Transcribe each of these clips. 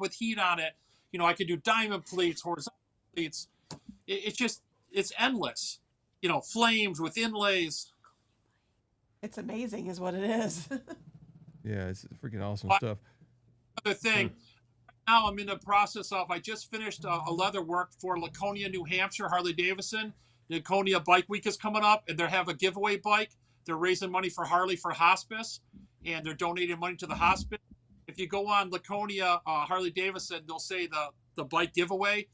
with heat on it. You know, I could do diamond pleats, horizontal pleats. It's endless. You know, flames with inlays. It's amazing, is what it is. Yeah, it's freaking awesome But stuff. another thing, now I'm in the process of, I just finished a leather work for Laconia, New Hampshire, Harley Davidson. The Laconia Bike Week is coming up, and they have a giveaway bike. They're raising money for Harley for hospice, and they're donating money to the hospice. If you go on Laconia, Harley Davidson, they'll say the bike giveaway.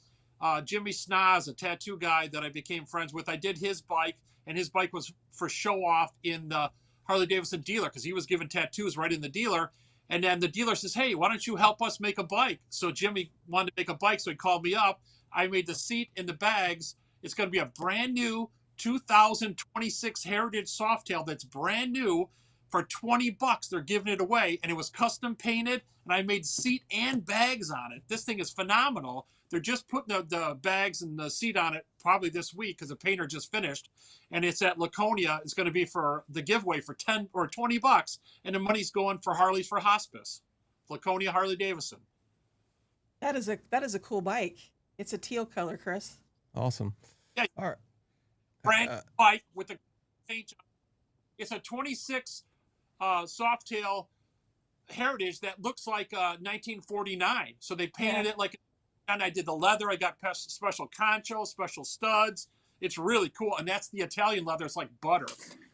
Jimmy Snaz, a tattoo guy that I became friends with, I did his bike, and his bike was for show off in the Harley Davidson dealer because he was giving tattoos right in the dealer. And then the dealer says, hey, why don't you help us make a bike? So Jimmy wanted to make a bike, so he called me up. I made the seat and the bags. It's going to be a brand new 2026 Heritage Softail that's brand new for $20. They're giving it away, and it was custom painted, and I made seat and bags on it. This thing is phenomenal. They're just putting the bags and the seat on it probably this week because the painter just finished, and it's at Laconia. It's going to be for the giveaway for $10 or $20, and the money's going for Harley's for hospice. Laconia Harley Davidson. That is a cool bike. It's a teal color, Chris. Awesome. Yeah. All right. Brand new bike with a paint. It's a 26 Softail Heritage that looks like 1949. So they painted it like, and I did the leather. I got special concho, special studs. It's really cool. And that's the Italian leather. It's like butter.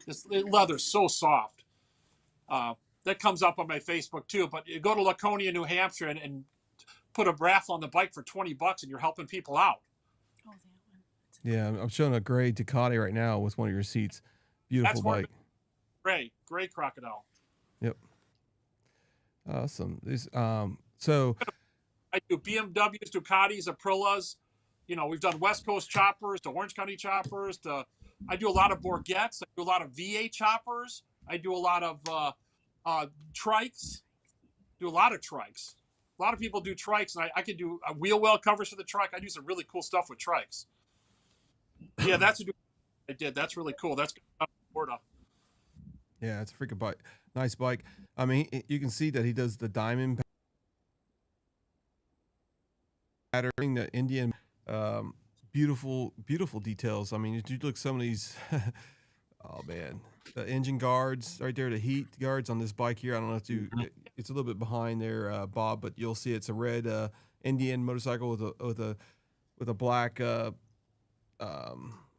This leather's so soft. That comes up on my Facebook too. But you go to Laconia, New Hampshire, and put a raffle on the bike for $20, and you're helping people out. Oh, that one. Yeah, I'm showing a gray Ducati right now with one of your seats. Beautiful bike. Gray crocodile. Yep. Awesome. So I do BMWs, Ducatis, Aprilas. You know, we've done West Coast choppers, to Orange County choppers. I do a lot of Borgettes. I do a lot of V8 choppers. I do a lot of trikes. Do a lot of trikes. A lot of people do trikes, and I could do wheel well covers for the trike. I do some really cool stuff with trikes. Yeah, that's a I did. That's really cool. That's Florida. yeah, it's a freaking bike. Nice bike. I mean, you can see that he does the diamond pattern, the Indian, beautiful details. I mean, you look some of these. Oh man, the engine guards right there, the heat guards on this bike here. I don't know if you. It's a little bit behind there, Bob, but you'll see it's a red Indian motorcycle with a black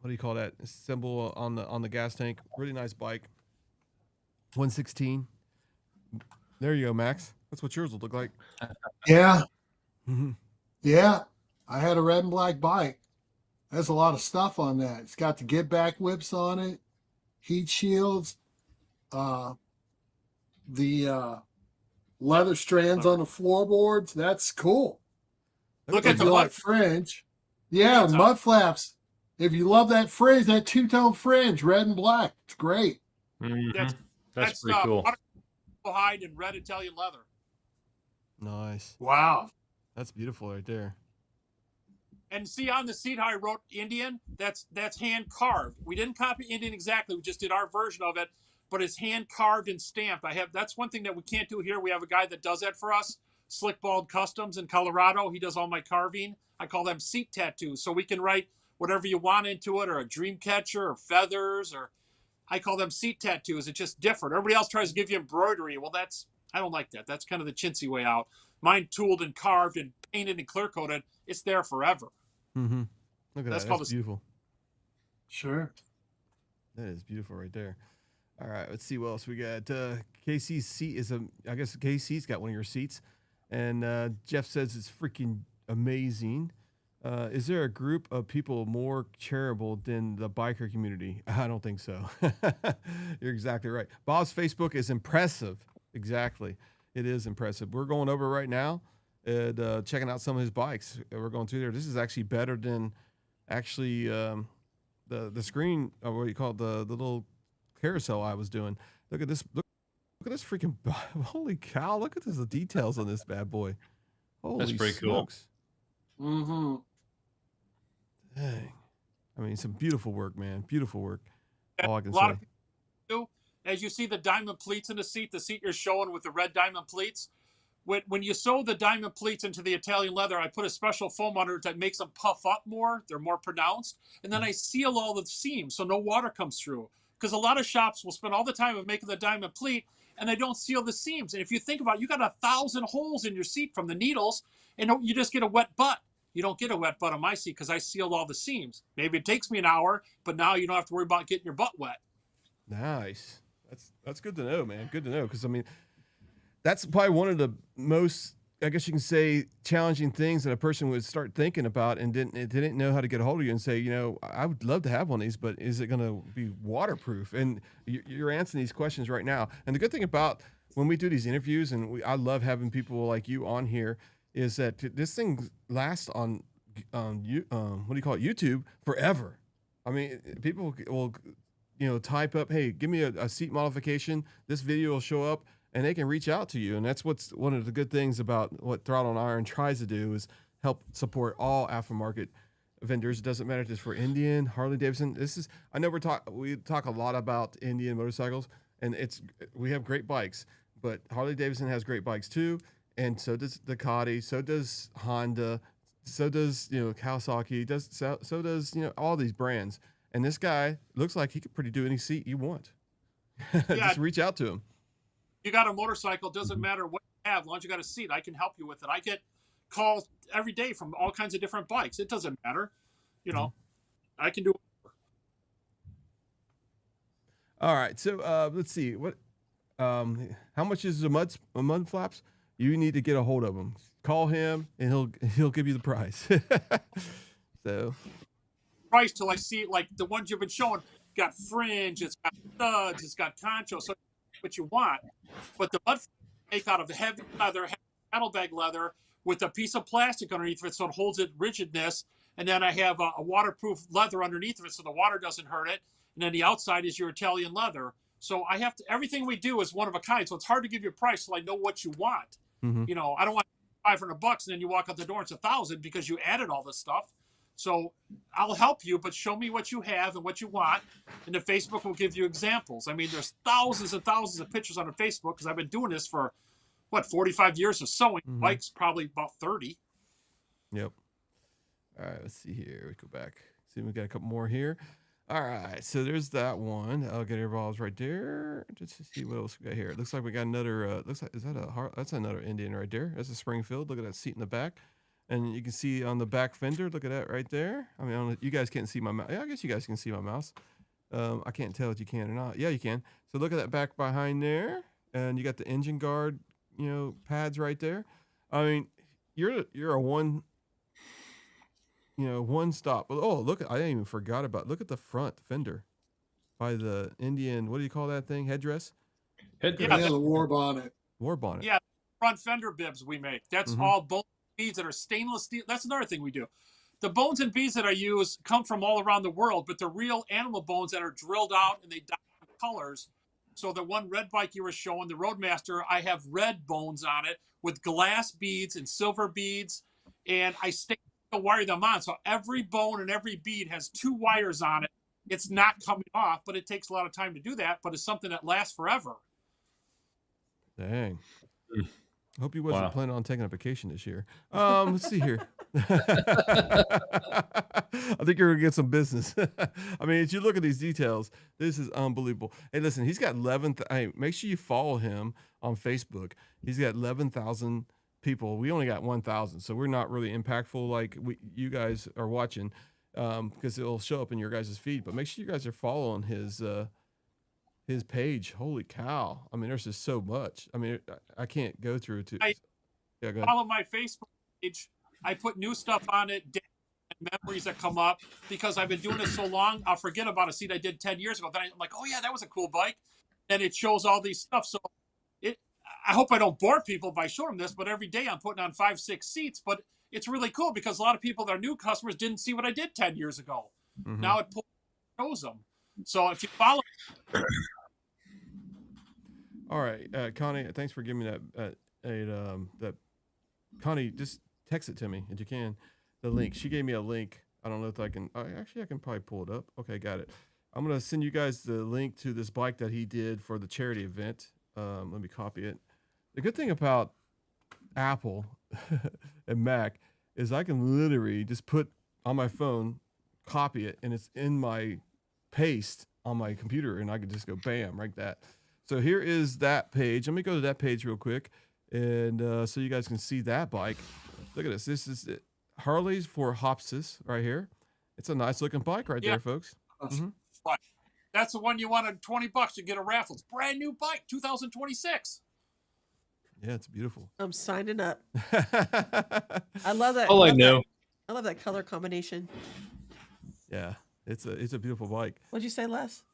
what do you call that symbol on the gas tank. Really nice bike. 116. There you go, Max. That's what yours will look like. Yeah. Mm-hmm. Yeah. I had a red and black bike. There's a lot of stuff on that. It's got the get back whips on it, heat shields, the leather strands on the floorboards. That's cool. Look If at the you like mud. fringe. Yeah, mud flaps. If you love that fringe, that two-tone fringe, red and black, it's great. That's pretty cool. Hide and red Italian leather. Nice. Wow. That's beautiful right there. And see on the seat how I wrote Indian? That's hand carved. We didn't copy Indian exactly. We just did our version of it, but it's hand carved and stamped. That's one thing that we can't do here. We have a guy that does that for us, Slick Bald Customs in Colorado. He does all my carving. I call them seat tattoos. So we can write whatever you want into it, or a dream catcher, or feathers, or I call them seat tattoos. It's just different. Everybody else tries to give you embroidery. Well, I don't like that. That's kind of the chintzy way out. Mine tooled and carved and painted and clear coated. It's there forever. Mm-hmm. Look at That's that. called That's a- beautiful. Sure. That is beautiful right there. All right, let's see what else we got. KC's seat is I guess KC's got one of your seats, and Jeff says it's freaking amazing. Is there a group of people more charitable than the biker community? I don't think so. You're exactly right. Bob's Facebook is impressive. Exactly. It is impressive. We're going over right now and checking out some of his bikes. We're going through there. This is actually better than actually the screen, or what do you call it, the little carousel I was doing. Look at this. Look at this freaking, holy cow. Look at the details on this bad boy. Holy That's pretty smokes. cool. Mm-hmm. Dang. I mean, some beautiful work, man. Beautiful work. All I can A lot say. of people do. As you see the diamond pleats in the seat you're showing with the red diamond pleats, when you sew the diamond pleats into the Italian leather, I put a special foam under it that makes them puff up more. They're more pronounced. And then I seal all the seams so no water comes through. Because a lot of shops will spend all the time of making the diamond pleat and they don't seal the seams. And if you think about it, you got 1,000 holes in your seat from the needles and you just get a wet butt. You don't get a wet butt on my seat because I sealed all the seams. Maybe it takes me an hour, but now you don't have to worry about getting your butt wet. Nice. That's good to know, man. Good to know. Because, I mean, that's probably one of the most, I guess you can say, challenging things that a person would start thinking about and didn't know how to get a hold of you and say, you know, I would love to have one of these, but is it going to be waterproof? And you're answering these questions right now. And the good thing about when we do these interviews, and I love having people like you on here, is that this thing lasts on what do you call it, YouTube forever. I mean, people will, you know, type up, hey, give me a seat modification. This video will show up. And they can reach out to you. And that's what's one of the good things about what Throttle Iron tries to do is help support all aftermarket vendors. It doesn't matter if it's for Indian, Harley Davidson. I know we talk a lot about Indian motorcycles, and we have great bikes, but Harley Davidson has great bikes too. And so does Ducati, so does Honda, so does, you know, Kawasaki, so does, you know, all these brands. And this guy looks like he could pretty do any seat you want. Just reach out to him. You got a motorcycle, doesn't matter what you have, as long as you got a seat, I can help you with it. I get calls every day from all kinds of different bikes. It doesn't matter. You know, I can do it. All right. So let's see. How much is a mud flaps? You need to get a hold of him. Call him and he'll give you the price. So price till I see it, like the ones you've been showing, got fringe, it's got studs, it's got concho. So what you want, but the mud make out of heavy leather, saddlebag leather with a piece of plastic underneath it so it holds its rigidness, and then I have a waterproof leather underneath of it so the water doesn't hurt it, and then the outside is your Italian leather. So I have to, everything we do is one of a kind, so it's hard to give you a price till I know what you want. You know, I don't want $500 and then you walk out the door and it's $1,000 because you added all this stuff. So I'll help you, but show me what you have and what you want. And the Facebook will give you examples. I mean, there's thousands and thousands of pictures on the Facebook because I've been doing this for, 45 years of sewing. Bikes, probably about 30. Yep. All right, let's see here. We go back. See, we got a couple more here. All right, so there's that one. Alligator balls right there. Just to see what else we got here. It looks like we got another, that's another Indian right there. That's a Springfield. Look at that seat in the back. And you can see on the back fender, look at that right there. I mean, you guys can't see my mouse. Yeah, I guess you guys can see my mouse. I can't tell if you can or not. Yeah, you can. So look at that back behind there. And you got the engine guard, you know, pads right there. I mean, you're a one stop. Oh, look, I didn't even forgot about, look at the front fender by the Indian, what do you call that thing? Headdress? Yeah, the war bonnet. War bonnet. Yeah, front fender bibs we make. That's all bone beads that are stainless steel. That's another thing we do. The bones and beads that I use come from all around the world, but they're real animal bones that are drilled out and they dye colors. So the one red bike you were showing, the Roadmaster, I have red bones on it with glass beads and silver beads, and I wire them on. So every bone and every bead has 2 wires on it. It's not coming off, but it takes a lot of time to do that, but it's something that lasts forever. Dang. I hope you wasn't planning on taking a vacation this year. Let's see here. I think you're going to get some business. I mean, as you look at these details, this is unbelievable. Hey, listen, he's got hey, make sure you follow him on Facebook. He's got 11,000 people. We only got 1,000, so we're not really impactful like you guys are watching because it'll show up in your guys' feed. But make sure you guys are following his page. Holy cow. I mean, there's just so much. I mean, I can't go through it. Yeah, go ahead. Follow my Facebook page. I put new stuff on it, and memories that come up because I've been doing this so long. I'll forget about a seat I did 10 years ago. Then I'm like, oh yeah, that was a cool bike. And it shows all these stuff. So I hope I don't bore people by showing them this, but every day I'm putting on 5-6 seats. But it's really cool because a lot of people that are new customers didn't see what I did 10 years ago. Now it shows them. So if you follow. All right, Connie, thanks for giving me that. Connie, just text it to me if you can. The link. She gave me a link. I don't know if I can. Actually, I can probably pull it up. Okay, got it. I'm gonna send you guys the link to this bike that he did for the charity event. Let me copy it. The good thing about Apple and Mac is I can literally just put on my phone, copy it, and it's in my paste on my computer, and I can just go bam, like that. So here is that page. Let me go to that page real quick, and so you guys can see that bike. Look at this. This is it. Harley's for Hopsis right here. It's a nice looking bike right there, folks. Mhm. But that's the one you wanted $20 to get a raffle. It's brand new bike, 2026. Yeah, it's beautiful. I'm signing up. I love that. All I love know. I love that color combination. Yeah, it's a beautiful bike. What'd you say, Les?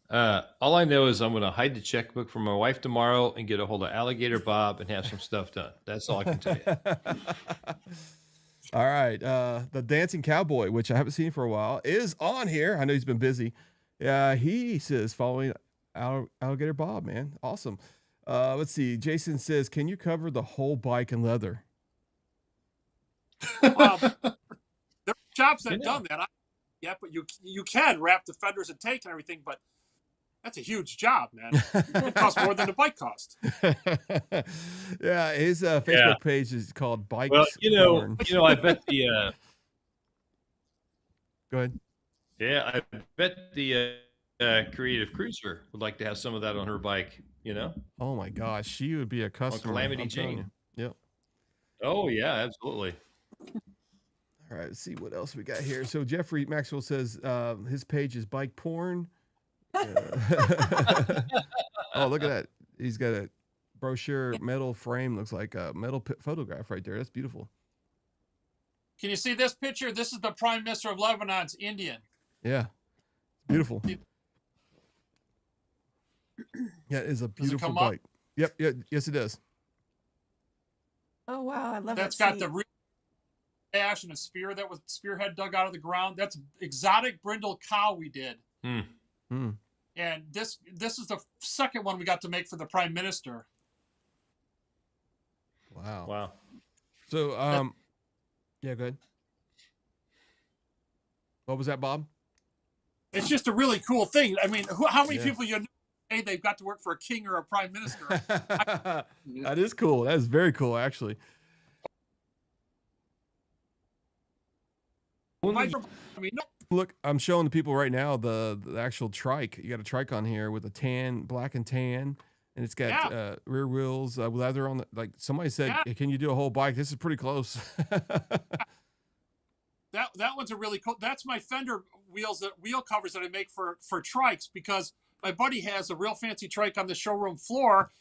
All I know is I'm going to hide the checkbook from my wife tomorrow and get a hold of Alligator Bob and have some stuff done. That's all I can tell you. All right, the Dancing Cowboy, which I haven't seen for a while, is on here. I know he's been busy. Yeah, he says following Alligator Bob, man, awesome. Let's see. Jason says, "Can you cover the whole bike in leather?" There are shops that have done that. Yeah, but you can wrap the fenders and take and everything, but that's a huge job, man. It costs more than the bike cost. Yeah, his Facebook page is called Bikes. Well, Porn. I bet the Go ahead. yeah, I bet the Creative Cruiser would like to have some of that on her bike. Oh my gosh, she would be a customer. Calamity I'm telling Jane. you. Yep. Oh yeah, absolutely. All right, let's see what else we got here. So Jeffrey Maxwell says his page is Bike Porn. Oh, look at that. He's got a brochure metal frame. Looks like a metal photograph right there. That's beautiful. Can you see this picture? This is the Prime Minister of Lebanon's Indian. Yeah. Beautiful. Yeah, it is a beautiful come up? bike. Yep. Yeah. Yes, it does. Oh wow, I love That's that got seat. the real dash and a spearhead dug out of the ground. That's exotic brindle cow we did. Hmm. And this is the second one we got to make for the Prime Minister. Wow. Wow. So, yeah, go ahead. What was that, Bob? It's just a really cool thing. I mean, how many Yeah. people you know say they've got to work for a king or a prime minister? That is cool. That is very cool, actually. I mean, no, Look, I'm showing the people right now the actual trike. You got a trike on here with a black and tan, and it's got rear wheels, leather on the. Like somebody said, "Hey, can you do a whole bike?" This is pretty close. that one's a really cool. That's my fender wheel covers that I make for trikes, because my buddy has a real fancy trike on the showroom floor,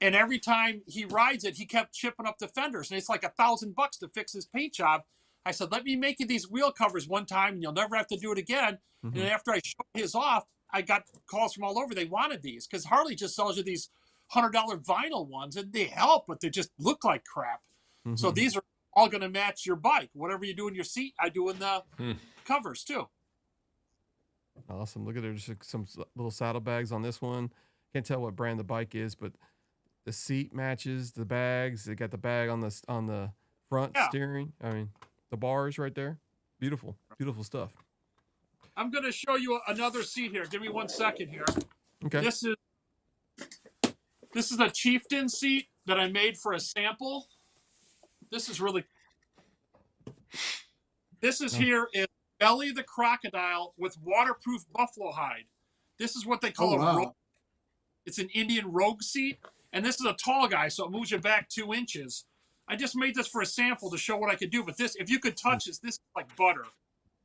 and every time he rides it, he kept chipping up the fenders, and it's like $1,000 to fix his paint job. I said, let me make you these wheel covers one time, and you'll never have to do it again. Mhm. And after I showed his off, I got calls from all over. They wanted these because Harley just sells you these $100 vinyl ones, and they help, but they just look like crap. Mhm. So these are all going to match your bike. Whatever you do in your seat, I do in the covers too. Awesome. Look at there, just some little saddlebags on this one. Can't tell what brand the bike is, but the seat matches the bags. They got the bag on the front steering. I mean, the bars right there. Beautiful, beautiful stuff. I'm going to show you another seat here. Give me 1 second here. Okay. This is a Chieftain seat that I made for a sample. This is really. This is here in Belly the Crocodile with waterproof buffalo hide. This is what they call rogue. It's an Indian rogue seat, and this is a tall guy, so it moves you back 2 inches. I just made this for a sample to show what I could do. But this, if you could touch this is like butter.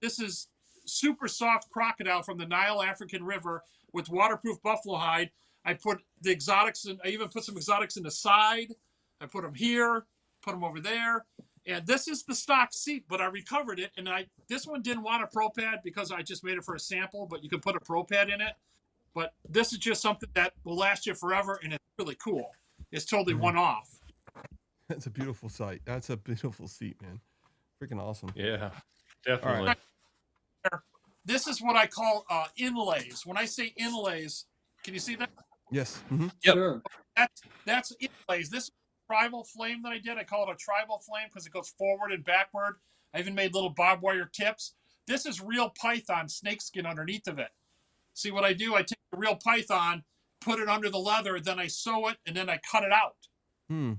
This is super soft crocodile from the Nile African River with waterproof buffalo hide. I put the exotics in. I even put some exotics in the side. I put them here, put them over there. And this is the stock seat, but I recovered it. And this one didn't want a Pro Pad because I just made it for a sample, but you can put a Pro Pad in it. But this is just something that will last you forever, and it's really cool. It's totally one-off. That's a beautiful sight. That's a beautiful seat, man. Freaking awesome. Yeah, definitely. All right. This is what I call inlays. When I say inlays, can you see that? Yes. Mm-hmm. Yep. Sure. That's inlays. This is a tribal flame that I did. I call it a tribal flame because it goes forward and backward. I even made little barbed wire tips. This is real python snakeskin underneath of it. See what I do? I take the real python, put it under the leather, then I sew it, and then I cut it out. Hmm.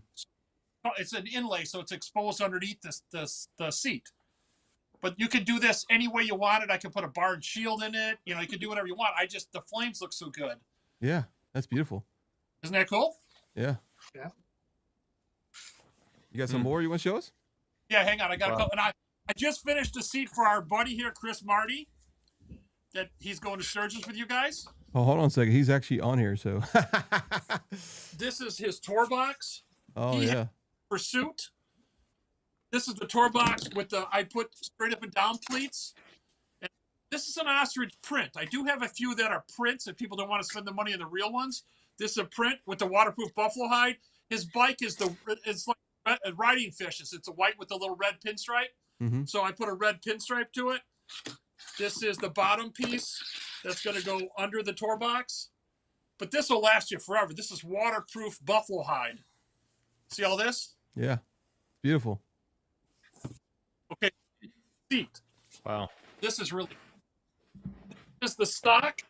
It's an inlay, so it's exposed underneath the seat. But you can do this any way you want it. I can put a barred shield in it. You know, you can do whatever you want. The flames look so good. Yeah, that's beautiful. Isn't that cool? Yeah. Yeah. You got some more you want to show us? Yeah, hang on. I got Wow. a couple. And I just finished a seat for our buddy here, Chris Marty, that he's going to Sturgis with you guys. Oh, hold on a second. He's actually on here, so. This is his tour box. Oh, He yeah. Pursuit. This is the tour box with I put straight up and down pleats. And this is an ostrich print. I do have a few that are prints if people don't want to spend the money on the real ones. This is a print with the waterproof buffalo hide. His bike is it's like riding fishes. It's a white with a little red pinstripe. Mm-hmm. So I put a red pinstripe to it. This is the bottom piece that's going to go under the tour box. But this will last you forever. This is waterproof buffalo hide. See all this? Yeah. Beautiful. Okay. Seat. Wow. This is the stock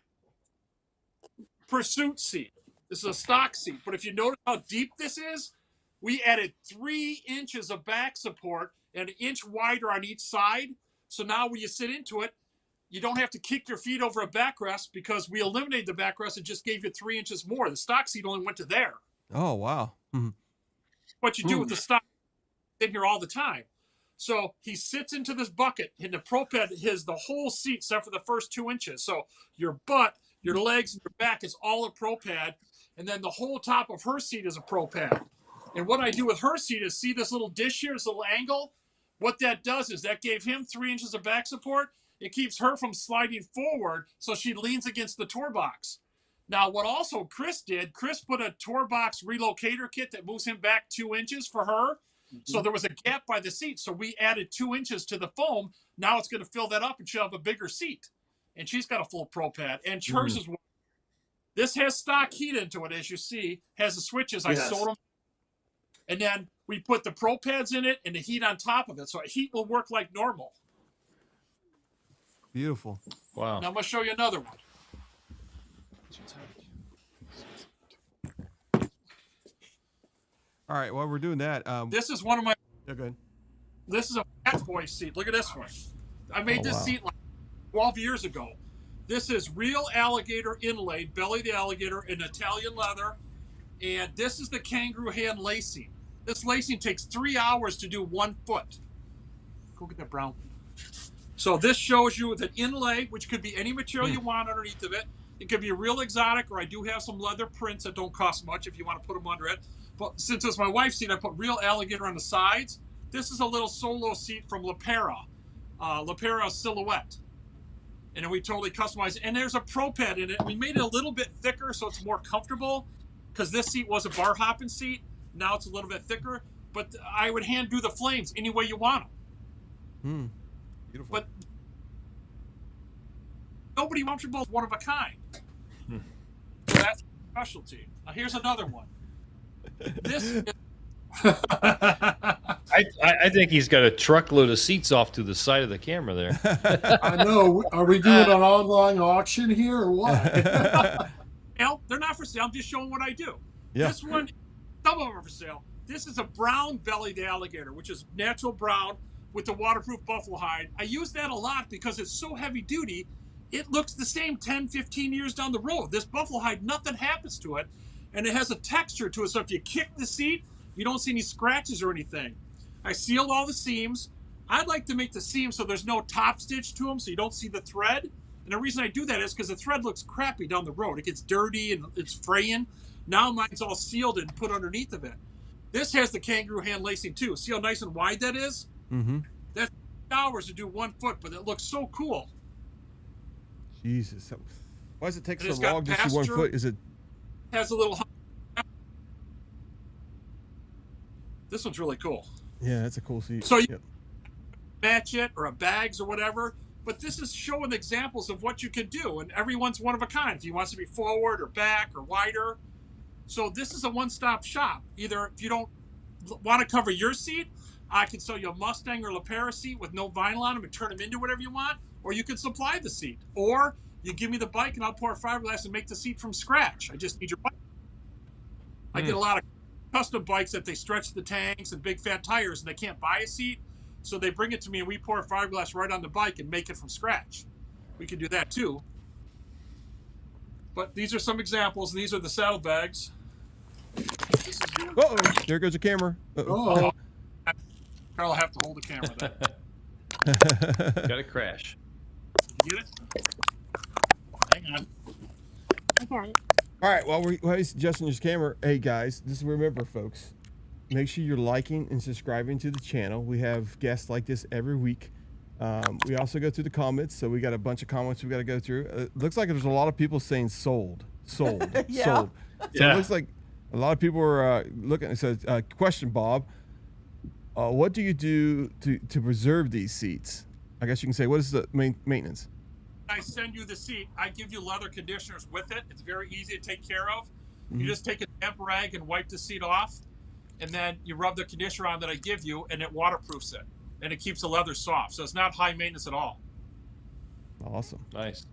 Pursuit seat. This is a stock seat. But if you notice how deep this is, we added 3 inches of back support and an inch wider on each side. So now when you sit into it, you don't have to kick your feet over a backrest because we eliminated the backrest and just gave you 3 inches more. The stock seat only went to there. Oh, wow. Mm-hmm. What you do with the stock in here all the time. So he sits into this bucket, and the pro pad is the whole seat except for the first 2 inches. So your butt, your legs, and your back is all a pro pad, and then the whole top of her seat is a pro pad. And what I do with her seat is see this little dish here, this little angle? What that does is that gave him 3 inches of back support. It keeps her from sliding forward, so she leans against the tour box. Now, what also Chris did, Chris put a tour box relocator kit that moves him back 2 inches for her. So there was a gap by the seat. So we added 2 inches to the foam. Now it's going to fill that up and she'll have a bigger seat. And she's got a full pro pad. And hers is. This has stock heat into it, as you see. Has the switches. I sold them. And then we put the pro pads in it and the heat on top of it. So heat will work like normal. Beautiful. Wow. Now I'm going to show you another one. All right, while we're doing that, This is one of my. yeah, go ahead. This is a Fat Boy seat. Look at this one. I made this seat like 12 years ago. This is real alligator inlaid, belly of the alligator in Italian leather. And this is the kangaroo hand lacing. This lacing takes 3 hours to do 1 foot. Go get that brown. So this shows you with an inlay, which could be any material you want underneath of it. It could be a real exotic, or I do have some leather prints that don't cost much if you want to put them under it. But since it's my wife's seat, I put real alligator on the sides. This is a little solo seat from LaPera Silhouette. And then we totally customized it. And there's a pro pad in it. We made it a little bit thicker so it's more comfortable because this seat was a bar hopping seat. Now it's a little bit thicker. But I would hand do the flames any way you want them. Beautiful. But nobody comfortable is one of a kind. So that's specialty. Now here's another one. This is, I think he's got a truckload of seats off to the side of the camera there. I know. Are we doing an online auction here or what? they're not for sale. I'm just showing what I do. Yeah. This one, some of them are for sale. This is a brown bellied alligator, which is natural brown with the waterproof buffalo hide. I use that a lot because it's so heavy duty. It looks the same 10, 15 years down the road. This buffalo hide, nothing happens to it. And it has a texture to it. So if you kick the seat, you don't see any scratches or anything. I sealed all the seams. I'd like to make the seams so there's no top stitch to them so you don't see the thread. And the reason I do that is because the thread looks crappy down the road. It gets dirty and it's fraying. Now mine's all sealed and put underneath of it. This has the kangaroo hand lacing too. See how nice and wide that is? Mm-hmm. That's hours to do 1 foot, but it looks so cool. Jesus. Why does it take And so it's got long just to 1 pasture. foot? Is it? Has a little. This one's really cool. Yeah, that's a cool seat. So you Yep. match it or a bags or whatever. But this is showing examples of what you can do, and everyone's one of a kind. If you want to be forward or back or wider. So this is a one-stop shop. Either if you don't want to cover your seat, I can sell you a Mustang or LaPera seat with no vinyl on them and turn them into whatever you want, or you can supply the seat. Or you give me the bike and I'll pour fiberglass and make the seat from scratch. I just need your bike. I get a lot of custom bikes that they stretch the tanks and big fat tires, and they can't buy a seat, so they bring it to me and we pour fiberglass right on the bike and make it from scratch. We can do that too. But these are some examples. These are the saddlebags. This is Uh-oh, there goes the camera. Oh, Carl, I have to hold the camera then. Got a crash. You get it? Hang on. I got it. All right, while he's adjusting his camera, hey guys, just remember, folks, make sure you're liking and subscribing to the channel. We have guests like this every week. We also go through the comments, so we got a bunch of comments we got to go through. It looks like there's a lot of people saying sold. Yeah. So Yeah. it looks like a lot of people are looking. It says, question, Bob, what do you do to preserve these seats? I guess you can say, what is the maintenance? I send you the seat. I give you leather conditioners with it. It's very easy to take care of. You just take a damp rag and wipe the seat off, and then you rub the conditioner on that I give you, and it waterproofs it, and it keeps the leather soft. So it's not high maintenance at all. Awesome. Nice.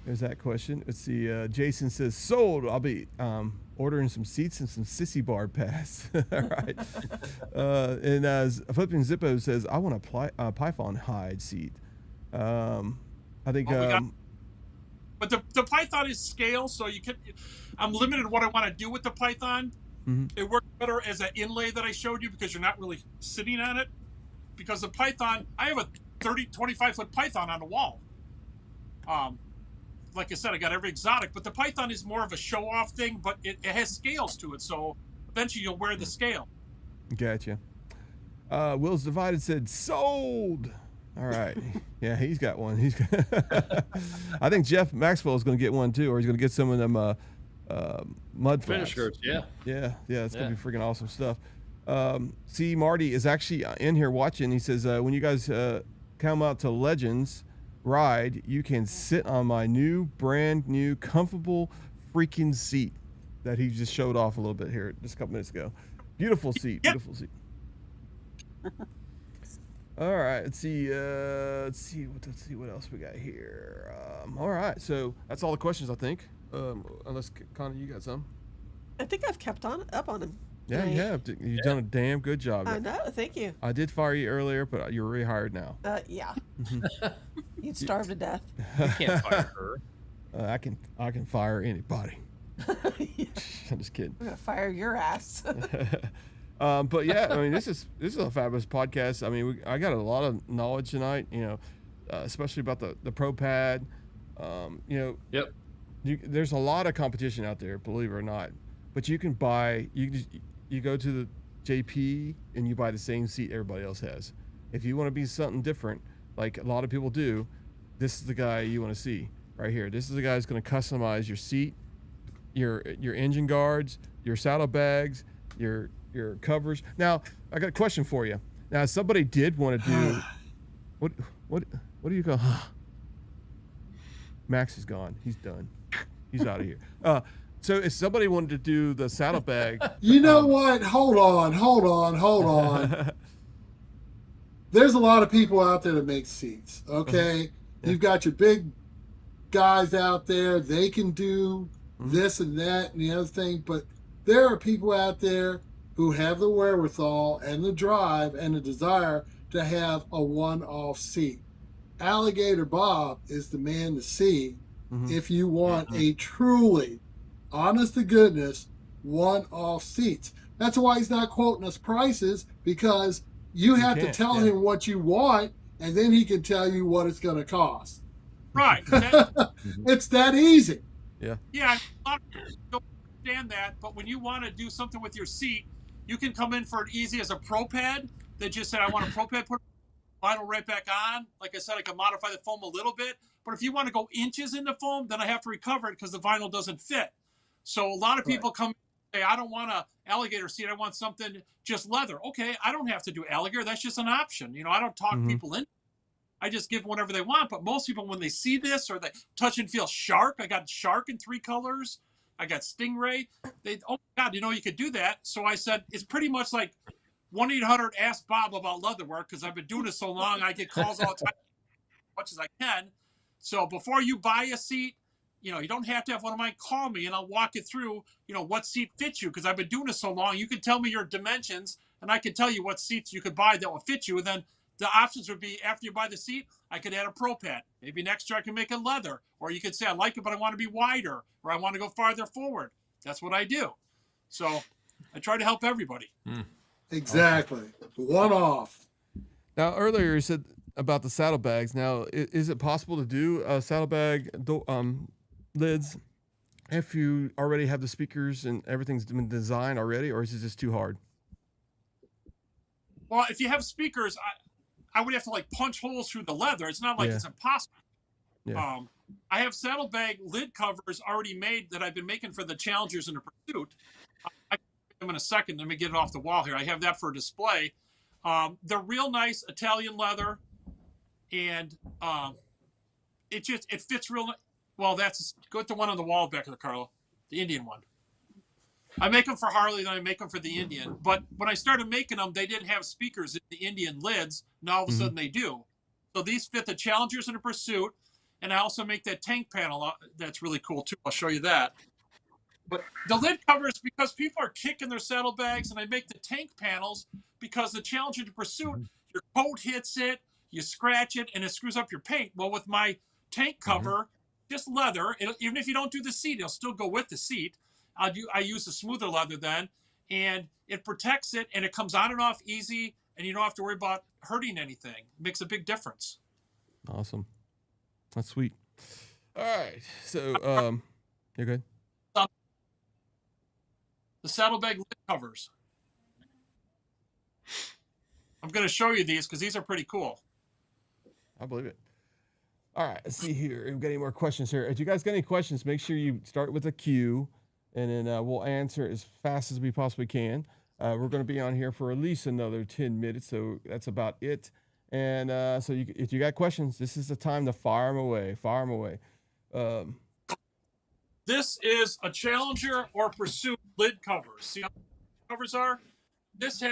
There's that question. Let's see. Jason says, sold. I'll be ordering some seats and some sissy bar pass. All right. And Flipping Zippo says, I want a Python hide seat. I think. But the Python is scale, so you can. I'm limited in what I want to do with the Python. It works better as an inlay that I showed you because you're not really sitting on it. Because the Python, I have a 25-foot Python on the wall. Like I said, I got every exotic, but the Python is more of a show-off thing, but it has scales to it, so eventually you'll wear the scale. Gotcha. Will's Divided said, sold. All right. Yeah, he's got one. I think Jeff Maxwell is going to get one too, or he's going to get some of them mud flaps. Finish skirts, yeah. Yeah, it's going to be freaking awesome stuff. See, Marty is actually in here watching. He says, when you guys come out to Legends ride, you can sit on my brand new comfortable freaking seat that he just showed off a little bit here just a couple minutes ago. Beautiful seat. Beautiful seat. All right, let's see what else we got here. All right, so that's all the questions, I think. Unless Connie, you got some. I think I've kept up on him. Yeah, you have. You've done a damn good job. I know. Thank you. I did fire you earlier, but you're rehired now. Yeah. You'd starve to death. You can't fire her. I can fire anybody. I'm just kidding. I'm gonna fire your ass. But yeah, I mean, this is a fabulous podcast. I mean, I got a lot of knowledge tonight. Especially about the Pro Pad. Yep. There's a lot of competition out there, believe it or not. But you can buy. You go to the JP and you buy the same seat everybody else has. If you want to be something different, like a lot of people do, this is the guy you want to see right here. This is the guy who's going to customize your seat, your engine guards, your saddlebags, your covers. Now, I got a question for you. Now, if somebody did want to do what do you go? Max is gone. He's done. He's out of here. So if somebody wanted to do the saddlebag, you know what? Hold on. There's a lot of people out there that make seats. Okay, Yeah. You've got your big guys out there. They can do this and that and the other thing, but there are people out there who have the wherewithal and the drive and the desire to have a one-off seat. Alligator Bob is the man to see if you want a truly, honest to goodness, one-off seats. That's why he's not quoting us prices, because you have to tell him what you want, and then he can tell you what it's going to cost. Right. It's that easy. Yeah, a lot of people don't understand that, but when you want to do something with your seat, you can come in for it easy as a Pro Pad. They just said, I want a Pro Pad, put vinyl right back on. Like I said, I can modify the foam a little bit, but if you want to go inches in the foam, then I have to recover it because the vinyl doesn't fit. So a lot of people come and say, I don't want an alligator seat. I want something just leather. Okay, I don't have to do alligator. That's just an option. I don't talk people in. I just give whatever they want. But most people, when they see this or they touch and feel shark, I got shark in 3 colors. I got stingray. Oh my God, you could do that. So I said, it's pretty much like 1-800 Ask Bob about leather work, because I've been doing it so long. I get calls all the time, as much as I can. So before you buy a seat, you don't have to have one of mine call me and I'll walk you through, what seat fits you. Because I've been doing this so long, you can tell me your dimensions and I can tell you what seats you could buy that will fit you. And then the options would be after you buy the seat, I could add a Pro Pad. Maybe next year I can make it leather. Or you could say, I like it, but I want to be wider or I want to go farther forward. That's what I do. So I try to help everybody. Exactly. One off. Now, earlier you said about the saddlebags. Now, is it possible to do saddlebag lids if you already have the speakers and everything's been designed already, or is it just too hard? Well, if you have speakers, I would have to punch holes through the leather. It's not like it's impossible. Yeah. I have saddlebag lid covers already made that I've been making for the Challengers and the Pursuit. I can make them in a second. Let me get it off the wall here. I have that for display. They're real nice Italian leather, and it fits real. Well, go to one on the wall back there, Carla, the Indian one. I make them for Harley, then I make them for the Indian. But when I started making them, they didn't have speakers in the Indian lids. Now all of a sudden they do. So these fit the Challengers and the Pursuit, and I also make that tank panel. That's really cool too. I'll show you that. But the lid covers, because people are kicking their saddlebags, and I make the tank panels because the Challenger to Pursuit, your coat hits it, you scratch it, and it screws up your paint. Well, with my tank cover, just leather, even if you don't do the seat, it'll still go with the seat. I use the smoother leather then, and it protects it, and it comes on and off easy, and you don't have to worry about hurting anything. It makes a big difference. Awesome. That's sweet. All right. So, you're good. The saddlebag lid covers. I'm going to show you these because these are pretty cool. I believe it. All right. Let's see here. We've got any more questions here. If you guys got any questions, make sure you start with a Q, and then we'll answer as fast as we possibly can. We're going to be on here for at least another 10 minutes, so that's about it. And so if you got questions, this is the time to fire them away. Fire them away. This is a Challenger or Pursuit lid cover. See how the covers are? This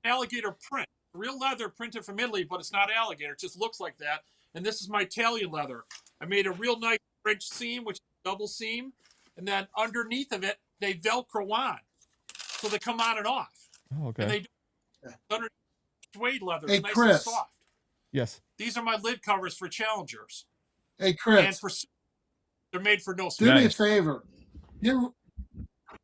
alligator print. Real leather printed from Italy, but it's not alligator. It just looks like that. And this is my Italian leather. I made a real nice French seam, which is a double seam. And then underneath of it, they Velcro on. So they come on and off. Oh, okay. And they do under suede leather. Hey, It's nice Chris. and soft. Yes. These are my lid covers for Challengers. Hey, And Chris, Pursuit. They're made for no do space. me a Nice. favor.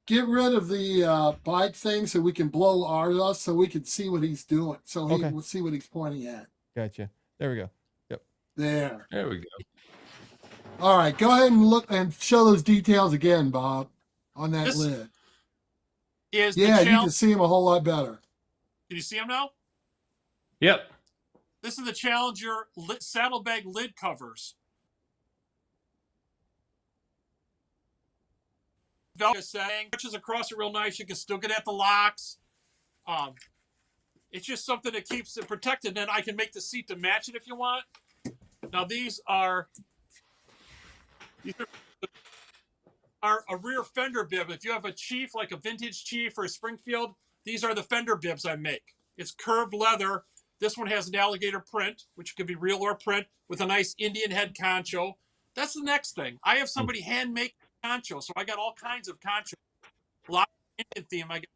Get rid of the bike thing so we can blow ours so we can see what he's doing. So he Okay. will see what he's pointing at. Gotcha. There we go. Yep. There. There we go. All right. Go ahead and look and show those details again, Bob, on that This lid. Is Yeah, the you can Challenger. see him a whole lot better. Can you see them now? Yep. This is the Challenger saddlebag lid covers. Velcro saying stretches across it real nice. You can still get at the locks. It's just something that keeps it protected. Then I can make the seat to match it if you want. Now these are a rear fender bib. If you have a Chief, like a vintage Chief or a Springfield, these are the fender bibs I make. It's curved leather. This one has an alligator print, which could be real or print, with a nice Indian head concho. That's the next thing. I have somebody hand make concho, so I got all kinds of concho. A lot of Indian theme. I got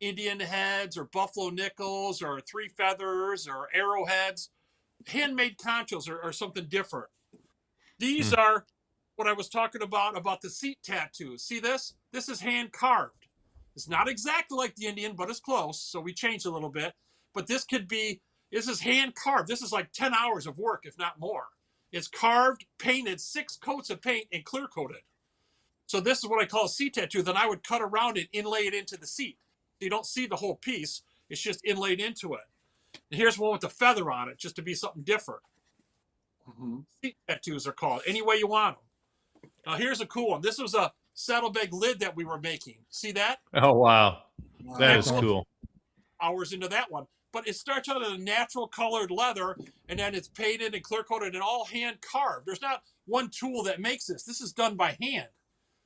Indian heads or buffalo nickels or three feathers or arrowheads. Handmade conchos are something different. These are what I was talking about the seat tattoos. See this? This is hand carved. It's not exactly like the Indian, but it's close. So we changed a little bit. But this is hand carved. This is like 10 hours of work, if not more. It's carved, painted, 6 coats of paint, and clear coated. So this is what I call a seat tattoo. Then I would cut around it, inlay it into the seat. You don't see the whole piece. It's just inlaid into it. And here's one with a feather on it, just to be something different. Seat tattoos are called, any way you want them. Now here's a cool one. This was a saddlebag lid that we were making. See that? Oh, wow. That is Wow. cool. Hours into that one. But it starts out in a natural colored leather, and then it's painted and clear coated and all hand carved. There's not one tool that makes this. This is done by hand.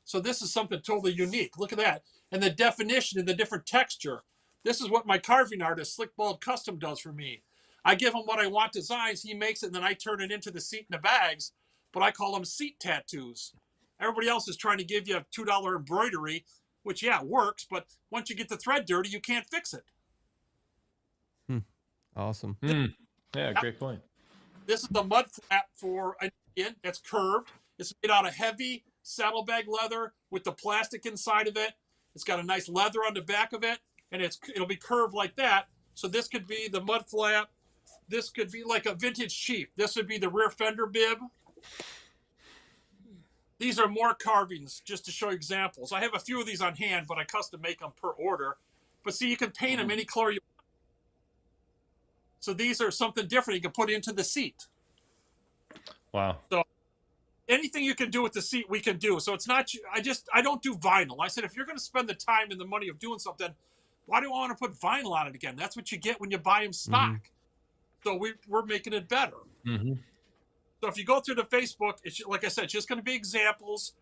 So this is something totally unique. Look at that. And the definition and the different texture. This is what my carving artist, Slick Bald Custom, does for me. I give him what I want designs. He makes it, and then I turn it into the seat and the bags. But I call them seat tattoos. Everybody else is trying to give you a $2 embroidery, which, yeah, works. But once you get the thread dirty, you can't fix it. Awesome. Yeah, great point. This is the mud flap for an Indian that's curved. It's made out of heavy saddlebag leather with the plastic inside of it. It's got a nice leather on the back of it, and it'll be curved like that. So this could be the mud flap. This could be like a vintage Chief. This would be the rear fender bib. These are more carvings, just to show examples. I have a few of these on hand, but I custom make them per order. But see, you can paint them any color you want. So these are something different you can put into the seat. Wow. So anything you can do with the seat, we can do. So it's not, I don't do vinyl. I said, if you're going to spend the time and the money of doing something, why do I want to put vinyl on it again? That's what you get when you buy them stock. So we're making it better. So if you go through the Facebook, it's like I said, it's just going to be examples.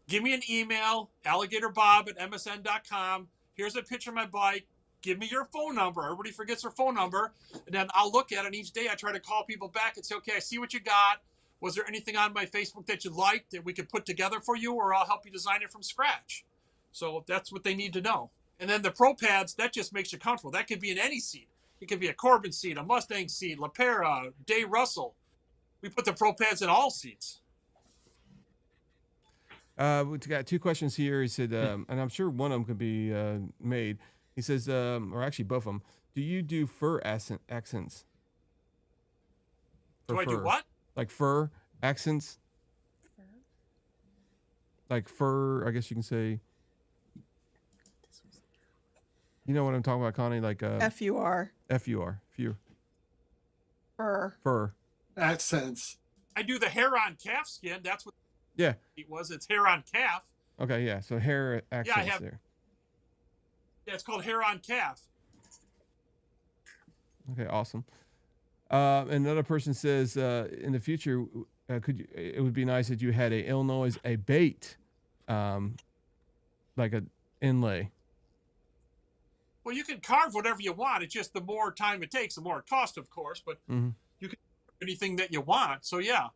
Give me an email, alligatorbob@msn.com. Here's a picture of my bike. Give me your phone number. Everybody forgets their phone number. And then I'll look at it. And each day I try to call people back and say, okay, I see what you got. Was there anything on my Facebook that you liked that we could put together for you, or I'll help you design it from scratch? So that's what they need to know. And then the Pro Pads, that just makes you comfortable. That could be in any seat. It could be a Corbin seat, a Mustang seat, LaPera, Day Russell. We put the Pro Pads in all seats. We've got 2 questions here. He said, and I'm sure one of them could be made. He says, or actually both of them. Do you do fur accents? Do I do what? Like fur accents? Like fur, I guess you can say. You know what I'm talking about, Connie? Like F-U-R. F-U-R. Fur. Fur. Accents. I do the hair on calf skin. That's what it was. It's hair on calf. Okay, yeah. So hair accents there. Yeah, it's called hair on calf. Okay, awesome. Another person says, in the future, it would be nice if you had a Illinois bait, like a inlay. Well, you can carve whatever you want. It's just the more time it takes, the more it costs, of course. But you can carve anything that you want. So yeah,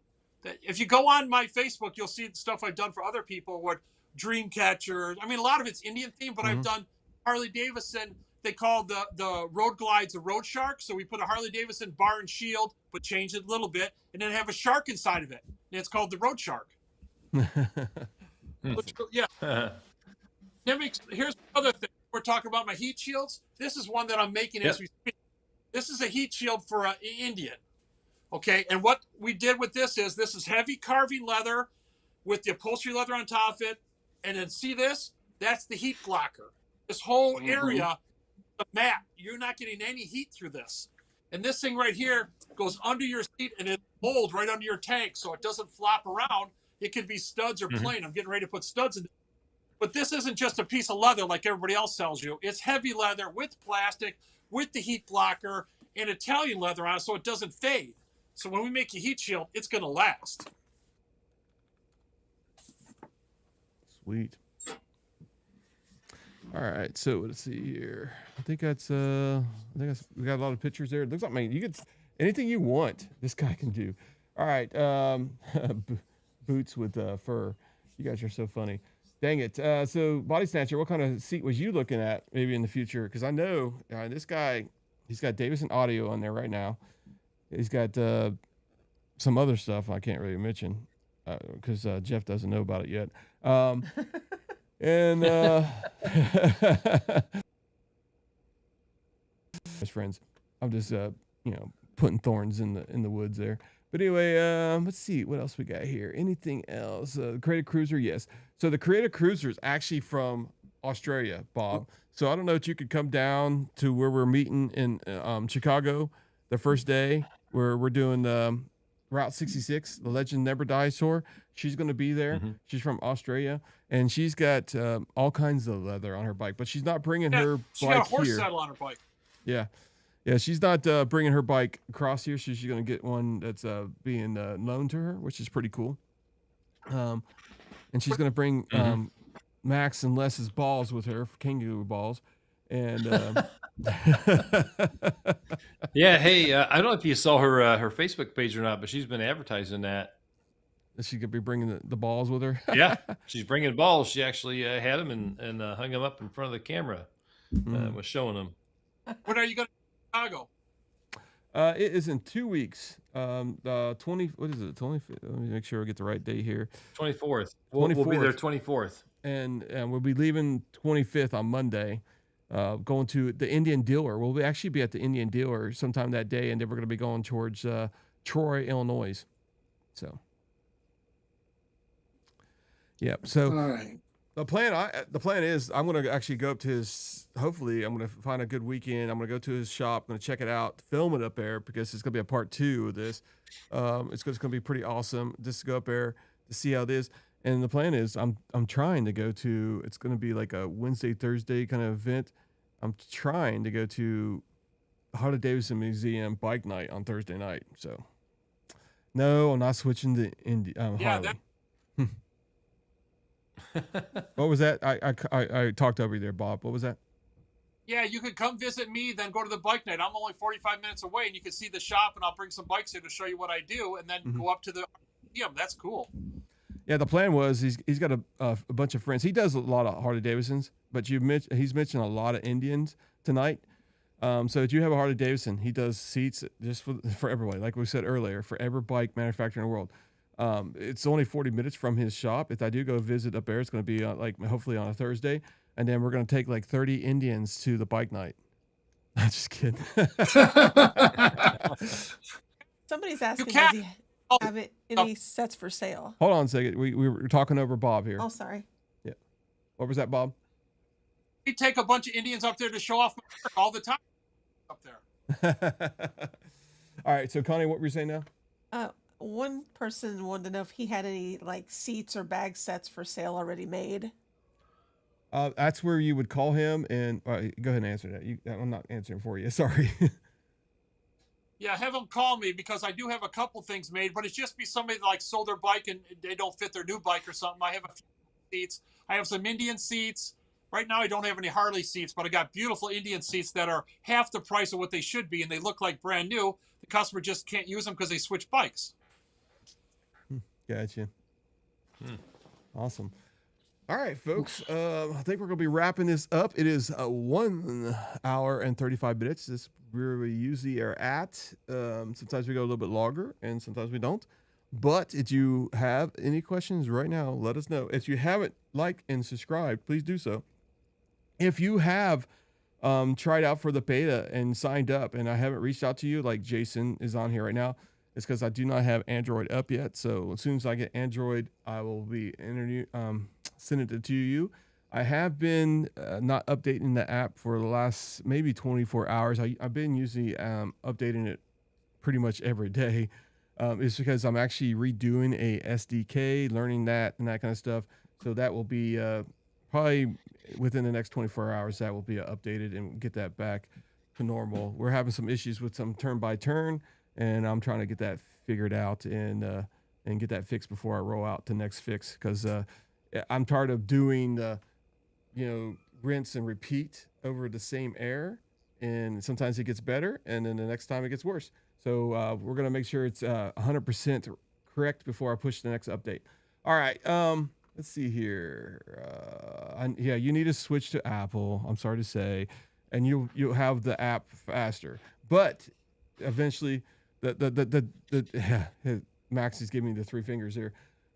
if you go on my Facebook, you'll see the stuff I've done for other people. What dream catchers. I mean, a lot of it's Indian themed, but I've done Harley Davidson. They call the road glides a road shark. So we put a Harley Davidson bar and shield, but change it a little bit, and then have a shark inside of it. And it's called the road shark. Yeah. Here's another thing. We're talking about my heat shields. This is one that I'm making as we speak. This is a heat shield for an Indian. Okay. And what we did with this is heavy carving leather with the upholstery leather on top of it. And then see this? That's the heat blocker. This whole area, the mat, you're not getting any heat through this. And this thing right here goes under your seat and it holds right under your tank so it doesn't flop around. It could be studs or plain. I'm getting ready to put studs in it. But this isn't just a piece of leather like everybody else sells you. It's heavy leather with plastic, with the heat blocker, and Italian leather on it so it doesn't fade. So when we make a heat shield, it's going to last. Sweet. All right, so let's see here. I think that's we got a lot of pictures there. It looks like, man, you could anything you want. This guy can do. All right, boots with fur. You guys are so funny. Dang it. So Body Snatcher, what kind of seat was you looking at maybe in the future? Because I know this guy, he's got Davison audio on there right now. He's got some other stuff I can't really mention because Jeff doesn't know about it yet. And as friends, I'm just putting thorns in the woods there. But anyway, let's see what else we got here. Anything else? Creative Cruiser, yes. So the Creative Cruiser is actually from Australia, Bob. So I don't know if you could come down to where we're meeting in Chicago the first day where we're doing Route 66, the Legend Never Dies tour. She's going to be there. She's from Australia, and she's got all kinds of leather on her bike, but she's not bringing her she bike got a horse here. saddle on her bike. Yeah. Yeah, she's not bringing her bike across here. So she's going to get one that's being loaned to her, which is pretty cool. And she's going to bring Max and Les's balls with her, kangaroo balls. And yeah, hey, I don't know if you saw her Facebook page or not, but she's been advertising that. Is she gonna be bringing the balls with her? Yeah, she's bringing balls. She actually had them and hung them up in front of the camera. Was showing them. When are you going to Chicago? It is in 2 weeks. The 20. What is it? 20. Let me make sure I get the right date here. 24th. We'll be there 24th. And we'll be leaving 25th on Monday. Going to the Indian Dealer. We'll actually be at the Indian Dealer sometime that day, and then we're going to be going towards Troy, Illinois. So, yeah. So All right. the plan is I'm going to actually go up to his. Hopefully, I'm going to find a good weekend. I'm going to go to his shop. I'm going to check it out, film it up there because it's going to be a part 2 of this. It's going to be pretty awesome just to go up there to see how it is. And the plan is I'm trying to go to. It's going to be like a Wednesday, Thursday kind of event. I'm trying to go to Harley Davidson Museum bike night on Thursday night. So, no, I'm not switching to Harley. What was that? I talked over you there, Bob. What was that? Yeah, you could come visit me, then go to the bike night. I'm only 45 minutes away, and you can see the shop, and I'll bring some bikes here to show you what I do, and then go up to the museum. That's cool. Yeah, the plan was he's got a bunch of friends. He does a lot of Harley Davidsons, but he's mentioned a lot of Indians tonight. So if you have a Harley Davidson, he does seats just for everybody, like we said earlier, for every bike manufacturer in the world. It's only 40 minutes from his shop. If I do go visit up there, it's going to be hopefully on a Thursday, and then we're going to take like 30 Indians to the bike night. I'm just kidding. Somebody's asking, can't- does he have any sets for sale? Hold on a second. We were talking over Bob here. Oh, sorry. Yeah. What was that, Bob? We take a bunch of Indians up there to show off my work all the time up there. All right. So, Connie, what were you saying now? One person wanted to know if he had any like seats or bag sets for sale already made. That's where you would call him and go ahead and answer that. I'm not answering for you. Sorry. Yeah, have them call me because I do have a couple things made, but it's just be somebody that like sold their bike and they don't fit their new bike or something. I have a few seats. I have some Indian seats. Right now I don't have any Harley seats, but I got beautiful Indian seats that are half the price of what they should be, and they look like brand new. The customer just can't use them because they switch bikes. Gotcha. Awesome. All right, folks. I think we're going to be wrapping this up. It is 1 hour and 35 minutes. This is where we usually are at. Sometimes we go a little bit longer, and sometimes we don't. But if you have any questions right now, let us know. If you haven't liked and subscribed, please do so. If you have tried out for the beta and signed up, and I haven't reached out to you, like Jason is on here right now, it's because I do not have Android up yet. So as soon as I get Android, I will be sending it to you. I have been not updating the app for the last maybe 24 hours. I've been usually updating it pretty much every day. It's because I'm actually redoing a SDK, learning that and that kind of stuff. So that will be probably within the next 24 hours, that will be updated and get that back to normal. We're having some issues with some turn by turn, and I'm trying to get that figured out and get that fixed before I roll out the next fix, because I'm tired of doing the, rinse and repeat over the same error, and sometimes it gets better, and then the next time it gets worse. So we're going to make sure it's 100% correct before I push the next update. All right. Let's see here. You need to switch to Apple. I'm sorry to say, and you'll have the app faster. But eventually, Max is giving me the 3 fingers here.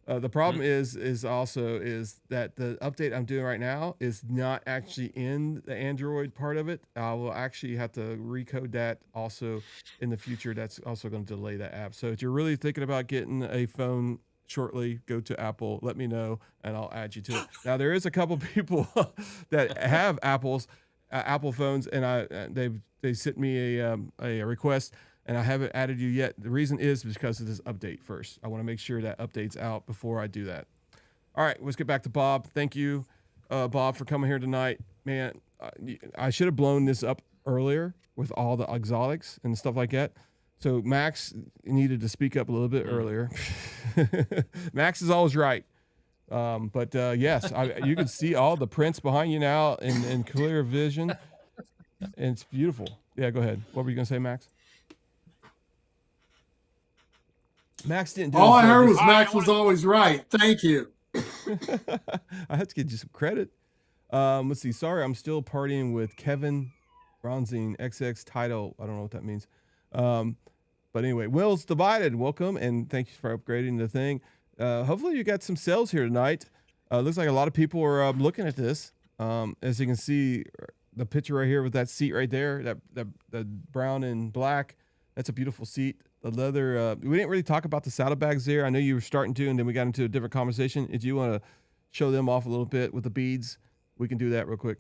The problem is that the update I'm doing right now is not actually in the Android part of it. I will actually have to recode that also in the future. That's also going to delay that app. So if you're really thinking about getting a phone shortly, go to Apple, let me know, and I'll add you to it. Now, there is a couple people that have Apple phones, and they sent me a request, and I haven't added you yet. The reason is because of this update first. I want to make sure that update's out before I do that. All right, let's get back to Bob. Thank you, Bob, for coming here tonight. Man, I should have blown this up earlier with all the exotics and stuff like that. So Max needed to speak up a little bit earlier. Max is always right. But yes, you can see all the prints behind you now in clear vision. And it's beautiful. Yeah, go ahead. What were you going to say, Max? Max didn't do All his I heard job. was All right, Max I was wanna- always right. Thank you. I have to give you some credit. Let's see. Sorry, I'm still partying with Kevin Bronzine XX title. I don't know what that means. But anyway, Will's Divided. Welcome and thank you for upgrading the thing. Hopefully you got some sales here tonight. Looks like a lot of people are looking at this. As you can see, the picture right here with that seat right there, that brown and black. That's a beautiful seat. The leather. We didn't really talk about the saddlebags there. I know you were starting to, and then we got into a different conversation. If you want to show them off a little bit with the beads, we can do that real quick.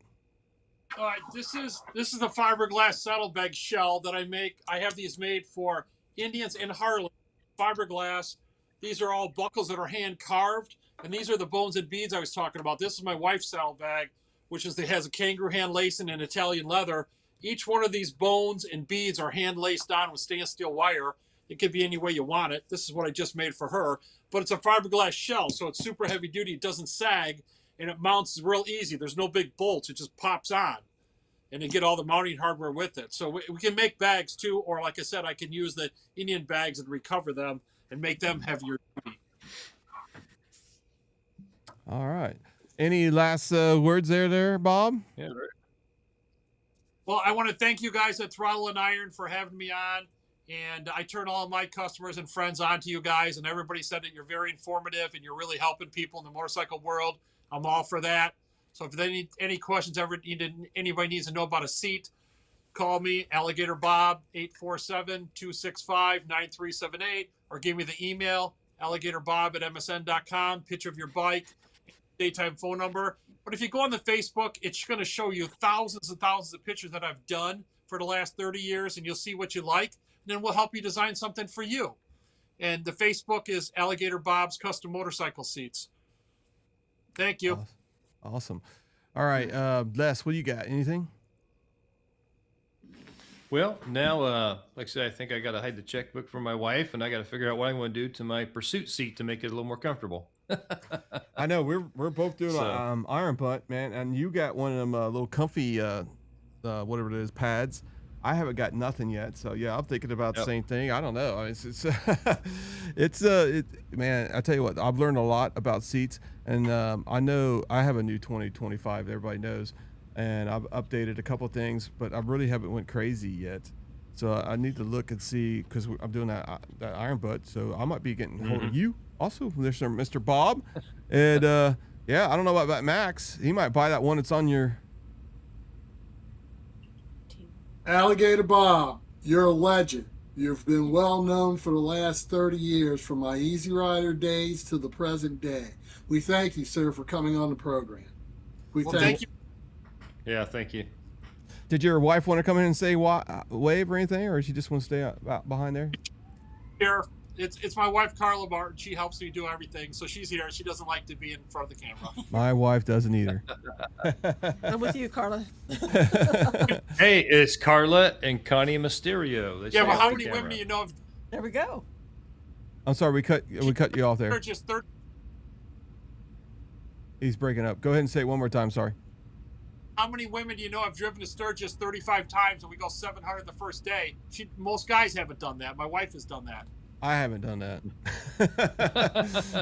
All right, this is the fiberglass saddlebag shell that I make. I have these made for Indians and Harley. Fiberglass. These are all buckles that are hand carved, and these are the bones and beads I was talking about. This is my wife's saddlebag, which has a kangaroo hand lacing and Italian leather. Each one of these bones and beads are hand laced on with stainless steel wire. It could be any way you want it. This is what I just made for her, but it's a fiberglass shell, so it's super heavy duty. It doesn't sag, and it mounts real easy. There's no big bolts. It just pops on, and you get all the mounting hardware with it. So we can make bags too, or like I said, I can use the Indian bags and recover them and make them heavier duty. All right. Any last words there, Bob? Yeah, right. Well, I want to thank you guys at Throttle Iron for having me on. And I turn all of my customers and friends on to you guys. And everybody said that you're very informative and you're really helping people in the motorcycle world. I'm all for that. So if they need any questions, anybody needs to know about a seat, call me, Alligator Bob, 847-265-9378, or give me the email, alligatorbob@msn.com, picture of your bike, daytime phone number. But if you go on the Facebook, it's going to show you thousands and thousands of pictures that I've done for the last 30 years, and you'll see what you like. And then we'll help you design something for you. And the Facebook is Alligator Bob's Custom Motorcycle Seats. Thank you. Awesome. All right, Les, what do you got? Anything? Well, now, like I said, I think I got to hide the checkbook for my wife, and I got to figure out what I'm going to do to my Pursuit seat to make it a little more comfortable. I know we're both doing iron butt, man, and you got one of them little comfy, whatever it is, pads. I haven't got nothing yet, so yeah, I'm thinking about the same thing. I don't know. I mean, it's man. I tell you what, I've learned a lot about seats, and I know I have a new 2025 that everybody knows, and I've updated a couple things, but I really haven't went crazy yet. So I need to look and see because I'm doing that iron butt, so I might be getting hold of you also, Mr. Bob, and yeah, I don't know about Max. He might buy that one that's on your. Alligator Bob, you're a legend. You've been well known for the last 30 years, from my Easy Rider days to the present day. We thank you, sir, for coming on the program. Thank you. Yeah, thank you. Did your wife want to come in and say wave or anything, or she just want to stay out behind there? Here, it's my wife Carla Martin. She helps me do everything, so she's here. She doesn't like to be in front of the camera. My wife doesn't either. I'm with you, Carla. Hey, it's Carla and Connie Mysterio. They Yeah, say but off how the many camera. women do you know of There we go. I'm sorry, we cut you off there. just 30? He's breaking up. Go ahead and say it one more time. Sorry. How many women do you know have driven to Sturgis 35 times and we go 700 the first day? Most guys haven't done that. My wife has done that. I haven't done that.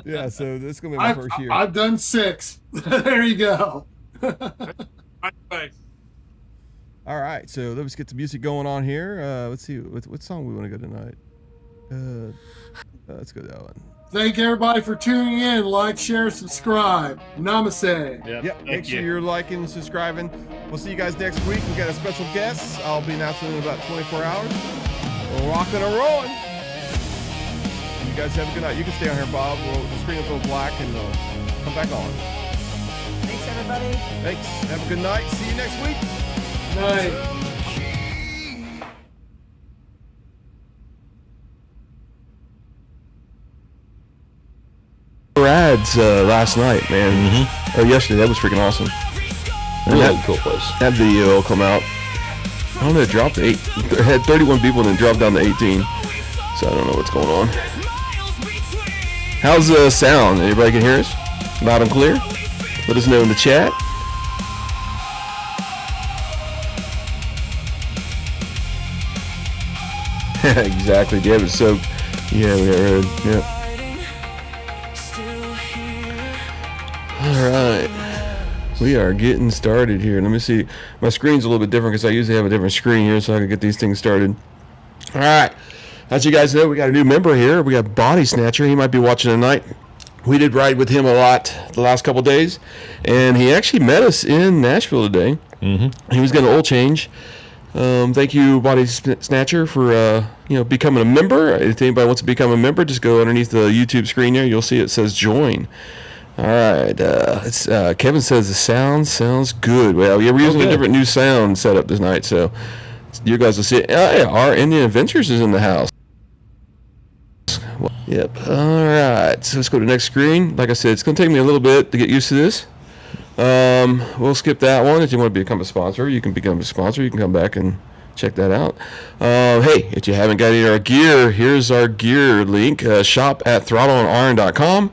Yeah, so this is gonna be my first year. I've done 6. There you go. Anyway, All right, so let's get the music going on here. Let's see what song we want to go tonight. Let's go that one. Thank everybody for tuning in. Like, share, subscribe. Namaste. Yep, make sure you're liking and subscribing. We'll see you guys next week. We got a special guest. I'll be announcing in about 24 hours. We're rocking and rolling. You guys have a good night. You can stay on here, Bob. The screen will go black and come back on. Thanks, everybody. Thanks. Have a good night. See you next week. Night. Ads last night, man, or yesterday. That was freaking awesome. And Really cool place. that video will come out. I don't know. It dropped to 8. It had 31 people and then dropped down to 18. So I don't know what's going on. How's the sound? Everybody can hear us loud and clear? Let us know in the chat. Exactly. Yeah, it was so Yeah, we got red. Yep. All right. We are getting started here. Let me see. My screen's a little bit different because I usually have a different screen here so I can get these things started. All right. As you guys know, we got a new member here. We got Body Snatcher. He might be watching tonight. We did ride with him a lot the last couple days, and he actually met us in Nashville today. Mm-hmm. He was getting an oil change. Thank you, Body Snatcher, for becoming a member. If anybody wants to become a member, just go underneath the YouTube screen there. You'll see it says join. All right. Kevin says the sound sounds good. Well, yeah, we're using a different new sound setup this night, so you guys will see it. Our Indian Adventures is in the house. Yep. All right. So let's go to the next screen. Like I said, it's going to take me a little bit to get used to this. We'll skip that one. If you want to become a sponsor, you can become a sponsor. You can come back and check that out. Hey, if you haven't got any of our gear, here's our gear link. Shop at throttleiron.com.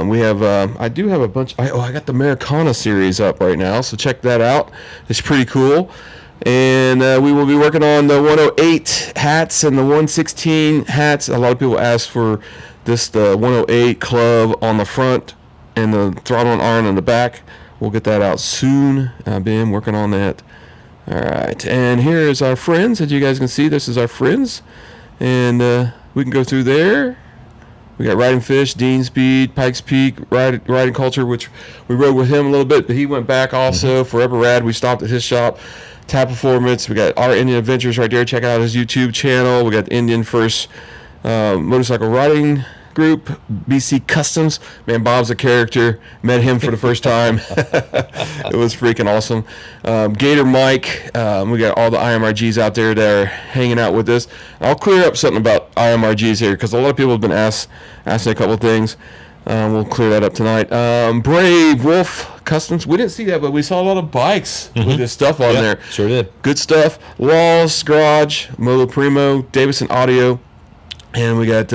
We have, I do have a bunch. I got the Americana series up right now, so check that out. It's pretty cool. And we will be working on the 108 hats and the 116 hats. A lot of people ask for this, the 108 club on the front and the Throttle Iron on the back. We'll get that out soon. I've been working on that. All right, and here's our friends. As you guys can see, this is our friends. And we can go through there. We got Riding Fish, Dean Speed, Pikes Peak, Riding Culture, which we rode with him a little bit, but he went back also. Forever Rad, we stopped at his shop. Tap Performance, we got our Indian Adventures right there. Check out his YouTube channel. We got Indian First Motorcycle Riding Group, BC Customs. Man, Bob's a character. Met him for the first time. It was freaking awesome. Gator Mike, we got all the IMRGs out there that are hanging out with us. I'll clear up something about IMRGs here because a lot of people have been asking a couple of things. We'll clear that up tonight. Brave Wolf Customs. We didn't see that, but we saw a lot of bikes with this stuff on there. Sure did. Good stuff. Walls, Garage, Moto Primo, Davison Audio. And we got,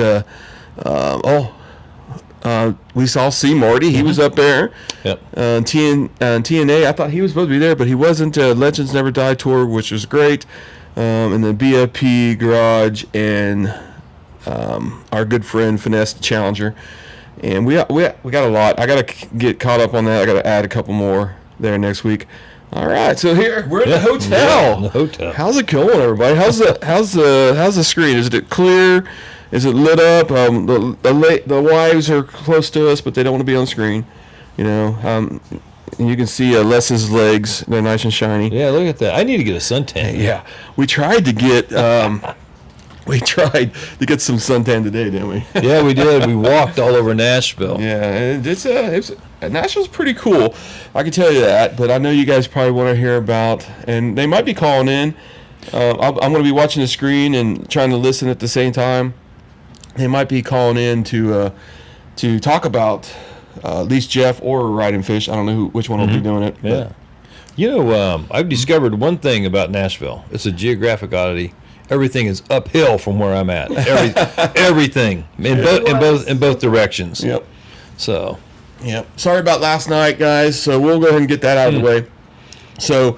we saw C. Marty. He was up there. Yep. TNA, I thought he was supposed to be there, but he wasn't. Legends Never Die Tour, which was great. And then BFP, Garage, and our good friend Finesse the Challenger. And we got a lot. I got to get caught up on that. I got to add a couple more there next week. All right, so here we're in the hotel. Yeah, the hotel. How's it going, everybody? How's the screen? Is it clear? Is it lit up? The wives are close to us, but they don't want to be on screen. You know, you can see Les's legs. They're nice and shiny. Yeah, look at that. I need to get a suntan. Yeah, we tried to get some suntan today, didn't we? Yeah, we did. We walked all over Nashville. Yeah, Nashville's pretty cool. I can tell you that, but I know you guys probably want to hear about, and they might be calling in. I'm going to be watching the screen and trying to listen at the same time. They might be calling in to talk about at least Jeff or Riding Fish. I don't know which one will be doing it. Yeah. You know, I've discovered one thing about Nashville. It's a geographic oddity. Everything is uphill from where I'm at. Everything in both directions. Yep. So. Yep. Sorry about last night, guys. So we'll go ahead and get that out of the way. So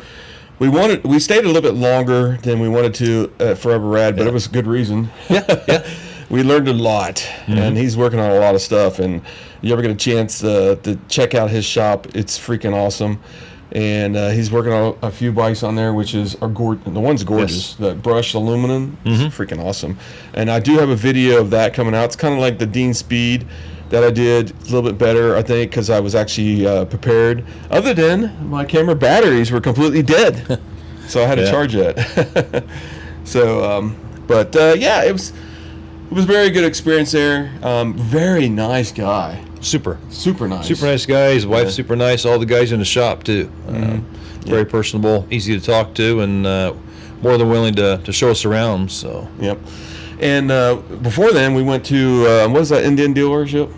we stayed a little bit longer than we wanted to at Forever Rad, but it was a good reason. Yeah. We learned a lot, and he's working on a lot of stuff. And you ever get a chance to check out his shop, it's freaking awesome. And he's working on a few bikes on there, which is the one's gorgeous. Yes. The brushed aluminum is freaking awesome. And I do have a video of that coming out. It's kind of like the Dean Speed that I did, a little bit better, I think, because I was actually prepared. Other than my camera batteries were completely dead, so I had to charge that. So, yeah, it was a very good experience there. Very nice guy. Super nice. Super nice guy. His wife's super nice. All the guys in the shop too. Very personable, easy to talk to, and more than willing to show us around. So. Yep. And before then, we went to what was that Indian dealership?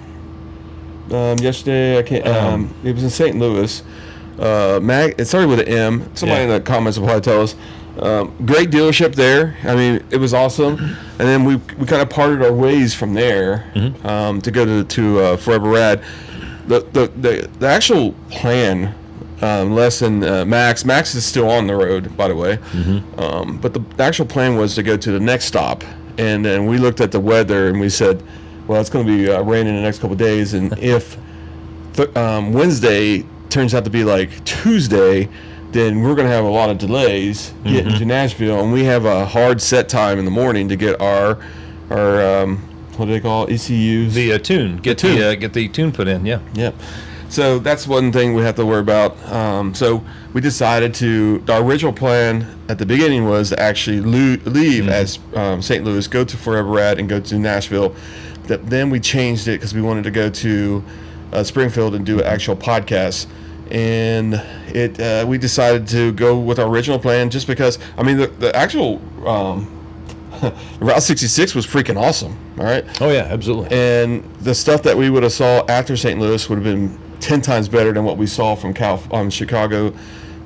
Yesterday, I can't. It was in St. Louis. It started with an M. Somebody in the comments will probably tell us. Great dealership there. I mean, it was awesome. And then we kind of parted our ways from there to go to Forever Rad. The actual plan, Les and Max is still on the road, by the way. But the actual plan was to go to the next stop And then we looked at the weather and we said, well, it's going to be raining the next couple of days. And if Wednesday turns out to be like Tuesday, then we're going to have a lot of delays getting to Nashville. And we have a hard set time in the morning to get our what do they call it? ECUs? The tune. Get the tune put in, yeah. Yep. So that's one thing we have to worry about. So we decided our original plan at the beginning was to actually leave as St. Louis, go to Forever Rad, and go to Nashville. Then we changed it because we wanted to go to Springfield and do an actual podcast. And we decided to go with our original plan just because, I mean, the actual Route 66 was freaking awesome, all right? Oh, yeah, absolutely. And the stuff that we would have saw after St. Louis would have been 10 times better than what we saw from Chicago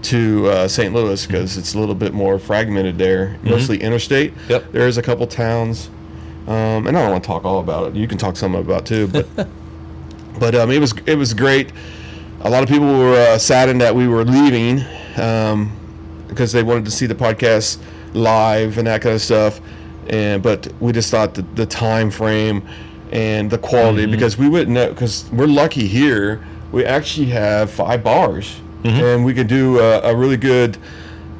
to St. Louis, because it's a little bit more fragmented there, mostly interstate. Yep. There's a couple towns, and I don't want to talk all about it. You can talk some about it too, but it was great. A lot of people were saddened that we were leaving because they wanted to see the podcast live and that kind of stuff, but we just thought the time frame and the quality, because we wouldn't know, because we're lucky here. We actually have 5 bars, and we could do a really good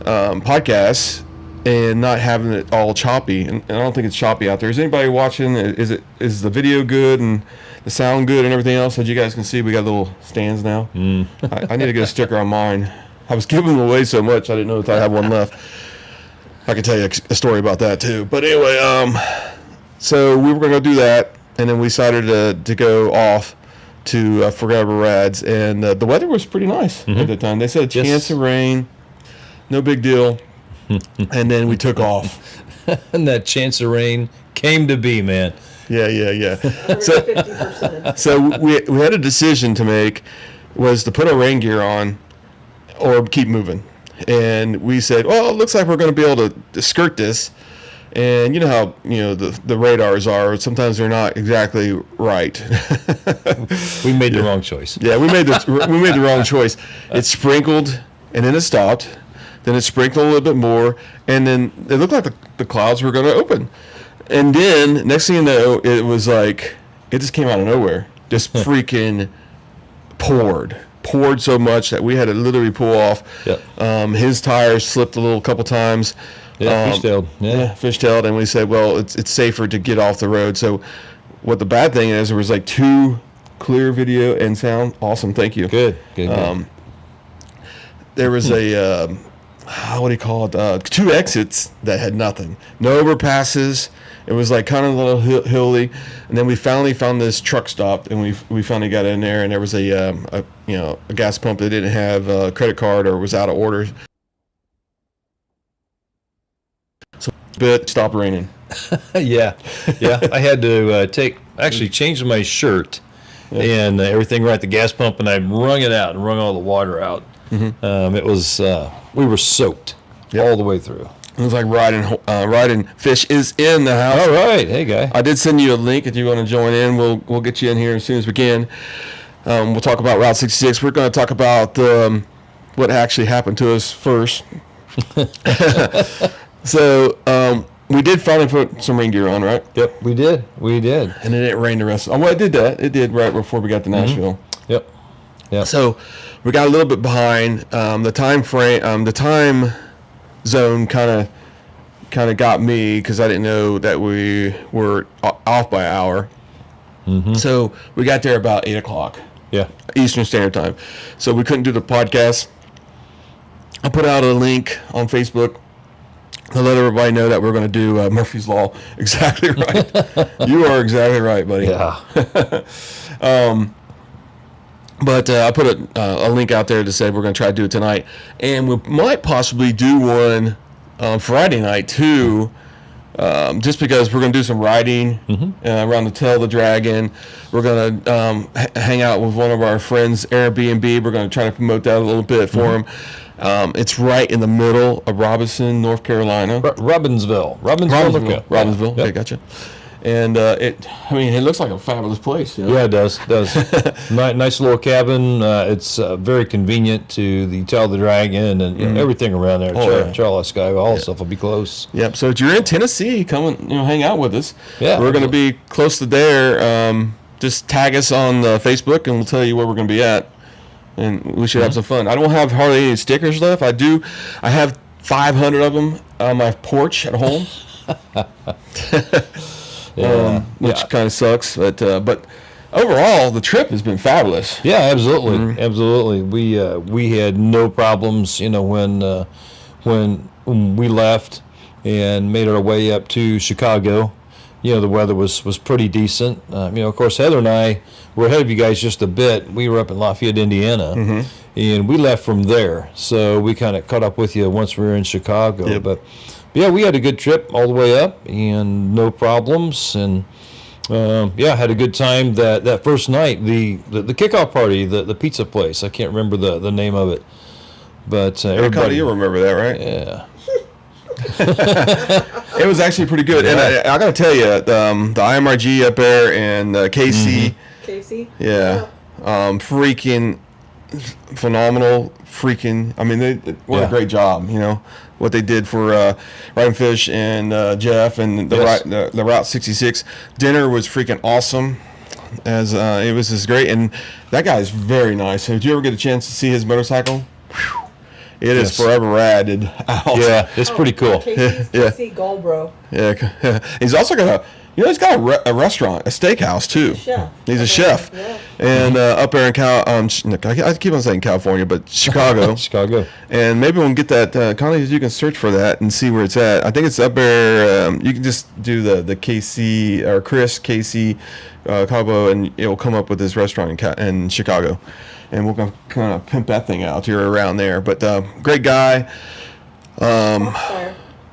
podcast and not having it all choppy. And I don't think it's choppy out there. Is anybody watching? Is the video good and the sound good and everything else? As you guys can see, we got little stands now. I need to get a sticker on mine. I was giving them away so much I didn't know if I had one left. I can tell you a story about that too. But anyway, so we were going to go do that, and then we decided to go off to Forever Rads, and the weather was pretty nice at the time. They said a chance of rain, no big deal, and then we took off. And that chance of rain came to be, man. Yeah. So we had a decision to make, was to put our rain gear on or keep moving. And we said, well, it looks like we're going to be able to skirt this. And you know how the radars are. Sometimes they're not exactly right. We made the wrong choice. Yeah, we made the wrong choice. It sprinkled, and then it stopped. Then it sprinkled a little bit more, and then it looked like the clouds were going to open. And then next thing you know, it was like it just came out of nowhere. Just freaking poured so much that we had to literally pull off. Yep. His tires slipped a couple times. Yeah, fishtailed. Yeah, fishtailed, and we said, well, it's safer to get off the road. So what the bad thing is, there was like 2 clear video and sound. Awesome, thank you. Good. There was a what do you call it? 2 exits that had nothing, no overpasses. It was like kind of a little hilly, and then we finally found this truck stop, and we finally got in there, and there was a gas pump that didn't have a credit card or was out of order. So it stopped raining. Yeah. I had to change my shirt and everything right at the gas pump, and I wrung it out and wrung all the water out. It was we were soaked all the way through. It was like riding fish is in the house. All right, hey guy. I did send you a link if you want to join in. We'll get you in here as soon as we can. We'll talk about Route 66. We're going to talk about what actually happened to us first. So we did finally put some rain gear on, right? Yep, we did. And it didn't rain the rest. Well, it did that. It did right before we got to Nashville. Yep. So we got a little bit behind. The time zone kind of got me because I didn't know that we were off by an hour. So we got there about 8:00. Yeah. Eastern Standard Time. So we couldn't do the podcast. I put out a link on Facebook to let everybody know that we're going to do Murphy's Law. Exactly right. You are exactly right, buddy. Yeah. But I put a link out there to say we're going to try to do it tonight. And we might possibly do one Friday night, too, just because we're going to do some riding around the Tail of the Dragon. We're going to hang out with one of our friends' Airbnb. We're going to try to promote that a little bit for him. It's right in the middle of Robinson, North Carolina. Robbinsville. North Carolina. Robbinsville. Yep. Okay, gotcha. And it looks like a fabulous place. You know? Yeah, it does. Nice little cabin. It's very convenient to the Tail of the Dragon and everything around there. Charles Sky, all the stuff will be close. Yep. So if you're in Tennessee, come and hang out with us. Yeah, we're going to be close to there. Just tag us on Facebook, and we'll tell you where we're going to be at, and we should have some fun. I don't have hardly any stickers left. I have 500 of them on my porch at home. Which kind of sucks, but overall the trip has been fabulous. Yeah, absolutely. We had no problems, when we left and made our way up to Chicago. The weather was pretty decent. Of course, Heather and I were ahead of you guys just a bit. We were up in Lafayette, Indiana, and we left from there, so we kind of caught up with you once we were in Chicago. Yep. But yeah, we had a good trip all the way up and no problems, and had a good time that first night. The kickoff party, the pizza place, I can't remember the name of it, but everybody, you remember that, right? Yeah. It was actually pretty good, and I got to tell you, the IMRG up there and KC, freaking phenomenal. What a great job, what they did for Ryan Fish and Jeff and the Route 66. Dinner was freaking awesome. As it was just great, and that guy is very nice. Did you ever get a chance to see his motorcycle? Whew. It is forever radded out. Yeah, it's pretty cool. KC Goldbro. Yeah, he's also got he's got a restaurant, a steakhouse too. He's a chef. Yeah. And up there in I keep on saying California, but Chicago. Chicago. And maybe we'll get that. Connie, you can search for that and see where it's at. I think it's up there. You can just do the KC or Chris KC Cabo, and it'll come up with this restaurant in Chicago. And we'll kind of pimp that thing out. You're around there, but great guy.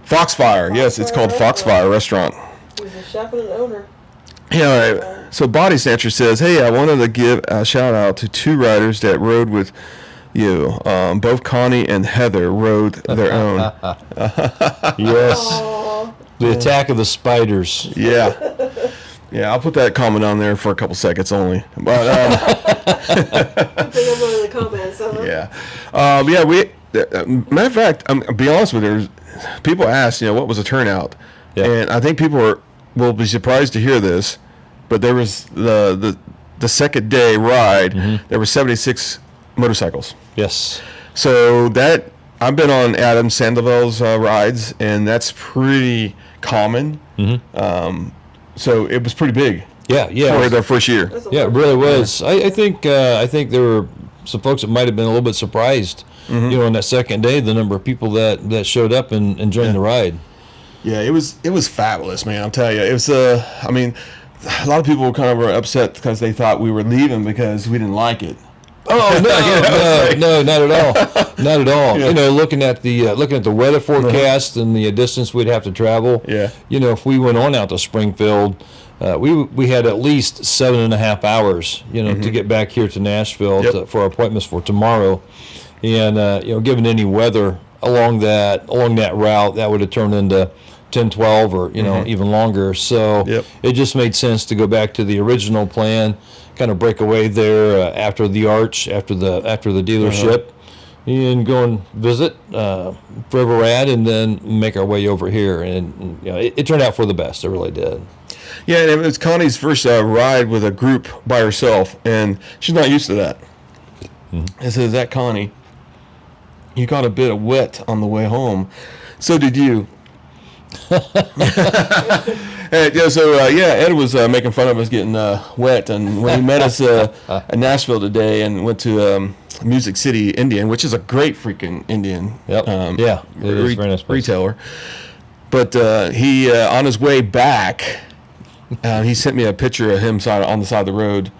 Foxfire. Yes, it's called Foxfire Restaurant. He's a chef and an owner. Yeah, all right. So Body Snatcher says, "Hey, I wanted to give a shout out to two riders that rode with you. Both Connie and Heather rode their own." Yes. Aww. The Attack of the Spiders. Yeah. Yeah, I'll put that comment on there for a couple seconds only. But the comments. we. Matter of fact, I'll be honest with you. People ask, what was the turnout, and I think people will be surprised to hear this, but there was the second day ride. There were 76 motorcycles. Yes. So that I've been on Adam Sandoval's rides, and that's pretty common. So it was pretty big. Yeah. For their first year. Yeah, it really was. I think there were some folks that might have been a little bit surprised, on that second day, the number of people that showed up and joined the ride. Yeah, it was fabulous, man. I'll tell you, it was. A lot of people were upset because they thought we were leaving because we didn't like it. Oh no, not at all, not at all. Yeah. Looking at the weather forecast and the distance we'd have to travel. Yeah. If we went on out to Springfield, we had at least 7.5 hours. To get back here to Nashville for our appointments for tomorrow, and given any weather along that route, that would have turned into 10, 12, or even longer. So it just made sense to go back to the original plan. Kind of break away there after the arch, after the dealership, and go and visit Forever Rad, and then make our way over here. And it turned out for the best. It really did. Yeah, and it was Connie's first ride with a group by herself, and she's not used to that. I said, "That Connie, you got a bit of wet on the way home. So did you." Ed was making fun of us getting wet, and when he met us in Nashville today and went to Music City Indian, which is a great freaking Indian it is very nice place. retailer. But he on his way back, he sent me a picture of him on the side of the road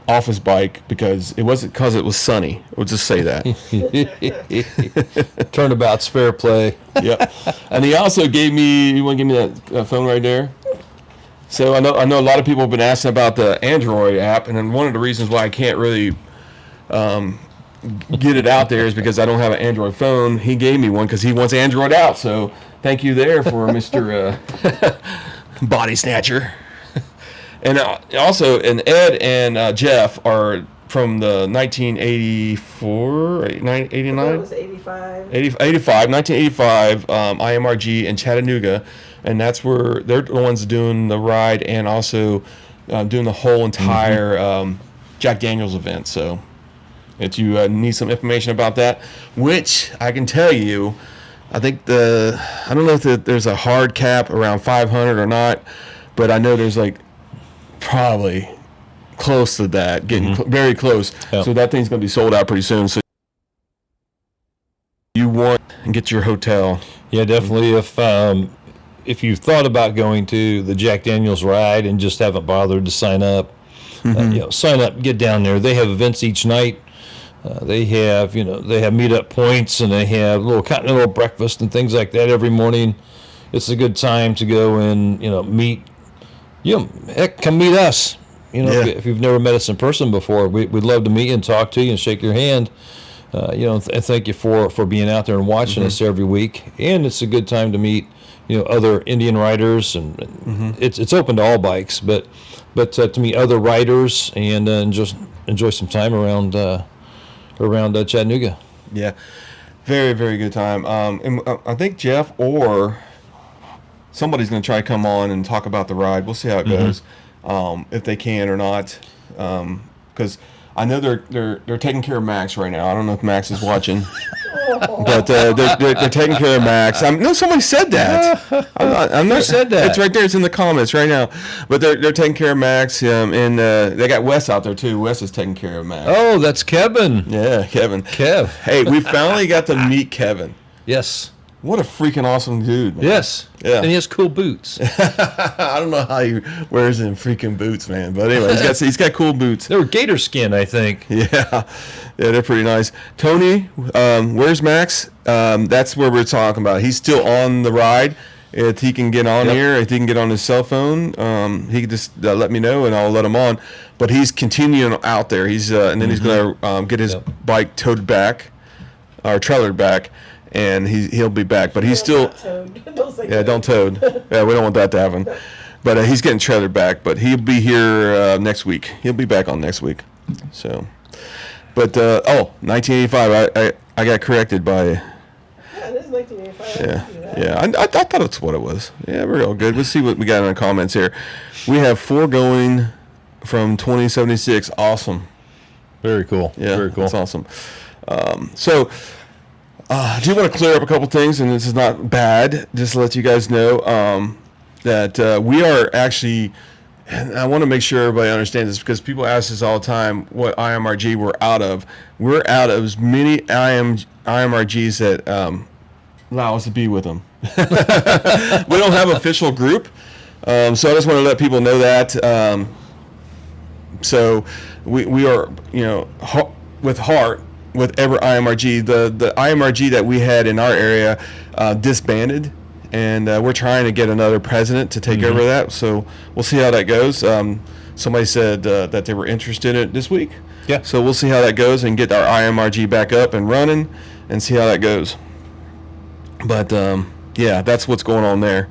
off his bike because it wasn't because it was sunny. We'll just say that. Turnabout's fair play. Yep. And he also gave me. You want to give me that phone right there? So I know a lot of people have been asking about the Android app, and then one of the reasons why I can't really get it out there is because I don't have an Android phone. He gave me one because he wants Android out. So thank you there for Mr. body snatcher. And also, and Ed and Jeff are from the 1984, 89? It was 85. 1985 IMRG in Chattanooga, and that's where they're the ones doing the ride and also doing the whole entire Jack Daniels event. So if you need some information about that, which I can tell you, I think I don't know if there's a hard cap around 500 or not, but I know there's like probably close to that, getting very close. Yep. So that thing's going to be sold out pretty soon. So you want to get your hotel. Yeah, definitely. If you've thought about going to the Jack Daniels ride and just haven't bothered to sign up, sign up, get down there. They have events each night. They have meetup points, and they have little continental breakfast and things like that every morning. It's a good time to go and meet. Heck, come meet us. If you've never met us in person before, we'd love to meet you and talk to you and shake your hand. And thank you for being out there and watching us every week. And it's a good time to meet, other Indian riders, and it's open to all bikes, but to meet other riders and just enjoy some time around Chattanooga. Yeah, very, very good time. And I think Jeff or somebody's going to try to come on and talk about the ride. We'll see how it goes, if they can or not. Because I know they're taking care of Max right now. I don't know if Max is watching, but they're taking care of Max. No, somebody said that. I'm not said that? It's right there. It's in the comments right now. But they're taking care of Max, and they got Wes out there too. Wes is taking care of Max. Oh, that's Kevin. Yeah, Kevin. Kev. Hey, we finally got to meet Kevin. Yes. What a freaking awesome dude, man. Yes. Yeah. And he has cool boots. I don't know how he wears them freaking boots, man. But anyway, he's got cool boots. They were gator skin, I think. Yeah, they're pretty nice. Tony, where's Max? That's where we're talking about. He's still on the ride. If he can get on here, if he can get on his cell phone, he can just let me know and I'll let him on. But he's continuing out there. He's and then he's going to get his bike towed back, or trailered back. And he'll be back, but he's still. Don't toad. Yeah, we don't want that to happen. But he's getting trailered back, but he'll be here next week. He'll be back on next week. So, but 1985. I got corrected by. Yeah, it is 1985. Yeah. I thought that's what it was. Yeah, we're all good. Let's see what we got in the comments here. We have 4 going from 2076. Awesome. Very cool. Yeah, very cool. That's awesome. I do want to clear up a couple things, and this is not bad, just to let you guys know that we are actually, and I want to make sure everybody understands this because people ask us all the time what IMRG we're out of. We're out of as many IMRGs that allow us to be with them. We don't have an official group, so I just want to let people know that. So we are, with heart, with every IMRG. The IMRG that we had in our area disbanded, and we're trying to get another president to take over that. So we'll see how that goes. Somebody said that they were interested in it this week. Yeah. So we'll see how that goes and get our IMRG back up and running and see how that goes. But yeah, that's what's going on there.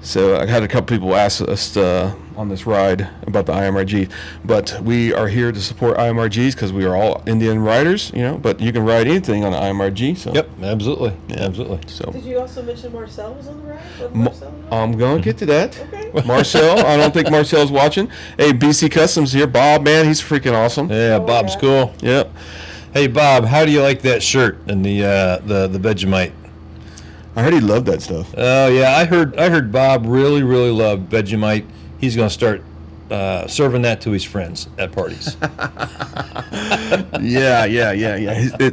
So I had a couple people ask us on this ride about the IMRG, but we are here to support IMRGs because we are all Indian riders, but you can ride anything on an IMRG. So Yep, absolutely. Yeah, absolutely. So Did you also mention Marcel was on the ride? Was Marcel on the ride? I'm going to get to that. Okay. Marcel, I don't think Marcel's watching. Hey, BC Customs here. Bob, man, he's freaking awesome. Yeah, Bob's yeah. cool. Yep. Hey, Bob, how do you like that shirt and the Vegemite? I heard he loved that stuff. Oh yeah, I heard Bob really loved Vegemite. He's going to start serving that to his friends at parties. Yeah.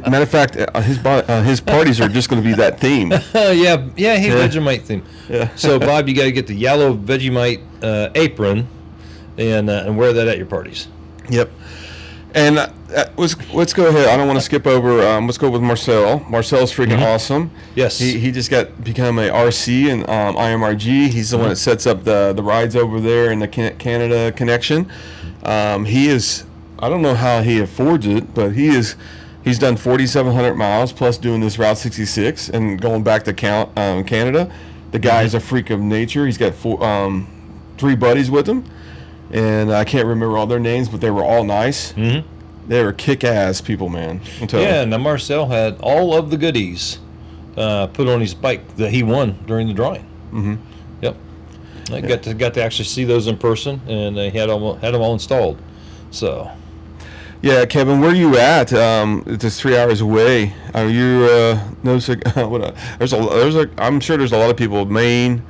Matter of fact, his parties are just going to be that theme. yeah, Vegemite theme. Yeah. So Bob, you got to get the yellow Vegemite apron and wear that at your parties. Yep. And let's go ahead. I don't want to skip over. Let's go with Marcel. Marcel's freaking awesome. Yes. He just become a RC in IMRG. He's the one that sets up the rides over there in the Canada connection. He is. I don't know how he affords it, but he's done 4,700 miles plus doing this Route 66 and going back to Canada. The guy's a freak of nature. He's got 3 buddies with him, and I can't remember all their names, but they were all nice. Mm-hmm. They were kick-ass people, man. I'm telling Yeah, you. now Marcel had all of the goodies put on his bike that he won during the drawing. Mm-hmm. Yep. I got to actually see those in person, and they had them all installed. So. Yeah, Kevin, where you at? It's 3 hours away. Are you I'm sure there's a lot of people. Maine,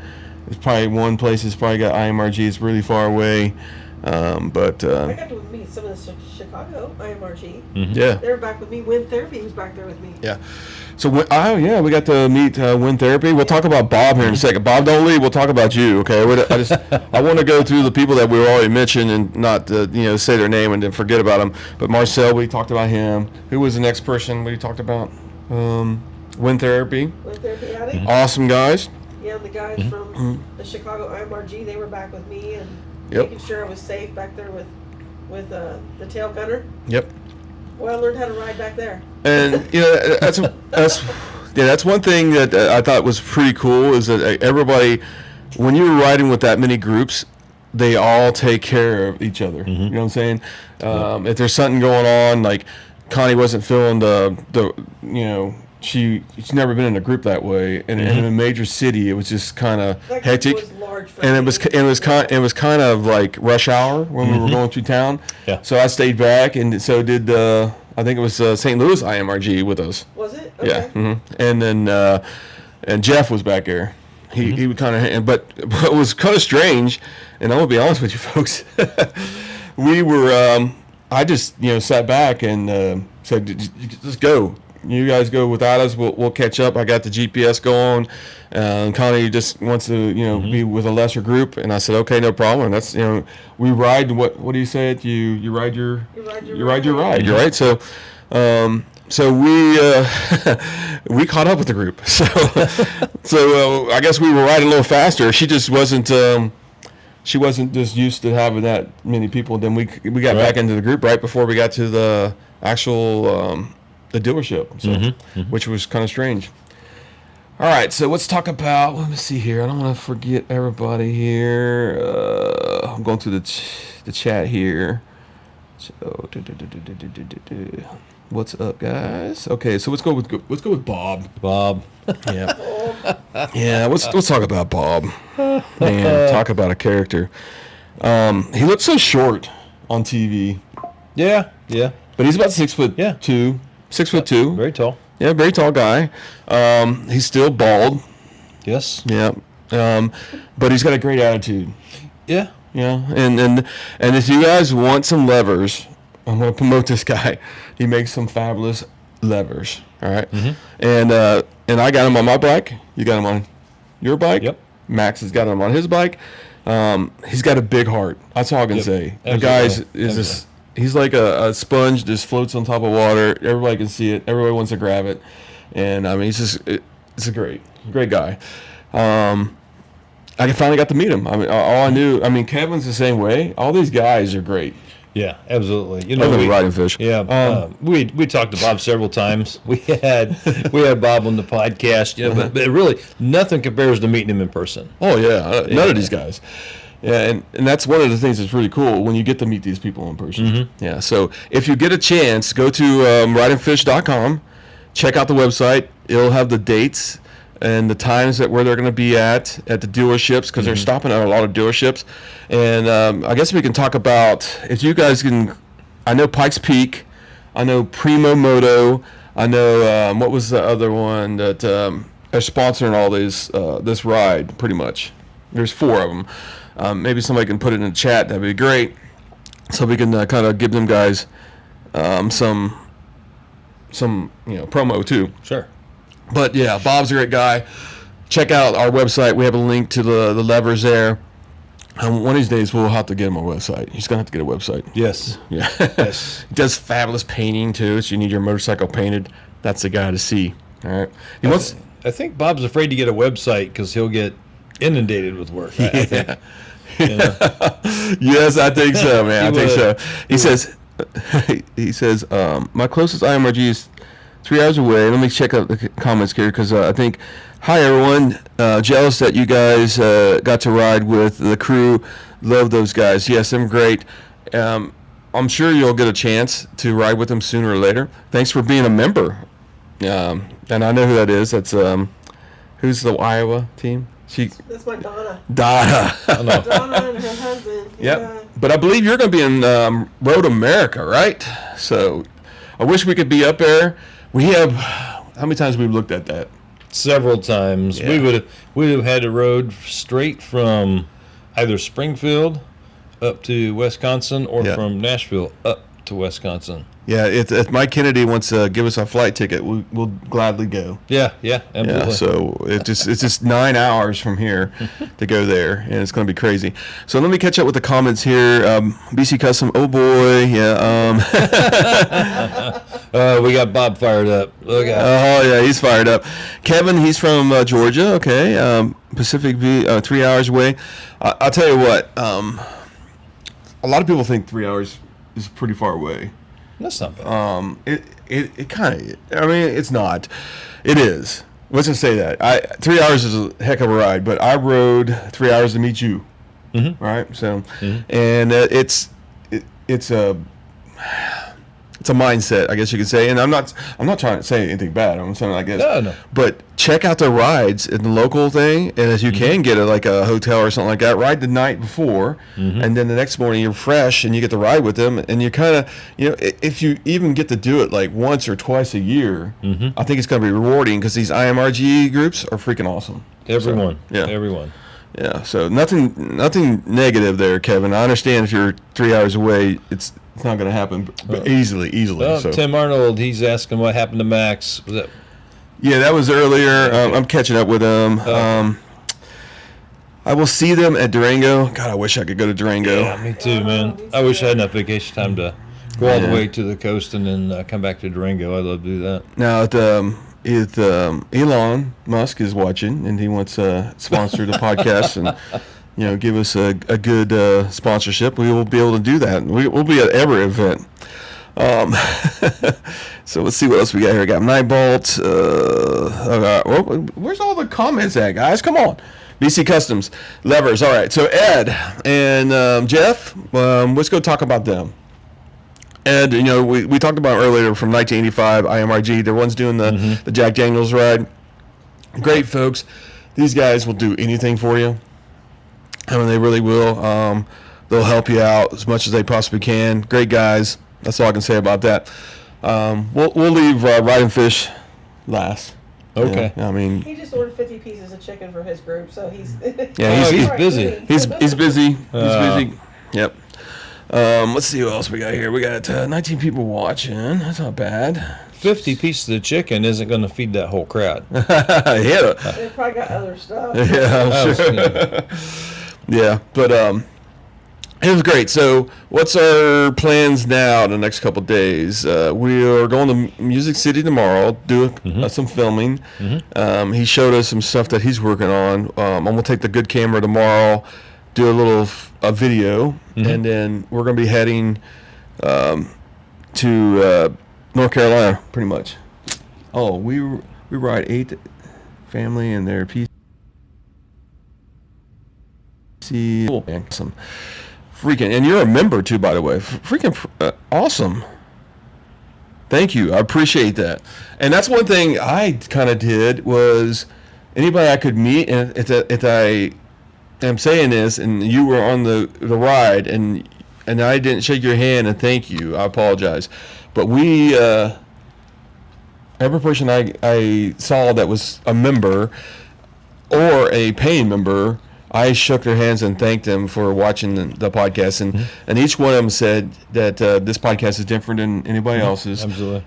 there's probably one place that's probably got IMRG. It's really far away, but I got to meet some of the Chicago IMRG. yeah. They were back with me. Wind Therapy was back there with me. Yeah. So, we got to meet Wind Therapy. We'll talk about Bob here in a second. Bob, don't leave. We'll talk about you, okay? I want to go through the people that we already mentioned and not, say their name and then forget about them. But Marcel, we talked about him. Who was the next person we talked about? Wind Therapy. Wind Therapy Addict. Awesome guys. Yeah, the guys from the Chicago IMRG, they were back with me and making sure I was safe back there with the tail gunner. Yep. Well, I learned how to ride back there. And that's one thing that I thought was pretty cool is that everybody, when you're riding with that many groups, they all take care of each other. You know what I'm saying? If there's something going on, like Connie wasn't feeling she's never been in a group that way, and in a major city, it was just kind of hectic. Was large for And me. it was kind of like rush hour when we were going through town. Yeah. So I stayed back, and so did I think it was St. Louis IMRG with us. Was it? Yeah. Okay. hmm And then and Jeff was back there. He would kind of, but it was kind of strange. And I'm gonna be honest with you, folks. We were. I just sat back and said, "Let's go. You guys go without us. We'll catch up." I got the GPS going. Connie just wants to be with a lesser group, and I said, "Okay, no problem." And that's we ride. What do you say? You ride your ride. You're right. So. So we caught up with the group. So I guess we were riding a little faster. She just wasn't. She wasn't just used to having that many people. Then we got back into the group right before we got to the actual the dealership, so, which was kind of strange. All right, so let's talk about. Let me see here. I don't want to forget everybody here. I'm going through the chat here. So. What's up, guys? Okay, so let's go with Bob. Bob. Yeah. Yeah, let's talk about Bob. Man, talk about a character. He looks so short on TV. Yeah. But he's about 6'2". 6'2". Very tall. Yeah, very tall guy. He's still bald. Yes. Yeah. But he's got a great attitude. Yeah. Yeah. And if you guys want some levers, I'm going to promote this guy. He makes some fabulous levers. All right. And I got him on my bike. You got him on your bike. Yep. Max has got him on his bike. He's got a big heart. That's all I can say. The guy's is just, he's like a sponge, just floats on top of water. Everybody can see it. Everybody wants to grab it. And I mean, it's a great guy. I finally got to meet him. I mean, all I knew. I mean, Kevin's the same way. All these guys are great. Yeah, absolutely. We riding fish. Yeah, we talked to Bob several times. We had Bob on the podcast. But really nothing compares to meeting him in person. Oh yeah, none of these guys. Yeah, and that's one of the things that's really cool when you get to meet these people in person. Yeah, so if you get a chance, go to ridingfish.com, check out the website. It'll have the dates and the times where they're going to be at the dealerships, because they're stopping at a lot of dealerships. And I guess we can talk about, if you guys can, I know Pikes Peak, I know Primo Moto, I know what was the other one that are sponsoring all these this ride, pretty much. There's 4 of them. Maybe somebody can put it in the chat. That'd be great. So we can kind of give them guys some promo too. Sure. But yeah, Bob's a great guy. Check out our website. We have a link to the levers there. One of these days we'll have to get him a website. He's gonna have to get a website. Yes. Yeah. Yes. He does fabulous painting too. So you need your motorcycle painted. That's the guy to see. All right. I think Bob's afraid to get a website because he'll get inundated with work. I think, Yes, I think so, man. I think so. He says, my closest IMRG is 3 hours away. Let me check out the comments here because I think, hi everyone, jealous that you guys got to ride with the crew. Love those guys. Yes, they're great. I'm sure you'll get a chance to ride with them sooner or later. Thanks for being a member. And I know who that is. That's who's the Iowa team? That's my Donna. Donna. Donna and her husband. Yep. Yeah. But I believe you're going to be in Road America, right? So I wish we could be up there. We have, how many times we've looked at that? Several times. Yeah. We would have had a road straight from either Springfield up to Wisconsin or Yeah. from Nashville up to Wisconsin. Yeah, if Mike Kennedy wants to give us a flight ticket, we'll gladly go. Yeah, absolutely. Yeah, so it's just 9 hours from here to go there, and it's going to be crazy. So let me catch up with the comments here. BC Custom, oh boy, yeah. We got Bob fired up. Look out. Oh yeah, he's fired up. Kevin, he's from Georgia. Okay, Pacific V, 3 hours away. I'll tell you what. A lot of people think 3 hours is pretty far away. That's not bad. It kind of. I mean, it's not. It is. Let's just say that. 3 hours is a heck of a ride, but I rode 3 hours to meet you. Mm-hmm. Right. So, and it's a mindset, I guess you could say. And I'm not trying to say anything bad. I'm saying like this. No. But check out the rides in the local thing, and if you can get like a hotel or something like that, ride the night before, and then the next morning you're fresh and you get to ride with them, and you kind of, if you even get to do it like once or twice a year, I think it's going to be rewarding because these IMRG groups are freaking awesome. Everyone. So, yeah. Everyone. Yeah. So nothing negative there, Kevin. I understand if you're 3 hours away, it's not going to happen, but easily. Well, So. Tim Arnold, he's asking what happened to Max. Was that? Yeah, that was earlier. I'm catching up with them. I will see them at Durango. God, I wish I could go to Durango. Yeah, me too, man. I wish I had enough vacation time to go all the way to the coast and then come back to Durango. I'd love to do that. Now, if Elon Musk is watching and he wants to sponsor the podcast and give us a good sponsorship, we will be able to do that. We'll be at every event. So let's see what else we got here. We got Nightbolt. Where's all the comments at, guys? Come on. BC Customs. Levers. All right. So Ed and Jeff, let's go talk about them. Ed, we talked about earlier from 1985, IMRG. They're ones doing the Jack Daniels ride. Great folks. These guys will do anything for you. I mean, they really will. They'll help you out as much as they possibly can. Great guys. That's all I can say about that. We'll leave Ride and Fish last. Okay. I mean, He just ordered 50 pieces of chicken for his group, so he's. yeah, he's Right, busy. He's busy. He's busy. Yep. Let's see what else we got here. We got 19 people watching. That's not bad. 50 pieces of chicken isn't going to feed that whole crowd. Yeah. They probably got other stuff. Yeah, I'm sure. Yeah, but it was great. So, what's our plans now the next couple of days? We are going to Music City tomorrow, do some filming. He showed us some stuff that he's working on. I'm going to take the good camera tomorrow, do a little video, and then we're going to be heading to North Carolina, pretty much. Oh, we ride 8 family and their PC. Cool, man. Awesome. Freaking, and you're a member too, by the way. Freaking awesome. Thank you. I appreciate that. And that's one thing I kind of did was anybody I could meet, and if I am saying this, and you were on the ride, and I didn't shake your hand and thank you, I apologize. But we, every person I saw that was a member or a paying member, I shook their hands and thanked them for watching the podcast, and each one of them said that this podcast is different than anybody else's. Absolutely.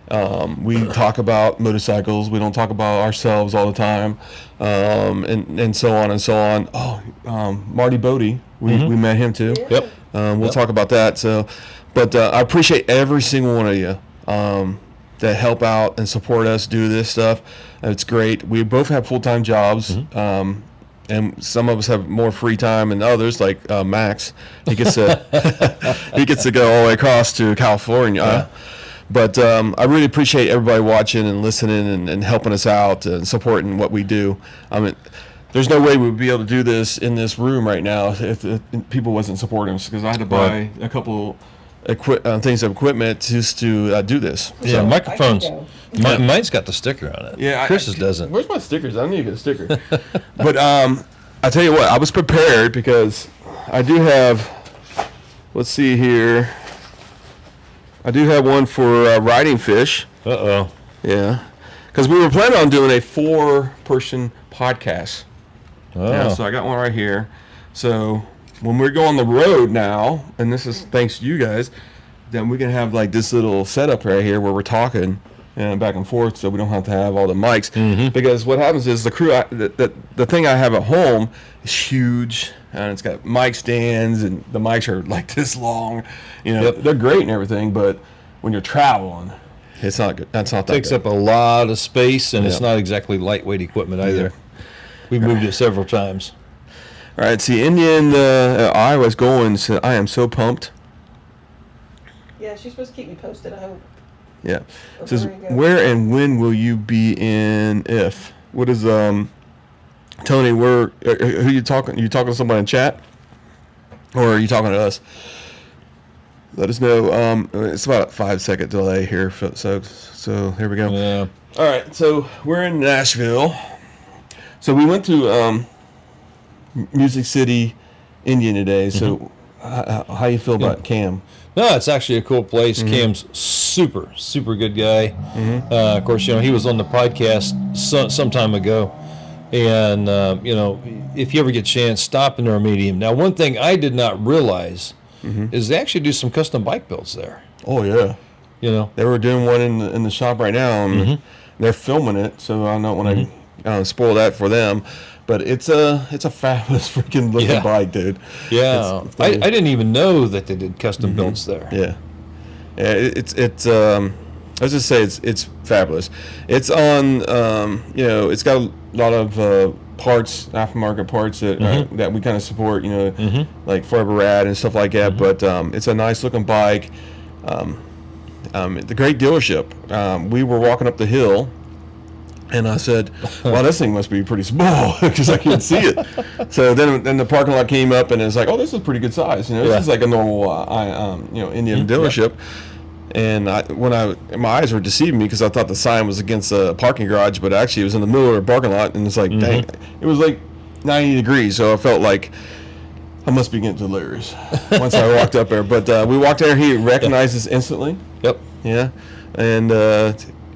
We talk about motorcycles. We don't talk about ourselves all the time, and so on and so on. Oh, Marty Bodie, we met him too. Yep. We'll talk about that. So, but I appreciate every single one of you that help out and support us do this stuff. It's great. We both have full-time jobs. And some of us have more free time than others, like Max. He gets to go all the way across to California. But I really appreciate everybody watching and listening and helping us out and supporting what we do. I mean, there's no way we would be able to do this in this room right now if people wasn't supporting us, because I had to buy a couple things of equipment just to do this. Yeah, So- microphones. Mine's got the sticker on it. Yeah, Chris's doesn't. Where's my stickers? I need to get a sticker. But I tell you what, I was prepared because I do have. Let's see here. I do have one for riding fish. Uh-oh. Yeah, because we were planning on doing a 4-person podcast. Oh. Yeah, so I got one right here. So when we go on the road now, and this is thanks to you guys, then we can have like this little setup right here where we're talking and back and forth, so we don't have to have all the mics. Mm-hmm. Because what happens is the crew, the thing I have at home is huge, and it's got mic stands, and the mics are like this long. You know, they're great and everything, but when you're traveling, it's not good. That's not that Takes good. up a lot of space, and it's not exactly lightweight equipment either. We've moved it several times. All right, see, Indian, Iowa's going, so I am so pumped. Yeah, she's supposed to keep me posted, I hope. Yeah. Of It says, where you go. where and when will you be in if? What is, Tony, who you talking? You talking to somebody in chat? Or are you talking to us? Let us know. It's about a 5-second delay here, so here we go. Yeah. All right, so we're in Nashville. So we went to Music City, Indian today. So how you feel about Cam? No, it's actually a cool place. Cam's super good guy. Of course, he was on the podcast some time ago. And, if you ever get a chance, stop in there and meet him. Now, one thing I did not realize is they actually do some custom bike builds there. Oh, yeah. They were doing one in the shop right now, and they're filming it, so I don't want to spoil that for them. But it's a fabulous freaking looking bike, dude. Yeah, I didn't even know that they did custom builds there. Yeah, it's let's just say it's fabulous. It's on it's got a lot of parts, aftermarket parts that we kind of support. Like Forever Rad and stuff like that. But it's a nice looking bike. The great dealership. We were walking up the hill, and I said, "Well, this thing must be pretty small because I couldn't see it." So then the parking lot came up, and it's like, "Oh, this is pretty good size. This is like a normal, Indian dealership." And my eyes were deceiving me because I thought the sign was against a parking garage, but actually it was in the middle of a parking lot, and it's like, dang, it was like 90 degrees, so I felt like I must be getting delirious once I walked up there. But we walked there, he recognized us instantly. Yep. Yeah, and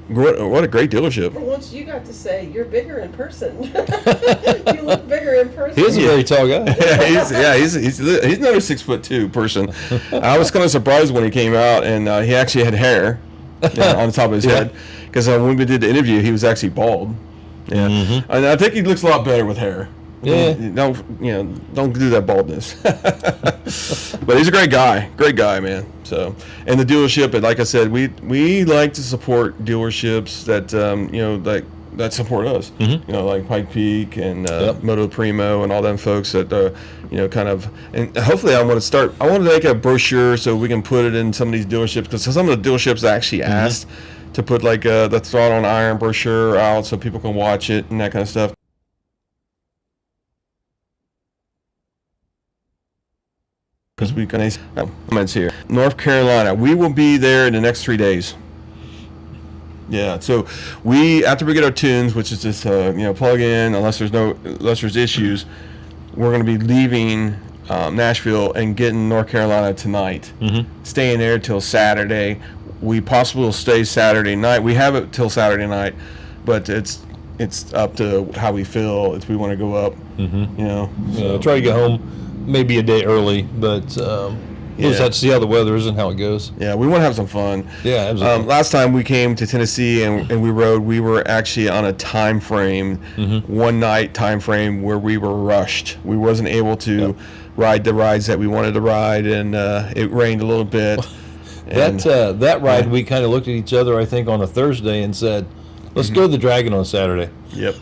what a great dealership. Once you got to say, you're bigger in person. You look bigger in person. He is a very tall guy. He's another 6'2" person. I was kind of surprised when he came out, and he actually had hair on the top of his head, because when we did the interview, he was actually bald. Yeah, and I think he looks a lot better with hair. Yeah. Don't do that baldness. But he's a great guy, man. So, and the dealership, and like I said, we like to support dealerships that that support us. Like Pike Peak and Moto Primo and all them folks that kind of. And hopefully, I want to make a brochure so we can put it in some of these dealerships, because some of the dealerships actually asked to put like the Throttle Iron brochure out so people can watch it and that kind of stuff. Because we can comments here. North Carolina, we will be there in the next 3 days. Yeah, so after we get our tunes, which is just plug in, unless there's issues, we're going to be leaving Nashville and getting North Carolina tonight. Staying there till Saturday. We possibly will stay Saturday night. We have it till Saturday night, but it's up to how we feel. If we want to go up, Try to get home maybe a day early, but we'll just have to see how the weather is and how it goes. Yeah, we want to have some fun. Yeah, absolutely. Last time we came to Tennessee and we rode, we were actually on a time frame, one night time frame where we were rushed. We wasn't able to ride the rides that we wanted to ride, and it rained a little bit. That ride, we kind of looked at each other, I think, on a Thursday and said, let's go to the Dragon on Saturday. Yep.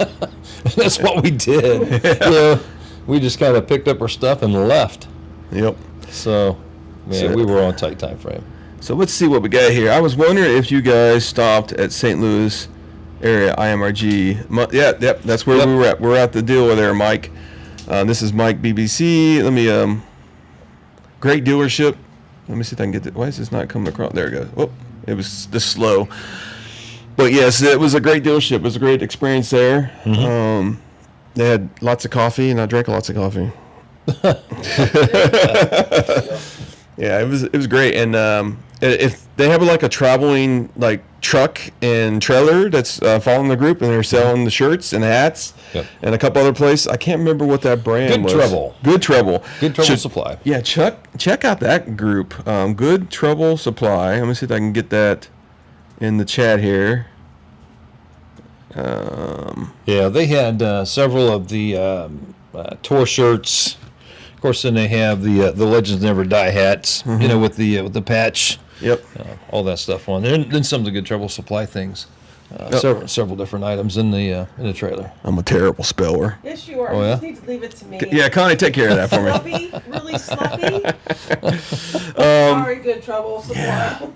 That's what we did. We just kind of picked up our stuff and left. Yep. So, we were on a tight time frame. So let's see what we got here. I was wondering if you guys stopped at St. Louis area IMRG. Yep, that's where we were at. We're at the dealer there, Mike. This is Mike BBC. Let me great dealership. Let me see if I can get it. Why is this not coming across? There we go. Oh, it was this slow. But yes, it was a great dealership. It was a great experience there. They had lots of coffee, and I drank lots of coffee. Yeah, it was great. And if they have like a traveling like truck and trailer that's following the group, and they're selling the shirts and hats and a couple other places. I can't remember what that brand was. Good Trouble Supply. Yeah, check out that group. Good Trouble Supply. Let me see if I can get that in the chat here. Yeah, they had several of the tour shirts. Of course, then they have the Legends Never Die hats. You know, with the patch. Yep. All that stuff on there. And then some of the Good Trouble Supply things. Several different items in the trailer. I'm a terrible speller. Yes, you are. Oh, You yeah? just need to leave it to me. Yeah, Connie, take care of that for me. Sloppy, really sloppy. Sorry, Good Trouble Supply.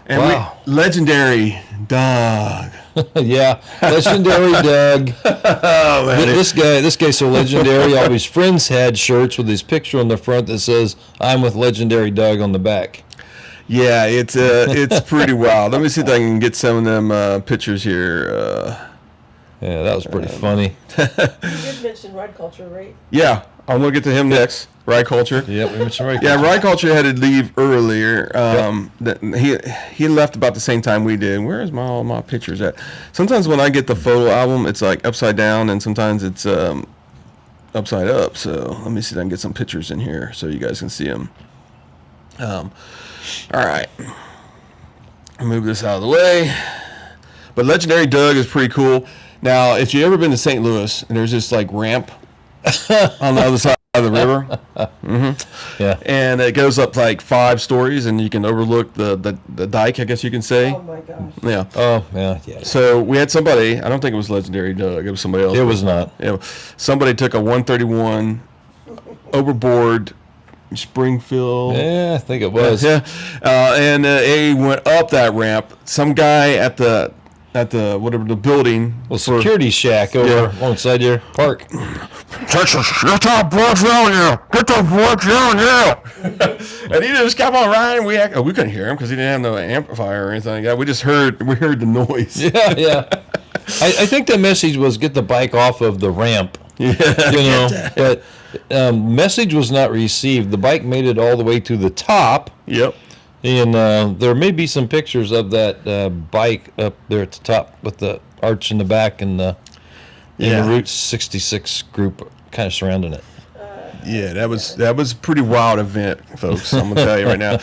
And Wow. Legendary Dog. Yeah, legendary Doug. Oh man, This guy's so legendary. All his friends had shirts with his picture on the front that says "I'm with Legendary Doug" on the back. yeah, it's pretty wild. Let me see if I can get some of them pictures here. Yeah, that was pretty funny. You did mention ride culture, right? Yeah, I'm gonna get to him next. Ride Culture. Yep, we mentioned right. Yeah, Ride Culture had to leave earlier. He left about the same time we did. Where is all my pictures at? Sometimes when I get the photo album, it's like upside down, and sometimes it's upside up. So let me see if I can get some pictures in here so you guys can see them. All right, move this out of the way. But Legendary Doug is pretty cool. Now, if you ever been to St. Louis, and there's this like ramp on the other side of the river. Yeah. And it goes up like 5 stories, and you can overlook the dike, I guess you can say. Oh my gosh. Yeah. Oh, yeah. So we had somebody, I don't think it was Legendary Doug, it was somebody else. It was not. Yeah, somebody took a 131 overboard Springfield. Yeah, I think it was. Yeah. And he went up that ramp. Some guy at the whatever the building. Well, security shack over alongside your park. Texas, get that boy down here! Get that boy down here! And he just kept on riding. We couldn't hear him because he didn't have no amplifier or anything like that. We just heard the noise. Yeah. I think the message was get the bike off of the ramp. Yeah. You know, but message was not received. The bike made it all the way to the top. Yep. And there may be some pictures of that bike up there at the top with the arch in the back and the Route 66 group kind of surrounding it. Yeah, that was a pretty wild event, folks. I'm gonna tell you right now.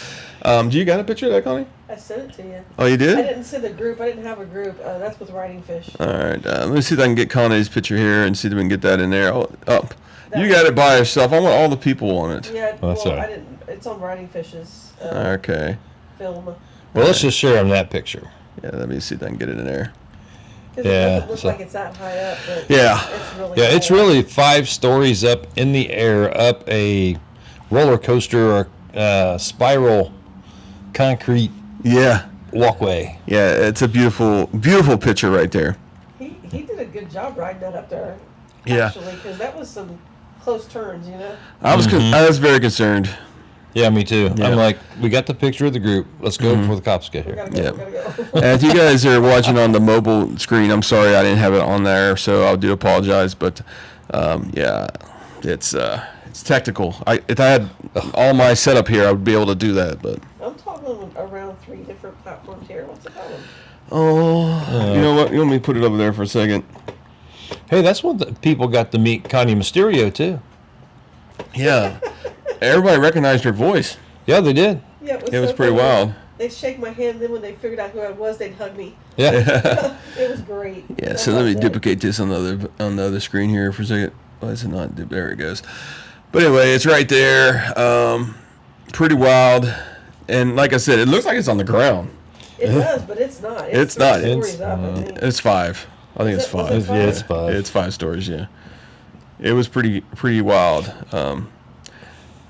Do you got a picture of that, Connie? I sent it to you. Oh, you did? I didn't see the group. I didn't have a group. That's with Riding Fish. All right. Let me see if I can get Connie's picture here and see if we can get that in there. Oh, up. You got it by yourself. I want all the people on it. Yeah, Oh, that's well, all right. I didn't. It's on Riding Fish's Okay. film. Well, let's just share them that picture. Yeah, let me see if I can get it in there. 'Cause Yeah, it doesn't look so- like it's that high up. But Yeah. It's really Yeah, it's high up. really 5 stories up in the air, up a roller coaster or spiral concrete Yeah. walkway. Yeah, it's a beautiful, beautiful picture right there. He did a good job riding that up there. Yeah. Actually, because that was some close turns, you know. I was very concerned. Yeah, me too. Yeah. I'm like, we got the picture of the group. Let's go before the cops get We here. gotta go. Yeah. We gotta go. And if you guys are watching on the mobile screen, I'm sorry I didn't have it on there, so I do apologize. But yeah, it's technical. If I had all my setup here, I would be able to do that. But I'm toggling around 3 different platforms here. What's it called? you know what? You want me to put it over there for a second? Hey, that's when the people got to meet Connie Mysterio too. Yeah. Everybody recognized her voice. Yeah, they did. Yeah, It was so pretty funny. wild. They'd shake my hand, then when they figured out who I was, they'd hug me. Yeah. It was great. Yeah, That's so let me it. duplicate this on the other screen here for a second. Why is it not? There it goes. But anyway, it's right there. Pretty wild. And like I said, it looks like it's on the ground. It does, but it's not. It's 3 not. stories up, I think. It's 5. I think it's Is it- was 5. it 5? Yeah, it's 5. It's 5 stories, yeah. It was pretty wild.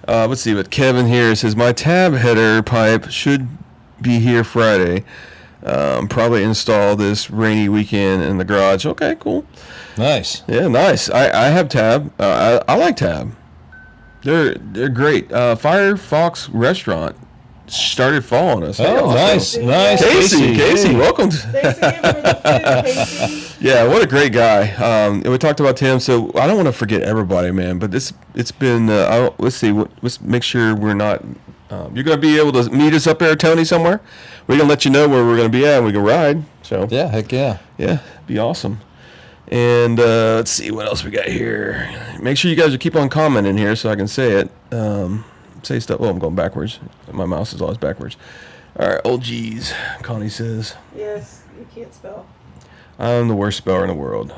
Let's see what Kevin here says. My tab header pipe should be here Friday. Probably install this rainy weekend in the garage. Okay, cool. Nice. Yeah, nice. I have Tab. I like Tab. They're great. Firefox Restaurant started following us. Oh, nice, nice. Casey, welcome. Thanks again for the food, Casey. Yeah, what a great guy. And we talked about Tim, so I don't want to forget everybody, man. But it's been. Let's see. Let's make sure we're not. You're going to be able to meet us up there, Tony, somewhere. We're going to let you know where we're going to be at, and we can ride. So Yeah, heck yeah. yeah, be awesome. And let's see what else we got here. Make sure you guys keep on commenting here so I can say it. Say stuff. Oh, I'm going backwards. My mouse is always backwards. All right. Oh, geez. Connie says. Yes, you can't spell. I'm the worst speller in the world.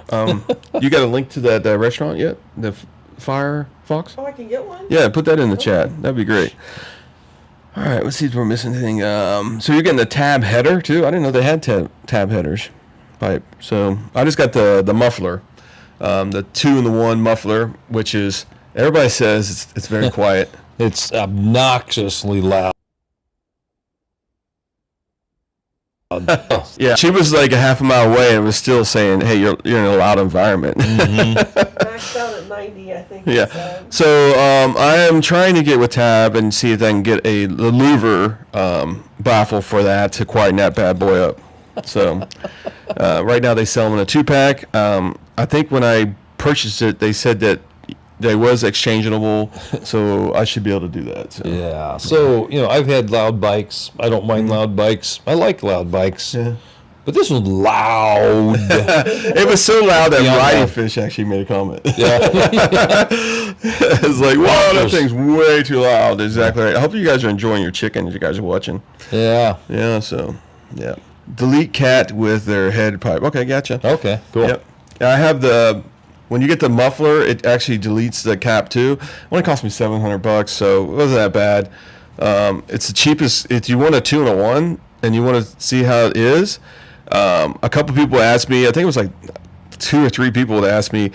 You got a link to that restaurant yet? The Firefox? Oh, I can get one? Yeah, put that in the chat. That'd be great. All right, let's see if we're missing anything. So you're getting the tab header too? I didn't know they had tab headers. Pipe. So I just got the muffler, the 2-in-1 muffler, which is everybody says it's very quiet. It's obnoxiously loud. Yeah, she was like a half a mile away and was still saying, "Hey, you're in a loud environment." Maxed out at 90, I think. Yeah. So I am trying to get with Tab and see if I can get the louver baffle for that to quieten that bad boy up. So right now they sell them in a 2-pack. I think when I purchased it, they said that they was exchangeable, so I should be able to do that. So. Yeah. So, I've had loud bikes. I don't mind loud bikes. I like loud bikes. Yeah. But this was loud. It was so loud that Riding Fish actually made a comment. Yeah. It's like, wow, that thing's way too loud. Exactly right. I hope you guys are enjoying your chicken as you guys are watching. Yeah. Yeah, so, yeah. Delete cat with their head pipe. Okay, gotcha. Okay, cool. Yep. I have when you get the muffler, it actually deletes the cap too. It only cost me $700, so it wasn't that bad. It's the cheapest. If you want a 2-in-1 and you want to see how it is, a couple people asked me. I think it was like 2 or 3 people that asked me,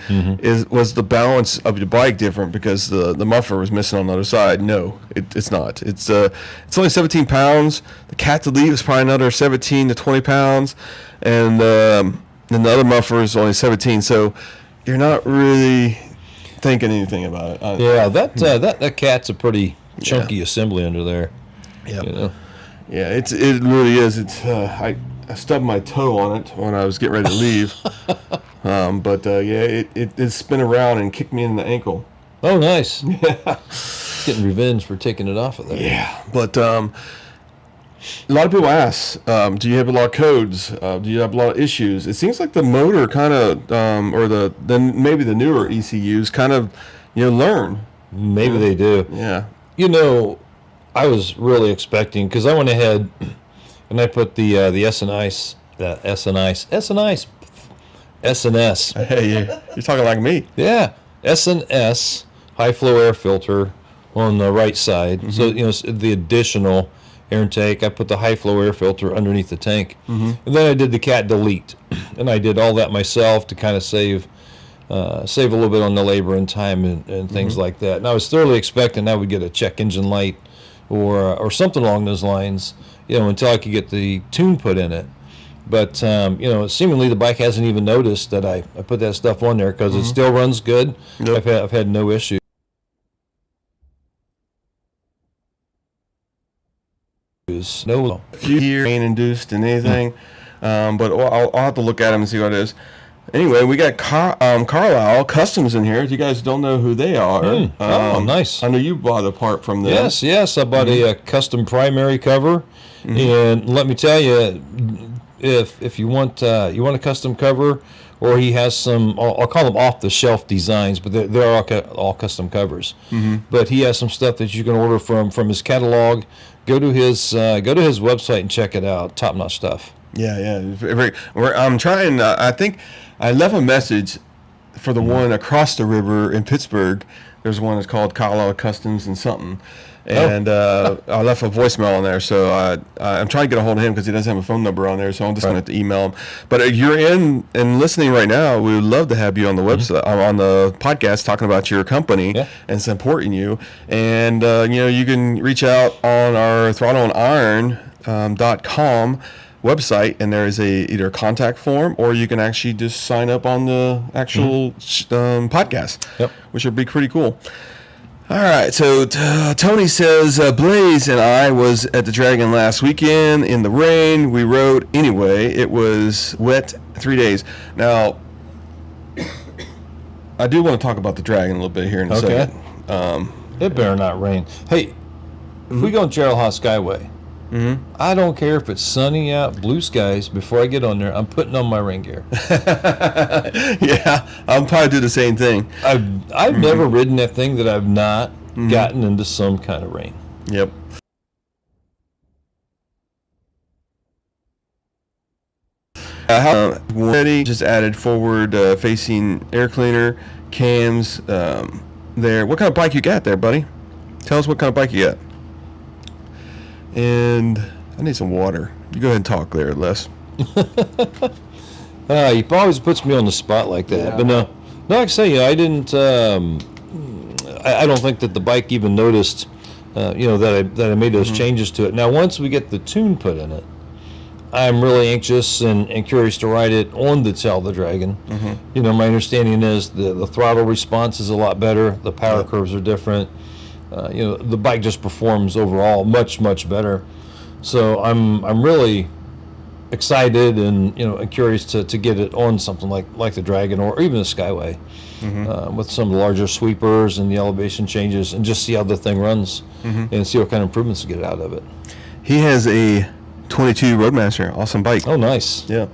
was the balance of your bike different because the muffler was missing on the other side? No, it's not. It's only 17 pounds. The cat delete is probably another 17 to 20 pounds, and then the other muffler is only 17. So you're not really thinking anything about it. Yeah, that cat's a pretty chunky assembly under there. Yeah, yeah, it really is. It's I stubbed my toe on it when I was getting ready to leave, but yeah, it spun around and kicked me in the ankle. Oh, nice. Yeah, getting revenge for taking it off of there. Yeah, but a lot of people ask, do you have a lot of codes? Do you have a lot of issues? It seems like the motor kind of, or maybe the newer ECUs kind of, learn. Maybe they do. Yeah. I was really expecting, because I went ahead and I put the SNS. Hey, you're talking like me. Yeah, SNS high flow air filter on the right side. So the additional air intake. I put the high flow air filter underneath the tank, and then I did the cat delete, and I did all that myself to kind of save a little bit on the labor and time and things like that. And I was thoroughly expecting I would get a check engine light or something along those lines, until I could get the tune put in it. But seemingly the bike hasn't even noticed that I put that stuff on there because it still runs good. Nope. I've had no issue. No few rain induced and anything, but I'll have to look at them and see what it is. Anyway, we got Carlisle Customs in here. If you guys don't know who they are, oh, nice. I know you bought a part from them. Yes, I bought a custom primary cover, and let me tell you, if you want a custom cover, or he has some, I'll call them off-the-shelf designs, but they're all custom covers. But he has some stuff that you can order from his catalog. Go to his website and check it out. Top-notch stuff. Yeah. I'm trying. I think I left a message for the one across the river in Pittsburgh, there's one that's called Colorado Customs and something. And I left a voicemail on there, so I'm trying to get a hold of him because he doesn't have a phone number on there, so I'm just going to have to email him. But if you're in and listening right now, we would love to have you on the website, on the podcast, talking about your company and supporting you. And you can reach out on our throttleiron.com website, and there is either a contact form, or you can actually just sign up on the actual podcast, which would be pretty cool. All right, so Tony says, Blaze and I was at the Dragon last weekend in the rain. We rode anyway. It was wet 3 days. Now, I do want to talk about the Dragon a little bit here in a second. It better not rain. Hey, if we go on Gerald Haas Skyway, I don't care if it's sunny out, blue skies. Before I get on there, I'm putting on my rain gear. Yeah, I'll probably do the same thing. I've never ridden that thing that I've not gotten into some kind of rain. Yep. Ready just added forward facing air cleaner cams there. What kind of bike you got there, buddy? Tell us what kind of bike you got. And I need some water. You go ahead and talk there, Les. He always puts me on the spot like that. But no, like I say, I didn't. I don't think that the bike even noticed, that I made those changes to it. Now, once we get the tune put in it, I'm really anxious and curious to ride it on the Tell the Dragon. My understanding is the throttle response is a lot better. The power curves are different. The bike just performs overall much, much better. So I'm really excited and curious to get it on something like the Dragon or even the Skyway, with some of the larger sweepers and the elevation changes, and just see how the thing runs and see what kind of improvements to get out of it. He has a 22 Roadmaster, awesome bike. Oh, nice. Yep.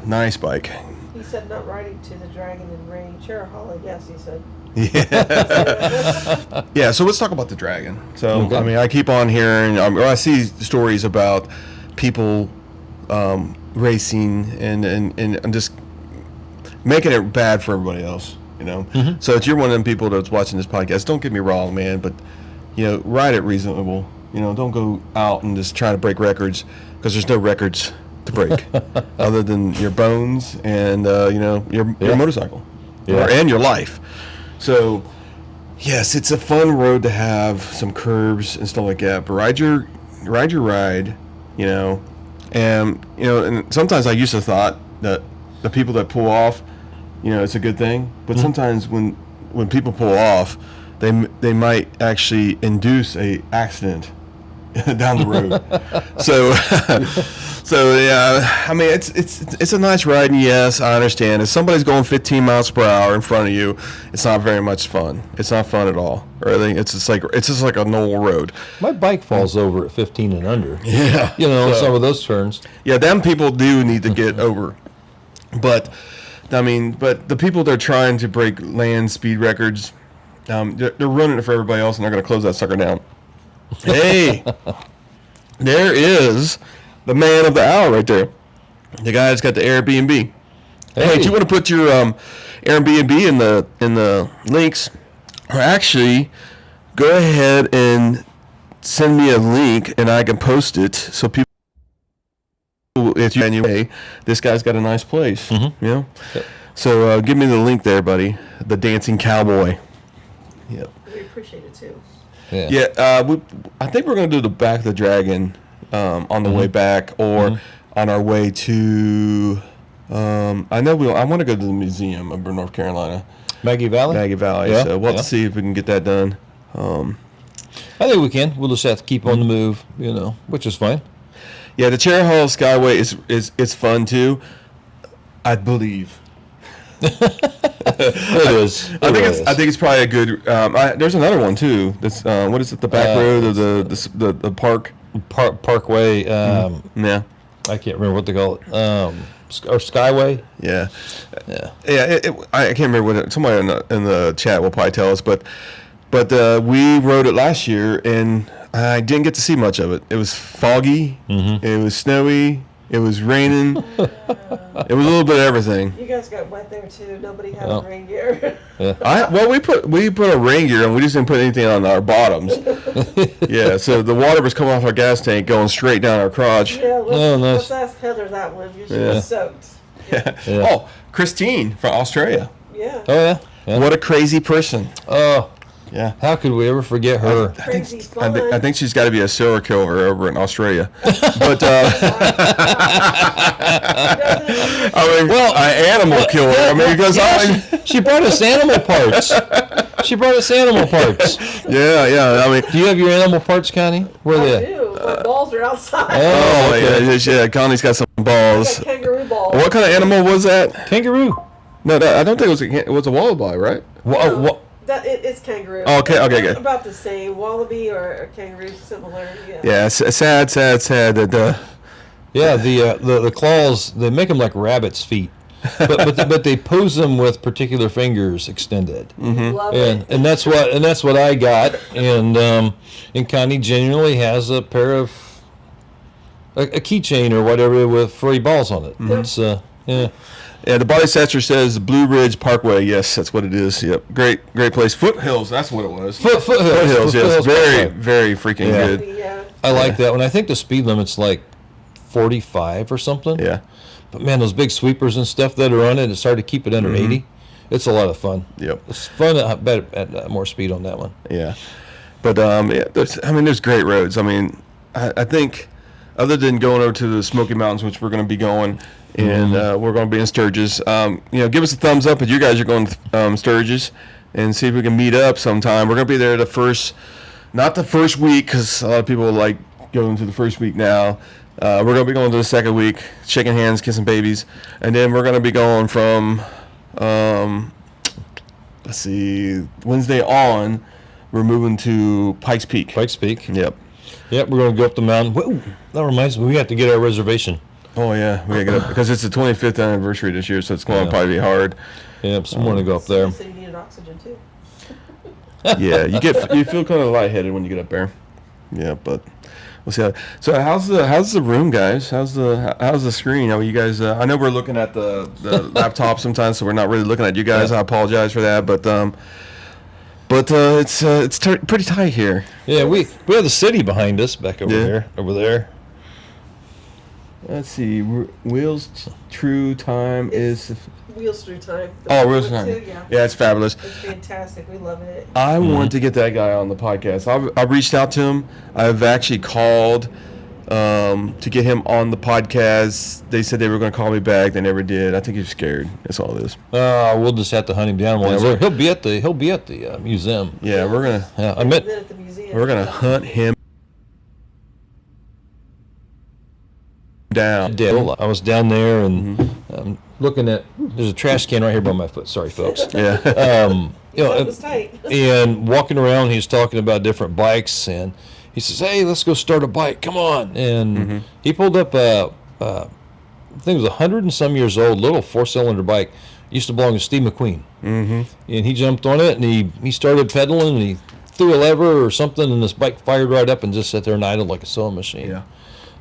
Nice bike. He said not riding to the Dragon in rain. Sure, Harley, yes, he said. Yeah. Yeah, so let's talk about the Dragon. So, I mean, I keep on hearing, or I see stories about people racing and just making it bad for everybody else, So if you're one of them people that's watching this podcast, don't get me wrong, man, but, ride it reasonable. Don't go out and just try to break records, because there's no records to break other than your bones and, your motorcycle and your life. So, yes, it's a fun road to have, some curves and stuff like that. But ride your ride, and sometimes I used to thought that the people that pull off, it's a good thing. But sometimes when people pull off, they might actually induce a accident down the road. So yeah, I mean it's a nice ride, and yes, I understand. If somebody's going 15 miles per hour in front of you, it's not very much fun. It's not fun at all. Really, it's just like a normal road. My bike falls over at 15 and under. Yeah, some of those turns. Yeah, them people do need to get over. But the people that are trying to break land speed records, they're running it for everybody else, and they're going to close that sucker down. Hey, there is the man of the hour right there. The guy that's got the Airbnb. Hey, do you want to put your Airbnb in the links? Or actually, go ahead and send me a link, and I can post it so people. If you anyway, this guy's got a nice place. Yep. So give me the link there, buddy. The Dancing Cowboy. Yep. We appreciate it too. Yeah, I think we're going to do the back of the Dragon on the way back, or on our way to. I want to go to the museum of North Carolina, Maggie Valley. Yeah, so we'll have to see if we can get that done. I think we can. We'll just have to keep on the move, which is fine. Yeah, the Cherry Hall Skyway is fun too, I believe. It is. I think it's probably a good. There's another one too. That's what is it? The back road of the park. Parkway. Yeah. I can't remember what they call it. Or Skyway. Yeah. I can't remember what it. Somebody in the chat will probably tell us, but we rode it last year, and I didn't get to see much of it. It was foggy. It was snowy. It was raining. It was a little bit of everything. You guys got wet there too. Nobody had rain gear. Well, we put a rain gear on. We just didn't put anything on our bottoms. Yeah, so the water was coming off our gas tank, going straight down our crotch. Yeah, nice. let's ask Heather that one. She was soaked. Yeah. Yeah. Oh, Christine from Australia. Yeah. Oh yeah. Yeah. What a crazy person. Oh, Yeah. how could we ever forget her? Crazy fun. I think she's got to be a serial killer over in Australia. But I mean, an animal killer. I mean, because She brought us animal parts. She brought us animal parts. yeah. I mean, Do you have your animal parts, Connie? Where I are they? do. My balls are outside. oh okay. yeah. Connie's got some I balls. got kangaroo balls. What kind of animal was that? Kangaroo. No, I don't think it was a wallaby, right? What? It's kangaroo. Oh, okay, good. About the same. Wallaby or kangaroo, similar. Yeah. Yeah, sad that. Yeah, the claws, they make them like rabbit's feet, but they pose them with particular fingers extended, Love it. and that's what I got, and Connie genuinely has a pair of a keychain or whatever with furry balls on it. It's yeah. Yeah, the body satcher says Blue Ridge Parkway. Yes, that's what it is. Yep, great place. Foothills, that's what it was. Foothills. Foothills, yes, Foothills very Parkway. freaking Yeah. good. Yeah. I like that one. I think the speed limit's like 45 or something. Yeah, But man, those big sweepers and stuff that are on it, it's hard to keep it under 80. It's a lot of fun. yep, It's fun at more speed on that one. yeah. But yeah, there's great roads. I mean, I think other than going over to the Smoky Mountains, which we're going to be going, and we're going to be in Sturgis. Give us a thumbs up if you guys are going to Sturgis, and see if we can meet up sometime. We're going to be there not the first week, because a lot of people like going to the first week now. We're going to be going to the second week, shaking hands, kissing babies, and then we're going to be going from, Wednesday on, we're moving to Pikes Peak. Pikes Peak. Yep. Yep, we're going to go up the mountain. Whoa, that reminds me, we have to get our reservation. Oh yeah, we gotta get up because it's the 25th anniversary this year, so it's going to probably be hard. Yep, someone to go up there. So you needed oxygen too. Yeah, you feel kind of lightheaded when you get up there. Yeah, but we'll see. So how's the room, guys? How's the screen? You guys? I know we're looking at the laptop sometimes, so we're not really looking at you guys. Yeah. I apologize for that, but it's pretty tight here. Yeah, we have the city behind us back over there. Let's see. Wheels True Time is. Wheels through time. Wheels True Time. Yeah. Yeah, it's fabulous. It's fantastic. We love it. I want to get that guy on the podcast. I've reached out to him. I've actually called to get him on the podcast. They said they were going to call me back. They never did. I think he's scared. That's all it is. We'll just have to hunt him down while he's there. He'll be at the museum. Yeah, we're gonna I met. Then at the museum. we're gonna hunt him down. I was down there and looking at. There's a trash can right here by my foot. Sorry, folks. Yeah. It was tight. And walking around, he's talking about different bikes, and he says, "Hey, let's go start a bike. Come on!" And he pulled up I think it was 100 and some years old, little 4-cylinder bike. Used to belong to Steve McQueen. And he jumped on it, and he started pedaling, and he threw a lever or something, and this bike fired right up and just sat there and idled like a sewing machine. Yeah.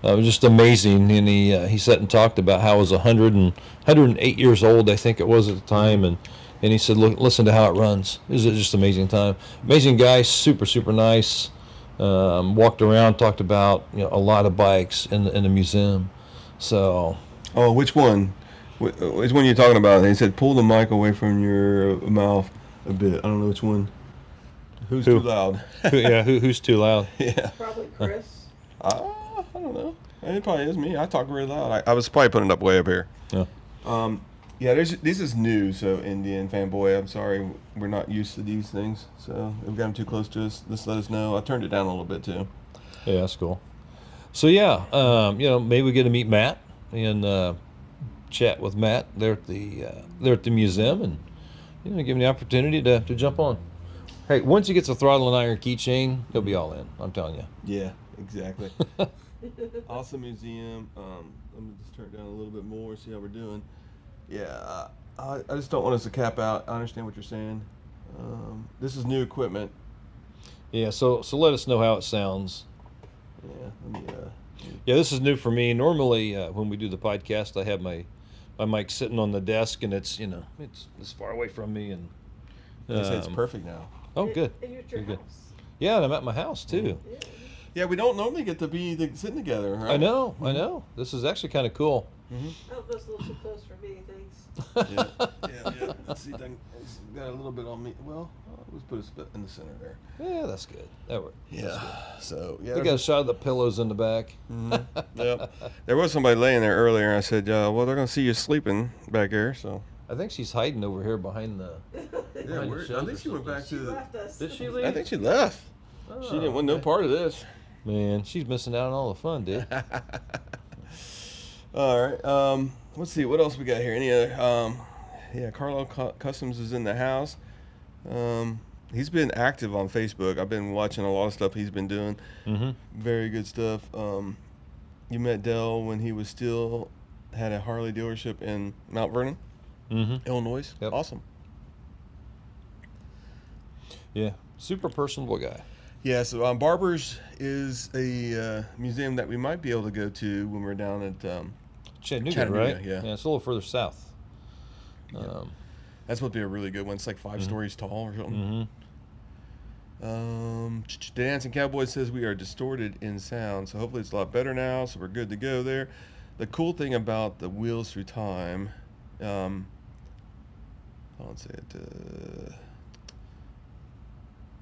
It was just amazing, and he sat and talked about how it was 108 years old, I think it was at the time, and he said, "Look, listen to how it runs. This is just amazing time." Amazing guy, super nice. Walked around, talked about a lot of bikes in the museum. So. Oh, which one? Which one are you talking about? He said, "Pull the mic away from your mouth a bit." I don't know which one. Who's too loud? Who's too loud? Yeah. Probably Chris. I don't know. It probably is me. I talk really loud. I was probably putting it up way up here. Yeah. Yeah, this is new, so Indian fanboy, I'm sorry, we're not used to these things. So if we got them too close to us, just let us know. I turned it down a little bit too. Yeah, that's cool. So yeah, maybe we get to meet Matt and chat with Matt there at the museum, and give him the opportunity to jump on. Hey, once he gets a Throttle Iron keychain, he'll be all in. I'm telling you. Yeah, exactly. Awesome museum. Let me just turn it down a little bit more, see how we're doing. Yeah, I just don't want us to cap out. I understand what you're saying. This is new equipment. Yeah, so let us know how it sounds. Yeah, let me Yeah, this is new for me. Normally, when we do the podcast, I have my mic sitting on the desk, and it's it's this far away from me. And They say it's perfect now. oh, good. And you're at your Good. house. Yeah, and I'm at my house too. Yeah. Yeah, we don't normally get to be sitting together, right? I know. This is actually kind of cool. I hope that's a little too close for me, thanks. Yeah. Let's see. It's got a little bit on me. Well, let's put a spit in the center there. Yeah, that's good. That worked. Yeah. So yeah. We got a shot of the pillows in the back. Yep. There was somebody laying there earlier, and I said, well, they're gonna see you sleeping back here, so. I think she's hiding over here behind the. Yeah, I think she went back She to the. left us. Did she leave? I think she left. She didn't want no part of this. Man, she's missing out on all the fun, dude. All right. Let's see what else we got here. Any other? Yeah, Carlo Customs is in the house. He's been active on Facebook. I've been watching a lot of stuff he's been doing. Very good stuff. You met Dell when he was still had a Harley dealership in Mount Vernon, Illinois. Yep. Awesome. Yeah, super personable guy. Yeah, so Barber's is a museum that we might be able to go to when we're down at Chattanooga, right? yeah. Yeah, it's a little further south. That's supposed to be a really good one. It's like 5 stories tall or something. The Dancing Cowboy says we are distorted in sound, so hopefully it's a lot better now, so we're good to go there. The cool thing about the Wheels Through Time, I'll say it.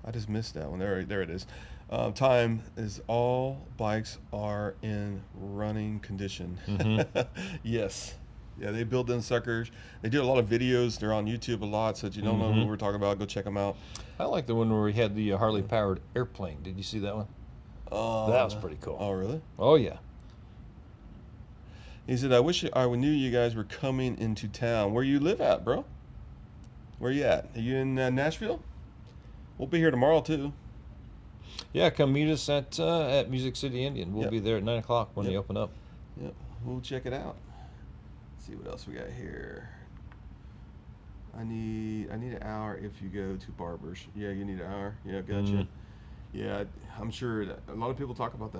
I just missed that one. There it is. Time is all bikes are in running condition. Yes. Yeah, they build them suckers. They do a lot of videos. They're on YouTube a lot, so if you don't know what we're talking about, go check them out. I like the one where we had the Harley powered airplane. Did you see that one? That was pretty cool. Oh, really? Oh, yeah. He said, I wish I knew you guys were coming into town. Where you live at, bro? Where you at? Are you in Nashville? We'll be here tomorrow, too. Yeah, come meet us at Music City Indian. We'll Yep. be there at 9 o'clock when Yep. they open up. Yep, we'll check it out. Let's see what else we got here. I need an hour if you go to Barber's. Yeah, you need an hour. Yeah, gotcha. Yeah, I'm sure that a lot of people talk about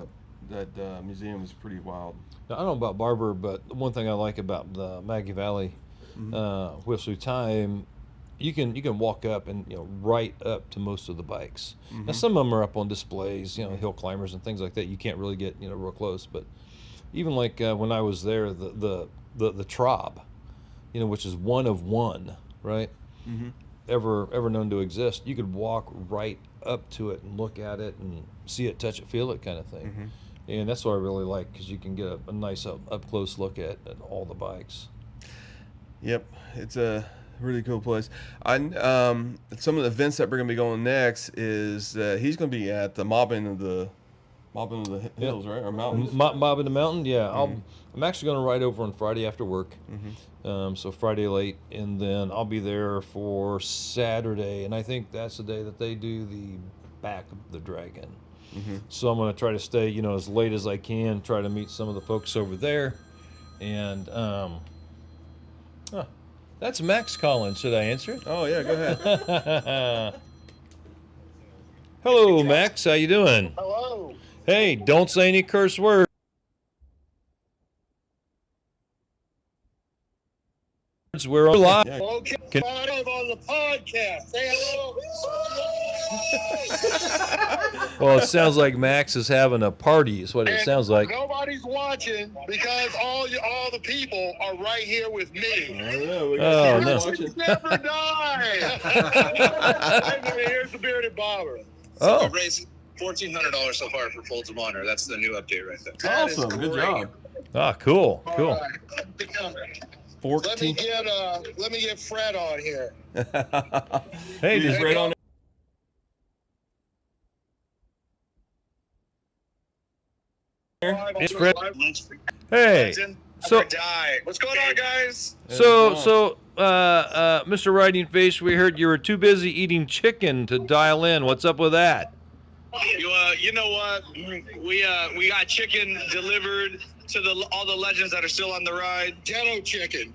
that museum is pretty wild. Now, I don't know about Barber, but the one thing I like about the Maggie Valley Wheels Through Time, you can walk up and right up to most of the bikes. Now some of them are up on displays, hill climbers and things like that. You can't really get real close, but even like when I was there, the Traub, which is one of one, right? Ever known to exist. You could walk right up to it and look at it and see it, touch it, feel it, kind of thing. And that's what I really like, because you can get a nice up close look at all the bikes. Yep, it's a really cool place. Some of the events that we're gonna be going next is he's gonna be at the mobbing of the hills, right, or mountains. Mob in the mountain, yeah. I'm actually going to ride over on Friday after work, so Friday late, and then I'll be there for Saturday, and I think that's the day that they do the back of the dragon. So I'm going to try to stay, as late as I can, try to meet some of the folks over there, and that's Max calling. Should I answer it? Oh yeah, go ahead. Hello, Max. How you doing? Hello. Hey, don't say any curse words. We're live. Yeah. Okay, live on the podcast. Say hello. Well, it sounds like Max is having a party, is what it And sounds like. Nobody's watching because all the people are right here with me. We Oh, got no. watching. Never die. Hey, here's the bearded bobber. Oh, We've raised $1,400 so far for Folds of Honor. That's the new update right there. That is Awesome, good great. job. cool. All right. Let me get Fred on here. Hey, He's just right on. It's Fred. Hey. So, Die. What's going on, guys? Mr. Riding Face, we heard you were too busy eating chicken to dial in. What's up with that? You know what? We got chicken delivered to all the legends that are still on the ride. Ghetto chicken.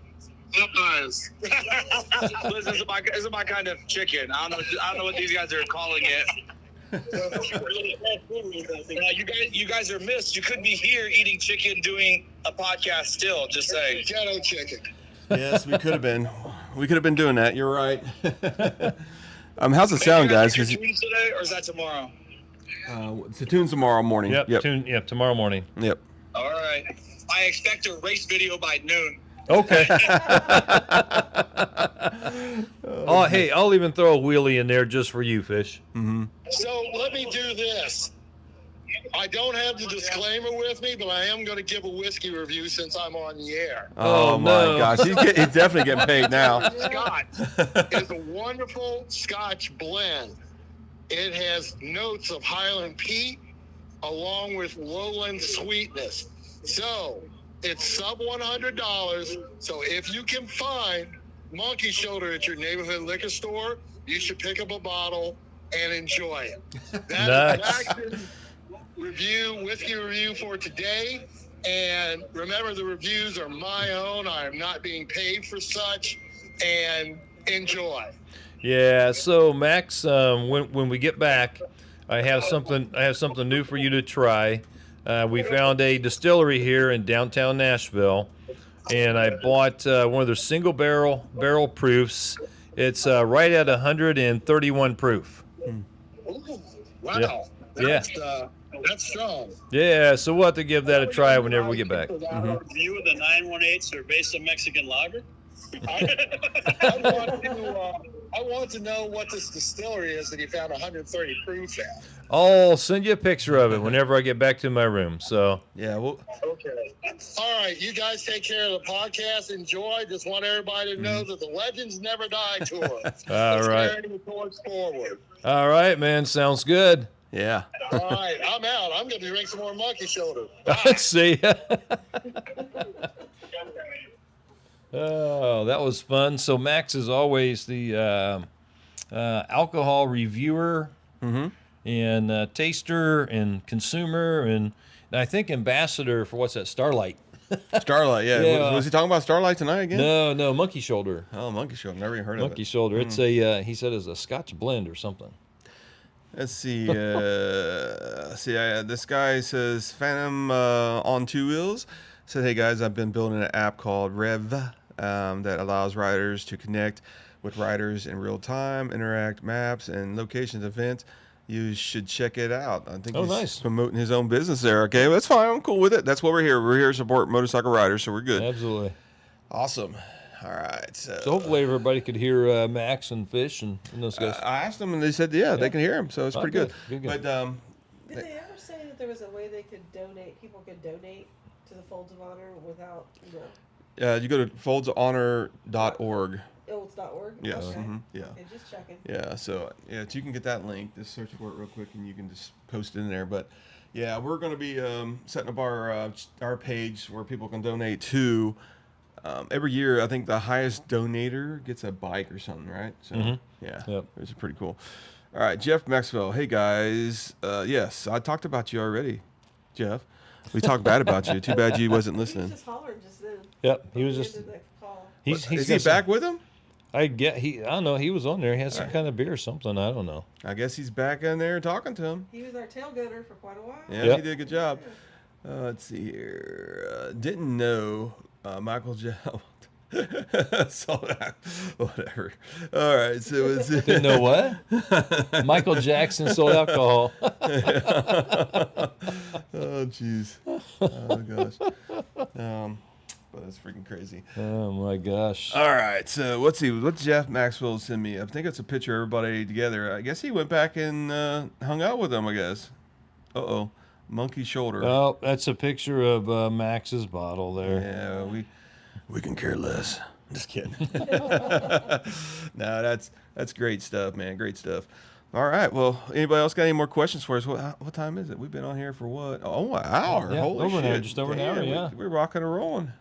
Popeyes. This is my kind of chicken. I don't know what these guys are calling it. You guys are missed. You could be here eating chicken, doing a podcast still. Just saying. Ghetto chicken. Yes, we could have been. We could have been doing that. You're right. How's it sound, guys? Is it today or is that tomorrow? It's the tunes tomorrow morning. Yep. Tomorrow morning. Yep. All right. I expect a race video by noon. Okay. Oh, hey, I'll even throw a wheelie in there just for you, Fish. So let me do this. I don't have the disclaimer with me, but I am going to give a whiskey review since I'm on the air. Oh my gosh, he's definitely getting paid now. Scotch is a wonderful Scotch blend. It has notes of Highland peat along with lowland sweetness. So it's sub $100. So if you can find Monkey Shoulder at your neighborhood liquor store, you should pick up a bottle and enjoy it. That is Max's whiskey review for today. And remember, the reviews are my own. I am not being paid for such. And enjoy. Yeah. So Max, when we get back, I have something new for you to try. We found a distillery here in downtown Nashville, and I bought one of their single barrel proofs. It's right at 131 proof. Ooh, wow. Yeah. That's strong. Yeah, so we'll have to give that a try whenever we get back. Review of the 918s are based on Mexican lager. I want to know what this distillery is that you found 130 proof at. I'll send you a picture of it whenever I get back to my room. So yeah, well. Okay. All right, you guys take care of the podcast. Enjoy. Just want everybody to know that the Legends Never Die tour. All right. Carrying the torch forward. All right, man. Sounds good. Yeah. All right, I'm out. I'm going to drink some more Monkey Shoulder. See ya. Oh, that was fun. So Max is always the alcohol reviewer and taster and consumer and I think ambassador for what's that, Starlight. Starlight, yeah. Was he talking about Starlight tonight again? No, Monkey Shoulder. Oh, Monkey Shoulder. Never even heard of it. Monkey Shoulder. It's a he said it's a Scotch blend or something. Let's see. This guy says Phantom on two wheels. Said, hey guys, I've been building an app called Rev that allows riders to connect with riders in real time, interact maps and locations, events. You should check it out. I think he's promoting his own business there. Okay, that's fine. I'm cool with it. That's what we're here. We're here to support motorcycle riders, so we're good. Absolutely. Awesome. All right. So hopefully everybody could hear Max and Fish and those guys. I asked them, and they said, yeah, they can hear him. So it's pretty good. But did they ever say that there was a way they could donate? People could donate to the Folds of Honor without, you go to foldsofonor.org. Oh, it's .org? Yes. Okay. Yeah. Okay, just checking. Yeah. So you can get that link. Just search for it real quick, and you can just post it in there. But yeah, we're going to be setting up our page where people can donate to. Every year, I think the highest donator gets a bike or something, right? So it's pretty cool. All right, Jeff Maxwell. Hey guys, yes, I talked about you already, Jeff. We talked bad about you. Too bad you wasn't listening. He was just hollering just then. Yep, he was just. Is he back with him? I don't know. He was on there. He had some kind of beer or something. I don't know. I guess he's back in there talking to him. He was our tail gunner for quite a while. Yeah, he did a good job. Let's see here. Didn't know Michael Jackson. Whatever. All right. So it's didn't know what? Michael Jackson sold alcohol. Oh jeez. Oh gosh. But that's freaking crazy. Oh my gosh. All right. So let's see. What Jeff Maxwell sent me? I think it's a picture of everybody together. I guess he went back and hung out with them. I guess. Monkey Shoulder. Oh, that's a picture of Max's bottle there. Yeah, we can care less. Just kidding. No, that's great stuff, man. Great stuff. All right. Well, anybody else got any more questions for us? What time is it? We've been on here for what? Oh, an hour. Yeah, Holy over shit. an hour, just over an hour. Yeah, we're rocking and rolling.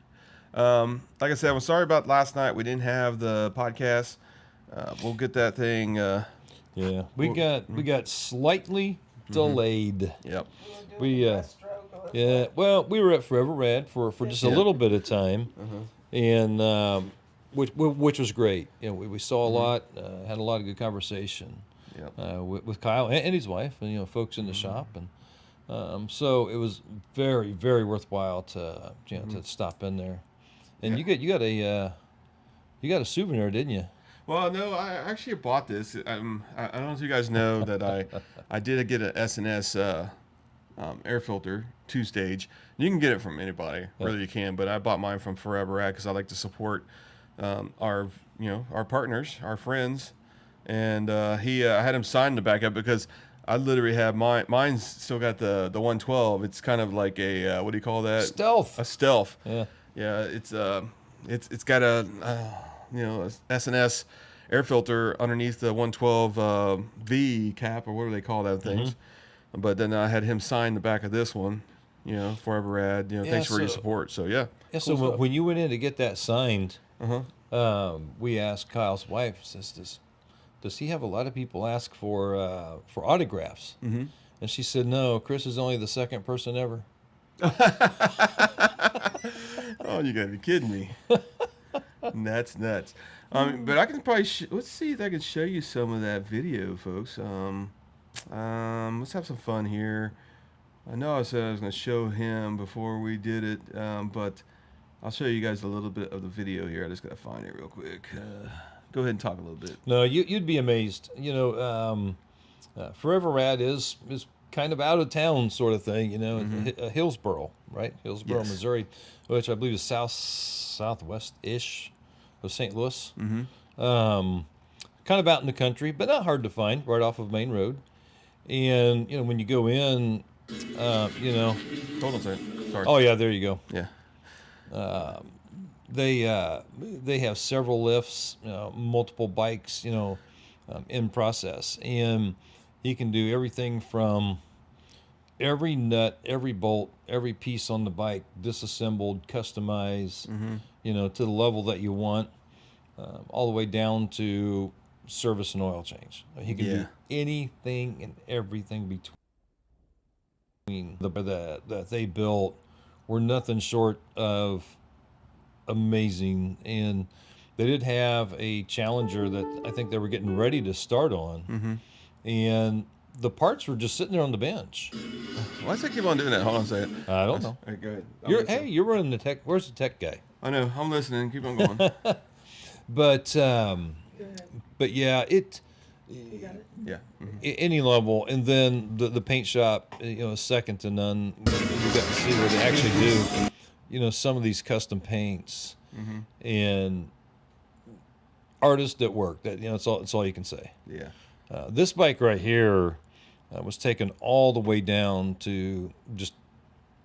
Like I said, I'm sorry about last night. We didn't have the podcast. We'll get that thing. We got slightly delayed. Yep. We well, we were at Forever Red for just a little bit of time, and which was great. We saw a lot, had a lot of good conversation. with Kyle and his wife, and folks in the shop, and so it was very, very worthwhile to to stop in there. And you got a souvenir, didn't you? Well, no, I actually bought this. I don't know if you guys know that I did get an S&S air filter 2-stage. You can get it from anybody, really you can, but I bought mine from Forever Ad because I like to support our partners, our friends, and I had him sign the back up because I literally have mine's still got the 112. It's kind of like a what do you call that? Stealth. A stealth. Yeah. Yeah, it's got a S&S air filter underneath the 112 V cap, or what do they call that things? But then I had him sign the back of this one, Forever Ad, thanks for your support. So yeah. Yeah. So when you went in to get that signed, we asked Kyle's wife, does he have a lot of people ask for autographs? And she said, no, Chris is only the second person ever. Oh, you gotta be kidding me. That's nuts. But I can probably let's see if I can show you some of that video, folks. Let's have some fun here. I know I said I was going to show him before we did it, but I'll show you guys a little bit of the video here. I just got to find it real quick. Go ahead and talk a little bit. No, you'd be amazed. Forever Rad is kind of out of town sort of thing, Hillsboro, right? Hillsboro, Yes. Missouri, which I believe is southwest-ish of St. Louis. Kind of out in the country, but not hard to find, right off of Main Road. And, when you go in, Hold on a second. Sorry. Oh, yeah, there you go. Yeah. They have several lifts, multiple bikes, in process, and he can do everything from every nut, every bolt, every piece on the bike disassembled, customized, to the level that you want, all the way down to service and oil change. He can do anything and everything between. That they built were nothing short of amazing, and they did have a Challenger that I think they were getting ready to start on, and the parts were just sitting there on the bench. Why does they keep on doing that? Hold on a second. I don't know. All right, go ahead. You're running the tech. Where's the tech guy? I know. I'm listening. Keep on going. But yeah, You got it? Yeah. any level, and then the paint shop, is second to none. You got to see where they actually do, some of these custom paints, and artists at work. That it's all you can say. Yeah. This bike right here was taken all the way down to just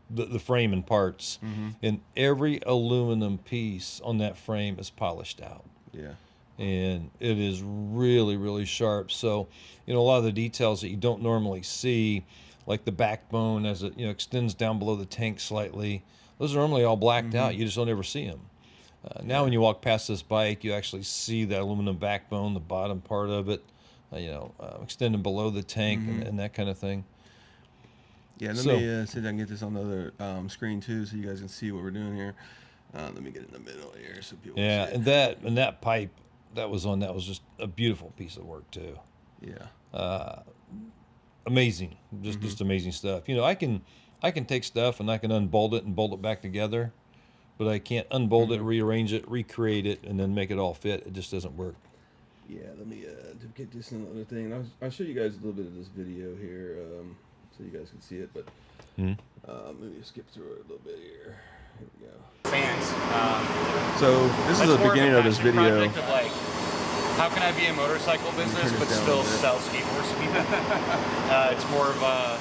the frame and parts, and every aluminum piece on that frame is polished out. Yeah. And it is really, really sharp. So, a lot of the details that you don't normally see, like the backbone as it extends down below the tank slightly, those are normally all blacked out. You just don't ever see them. Now, when you walk past this bike, you actually see that aluminum backbone, the bottom part of it, extending below the tank and that kind of thing. Yeah, let me see if I can get this on the other screen too, so you guys can see what we're doing here. Let me get in the middle here so people. Yeah, can see it. and that pipe that was just a beautiful piece of work too. Yeah. Amazing, just amazing stuff. I can take stuff and I can unbolt it and bolt it back together, but I can't unbolt it, rearrange it, recreate it, and then make it all fit. It just doesn't work. Yeah, let me get this another thing. I'll show you guys a little bit of this video here, so you guys can see it. But let me skip through it a little bit here. Here we go. Fans. So this is the beginning of this video. Of like, how can I be a motorcycle business but still sell skateboards to people? It's more of a,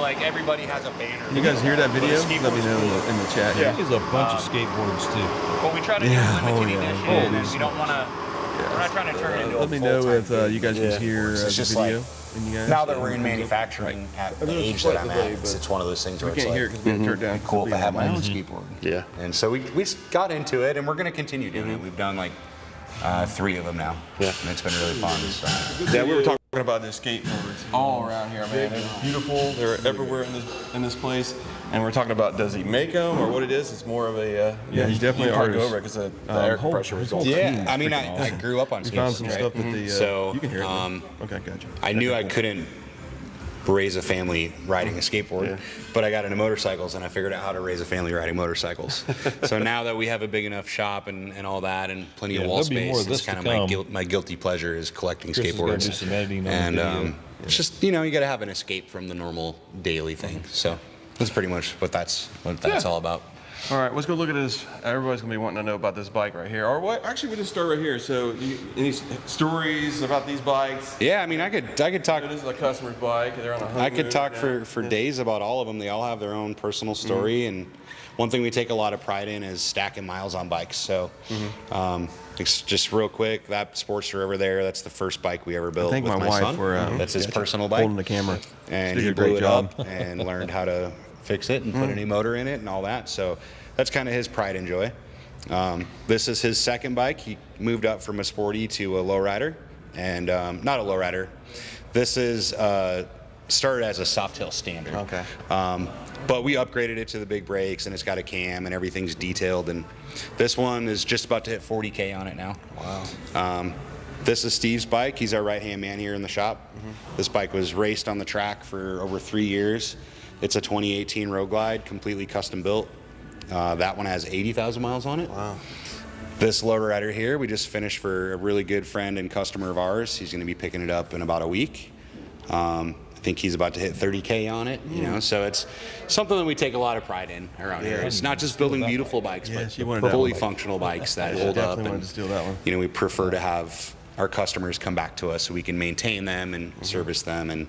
like everybody has a banner. You guys hear that but video? a skateboard's Let me know cool. in the chat here. There's a bunch of skateboards too. But we try to do limited edition, and we don't want to. We're not trying to turn it into a Let me know if you guys can Yeah. hear It's the just video. like, and you guys, Now that we're in manufacturing at the age that I'm at, it's one of those things where we it's can't hear it like, because we turned down. cool if I have my own skateboard. Yeah. And so we just got into it, and we're going to continue doing it. We've done like 3 of them now. Yeah. And it's been really fun. So. Yeah, we were talking about the skateboards all around here, man. They're beautiful. They're everywhere in this place. And we're talking about, does he make them or what it is? It's more of a he's definitely hard to go artist. over because the air compressor was going. Yeah, I mean, I grew up on We found skates, some right? stuff that the So, you can hear it. Okay, gotcha. I knew I couldn't raise a family riding a skateboard, but I got into motorcycles and I figured out how to raise a family riding motorcycles. So now that we have a big enough shop and all that and plenty of wall there'll be more space, of this it's kind to of come. my guilty pleasure is collecting Chris is gonna skateboards. do some editing on and the video. it's just, you got to have an escape from the normal daily thing. So that's pretty much what that's all about. All right, let's go look at this. Everybody's gonna be wanting to know about this bike right here. Or what? Actually, we just start right here. So, any stories about these bikes? Yeah, I mean, I could talk. So this is a customer's bike. They're on a home I could move talk right now. for days about all of them. They all have their own personal story, and one thing we take a lot of pride in is stacking miles on bikes. So, it's just real quick, that Sportster over there, that's the first bike we ever built. Thank with my my wife son. for That's his personal bike. holding the camera. And She he did a great blew it job. up and learned how to fix it and put a new motor in it and all that. So that's kind of his pride and joy. This is his second bike. He moved up from a sporty to a lowrider, and not a lowrider. This is started as a Softail standard. Okay. But we upgraded it to the big brakes, and it's got a cam, and everything's detailed. And this one is just about to hit 40K on it now. Wow. This is Steve's bike. He's our right-hand man here in the shop. This bike was raced on the track for over 3 years. It's a 2018 Road Glide, completely custom built. That one has 80,000 miles on it. Wow. This lowrider here, we just finished for a really good friend and customer of ours. He's going to be picking it up in about a week. I think he's about to hit 30K on it, so it's something that we take a lot of pride in around here. It's not just building beautiful bikes, but she wanted that fully one. functional bikes that hold up. Definitely wanted to steal that one. We prefer to have our customers come back to us so we can maintain them and service them and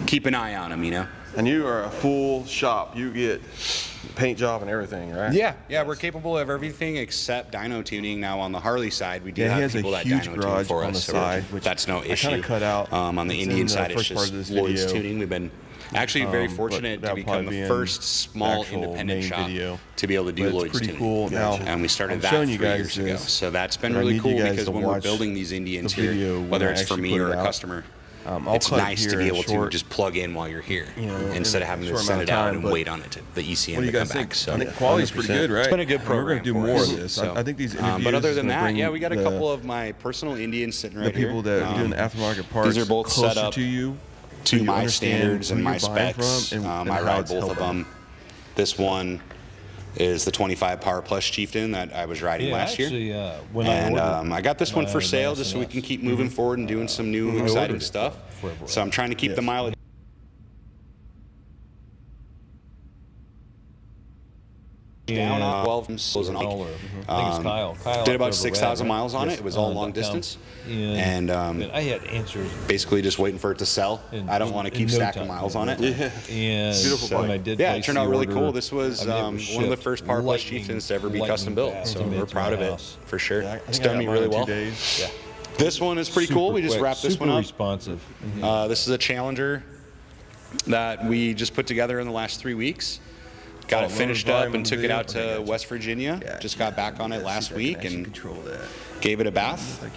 keep an eye on them, And you are a full shop. You get paint job and everything, right? Yeah, we're capable of everything except dyno tuning. Now on the Harley side, we do He have has a people that huge dyno tune garage for on us, the so side, which that's no I issue. kinda cut out. On the It's Indian in the side, it's first part of just this Lloyd's video. tuning. We've been actually very But fortunate to that'll become probably be the in first small actual independent main shop video. to be able to do But it's Lloyd's pretty tuning. cool. Now, And we started I'm that showing 3 you guys years ago. this, So that's been but I really need you cool guys because to when we're watch building these Indians the here, video when whether I it's for actually me put or it a out. customer, I'll it's cut nice here to be in a able to short- just plug in while you're here in instead of a having to short send amount it of out time, and but wait on it, the ECM What do you to come guys think? back. So I think quality's pretty good, right? It's been a good I mean, we're program. gonna do for more us. of this. So, I think these interviews but other is than gonna that, bring yeah, we got a the- couple of my personal Indians sitting right the people here. that are doing aftermarket parts These are both closer set up to you, to so you my understand standards who and my you're buying specs. from and I how ride it's both of helping. them. This one is the 25 Power Plus Chieftain that I was riding last year. When And I ordered I got this one for my sale just so we can keep moving forward and doing some new exciting stuff. So I'm trying to keep the mileage down on 12 miles an I think it's Kyle. Kyle did about over 6,000 Rad, miles on right? it. It was all long downtown. distance. And And I had answers basically just waiting for it to sell. in- I don't want to in keep no stacking time. miles on it. And Beautiful when I bike. did Yeah, it place turned the out really order, cool. This was I mean, it one of the shipped first Power Plus lightning- Chieftains to ever be lightning custom built. fast So to we're make proud my of it house. for sure. I think It's I done got me mine really in 2 well. days. Yeah. This one is pretty cool. We just quick, wrapped this super one up. responsive. This is a Challenger that we just put together in the last 3 weeks. Got it finished up and took it out to West Virginia. Just got back on it last week and Control that. gave it a bath. I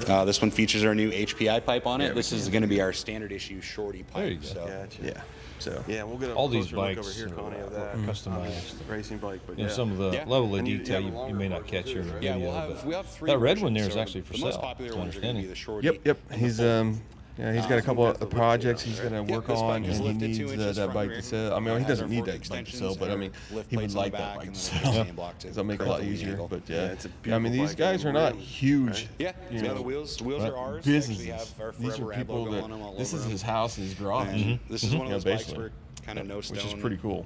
can. This one features our new HPI pipe on it. This is going to be our standard issue shorty pipe. There you go. So Gotcha. Yeah. So yeah, we'll get a All these closer look bikes over here, are Connie, of that customized. racing bike, but You know, yeah. some of the Yeah. level of And you detail have a you longer may not version catch here in the too, video. Yeah, we have but 3 that red versions. one there is So actually for the most sale. popular to ones are going to be understanding. the shorty. Yep. and the He's full. yeah, he's got a couple of projects he's gonna work this bike on, is and he lifted needs 2 inches that front bike rear. to sell. I mean, he Has doesn't our need fork that bike to sell, extensions, but I our mean, lift he would plates on like the that back, bike and to then sell. the sand block to It'll make it a correct lot the wing easier. angle. But Yeah, yeah, it's a I mean, beautiful these bike guys and are not rim, huge. Yeah, You it's got know, the wheels. The wheels are ours. businesses. We actually have our These Forever are Rad people logo that on them all this over is them. his house and his garage. And this is one of Yeah, those bikes basically. where kind of no stone, Which is pretty cool.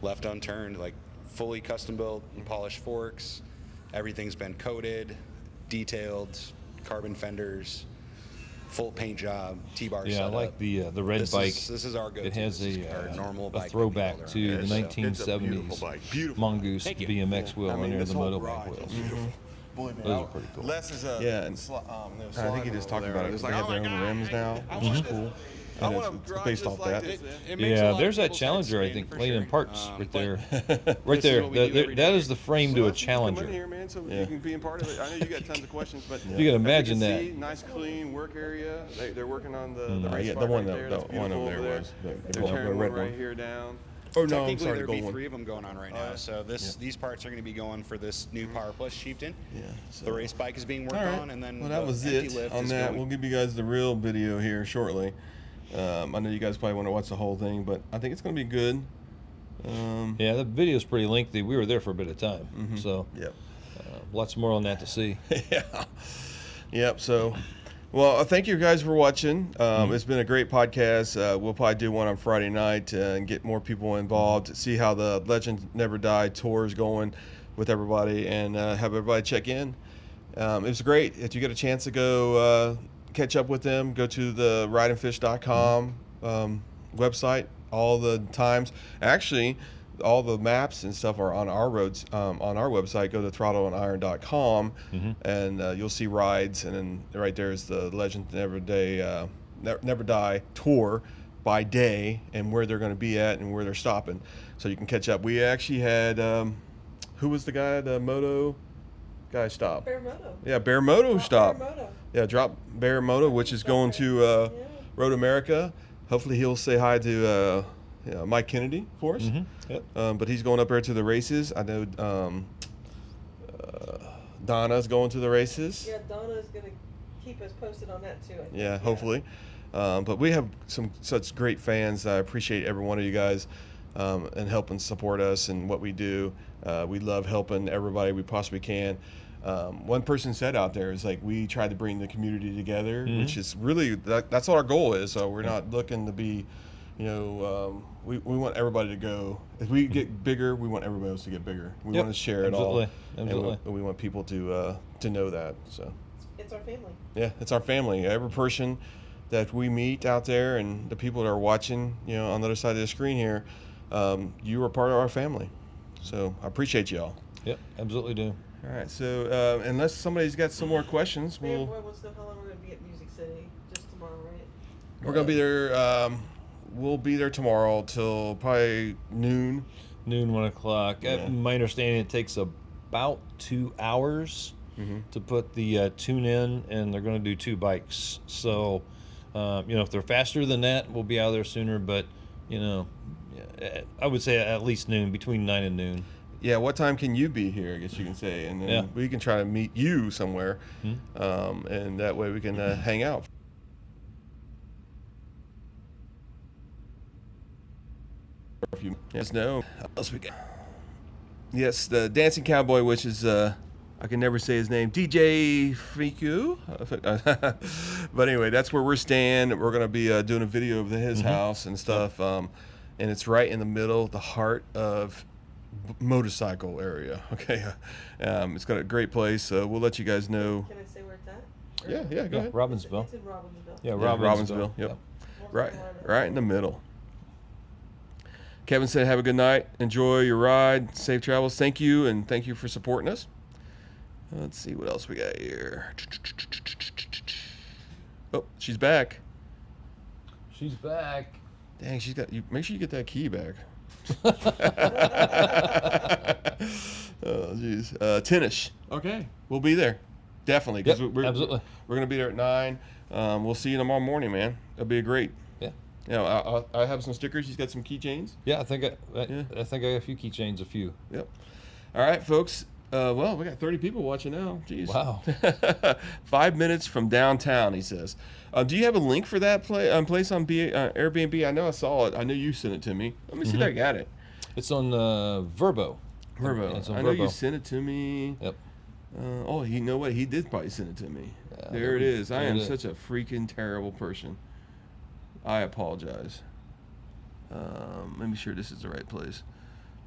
left unturned, like fully custom built, polished forks. Everything's been coated, detailed, carbon fenders, full paint job, T-bar Yeah, I setup. like the red bike. This is our go-to. It has This is our a normal bike that we throwback build to around the here, so- 1970s bike. Beautiful. Mongoose Thank you. BMX wheel I mean, under this the whole Moto garage bike is wheels. beautiful. Believe me, Those are pretty cool. Les is a Yeah, and no I think slime he just over talked there. about it. It's They like, have oh their my own God, rims now, I which is want cool. this. I want a garage based just off like that. this. Yeah, there's that Challenger, I think, laying in parts right there. Right there. That is the frame to a Challenger. Come in here, man, so you can be a part of it. I know you got tons of questions, but You can imagine as you that. can see, nice, clean work area. They're working on the race Yeah, part the one right there. that That's the one beautiful over there there. was They're tearing one right here down. Oh no, I'm Technically, sorry, the there'd gold be one. 3 of them going on right now. So these parts are going to be going for this new Power Plus Chieftain. Yeah. So. The race bike is being worked All right. on, and then Well, that the was empty it lift on is that. going- We'll give you guys the real video here shortly. I know you guys probably want to watch the whole thing, but I think it's going to be good. Yeah, the video's pretty lengthy. We were there for a bit of time, so Yep. lots more on that to see. Yeah. Yep. So, well, thank you guys for watching. It's been a great podcast. We'll probably do one on Friday night and get more people involved, see how the Legend Never Die tour is going with everybody, and have everybody check in. It was great. If you get a chance to go catch up with them, go to the rideandfish.com website all the times. Actually, all the maps and stuff are on our roads on our website. Go to throttleiron.com and you'll see rides, and then right there is the Legend Never Die tour by day and where they're going to be at and where they're stopping, so you can catch up. We actually had who was the guy, the Moto guy stop? Bear Moto. Yeah, Bear Moto Drop stop. Bear Moto. Yeah, drop Bear Moto, which is going to Road America. Hopefully he'll say hi to Mike Kennedy for us. Yep. But he's going up there to the races. I know Donna's going to the races. Yeah, Donna's going to keep us posted on that too, I think. Yeah, hopefully. But we have such great fans. I appreciate every one of you guys and helping support us and what we do. We love helping everybody we possibly can. One person said out there is like, we try to bring the community together, which is really, that's what our goal is. So we're not looking to be, we want everybody to go. If we get bigger, we want everybody else to get bigger. We want to share it all. Absolutely. And we want people to know that. So It's our family. yeah, it's our family. Every person that we meet out there and the people that are watching, on the other side of the screen here, you are part of our family. So I appreciate y'all. Yep, absolutely do. All right, so unless somebody's got some more questions, Man, we'll boy wants to know how long we're going to be at Music City. Just tomorrow, right? we're gonna be there. We'll be there tomorrow till probably noon. Noon, 1 o'clock. Yeah. My understanding, it takes about 2 hours to put the tune in, and they're going to do 2 bikes. So, if they're faster than that, we'll be out of there sooner. But, I would say at least noon, between 9 and noon. Yeah, what time can you be here? I guess you can say, and then we can try to meet you somewhere, and that way we can hang out. Yes, no. What else we got? Yes, the Dancing Cowboy, which is I can never say his name, DJ Fiku. But anyway, that's where we're staying. We're gonna be doing a video of his house and stuff, and it's right in the middle, the heart of motorcycle area. Okay, it's got a great place. We'll let you guys know. Can I say where it's at? Yeah, go ahead. Robbinsville. It's in Robbinsville. Yeah, Robbinsville. Yep. North Right in the middle. Kevin said, have a good night. Enjoy your ride. Safe travels. Thank you, and thank you for supporting us. Let's see what else we got here. Oh, she's back. She's back. Dang, she's got you. Make sure you get that key back. Oh, jeez. Tennis. Okay, we'll be there. Definitely. Yep, we're absolutely. We're going to be there at 9. We'll see you tomorrow morning, man. That'll be great. Yeah. I have some stickers. He's got some keychains. Yeah, I think I got a few keychains, a few. Yep. All right, folks. Well, we got 30 people watching now. Jeez. Wow. 5 minutes from downtown, he says. Do you have a link for that place on Airbnb? I know I saw it. I know you sent it to me. Let me see if I got it. It's on Verbo. Verbo. It's on I know Verbo. you sent it to me. Yep. You know what? He did probably send it to me. There it is. I am such a freaking terrible person. I apologize. Let me sure this is the right place.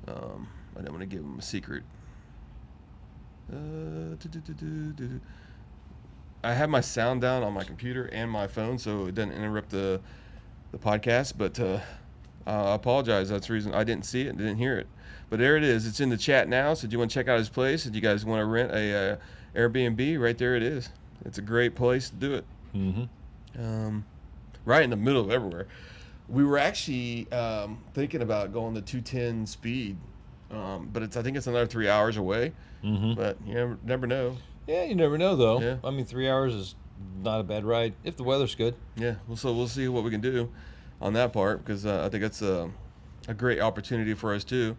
I don't want to give him a secret. I have my sound down on my computer and my phone, so it doesn't interrupt the podcast. But I apologize. That's the reason I didn't see it and didn't hear it. But there it is. It's in the chat now. So do you want to check out his place? If you guys want to rent a Airbnb, right there it is. It's a great place to do it. right in the middle of everywhere. We were actually thinking about going to 210 speed, but I think it's another 3 hours away. Mm-hmm. But you never know. Yeah, you never know though. Yeah. I mean, 3 hours is not a bad ride if the weather's good. Yeah, we'll see what we can do on that part, because I think that's a great opportunity for us too,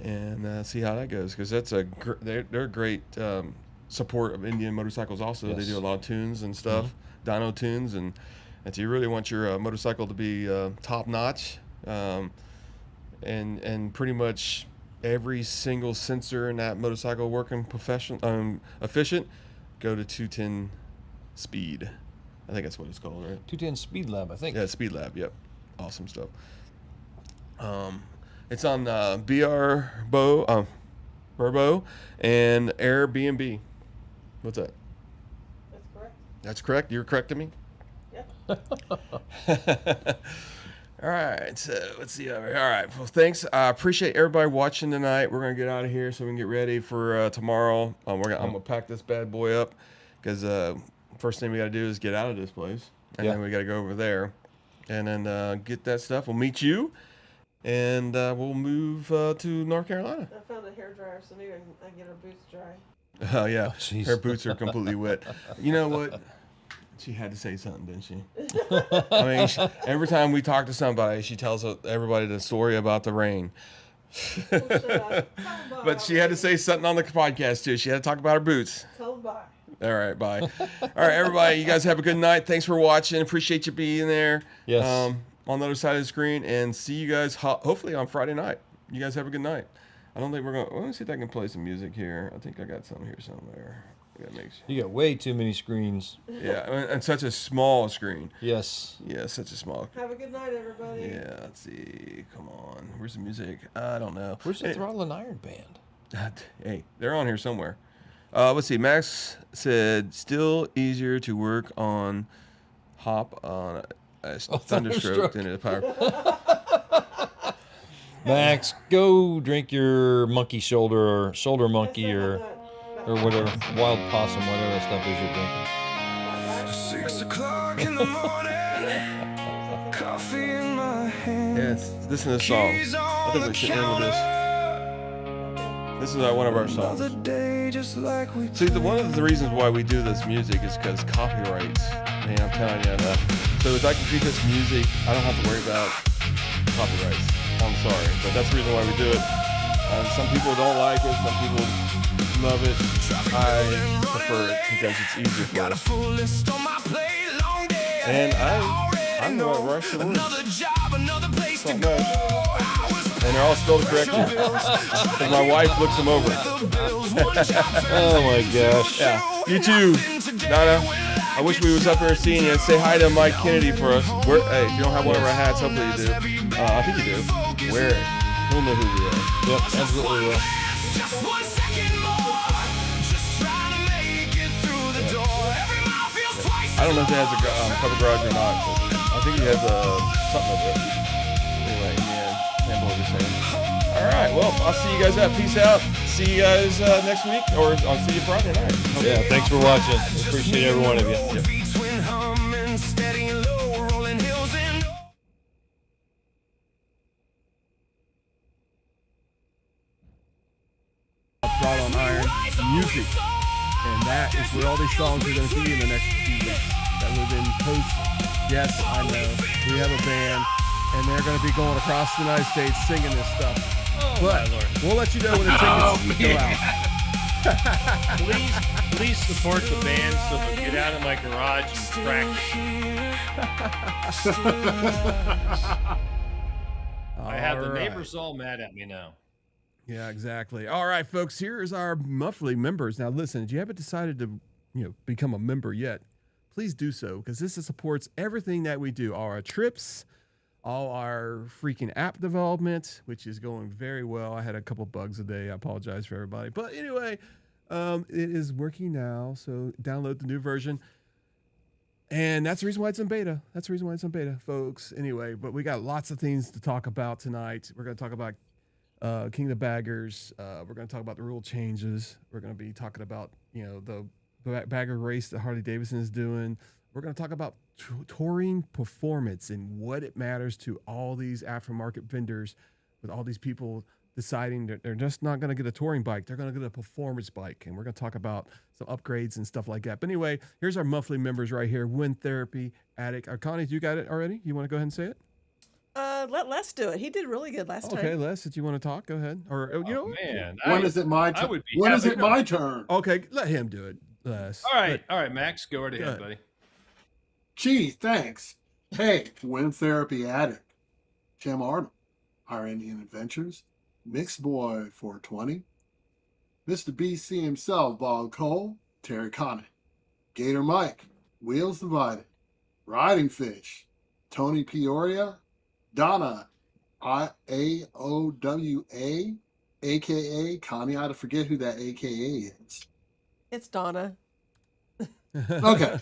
and see how that goes, because that's they're a great support of Indian motorcycles also. Yes. They do a lot of tunes and stuff, dyno tunes, and if you really want your motorcycle to be top notch, and pretty much every single sensor in that motorcycle working efficient, go to 210 speed. I think that's what it's called, right? 210 Speed Lab, I think. Yeah, Speed Lab. Yep, awesome stuff. It's on Burbo and Airbnb. What's that? That's correct. That's correct. You're correcting me. Yep. All right, so let's see over here. All right, well, thanks. I appreciate everybody watching tonight. We're gonna get out of here so we can get ready for tomorrow. I'm gonna pack this bad boy up, because first thing we gotta do is get out of this place, and then we gotta go over there, and then get that stuff. We'll meet you, and we'll move to North Carolina. I found a hairdryer, so maybe I can get her boots dry. Oh yeah, jeez. Her boots are completely wet. You know what? She had to say something, didn't she? I mean, every time we talk to somebody, she tells everybody the story about the rain. But she had to say something on the podcast too. She had to talk about her boots. Tell them bye. All right, bye. All right, everybody, you guys have a good night. Thanks for watching. Appreciate you being there. Yes. On the other side of the screen, and see you guys hopefully on Friday night. You guys have a good night. I don't think we're going to... Let me see if I can play some music here. I think I got something here somewhere. You got way too many screens. Yeah, and such a small screen. Yes. Yeah, such a small... Have a good night, everybody. Yeah, let's see. Come on. Where's the music? I don't know. Where's the Throttle Iron band? Hey, they're on here somewhere. Let's see. Max said, still easier to work on hop on a thunderstroke than a power... Max, go drink your monkey shoulder or shoulder monkey or whatever, wild possum, whatever that stuff is you're drinking. 6 o'clock in the morning, coffee in my hand. Yes, listen to this song. I think we should end with this. This is one of our songs. See, one of the reasons why we do this music is because copyrights. Man, I'm telling you that. So if I can keep this music, I don't have to worry about copyrights. I'm sorry, but that's the reason why we do it. Some people don't like it, some people love it. I prefer it because it's easier for us. And I'm the right rush to the so nice. And they're all spelled correctly. Because my wife looks them over. Oh my gosh. Yeah. You too, Donna. I wish we was up there seeing you. Say hi to Mike Kennedy for us. Hey, if you don't have one of our hats, hopefully you do. I think you do. Wear it. He'll know who we are. Yep, absolutely will. I don't know if he has a cover garage or not, but I think he has something up there. Anyway, yeah, can't believe this thing. All right, well, I'll see you guys out. Peace out. See you guys next week, or I'll see you Friday night. Yeah, thanks for watching. Appreciate every one of you. Yep. Throttle Iron music, and that is where all these songs are going to be in the next few weeks. That was in post. Yes, I know. We have a band, and they're going to be going across the United States singing this stuff. Oh, but we'll let you know when the tickets go out. Please support the band so they'll get out of my garage and practice. I have the neighbors all mad at me now. Yeah, exactly. All right, folks, here's our monthly members. Now, listen, if you haven't decided to, become a member yet, please do so, because this supports everything that we do. All our trips, all our freaking app development, which is going very well. I had a couple bugs today. I apologize for everybody. But anyway, it is working now, so download the new version. And that's the reason why it's in beta. That's the reason why it's in beta, folks. Anyway, but we got lots of things to talk about tonight. We're going to talk about King of the Baggers. We're going to talk about the rule changes. We're going to be talking about, the bagger race that Harley Davidson is doing. We're going to talk about touring performance and what it matters to all these aftermarket vendors, with all these people deciding that they're just not going to get a touring bike, they're going to get a performance bike. And we're going to talk about some upgrades and stuff like that. But anyway, here's our monthly members right here. Wind Therapy Addict. Connie, you got it already? You want to go ahead and say it? Let Les do it. He did really good last time. Okay, Les, did you want to talk? Go ahead. Or you know, Man, When is it my turn? When is it my turn? Okay, let him do it, Les. All right, Max, go right ahead, buddy. Gee, thanks. Hey, Wind Therapy Addict, Tim Arnold, Our Indian Adventures, Mixed Boy 420, Mr. BC himself, Bob Cole, Terry Connick, Gator Mike, Wheels Divided, Riding Fish, Tony Peoria, Donna, IAOWA, a.k.a. Connie. I forget who that a.k.a. is. It's Donna. Okay.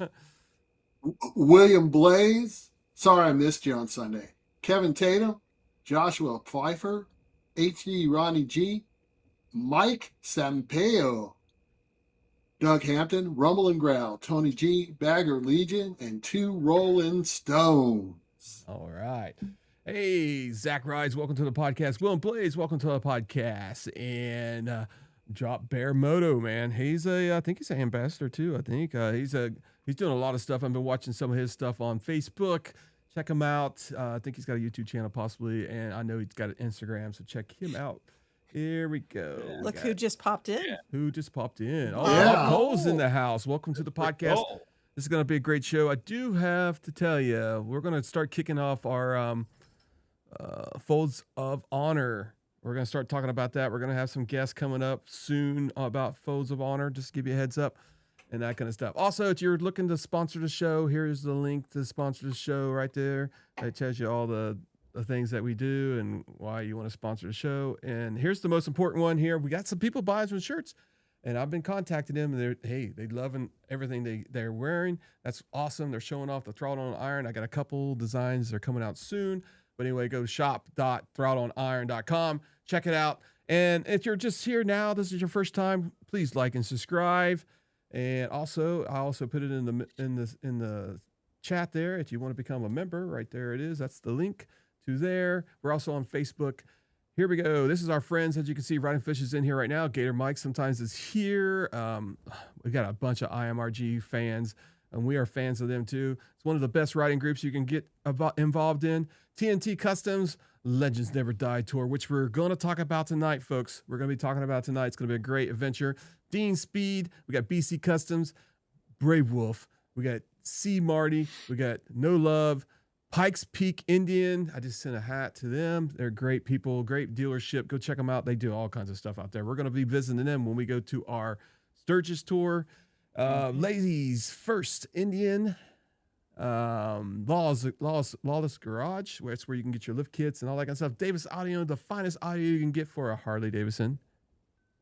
William Blaze. Sorry I missed you on Sunday. Kevin Tatum, Joshua Pfeiffer, H.D. Ronnie G, Mike Sampaio, Doug Hampton, Rumble and Growl, Tony G, Bagger Legion, and 2 Rolling Stones. All right. Hey, Zach Rides, welcome to the podcast. Will and Blaze, welcome to the podcast. And Drop Bear Moto, man. I think he's an ambassador too. I think he's doing a lot of stuff. I've been watching some of his stuff on Facebook. Check him out. I think he's got a YouTube channel possibly, and I know he's got an Instagram, so check him out. Here we go. Look who just popped in. Who just popped in? Oh, Yeah. Cole's in the house. Welcome to the podcast. This is going to be a great show. I do have to tell you, we're going to start kicking off our Folds of Honor. We're going to start talking about that. We're going to have some guests coming up soon about Folds of Honor, just to give you a heads up and that kind of stuff. Also, if you're looking to sponsor the show, here's the link to sponsor the show right there. It tells you all the things that we do and why you want to sponsor the show. And here's the most important one here. We got some people buying some shirts, and I've been contacting them, and they loving everything they're wearing. That's awesome. They're showing off the Throttle Iron. I got a couple designs that are coming out soon. But anyway, go to shop.throttleiron.com. Check it out. And if you're just here now, this is your first time, please like and subscribe. And also, I also put it in the chat there. If you want to become a member, right there it is. That's the link to there. We're also on Facebook. Here we go. This is our friends. As you can see, Riding Fish is in here right now. Gator Mike sometimes is here. We got a bunch of IMRG fans, and we are fans of them too. It's one of the best riding groups you can get involved in. TNT Customs, Legends Never Die Tour, which we're going to talk about tonight, folks. We're going to be talking about tonight. It's going to be a great adventure. Dean Speed, we got BC Customs, Brave Wolf, we got C Marty, we got No Love, Pikes Peak Indian. I just sent a hat to them. They're great people, great dealership. Go check them out. They do all kinds of stuff out there. We're going to be visiting them when we go to our Sturgis tour. Lazy's First Indian, Lawless Garage, where it's where you can get your lift kits and all that kind of stuff. Davis Audio, the finest audio you can get for a Harley Davidson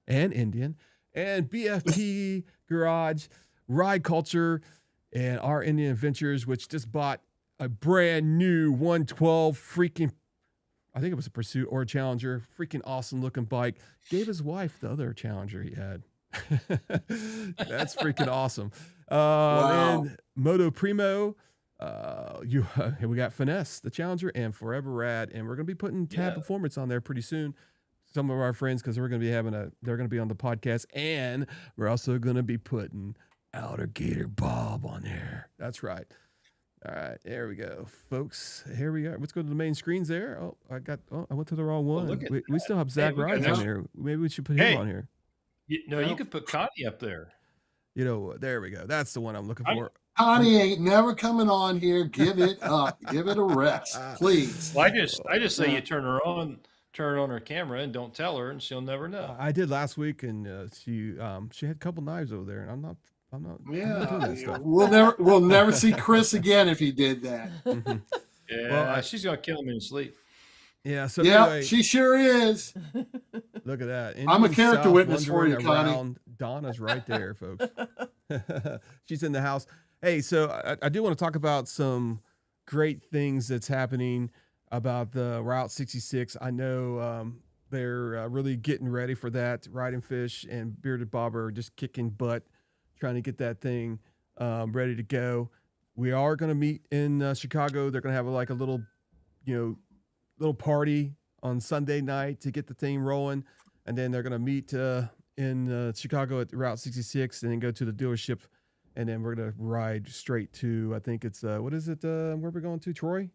and Indian. And BFP Garage, Ride Culture, and Our Indian Adventures, which just bought a brand new 112 freaking, I think it was a Pursuit or a Challenger, freaking awesome looking bike. Gave his wife the other Challenger he had. That's freaking awesome. Wow. And Moto Primo, we got Finesse, the Challenger, and Forever Rad, and we're gonna be putting Tab Performance on there pretty soon. Some of our friends, because we're gonna be they're gonna be on the podcast, and we're also gonna be putting Outer Gator Bob on there. That's right. All right, there we go, folks. Here we are. Let's go to the main screens there. I went to the wrong one. look at We still have Zach Rides on here. Maybe we should put him on here. You could put Connie up there. There we go. That's the one I'm looking for. Connie ain't never coming on here. Give it up. Give it a rest, please. Well, I just say you turn her on her camera and don't tell her, and she'll never know. I did last week, and she had a couple knives over there, and I'm not. Yeah, doing that stuff. we'll never see Chris again if he did that. Yeah, Well, she's gonna kill him in his sleep. Yeah. So Yeah, anyway, she sure is. look at that. I'm a Indian character South witness for you, wandering Connie. around. Donna's right there, folks. She's in the house. Hey, so I do want to talk about some great things that's happening about the Route 66. I know they're really getting ready for that. Riding Fish and Bearded Bob are just kicking butt, trying to get that thing ready to go. we are going to meet in Chicago. They're going to have like a little, little party on Sunday night to get the thing rolling. And then they're going to meet in Chicago at Route 66 and then go to the dealership. And then we're going to ride straight to, I think it's, what is it? Where are we going to? Troy,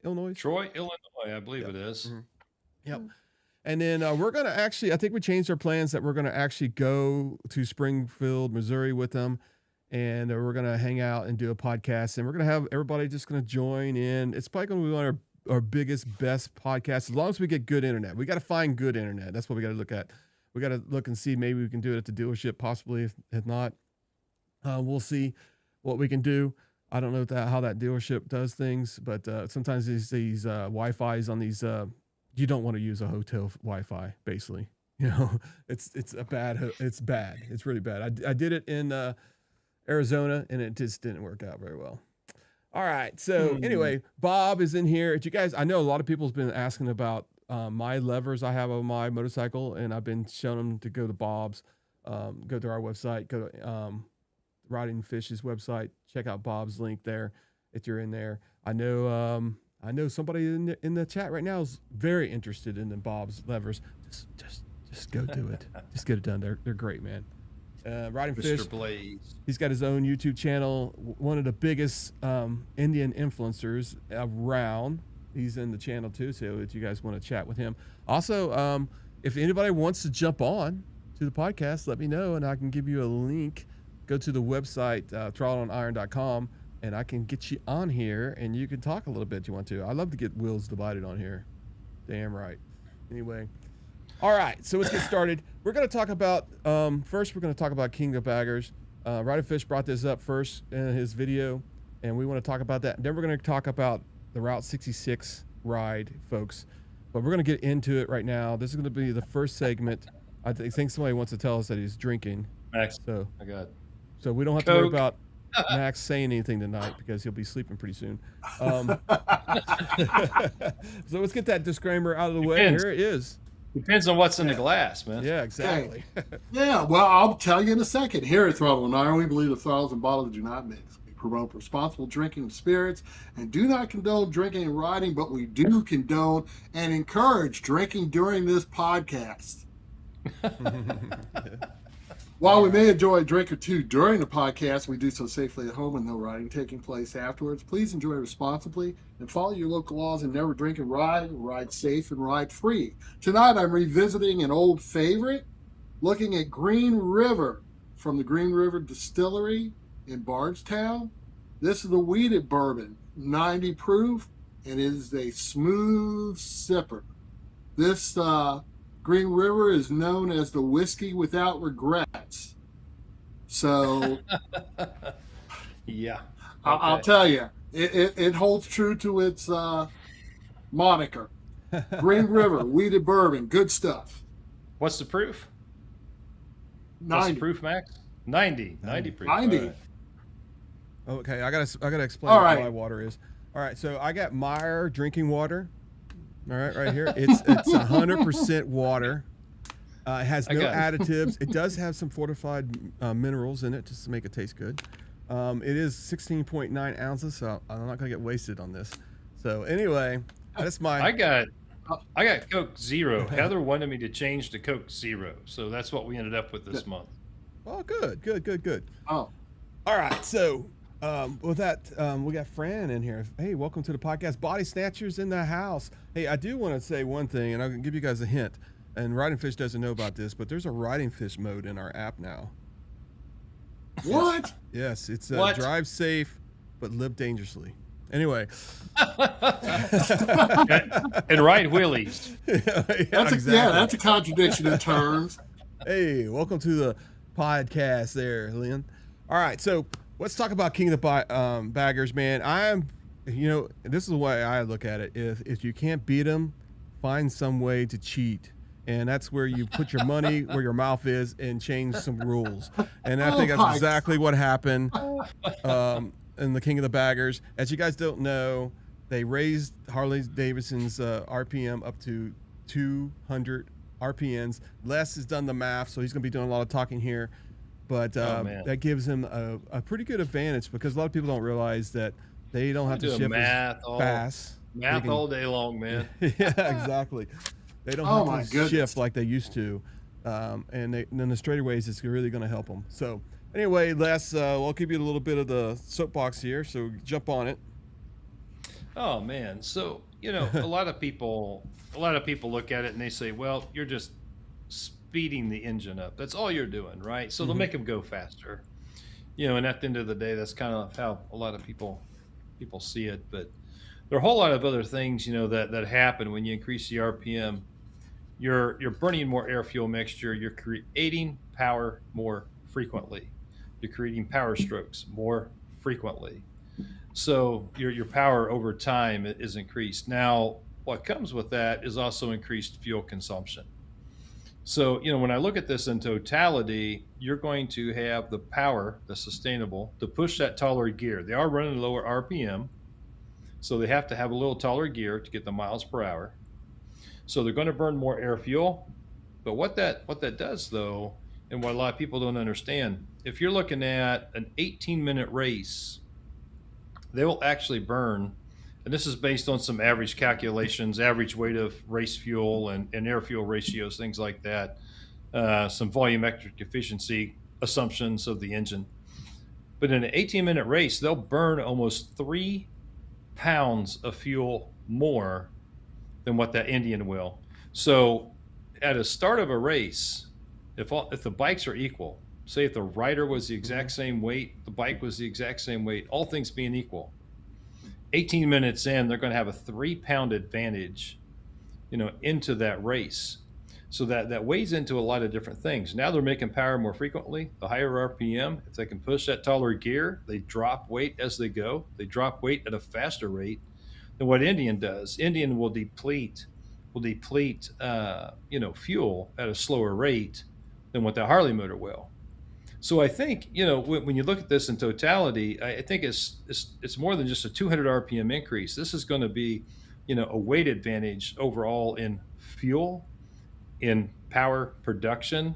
Illinois? Troy, Illinois, I believe it is. Mm-hmm. Yep. And then we're going to actually, I think we changed our plans that we're going to actually go to Springfield, Missouri with them. And we're going to hang out and do a podcast. And we're going to have everybody just going to join in. It's probably going to be one of our biggest, best podcasts, as long as we get good internet. We got to find good internet. That's what we got to look at. We got to look and see, maybe we can do it at the dealership, possibly. If not, we'll see what we can do. I don't know how that dealership does things, but sometimes these Wi-Fi's on these, you don't want to use a hotel Wi-Fi, basically. It's bad. It's really bad. I did it in Arizona, and it just didn't work out very well. All right. So anyway, Bob is in here. You guys, I know a lot of people's been asking about my levers I have on my motorcycle, and I've been showing them to go to Bob's, go to our website, go to Riding Fish's website, check out Bob's link there if you're in there. I know somebody in the chat right now is very interested in the Bob's levers. Just go do it. Just get it done. They're great, man. Riding Mr. Fish. Blaze. He's got his own YouTube channel. One of the biggest Indian influencers around. He's in the channel too, so if you guys want to chat with him. Also, if anybody wants to jump on to the podcast, let me know, and I can give you a link. Go to the website, throttleiron.com, and I can get you on here, and you can talk a little bit if you want to. I love to get wheels divided on here. Damn right. Anyway. All right, so let's get started. We're going to talk about, first we're going to talk about King of Baggers. Riding Fish brought this up first in his video, and we want to talk about that. Then we're going to talk about the Route 66 ride, folks. But we're going to get into it right now. This is going to be the first segment. I think somebody wants to tell us that he's drinking. Max, so I got So we don't have to worry about Max saying anything tonight because he'll be sleeping pretty soon. So let's get that disclaimer out of the way. Here it is. Depends on what's in the glass, man. Yeah, exactly. Yeah, well, I'll tell you in a second. Here at Throttle Iron, we believe the throttles and bottles do not mix. We promote responsible drinking of spirits and do not condone drinking and riding, but we do condone and encourage drinking during this podcast. While we may enjoy a drink or two during the podcast, we do so safely at home and no riding taking place afterwards. Please enjoy responsibly and follow your local laws and never drink and ride safe and ride free. Tonight I'm revisiting an old favorite, looking at Green River from the Green River Distillery in Bardstown. This is the wheated bourbon, 90 proof, and it is a smooth sipper. This Green River is known as the whiskey without regrets. So, yeah, okay. I'll tell you, it holds true to its moniker. Green River, wheated bourbon, good stuff. What's the proof? 90. What's the proof, Max? 90 proof. 90. Right. Okay, I gotta explain what my water is. All right, so I got Meyer drinking water. All right here. It's 100% water. It has no additives. It does have some fortified minerals in it just to make it taste good. It is 16.9 ounces, so I'm not gonna get wasted on this. So anyway, that's my. I got Coke Zero. Heather wanted me to change to Coke Zero, so that's what we ended up with this month. Oh, good. Oh, all right. So with that, we got Fran in here. Hey, welcome to the podcast. Body Snatchers in the house. Hey, I do want to say one thing, and I'll give you guys a hint. And Riding Fish doesn't know about this, but there's a Riding Fish mode in our app now. What? Yes, it's drive safe, but live dangerously. Anyway. And ride wheelies. That's a contradiction in terms. Hey, welcome to the podcast there, Lynn. All right, so let's talk about King of the Baggers, man. This is the way I look at it. If you can't beat them, find some way to cheat. And that's where you put your money where your mouth is and change some rules. And I think that's exactly what happened in the King of the Baggers. As you guys don't know, they raised Harley Davidson's RPM up to 200 RPMs. Les has done the math, so he's going to be doing a lot of talking here. but man. that gives them a pretty good advantage because a lot of people don't realize that they don't have to shift as fast. Math all day long, man. Yeah, exactly. They don't have to shift like they used to, and then the straightaways is really going to help them. So anyway, Les, I'll give you a little bit of the soapbox here, so jump on it. Oh man, so a lot of people look at it and they say, well, you're just speeding the engine up. That's all you're doing, right? So they'll make them go faster. And at the end of the day, that's kind of how a lot of people see it. But there are a whole lot of other things, that happen when you increase the RPM. You're burning more air fuel mixture. You're creating power more frequently. You're creating power strokes more frequently. So your power over time is increased. Now, what comes with that is also increased fuel consumption. So, when I look at this in totality, you're going to have the power, the sustainable, to push that taller gear. They are running lower RPM, so they have to have a little taller gear to get the miles per hour. So they're going to burn more air fuel. But what that does, though, and what a lot of people don't understand, if you're looking at an 18-minute race, they will actually burn, and this is based on some average calculations, average weight of race fuel and air fuel ratios, things like that, some volumetric efficiency assumptions of the engine. But in an 18-minute race, they'll burn almost 3 pounds of fuel more than what that Indian will. So at the start of a race, if the bikes are equal, say if the rider was the exact same weight, the bike was the exact same weight, all things being equal, 18 minutes in, they're going to have a 3-pound advantage, into that race. So that weighs into a lot of different things. Now they're making power more frequently, the higher RPM. If they can push that taller gear, they drop weight as they go. They drop weight at a faster rate than what Indian does. Indian will deplete, fuel at a slower rate than what the Harley motor will. So I think, when you look at this in totality, I think it's more than just a 200 RPM increase. This is going to be, a weight advantage overall in fuel, in power production,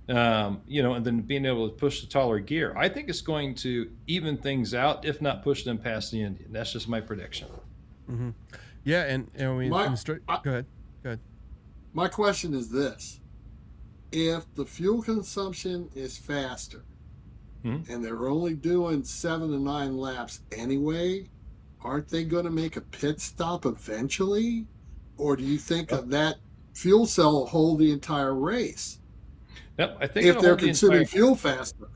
and then being able to push the taller gear. I think it's going to even things out, if not push them past the Indian. That's just my prediction. Mm-hmm. Yeah, and I mean, go ahead. My question is this. If the fuel consumption is faster and they're only doing 7 to 9 laps anyway, aren't they going to make a pit stop eventually? Or do you think that fuel cell will hold the entire race? No, I think if they're consuming fuel faster.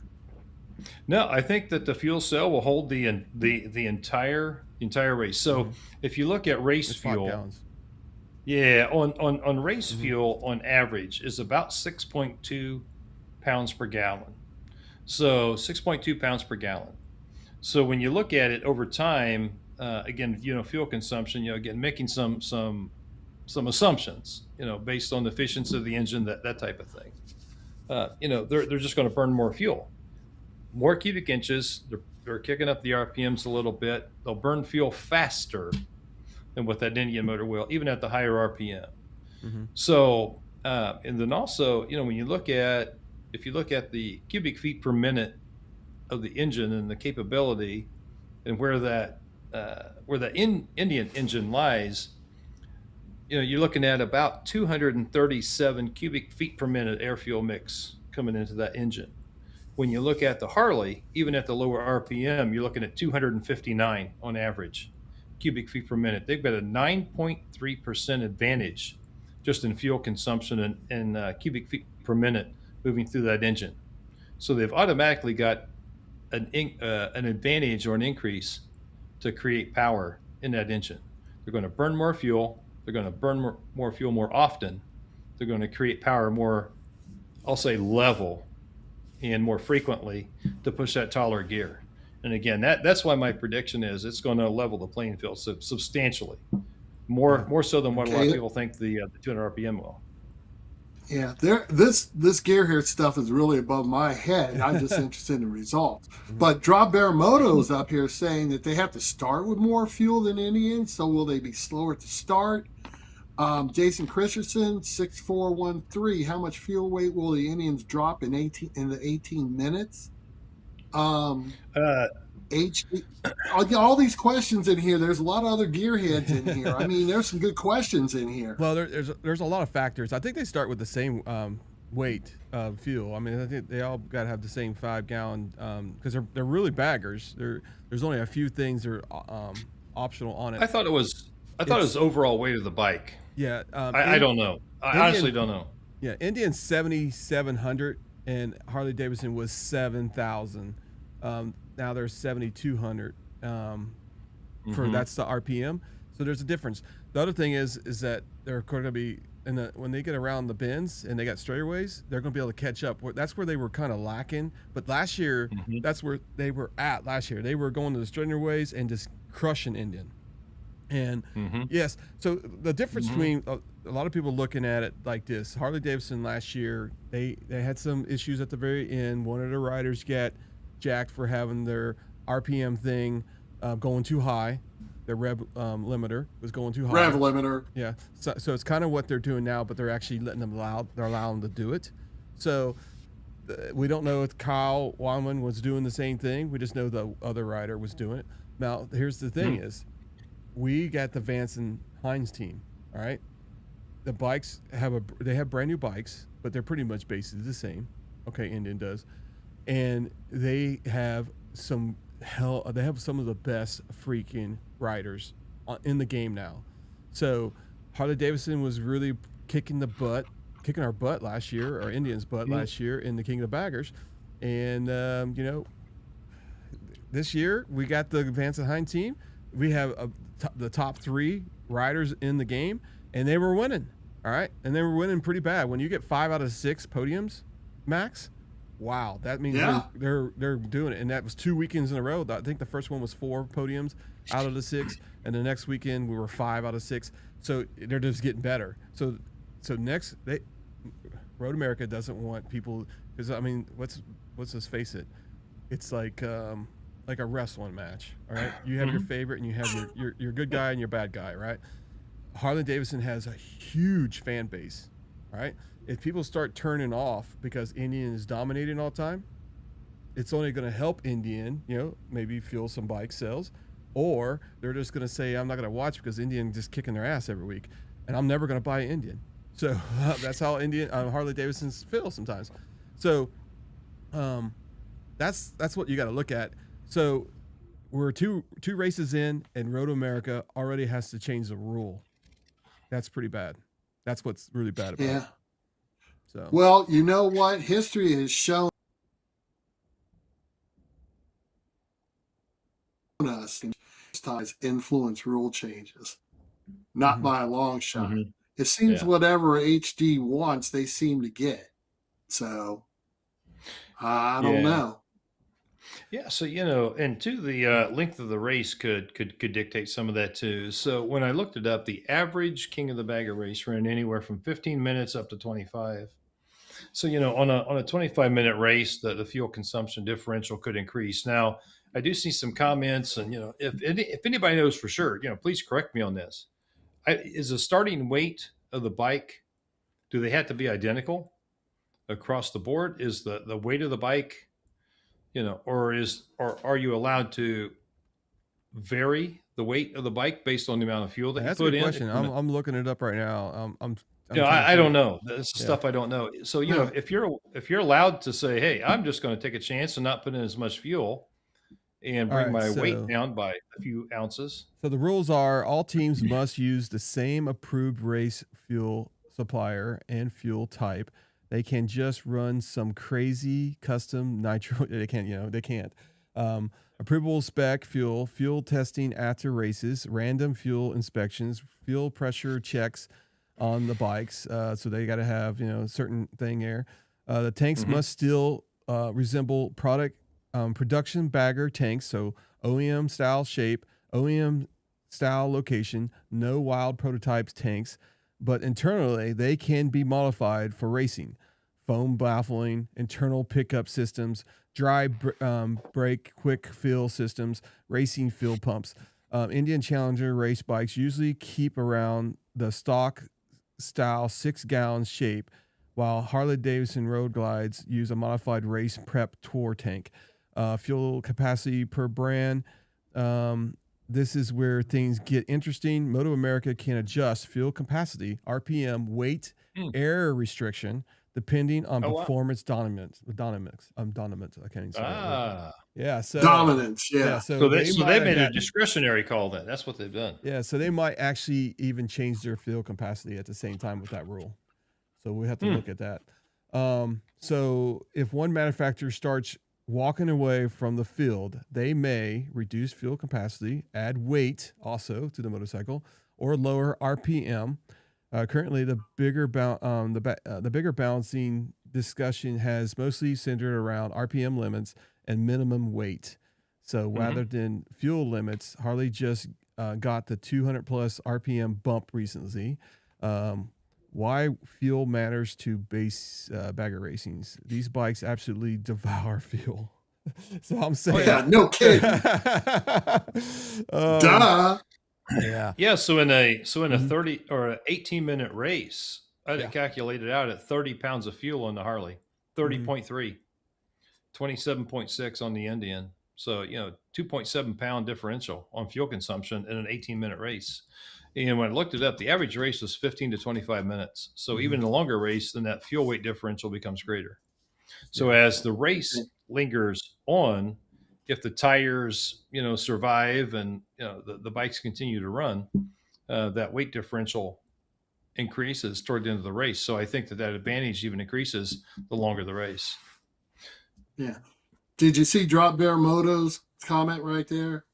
No, I think that the fuel cell will hold the entire race. So if you look at race fuel, yeah, on race fuel on average is about 6.2 pounds per gallon. So 6.2 pounds per gallon. So when you look at it over time, again, fuel consumption, again, making some assumptions, based on the efficiency of the engine, that type of thing. They're just going to burn more fuel, more cubic inches. They're kicking up the RPMs a little bit. They'll burn fuel faster than what that Indian motor will, even at the higher RPM. So, and then also, when you look at, if you look at the cubic feet per minute of the engine and the capability and where that Indian engine lies, you're looking at about 237 cubic feet per minute air fuel mix coming into that engine. When you look at the Harley, even at the lower RPM, you're looking at 259 on average cubic feet per minute. They've got a 9.3% advantage just in fuel consumption and cubic feet per minute moving through that engine. So they've automatically got an advantage or an increase to create power in that engine. They're going to burn more fuel. They're going to burn more fuel more often. They're going to create power more, I'll say, level and more frequently to push that taller gear. And again, that's why my prediction is it's going to level the playing field substantially, more so than what a lot of people think the 200 RPM will. Yeah, this gear here stuff is really above my head. I'm just interested in results. But Drawbear Moto's up here saying that they have to start with more fuel than Indians. So will they be slower to start? Jason Christensen, 6413. How much fuel weight will the Indians drop in the 18 minutes? All these questions in here. There's a lot of other gearheads in here. I mean, there's some good questions in here. Well, there's a lot of factors. I think they start with the same weight of fuel. I mean, I think they all got to have the same 5-gallon because they're really baggers. There's only a few things that are optional on it. I thought it was overall weight of the bike. Yeah, I don't know. I honestly don't know. Yeah, Indian's 7,700 and Harley Davidson was 7,000. Now they're 7,200. For that's the RPM. So there's a difference. The other thing is that they're going to be when they get around the bends and they got straightaways, they're going to be able to catch up. That's where they were kind of lacking. But last year, that's where they were at. Last year, they were going to the straightaways and just crushing Indian. And yes, so the difference between a lot of people looking at it like this: Harley Davidson last year, they had some issues at the very end. One of the riders got jacked for having their RPM thing going too high. Their rev limiter was going too high. Rev limiter. Yeah. So it's kind of what they're doing now, but they're actually letting them they're allowing them to do it. So we don't know if Kyle Wanman was doing the same thing. We just know the other rider was doing it. Now, here's the thing is, we got the Vance and Hines team, all right? The bikes they have brand new bikes, but they're pretty much basically the same. Okay, Indian does. And they have some of the best freaking riders in the game now. So Harley Davidson was really kicking our butt last year, or Indians' butt last year in the King of the Baggers. And, this year we got the Vance and Hines team. We have the top 3 riders in the game, and they were winning. All right. And they were winning pretty bad. When you get 5 out of 6 podiums, Max, wow, that means they're doing it. And that was 2 weekends in a row. I think the first one was 4 podiums out of the 6, and the next weekend we were 5 out of 6. So they're just getting better. So next, Road America doesn't want people, because I mean, let's face it, it's like a wrestling match. All right, you have your favorite, and you have your good guy and your bad guy, right? Harley Davidson has a huge fan base. All right. If people start turning off because Indian is dominating all the time, it's only going to help Indian, maybe fuel some bike sales, or they're just going to say, I'm not going to watch because Indian just kicking their ass every week, and I'm never going to buy Indian. So that's how Harley Davidsons feel sometimes. So that's what you got to look at. So we're two races in, and Road America already has to change the rule. That's pretty bad. That's what's really bad about it. So. Well, you know what? History has shown us influence rule changes, not by a long shot. It seems whatever HD wants, they seem to get. So I don't know. Yeah, so and too, the length of the race could dictate some of that too. So when I looked it up, the average King of the Bagger race ran anywhere from 15 minutes up to 25. So on a 25-minute race, the fuel consumption differential could increase. Now, I do see some comments, and if anybody knows for sure, please correct me on this. Is the starting weight of the bike, do they have to be identical across the board? Is the weight of the bike, or are you allowed to vary the weight of the bike based on the amount of fuel that you put in? That's a good question. I'm looking it up right now. I don't know. That's stuff I don't know. So if you're allowed to say, hey, I'm just going to take a chance and not put in as much fuel and bring my weight down by a few ounces. So the rules are: all teams must use the same approved race fuel supplier and fuel type. They can just run some crazy custom nitro. They can't. Approvable spec fuel testing after races, random fuel inspections, fuel pressure checks on the bikes. So they got to have, a certain thing there. The tanks must still resemble production bagger tanks. So OEM style shape, OEM style location, no wild prototypes tanks, but internally they can be modified for racing. Foam baffling, internal pickup systems, dry brake quick fill systems, racing fuel pumps. Indian Challenger race bikes usually keep around the stock style 6-gallon shape, while Harley Davidson road glides use a modified race prep tour tank. Fuel capacity per brand. This is where things get interesting. Moto America can adjust fuel capacity, RPM, weight, air restriction, depending on performance dominance. I can't even say that. Yeah, so dominance. Yeah. So they made a discretionary call then. That's what they've done. Yeah, so they might actually even change their fuel capacity at the same time with that rule. So we have to look at that. So if one manufacturer starts walking away from the field, they may reduce fuel capacity, add weight also to the motorcycle, or lower RPM. Currently, the bigger balancing discussion has mostly centered around RPM limits and minimum weight. So rather than fuel limits, Harley just got the 200 plus RPM bump recently. Why fuel matters to base bagger racings. These bikes absolutely devour fuel. So I'm saying, no kidding. Duh. Yeah. So in a 30 or an 18-minute race, I had it calculated out at 30 pounds of fuel on the Harley, 30.3, 27.6 on the Indian. So 2.7 pound differential on fuel consumption in an 18-minute race. And when I looked it up, the average race was 15 to 25 minutes. So even in a longer race, then that fuel weight differential becomes greater. So as the race lingers on, if the tires, survive and the bikes continue to run, that weight differential increases toward the end of the race. So I think that advantage even increases the longer the race. Yeah. Did you see Drop Bear Moto's comment right there?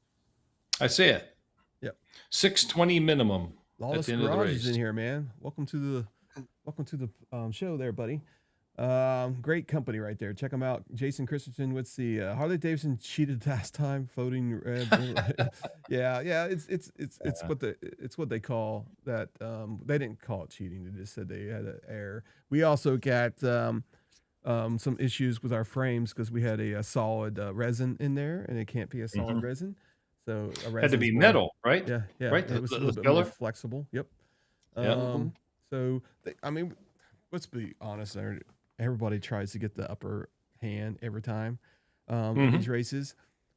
I see it. Yep. 620 minimum. Lawless Garage is in here, man. Welcome to the show there, buddy. Great company right there. Check them out. Jason Christensen with the Harley Davidson cheated last time, voting red. yeah. It's what they call that. They didn't call it cheating. They just said they had an error. We also got some issues with our frames because we had a solid resin in there, and it can't be a solid resin. So a resin had to be metal, right? Yeah. Right. It was a little bit more flexible. Yep. So let's be honest. Everybody tries to get the upper hand every time in these races,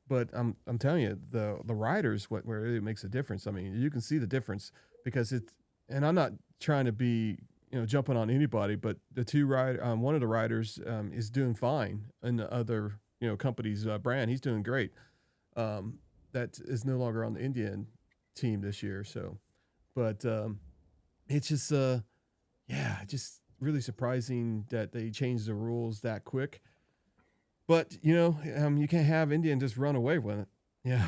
but I'm telling you, the riders where it makes a difference. I mean, you can see the difference because and I'm not trying to be jumping on anybody, but one of the riders is doing fine in the other company's brand. He's doing great. That is no longer on the Indian team this year. So, but it's just just really surprising that they changed the rules that quick. But you can't have Indian just run away with it. Yeah.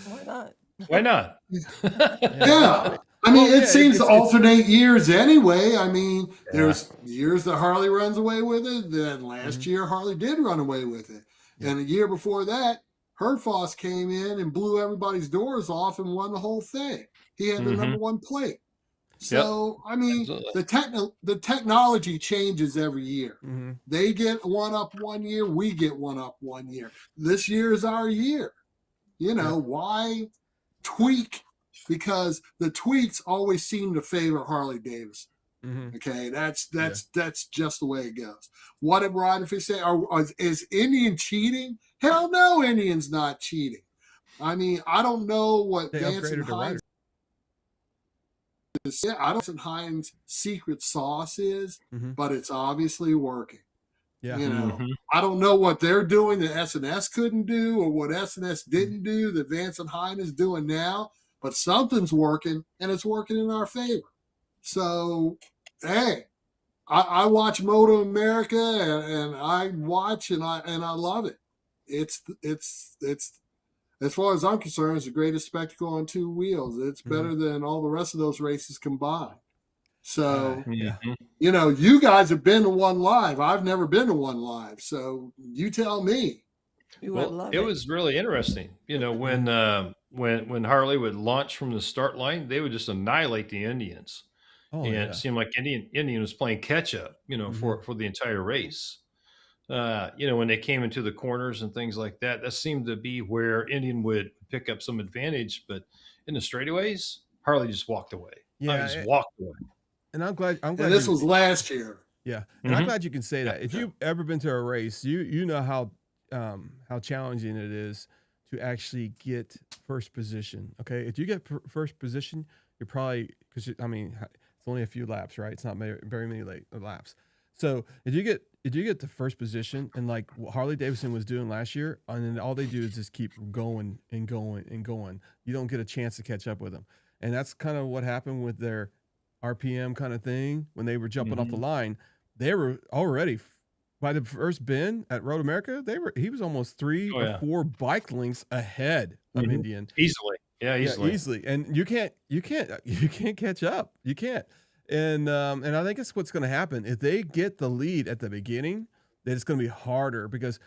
Why not? Why not? Yeah. I mean, it seems to alternate years anyway. I mean, there's years that Harley runs away with it. Then last year, Harley did run away with it. Yeah. And a year before that, Herdfoss came in and blew everybody's doors off and won the whole thing. He had the number one plate. So, I mean, the technology changes every year. They get one up one year. We get one up one year. This year is our year. Why tweak? Because the tweaks always seem to favor Harley Davidson. Okay, that's just the way it goes. What did Roderick say? Is Indian cheating? Hell no, Indian's not cheating. I mean, I don't know what Vance and Hines. I don't know what Hines' secret sauce is, but it's obviously working. Yeah. I don't know what they're doing that SNS couldn't do or what SNS didn't do that Vance and Hines is doing now, but something's working and it's working in our favor. So, hey, I watch Moto America and I watch and I love it. It's as far as I'm concerned, it's the greatest spectacle on two wheels. It's better than all the rest of those races combined. So, you guys have been to one live. I've never been to one live. So you tell me. It was really interesting. When Harley would launch from the start line, they would just annihilate the Indians. It seemed like Indian was playing catch up, for the entire race. when they came into the corners and things like that, that seemed to be where Indian would pick up some advantage. But in the straightaways, Harley just walked away. Yeah, Just walked away. and I'm glad. And this was last year. Yeah, and I'm Mhm. glad you can say that. If you've ever been to a race, you know how challenging it is to actually get first position. Okay, if you get first position, you're probably because it's only a few laps, right? It's not very many laps. So if you get the first position, and like what Harley Davidson was doing last year, and then all they do is just keep going and going and going. You don't get a chance to catch up with them, and that's kind of what happened with their RPM kind of thing when they were jumping off the line. They were already by the first bend at Road America. He was almost 3 or 4 bike lengths ahead of Indian Easily. Yeah, easily. Yeah, easily. And you can't catch up. You can't. And I think that's what's going to happen if they get the lead at the beginning. Then it's going to be harder because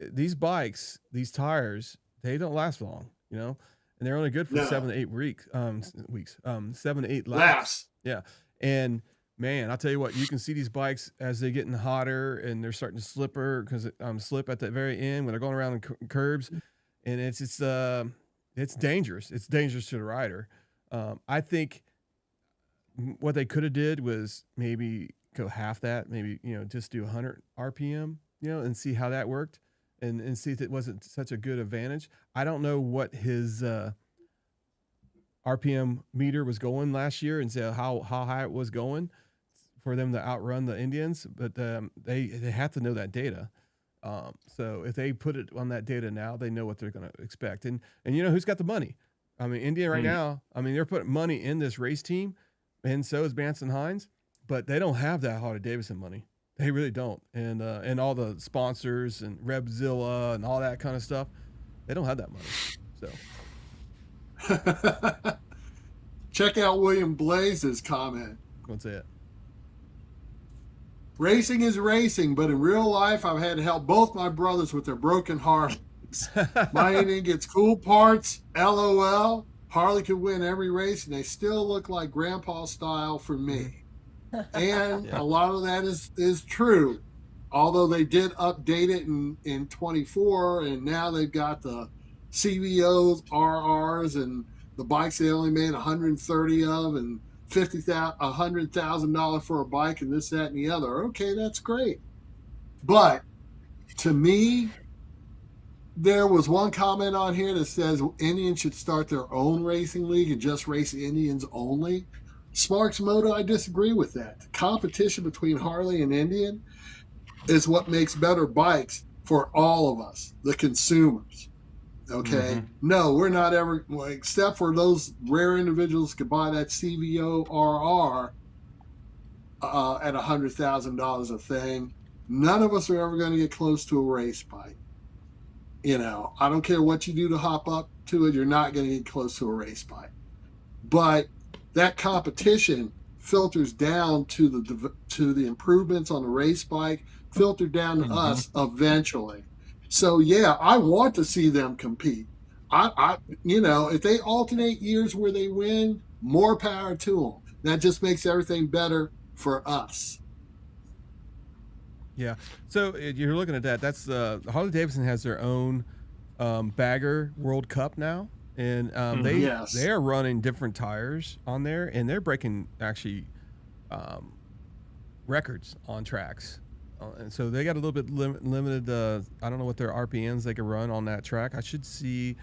these bikes, these tires, they don't last long, and they're only good for 7 to 8 weeks. 7 to 8 laps. Yeah, and man, I'll tell you what, you can see these bikes as they're getting hotter and they're starting to slip at the very end when they're going around the curbs, and it's dangerous. It's dangerous to the rider. I think what they could have did was maybe go half that, maybe just do 100 RPM, and see how that worked, and see if it wasn't such a good advantage. I don't know what his RPM meter was going last year and see how high it was going for them to outrun the Indians, but they have to know that data. So if they put it on that data now, they know what they're going to expect. And who's got the money? Indian right now, they're putting money in this race team, and so is Branson Hines, but they don't have that Harley Davidson money. They really don't. And all the sponsors and Rebzilla and all that kind of stuff, they don't have that money. So. Check out William Blaze's comment. What's that? Racing is racing, but in real life, I've had to help both my brothers with their broken Harleys. My Indian gets cool parts, LOL. Harley could win every race, and they still look like grandpa style for me. And a lot of that is true, although they did update it in 24, and now they've got the CVOs, RRs, and the bikes they only made 130 of, and $100,000 for a bike, and this, that, and the other. Okay, that's great. But to me, there was one comment on here that says Indians should start their own racing league and just race Indians only. Sparks Moto, I disagree with that. The competition between Harley and Indian is what makes better bikes for all of us, the consumers. Okay. No, we're not ever, except for those rare individuals who could buy that CVO RR at $100,000 a thing. None of us are ever going to get close to a race bike. I don't care what you do to hop up to it, you're not going to get close to a race bike. But that competition filters down to the improvements on the race bike, filtered down to us eventually. So yeah, I want to see them compete. If they alternate years where they win, more power to them. That just makes everything better for us. Yeah. So you're looking at that. That's Harley Davidson has their own bagger World Cup now, and they are running different tires on there, and they're breaking actually records on tracks. And so they got a little bit limited. I don't know what their RPMs they can run on that track. I should see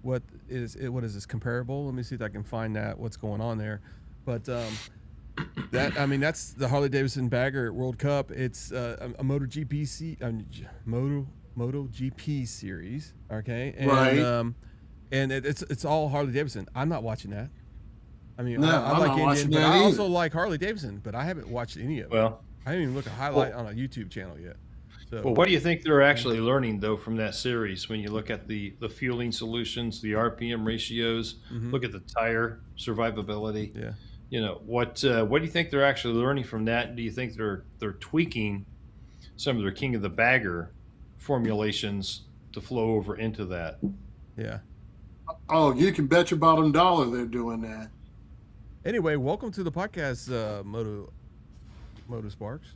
what is this comparable. Let me see if I can find that. What's going on there? But that's the Harley Davidson Bagger World Cup. It's a Moto GP series. Okay, and, right. And it's all Harley Davidson. I'm not watching that. I like Indian, but I also like Harley Davidson, but I haven't watched any of it. Well, I didn't even look at highlight on a YouTube channel yet. So, what do you think they're actually learning though from that series? When you look at the fueling solutions, the RPM ratios, look at the tire survivability. Yeah. What do you think they're actually learning from that? Do you think they're tweaking some of their King of the Bagger formulations to flow over into that? Yeah. Oh, you can bet your bottom dollar they're doing that. Anyway, welcome to the podcast, Moto Sparks.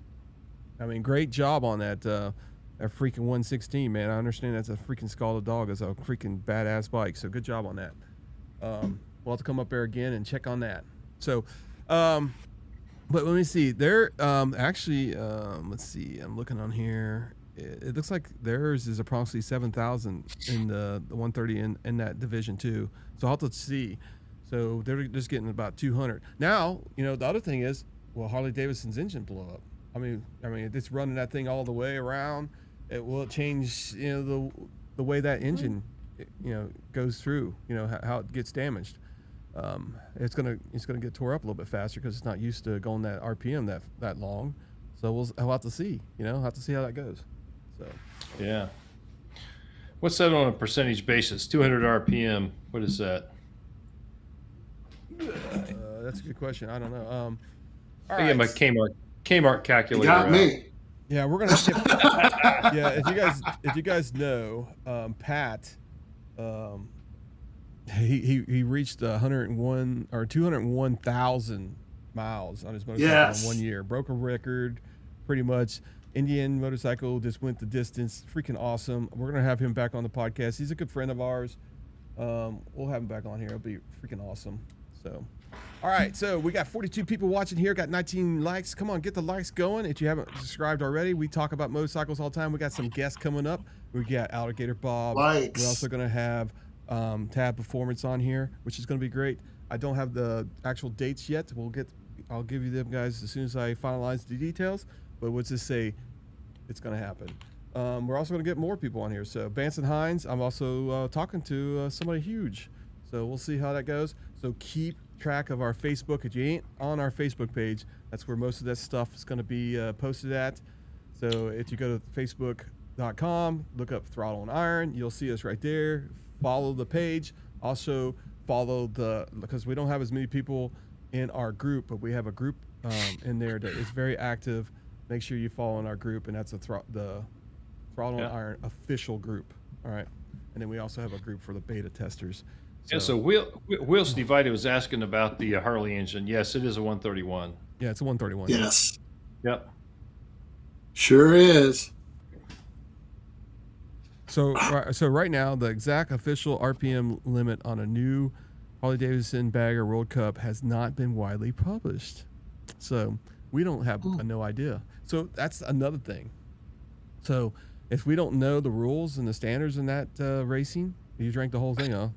Great job on that. a freaking 116, man. I understand that's a freaking Scalded Dog. It's a freaking badass bike. So good job on that. We'll have to come up there again and check on that. So, but let me see. There, actually, let's see. I'm looking on here. It looks like theirs is approximately 7,000 in the 130 in that division too. So I'll have to see. So they're just getting about 200. Now, the other thing is, will Harley Davidson's engine blow up? I mean, it's running that thing all the way around. It will change, the way that engine, goes through. How it gets damaged. It's gonna get tore up a little bit faster because it's not used to going that RPM that long. So I'll have to see. Have to see how that goes. So yeah. What's that on a percentage basis? 200 RPM. What is that? That's a good question. I don't know. I get my Kmart calculator. Got me. Yeah, we're gonna. Yeah, if you guys know, Pat, he reached 101 or 201,000 miles on his motorcycle in 1 year. Broke a record, pretty much. Indian motorcycle just went the distance. Freaking awesome. We're gonna have him back on the podcast. He's a good friend of ours. We'll have him back on here. It'll be freaking awesome. So, all right. So we got 42 people watching here. Got 19 likes. Come on, get the likes going. If you haven't subscribed already, we talk about motorcycles all the time. We got some guests coming up. We got Alligator Bob. Likes. We're also gonna have Tab Performance on here, which is gonna be great. I don't have the actual dates yet. I'll give you them guys as soon as I finalize the details. But let's just say it's going to happen. We're also going to get more people on here. So Banson Hines, I'm also talking to somebody huge. So we'll see how that goes. So keep track of our Facebook. If you ain't on our Facebook page, that's where most of that stuff is going to be posted at. So if you go to facebook.com, look up Throttle Iron, you'll see us right there. Follow the page. Also follow because we don't have as many people in our group, but we have a group in there that is very active. Make sure you follow in our group, and that's the Throttle Iron official group. All right, and then we also have a group for the beta testers. So Wheels Divided was asking about the Harley engine. Yes, it is a 131. Yeah, it's a 131. Yes. Yep. Sure is. So right now, the exact official RPM limit on a new Harley Davidson Bagger World Cup has not been widely published. So we don't have no idea. So that's another thing. So if we don't know the rules and the standards in that racing, you drank the whole thing, huh?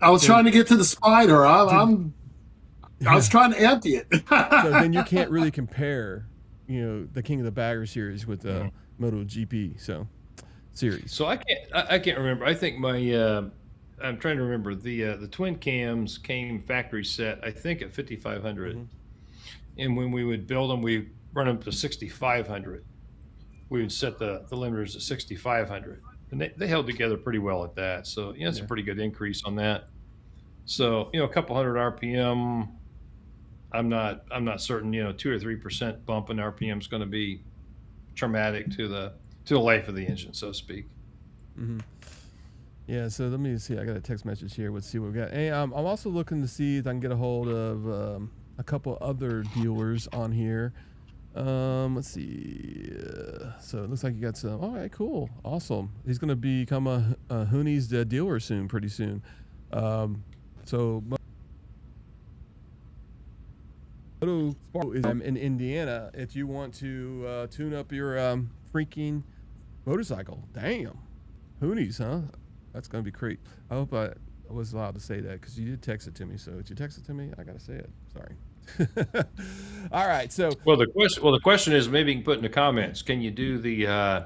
I was trying to get to the Spider. I was trying to empty it. So then you can't really compare, the King of the Bagger series with the Moto GP series. So I can't remember. I think I'm trying to remember the twin cams came factory set, I think at 5,500. And when we would build them, we run them to 6,500. We would set the limiters at 6,500, and they held together pretty well at that. So it's a pretty good increase on that. So a couple hundred RPM. I'm not certain 2 or 3% bump in RPM is going to be traumatic to the life of the engine, so to speak. Mm-hmm. Yeah, so let me see. I got a text message here. Let's see what we got. Hey, I'm also looking to see if I can get a hold of a couple other dealers on here. Let's see. So it looks like you got some. All right, cool, awesome. He's going to become a Hoonies dealer pretty soon. So Moto is in Indiana. If you want to tune up your freaking motorcycle, damn, Hoonies, huh? That's going to be great. I hope I was allowed to say that because you did text it to me. So if you text it to me, I got to say it. Sorry. All right. So the question is, maybe you can put in the comments, can you do the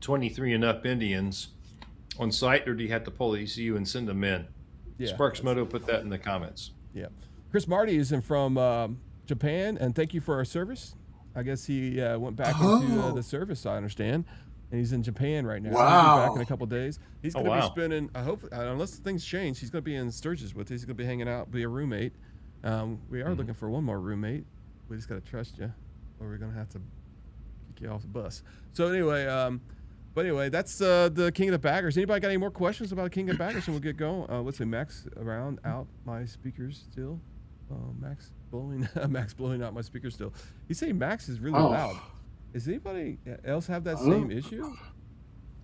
23 and up Indians on site, or do you have to pull the ECU and send them in? Yeah, Sparks Moto, put that in the comments. Yeah. Chris Marty is from Japan, and thank you for our service. I guess he went back into the service, I understand. And he's in Japan right now. Wow. He'll be back in a couple of days. He's going to be spending, I hope, unless things change, he's going to be in Sturgis with us. He's going to be hanging out, be a roommate. We are looking for one more roommate. We just got to trust you, or we're going to have to kick you off the bus. So anyway, that's the King of the Baggers. Anybody got any more questions about King of the Baggers? And we'll get going. Let's see, Max around out my speakers still. Max blowing out my speakers still. He's saying Max is really loud. Does anybody else have that same issue?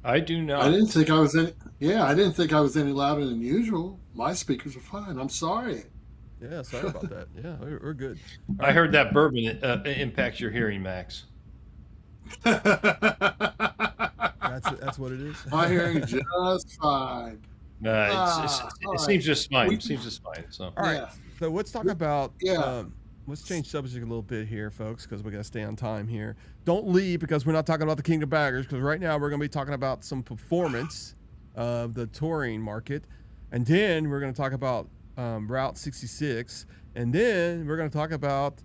I do not. I didn't think I was any. Yeah, I didn't think I was any louder than usual. My speakers are fine. I'm sorry. Yeah, sorry about that. Yeah, we're good. I heard that bourbon impacts your hearing, Max. That's what it is. My hearing just fine. It seems just fine. It seems just fine. So all right. So let's talk about. Yeah. Let's change subject a little bit here, folks, because we got to stay on time here. Don't leave because we're not talking about the King of Baggers, because right now we're going to be talking about some performance of the touring market, and then we're going to talk about Route 66, and then we're going to talk about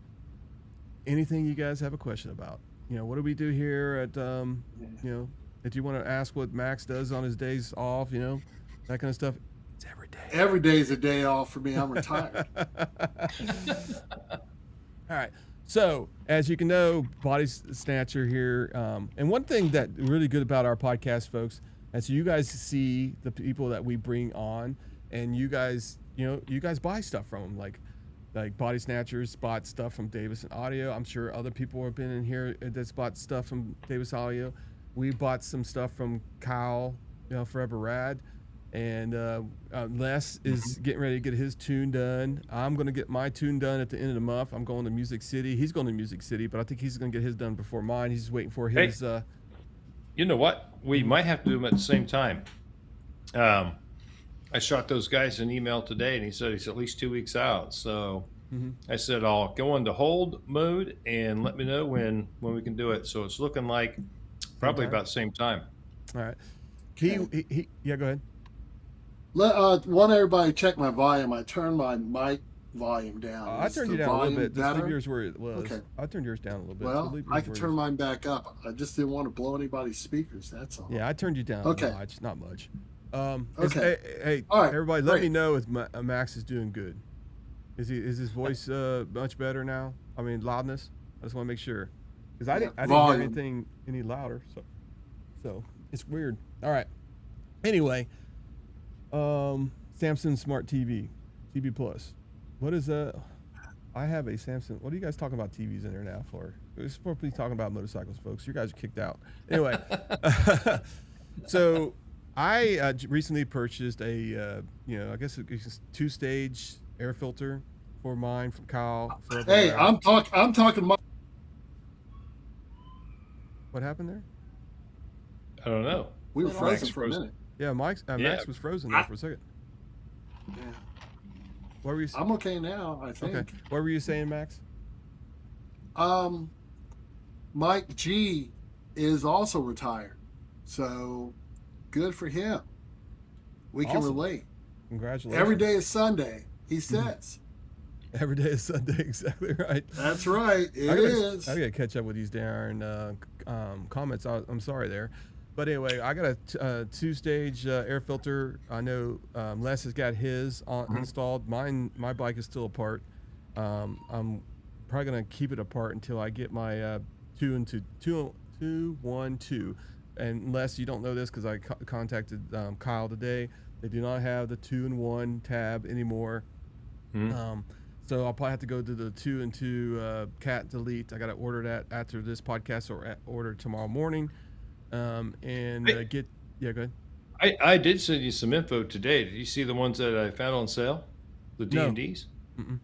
anything you guys have a question about. You know, what do we do here at, you know, if you want to ask what Max does on his days off, you know, that kind of stuff. It's every day. Every day's a day off for me. I'm retired. All right. So, as you can know, Body Snatcher here. And one thing that really good about our podcast, folks, is you guys see the people that we bring on, and you guys, you know, you guys buy stuff from them. Like Body Snatchers bought stuff from Davis Audio. I'm sure other people have been in here that's bought stuff from Davis Audio. We bought some stuff from Kyle, you know, Forever Rad. And Les is getting ready to get his tune done. I'm going to get my tune done at the end of the month. I'm going to Music City. He's going to Music City, but I think he's going to get his done before mine. He's waiting for his. Hey, you know what? We might have to do them at the same time. I shot those guys an email today, and he said he's at least 2 weeks out. So I said I'll go into hold mode and let me know when we can do it. So it's looking like probably about the same time. All right. Yeah, go ahead. Want everybody to check my volume. I turned my mic volume down. I turned you down a little bit. Just leave yours where it was. Okay. I turned yours down a little bit. Well, so I can turn mine back up. I just didn't want to blow anybody's speakers. That's all. Yeah, I turned you down a notch, not much. Okay. Hey, all right, everybody, let me know if Max is doing good. Is his voice much better now? I mean, loudness. I just want to make sure, because I didn't hear anything any louder. So it's weird. All right. Anyway, Samsung Smart TV Plus. What is I have a Samsung. What are you guys talking about TVs in there now for? We're supposed to be talking about motorcycles, folks. You guys are kicked out. Anyway, so I recently purchased a, I guess it's 2-stage air filter for mine from Kyle. Hey, I'm talking. What happened there? I don't know. We were frozen for a minute. Yeah, Max was frozen there for a second. Yeah. What were you? I'm okay now, I think. Okay. What were you saying, Max? Mike G is also retired, so good for him. We can relate. Congratulations. Every day is Sunday, he says. Every day is Sunday, exactly right. That's right. It is. I got to catch up with these darn comments. I'm sorry there. But anyway, I got a 2-stage air filter. I know Les has got his installed. My bike is still apart. I'm probably gonna keep it apart until I get my 2-1-2. And Les, you don't know this because I contacted Kyle today. They do not have the 2-in-1 tab anymore. So I'll probably have to go to the 2-in-2 cat delete. I got to order that after this podcast or order tomorrow morning. Go ahead. I did send you some info today. Did you see the ones that I found on sale? The D&Ds? No.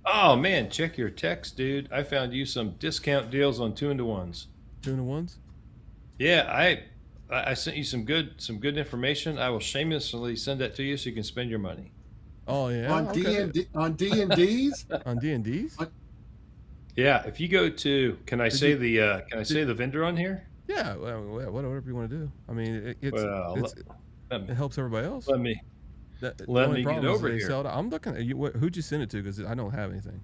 Oh man, check your text, dude. I found you some discount deals on 2-in-1s. 2-in-1s? Yeah, I sent you some good information. I will shamelessly send that to you so you can spend your money. Oh yeah. On D&Ds? On D&Ds? On D&Ds? Yeah, if you go to can I say the vendor on here? Yeah, whatever you want to do. I mean, it helps everybody else. Let me get over here. I'm looking at you. Who'd you send it to? Because I don't have anything.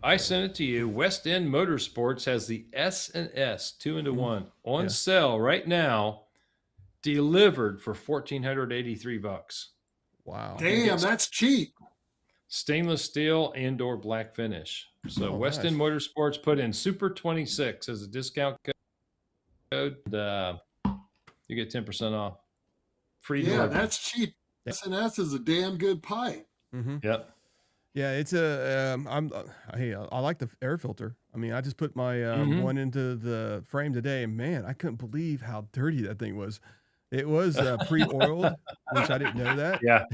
I sent it to you. West End Motorsports has the S&S 2-in-1 on sale right now, delivered for $1,483. Wow! Damn, that's cheap. Stainless steel and/or black finish. So West End Motorsports put in Super 26 as a discount code. You get 10% off. Free delivery. That's cheap. S&S is a damn good pipe. Mm-hmm. Yep. Yeah, it's a. Hey, I like the air filter. I mean, I just put my one into the frame today, and man, I couldn't believe how dirty that thing was. It was pre-oiled, which I didn't know that. Yeah.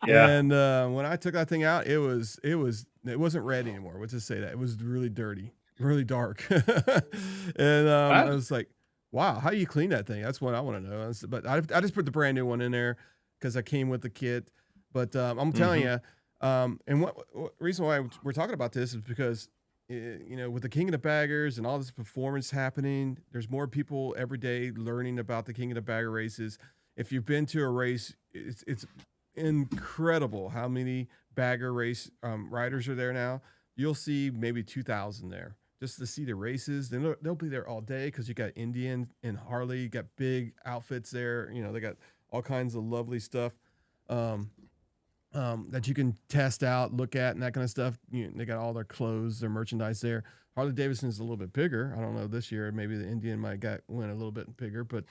Yeah. And when I took that thing out, it wasn't red anymore. Let's just say that it was really dirty, really dark. And I was like, wow, how do you clean that thing? That's what I want to know. But I just put the brand new one in there because I came with the kit. But I'm telling you. And what reason why we're talking about this is because, with the King of the Baggers and all this performance happening, there's more people every day learning about the King of the Bagger races. If you've been to a race, it's incredible how many bagger race riders are there now. You'll see maybe 2,000 there just to see the races. Then they'll be there all day because you got Indian and Harley, you got big outfits there. They got all kinds of lovely stuff. That you can test out, look at, and that kind of stuff. They got all their clothes, their merchandise there. Harley Davidson is a little bit bigger. I don't know this year. Maybe the Indian might went a little bit bigger, but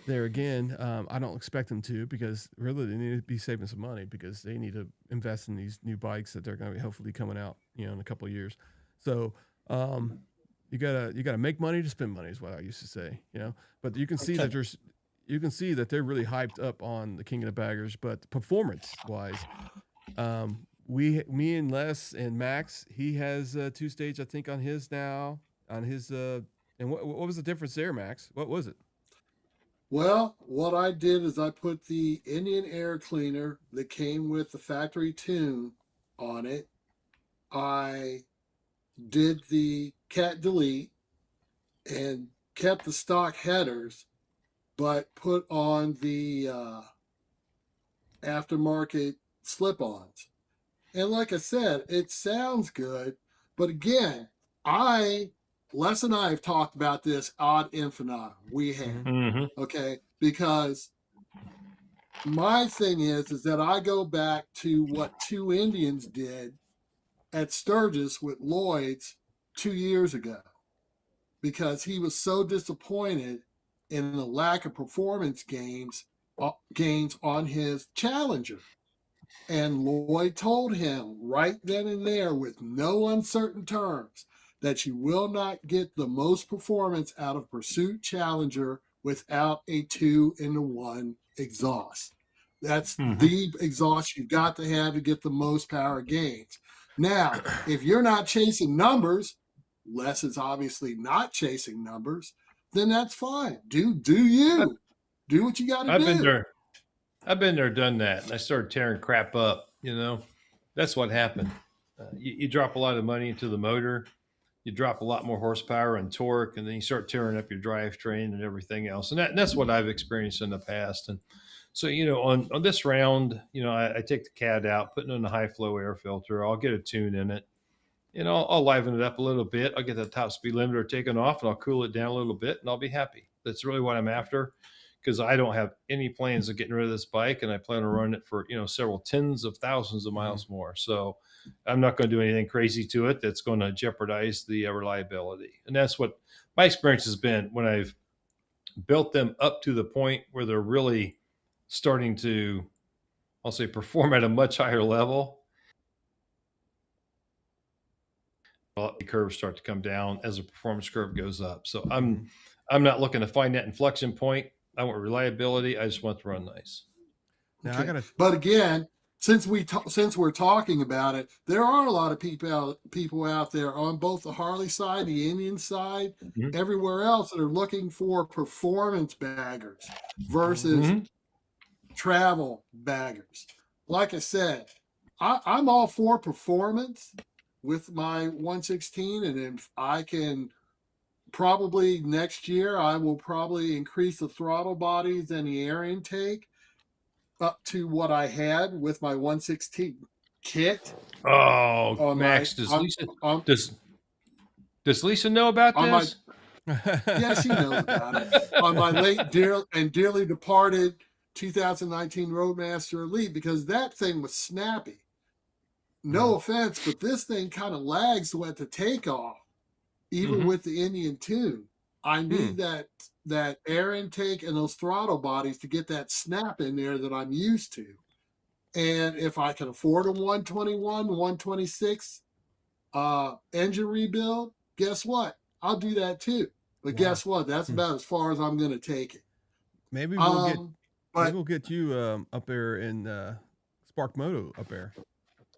there again, I don't expect them to because really they need to be saving some money because they need to invest in these new bikes that they're going to be hopefully coming out, in a couple of years. So you gotta make money to spend money is what I used to say. But you can see that they're really hyped up on the King of the Baggers, but performance-wise, me and Les and Max, he has 2-stage, I think, on his now. And what was the difference there, Max? What was it? Well, what I did is I put the Indian air cleaner that came with the factory tune on it. I did the cat delete and kept the stock headers, but put on the aftermarket slip-ons. And like I said, it sounds good, but again, Les and I have talked about this ad infinitum. We have, okay? Because my thing is that I go back to what two Indians did at Sturgis with Lloyd's 2 years ago, because he was so disappointed in the lack of performance gains on his Challenger. And Lloyd told him right then and there with no uncertain terms that you will not get the most performance out of Pursuit Challenger without a 2-in-1 exhaust. That's the exhaust you've got to have to get the most power gains. Now, if you're not chasing numbers, Les is obviously not chasing numbers, then that's fine. Do you. Do what you got to do. I've been there, done that. And I started tearing crap up, That's what happened. You drop a lot of money into the motor. You drop a lot more horsepower and torque, and then you start tearing up your drivetrain and everything else. And that's what I've experienced in the past. And so, on this round, I take the cat out, put it in the high flow air filter. I'll get a tune in it. I'll liven it up a little bit. I'll get the top speed limiter taken off, and I'll cool it down a little bit, and I'll be happy. That's really what I'm after, because I don't have any plans of getting rid of this bike, and I plan on running it for several tens of thousands of miles more. So I'm not going to do anything crazy to it that's going to jeopardize the reliability. And that's what my experience has been when I've built them up to the point where they're really starting to, I'll say, perform at a much higher level. The curves start to come down as the performance curve goes up. So I'm not looking to find that inflection point. I want reliability. I just want to run nice. Now okay. But again, since we're talking about it, there are a lot of people out there on both the Harley side, the Indian side, everywhere else that are looking for performance baggers versus travel baggers. Like I said, I'm all for performance with my 116, and if I can, probably next year, I will probably increase the throttle bodies and the air intake up to what I had with my 116 kit. Oh, Max, does Lisa know about this? Yeah, she knows about it. On my late dearly departed 2019 Roadmaster Elite, because that thing was snappy. No offense, but this thing kind of lags at the takeoff, even with the Indian tune. I need that air intake and those throttle bodies to get that snap in there that I'm used to. And if I can afford a 121, 126 engine rebuild, guess what? I'll do that too. But guess what? That's about as far as I'm going to take it. Maybe we'll get you up there in Spark Moto up there.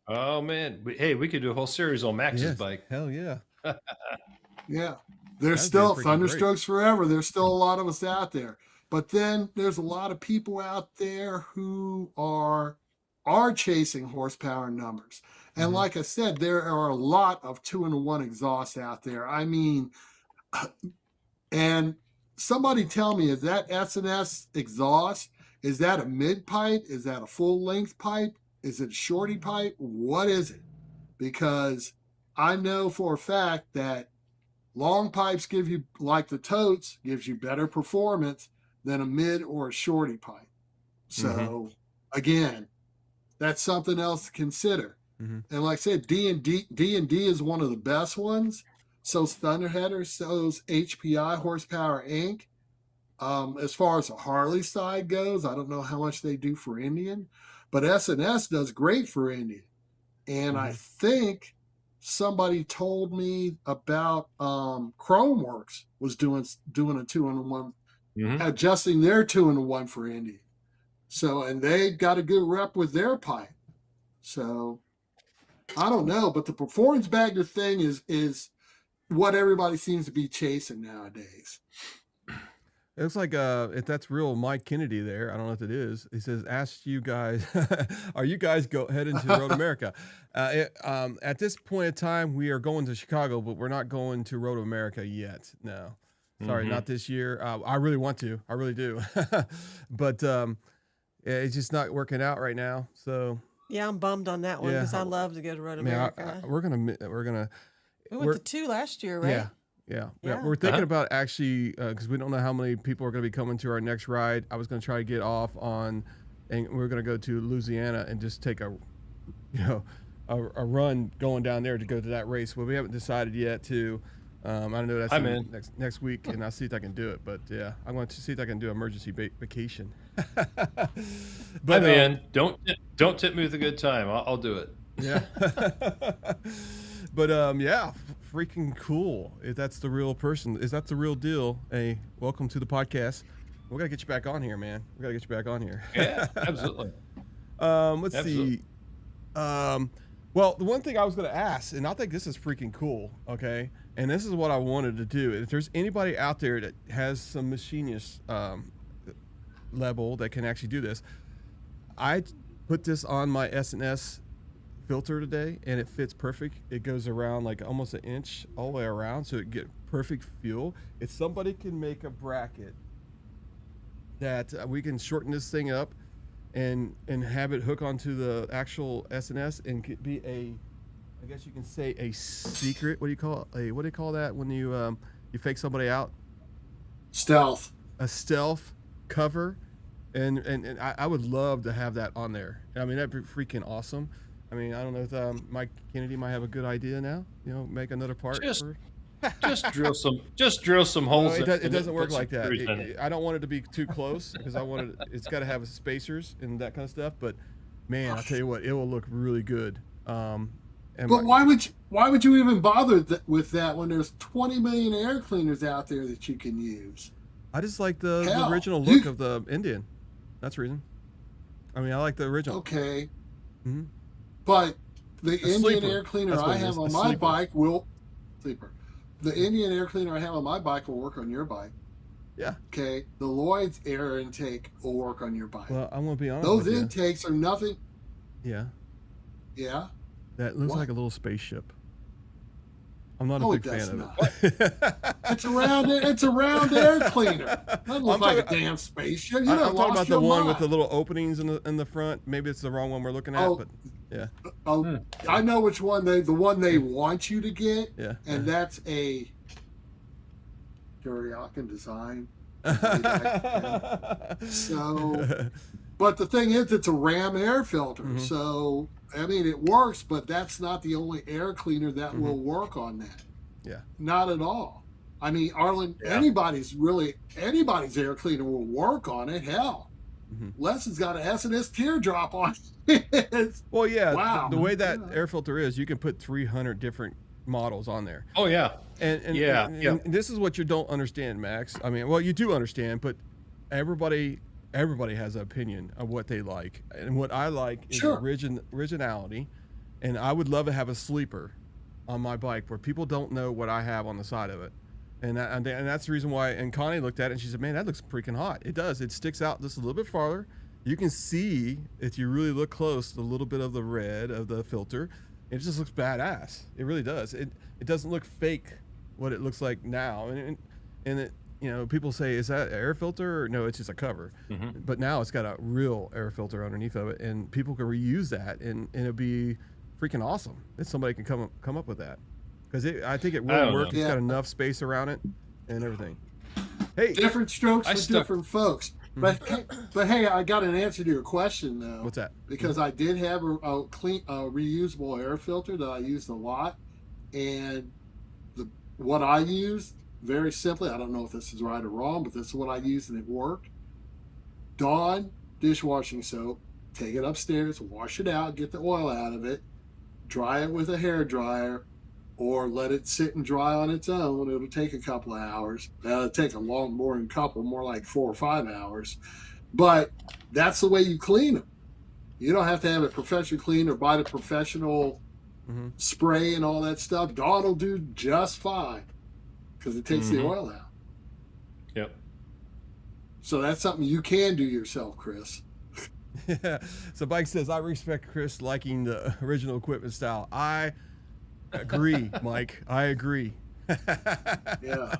Oh man, hey, we could do a whole series on Max's bike. Hell yeah. Yeah. There's That'd still be freaking Thunderstrokes forever. There's still a lot of us out there. But then there's a lot of people out there who are chasing horsepower numbers. And like I said, there are a lot of 2-in-1 exhausts out there. I mean, and somebody tell me, is that S&S exhaust, is that a mid pipe? Is that a full length pipe? Is it a shorty pipe? What is it? Because I know for a fact that long pipes give you, like the totes, gives you better performance than a mid or a shorty pipe. So again, that's something else to consider. And like I said, D&D is one of the best ones. So's Thunderheader, so's HPI, Horsepower Inc. As far as the Harley side goes, I don't know how much they do for Indian, but S&S does great for Indian. And I think somebody told me about Chromeworks was doing a 2-in-1, adjusting their 2-in-1 for Indian. So, and they got a good rep with their pipe. So I don't know, but the performance bagger thing is what everybody seems to be chasing nowadays. It looks like if that's real Mike Kennedy there, I don't know if it is. He says, ask you guys, are you guys heading to Road America? At this point in time, we are going to Chicago, but we're not going to Road America yet. No. Sorry, not this year. I really want to. I really do. But it's just not working out right now. So yeah, I'm bummed on that one because I love to go to Road America. We're gonna. We went to 2 last year, right? Yeah. We're thinking about actually because we don't know how many people are going to be coming to our next ride. I was going to try to get off on, and we're going to go to Louisiana and just take a run going down there to go to that race. Well, we haven't decided yet to. I don't know. That's next week, and I'll see if I can do it. But yeah, I'm going to see if I can do emergency vacation. But man, don't tip me with a good time. I'll do it. Yeah. But yeah, freaking cool. If that's the real person, is that the real deal? Hey, welcome to the podcast. We gotta get you back on here, man. We gotta get you back on here. Yeah, absolutely. Let's see. Well, the one thing I was gonna ask, and I think this is freaking cool. Okay, and this is what I wanted to do. If there's anybody out there that has some machinist level that can actually do this, I put this on my S&S filter today, and it fits perfect. It goes around like almost an inch all the way around, so it get perfect fuel. If somebody can make a bracket that we can shorten this thing up and have it hook onto the actual S&S and be a, I guess you can say a secret. What do you call that when you fake somebody out? Stealth. A stealth cover, and I would love to have that on there. I mean, that'd be freaking awesome. I mean, I don't know if Mike Kennedy might have a good idea now. Make another part. Just drill some holes. No, it doesn't work like that. I don't want it to be too close because it's got to have spacers and that kind of stuff. But man, I'll tell you what, it will look really good. But why would you even bother with that when there's 20 million air cleaners out there that you can use? I just like the original look of the Indian. That's the reason. I mean, I like the original. Okay. Mm-hmm. But the Indian air cleaner I have on my bike will The Indian air cleaner I have on my bike will work on your bike. Yeah. Okay. The Lloyd's air intake will work on your bike. Well, I'm gonna be honest. Those intakes are nothing. Yeah. Yeah. That looks like a little spaceship. I'm not a big fan of it. It's a round air cleaner. That looks like a damn spaceship. I'm talking about the one with the little openings in the front. Maybe it's the wrong one we're looking at, but yeah. I know which one the one they want you to get. Yeah. And that's a Kuryakin design. So, but the thing is, it's a ram air filter. Mm-hmm. So, I mean, it works, but that's not the only air cleaner that will work on that. Yeah. Not at all. I mean, Arlen, anybody's air cleaner will work on it. Hell, Lesson's got an S&S teardrop on it. Well, yeah. Wow. The way that air filter is, you can put 300 different models on there. Oh yeah. And Yeah. this is what you don't understand, Max. I mean, well, you do understand, but everybody has an opinion of what they like, and what I like is originality. And I would love to have a sleeper on my bike where people don't know what I have on the side of it. And that's the reason why. And Connie looked at it and she said, "Man, that looks freaking hot." It does. It sticks out just a little bit farther. You can see, if you really look close, a little bit of the red of the filter. It just looks badass. It really does. It doesn't look fake what it looks like now. And it, you know, people say, "Is that air filter?" Or, no, it's just a cover. But now it's got a real air filter underneath of it, and people can reuse that, and it'll be freaking awesome if somebody can come up with that. Because I think it will work. It's got enough space around it and everything. Hey, different strokes for different folks. But hey, I got an answer to your question though. What's that? Because I did have a reusable air filter that I used a lot, and what I used, very simply, I don't know if this is right or wrong, but this is what I used and it worked. Dawn dishwashing soap, take it upstairs, wash it out, get the oil out of it, dry it with a hair dryer, or let it sit and dry on its own. It'll take a couple of hours. It'll take more like 4 or 5 hours. But that's the way you clean them. You don't have to have it professionally cleaned or buy the professional spray and all that stuff. Dawn will do just fine because it takes the oil out. Yep. So that's something you can do yourself, Chris. Yeah. So Mike says, "I respect Chris liking the original equipment style." I agree, Mike. I agree. Yeah.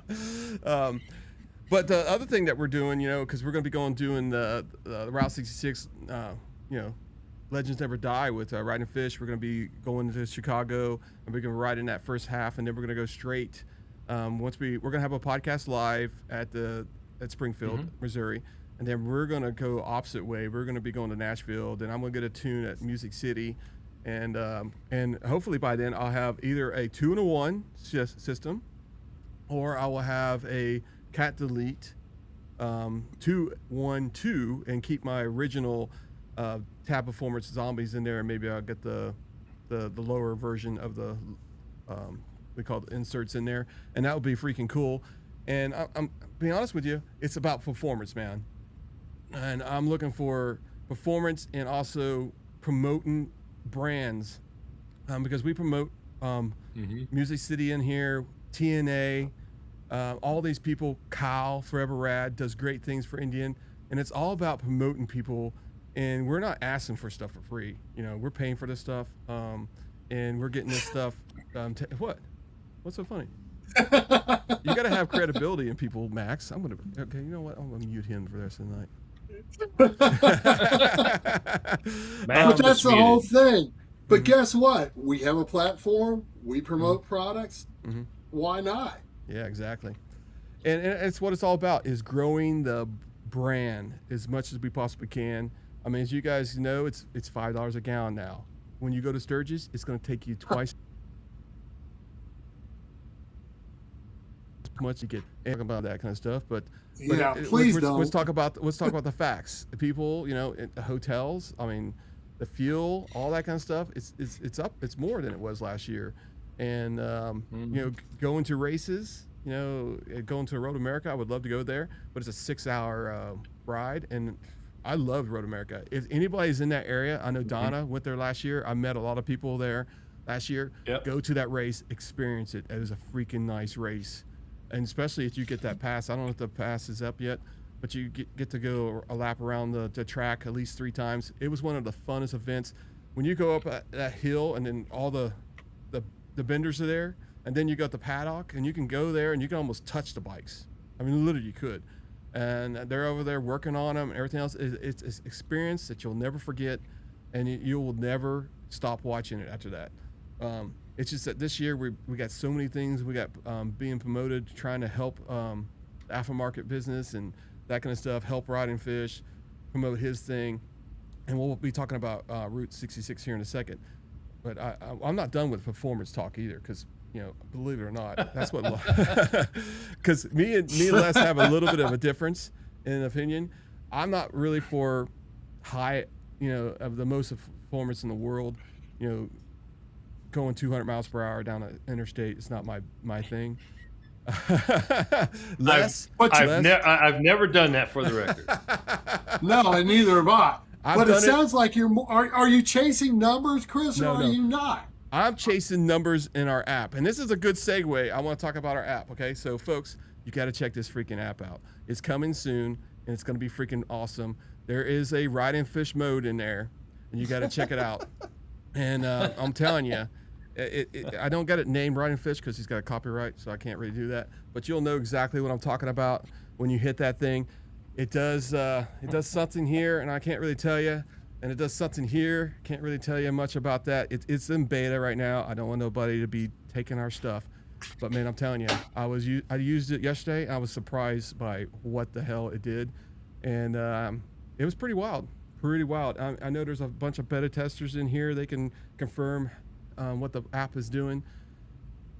But the other thing that we're doing, you know, because we're going to be doing the Route 66, you know, Legends Never Die with Riding Fish. We're going to be going to Chicago, and we're going to ride in that first half, and then we're going to go straight. We're going to have a podcast live at Springfield, Missouri, and then we're going to go opposite way. We're going to be going to Nashville. Then I'm going to get a tune at Music City. And hopefully by then I'll have either a 2-in-1 system, or I will have a cat delete 2-1-2 and keep my original Tab Performance Zombies in there, and maybe I'll get the lower version of the we call it inserts in there, and that would be freaking cool. And I'm being honest with you, it's about performance, man, and I'm looking for performance and also promoting brands, because we promote Music City in here, TNA, all these people. Kyle Forever Rad does great things for Indian, and it's all about promoting people. And we're not asking for stuff for free. You know, we're paying for this stuff, and we're getting this stuff. What's so funny? You got to have credibility in people, Max. Okay, you know what? I'm gonna mute him for the rest of the night. But that's the whole thing. But guess what? We have a platform. We promote products. Why not? Yeah, exactly. And it's what it's all about, is growing the brand as much as we possibly can. I mean, as you guys know, it's $5 a gallon now. When you go to Sturgis, it's going to take you twice as much to get about that kind of stuff. But please don't. Let's talk about the facts. The people, you know, the hotels. I mean, the fuel, all that kind of stuff. It's up. It's more than it was last year. And you know, going to races. You know, going to Road America, I would love to go there, but it's a 6-hour ride, and I love Road America. If anybody's in that area, I know Donna went there last year. I met a lot of people there last year. Go to that race, experience it. It was a freaking nice race, and especially if you get that pass. I don't know if the pass is up yet, but you get to go a lap around the track at least 3 times. It was one of the funnest events. When you go up that hill, and then all the benders are there. And then you got the paddock, and you can go there and you can almost touch the bikes. I mean, literally you could. And they're over there working on them and everything else. It's an experience that you'll never forget, and you will never stop watching it after that. It's just that this year we got so many things. We got being promoted, trying to help aftermarket business and that kind of stuff, help Riding Fish, promote his thing. And we'll be talking about Route 66 here in a second. But I'm not done with performance talk either, because you know, believe it or not, that's what. Because me and Les have a little bit of a difference in opinion. I'm not really for high, of the most performance in the world, going 200 miles per hour down an interstate. It's not my thing. I've never done that, for the record. No, and neither have I. But it sounds it. like you're. Are you chasing numbers, Chris, or are you not? I'm chasing numbers in our app, and this is a good segue. I want to talk about our app. Okay, so folks, you got to check this freaking app out. It's coming soon, and it's going to be freaking awesome. There is a ride and fish mode in there, and you got to check it out. And I'm telling you, I don't get it named Ride and Fish because he's got a copyright, so I can't really do that. But you'll know exactly what I'm talking about when you hit that thing. It does something here, and I can't really tell you. And it does something here. Can't really tell you much about that. It's in beta right now. I don't want nobody to be taking our stuff. But man, I'm telling you, I used it yesterday. I was surprised by what the hell it did, and it was pretty wild. Pretty wild. I know there's a bunch of beta testers in here. They can confirm what the app is doing.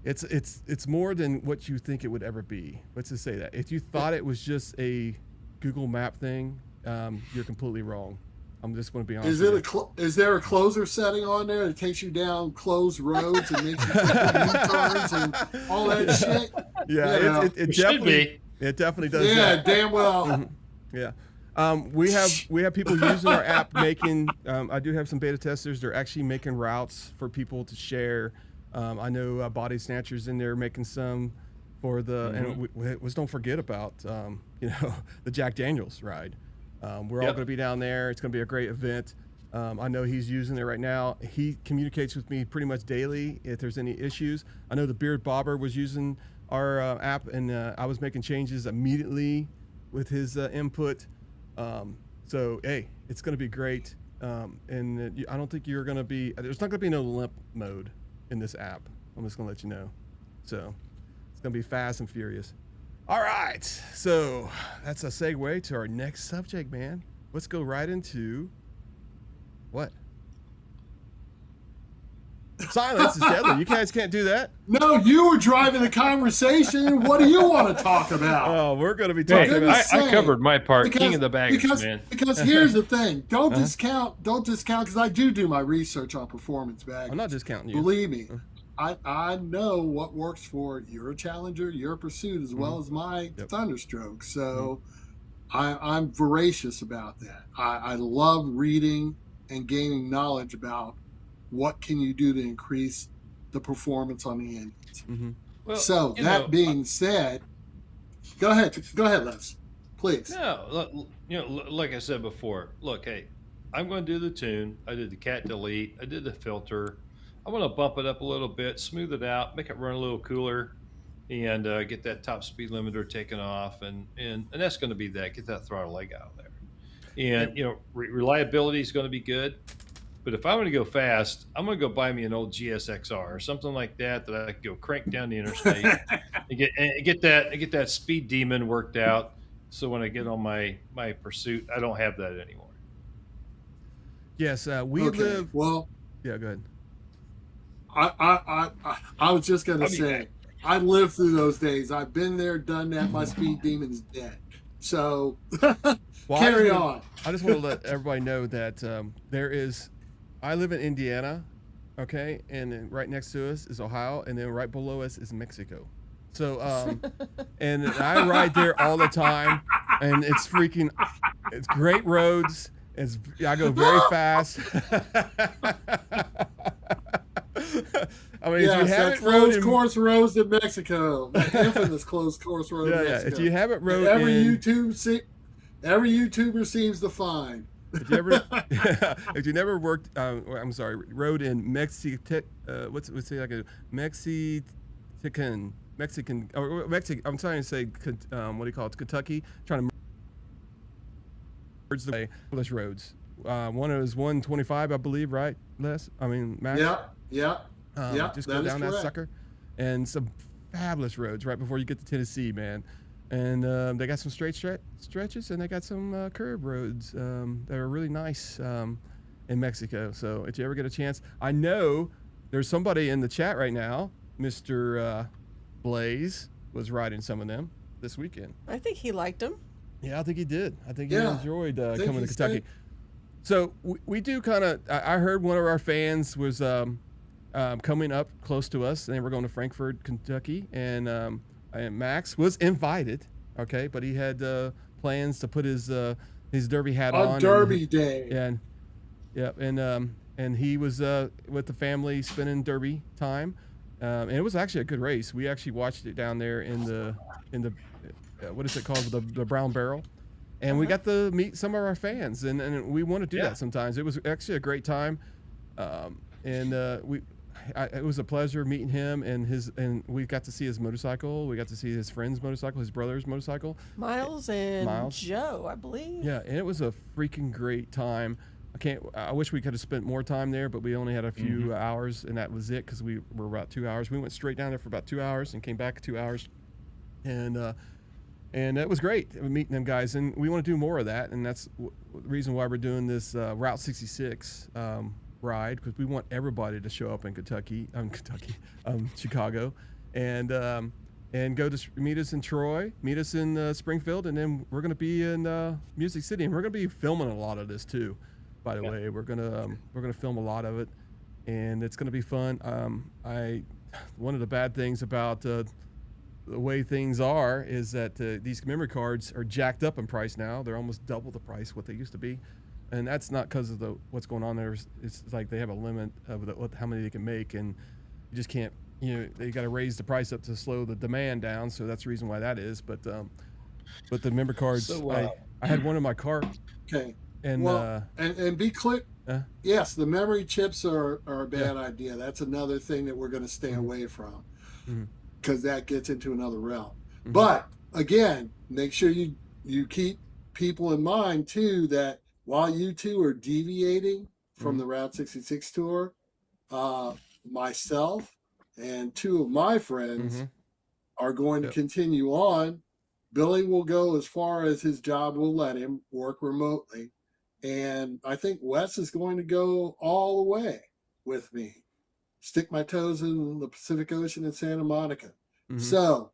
It's more than what you think it would ever be. Let's just say that. If you thought it was just a Google Map thing, you're completely wrong. I'm just going to be honest. Is there a closer setting on there that takes you down closed roads and makes you U-turns and all that shit? Yeah, it definitely does. Yeah, that. damn well. Mm-hmm. Yeah. We have people using our app making. I do have some beta testers. They're actually making routes for people to share. I know Body Snatchers in there making some for the, and we don't forget about the Jack Daniels ride. We're all going to be down there. It's going to be a great event. I know he's using it right now. He communicates with me pretty much daily if there's any issues. I know the Beard Bobber was using our app, and I was making changes immediately with his input. So hey, it's going to be great. And I don't think you're going to be. There's not going to be no limp mode in this app. I'm just going to let you know. So it's going to be fast and furious. All right, so that's a segue to our next subject, man. Let's go right into what? Silence is deadly. You guys can't do that. No, you were driving the conversation. What do you want to talk about? Oh, we're going to be talking about. I covered my part. King of the baggage, man. Because here's the thing. Don't discount because I do my research on performance baggage. I'm not discounting you. Believe me. I know what works for your Challenger, your Pursuit, as well as my Thunderstroke. So I'm voracious about that. I love reading and gaining knowledge about what can you do to increase the performance on the engines. Mm-hmm. Well, so that being said, go ahead, Les, please. No, like I said before, look, hey, I'm going to do the tune. I did the cat delete. I did the filter. I want to bump it up a little bit, smooth it out, make it run a little cooler, and get that top speed limiter taken off, and that's going to be that. Get that throttle leg out of there, and reliability is going to be good. But if I want to go fast, I'm going to go buy me an old GSXR or something like that I can go crank down the interstate and get that speed demon worked out. So when I get on my Pursuit, I don't have that anymore. Yes, we live. Well, yeah, go ahead. I was just going to say, I lived through those days. I've been there, done that. My speed demon's dead. So carry on. I just want to let everybody know that I live in Indiana, okay? And then right next to us is Ohio, and then right below us is Mexico. So, and I ride there all the time, and it's great roads. I go very fast. I mean, yes, if you haven't closed course roads in Mexico, that infamous closed course road in Mexico. If you haven't rode every YouTuber seems to find. If you never rode in Mexican, I'm trying to say, what do you call it? Kentucky, trying to merge the English roads. One is 125, I believe, right, Les? I mean, Max? Yeah. Just go down that sucker. And some fabulous roads right before you get to Tennessee, man. And they got some straight stretches, and they got some curved roads that are really nice in Mexico. So if you ever get a chance, I know there's somebody in the chat right now, Mr. Blaze, was riding some of them this weekend. I think he liked them. Yeah, I think he did. I think he Yeah, enjoyed I think coming to he Kentucky. said- So we do kind of. I heard one of our fans was coming up close to us, and they were going to Frankfort, Kentucky, and Max was invited. Okay, but he had plans to put his derby hat on. On Derby Day. And yep, and he was with the family spending Derby time, and it was actually a good race. We actually watched it down there in the what is it called, the Brown Barrel, and we got to meet some of our fans, and we want to do that sometimes. It was actually a great time, and it was a pleasure meeting him, and we got to see his motorcycle. We got to see his friend's motorcycle, his brother's motorcycle, Miles and Joe, I believe. yeah, and it was a freaking great time. I wish we could have spent more time there, but we only had a few hours, and that was it, because we were about 2 hours. We went straight down there for about 2 hours and came back 2 hours, and it was great meeting them guys. And we want to do more of that, and that's the reason why we're doing this Route 66 ride, because we want everybody to show up in Chicago, and go to meet us in Troy, meet us in Springfield, and then we're going to be in Music City, and we're going to be filming a lot of this too. By the way, we're gonna film a lot of it, and it's gonna be fun. One of the bad things about the way things are is that these memory cards are jacked up in price now. They're almost double the price what they used to be, and that's not because of what's going on there. It's like they have a limit of how many they can make, and you just can't. They got to raise the price up to slow the demand down. So that's the reason why that is. But the memory cards, I had one in my car. Okay. And and be clear. Yes, the memory chips are a bad idea. That's another thing that we're going to stay away from, because that gets into another realm. But again, make sure you keep people in mind too, that while you two are deviating from the Route 66 tour, myself and two of my friends are going to continue on. Billy will go as far as his job will let him work remotely. And I think Wes is going to go all the way with me. Stick my toes in the Pacific Ocean in Santa Monica. So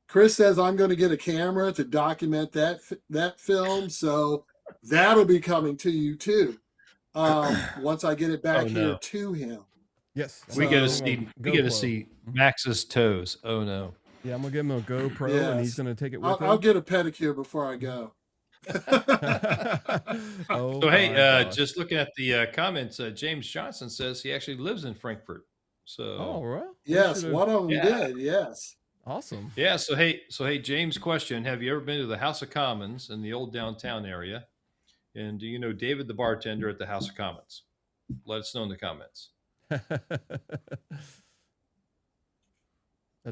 Chris says I'm going to get a camera to document that film. So that'll be coming to you too. Once I get it back here to him. Yes. We get to see Max's toes. Oh no. Yeah, I'm gonna give him a GoPro, and he's gonna take it with him. I'll get a pedicure before I go. So hey, just looking at the comments, James Johnson says he actually lives in Frankfurt. So well, yes, one of them did. Yes, awesome. Yeah. So hey, James, question: have you ever been to the House of Commons in the old downtown area? And do you know David, the bartender at the House of Commons? Let us know in the comments. That's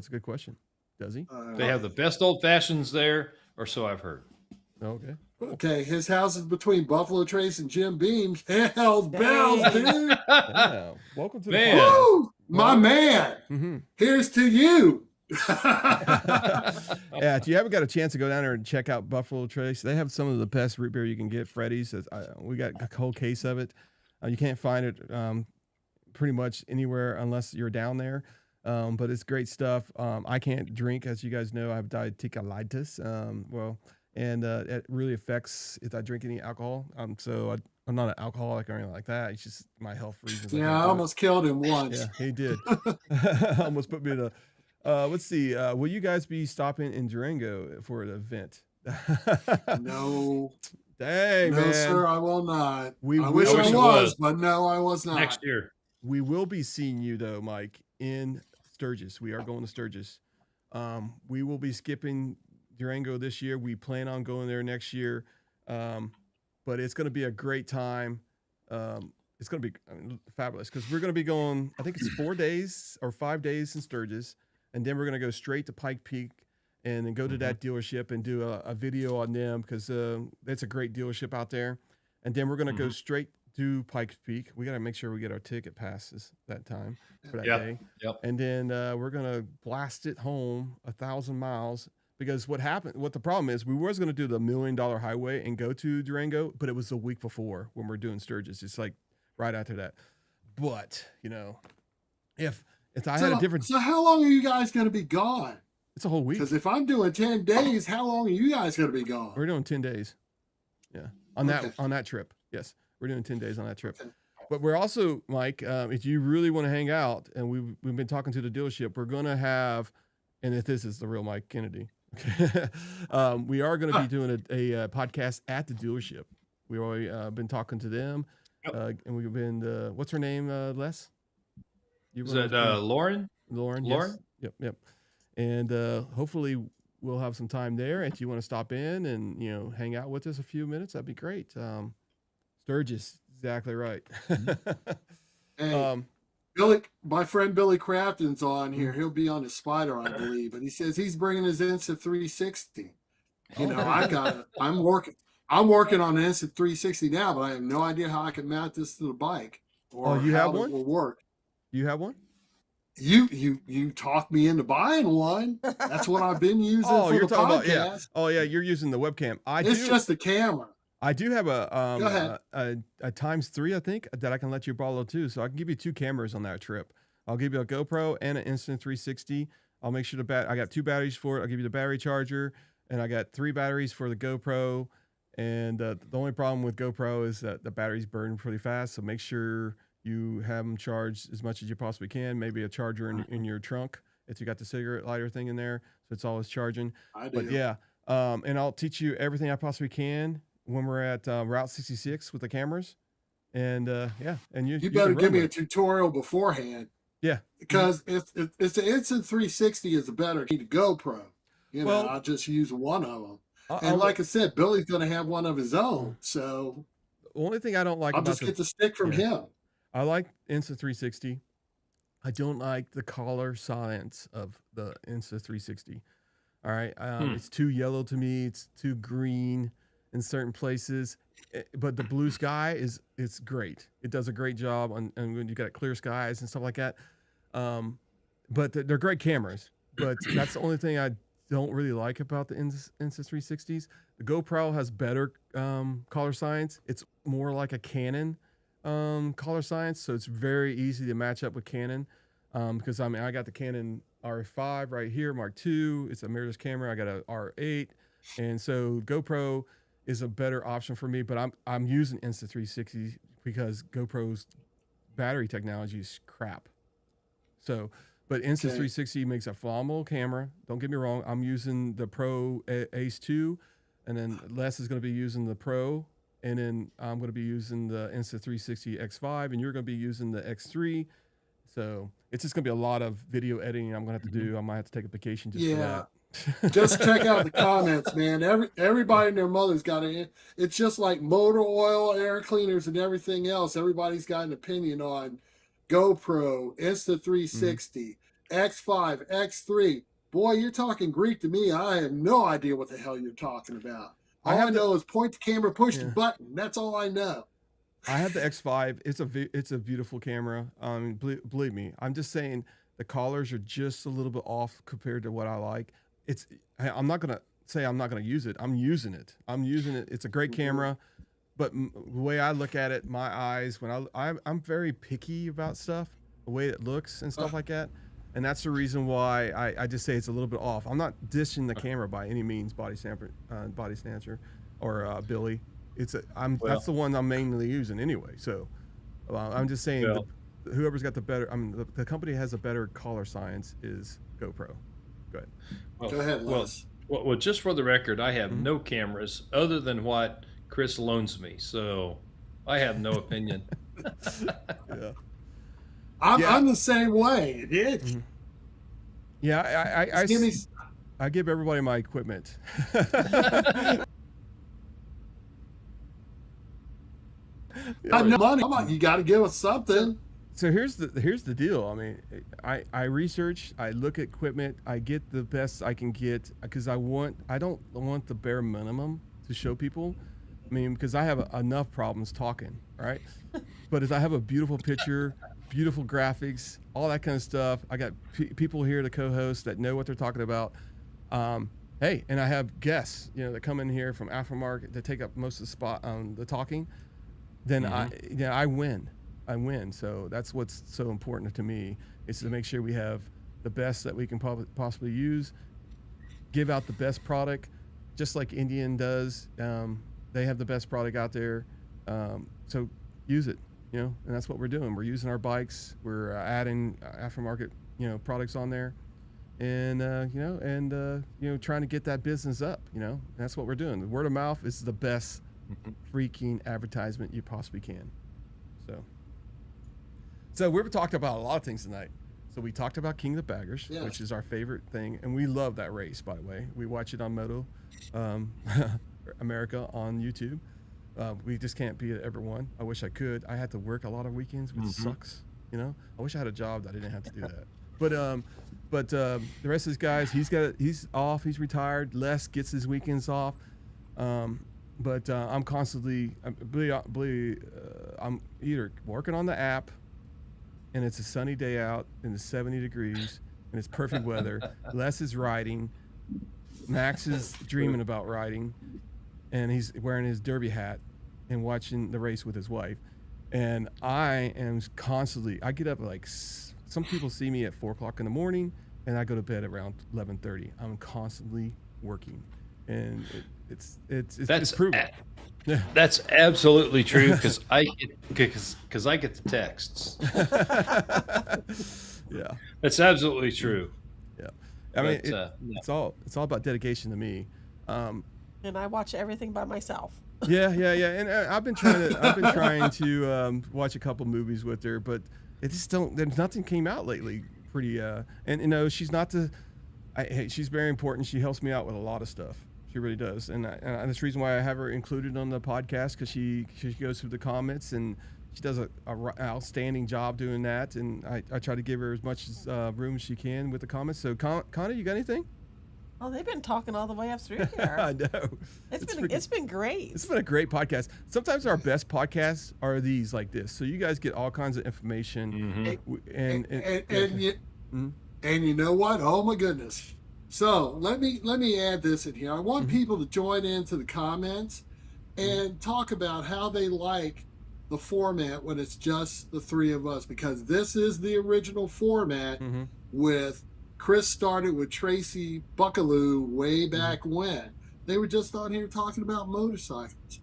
a good question. Does he? They have the best old fashions there, or so I've heard. Okay. Cool. Okay, his house is between Buffalo Trace and Jim Beam's. Hell's bells, dude. Yeah. Welcome to the Woo! My man. Here's to you. Yeah, if you haven't got a chance to go down there and check out Buffalo Trace, they have some of the best root beer you can get. Freddy's, we got a whole case of it. You can't find it pretty much anywhere unless you're down there. But it's great stuff. I can't drink, as you guys know. I have diverticulitis. And it really affects if I drink any alcohol. So I'm not an alcoholic or anything like that. It's just my health reasons. Yeah, I almost killed him once. Yeah, he did. Almost put me in a. Let's see. Will you guys be stopping in Durango for an event? No. Dang, no, man. sir, I will not. I wish wish I it was, but no, I was not. Next year. We will be seeing you though, Mike, in Sturgis. We are going to Sturgis. We will be skipping Durango this year. We plan on going there next year. But it's going to be a great time. It's going to be fabulous because we're going to be going, I think it's 4 days or 5 days in Sturgis. And then we're going to go straight to Pike Peak and then go to that dealership and do a video on them because that's a great dealership out there. And then we're going to go straight to Pike Peak. We got to make sure we get our ticket passes that time for that day. Yep. And then we're going to blast it home 1,000 miles because what the problem is, we was going to do the $1 Million Highway and go to Durango, but it was the week before when we're doing Sturgis. It's like right after that. But, if I had a different... So how long are you guys going to be gone? It's a whole week. Because if I'm doing 10 days, how long are you guys going to be gone? We're doing 10 days. Yeah. On that trip. Yes. We're doing 10 days on that trip. But we're also, Mike, if you really want to hang out, and we've been talking to the dealership, we're going to have, and if this is the real Mike Kennedy, we are going to be doing a podcast at the dealership. We've already been talking to them, and we've been, what's her name, Les? Is that Lauren? Lauren. Lauren? Yes. Yep. And hopefully we'll have some time there. If you want to stop in and, hang out with us a few minutes, that'd be great. Sturgis, exactly right. Hey, Billy, my friend Billy Crafton's on here. He'll be on his Spider, I believe, but he says he's bringing his Insta360. I'm working on an Insta360 now, but I have no idea how I can mount this to the bike or you how have one? it will work. You have one? You talked me into buying one. That's what I've been using for you're the talking podcast. about, yeah. Oh yeah, you're using the webcam. It's just the camera. I do have Go ahead. a ×3, I think, that I can let you borrow too. So I can give you 2 cameras on that trip. I'll give you a GoPro and an Insta360. I'll make sure I got 2 batteries for it. I'll give you the battery charger, and I got 3 batteries for the GoPro. And the only problem with GoPro is that the batteries burn pretty fast. So make sure you have them charged as much as you possibly can. Maybe a charger in your trunk if you got the cigarette lighter thing in there, so it's always charging. I do. But yeah, and I'll teach you everything I possibly can when we're at Route 66 with the cameras. And and you better give me a it. tutorial beforehand. Yeah, because it's the Insta360 is a better key to GoPro. I'll just use one of them. And like I said, Billy's going to have one of his own. So the only thing I don't like I'll about just get the stick from him. I like Insta360. I don't like the color science of the Insta360. All right. It's too yellow to me. It's too green in certain places. But the blue sky it's great. It does a great job on when you got clear skies and stuff like that. But they're great cameras. But that's the only thing I don't really like about the Insta360s. The GoPro has better color science. It's more like a Canon color science, so it's very easy to match up with Canon. Because I got the Canon R5 right here, Mark II. It's a mirrorless camera. I got a R8, and so GoPro is a better option for me. But I'm using Insta360 because GoPro's battery technology is crap. So, but Insta360 makes a phenomenal camera. Don't get me wrong. I'm using the Pro Ace 2, and then Les is going to be using the Pro, and then I'm going to be using the Insta360 X5, and you're going to be using the X3. So it's just going to be a lot of video editing I'm going to have to do. I might have to take a vacation just for that. Just check out the comments, man. Everybody and their mother's got it. It's just like motor oil, air cleaners, and everything else. Everybody's got an opinion on GoPro, Insta360, X5, X3. Boy, you're talking Greek to me. I have no idea what the hell you're talking about. All I know is point the camera, push the button. That's all I know. I have the X5. It's a beautiful camera. Believe me. I'm just saying the colors are just a little bit off compared to what I like. I'm not gonna say I'm not gonna use it. I'm using it. It's a great camera, but the way I look at it, my eyes, when I'm very picky about stuff, the way it looks and stuff like that, and that's the reason why I just say it's a little bit off. I'm not dishing the camera by any means, Body Snatcher, or Billy. That's the one I'm mainly using anyway. So I'm just saying whoever's got the better. The company has a better color science is GoPro. Go ahead. Go ahead, Les. Well, just for the record, I have no cameras other than what Chris loans me, so I have no opinion. I'm the same way. I give everybody my equipment. Money. You got to give us something. So here's the deal. I mean, I research, I look at equipment, I get the best I can get because I don't want the bare minimum to show people. I mean, because I have enough problems talking, right? But if I have a beautiful picture, beautiful graphics, all that kind of stuff, I got people here to co-host that know what they're talking about. Hey, and I have guests, that come in here from aftermarket to take up most of the spot on the talking. Then I win. So that's what's so important to me is to make sure we have the best that we can possibly use give out the best product, just like Indian does. They have the best product out there, so use it. And that's what we're doing. We're using our bikes. We're adding aftermarket, products on there, and trying to get that business up. That's what we're doing. The word of mouth is the best freaking advertisement you possibly can. So we've talked about a lot of things tonight. So we talked about King of the Baggers, which is our favorite thing, and we love that race. By the way, we watch it on Moto America on YouTube. We just can't be at every one. I wish I could. I had to work a lot of weekends, which sucks. I wish I had a job that I didn't have to do that. But the rest of these guys, he's off. He's retired. Les gets his weekends off. But I'm constantly, I'm either working on the app, and it's a sunny day out, and it's 70 degrees, and it's perfect weather. Les is riding. Max is dreaming about riding, and he's wearing his derby hat and watching the race with his wife. And I am constantly, I get up some people see me at 4 o'clock in the morning, and I go to bed around 11:30. I'm constantly working, and it's proven. That's absolutely true, because I get the texts. Yeah, that's absolutely true. Yeah, I mean, it's all about dedication to me. And I watch everything by myself. Yeah, and I've been trying to watch a couple movies with her, but it just there's nothing came out lately. Pretty and she's not she's very important. She helps me out with a lot of stuff. She really does, and that's the reason why I have her included on the podcast, because she goes through the comments, and she does an outstanding job doing that. And I try to give her as much room as she can with the comments. So Connie, you got anything? Oh, they've been talking all the way up through here. I know. It's been great. It's been a great podcast. Sometimes our best podcasts are these like this, so you guys get all kinds of information. And you know what? Oh my goodness. So let me add this in here. I want people to join into the comments and talk about how they like the format when it's just the three of us, because this is the original format. With Chris started with Tracy Buckaloo way back when. They were just on here talking about motorcycles.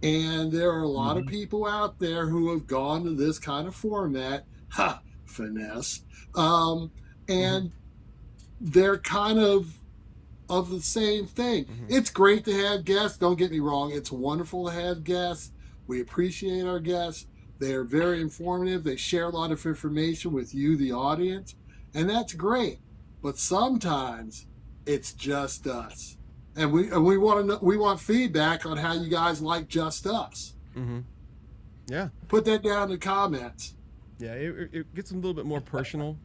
And there are a lot of people out there who have gone to this kind of format. Finesse. And they're kind of the same thing. It's great to have guests. Don't get me wrong. It's wonderful to have guests. We appreciate our guests. They're very informative. They share a lot of information with you, the audience. And that's great. But sometimes it's just us. And we want feedback on how you guys like just us. Yeah. Put that down in the comments. Yeah, it gets a little bit more personal.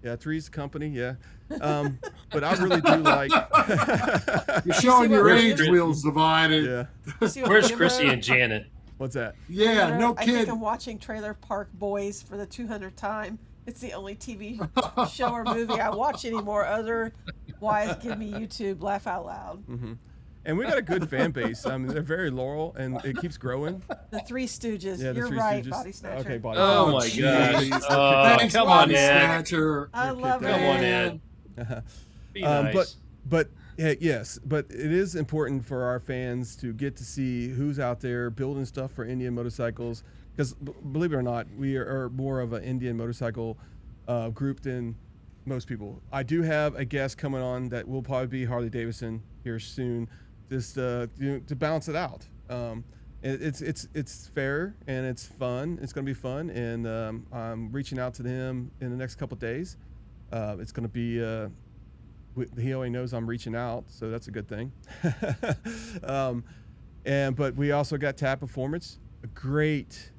Yeah, Three's Company, yeah. But I really do like... You're showing your age wheels divided. Yeah. Where's Chrissy and Janet? What's that? Yeah, no I kidding. think I'm watching Trailer Park Boys for the 200th time. It's the only TV show or movie I watch anymore. Otherwise, give me YouTube, laugh out loud. And we got a good fan base. I mean, they're very loyal, and it keeps growing. The Three Stooges. Yeah, the You're Three right, Stooges. Body Snatcher. Okay, Body Oh my gosh! Thanks, Come on, Body Ed. Snatcher. I love it. Come on, Ed. Be nice. But yes, but it is important for our fans to get to see who's out there building stuff for Indian motorcycles. Because believe it or not, we are more of an Indian motorcycle group than most people. I do have a guest coming on that will probably be Harley Davidson here soon, just to balance it out. It's fair and it's fun. It's going to be fun, and I'm reaching out to him in the next couple of days. It's going to be. He already knows I'm reaching out, so that's a good thing. But we also got Tab Performance, a great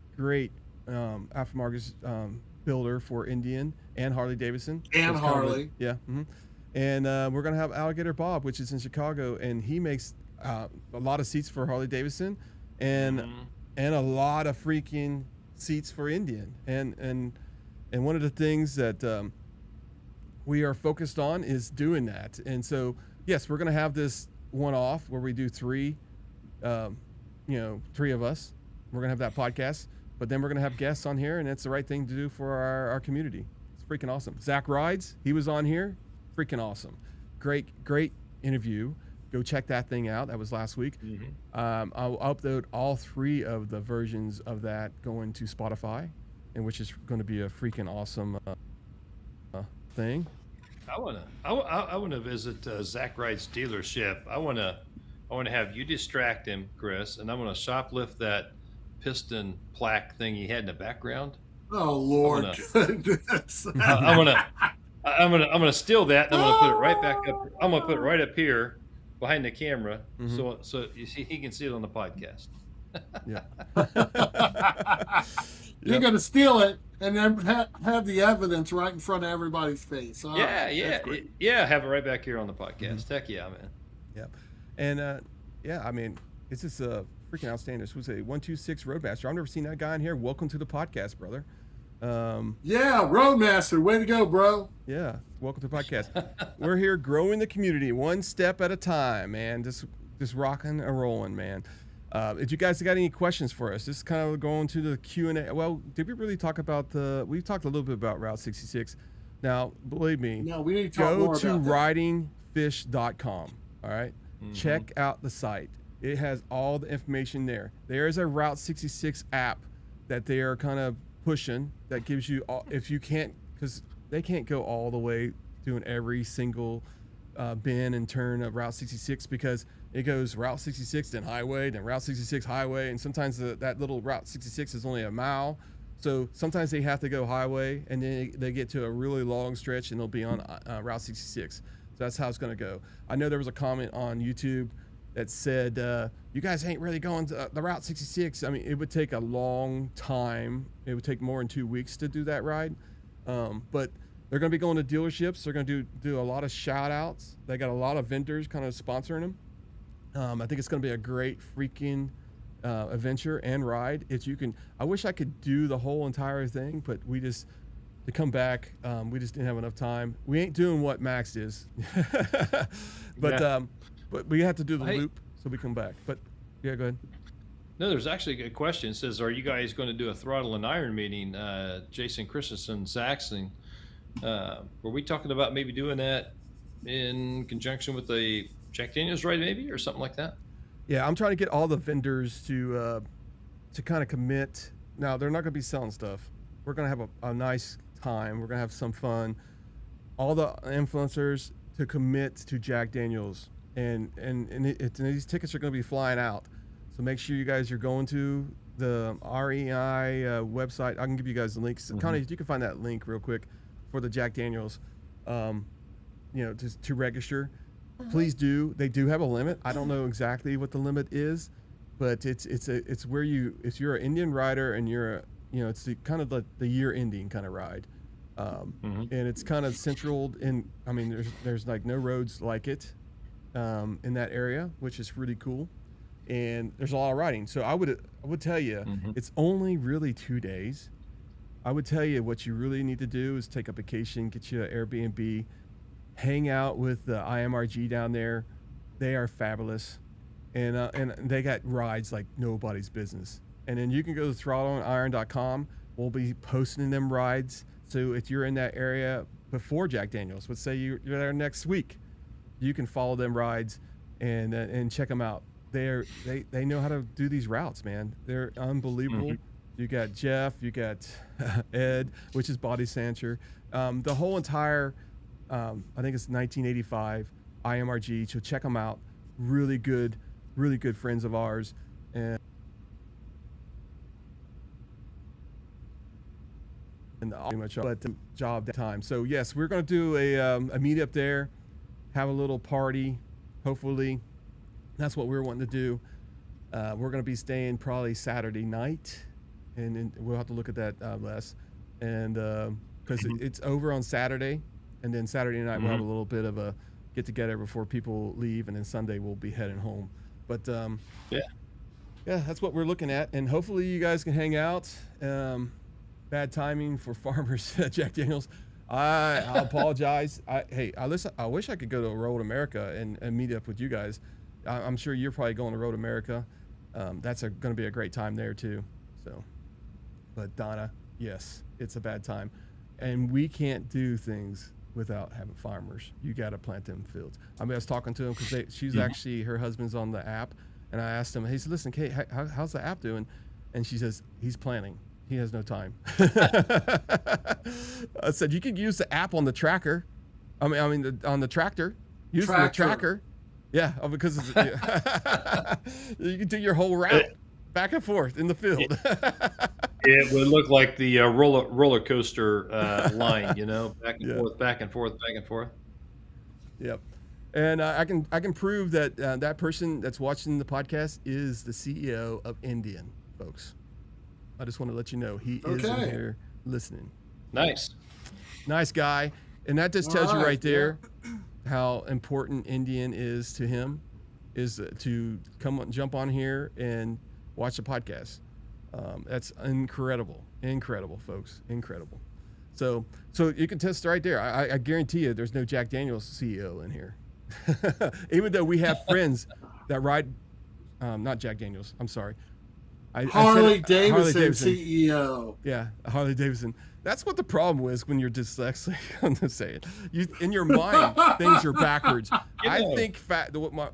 aftermarket builder for Indian and Harley Davidson. And Harley. Yeah. And we're going to have Alligator Bob, which is in Chicago, and he makes a lot of seats for Harley Davidson and a lot of freaking seats for Indian. And one of the things that we are focused on is doing that. And so, yes, we're going to have this one-off where we do three of us. We're going to have that podcast. But then we're going to have guests on here, and it's the right thing to do for our community. It's freaking awesome. Zach Rides, he was on here. Freaking awesome. Great interview. Go check that thing out. That was last week. I'll upload all 3 of the versions of that going to Spotify, and which is going to be a freaking awesome thing. I wanna visit Zach Wright's dealership. I wanna have you distract him, Chris, and I wanna shoplift that piston plaque thing he had in the background. Oh Lord, goodness! I'm gonna steal that, and I'm gonna put it right back up. I'm gonna put it right up here behind the camera, so you see he can see it on the podcast. Yeah. You're gonna steal it and then have the evidence right in front of everybody's face. Oh, Yeah. Have it right back here on the podcast. Heck yeah, man. Yep. And yeah, I mean, it's just freaking outstanding. This was a 126 Roadmaster. I've never seen that guy in here. Welcome to the podcast, brother. Yeah, Roadmaster, way to go, bro. Yeah, welcome to the podcast. We're here growing the community one step at a time, man. Just rocking and rolling, man. If you guys got any questions for us, just kind of going to the Q&A. Well, did we really talk about we talked a little bit about Route 66. Now, believe me, no, we need to talk more go about to ridingfish.com. All right, check out the site. It has all the information there. There is a Route 66 app that they are kind of pushing that gives you all, if you can't, because they can't go all the way doing every single bend and turn of Route 66, because it goes Route 66 then highway, then Route 66 highway, and sometimes that little Route 66 is only a mile. So sometimes they have to go highway, and then they get to a really long stretch, and they'll be on Route 66. So that's how it's going to go. I know there was a comment on YouTube that said, you guys ain't really going to the Route 66. I mean, it would take a long time. It would take more than 2 weeks to do that ride. But they're going to be going to dealerships. They're going to do a lot of shout outs. They got a lot of vendors kind of sponsoring them. I think it's going to be a great freaking adventure and ride. I wish I could do the whole entire thing, but to come back, we just didn't have enough time. We ain't doing what Max is. But we have to do the loop, so we come back. But yeah, go ahead. No, there's actually a question. It says, are you guys going to do a Throttle and Iron meeting? Jason Christensen, Saxon. Were we talking about maybe doing that in conjunction with a Jack Daniels ride, maybe, or something like that? Yeah, I'm trying to get all the vendors to kind of commit. Now, they're not going to be selling stuff. We're going to have a nice time. We're going to have some fun. All the influencers to commit to Jack Daniels. And these tickets are going to be flying out. So make sure you guys are going to the REI website. I can give you guys the links. Connie, you can find that link real quick for the Jack Daniels, to register. Please do. They do have a limit. I don't know exactly what the limit is, but it's where if you're an Indian rider and it's the kind of the year ending kind of ride. And it's kind of central there's like no roads like it in that area, which is really cool. And there's a lot of riding. So I would tell you, it's only really 2 days. I would tell you what you really need to do is take a vacation, get you an Airbnb, hang out with the IMRG down there. They are fabulous. And they got rides like nobody's business. And then you can go to throttleiron.com. We'll be posting them rides. So if you're in that area before Jack Daniels, let's say you're there next week, you can follow them rides and check them out. They know how to do these routes, man. They're unbelievable. You got Jeff, you got Ed, which is Body Sancher. The whole entire, I think it's 1985 IMRG. So check them out. Really good friends of ours. And pretty much but the job that time. So yes, we're going to do a meetup there, have a little party, hopefully. That's what we're wanting to do. We're going to be staying probably Saturday night, and we'll have to look at that less. And because it's over on Saturday, and then Saturday night we'll have a little bit of a get together before people leave, and then Sunday we'll be heading home. But yeah, that's what we're looking at, and hopefully you guys can hang out. Bad timing for Farmers at Jack Daniels. I apologize. I wish I could go to Road America and meet up with you guys. I'm sure you're probably going to Road America. That's going to be a great time there too. So, but Donna, yes, it's a bad time, and we can't do things without having farmers. You got to plant them fields. I mean, I was talking to him because she's actually, her husband's on the app, and I asked him, he said, listen, Kate, how's the app doing? And she says, he's planning. He has no time. I said, you could use the app on the tracker. On the tractor. Use the tracker. Yeah, because it's, you can do your whole route back and forth in the field. It would look like the roller coaster line, back and forth, back and forth, back and forth. Yep. And I can prove that that person that's watching the podcast is the CEO of Indian, folks. I just want to let you know he is in here listening. Nice guy. And that just tells you right there how important Indian is to him, is to jump on here and watch the podcast. That's incredible, folks, incredible. So you can test right there. I guarantee you, there's no Jack Daniels CEO in here, even though we have friends that ride. Not Jack Daniels. I'm sorry. Harley Davidson CEO. Yeah, Harley Davidson. That's what the problem is when you're dyslexic. I'm just saying, in your mind things are backwards. I think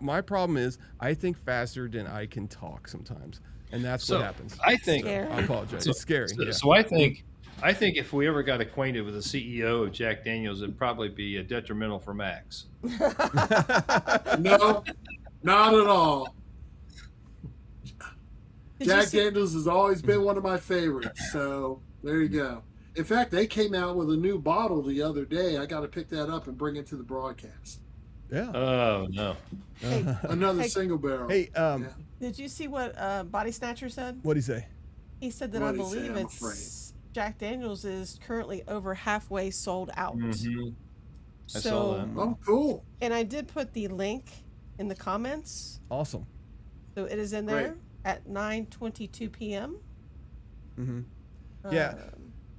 my problem is I think faster than I can talk sometimes, and that's what happens. I think I apologize. It's scary. So I think if we ever got acquainted with the CEO of Jack Daniels, it'd probably be detrimental for Max. No, not at all. Jack Daniels has always been one of my favorites, so there you go. In fact, they came out with a new bottle the other day. I got to pick that up and bring it to the broadcast. Yeah. Oh, no. Another single barrel. Hey, did you see what Body Snatcher said? What'd he say? He said that I believe Jack Daniels is currently over halfway sold out. Mm-hmm. So, I saw that. Oh, cool. And I did put the link in the comments. Awesome. So it is in there at 9:22 p.m. Mm-hmm. Yeah.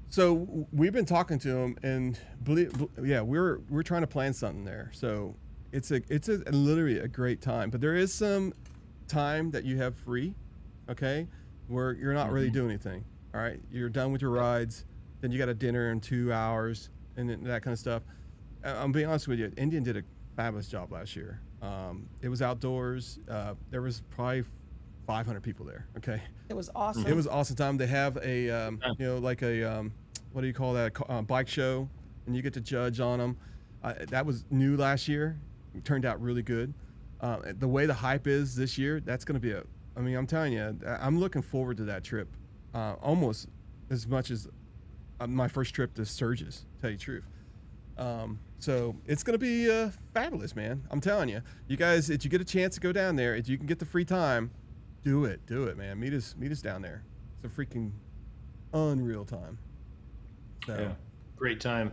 So we've been talking to him, and we're trying to plan something there. So it's literally a great time. But there is some time that you have free, okay, where you're not really doing anything. All right, you're done with your rides, then you got a dinner in 2 hours, and that kind of stuff. I'm being honest with you, Indian did a fabulous job last year. It was outdoors. There was probably 500 people there. Okay. It was awesome. It was an awesome time. They have a, like a, what do you call that? A bike show, and you get to judge on them. That was new last year. It turned out really good. The way the hype is this year, that's going to be I'm telling you, I'm looking forward to that trip almost as much as my first trip to Sturgis, to tell you the truth. So it's going to be fabulous, man. I'm telling you. You guys, if you get a chance to go down there, if you can get the free time, do it, man. Meet us down there. It's a freaking unreal time. So. Yeah, great time.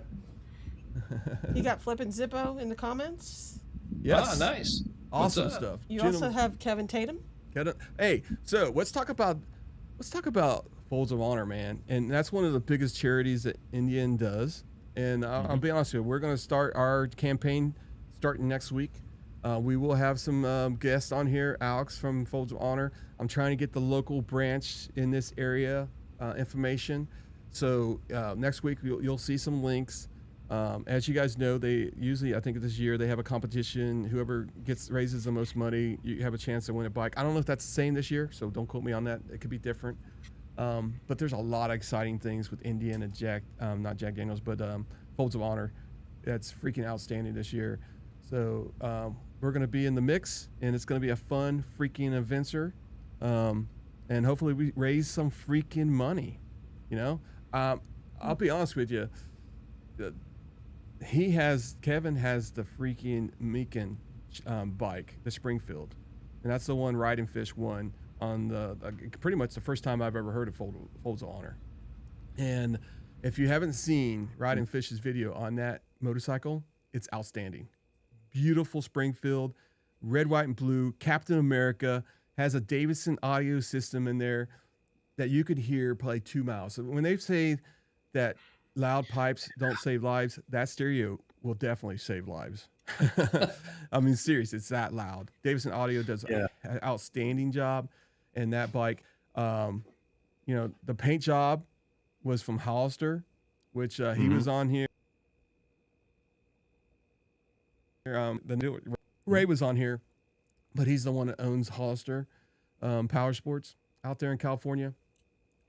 You got Flip and Zippo in the comments? Yes. Ah, nice. Awesome stuff. You also have Kevin Tatum. Hey, so let's talk about Folds of Honor, man. And that's one of the biggest charities that Indian does. And I'll be honest with you, we're going to start our campaign starting next week. We will have some guests on here. Alex from Folds of Honor. I'm trying to get the local branch in this area information. So next week you'll see some links. As you guys know, they usually, I think this year, they have a competition. Whoever raises the most money, you have a chance to win a bike. I don't know if that's the same this year, so don't quote me on that. It could be different. But there's a lot of exciting things with Indian and not Jack Daniels, but Folds of Honor. That's freaking outstanding this year. So we're going to be in the mix, and it's going to be a fun freaking adventure. And hopefully we raise some freaking money, I'll be honest with you. Kevin has the freaking Meekin bike, the Springfield. And that's the one Ride and Fish won on the pretty much the first time I've ever heard of Folds of Honor. And if you haven't seen Ride and Fish's video on that motorcycle, it's outstanding. Beautiful Springfield, red, white, and blue. Captain America has a Davidson audio system in there that you could hear probably 2 miles. So when they say that loud pipes don't save lives, that stereo will definitely save lives. I mean, seriously, it's that loud. Davidson Audio does an outstanding job in that bike. The paint job was from Hollister, which he was on here. The new Ray was on here, but he's the one that owns Hollister Power Sports out there in California.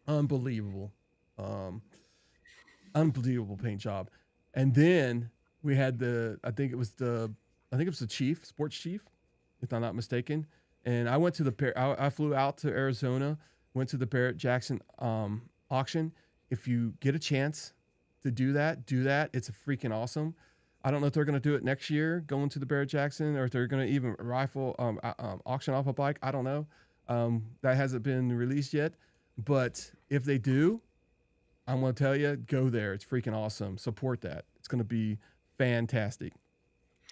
Unbelievable, unbelievable paint job. And then we had I think it was the chief, sports chief, if I'm not mistaken. And I went to I flew out to Arizona, went to the Barrett Jackson auction. If you get a chance to do that. It's freaking awesome. I don't know if they're going to do it next year, going to the Barrett Jackson, or if they're going to even auction off a bike. I don't know. That hasn't been released yet. But if they do, I'm going to tell you, go there. It's freaking awesome. Support that. It's going to be fantastic.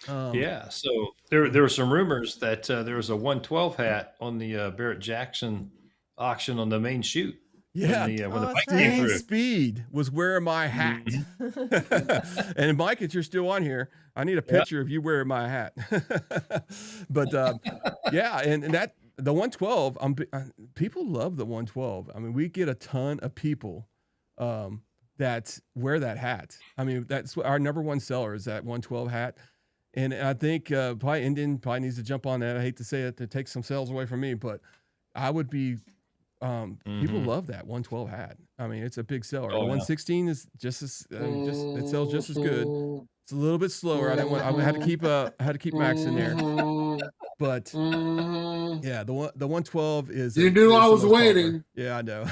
Yeah. So there were some rumors that there was a 112 hat on the Barrett Jackson auction on the main chute. Yeah, when the bike came through. Speed was wearing my hat. And Mike, if you're still on here, I need a picture of you wearing my hat. But yeah, and that the 112, people love the 112. I mean, we get a ton of people that wear that hat. I mean, that's our number one seller is that 112 hat. And I think probably Indian needs to jump on that. I hate to say it to take some sales away from me, but I would be. People love that 112 hat. I mean, it's a big seller. The 116 is just as it sells just as good. It's a little bit slower. I had to keep Max in there. But yeah, the 112 is. You knew I was waiting. Popular. Yeah, I know.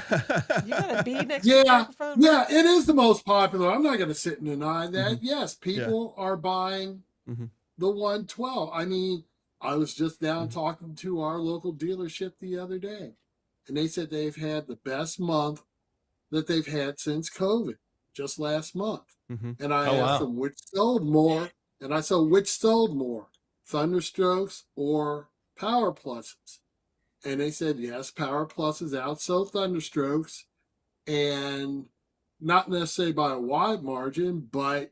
You got a bee next to the microphone? Yeah, it is the most popular. I'm not going to sit and deny that. Yes, people are buying the 112. I mean, I was just down talking to our local dealership the other day. And they said they've had the best month that they've had since COVID, just last month. And I asked them which sold more. And I said, which sold more, Thunderstrokes or Power Pluses? And they said, yes, Power Pluses outsold Thunderstrokes. And not necessarily by a wide margin, but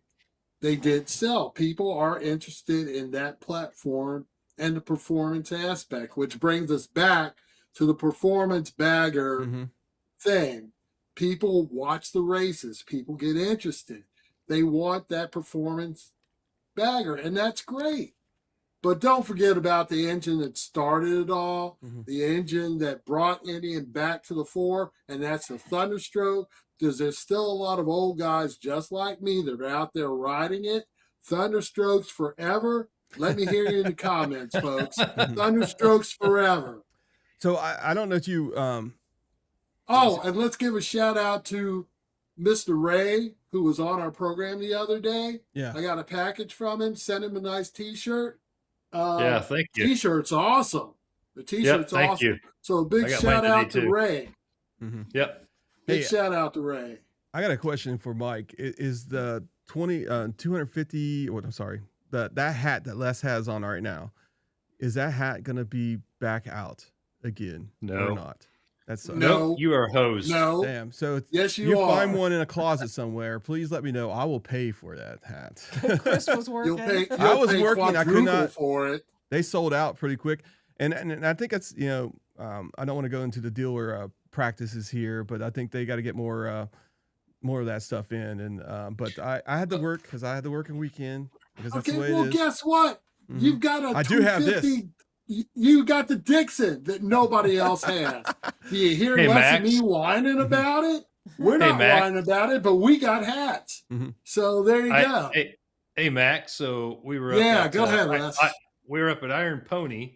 they did sell. People are interested in that platform and the performance aspect, which brings us back to the performance bagger thing. People watch the races. People get interested. They want that performance bagger, and that's great. But don't forget about the engine that started it all, the engine that brought Indian back to the fore, and that's the Thunderstroke, because there's still a lot of old guys just like me that are out there riding it. Thunderstrokes forever. Let me hear you in the comments, folks. Thunderstrokes forever. So I don't know if you. And let's give a shout out to Mr. Ray, who was on our program the other day. Yeah, I got a package from him. Sent him a nice T-shirt. Yeah, thank you. T-shirt's awesome. The T-shirt's awesome. Thank you. So a big shout out to Ray. Yep. Big shout out to Ray. I got a question for Mike. Is the 250? What I'm sorry. That hat that Les has on right now, is that hat gonna be back out again? No, or not. That's no. You are a hose. No. Damn. So yes, you are. Find one in a closet somewhere. Please let me know. I will pay for that hat. Chris was working. I was working. I could not for it. They sold out pretty quick, and I think that's I don't want to go into the dealer practices here, but I think they got to get more of that stuff in. And but I had to work because I had to work a weekend because that's the way it is. Guess what? You've got a. I do have this. You got the Dixon that nobody else had. Do you hear less of me whining about it? We're not whining about it, but we got hats. So there you go. Hey, Max. So we were up at, go ahead, Les. We were up at Iron Pony,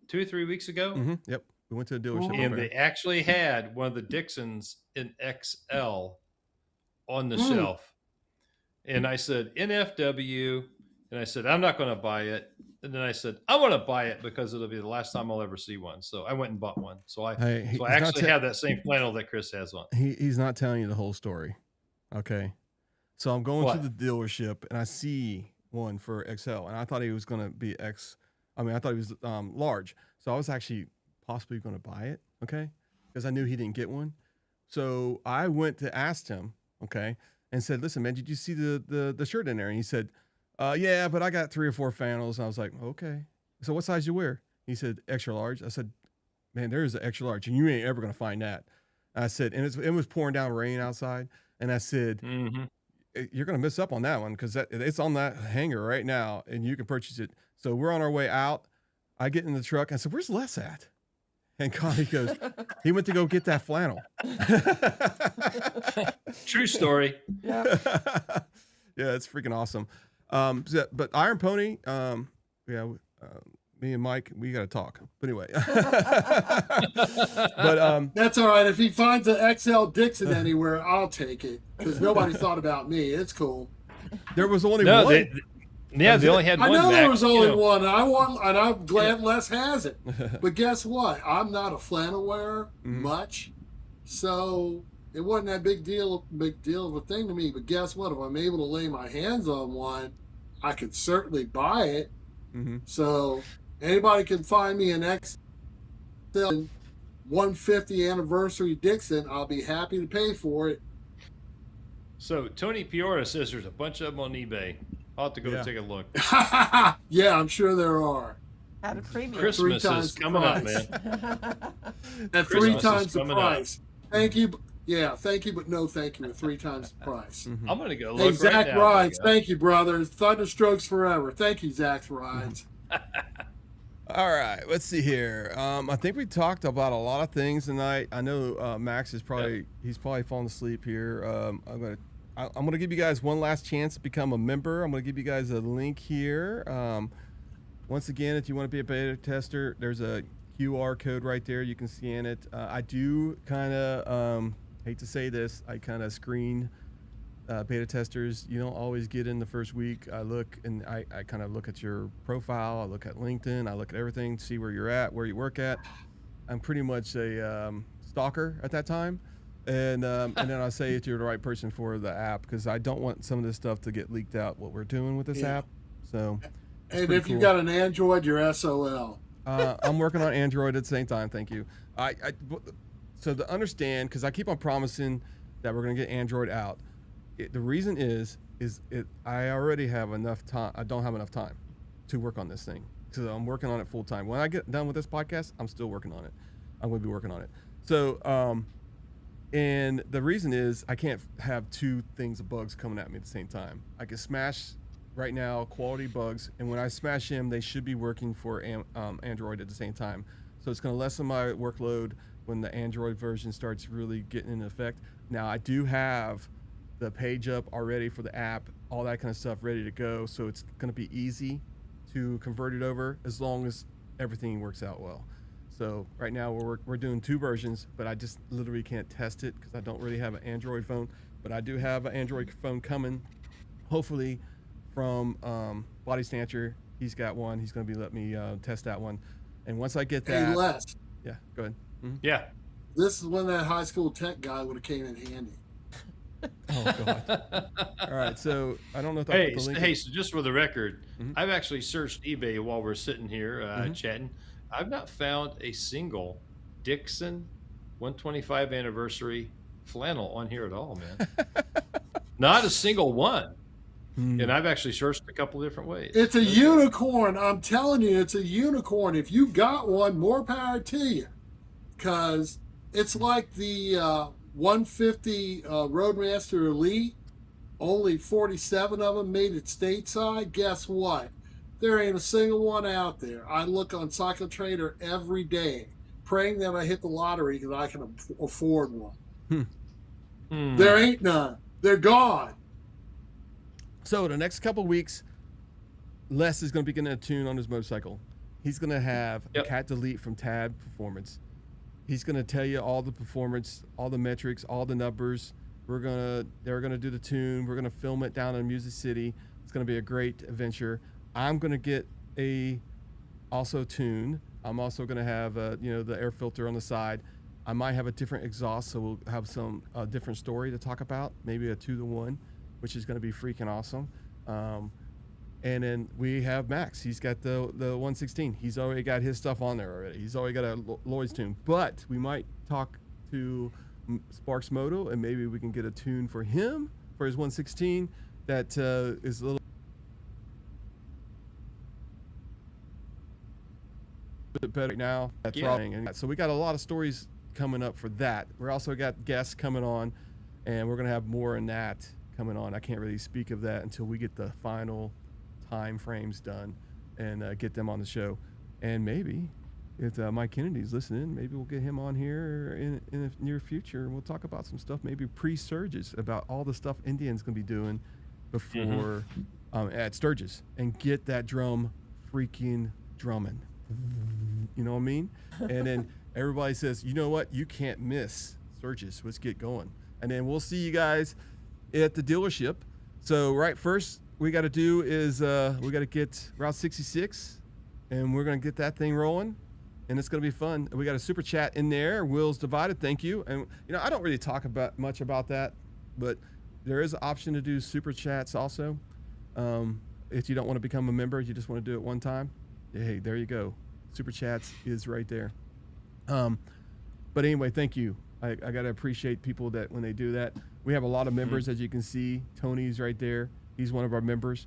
2 or 3 weeks ago? Yep. We went to a dealership. And they actually had one of the Dixons in XL on the shelf. And I said, NFW. And I said, I'm not going to buy it. And then I said, I want to buy it because it'll be the last time I'll ever see one. So I went and bought one. So I actually have that same flannel that Chris has on. He's not telling you the whole story. Okay. So I'm going to the dealership and I see one for XL. And I thought he was going to be I thought he was large. So I was actually possibly going to buy it. Okay. Because I knew he didn't get one. So I went to ask him. Okay. And said, listen, man, did you see the shirt in there? And he said, yeah, but I got 3 or 4 flannels. And I was like, okay. So what size you wear? He said, extra large. I said, man, there is an extra large, and you ain't ever going to find that. I said, and it was pouring down rain outside. And I said, you're gonna miss up on that one because it's on that hanger right now, and you can purchase it. So we're on our way out. I get in the truck and I said, "Where's Les at?" And Connie goes, "He went to go get that flannel." True story. Yeah. Yeah, it's freaking awesome. But Iron Pony, me and Mike, we got to talk. But anyway, but That's all right. If he finds an XL Dixon anywhere, I'll take it because nobody thought about me. It's cool. there was only one. They only had I one. know there Mac, was only one. And I'm glad Les has it. But guess what? I'm not a flannel wearer much, so it wasn't that big deal of a thing to me. But guess what? If I'm able to lay my hands on one, I could certainly buy it. So anybody can find me an XL 150 anniversary Dixon. I'll be happy to pay for it. So Tony Piora says there's a bunch of them on eBay. I'll have to go take a look. Yeah, I'm sure there are. At a premium. Christmas is coming up, man. At Christmas 3 times the coming price. Thank you. Yeah, thank you, but no thank you. At 3 times the price. I'm gonna go Hey, look Zach right now. Rides. Thank you, brothers. Thunderstrokes forever. Thank you, Zach Rides. All right, let's see here. I think we talked about a lot of things tonight. I know Max is probably he's probably falling asleep here. I'm gonna give you guys one last chance to become a member. I'm gonna give you guys a link here. Once again, if you want to be a beta tester, there's a QR code right there. You can scan it. I do kind of hate to say this. I kind of screen beta testers. You don't always get in the first week. I look and I kind of look at your profile. I look at LinkedIn. I look at everything, see where you're at, where you work at. I'm pretty much a stalker at that time. And then I say if you're the right person for the app, because I don't want some of this stuff to get leaked out, what we're doing with this app. So, And if you've got an Android, you're SOL. I'm working on Android at the same time. Thank you. So to understand, because I keep on promising that we're going to get Android out. The reason is I already have enough time. I don't have enough time to work on this thing. So I'm working on it full time. When I get done with this podcast, I'm still working on it. I'm going to be working on it. So, and the reason is I can't have 2 things of bugs coming at me at the same time. I can smash right now quality bugs, and when I smash them, they should be working for Android at the same time. So it's going to lessen my workload when the Android version starts really getting into effect. Now I do have the page up already for the app, all that kind of stuff ready to go. So it's going to be easy to convert it over as long as everything works out well. So right now we're doing 2 versions, but I just literally can't test it because I don't really have an Android phone. But I do have an Android phone coming, hopefully from Body Snatcher. He's got one. He's going to be letting me test that one. And once I get that, Hey, Les. Yeah, go ahead. Yeah. This is when that high school tech guy would have came in handy. Oh God! All right, so I don't know if Hey, the link. so just for the record, I've actually searched eBay while we're sitting here chatting. I've not found a single Dixon 125 anniversary flannel on here at all, man. Not a single one. And I've actually searched a couple different ways. It's a unicorn. I'm telling you, it's a unicorn. If you got one, more power to you. Because it's like the 150 Roadmaster Elite. Only 47 of them made it stateside. Guess what? There ain't a single one out there. I look on Cycle Trader every day, praying that I hit the lottery because I can afford one. There ain't none. They're gone. So the next couple weeks, Les is going to be getting a tune on his motorcycle. He's going to have a cat delete from Tab Performance. He's going to tell you all the performance, all the metrics, all the numbers. They're going to do the tune. We're going to film it down in Music City. It's going to be a great adventure. I'm going to get also tune. I'm also going to have the air filter on the side. I might have a different exhaust, so we'll have some different story to talk about. Maybe a 2-to-1, which is going to be freaking awesome. And then we have Max. He's got the 116. He's already got his stuff on there already. He's already got a Lloyd's tune. But we might talk to Sparks Moto, and maybe we can get a tune for him for his 116 that is a little bit better right now. That's right. And so we got a lot of stories coming up for that. We're also got guests coming on, and we're going to have more on that coming on. I can't really speak of that until we get the final time frames done and get them on the show. And maybe if Mike Kennedy's listening, maybe we'll get him on here in the near future, and we'll talk about some stuff, maybe pre-Sturgis, about all the stuff Indian's going to be doing before at Sturgis, and get that drum freaking drumming. You know what I mean? And then everybody says, you know what? You can't miss Sturgis. Let's get going. And then we'll see you guys at the dealership. So first we got to do is we got to get Route 66, and we're going to get that thing rolling. And it's going to be fun. We got a super chat in there. Will's Divided, thank you. And I don't really talk much about that, but there is an option to do super chats also. If you don't want to become a member, you just want to do it one time. Hey, there you go. Super chats is right there. But anyway, thank you. I got to appreciate people that when they do that. We have a lot of members, as you can see. Tony's right there. He's one of our members.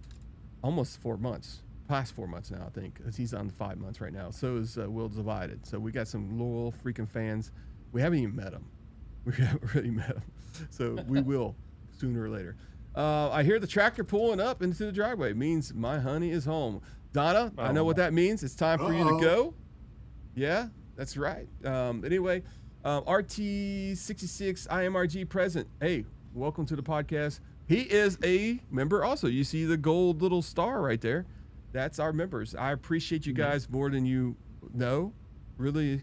Almost 4 months. Past 4 months now, I think, because he's on 5 months right now. So is Will Divided. So we got some loyal freaking fans. We haven't even met them. We haven't really met them. So we will sooner or later. I hear the tractor pulling up into the driveway. It means my honey is home. Donna, I know what that means. It's time for you to go. Yeah, that's right. Anyway, RT66 IMRG present. Hey, welcome to the podcast. He is a member also. You see the gold little star right there. That's our members. I appreciate you guys more than you know, really,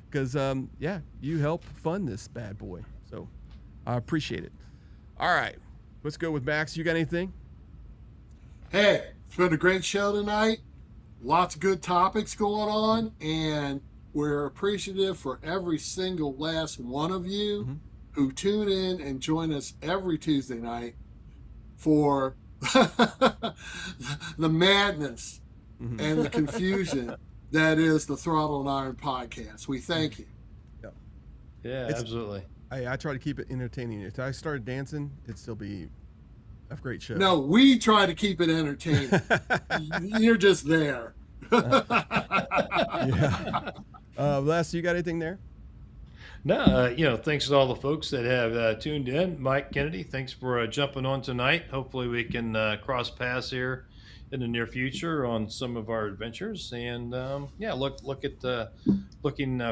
because, you help fund this bad boy. So I appreciate it. All right, let's go with Max. You got anything? Hey, it's been a great show tonight. Lots of good topics going on, and we're appreciative for every single last one of you who tune in and join us every Tuesday night for the madness and the confusion that is the Throttle Iron podcast. We thank you. Yeah, absolutely. I try to keep it entertaining. If I started dancing, it'd still be a great show. No, we try to keep it entertaining. You're just there. Yeah. Les, you got anything there? No, thanks to all the folks that have tuned in. Mike Kennedy, thanks for jumping on tonight. Hopefully we can cross paths here in the near future on some of our adventures. And looking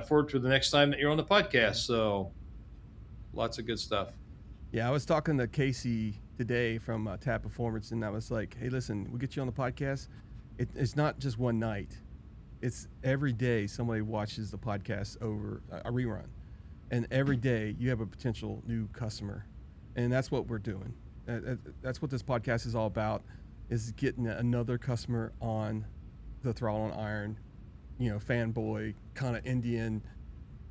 forward to the next time that you're on the podcast. So lots of good stuff. Yeah, I was talking to Casey today from Tab Performance, and I was like, hey, listen, we'll get you on the podcast. It's not just one night. It's every day somebody watches the podcast over a rerun. And every day you have a potential new customer. And that's what we're doing. That's what this podcast is all about, is getting another customer on the Throttle Iron, fanboy, kind of Indian,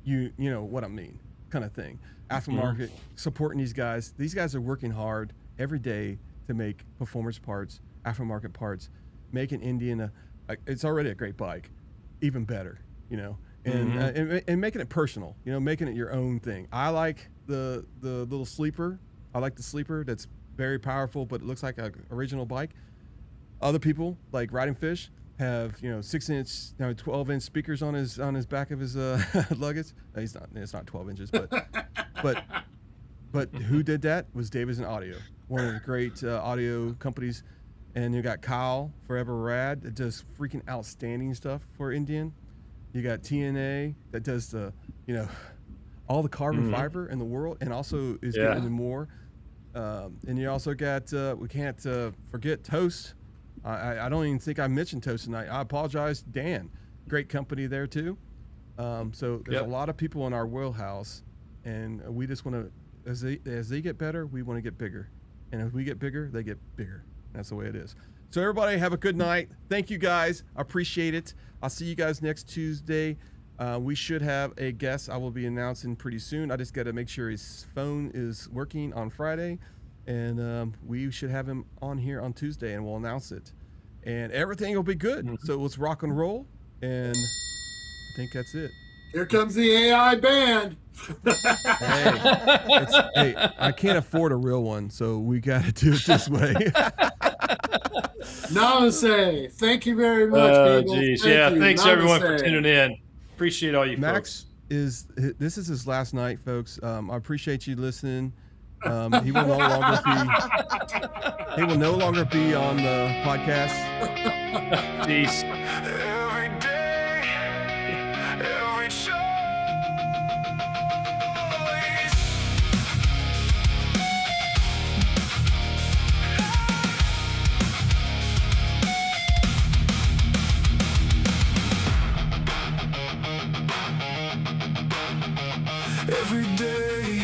you know what I mean, kind of thing. Aftermarket, supporting these guys. These guys are working hard every day to make performance parts, aftermarket parts, making Indian it's already a great bike, even better, and making it personal, making it your own thing. I like the little sleeper. I like the sleeper that's very powerful, but it looks like an original bike. Other people, like Riding Fish, have 6-inch, 12-inch speakers on his back of his luggage. No, it's not 12 inches, but who did that was Davidson Audio, one of the great audio companies. And you got Kyle, Forever Rad, that does freaking outstanding stuff for Indian. You got TNA that does the, all the carbon fiber in the world, and also is getting into more. And you also got, we can't forget Toast. I don't even think I mentioned Toast tonight. I apologize, Dan. Great company there too. So there's a lot of people in our wheelhouse, and we just want to, as they get better, we want to get bigger. And if we get bigger, they get bigger. That's the way it is. So everybody have a good night. Thank you guys. I appreciate it. I'll see you guys next Tuesday. We should have a guest I will be announcing pretty soon. I just got to make sure his phone is working on Friday. And we should have him on here on Tuesday, and we'll announce it. And everything will be good. So let's rock and roll. And I think that's it. Here comes the AI band. Hey, I can't afford a real one, so we got to do it this way. Namaste. Thank you very much, people. Geez. Thanks everyone for tuning in. Appreciate all you Max folks. This is his last night, folks. I appreciate you listening. He will no longer be. He will no longer be on the podcast. Jeez. Every day, every choice. Every day,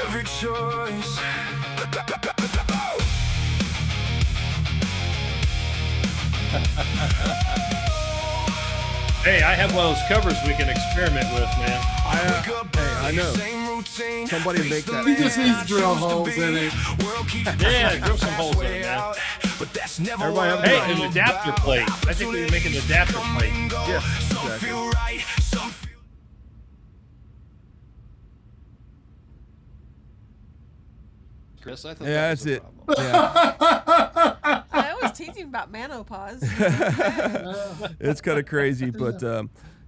every choice. Hey, I have one of those covers we can experiment with, man. I know. Somebody make that. He just needs to drill holes in it. Yeah, drill some holes in it, man. Everybody have Hey, an adapter plate. I think we can make an adapter plate. Yeah, exactly. Chris, I thought Yeah, that was that's it. a problem. Yeah. I was teasing about menopause. It's kind of crazy, but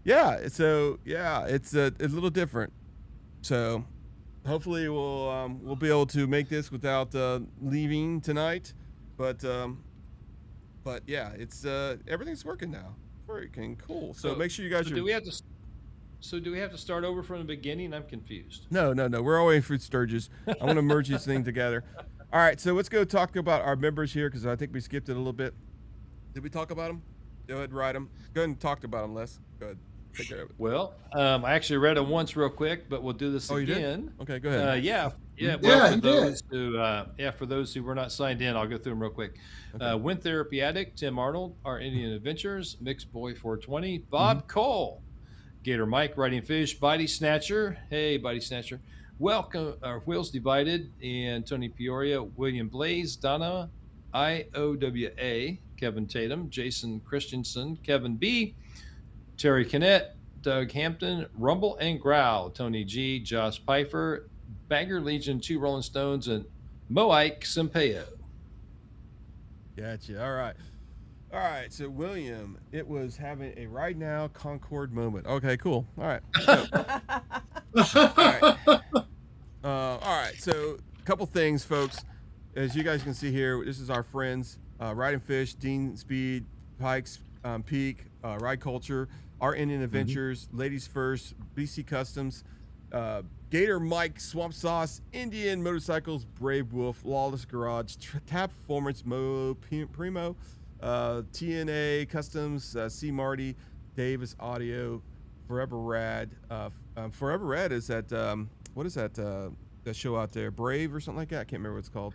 yeah. So yeah, it's a little different. So hopefully we'll be able to make this without leaving tonight. But yeah, it's everything's working now. Freaking cool. So make sure you guys. Do we have to? So do we have to start over from the beginning? I'm confused. No. We're all waiting for Sturgis. I want to merge these things together. All right, so let's go talk about our members here because I think we skipped it a little bit. Did we talk about them? Go ahead and write them. Go ahead and talk about them, Les. Go ahead. Take care of it. Well, I actually read them once real quick, but we'll do this Oh, you did? again. Okay, go ahead. Yeah. Yeah, Well, he for those did. who, for those who were not signed in, I'll go through them real quick. Wind Therapy Addict, Tim Arnold, Our Indian Adventures, Mixed Boy 420, Bob Cole, Gator Mike, Riding Fish, Body Snatcher. Hey, Body Snatcher. Welcome, Wheels Divided, and Tony Peoria, William Blaze, Donna, IOWA, Kevin Tatum, Jason Christensen, Kevin B, Terry Kinnett, Doug Hampton, Rumble and Growl, Tony G, Josh Pfeiffer, Bagger Legion, 2 Rolling Stones, and Moike Sampaio. Gotcha. All right. So William, it was having a right now Concord moment. Okay, cool. All right. All right. So a couple things, folks. As you guys can see here, this is our friends, Ride and Fish, Dean Speed, Pikes Peak, Ride Culture, Our Indian Adventures, Ladies First, BC Customs, Gator Mike, Swamp Sauce, Indian Motorcycles, Brave Wolf, Lawless Garage, Tap Performance, Mo Primo, TNA Customs, C Marty, Davis Audio, Forever Rad. Forever Rad is that what is that that show out there? Brave or something like that? I can't remember what it's called.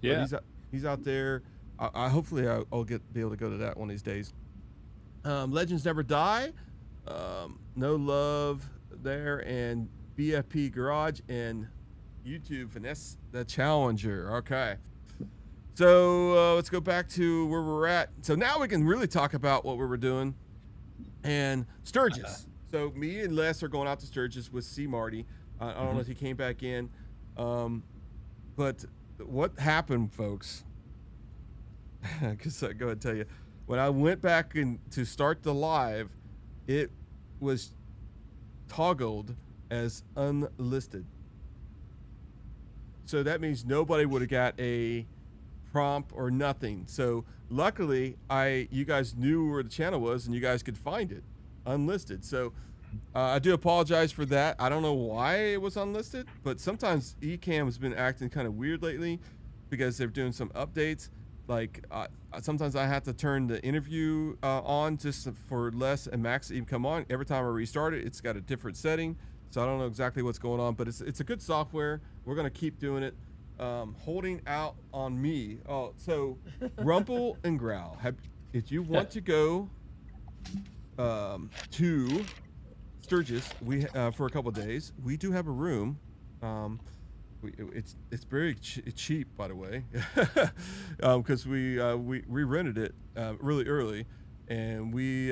Yeah. But he's out there. I hopefully I'll be able to go to that one of these days. Legends Never Die, No Love there, and BFP Garage and YouTube Finesse the Challenger. Okay. So let's go back to where we're at. So now we can really talk about what we were doing. And Sturgis. So me and Les are going out to Sturgis with C Marty. I don't know if he came back in. But what happened, folks? Because I go ahead and tell you. When I went back in to start the live, it was toggled as unlisted. So that means nobody would have got a prompt or nothing. So luckily, you guys knew where the channel was and you guys could find it unlisted. So I do apologize for that. I don't know why it was unlisted, but sometimes Ecamm has been acting kind of weird lately because they're doing some updates. Like sometimes I have to turn the interview on just for Les and Max to even come on. Every time I restart it, it's got a different setting. So I don't know exactly what's going on, but it's a good software. We're going to keep doing it. Holding out on me. Oh, so Rumble and Growl. If you want to go to Sturgis, for a couple of days, we do have a room. It's very cheap, by the way, because we rented it really early, and we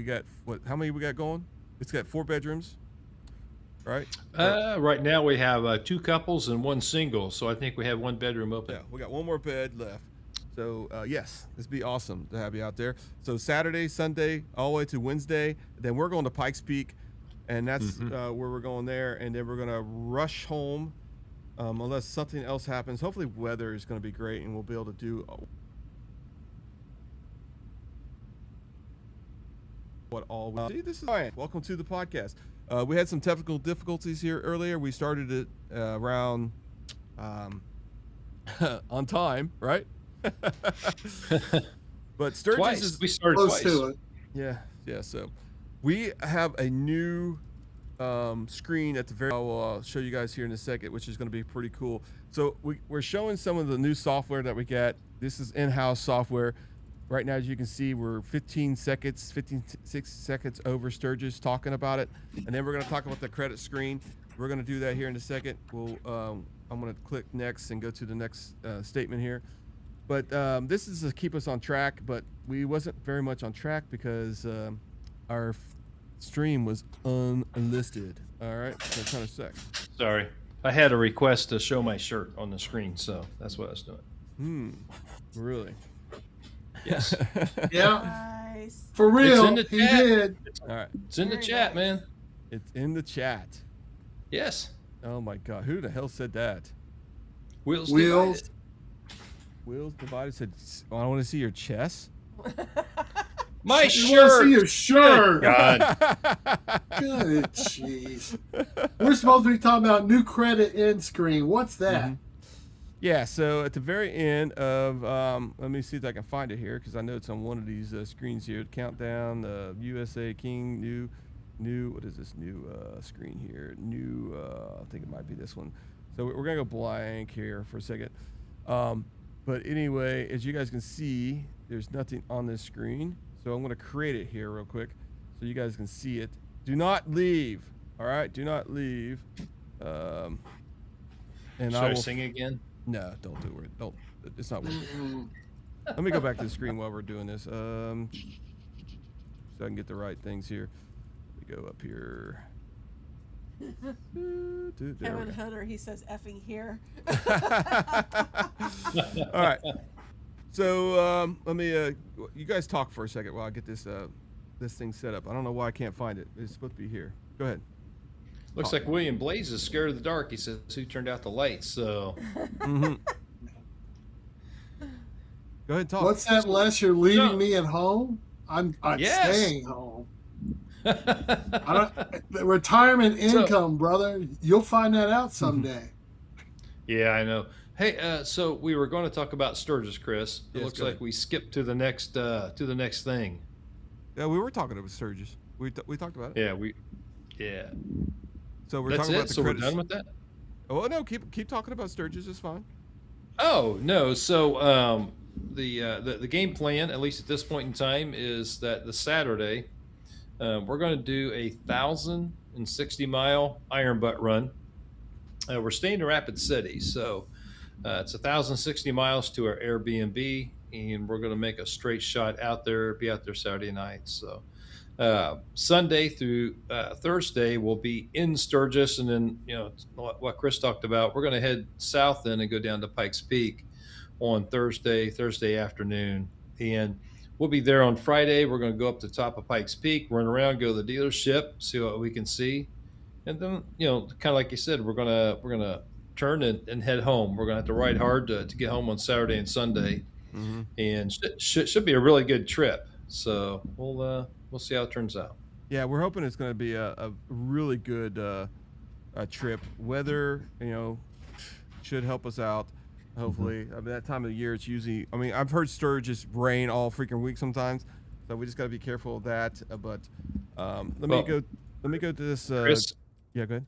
got how many we got going? It's got 4 bedrooms, right? Right now we have 2 couples and 1 single, so I think we have 1 bedroom open. Yeah, we got 1 more bed left. So yes, it'd be awesome to have you out there. So Saturday, Sunday, all the way to Wednesday. Then we're going to Pikes Peak and that's where we're going there. And then we're gonna rush home, unless something else happens. Hopefully, weather is gonna be great, and we'll be able to do what all we see. This is Ryan. Welcome to the podcast. We had some technical difficulties here earlier. We started it around on time, right? But Sturgis we started Close twice. to it. yeah. So we have a new screen at the very. I'll show you guys here in a second, which is going to be pretty cool. So we're showing some of the new software that we got. This is in-house software. Right now, as you can see, we're 6 seconds over Sturgis talking about it, and then we're going to talk about the credit screen. We're going to do that here in a second. I'm going to click next and go to the next statement here. But this is to keep us on track, but we wasn't very much on track because our stream was unlisted. All right, so it kind of sucks. Sorry. I had a request to show my shirt on the screen, so that's what I was doing. Really? Yes. Yeah. Nice. For real, in the he chat. did. All right, It's in the Very chat, nice. man. it's in the chat. Yes. Oh my God, who the hell said that? Wheels. Wheels. Divided. Wheels Divided said, "Oh, I want to see your chest." My You want to shirt. see your shirt? God. Good jeez. We're supposed to be talking about new credit end screen. What's that? Yeah, so at the very end of, let me see if I can find it here because I know it's on one of these screens here. Countdown, USA King, new, what is this new screen here? New, I think it might be this one. So we're going to go blank here for a second. But anyway, as you guys can see, there's nothing on this screen. So I'm going to create it here real quick so you guys can see it. Do not leave, all right? Do not leave. And Should I I will sing again? No, don't do it. Don't. It's not worth it. Let me go back to the screen while we're doing this. So I can get the right things here. Let me go up here. There we Kevin go. Hunter, he says effing here. All right. So let me. You guys talk for a second while I get this this thing set up. I don't know why I can't find it. It's supposed to be here. Go ahead. Looks like William Blaze is scared of the dark. He says, who turned out the lights? So Go ahead and talk. What's that, Les? You're leaving me at home? I'm Yes. staying home. Retirement income, brother. You'll find that out someday. yeah, I know. Hey, so we were going to talk about Sturgis, Chris. It Yes, looks go like ahead. we skipped to the next thing. Yeah, we were talking about Sturgis. We talked about it. Yeah. So we're That's talking it. about the So we're credits. done with that. Oh no, keep talking about Sturgis. It's fine. Oh no! So the game plan, at least at this point in time, is that the Saturday we're going to do a 1,060-mile iron butt run. We're staying in Rapid City, so it's 1,060 miles to our Airbnb, and we're going to make a straight shot out there. Be out there Saturday night. So Sunday through Thursday we'll be in Sturgis, and then what Chris talked about. We're going to head south then and go down to Pikes Peak on Thursday afternoon, and we'll be there on Friday. We're going to go up to the top of Pikes Peak, run around, go to the dealership, see what we can see, and then kind of like you said, we're gonna turn and head home. We're gonna have to ride hard to get home on Saturday and Sunday, and should be a really good trip. So we'll see how it turns out. Yeah, we're hoping it's going to be a really good trip. Weather, should help us out. Hopefully, I mean, that time of the year, it's usually. I mean, I've heard Sturgis rain all freaking week sometimes, so we just got to be careful of that. But let me go to this. Chris, yeah, go ahead.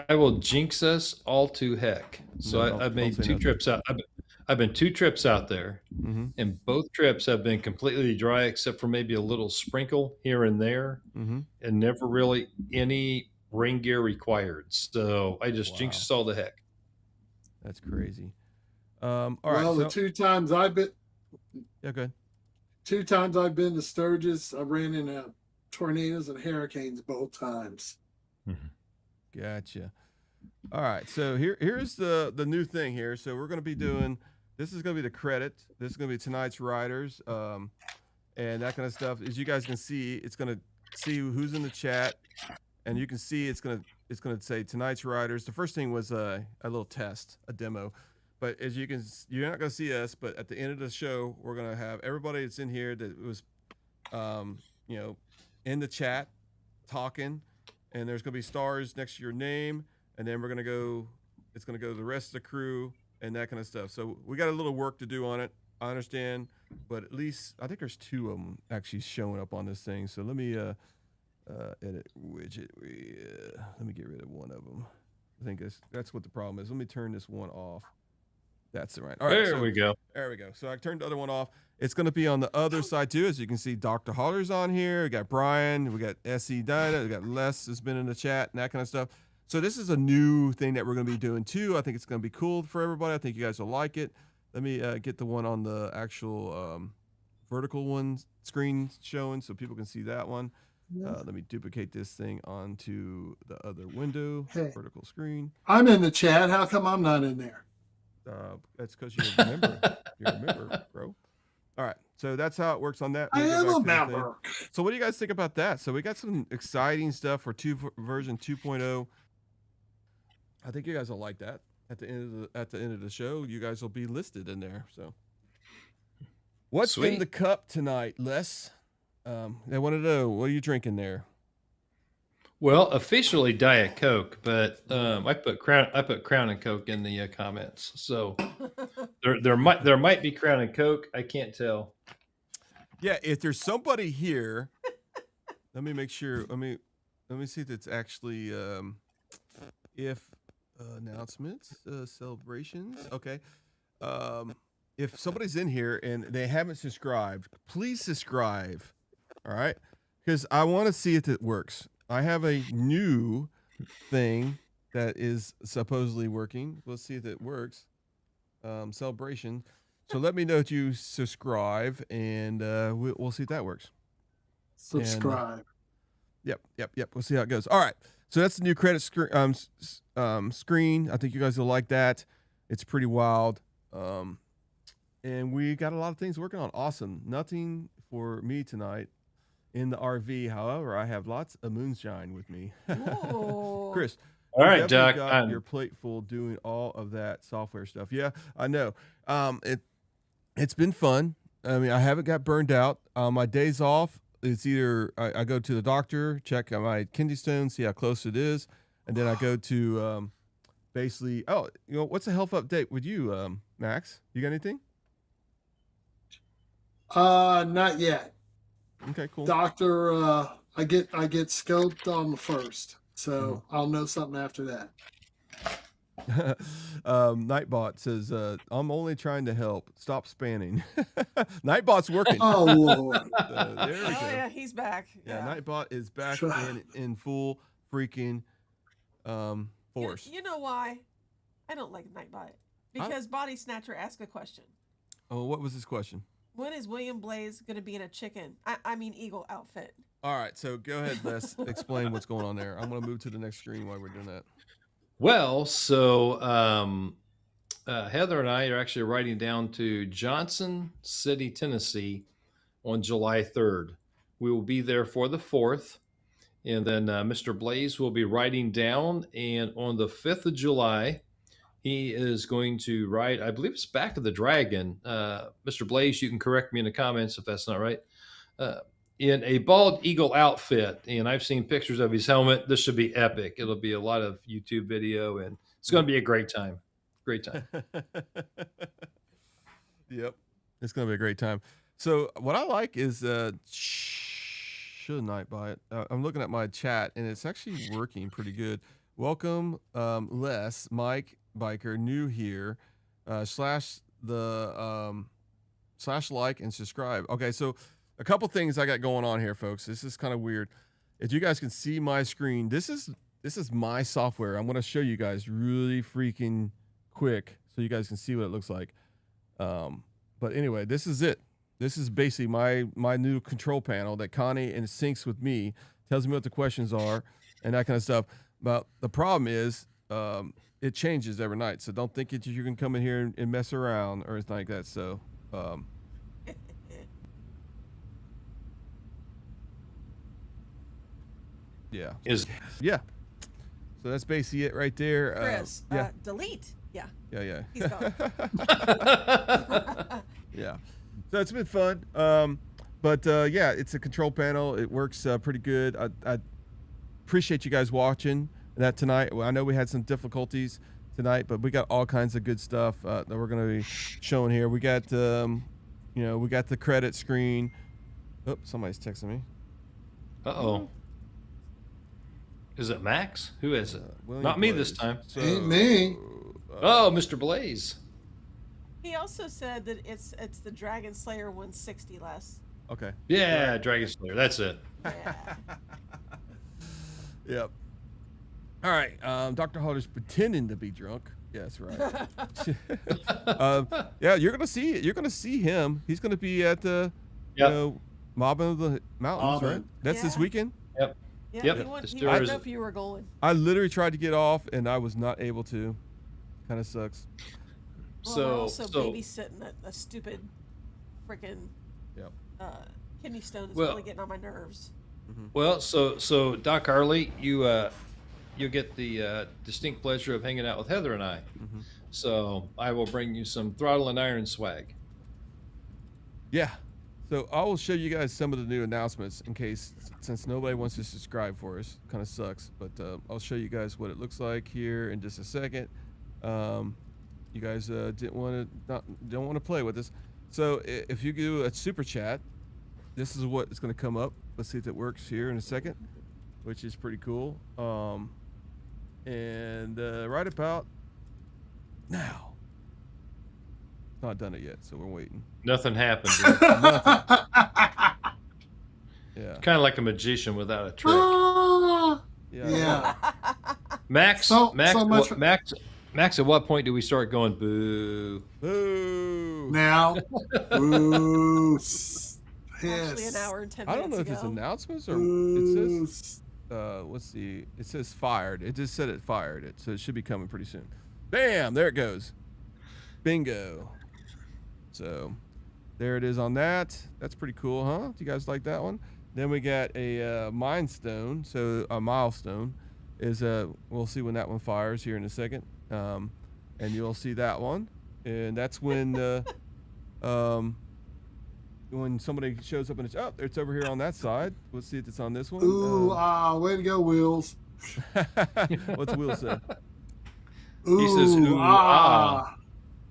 I will jinx us all to heck. So No, I've don't made say two nothing. trips out. I've been 2 trips out there, and both trips have been completely dry, except for maybe a little sprinkle here and there, and never really any rain gear required. So I just jinxed us all to heck. That's crazy. All right. Well, the 2 times I've been. Yeah, go ahead. 2 times I've been to Sturgis, I ran into tornadoes and hurricanes both times. Gotcha. All right, so here's the new thing here. So we're going to be doing. This is going to be the credit. This is going to be tonight's riders, and that kind of stuff. As you guys can see, it's going to see who's in the chat, and you can see it's gonna say tonight's riders. The first thing was a little test, a demo. But as you can, you're not gonna see us. But at the end of the show, we're gonna have everybody that's in here that was, in the chat, talking, and there's gonna be stars next to your name, and then we're gonna go. It's gonna go to the rest of the crew and that kind of stuff. So we got a little work to do on it. I understand, but at least I think there's 2 of them actually showing up on this thing. So let me edit widget. Let me get rid of one of them. I think that's what the problem is. Let me turn this one off. That's right. All right. There we go. There we go. So I turned the other one off. It's going to be on the other side too. As you can see, Dr. Holler's on here. We got Brian. We got SE Dida. We got Les has been in the chat and that kind of stuff. So this is a new thing that we're going to be doing too. I think it's going to be cool for everybody. I think you guys will like it. Let me get the one on the actual vertical one screen showing so people can see that one. Let me duplicate this thing onto the other window, vertical screen. I'm in the chat. How come I'm not in there? That's because you're a member. You're a member, bro. All right. So that's how it works on that. I am a member. So what do you guys think about that? So we got some exciting stuff for version 2.0. I think you guys will like that. At the end of the show, you guys will be listed in there. So, what's in the cup tonight, Les? I want to know, what are you drinking there? Well, officially Diet Coke, but I put Crown and Coke in the comments. So there might be Crown and Coke. I can't tell. Yeah, if there's somebody here, let me make sure. Let me see if it's actually if. Announcements, celebrations. Okay. If somebody's in here and they haven't subscribed, please subscribe. All right. Because I want to see if it works. I have a new thing that is supposedly working. We'll see if it works. Celebration. So let me know if you subscribe and we'll see if that works. Subscribe. Yep. We'll see how it goes. All right. So that's the new credit screen. I think you guys will like that. It's pretty wild. And we got a lot of things working on. Awesome. Nothing for me tonight in the RV. However, I have lots of moonshine with me. Chris. All right, Doc. Got your plate full doing all of that software stuff. Yeah, I know. It's been fun. I mean, I haven't got burned out. My days off, it's either I go to the doctor, check my kidney stone, see how close it is, and then I go to basically. Oh, what's the health update with you, Max? You got anything? Not yet. Okay, cool. Doctor, I get scoped on the 1st, so I'll know something after that. Nightbot says, I'm only trying to help. Stop spanning. Nightbot's working. Oh, Lord. There we go. Yeah, he's back. Yeah, Nightbot is back in full freaking force. You know why? I don't like Nightbot. Because Body Snatcher asked a question. Oh, what was his question? When is William Blaze going to be in a eagle outfit? All right, so go ahead, Les. Explain what's going on there. I'm going to move to the next screen while we're doing that. Well, so Heather and I are actually riding down to Johnson City, Tennessee on July 3rd. We will be there for the 4th. And then Mr. Blaze will be riding down. And on the 5th of July, he is going to ride, I believe it's Back to the Dragon. Mr. Blaze, you can correct me in the comments if that's not right. In a bald eagle outfit, and I've seen pictures of his helmet. This should be epic. It'll be a lot of YouTube video, and it's going to be a great time. Great time. Yep, it's going to be a great time. So what I like is shouldn't I buy it? I'm looking at my chat, and it's actually working pretty good. Welcome, Les, Mike Biker, new here. Slash like and subscribe. Okay, so. A couple things I got going on here, folks. This is kind of weird. If you guys can see my screen, this is my software. I'm going to show you guys really freaking quick so you guys can see what it looks like. But anyway, this is it. This is basically my new control panel that Connie and syncs with me, tells me what the questions are and that kind of stuff. But the problem is it changes every night. So don't think that you can come in here and mess around or anything like that. So Yeah. Is Yeah. So that's basically it right there. Chris, yeah. delete. Yeah. Yeah. He's gone. Yeah. So it's been fun. But yeah, it's a control panel. It works pretty good. I appreciate you guys watching that tonight. Well, I know we had some difficulties tonight, but we got all kinds of good stuff that we're going to be showing here. We got, we got the credit screen. Oh, somebody's texting me. Uh-oh. Is it Max? Who is it? Not me this time. So, Ain't me. Oh, Mr. Blaze. He also said that it's the Dragon Slayer 160 less. Okay. Yeah, Dragon Slayer. That's it. Yeah. Yep. All right. Dr. Halter's pretending to be drunk. Yes, right. Yeah, you're gonna see it. You're gonna see him. He's gonna be at the Mobbing of the Mountains, right? That's this weekend. Yep. Yeah, Yep. he wanted The to know stars- if you were going. I literally tried to get off and I was not able to. Kind of sucks. Well, So- we're also so- babysitting a stupid freaking Yep. kidney stone that's Well- really getting on my nerves. Well, so Doc Harley, you'll get the distinct pleasure of hanging out with Heather and I. So I will bring you some Throttle and Iron swag. Yeah. So I will show you guys some of the new announcements in case, since nobody wants to subscribe for us, kind of sucks. But I'll show you guys what it looks like here in just a second. You guys don't want to play with us. So if you do a super chat, this is what is going to come up. Let's see if it works here in a second, which is pretty cool. And right about now. Not done it yet, so we're waiting. Nothing happened. Yeah. Kind of like a magician without a trick. Yeah. Max, So much Max, at what point do we start going boo? Boo. Now. Ooh. Piss. Actually, an hour and 10 minutes I don't know if it's ago. announcements or Ooh. it says let's see. It says fired. It just said it fired it, so it should be coming pretty soon. Bam! There it goes. Bingo. So there it is on that. That's pretty cool, huh? Do you guys like that one? Then we got a milestone. So a milestone is we'll see when that one fires here in a second. And you'll see that one. And that's when somebody shows up and it's over here on that side. Let's see if it's on this one. Ooh, way to go, Wheels. What's Will say? Ooh, He says, ooh, ah.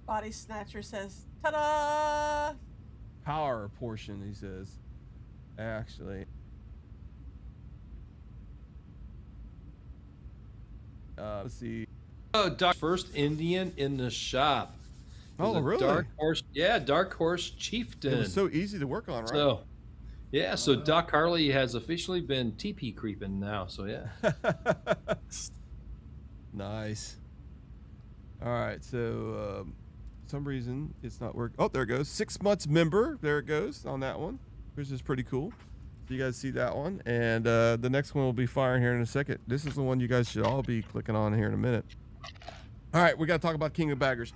Body Snatcher says, ta-da! Power portion, he says. Actually. Let's see. Oh, first Indian in the shop. Oh, The really? Dark Horse, yeah, Dark Horse Chieftain. It was so easy to work on, right? So, yeah, so Doc Harley has officially been TP creeping now. So yeah. Nice. All right, so some reason it's not working. Oh, there it goes. 6 months member. There it goes on that one, which is pretty cool. So you guys see that one, and the next one will be firing here in a second. This is the one you guys should all be clicking on here in a minute. All right, we got to talk about King of Baggers.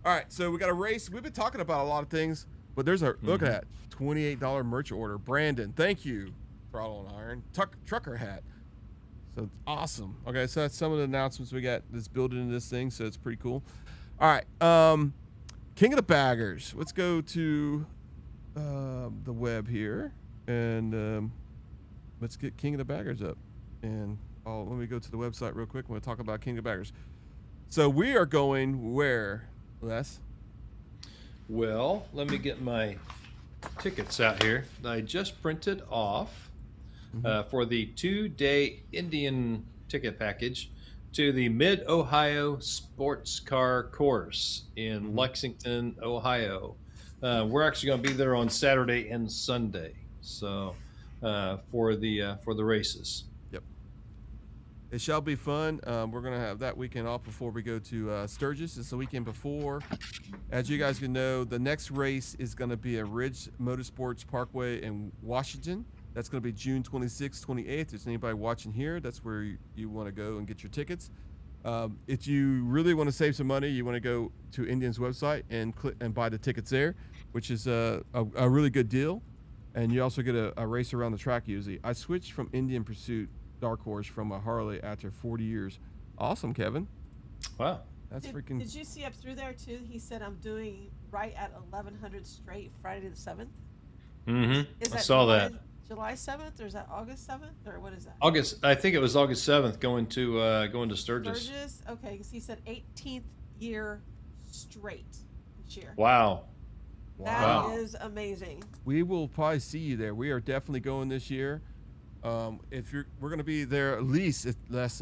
All right, so we got a race. We've been talking about a lot of things, but there's a look at that $28 merch order. Brandon, thank you. Throttle and Iron trucker hat. So it's awesome. Okay, so that's some of the announcements we got that's built into this thing. So it's pretty cool. All right, King of the Baggers. Let's go to the web here, and let's get King of the Baggers up. And let me go to the website real quick. We'll talk about King of the Baggers. So we are going where, Les? Well, let me get my tickets out here. I just printed off for the 2-day Indian ticket package to the Mid-Ohio Sports Car Course in Lexington, Ohio. We're actually going to be there on Saturday and Sunday, so for the races. Yep. It shall be fun. We're going to have that weekend off before we go to Sturgis. It's the weekend before. As you guys can know, the next race is going to be at Ridge Motorsports Parkway in Washington. That's going to be June 26th, 28th. If anybody watching here, that's where you want to go and get your tickets. If you really want to save some money, you want to go to Indian's website and click and buy the tickets there, which is a really good deal. And you also get a race around the track usually. I switched from Indian Pursuit dark horse from a Harley after 40 years. Awesome, Kevin. Wow. That's Did, freaking. did you see up through there too? He said I'm doing right at 1100 straight Friday the 7th. Mm-hmm. Is I that saw July, that. July 7th or is that August 7th or what is that? August. I think it was August 7th going to Sturgis. Sturgis? Okay, because he said 18th year straight this year. Wow. That is amazing. We will probably see you there. We are definitely going this year. If we're going to be there at least, unless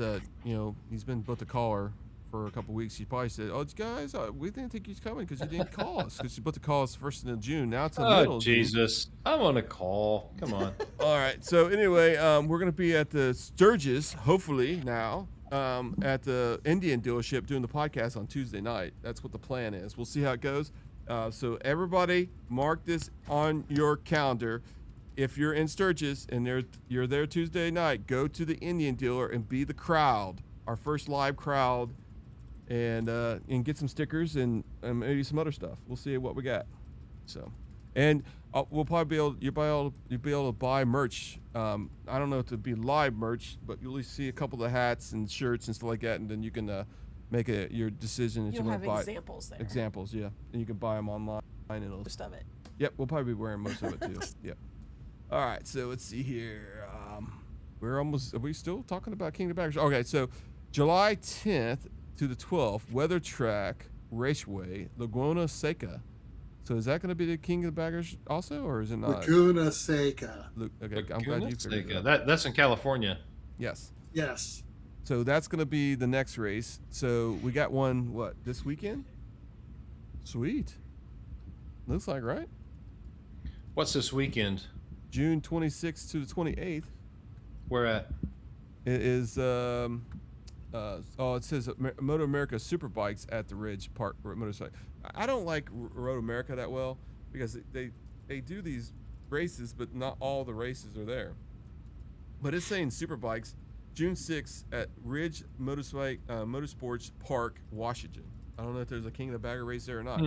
he's been booked a caller for a couple weeks. He probably said, "Oh, guys, we didn't think he's coming because you didn't call us because you booked the call us first in June. Now it's in the middle." Oh, Jesus! I'm on a call. Come on. All right. So anyway, we're going to be at the Sturgis, hopefully now, at the Indian dealership doing the podcast on Tuesday night. That's what the plan is. We'll see how it goes. So everybody, mark this on your calendar. If you're in Sturgis and you're there Tuesday night, go to the Indian dealer and be the crowd, our first live crowd, and get some stickers and maybe some other stuff. We'll see what we got. So, and we'll probably you'll be able to buy merch. I don't know if it'll be live merch, but you'll at least see a couple of the hats and shirts and stuff like that, and then you can make your decision if you want to buy examples there. examples. Yeah, and you can buy them online and it'll. Most of it. Yep, we'll probably be wearing most of it too. Yep. All right, so let's see here. Are we still talking about King of the Baggers? Okay, so July 10th to the 12th, Weather Track Raceway, Laguna Seca. So is that going to be the King of the Baggers also, or is it not? Laguna Seca. Okay, I'm glad you figured it out. That's in California. Yes. Yes. So that's going to be the next race. So we got one, this weekend? Sweet. Looks like, right? What's this weekend? June 26th to the 28th. Where at? It is, it says Moto America Superbikes at the Ridge Park Motorcycle. I don't like Road America that well because they do these races, but not all the races are there. But it's saying Superbikes, June 6th at Ridge Motorsports Park, Washington. I don't know if there's a King of the Bagger race there or not.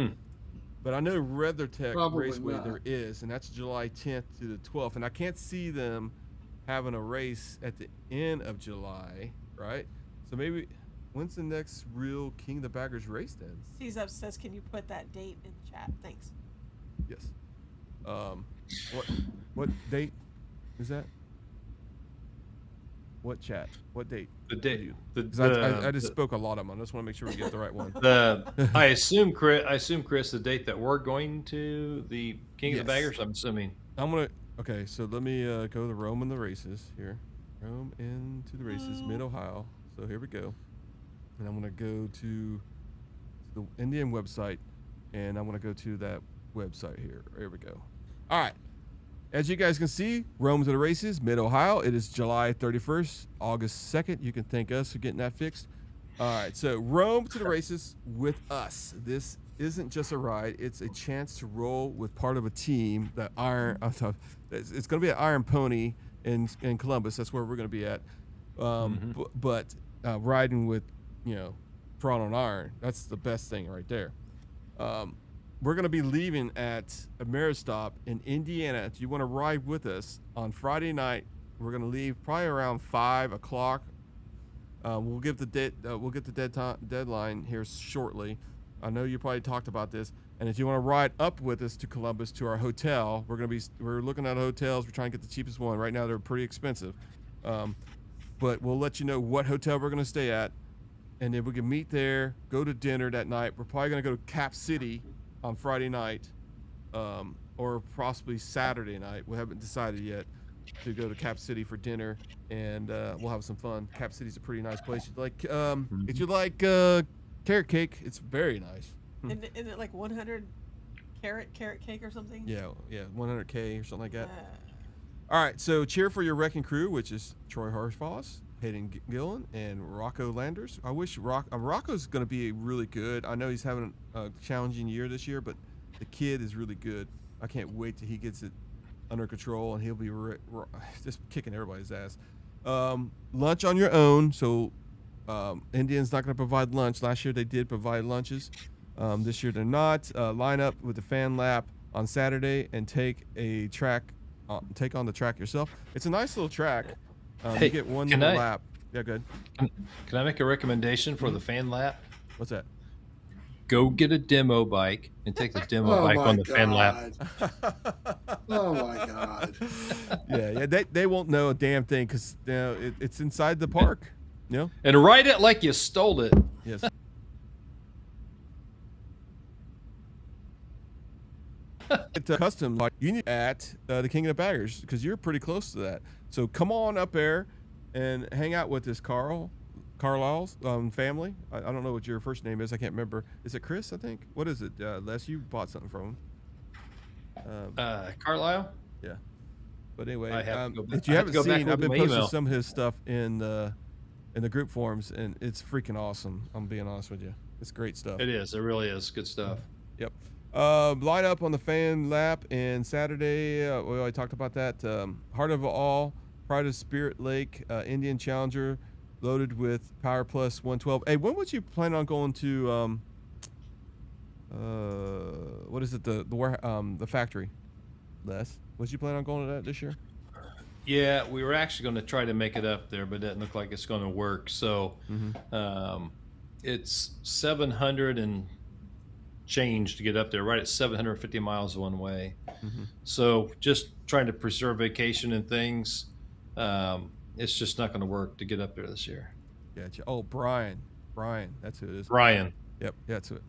But I know WeatherTech Probably Raceway not. there is, and that's July 10th to the 12th. And I can't see them having a race at the end of July, right? So maybe, when's the next real King of the Baggers race then? Sees up says, can you put that date in the chat? Thanks. Yes. What date is that? What chat? What date? The date. I just spoke a lot of them. I just want to make sure we get the right one. I assume, Chris, the date that we're going to the King of the Baggers. I'm assuming. Okay, so let me go to Rome in the races here. Rome into the races, Mid-Ohio. So here we go. And I'm going to go to the Indian website, and I'm going to go to that website here. Here we go. All right. As you guys can see, Rome to the races, Mid-Ohio. It is July 31st, August 2nd. You can thank us for getting that fixed. All right, so Rome to the races with us. This isn't just a ride. It's a chance to roll with part of a team that it's going to be an Iron Pony in Columbus. That's where we're going to be at. But riding with, Throttle Iron, that's the best thing right there. We're going to be leaving at Nonstop in Indiana. If you want to ride with us on Friday night, we're going to leave probably around 5 o'clock. We'll get the deadline here shortly. I know you probably talked about this. And if you want to ride up with us to Columbus to our hotel, we're looking at hotels. We're trying to get the cheapest one. Right now they're pretty expensive. But we'll let you know what hotel we're going to stay at. And then we can meet there, go to dinner that night. We're probably going to go to Cap City on Friday night, or possibly Saturday night. We haven't decided yet to go to Cap City for dinner, and we'll have some fun. Cap City's a pretty nice place. If you like carrot cake, it's very nice. Isn't it like 100 carrot cake or something? Yeah, 100K or something like that. All right, so cheer for your wrecking crew, which is Troy Harshfoss, Hayden Gillen, and Rocco Landers. I wish Rocco's going to be really good. I know he's having a challenging year this year, but the kid is really good. I can't wait till he gets it under control, and he'll be just kicking everybody's ass. Lunch on your own. So Indian's not going to provide lunch. Last year they did provide lunches. This year they're not. Line up with the fan lap on Saturday and take on the track yourself. It's a nice little track. You get one can little I- lap. Yeah, good. Can I make a recommendation for the fan lap? What's that? Go get a demo bike and take the demo Oh bike my on the fan lap. Oh my God. Yeah. They won't know a damn thing because it's inside the park. You know. And ride it like you stole it. Yes. It's a custom like you need at the King of the Baggers because you're pretty close to that. So come on up there and hang out with this Carlisle's family. I don't know what your first name is. I can't remember. Is it Chris? I think. What is it? Les, you bought something from him. Carlisle. Yeah. But anyway, I have to go back- if you I have to haven't go back seen, and I've been look at my posting email. some of his stuff in the group forums, and it's freaking awesome. I'm being honest with you. It's great stuff. It is. It really is. Good stuff. Yep. Line up on the fan lap and Saturday. We already talked about that. Heart of All, Pride of Spirit Lake, Indian Challenger, loaded with Power Plus 112. Hey, when was you planning on going to? What is it? The factory. Les, was you planning on going to that this year? Yeah, we were actually going to try to make it up there, but it doesn't look like it's going to work. So it's 700 and change to get up there, right at 750 miles one way. So just trying to preserve vacation and things. It's just not going to work to get up there this year. Gotcha. Oh, Brian, that's who it is. Brian. Yep, that's it.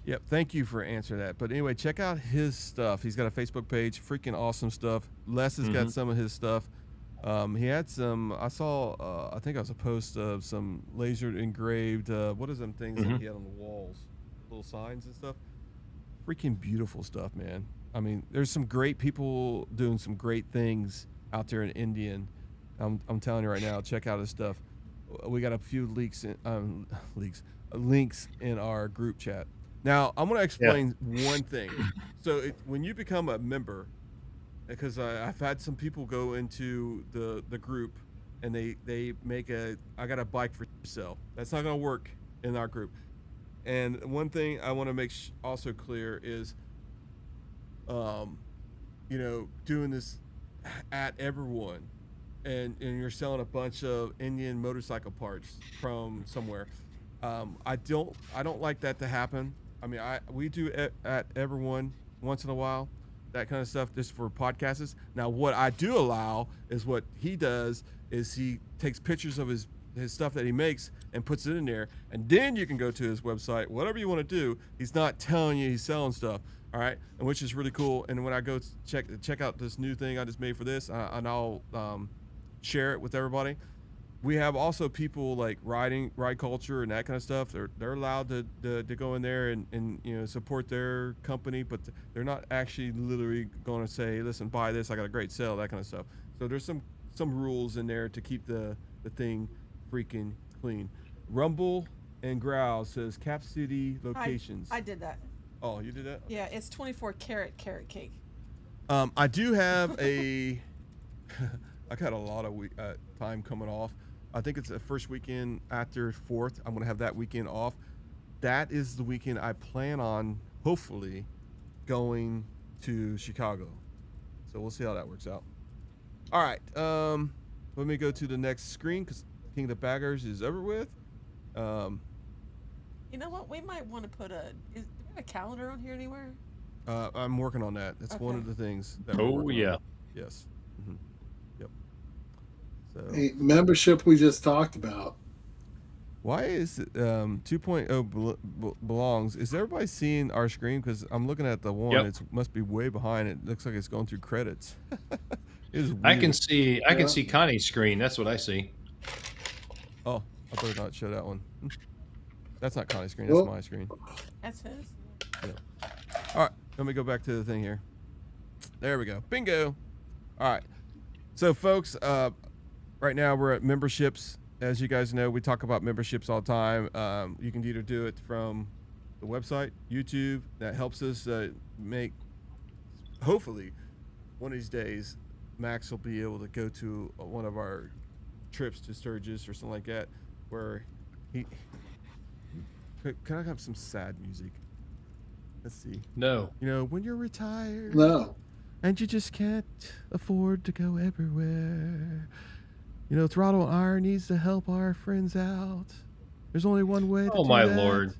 Yep, thank you for answering that. But anyway, check out his stuff. He's got a Facebook page, freaking awesome stuff. Les has got some of his stuff. He had some, I saw, I think it was a post of some laser engraved, what is them things that he had on the walls? Little signs and stuff. Freaking beautiful stuff, man. I mean, there's some great people doing some great things out there in Indian. I'm telling you right now, check out his stuff. We got a few links in our group chat. Now, I'm going to explain one thing. So when you become a member, because I've had some people go into the group and they make I got a bike for sale. That's not going to work in our group. And one thing I want to make also clear is, doing this at everyone, and you're selling a bunch of Indian motorcycle parts from somewhere. I don't like that to happen. I mean, we do at everyone once in a while, that kind of stuff, just for podcasts. Now, what I do allow is what he does is he takes pictures of his stuff that he makes and puts it in there, and then you can go to his website, whatever you want to do. He's not telling you he's selling stuff, all right, and which is really cool. And when I go check out this new thing I just made for this, and I'll share it with everybody. We have also people like ride culture and that kind of stuff. They're allowed to go in there and support their company, but they're not actually literally going to say, listen, buy this, I got a great sale, that kind of stuff. So there's some rules in there to keep the thing freaking clean. Rumble and Growl says Cap City locations. I did that. Oh, you did that? Yeah, it's 24 karat carrot cake. I do have I got a lot of time coming off. I think it's the first weekend after 4th. I'm going to have that weekend off. That is the weekend I plan on, hopefully, going to Chicago. So we'll see how that works out. All right. Let me go to the next screen because King of the Baggers is over with. You know what? We might want to put is there a calendar on here anywhere? I'm working on that. That's one of the things. That Oh, yeah. on. Yes. Yep. So. Hey, membership we just talked about. Why is it 2.0 belongs? Is everybody seeing our screen? Because I'm looking at the one. It must be way behind. It looks like it's going through credits. I can see Connie's screen. That's what I see. Oh, I better not show that one. That's not Connie's screen. That's my screen. That's his. Yeah. All right, let me go back to the thing here. There we go. Bingo. All right. So, folks, right now we're at memberships. As you guys know, we talk about memberships all the time. You can either do it from the website, YouTube. That helps us make, hopefully, one of these days, Max will be able to go to one of our trips to Sturgis or something like that, where he... Can I have some sad music? Let's see. No. You know, when you're retired. No. And you just can't afford to go everywhere. Throttle Iron needs to help our friends out. There's only one way to Oh do my that. Lord.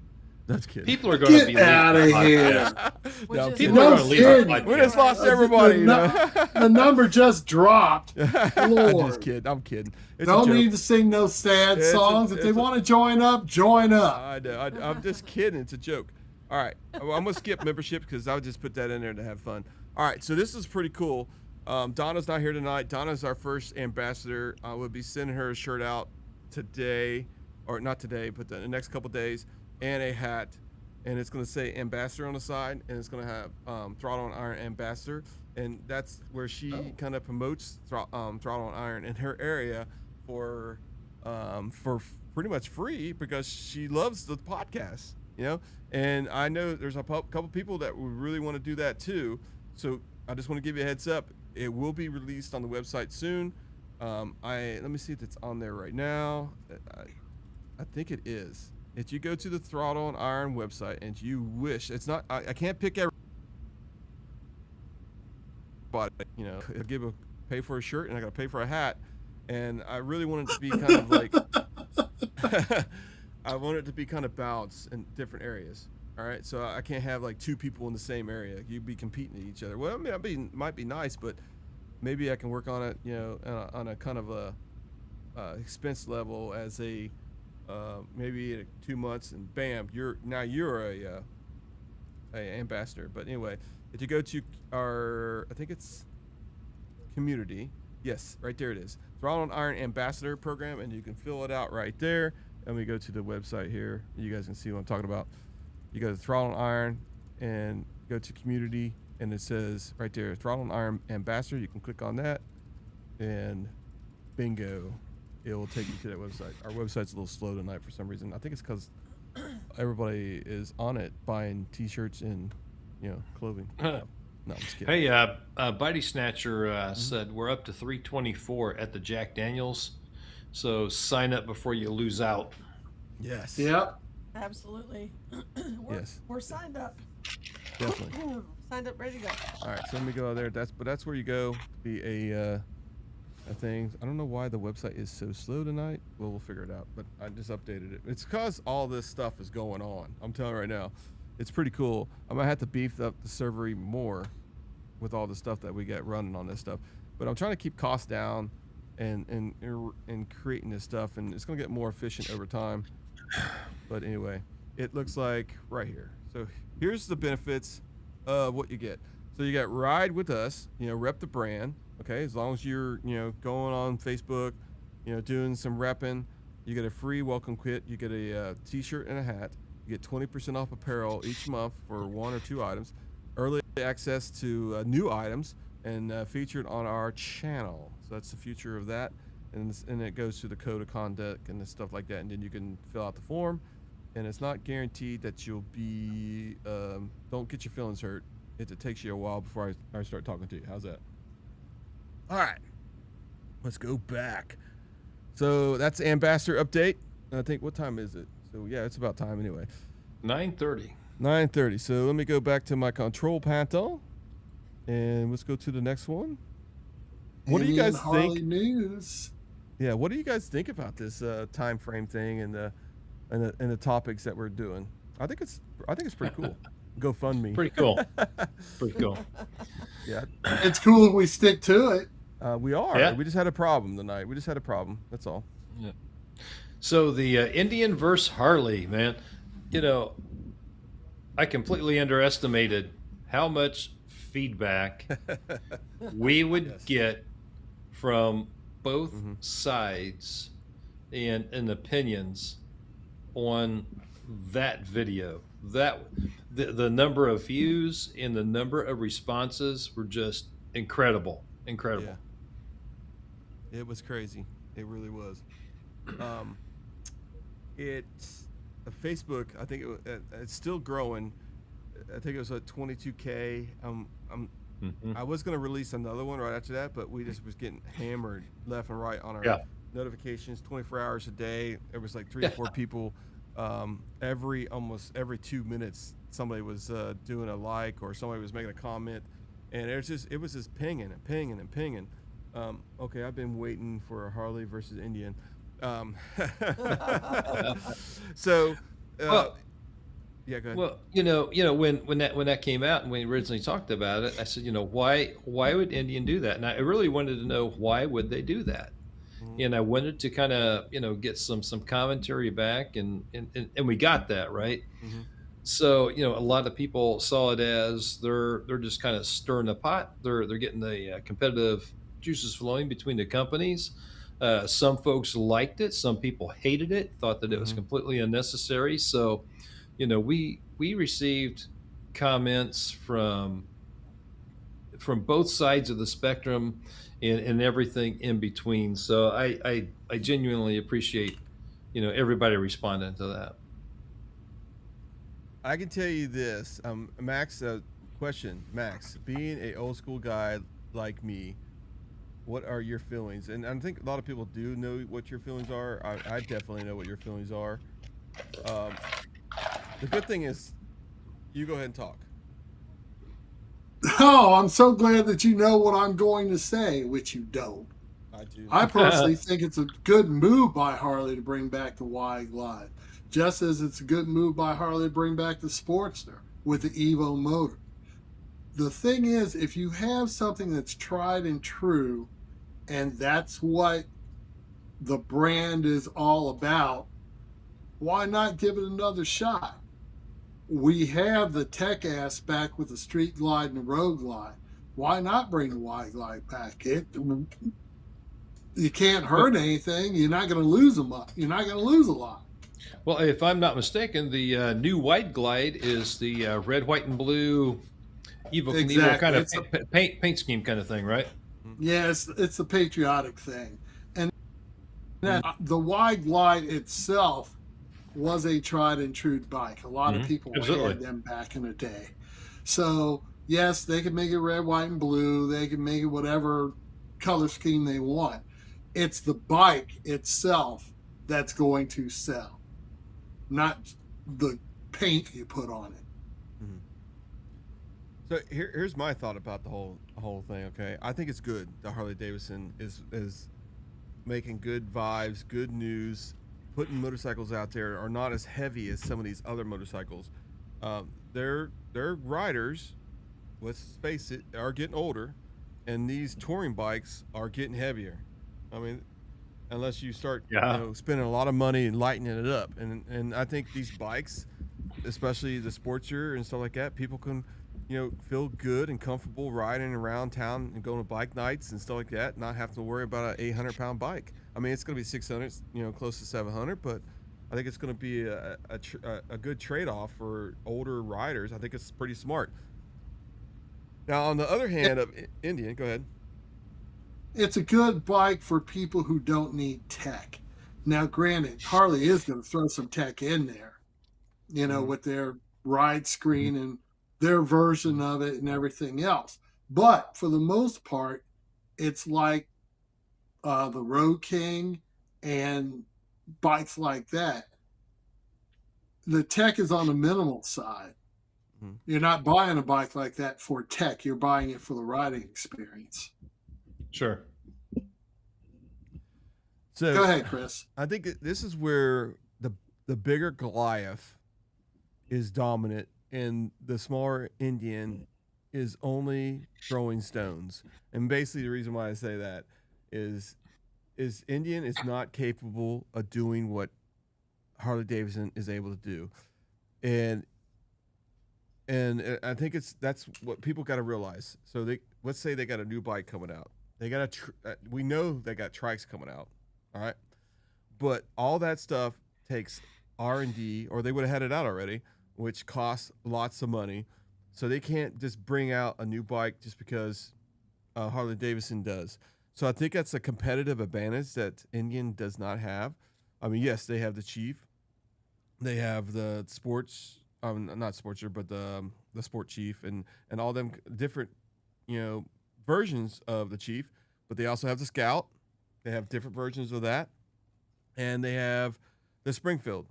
That's kidding. People are going to be Get out of leaving the here. podcast. No, I'm People kidding. are going to leave the kidding. We just podcast. lost everybody. The number just dropped. I'm Lord. just kidding. I'm kidding. It's a Don't joke. need to sing no sad songs. If they want to join up, join up. I know. I'm just kidding. It's a joke. All right. I'm going to skip membership because I would just put that in there to have fun. All right. So this is pretty cool. Donna's not here tonight. Donna's our first ambassador. I will be sending her a shirt out today, or not today, but the next couple days, and a hat. And it's going to say ambassador on the side, and it's going to have Throttle Iron ambassador. And that's where she kind of promotes Throttle Iron in her area for pretty much free because she loves the podcast, And I know there's a couple people that would really want to do that too. So I just want to give you a heads up. It will be released on the website soon. Let me see if it's on there right now. I think it is. If you go to the Throttle Iron website and you wish, it's not. I can't pick every. But pay for a shirt and I got to pay for a hat, and I really want it to be kind of like. I want it to be kind of balanced in different areas. All right, so I can't have like two people in the same area. You'd be competing with each other. Well, I mean, might be nice, but maybe I can work on it, on a kind of a expense level as a maybe in 2 months, and bam, you're a ambassador. But anyway, if you go to I think it's community. Yes, right there it is. Throttle Iron Ambassador Program, and you can fill it out right there. And we go to the website here. You guys can see what I'm talking about. You go to Throttle Iron and go to community, and it says right there, Throttle Iron Ambassador. You can click on that, and bingo, it will take you to that website. Our website's a little slow tonight for some reason. I think it's because everybody is on it buying T-shirts and clothing. No, I'm just kidding. Hey, Bitey Snatcher said we're up to 324 at the Jack Daniels, so sign up before you lose out. Yes. Yep. Absolutely. Yes. We're signed up. Definitely. Signed up, ready to go. All right, so let me go out there. That's where you go. Be a thing. I don't know why the website is so slow tonight. Well, we'll figure it out. But I just updated it. It's because all this stuff is going on. I'm telling you right now, it's pretty cool. I might have to beef up the server even more with all the stuff that we got running on this stuff. But I'm trying to keep costs down and creating this stuff, and it's gonna get more efficient over time. But anyway, it looks like right here. So here's the benefits of what you get. So you got ride with us, rep the brand. Okay, as long as you're, going on Facebook, doing some repping, you get a free welcome kit. You get a T-shirt and a hat. You get 20% off apparel each month for 1 or 2 items. Early access to new items and featured on our channel. So that's the future of that. And it goes to the code of conduct and the stuff like that. And then you can fill out the form. And it's not guaranteed that you'll be, don't get your feelings hurt. It takes you a while before I start talking to you. How's that? All right, let's go back. So that's ambassador update. And I think, what time is it? So yeah, it's about time anyway. 9:30. 9:30. So let me go back to my control panel, and let's go to the next one. What do you guys Harley think? News. Yeah, what do you guys think about this time frame thing and the topics that we're doing? I think it's pretty cool. GoFundMe. Pretty cool. Pretty cool. Yeah. It's cool if we stick to it. We are. Yeah. We just had a problem tonight. We just had a problem. That's all. Yeah. So the Indian versus Harley, man, I completely underestimated how much feedback we would get from both sides and opinions on that video. That the number of views and the number of responses were just incredible. Yeah. It was crazy. It really was. It's Facebook. I think it's still growing. I think it was at 22K. I was gonna release another one right after that, but we just was getting hammered left and right on our notifications. 24 hours a day. There was like 3 or 4 people. Almost every 2 minutes, somebody was doing a like or somebody was making a comment, and it was just pinging and pinging and pinging. Okay, I've been waiting for a Harley versus Indian. Um, so, Well, yeah, go ahead. well, when that came out and we originally talked about it, I said, why would Indian do that? And I really wanted to know why would they do that. Mhm. And I wanted to kind of get some commentary back, and we got that right. Mhm. So a lot of people saw it as they're just kind of stirring the pot. They're getting the competitive juices flowing between the companies. Some folks liked it. Some people hated it. Thought that it was Mhm. completely unnecessary. So we received comments from both sides of the spectrum and everything in between. So I genuinely appreciate everybody responding to that. I can tell you this, Max. Question, Max. Being a old school guy like me, what are your feelings? And I think a lot of people do know what your feelings are. I definitely know what your feelings are. Um, the good thing is, you go ahead and talk. Oh, I'm so glad that you know what I'm going to say, which you don't. I do. I personally think it's a good move by Harley to bring back the wide glide, just as it's a good move by Harley to bring back the Sportster with the Evo motor. The thing is, if you have something that's tried and true, and that's what the brand is all about, why not give it another shot? We have the tech ass back with the Street Glide and the Road Glide. Why not bring the wide glide back? You can't hurt anything. You're not going to lose them up. You're not going to lose a lot. Well, if I'm not mistaken, the new White Glide is the red, white, and blue Evo Knievel Exactly. kind of It's a, paint scheme kind of thing, right? yeah, it's a patriotic thing. And that, the wide glide itself was a tried and true bike. A lot of people Absolutely. had them back in the day. So, yes, they could make it red, white, and blue. They could make it whatever color scheme they want. It's the bike itself that's going to sell, not the paint you put on it. So here's my thought about the whole thing. Okay, I think it's good that Harley Davidson is making good vibes, good news, putting motorcycles out there are not as heavy as some of these other motorcycles. Their riders, let's face it, are getting older, and these touring bikes are getting heavier. I mean, unless you start spending a lot of money and lightening it up, and I think these bikes, especially the Sportster and stuff like that, people can feel good and comfortable riding around town and going to bike nights and stuff like that, not having to worry about an 800-pound bike. I mean, it's going to be 600, close to 700, but I think it's going to be a good trade-off for older riders. I think it's pretty smart. Now, on the other hand of Indian, go ahead. It's a good bike for people who don't need tech. Now, granted, Harley is going to throw some tech in there, with their ride screen and their version of it and everything else. But for the most part, it's like the Road King and bikes like that. The tech is on the minimal side. Mhm. You're not buying a bike like that for tech. You're buying it for the riding experience. Sure. So go ahead, Chris. I think this is where the bigger Goliath is dominant, and the smaller Indian is only throwing stones. And basically, the reason why I say that is Indian is not capable of doing what Harley Davidson is able to do, and I think that's what people got to realize. So let's say they got a new bike coming out. They got we know they got trikes coming out, all right, but all that stuff takes R&D, or they would have had it out already, which costs lots of money. So they can't just bring out a new bike just because Harley Davidson does. So I think that's a competitive advantage that Indian does not have. I mean, yes, they have the Chief, they have the sports, not Sportster, but the Sport Chief, and all them different, versions of the Chief. But they also have the Scout. They have different versions of that, and they have the Springfield.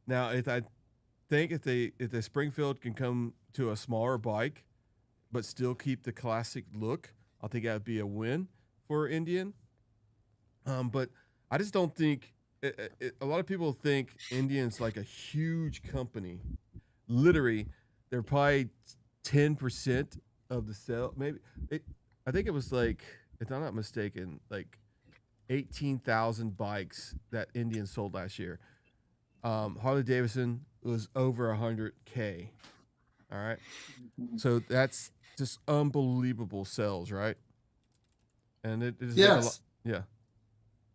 Now, if the Springfield can come to a smaller bike, but still keep the classic look, I think that would be a win for Indian. But I just don't think a lot of people think Indian's like a huge company. Literally, they're probably 10% of the sale. Maybe I think it was like, if I'm not mistaken, like 18,000 bikes that Indian sold last year. Harley Davidson was over 100K. All right, so that's just unbelievable sales, right? And it is Yes. Yeah.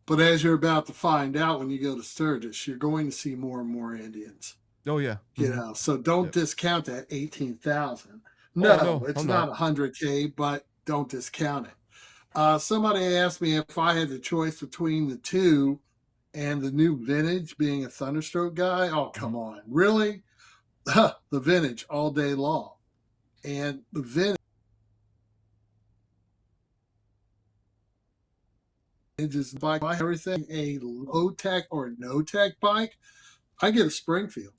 But as you're about to find out when you go to Sturgis, you're going to see more and more Indians. Oh yeah. You know, so don't discount that 18,000. No, it's not 100K, but don't discount it. Somebody asked me if I had the choice between the two and the new vintage, being a Thunderstroke guy. Oh, come on. Really? The vintage all day long. And the vintage is bike, everything, a low tech or no tech bike. I get a Springfield.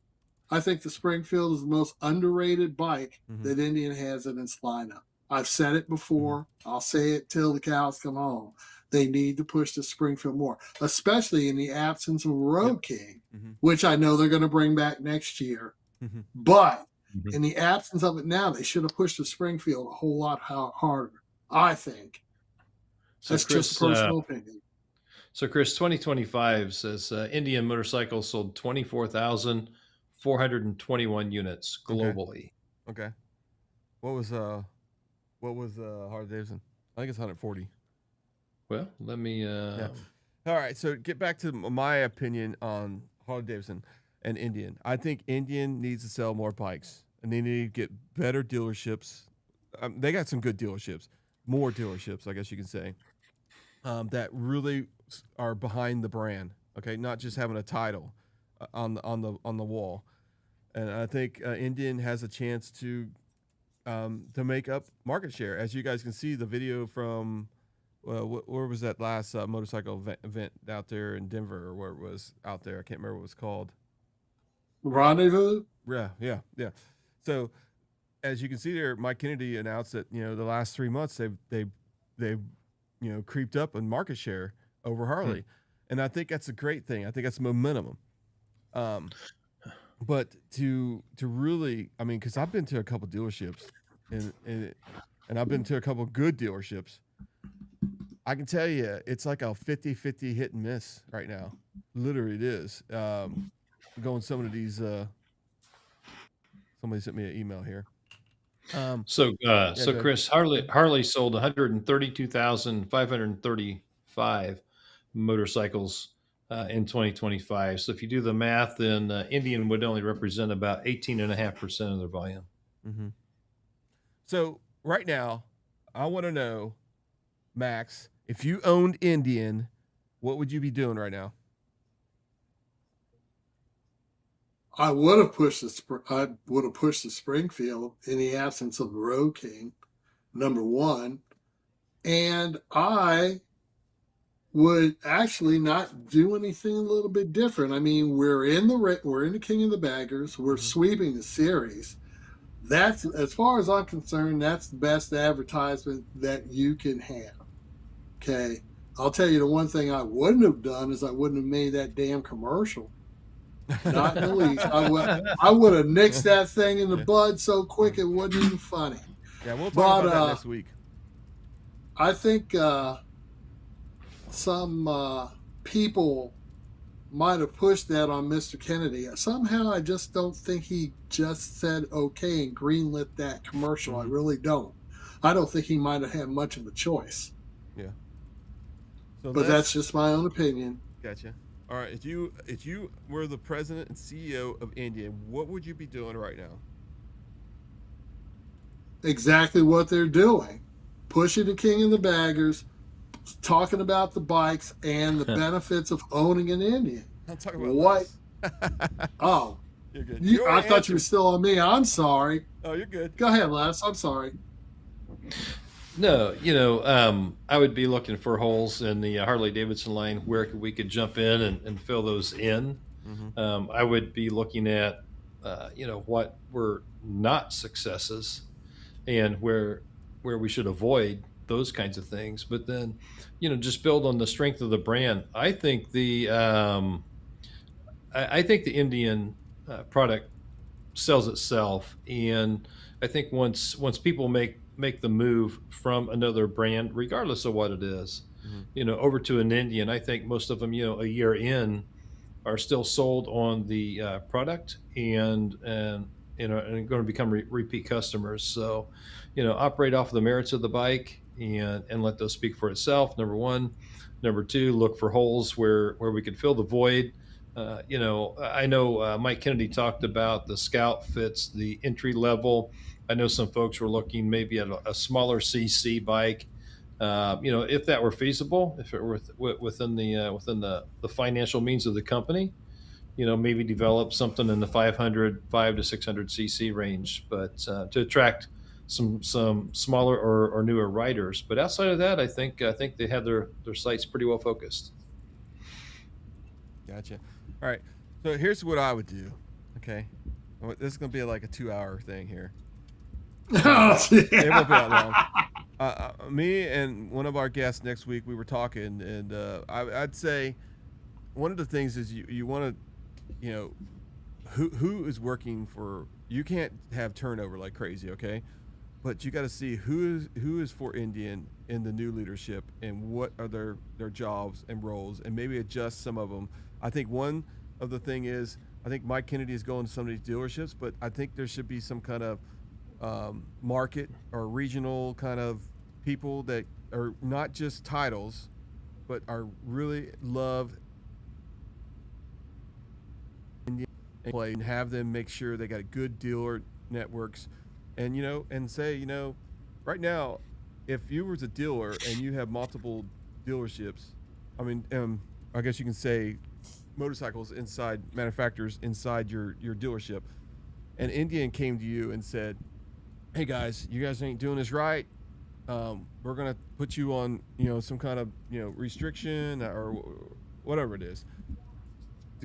I think the Springfield is the most underrated bike that Indian has in its lineup. I've said it before. I'll say it till the cows come home. They need to push the Springfield more, especially in the absence of Road King, which I know they're going to bring back next year. But in the absence of it now, they should have pushed the Springfield a whole lot harder, I think. So that's Chris, just a personal opinion. So Chris, 2025 says Indian motorcycles sold 24,421 units globally. Okay. What was Harley Davidson? I think it's 140. Well, let me. Yeah. All right. So get back to my opinion on Harley Davidson and Indian. I think Indian needs to sell more bikes, and they need to get better dealerships. They got some good dealerships, more dealerships, I guess you can say, that really are behind the brand. Okay, not just having a title on the wall. And I think Indian has a chance to make up market share. As you guys can see, the video from where was that last motorcycle event out there in Denver, or where it was out there? I can't remember what it was called. Rendezvous? Yeah. So as you can see there, Mike Kennedy announced that, the last 3 months they've creeped up in market share over Harley. And I think that's a great thing. I think that's momentum. But to really, because I've been to a couple dealerships and I've been to a couple good dealerships. I can tell you it's like a 50-50 hit and miss right now. Literally it is. Going some of these, somebody sent me an email here. So Chris, Harley sold 132,535 motorcycles in 2025. So if you do the math, then Indian would only represent about 18.5% of their volume. So right now, I want to know, Max, if you owned Indian, what would you be doing right now? I would have pushed the Springfield in the absence of Road King, number one, and I would actually not do anything a little bit different. We're in the King of the Baggers. We're sweeping the series. That's, as far as I'm concerned, that's the best advertisement that you can have. Okay, I'll tell you the one thing I wouldn't have done is I wouldn't have made that damn commercial. Not in the least. I would have nixed that thing in the bud so quick it wasn't even funny. Yeah, we'll talk about that next week. I think some people might have pushed that on Mr. Kennedy. Somehow I just don't think he just said okay and greenlit that commercial. I really don't. I don't think he might have had much of a choice. Yeah. So but that's just my own opinion. Gotcha. All right, if you were the president and CEO of Indian, what would you be doing right now? Exactly what they're doing. Pushing the King of the Baggers, talking about the bikes and the benefits of owning an Indian. I'm talking about what? Oh. You're good. I thought you were still on me. I'm sorry. Oh, you're good. Go ahead, Les. I'm sorry. No, I would be looking for holes in the Harley Davidson line where we could jump in and fill those in. I would be looking at, what were not successes and where we should avoid those kinds of things. But then, just build on the strength of the brand. I think I think the Indian product sells itself, and I think once people make the move from another brand, regardless of what it is, over to an Indian, I think most of them, a year in, are still sold on the product, and going to become repeat customers. So, operate off of the merits of the bike, and let those speak for itself. Number one. Number two, look for holes where we could fill the void. I know Mike Kennedy talked about the Scout fits the entry level. I know some folks were looking maybe at a smaller CC bike. If that were feasible, if it were within the financial means of the company, maybe develop something in the 5 to 600 cc range, but to attract some smaller or newer riders. But outside of that, I think they have their sights pretty well focused. Gotcha. All right. So here's what I would do. Okay. This is going to be like a 2-hour thing here. It won't be that long. Me and one of our guests next week, we were talking, and I'd say one of the things is you want to, who is working for, you can't have turnover like crazy, okay? But you got to see who is for Indian in the new leadership, and what are their jobs and roles, and maybe adjust some of them. I think one of the thing is, I think Mike Kennedy is going to some of these dealerships, but I think there should be some kind of market or regional kind of people that are not just titles, but are really love Indian play, and have them make sure they got good dealer networks, and and say, right now, if you was a dealer and you have multiple dealerships, I mean, I guess you can say motorcycles inside manufacturers inside your dealership, and Indian came to you and said, hey guys, you guys ain't doing this right, we're gonna put you on some kind of restriction or whatever it is,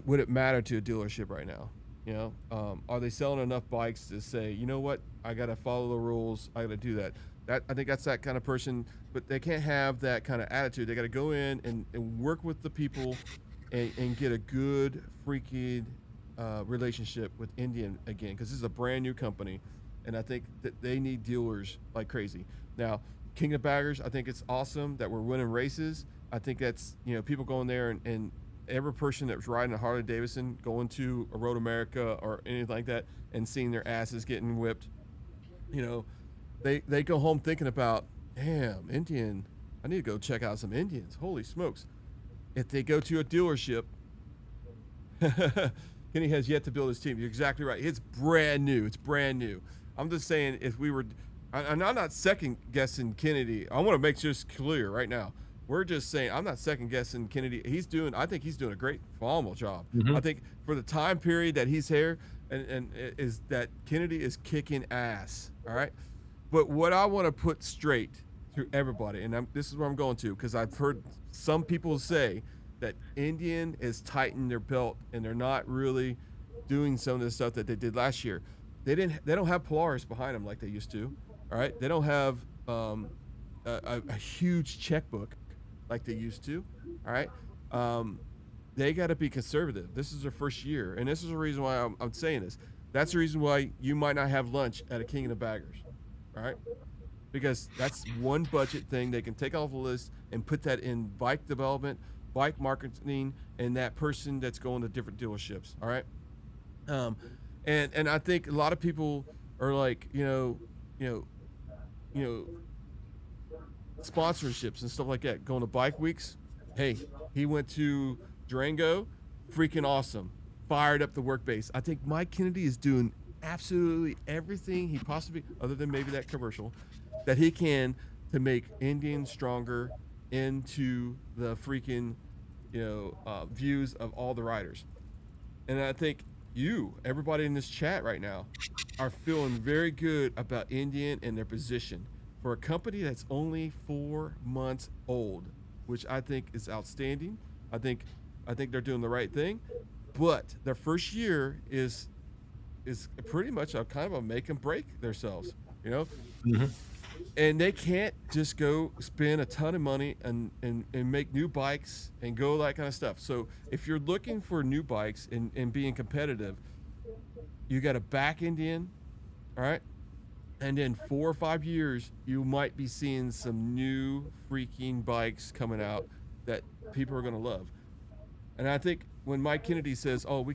would it matter to a dealership right now? Are they selling enough bikes to say, you know what, I gotta follow the rules, I gotta do that? I think that's that kind of person, but they can't have that kind of attitude. They got to go in and work with the people and get a good freaking relationship with Indian again, because this is a brand new company, and I think that they need dealers like crazy. Now, King of Baggers, I think it's awesome that we're winning races. I think that's, people going there and every person that was riding a Harley Davidson going to a Road America or anything like that and seeing their asses getting whipped, they go home thinking about, damn, Indian, I need to go check out some Indians. Holy smokes. If they go to a dealership, Kenny has yet to build his team. You're exactly right. It's brand new. It's brand new. I'm just saying, if we were, and I'm not second guessing Kennedy. I want to make this clear right now. We're just saying, I'm not second guessing Kennedy. I think he's doing a great, phenomenal job. I think for the time period that he's here, and is that Kennedy is kicking ass. All right. But what I want to put straight to everybody, and this is where I'm going to, because I've heard some people say that Indian is tightening their belt and they're not really doing some of the stuff that they did last year. They don't have Polaris behind them like they used to. All right, they don't have a huge checkbook like they used to. All right, they got to be conservative. This is their first year, and this is the reason why I'm saying this. That's the reason why you might not have lunch at a King of the Baggers. All right, because that's one budget thing they can take off the list and put that in bike development, bike marketing, and that person that's going to different dealerships. All right, and I think a lot of people are like, sponsorships and stuff like that, going to bike weeks. Hey, he went to Durango, freaking awesome, fired up the work base. I think Mike Kennedy is doing absolutely everything he possibly, other than maybe that commercial, that he can to make Indian stronger into the freaking views of all the riders. And I think everybody in this chat right now, are feeling very good about Indian and their position for a company that's only 4 months old, which I think is outstanding. I think they're doing the right thing, but their first year is pretty much a kind of a make and break themselves, and they can't just go spend a ton of money and make new bikes and go that kind of stuff. So if you're looking for new bikes and being competitive, you got a back Indian, all right? And in 4 or 5 years, you might be seeing some new freaking bikes coming out that people are going to love. And I think when Mike Kennedy says, "Oh,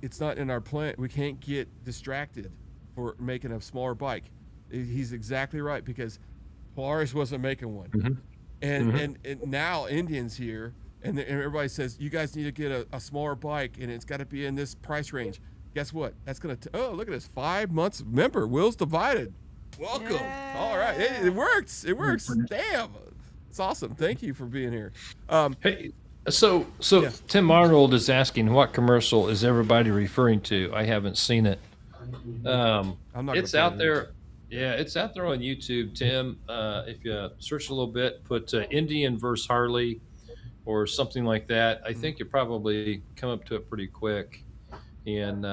it's not in our plan. We can't get distracted for making a smaller bike," he's exactly right, because Polaris wasn't making one, and now Indian's here, and everybody says you guys need to get a smaller bike, and it's got to be in this price range. Guess what? That's gonna. Look at this, 5 months. Remember, wheels divided. Welcome. Yeah. All right, it works. It works. Damn, it's awesome. Thank you for being here. Hey, so Yeah. Tim Arnold is asking, what commercial is everybody referring to? I haven't seen it. I'm not. It's out there. Yeah, it's out there on YouTube, Tim. If you search a little bit, put Indian versus Harley or something like that. I think you probably come up to it pretty quick. And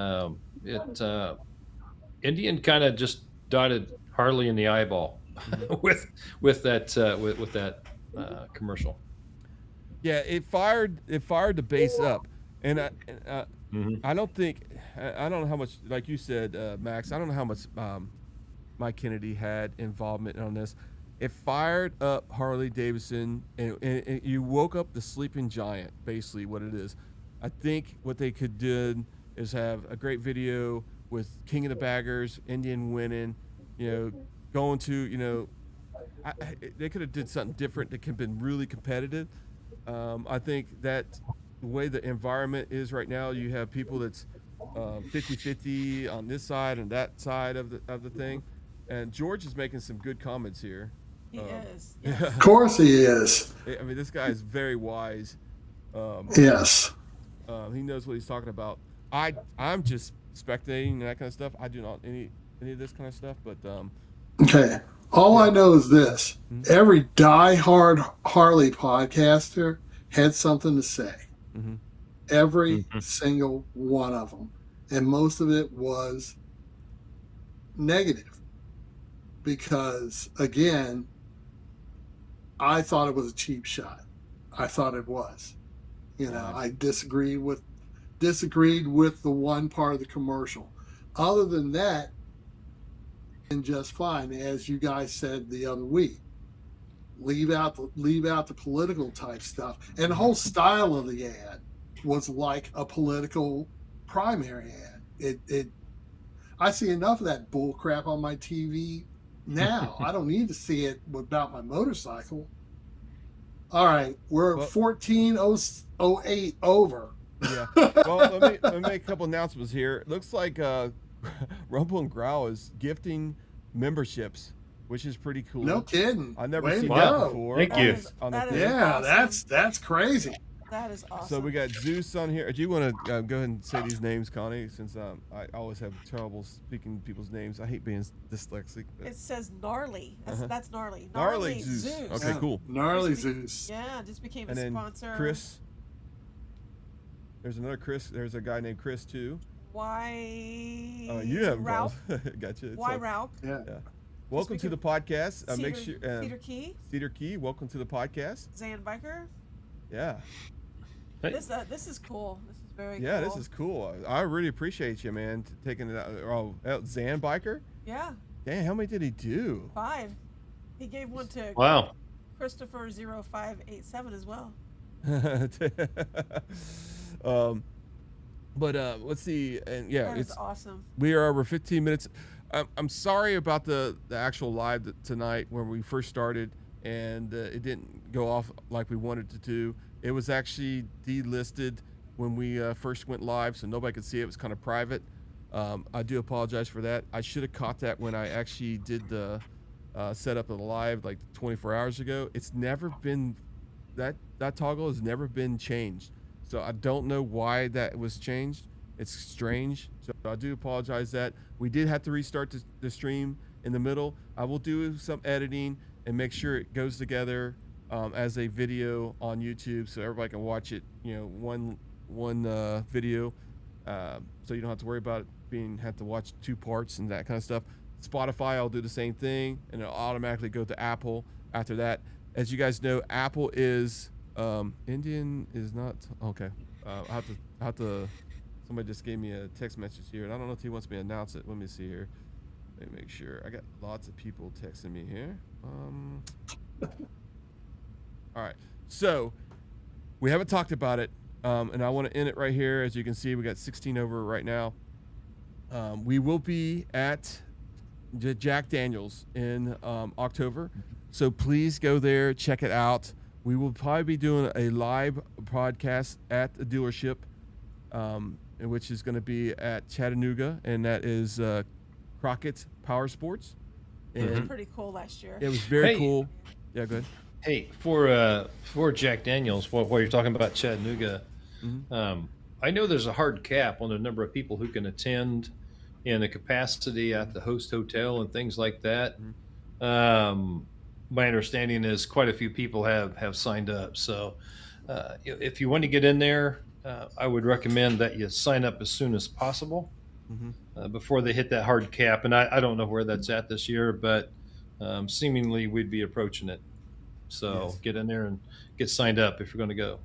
Indian kind of just dotted Harley in the eyeball with that commercial. Yeah, it fired the base up, and I don't think I don't know how much, like you said, Max. I don't know how much Mike Kennedy had involvement on this. It fired up Harley Davidson, and you woke up the sleeping giant. Basically, what it is. I think what they could do is have a great video with King of the Baggers, Indian winning, going to, they could have did something different that could have been really competitive. I think that the way the environment is right now, you have people that's 50-50 on this side and that side of the thing. And George is making some good comments here. He is. Yeah. Of course he is. I mean, this guy is very wise. Yes. He knows what he's talking about. I'm just spectating and that kind of stuff. I do not any of this kind of stuff, but Okay. All I know is this. Every die-hard Harley podcaster had something to say. Every single one of them. And most of it was negative. Because, again, I thought it was a cheap shot. I thought it was. I disagreed with the one part of the commercial. Other than that, and just fine, as you guys said the other week. Leave out the political type stuff, and the whole style of the ad was like a political primary ad. I see enough of that bull crap on my TV now. I don't need to see it about my motorcycle. All right, we're 14:08 over. Yeah. Well, let me make a couple announcements here. It looks like Rumble and Growl is gifting memberships, which is pretty cool. No kidding. I've never Way seen to that go. before. Thank you. That's crazy. That is awesome. So we got Zeus on here. Do you want to go ahead and say these names, Connie? Since I always have trouble speaking people's names. I hate being dyslexic. It says Gnarly. That's Gnarly. Gnarly Zeus. Okay, cool. Gnarly Zeus. Yeah, just became And a then sponsor. Chris. There's another Chris. There's a guy named Chris too. Why? Oh, you have Ralph. Gotcha. It's Why Ralph? Yeah. Welcome to the podcast. Make sure Cedar Key. Cedar Key. Welcome to the podcast. Zan Biker. Yeah. Hey. This is cool. This is very cool. Yeah, this is cool. I really appreciate you, man, taking it out. Oh, Zan Biker? Yeah. Damn, how many did he do? 5. He gave one to Wow. Christopher 0587 as well. But let's see, and yeah, That is it's awesome. We are over 15 minutes. I'm sorry about the actual live tonight when we first started, and it didn't go off like we wanted it to. It was actually delisted when we first went live, so nobody could see it. It was kind of private. I do apologize for that. I should have caught that when I actually did the setup of the live like 24 hours ago. It's never been that toggle has never been changed. So I don't know why that was changed. It's strange. So I do apologize that we did have to restart the stream in the middle. I will do some editing and make sure it goes together as a video on YouTube so everybody can watch it, one video. So you don't have to worry about it have to watch 2 parts and that kind of stuff. Spotify, I'll do the same thing, and it'll automatically go to Apple after that. As you guys know, Apple is Indian is not okay. I have to. Somebody just gave me a text message here, and I don't know if he wants me to announce it. Let me see here. Let me make sure. I got lots of people texting me here. All right, so we haven't talked about it, and I want to end it right here. As you can see, we got 16 over right now. We will be at Jack Daniels in October, so please go there, check it out. We will probably be doing a live podcast at the dealership, which is going to be at Chattanooga, and that is Crockett's Power Sports. And It was pretty cool last year. it was very cool. Yeah, go ahead. Hey, for Jack Daniels, while you're talking about Chattanooga, I know there's a hard cap on the number of people who can attend and the capacity at the host hotel and things like that. My understanding is quite a few people have signed up. So if you want to get in there, I would recommend that you sign up as soon as possible before they hit that hard cap. And I don't know where that's at this year, but seemingly we'd be approaching it. So get in there and get signed up if you're going to go.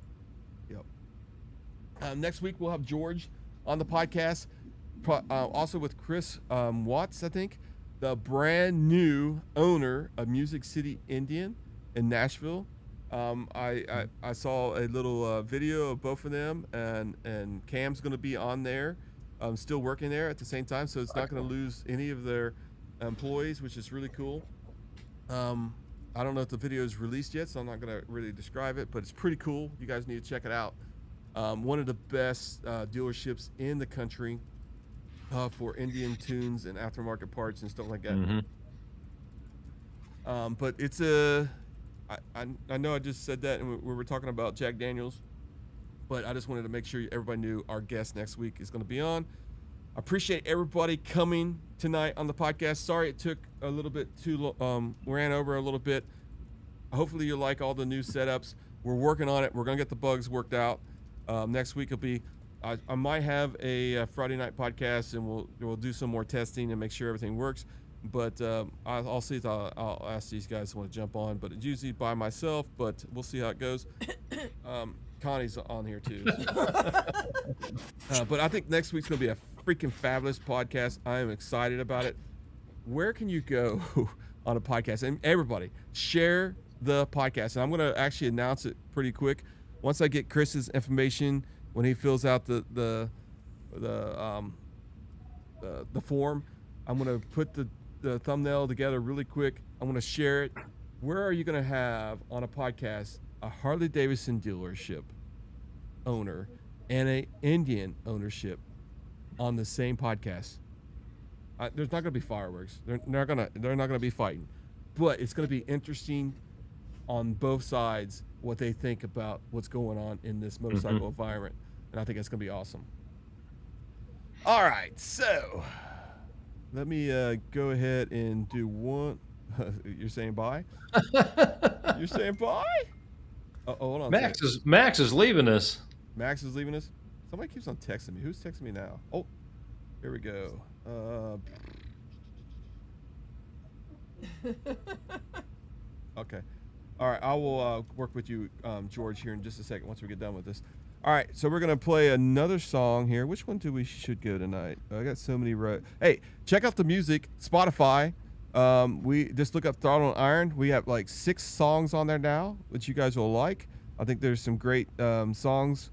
Yep. Next week we'll have George on the podcast, also with Chris Watts, I think, the brand new owner of Music City Indian in Nashville. I saw a little video of both of them, and Cam's going to be on there, still working there at the same time, so it's not going to lose any of their employees, which is really cool. I don't know if the video is released yet, so I'm not going to really describe it, but it's pretty cool. You guys need to check it out. One of the best dealerships in the country for Indian tunes and aftermarket parts and stuff like that. But it's I know I just said that, and we were talking about Jack Daniels, but I just wanted to make sure everybody knew our guest next week is going to be on. I appreciate everybody coming tonight on the podcast. Sorry it took a little bit too long. We ran over a little bit. Hopefully you like all the new setups. We're working on it. We're going to get the bugs worked out. Next week will be, I might have a Friday night podcast, and we'll do some more testing and make sure everything works. But I'll see if I'll ask these guys to want to jump on. But it's usually by myself, but we'll see how it goes. Connie's on here too. So. But I think next week's going to be a freaking fabulous podcast. I am excited about it. Where can you go on a podcast? And everybody, share the podcast. And I'm going to actually announce it pretty quick. Once I get Chris's information, when he fills out the form, I'm going to put the thumbnail together really quick. I'm going to share it. Where are you going to have on a podcast a Harley Davidson dealership owner and a Indian ownership on the same podcast? There's not going to be fireworks. They're not going to be fighting, but it's going to be interesting on both sides what they think about what's going on in this motorcycle environment, and I think it's going to be awesome. All right, so let me go ahead and do one. You're saying bye? You're saying bye? Oh, hold on. Max is leaving us. Max is leaving us? Somebody keeps on texting me. Who's texting me now? Oh, here we go. Okay. All right, I will work with you, George, here in just a second once we get done with this. All right, so we're going to play another song here. Which one do we should go tonight? I got so many. Hey, check out the music, Spotify. We just look up Throttle Iron. We have like 6 songs on there now, which you guys will like. I think there's some great songs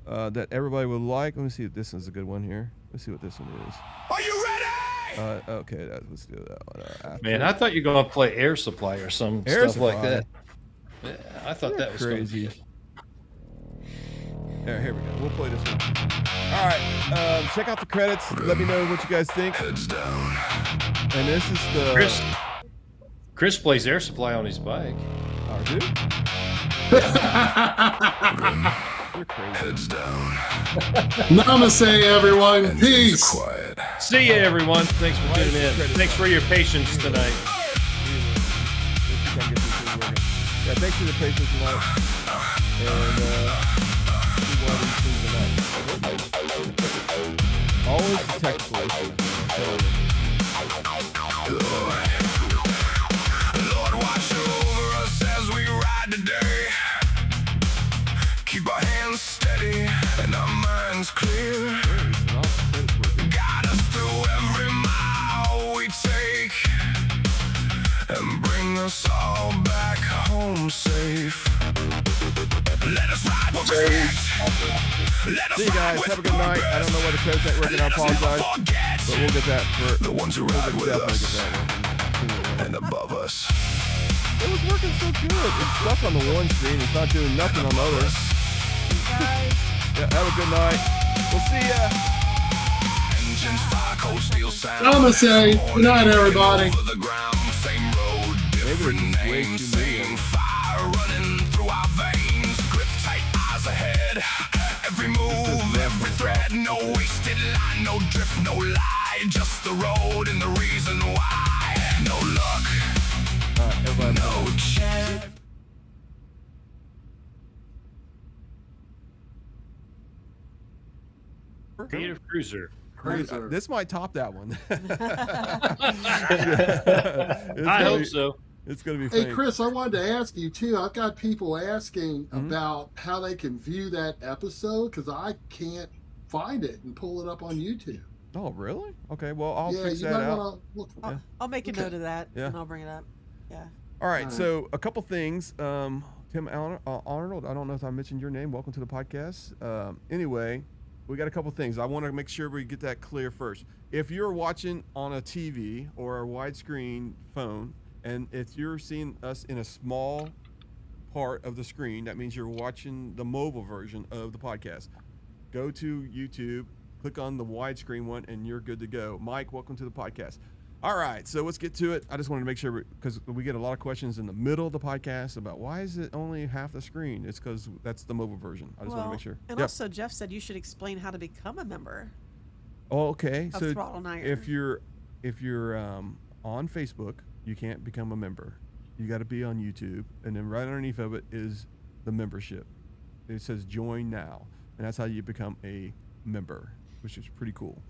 that everybody would like. Let me see if this is a good one here. Let's see what this one is. Are you ready? Okay, let's do that one. Man, I thought you were going to play Air Supply or some stuff like that. Yeah, I thought that was crazy. Here we go. We'll play this one. All right, check out the credits. Let me know what you guys think. Heads down. And this is the Chris plays Air Supply on his bike. Oh, dude. You're crazy. Heads down. Namaste, everyone. Peace. Quiet. See you, everyone. Thanks for tuning in. Thanks for your patience tonight. Yeah, thanks for the patience tonight. And always the technical issues. Keep our hands steady and our minds clear. Guide us through every mile we take and bring us all back home safe. Let us ride with respect. See you guys. Have a good night. I don't know why the code's not working. I apologize. But we'll get that for the ones who ride with us and above us. It was working so good. It's stuck on the one screen. It's not doing nothing on the other. Yeah, have a good night. We'll see ya. I'm gonna say good night, everybody. Maybe it's way too many. Fire running through our veins. Grip tight, eyes ahead. Every move, every thread. No wasted line, no drift, no lie. Just the road and the reason why. No luck. No chance. Native Cruiser. This might top that one. I hope so. It's going to be Hey, funny. Chris, I wanted to ask you, too. I've got people asking about how they can view that episode because I can't find it and pull it up on YouTube. Oh, really? Okay, well, I'll Yeah, fix you that might out. wanna look. I'll make a note of that, Yeah. and I'll bring it up. Yeah. All right, so a couple things. Tim Arnold, I don't know if I mentioned your name. Welcome to the podcast. Anyway, we got a couple things. I want to make sure we get that clear first. If you're watching on a TV or a widescreen phone, and if you're seeing us in a small part of the screen, that means you're watching the mobile version of the podcast. Go to YouTube, click on the widescreen one, and you're good to go. Mike, welcome to the podcast. All right, so let's get to it. I just wanted to make sure, because we get a lot of questions in the middle of the podcast about why is it only half the screen? It's because that's the mobile version. I just want to make sure. And also, Jeff said you should explain how to become a member. Oh, okay. Of So Throttle Iron. if you're on Facebook, you can't become a member. You got to be on YouTube, and then right underneath of it is the membership. It says join now, and that's how you become a member, which is pretty cool.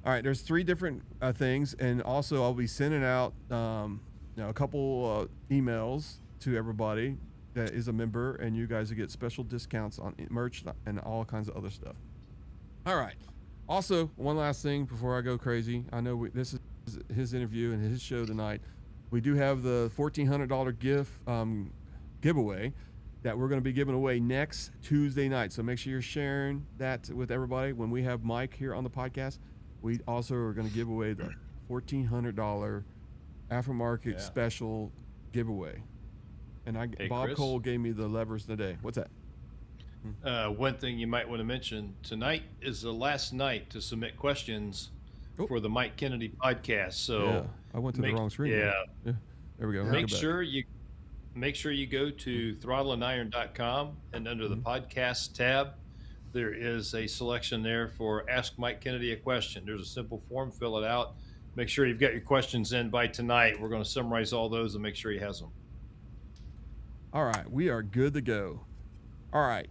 All right, there's 3 different things, and also I'll be sending out a couple emails to everybody that is a member, and you guys will get special discounts on merch and all kinds of other stuff. All right. Also, one last thing before I go crazy. I know this is his interview and his show tonight. We do have the $1,400 giveaway that we're going to be giving away next Tuesday night. So make sure you're sharing that with everybody. When we have Mike here on the podcast, we also are going to give away the $1,400 aftermarket special giveaway. And Bob Chris? Cole gave me the levers today. What's that? One thing you might want to mention, tonight is the last night to submit questions for the Mike Kennedy podcast. So Yeah, I went to the wrong screen. Yeah. There we go. Make sure you go to throttleiron.com, and under the podcast tab, there is a selection there for Ask Mike Kennedy a Question. There's a simple form, fill it out. Make sure you've got your questions in by tonight. We're going to summarize all those and make sure he has them. All right, we are good to go. All right.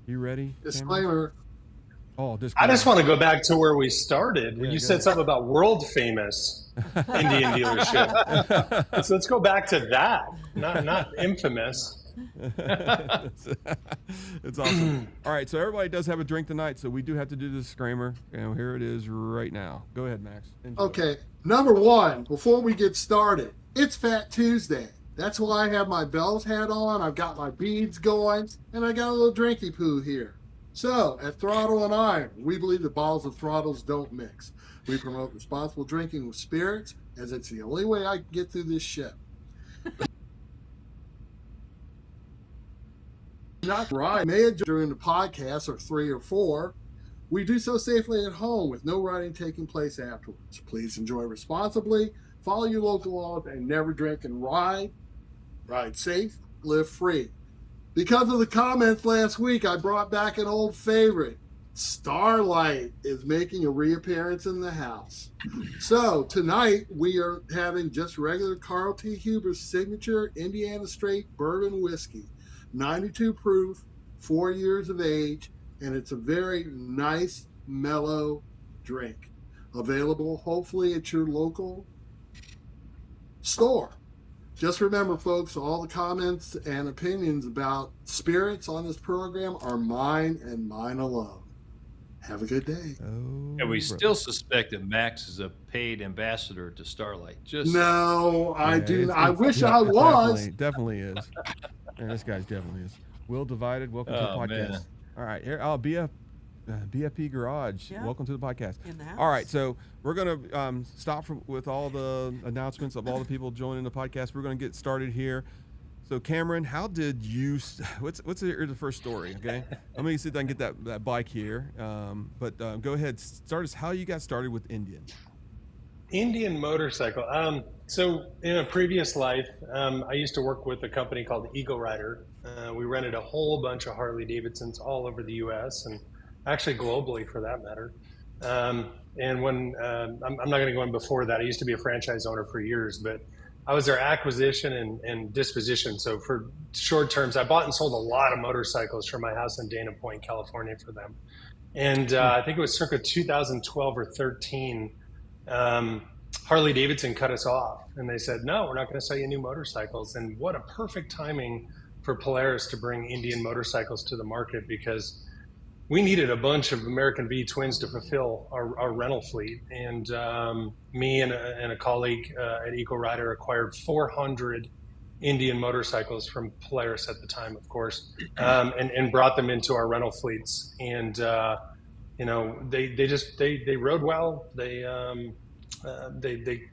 You ready? Disclaimer. Oh, disclaimer. I just want to go back to where we started when Yeah, you go said ahead. something about world famous Indian dealership. So let's go back to that, not infamous. It's awesome. All right, so everybody does have a drink tonight, so we do have to do the disclaimer, and here it is right now. Go ahead, Max. Enjoy. Okay, number 1, before we get started, it's Fat Tuesday. That's why I have my Bell's hat on, I've got my beads going, and I got a little drinky poo here. So, at Throttle and Iron, we believe that bottles of throttles don't mix. We promote responsible drinking with spirits, as it's the only way I can get through this ship. Not right. May have during the podcast or 3 or 4. We do so safely at home with no riding taking place afterwards. Please enjoy responsibly, follow your local laws, and never drink and ride. Ride safe, live free. Because of the comments last week, I brought back an old favorite. Starlight is making a reappearance in the house. So tonight we are having just regular Carl T. Huber's signature Indiana Straight bourbon whiskey, 92 proof, 4 years of age, and it's a very nice, mellow drink. Available hopefully at your local store. just remember, folks, all the comments and opinions about spirits on this program are mine and mine alone. Have a good day. And we still suspect that Max is a paid ambassador to Starlight. Just No, I Yeah, do. it's- I it's- wish it I was. Definitely is. Man, this guy's definitely is. Will Divided, welcome to the Oh, podcast. man. All right, here, BFP Garage, Yeah. welcome to the podcast. In the house. All right, so we're gonna stop with all the announcements of all the people joining the podcast. We're gonna get started here. So Cameron, how did you? What's the first story? Okay, let me see if I can get that bike here. But go ahead, start us how you got started with Indian. Indian motorcycle. So in a previous life, I used to work with a company called Eagle Rider. We rented a whole bunch of Harley Davidsons all over the U.S. and actually globally for that matter. And when I'm not going to go in before that, I used to be a franchise owner for years, but I was their acquisition and disposition. So for short terms, I bought and sold a lot of motorcycles from my house in Dana Point, California for them. And I think it was circa 2012 or 13. Harley Davidson cut us off and they said, no, we're not going to sell you new motorcycles. And what a perfect timing for Polaris to bring Indian motorcycles to the market, because we needed a bunch of American V twins to fulfill our rental fleet. And me and a colleague at Eagle Rider acquired 400 Indian motorcycles from Polaris at the time, of course, and brought them into our rental fleets. And, they rode well. They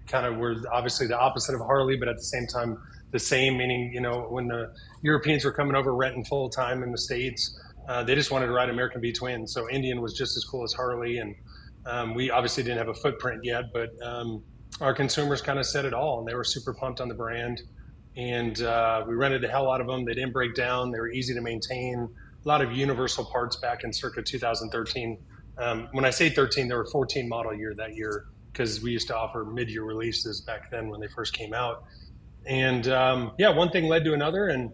kind of were obviously the opposite of Harley, but at the same time, the same, meaning, when the Europeans were coming over renting full time in the States, they just wanted to ride American V twins. So Indian was just as cool as Harley. And we obviously didn't have a footprint yet, but our consumers kind of said it all, and they were super pumped on the brand. And we rented the hell out of them. They didn't break down. They were easy to maintain. A lot of universal parts back in circa 2013. When I say 13, there were 14 model year that year, because we used to offer mid-year releases back then when they first came out. And one thing led to another. And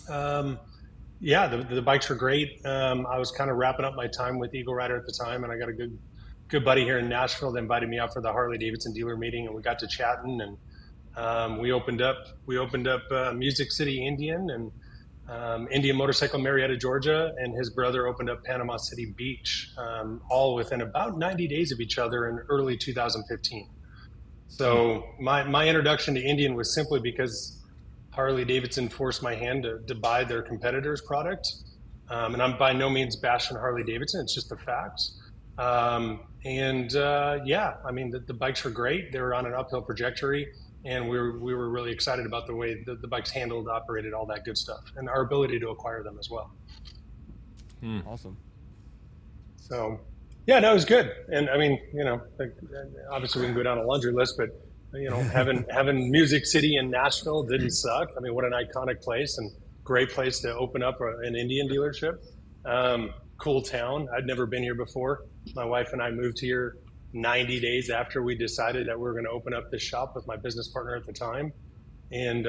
the bikes were great. I was kind of wrapping up my time with Eagle Rider at the time, and I got a good buddy here in Nashville that invited me out for the Harley Davidson dealer meeting, and we got to chatting, and we opened up Music City Indian and Indian Motorcycle Marietta, Georgia, and his brother opened up Panama City Beach, all within about 90 days of each other in early 2015. So my introduction to Indian was simply because Harley Davidson forced my hand to buy their competitor's product. And I'm by no means bashing Harley Davidson. It's just the facts. The bikes were great. They were on an uphill trajectory, and we were really excited about the way the bikes handled, operated, all that good stuff, and our ability to acquire them as well. Awesome. So, it was good. And I mean, obviously we can go down a laundry list, but having Music City in Nashville didn't suck. I mean, what an iconic place and great place to open up an Indian dealership. Cool town. I'd never been here before. My wife and I moved here 90 days after we decided that we were going to open up this shop with my business partner at the time. And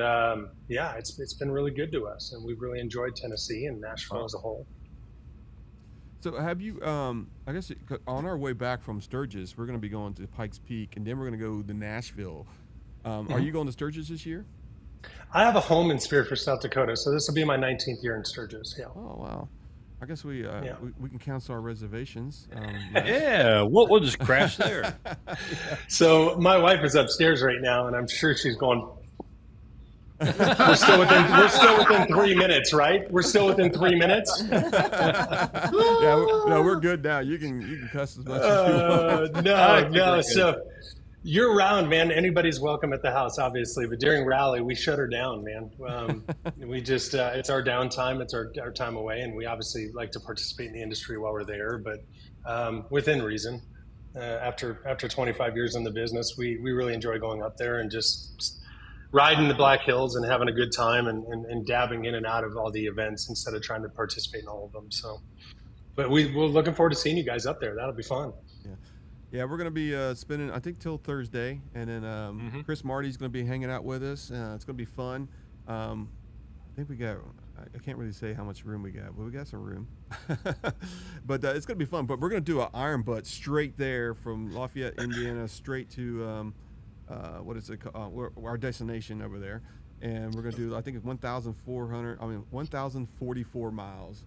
it's been really good to us, and we've really enjoyed Tennessee and Nashville as a whole. So have you, I guess on our way back from Sturgis, we're going to be going to Pikes Peak, and then we're going to go to Nashville. Are you going to Sturgis this year? I have a home in Spirit for South Dakota, so this will be my 19th year in Sturgis. Yeah. Oh, wow. I guess we can cancel our reservations. We'll just crash there. So my wife is upstairs right now, and I'm sure she's going, we're still within 3 minutes, right? We're still within 3 minutes. We're good now. You can cuss as much as you want. No. So year round, man, anybody's welcome at the house, obviously. But during rally, we shut her down, man. We just it's our downtime, it's our time away, and we obviously like to participate in the industry while we're there, but within reason. After 25 years in the business, we really enjoy going up there and just riding the Black Hills and having a good time and dabbing in and out of all the events instead of trying to participate in all of them. So, but we're looking forward to seeing you guys up there. That'll be fun. Yeah, we're going to be spending, I think, till Thursday. And then Chris Marty's going to be hanging out with us. It's going to be fun. I think we got, I can't really say how much room we got, but we got some room. But it's going to be fun. But we're going to do an iron butt straight there from Lafayette, Indiana, straight to, what is it called? Our destination over there. and we're gonna do, I think it's 1,044 miles.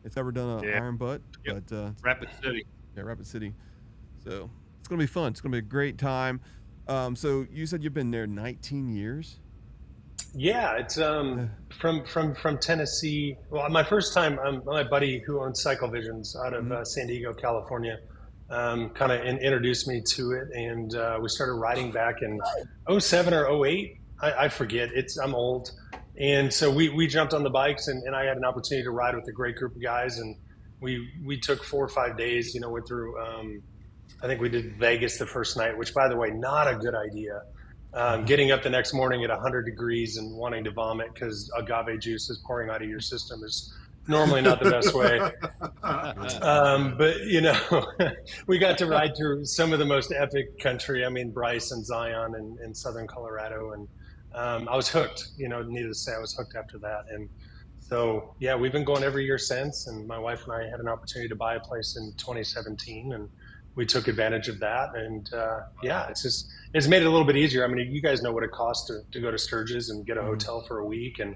It's never done an iron butt, but Rapid City. Yeah, Rapid City. So it's gonna be fun. It's gonna be a great time. So you said you've been there 19 years. Yeah, it's from Tennessee. Well, my first time, my buddy who owns Cycle Visions out of San Diego, California, kind of introduced me to it, and we started riding back in 07 or 08. I forget. I'm old, and so we jumped on the bikes, and I had an opportunity to ride with a great group of guys, and we took 4 or 5 days. Went through. I think we did Vegas the first night, which, by the way, not a good idea. Getting up the next morning at 100 degrees and wanting to vomit because agave juice is pouring out of your system is normally not the best way. But, we got to ride through some of the most epic country. I mean, Bryce and Zion in southern Colorado. And I was hooked, needless to say, I was hooked after that. And so, yeah, we've been going every year since. And my wife and I had an opportunity to buy a place in 2017. And we took advantage of that, and it's made it a little bit easier. I mean, you guys know what it costs to go to Sturgis and get a hotel for a week, and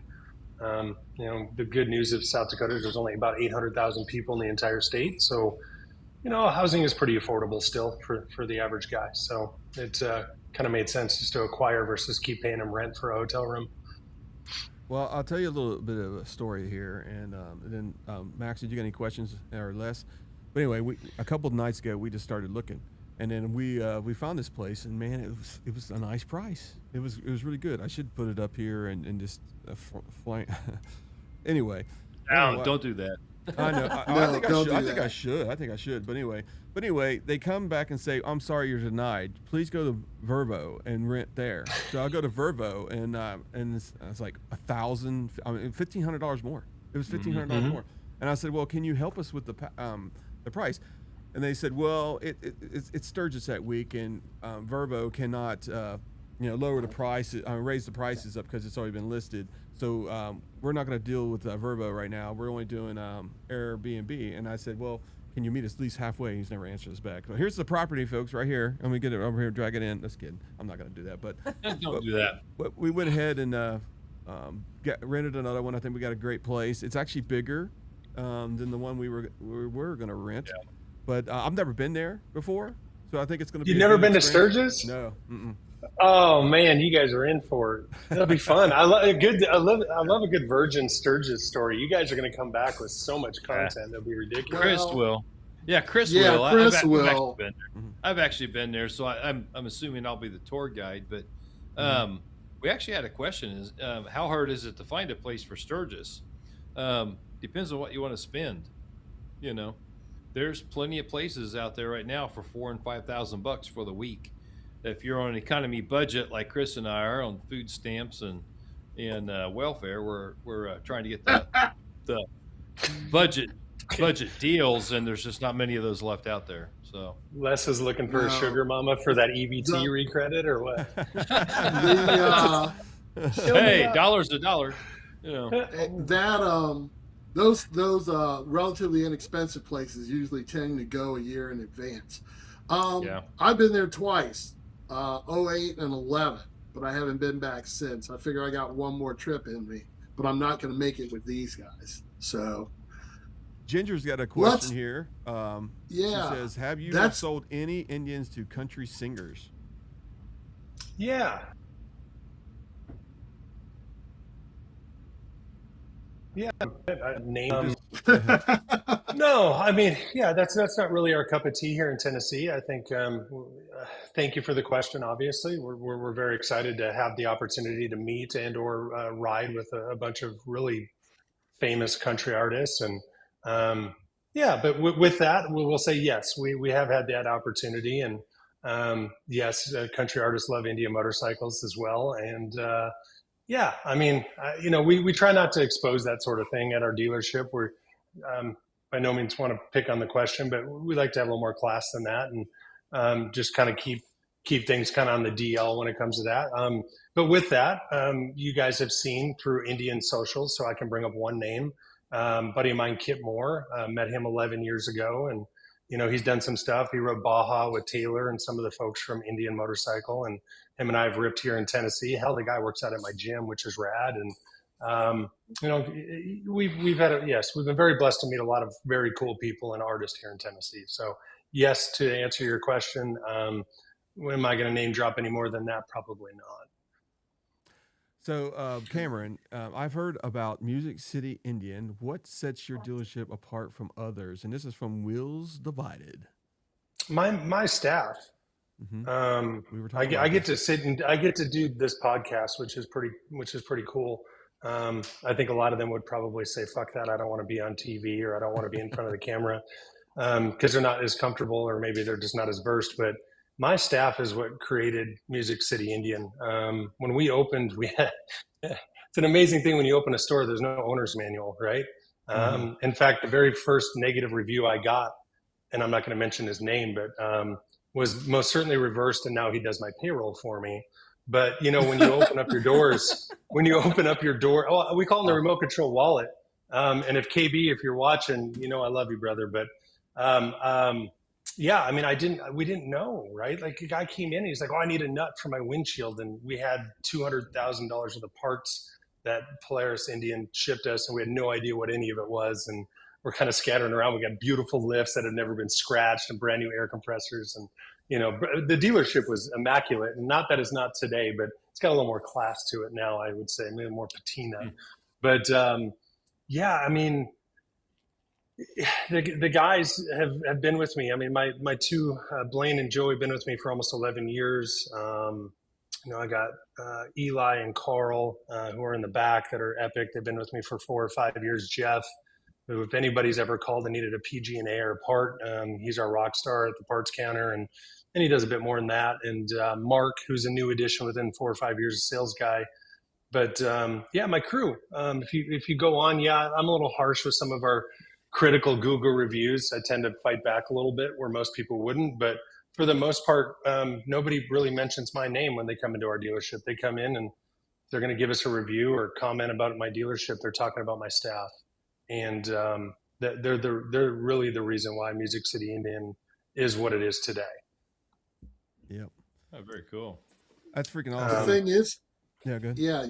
the good news of South Dakota is there's only about 800,000 people in the entire state, so housing is pretty affordable still for the average guy. So it kind of made sense just to acquire versus keep paying them rent for a hotel room. Well, I'll tell you a little bit of a story here, and then Max, did you got any questions or less? But anyway, a couple of nights ago, we just started looking, and then we found this place, and man, it was a nice price. It was really good. I should put it up here and just flank. Anyway, Don't do that. I know. I think I should. But anyway, they come back and say, "I'm sorry, you're denied. Please go to Vervo and rent there." So I go to Vervo, and it's like $1,500 more. It was $1,500 more, and I said, "Well, can you help us with the price?" And they said, "Well, it's Sturgis that week, and Vervo cannot lower the price, raise the prices up because it's already been listed. So we're not going to deal with Vervo right now. We're only doing Airbnb." And I said, "Well, can you meet us at least halfway?" He's never answered us back. So here's the property, folks, right here. And we get it over here, drag it in. Just kidding. I'm not going to do that. But don't do that. But we went ahead and rented another one. I think we got a great place. It's actually bigger than the one we were going to rent. Yeah. But I've never been there before, so I think it's going to be. You've never been to Sturgis? No. Mm-mm. Oh man, you guys are in for it. That'll be fun. I love a good Virgin Sturgis story. You guys are going to come back with so much content. That'll be ridiculous. Chris will. Yeah, Chris yeah, will. Chris will. I've actually been there, so I'm assuming I'll be the tour guide. But we actually had a question: is how hard is it to find a place for Sturgis? Depends on what you want to spend. There's plenty of places out there right now for $4,000 and $5,000 for the week. If you're on an economy budget like Chris and I are on food stamps and welfare, we're trying to get the budget deals, and there's just not many of those left out there. So Les is looking for a sugar mama for that EBT recredit or what? Hey, dollar's a dollar. Those relatively inexpensive places usually tend to go a year in advance. I've been there twice, 08 and 11, but I haven't been back since. I figure I got one more trip in me, but I'm not going to make it with these guys. So Ginger's got a question here. She Yeah. says, "Have you sold any Indians to country singers?" Yeah. Yeah, name. No, I mean, yeah, that's not really our cup of tea here in Tennessee. I think. Thank you for the question. Obviously, we're very excited to have the opportunity to meet and/or ride with a bunch of really famous country artists, and but with that, we'll say yes. We have had that opportunity, and yes, country artists love Indian motorcycles as well, and. Yeah, I mean, we try not to expose that sort of thing at our dealership. We're by no means want to pick on the question, but we like to have a little more class than that, and just kind of keep things kind of on the DL when it comes to that. But with that, you guys have seen through Indian socials, so I can bring up one name. Buddy of mine, Kip Moore, met him 11 years ago, and he's done some stuff. He wrote Baja with Taylor and some of the folks from Indian Motorcycle, and him and I have ripped here in Tennessee. Hell, the guy works out at my gym, which is rad. And we've been very blessed to meet a lot of very cool people and artists here in Tennessee. So yes, to answer your question, am I going to name drop any more than that? Probably not. So, Cameron, I've heard about Music City Indian. What sets your dealership apart from others? And this is from Wheels Divided. My staff. We were talking I get to sit and I get to do this podcast, which is pretty cool. I think a lot of them would probably say, "Fuck that! I don't want to be on TV, or I don't want to be in front of the camera," because they're not as comfortable, or maybe they're just not as versed. But my staff is what created Music City Indian. When we opened, we had it's an amazing thing when you open a store. There's no owner's manual, right? In fact, the very first negative review I got, and I'm not going to mention his name, but was most certainly reversed, and now he does my payroll for me. But when you open up your doors, we call them the remote control wallet. And if KB, if you're watching, I love you, brother. But yeah, I mean, we didn't know, right? Like, a guy came in, and he's like, "Oh, I need a nut for my windshield," and we had $200,000 worth of parts that Polaris Indian shipped us, and we had no idea what any of it was, and we're kind of scattering around. We got beautiful lifts that had never been scratched and brand new air compressors, and the dealership was immaculate. And not that it's not today, but it's got a little more class to it now, I would say, maybe more patina. But yeah, I mean, the guys have been with me. I mean, my two, Blaine and Joey, have been with me for almost 11 years. I got Eli and Carl, who are in the back, that are epic. They've been with me for 4 or 5 years. Jeff, who, if anybody's ever called and needed a PG&A or a part, he's our rock star at the parts counter, and he does a bit more than that. And Mark, who's a new addition within 4 or 5 years, a sales guy. But yeah, my crew. If you go on, yeah, I'm a little harsh with some of our critical Google reviews. I tend to fight back a little bit where most people wouldn't. But for the most part, nobody really mentions my name when they come into our dealership. They come in and they're going to give us a review or comment about my dealership. They're talking about my staff, and they're really the reason why Music City Indian is what it is today. Yep. Oh, very cool. That's freaking awesome. The thing is, yeah, good. Yeah,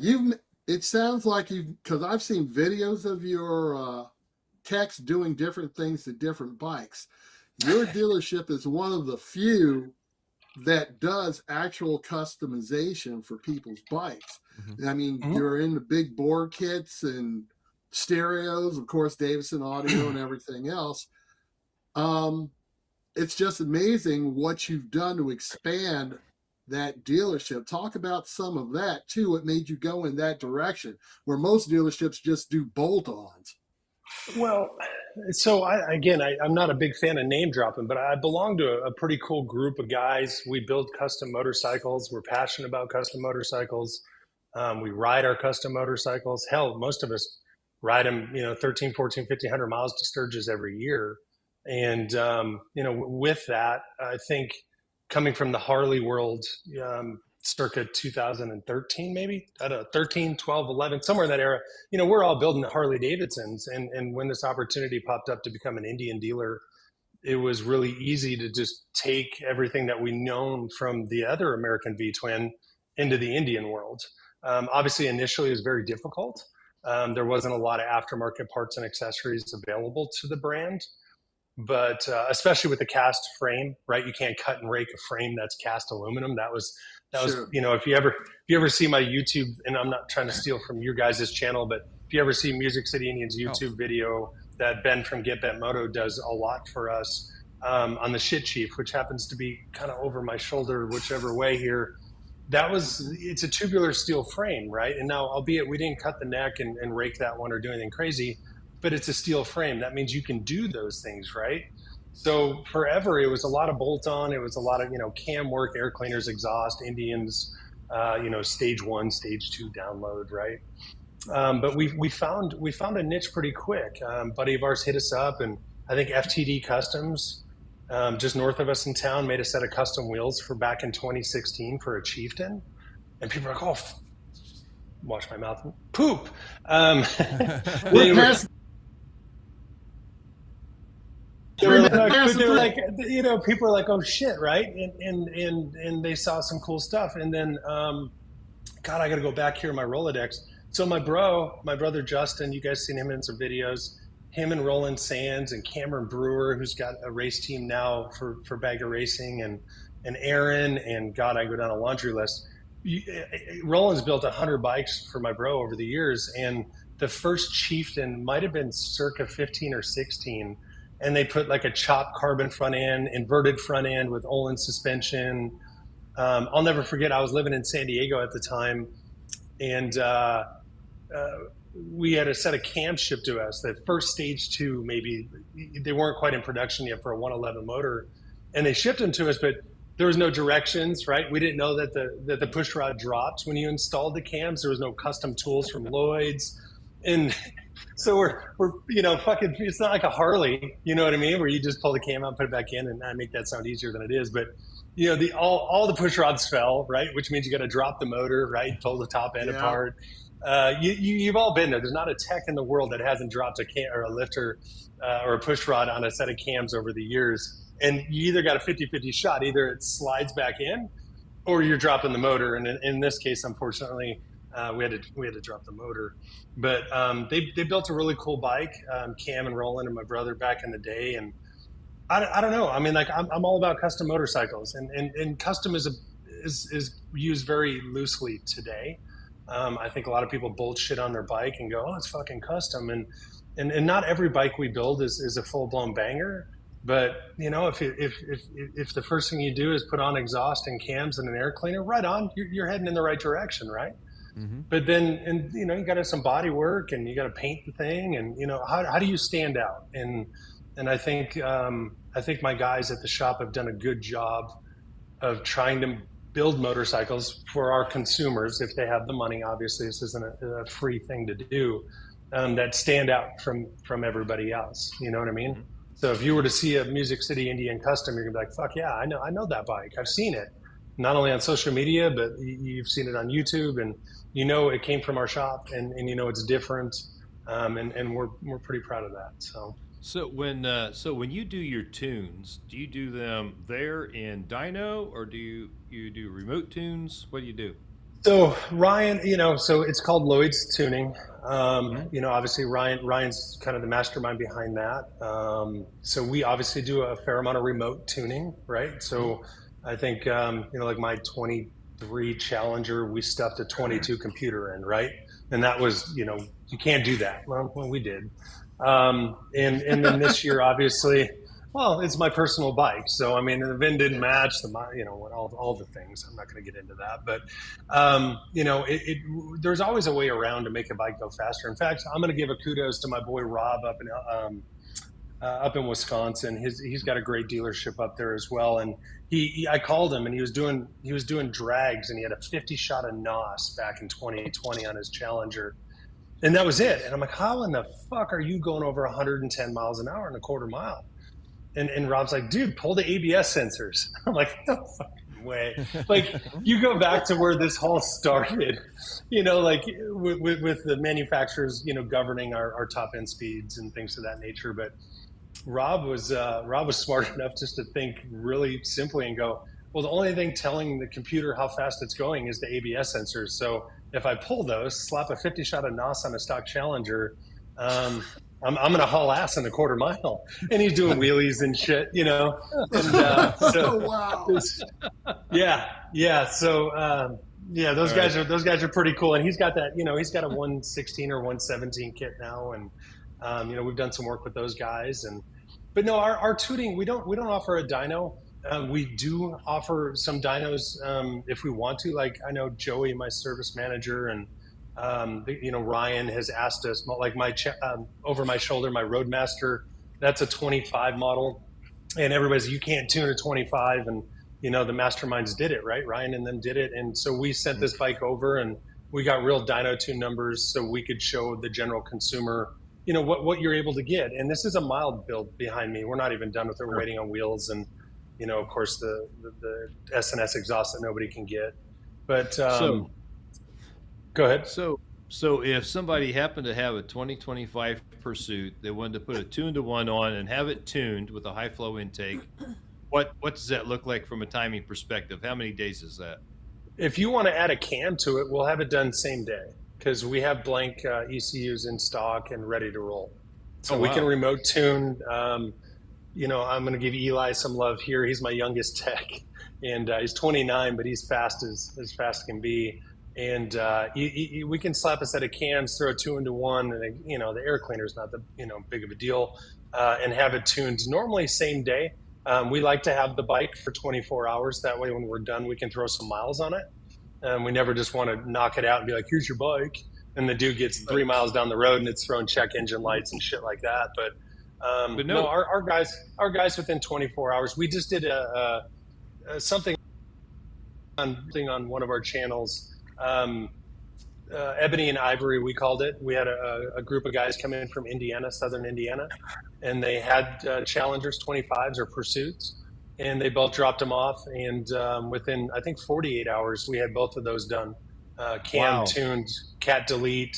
it sounds like because I've seen videos of your techs doing different things to different bikes. Your dealership is one of the few that does actual customization for people's bikes. I mean, you're in the big bore kits and stereos, of course, Davison audio and everything else. It's just amazing what you've done to expand that dealership. Talk about some of that too. What made you go in that direction where most dealerships just do bolt-ons? Well, so I'm not a big fan of name dropping, but I belong to a pretty cool group of guys. We build custom motorcycles. We're passionate about custom motorcycles. We ride our custom motorcycles. Hell, most of us ride them, 13, 14, 1,500 miles to Sturgis every year. And, with that, I think coming from the Harley world, circa 2013, maybe, I don't know, 13, 12, 11, somewhere in that era, we're all building Harley Davidsons. And when this opportunity popped up to become an Indian dealer, it was really easy to just take everything that we known from the other American V-twin into the Indian world. Obviously, initially, it was very difficult. There wasn't a lot of aftermarket parts and accessories available to the brand. But especially with the cast frame, right? You can't cut and rake a frame that's cast aluminum. That was, Sure. if you ever see my YouTube, and I'm not trying to steal from your guys' channel, but if you ever see Music City Indian's YouTube video that Ben from Get Bet Moto does a lot for us on the Shit Chief, which happens to be kind of over my shoulder, whichever way here. It's a tubular steel frame, right? And now, albeit we didn't cut the neck and rake that one or do anything crazy, but it's a steel frame. That means you can do those things, right? So forever, it was a lot of bolt-on. It was a lot of, cam work, air cleaners, exhaust, Indians, stage 1, stage 2 download, right? But we found a niche pretty quick. Buddy of ours hit us up, and I think FTD Customs, just north of us in town, made a set of custom wheels for back in 2016 for a Chieftain. And people are like, oh, wash my mouth, poop. They were like, you know, people are like, oh shit, right? And they saw some cool stuff. And then, God, I got to go back here in my Rolodex. So my brother Justin, you guys seen him in some videos. Him and Roland Sands and Cameron Brewer, who's got a race team now for Bagger Racing, and Aaron, and God, I go down a laundry list. Roland's built 100 bikes for my bro over the years, and the first Chieftain might have been circa 15 or 16, and they put like a chopped carbon front end, inverted front end with Olin suspension. I'll never forget, I was living in San Diego at the time, and we had a set of cams shipped to us. The first stage 2, maybe they weren't quite in production yet for a 111 motor, and they shipped them to us, but there was no directions, right? We didn't know that the push rod dropped when you installed the cams. There was no custom tools from Lloyd's, and so we're you know, fucking, it's not like a Harley, you know what I mean, where you just pull the cam out, put it back in, and I make that sound easier than it is. But you know, all the push rods fell, right? Which means you got to drop the motor, right? Pull the top end apart. You've all been there. There's not a tech in the world that hasn't dropped a cam or a lifter or a push rod on a set of cams over the years. And you either got a 50-50 shot, either it slides back in, or you're dropping the motor. And in this case, unfortunately, we had to drop the motor. But they built a really cool bike, Cam and Roland and my brother back in the day. And I don't know. I mean, like I'm all about custom motorcycles, and custom is used very loosely today. I think a lot of people bullshit on their bike and go, "Oh, it's fucking custom," and not every bike we build is a full blown banger. But you know, if the first thing you do is put on exhaust and cams and an air cleaner, right on, you're heading in the right direction, right? Mm-hmm. But then, and you know, you got to have some body work, and you got to paint the thing, and you know, how do you stand out? And I think my guys at the shop have done a good job of trying to build motorcycles for our consumers, if they have the money. Obviously, this isn't a free thing to do, that stand out from everybody else. You know what I mean? Mm-hmm. So if you were to see a Music City Indian Custom, you're gonna be like, fuck yeah, I know that bike. I've seen it, not only on social media, but you've seen it on YouTube, and you know it came from our shop, and you know it's different, and we're pretty proud of that. So when you do your tunes, do you do them there in dyno, or do you do remote tunes? What do you do? So Ryan, you know, so it's called Lloyd's Tuning. You know, obviously Ryan's kind of the mastermind behind that. So we obviously do a fair amount of remote tuning, right? So I think, you know, like my 23 Challenger, we stuffed a 22 computer in, right? And that was, you know, you can't do that. Well, we did. And then this year, obviously, well, it's my personal bike. So, I mean, the VIN didn't match you know, all the things. I'm not going to get into that, but, you know, there's always a way around to make a bike go faster. In fact, I'm going to give a kudos to my boy, Rob, up in Wisconsin. He's got a great dealership up there as well. And I called him, and he was doing drags, and he had a 50 shot of NOS back in 2020 on his Challenger. And that was it. And I'm like, how in the fuck are you going over 110 miles an hour in a quarter mile? And Rob's like, dude, pull the ABS sensors. I'm like, no fucking way. Like, you go back to where this all started, you know, like with the manufacturers, you know, governing our top end speeds and things of that nature. But Rob was smart enough just to think really simply and go, well, the only thing telling the computer how fast it's going is the ABS sensors. So if I pull those, slap a 50 shot of NOS on a stock Challenger, I'm going to haul ass in a quarter mile. And he's doing wheelies and shit, you know. And, so, wow. Yeah. So yeah, those guys are pretty cool. And he's got that, you know, he's got a 116 or 117 kit now, and you know, we've done some work with those guys. But no, our tuning, we don't offer a dyno. We do offer some dynos if we want to. Like, I know Joey, my service manager, and you know, Ryan has asked us, like my over my shoulder, my Roadmaster, that's a 25 model, and everybody's, you can't tune a 25, and you know, the masterminds did it, right? Ryan and them did it, and so we sent this bike over, and we got real dyno tune numbers, so we could show the general consumer, you know, what you're able to get. And this is a mild build behind me. We're not even done with it. We're waiting on wheels, and you know, of course, the S&S exhaust that nobody can get. But go ahead. So So if somebody happened to have a 2025 Pursuit, they wanted to put a 2-in-1 on and have it tuned with a high flow intake, what does that look like from a timing perspective? How many days is that? If you want to add a cam to it, we'll have it done same day because we have blank ECUs in stock and ready to roll. So we can remote tune. You know, I'm going to give Eli some love here. He's my youngest tech, and he's 29, but he's fast as fast can be. And we can slap a set of cams, throw a 2-in-1, and you know the air cleaner is not the big of a deal, and have it tuned normally same day. We like to have the bike for 24 hours. That way, when we're done, we can throw some miles on it. We never just want to knock it out and be like, "Here's your bike," and the dude gets 3 miles down the road and it's throwing check engine lights and shit like that. But no, our guys within 24 hours. We just did something on one of our channels. Ebony and Ivory, we called it. We had a group of guys come in from Indiana, southern Indiana, and they had Challengers 25s or Pursuits, and they both dropped them off. And within, I think, 48 hours, we had both of those done. Cam tuned, cat delete.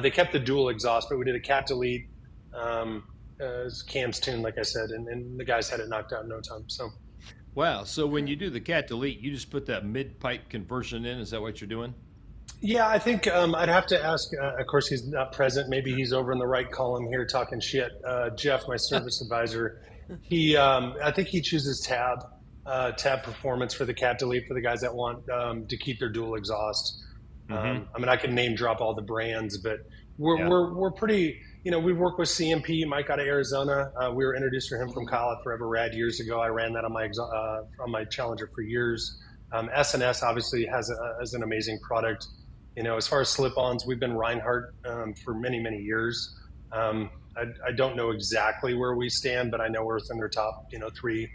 They kept the dual exhaust, but we did a cat delete. Cam's tuned, like I said, and the guys had it knocked out in no time. So. Wow. So when you do the cat delete, you just put that mid-pipe conversion in. Is that what you're doing? Yeah, I think I'd have to ask. Of course, he's not present. Maybe he's over in the right column here talking shit. Jeff, my service advisor, I think he chooses tab performance for the cat delete for the guys that want to keep their dual exhaust. I mean, I can name drop all the brands, but we're pretty. You know, we work with CMP, Mike out of Arizona. We were introduced to him from Kyle at Forever Rad years ago. I ran that on my Challenger for years. S&S obviously has an amazing product. You know, as far as slip-ons, we've been Reinhardt for many, many years. I don't know exactly where we stand, but I know we're within their top, 3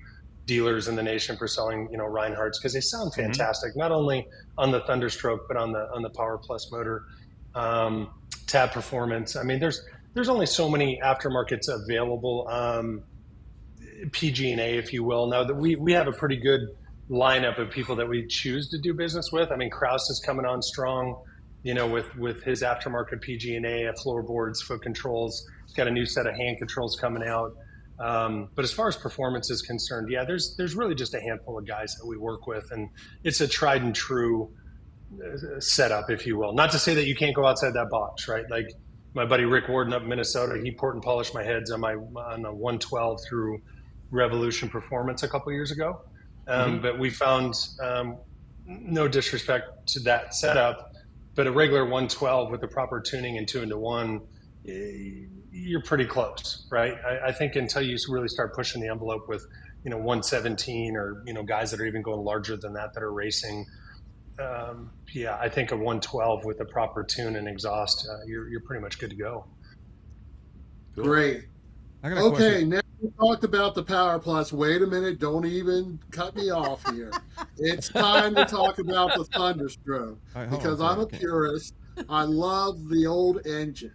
dealers in the nation for selling, Reinhardts because they sound fantastic. Not only on the Thunderstroke, but on the Power Plus motor. Tab performance. I mean, there's only so many aftermarkets available, PG&A, if you will. Now that we have a pretty good lineup of people that we choose to do business with. I mean, Kraus is coming on strong, with his aftermarket PG&A, floorboards, foot controls. He's got a new set of hand controls coming out. But as far as performance is concerned, there's really just a handful of guys that we work with, and it's a tried and true setup, if you will. Not to say that you can't go outside that box, right? Like my buddy Rick Warden up in Minnesota, he port and polished my heads on a 112 through Revolution Performance a couple years ago. But we found, no disrespect to that setup, but a regular 112 with the proper tuning and 2-in-1, you're pretty close, right? I think until you really start pushing the envelope with, 117 or, guys that are even going larger than that are racing. I think a 112 with the proper tune and exhaust, you're pretty much good to go. Cool. Great. Okay, now we talked about the Power Plus. Wait a minute, don't even cut me off here. It's time to talk about the Thunderstroke because I'm a purist. I love the old engine.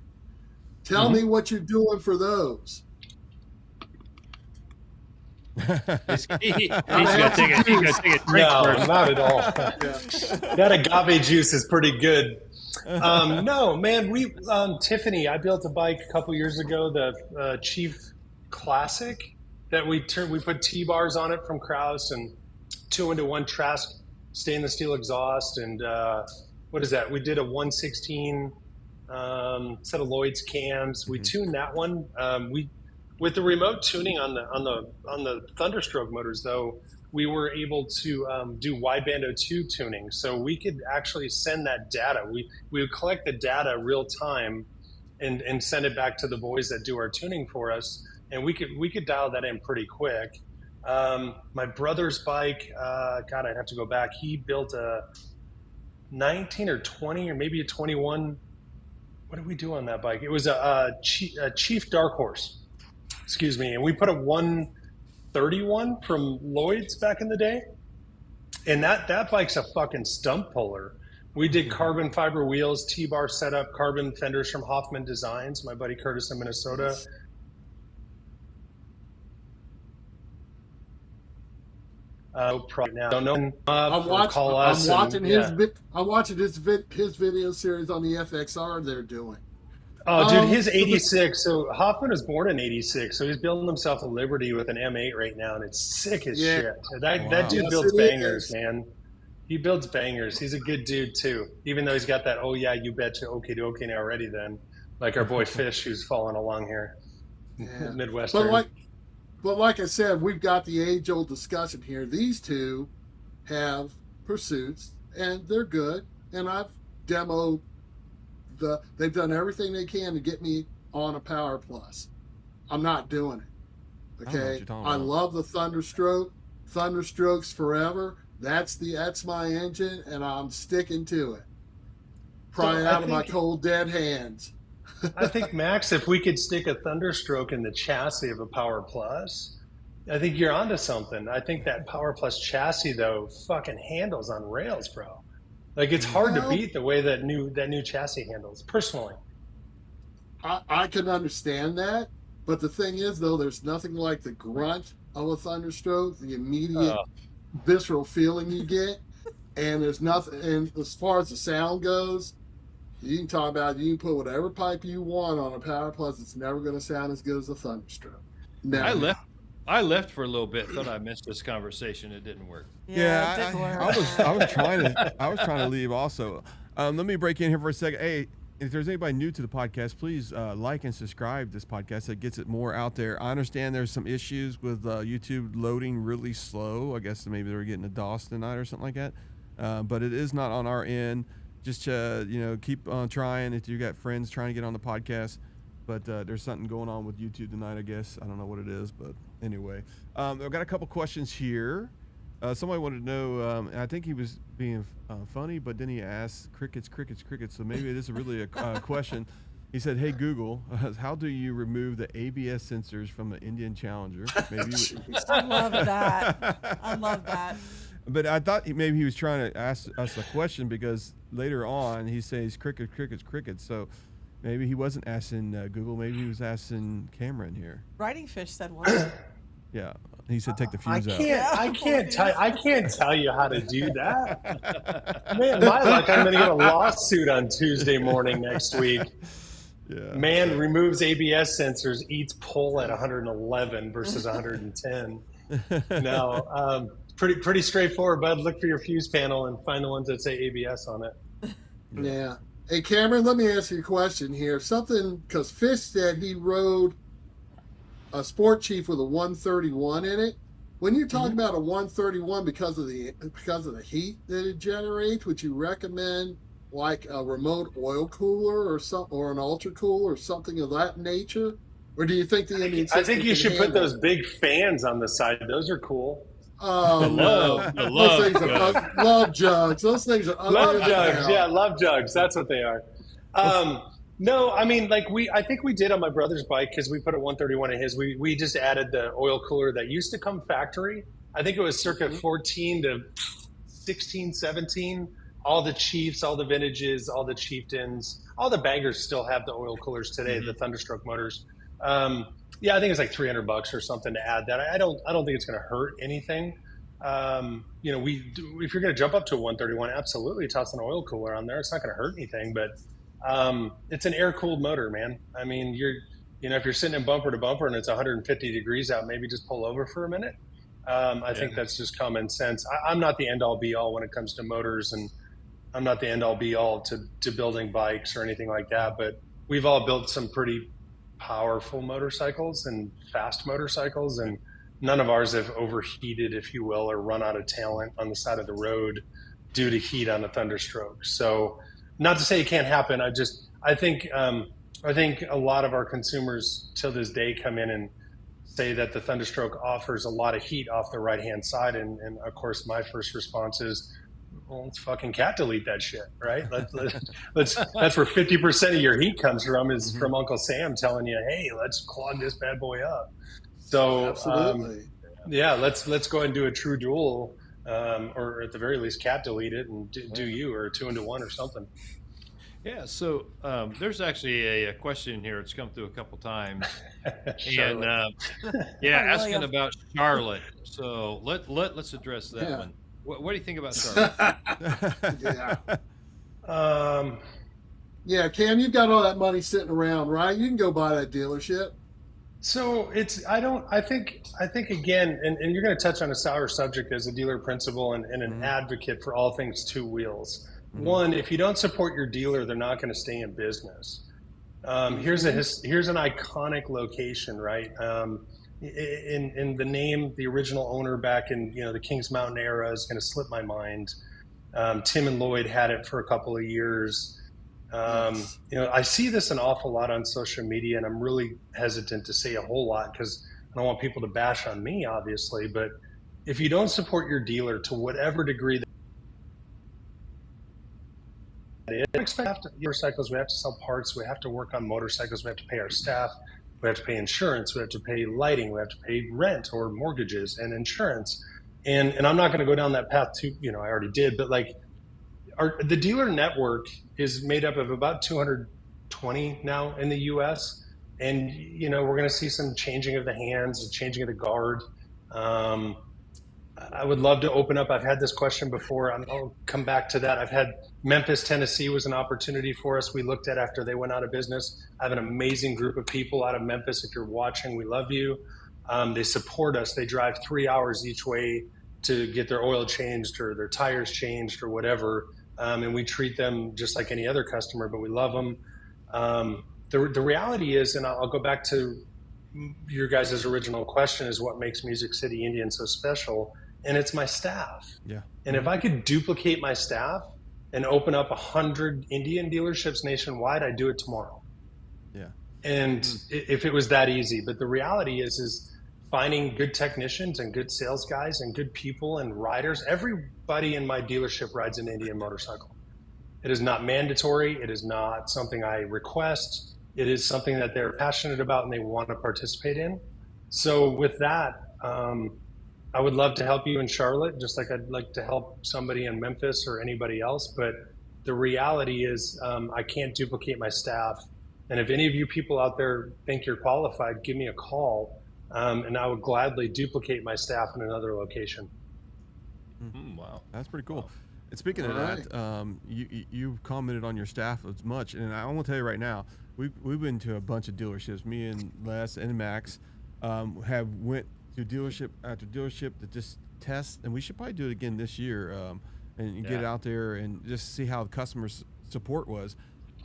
Tell me what you're doing for those. He's got to take a drink. No, not at all. That agave juice is pretty good. No, man, Tiffany, I built a bike a couple years ago, the Chief Classic, that we put T-bars on it from Kraus and 2-in-1 Trask stainless steel exhaust. And what is that? We did a 116 set of Lloyd's cams. We tuned that one. With the remote tuning on the Thunderstroke motors, though, we were able to do wideband O2 tuning, so we could actually send that data. We would collect the data real time, and send it back to the boys that do our tuning for us, and we could dial that in pretty quick. My brother's bike, God, I'd have to go back. He built a 19 or 20 or maybe a 21. What did we do on that bike? It was a Chief Dark Horse. Excuse me, and we put a 131 from Lloyd's back in the day, and that bike's a fucking stump puller. We did carbon fiber wheels, T-bar setup, carbon fenders from Hoffman Designs, my buddy Curtis in Minnesota. Right now, don't know. I'm Call us. watching his video series on the FXR they're doing. Oh, dude, his 86. So Hoffman was born in 86. So he's building himself a Liberty with an M8 right now, and it's sick as shit. That dude builds bangers, man. He builds bangers. He's a good dude too, even though he's got that "oh yeah, you betcha, okie dokie" now already. Then, like our boy Fish, who's following along here, Midwestern. But like I said, we've got the age-old discussion here. These two have pursuits, and they're good. And I've demoed they've done everything they can to get me on a Power Plus. I'm not doing it. Okay, I love the Thunderstroke. Thunderstrokes forever. That's my engine, and I'm sticking to it. Pry out of my cold dead hands. I think, Max, if we could stick a Thunderstroke in the chassis of a Power Plus, I think you're onto something. I think that Power Plus chassis, though, fucking handles on rails, bro. Like, it's hard to beat the way that new chassis handles, personally. I can understand that, but the thing is, though, there's nothing like the grunt of a Thunderstroke, the immediate visceral feeling you get, and there's nothing. And as far as the sound goes, you can talk about, you can put whatever pipe you want on a Power Plus. It's never going to sound as good as a Thunderstroke. Never. I left for a little bit. Thought I missed this conversation. It didn't work. Yeah, I was trying to leave also. Let me break in here for a second. Hey, if there's anybody new to the podcast, please like and subscribe this podcast. That gets it more out there. I understand there's some issues with YouTube loading really slow. I guess maybe they were getting a DOS tonight or something like that. But it is not on our end. Just keep on trying if you got friends trying to get on the podcast. But there's something going on with YouTube tonight, I guess. I don't know what it is, but anyway. I've got a couple questions here. Somebody wanted to know, I think he was being funny, but then he asked crickets. So maybe it is really a question. He said, "Hey Google, how do you remove the ABS sensors from the Indian Challenger?" Maybe I love that. I love that. But I thought maybe he was trying to ask us a question because later on he says crickets. So maybe he wasn't asking Google. Maybe he was asking Cameron here. Writing Fish said one. Yeah, he said take the fuse out. I can't tell you how to do that. Man, my luck, I'm going to get a lawsuit on Tuesday morning next week. Yeah. Man removes ABS sensors, eats pull at 111 versus 110. No, pretty straightforward, bud. Look for your fuse panel and find the ones that say ABS on it. Yeah. Hey, Cameron, let me ask you a question here. Because Fish said he rode a Sport Chief with a 131 in it. When you're talking about a 131 because of the heat that it generates, would you recommend like a remote oil cooler or an ultra cooler or something of that nature? Or do you think the Indian system I think you should put those it? big fans on the side. Those are cool. Oh, no. Those things are love jugs. Those things are love jugs. Yeah, love jugs. That's what they are. No, I mean, I think we did on my brother's bike because we put a 131 in his. We just added the oil cooler that used to come factory. I think it was circa 14 to 16, 17. All the Chiefs, all the vintages, all the Chieftains, all the bangers still have the oil coolers today, the Thunderstroke motors. Yeah, I think it's like $300 or something to add that. I don't think it's going to hurt anything. If you're going to jump up to a 131, absolutely toss an oil cooler on there. It's not going to hurt anything, but it's an air-cooled motor, man. I mean, if you're sitting in bumper to bumper and it's 150 degrees out, maybe just pull over for a minute. I think that's just common sense. I'm not the end-all be-all when it comes to motors, and I'm not the end-all be-all to building bikes or anything like that, but we've all built some pretty powerful motorcycles and fast motorcycles, and none of ours have overheated, if you will, or run out of talent on the side of the road due to heat on a Thunderstroke. So not to say it can't happen. I think a lot of our consumers till this day come in and say that the Thunderstroke offers a lot of heat off the right-hand side. And of course, my first response is, well, let's fucking cat delete that shit, right? That's where 50% of your heat comes from, is from Uncle Sam telling you, hey, let's clog this bad boy up. So absolutely. Let's go and do a true dual, or at the very least cat delete it and do you, or 2-into-1 or something. Yeah, so there's actually a question here. It's come through a couple times, and Charlotte. yeah, Hi, asking William. about Charlotte. So let's address that Yeah. one. What do you think about Charlotte? Yeah. Um, Yeah, Cam, you've got all that money sitting around, right? You can go buy that dealership. So I think again, and you're going to touch on a sour subject as a dealer principal and an advocate for all things two wheels. One, if you don't support your dealer, they're not going to stay in business. Here's an iconic location, right? In the name, the original owner back in the Kings Mountain era is going to slip my mind. Tim and Lloyd had it for a couple of years. I see this an awful lot on social media, and I'm really hesitant to say a whole lot because I don't want people to bash on me, obviously. But if you don't support your dealer to whatever degree that is, we expect motorcycles, we have to sell parts, we have to work on motorcycles, we have to pay our staff, we have to pay insurance, we have to pay lighting, we have to pay rent or mortgages and insurance. And I'm not going to go down that path too, I already did, but like the dealer network is made up of about 220 now in the U.S. And, we're going to see some changing of the hands, changing of the guard. I would love to open up. I've had this question before. I'll come back to that. I've had Memphis, Tennessee was an opportunity for us. We looked at after they went out of business. I have an amazing group of people out of Memphis. If you're watching, we love you. They support us. They drive 3 hours each way to get their oil changed or their tires changed or whatever. And we treat them just like any other customer, but we love them. The reality is, and I'll go back to your guys' original question, is what makes Music City Indian so special, and it's my staff. Yeah. And if I could duplicate my staff and open up 100 Indian dealerships nationwide, I'd do it tomorrow. Yeah. And if it was that easy, but the reality is finding good technicians and good sales guys and good people and riders. Everybody in my dealership rides an Indian motorcycle. It is not mandatory. It is not something I request. It is something that they're passionate about and they want to participate in. So with that, I would love to help you in Charlotte, just like I'd like to help somebody in Memphis or anybody else. But the reality is I can't duplicate my staff. And if any of you people out there think you're qualified, give me a call. And I would gladly duplicate my staff in another location. Wow, that's pretty cool. And speaking of that, you commented on your staff as much, and I want to tell you right now, we've been to a bunch of dealerships. Me and Les and Max have went to dealership after dealership to just test, and we should probably do it again this year, and get out there and just see how the customer support was.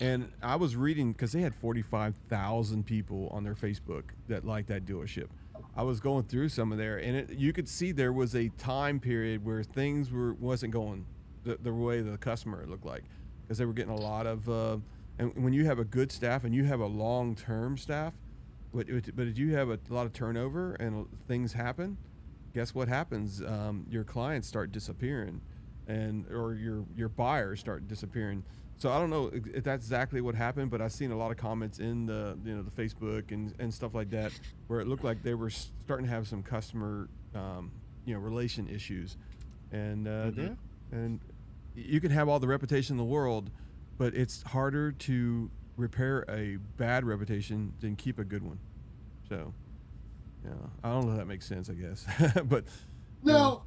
And I was reading, because they had 45,000 people on their Facebook that liked that dealership. I was going through some of there, and you could see there was a time period where things wasn't going the way the customer looked like, because they were getting a lot of and when you have a good staff and you have a long-term staff, but if you have a lot of turnover and things happen, guess what happens? Your clients start disappearing, or your buyers start disappearing. So I don't know if that's exactly what happened, but I've seen a lot of comments in the the Facebook and stuff like that, where it looked like they were starting to have some customer relation issues, and and you can have all the reputation in the world, but it's harder to repair a bad reputation than keep a good one. So I don't know if that makes sense, I guess. But no,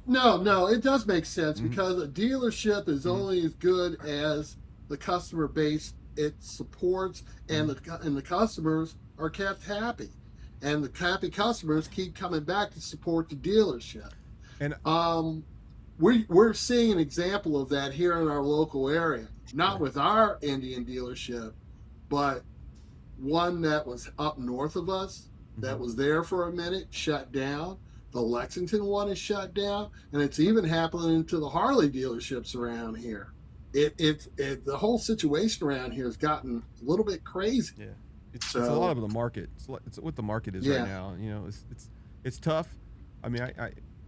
it does make sense, because a dealership is only as good as the customer base it supports, and the customers are kept happy, and the happy customers keep coming back to support the dealership. And we're seeing an example of that here in our local area, not with our Indian dealership, but one that was up north of us that was there for a minute, shut down. The Lexington one is shut down, and it's even happening to the Harley dealerships around here. The whole situation around here has gotten a little bit crazy. Yeah, it's a lot of the market. It's what the market is right now. It's tough. I mean,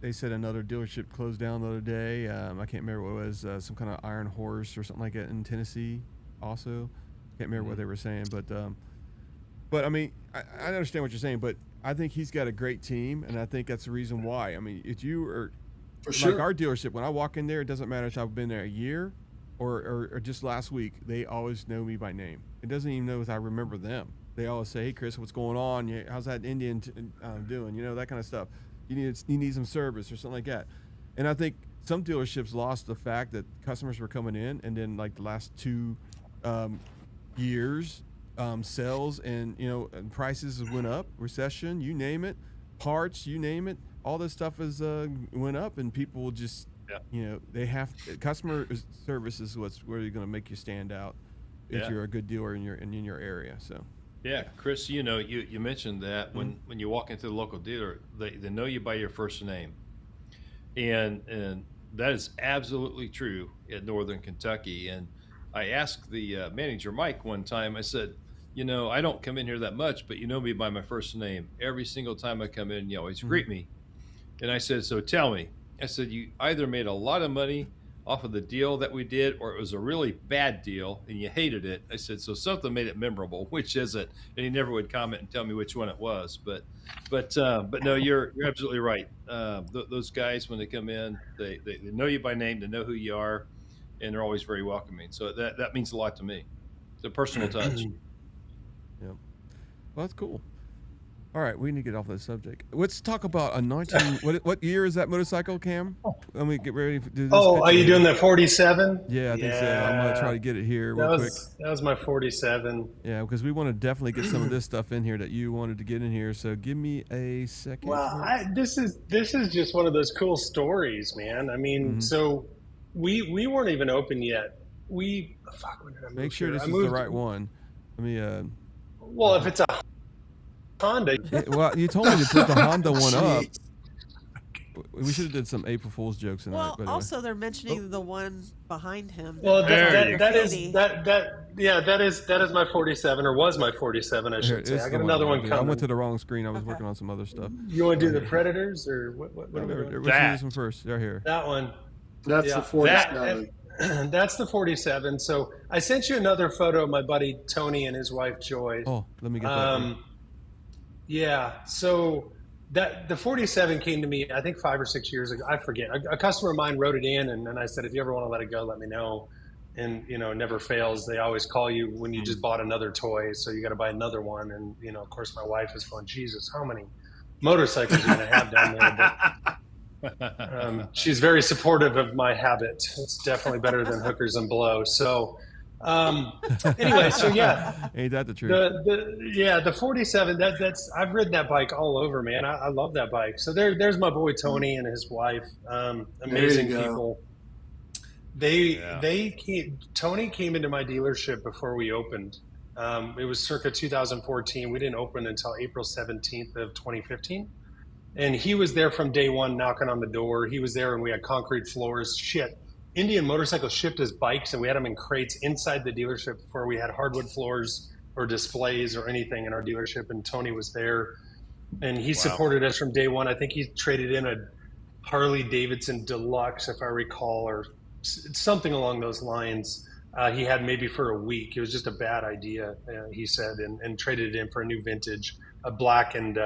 they said another dealership closed down the other day. I can't remember what it was. Some kind of Iron Horse or something like that in Tennessee. Also, can't remember what they were saying. But I mean, I understand what you're saying. But I think he's got a great team, and I think that's the reason why. I mean, if you are like our dealership, when I walk in there, it doesn't matter if I've been there a year or just last week, they always know me by name. It doesn't even know if I remember them. They always say, "Hey, Chris, what's going on? How's that Indian doing?" That kind of stuff. You need some service or something like that. And I think some dealerships lost the fact that customers were coming in, and then like the last 2 years, sales and and prices went up. Recession, you name it, parts, you name it. All this stuff is went up, and people just they have customer service is what's really going to make you stand out if you're a good dealer in your area. So. Yeah, Chris, you mentioned that when you walk into the local dealer, they know you by your first name, and that is absolutely true in Northern Kentucky. And I asked the manager Mike one time. I said, I don't come in here that much, but you know me by my first name. Every single time I come in, you always greet me. And I said, so tell me. I said, you either made a lot of money off of the deal that we did, or it was a really bad deal and you hated it. I said, so something made it memorable. Which is it? And he never would comment and tell me which one it was. But no, you're absolutely right. Those guys, when they come in, they know you by name, they know who you are, and they're always very welcoming. So that means a lot to me. It's a personal touch. Yep. Well, that's cool. All right, we need to get off that subject. Let's talk about a 19. What year is that motorcycle, Cam? Let me get ready to do this. Oh, are you doing the 47? Yeah, I think so. I'm gonna try to get it here real quick. That was my 47. Yeah, because we want to definitely get some of this stuff in here that you wanted to get in here. So give me a second. Well, this is just one of those cool stories, man. I mean, so we weren't even open yet. When did I move Make sure here? this is the right one. Let me. Well, if it's a Honda. Well, you told me to put the Honda one up. We should have did some April Fool's jokes in Well, that. also they're mentioning the one behind him. Well, that is my 47, or was my 47, I should say. I got another one coming. I went to the wrong screen. I was working on some other stuff. You want to do the Predators, or what? Which one first? Right here. That one. That's the 47. That's the 47. So I sent you another photo of my buddy Tony and his wife Joy. Oh, let me get that. Yeah. So the 47 came to me, I think 5 or 6 years ago. I forget. A customer of mine wrote it in, and then I said, if you ever want to let it go, let me know. And it never fails. They always call you when you just bought another toy, so you got to buy another one. And of course, my wife is going, Jesus, how many motorcycles are you going to have down there? But she's very supportive of my habit. It's definitely better than hookers and blow. So. Anyway, so yeah, ain't that the truth? The 47. That's I've ridden that bike all over, man. I love that bike. So there's my boy Tony and his wife. Amazing people. Tony came into my dealership before we opened. It was circa 2014. We didn't open until April 17th of 2015, and he was there from day one, knocking on the door. He was there, and we had concrete floors. Indian Motorcycle shipped his bikes, and we had them in crates inside the dealership before we had hardwood floors or displays or anything in our dealership. And Tony was there, and he supported us from day one. I think he traded in a Harley Davidson Deluxe, if I recall, or something along those lines. He had maybe for a week. It was just a bad idea, he said, and traded it in for a new vintage, a black and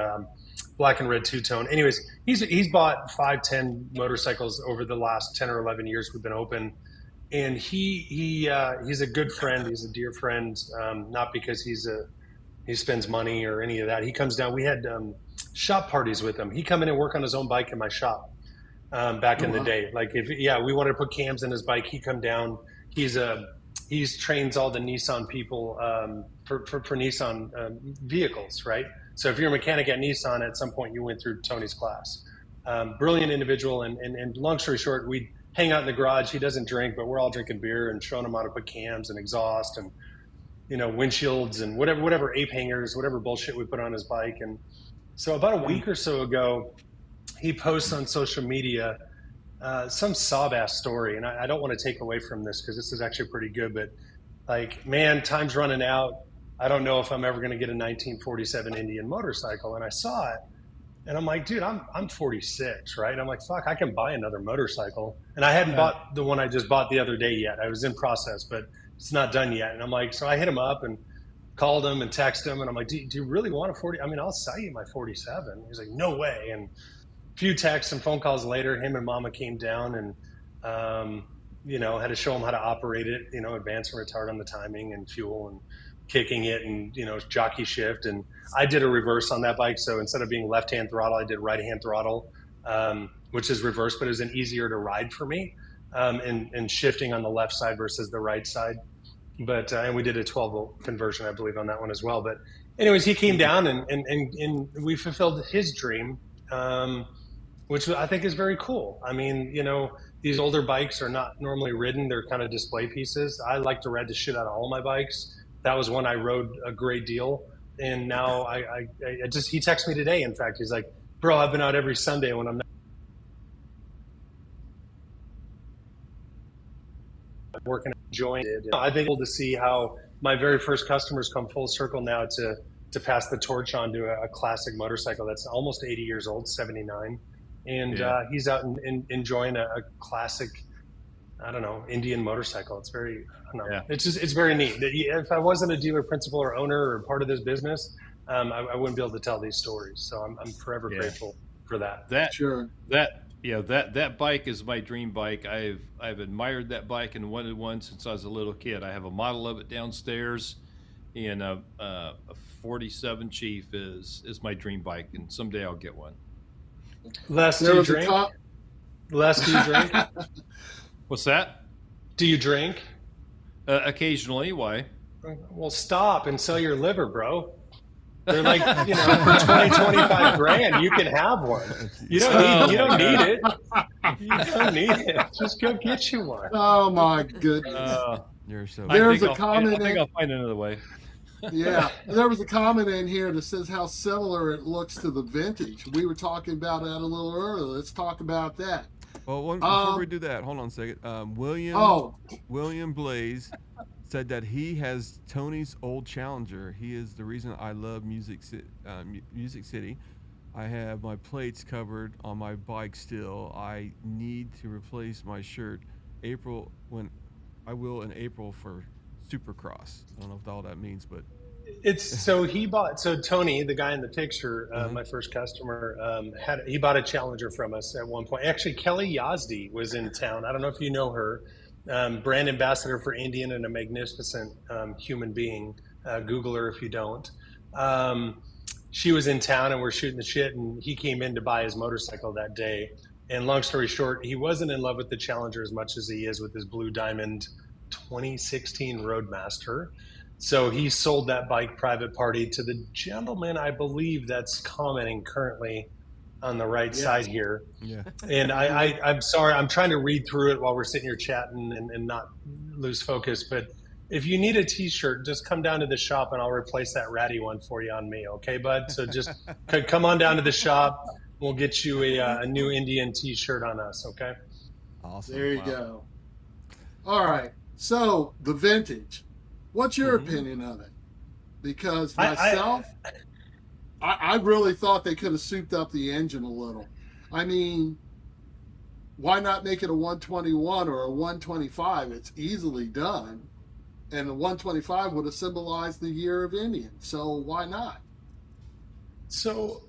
red two-tone. Anyways, he's bought 5-10 motorcycles over the last 10 or 11 years we've been open, and he's a good friend. He's a dear friend, not because he spends money or any of that. He comes down. We had shop parties with him. He'd come in and work on his own bike in my shop back in the day. Like we wanted to put cams in his bike, he'd come down. He's trains all the Nissan people for Nissan vehicles, right? So if you're a mechanic at Nissan, at some point you went through Tony's class. Brilliant individual, and long story short, we'd hang out in the garage. He doesn't drink, but we're all drinking beer and showing him how to put cams and exhaust and windshields and whatever ape hangers, whatever bullshit we put on his bike. And so about a week or so ago, he posts on social media some sob-ass story, and I don't want to take away from this because this is actually pretty good, but like, man, time's running out. I don't know if I'm ever going to get a 1947 Indian motorcycle. And I saw it, and I'm like, dude, I'm 46, right? I'm like, fuck, I can buy another motorcycle. And I hadn't bought the one I just bought the other day yet. I was in process, but it's not done yet. And I'm like, so I hit him up and called him and texted him, and I'm like, do you really want a 40? I mean, I'll sell you my 47. He's like, no way. And a few texts and phone calls later, him and Mama came down, and had to show them how to operate it, advance and retard on the timing and fuel and kicking it and, jockey shift. And I did a reverse on that bike. So instead of being left-hand throttle, I did right-hand throttle, which is reverse, but it was an easier to ride for me, and shifting on the left side versus the right side. But and we did a 12-volt conversion, I believe, on that one as well. But anyways, he came down and we fulfilled his dream, which I think is very cool. I mean, these older bikes are not normally ridden. They're kind of display pieces. I like to ride the shit out of all my bikes. That was one I rode a great deal. And now I just, he texted me today. In fact, he's like, bro, I've been out every Sunday when I'm not working, enjoying it. I think we'll to see how my very first customers come full circle now to pass the torch on to a classic motorcycle that's almost 80 years old, 79. And he's out and enjoying a classic, I don't know, Indian motorcycle. It's very, I don't know. Yeah. It's very neat. If I wasn't a dealer, principal, or owner or part of this business, I wouldn't be able to tell these stories. So I'm forever grateful for that. That bike is my dream bike. I've admired that bike and wanted one since I was a little kid. I have a model of it downstairs, and a 47 Chief is my dream bike, and someday I'll get one. Les, do you drink? Les, do you drink? What's that? Do you drink? Occasionally. Why? Well, stop and sell your liver, bro. They're like, for 25 grand, you can have one. You don't need it. You don't need it. Just go get you one. Oh my goodness. You're so. There's a comment. I think I'll find another way. Yeah, there was a comment in here that says how similar it looks to the vintage. We were talking about that a little earlier. Let's talk about that. Well, before we do that, hold on a second. William Blaze said that he has Tony's old Challenger. He is the reason I love Music City. I have my plates covered on my bike still. I need to replace my shirt. I will in April for Supercross. I don't know what all that means, but Tony, the guy in the picture, my first customer, he bought a Challenger from us at one point. Actually, Kelly Yazdi was in town. I don't know if you know her. Brand ambassador for Indian and a magnificent human being. Google her if you don't. She was in town and we're shooting the shit, and he came in to buy his motorcycle that day. And long story short, he wasn't in love with the Challenger as much as he is with his Blue Diamond 2016 Roadmaster. So he sold that bike private party to the gentleman, I believe, that's commenting currently on the right side here. Yeah. And I'm sorry, I'm trying to read through it while we're sitting here chatting and not lose focus. But if you need a t-shirt, just come down to the shop and I'll replace that ratty one for you on me. Okay, bud? So just come on down to the shop. We'll get you a new Indian t-shirt on us. Okay. Awesome. There you go. All right. So the vintage, what's your opinion of it? Because myself, I really thought they could have souped up the engine a little. I mean, why not make it a 121 or a 125? It's easily done. And the 125 would have symbolized the year of Indian. So why not? So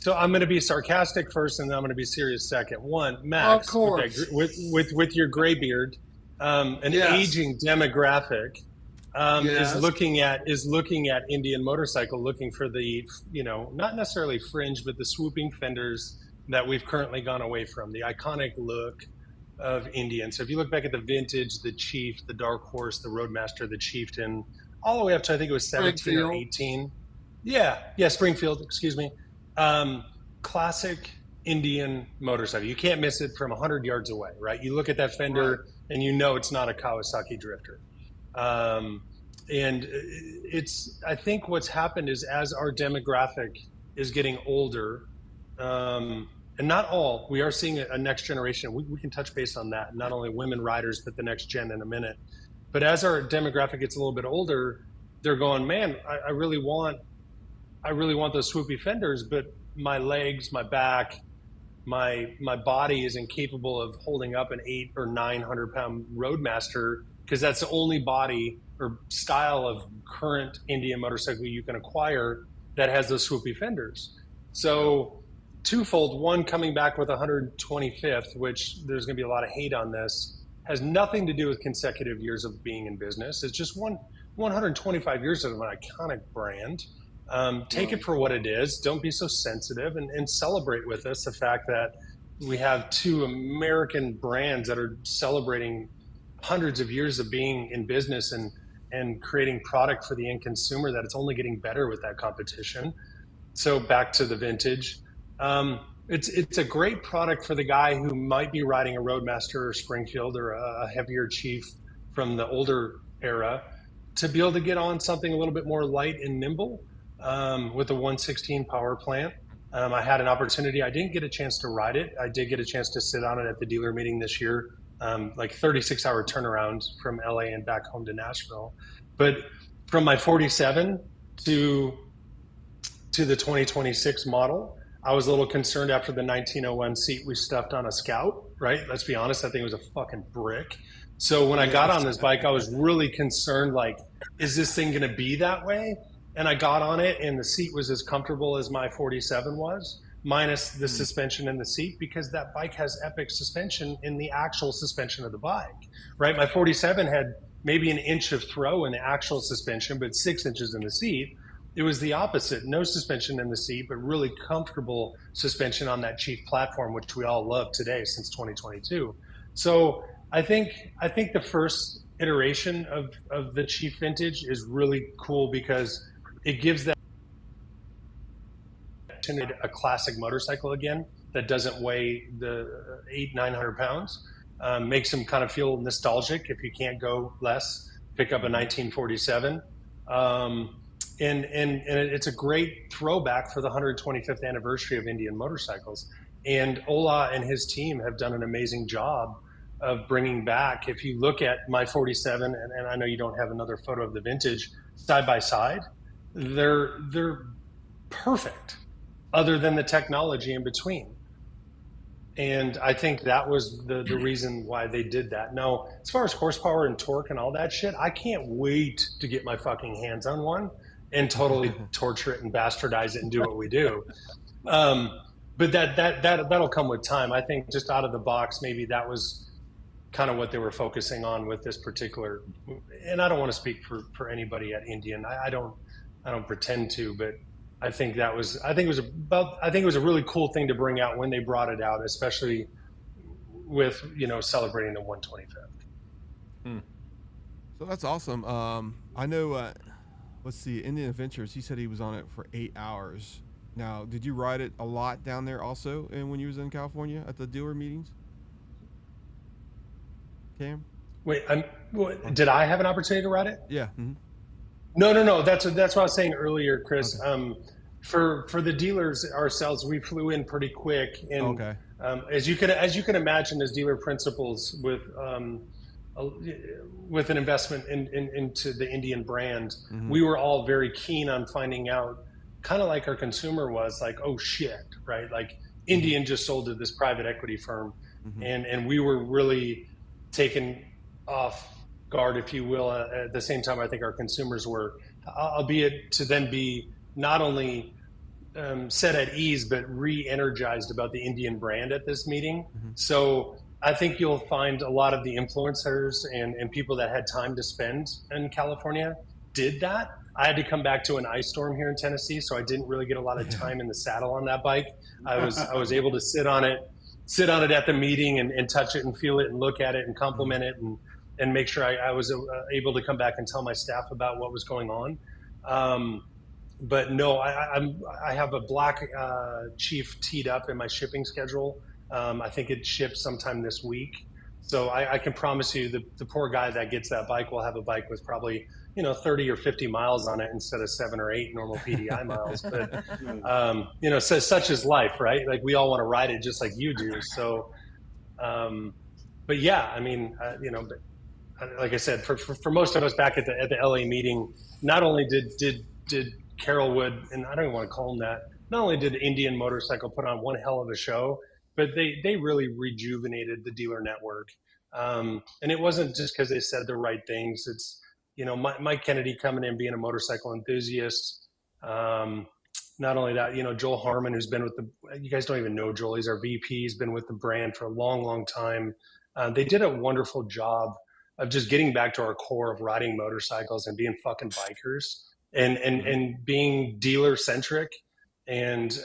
I'm going to be sarcastic first, and then I'm going to be serious second. One, Max, of course, with your gray beard, aging demographic is looking at Indian motorcycle, looking for the not necessarily fringe, but the swooping fenders that we've currently gone away from, the iconic look of Indian. So if you look back at the vintage, the Chief, the Dark Horse, the Roadmaster, the Chieftain, all the way up to I think it was 17 or 18. Yeah, Springfield, excuse me. Classic Indian motorcycle. You can't miss it from 100 yards away, right? You look at that fender and you know it's not a Kawasaki Drifter. And I think what's happened is as our demographic is getting older, and not all, we are seeing a next generation. We can touch base on that. Not only women riders, but the next gen in a minute. But as our demographic gets a little bit older, they're going, man, I really want those swoopy fenders, but my legs, my back, my body is incapable of holding up an 800 or 900 pound Roadmaster, because that's the only body or style of current Indian motorcycle you can acquire that has those swoopy fenders. So twofold: one, coming back with 125th, which there's going to be a lot of hate on this. has nothing to do with consecutive years of being in business. It's just 125 years of an iconic brand. Take it for what it is. Don't be so sensitive, and celebrate with us the fact that we have two American brands that are celebrating hundreds of years of being in business and creating product for the end consumer, that it's only getting better with that competition. So back to the vintage. It's a great product for the guy who might be riding a Roadmaster or Springfield or a heavier Chief from the older era, to be able to get on something a little bit more light and nimble with a 116 power plant. I had an opportunity. I didn't get a chance to ride it. I did get a chance to sit on it at the dealer meeting this year, like 36-hour turnaround from LA and back home to Nashville. But from my 47 to the 2026 model, I was a little concerned after the 1901 seat we stuffed on a Scout, right? Let's be honest, that thing was a fucking brick. So when I got on this bike, I was really concerned, like, is this thing going to be that way? And I got on it, and the seat was as comfortable as my 47 was, minus the suspension in the seat, because that bike has epic suspension in the actual suspension of the bike, right? My 47 had maybe an inch of throw in the actual suspension, but 6 inches in the seat. It was the opposite. No suspension in the seat, but really comfortable suspension on that Chief platform, which we all love today since 2022. So I think the first iteration of the Chief Vintage is really cool because it gives that a classic motorcycle again that doesn't weigh the 800-900 pounds. Makes them kind of feel nostalgic. If you can't go less, pick up a 1947. And it's a great throwback for the 125th anniversary of Indian motorcycles. And Ola and his team have done an amazing job of bringing back, if you look at my 47, and I know you don't have another photo of the vintage, side by side, they're perfect, other than the technology in between. And I think that was the reason why they did that. Now, as far as horsepower and torque and all that shit, I can't wait to get my fucking hands on one and totally torture it and bastardize it and do what we do. But that'll come with time. I think just out of the box, maybe that was kind of what they were focusing on with this particular. And I don't want to speak for anybody at Indian. I don't pretend to, but I think it was a really cool thing to bring out when they brought it out, especially with, celebrating the 125th. So that's awesome. I know. Let's see, Indian Adventures. He said he was on it for 8 hours. Now, did you ride it a lot down there also, and when you was in California at the dealer meetings? Cam? Wait, did I have an opportunity to ride it? Yeah. Mm-hmm. No. That's what I was saying earlier, Chris. Okay. For the dealers ourselves, we flew in pretty quick, and okay. As you can imagine, as dealer principals with an investment into the Indian brand, mm-hmm. we were all very keen on finding out, kind of like our consumer was, like, oh shit, right? Like Indian just sold to this private equity firm, mm-hmm. and we were really taken off guard, if you will. At the same time, I think our consumers were, albeit to then be not only set at ease, but re-energized about the Indian brand at this meeting. Mm-hmm. So I think you'll find a lot of the influencers and people that had time to spend in California did that. I had to come back to an ice storm here in Tennessee, so I didn't really get a lot of time in the saddle on that bike. I was able to sit on it at the meeting and touch it and feel it and look at it and compliment it and make sure I was able to come back and tell my staff about what was going on. But no, I have a black Chief teed up in my shipping schedule. I think it ships sometime this week. So I can promise you the poor guy that gets that bike will have a bike with probably 30 or 50 miles on it instead of 7 or 8 normal PDI miles. But so such is life, right? Like we all want to ride it just like you do. So, but yeah, I mean, but like I said, for most of us back at the LA meeting, not only did Carrollwood, and I don't even want to call them that, not only did Indian Motorcycle put on one hell of a show, but they really rejuvenated the dealer network. And it wasn't just because they said the right things. It's, Mike Kennedy coming in, being a motorcycle enthusiast. Not only that, Joel Harmon, who's been with you guys don't even know Joel, he's our VP, he's been with the brand for a long, long time. They did a wonderful job of just getting back to our core of riding motorcycles and being fucking bikers and being dealer centric and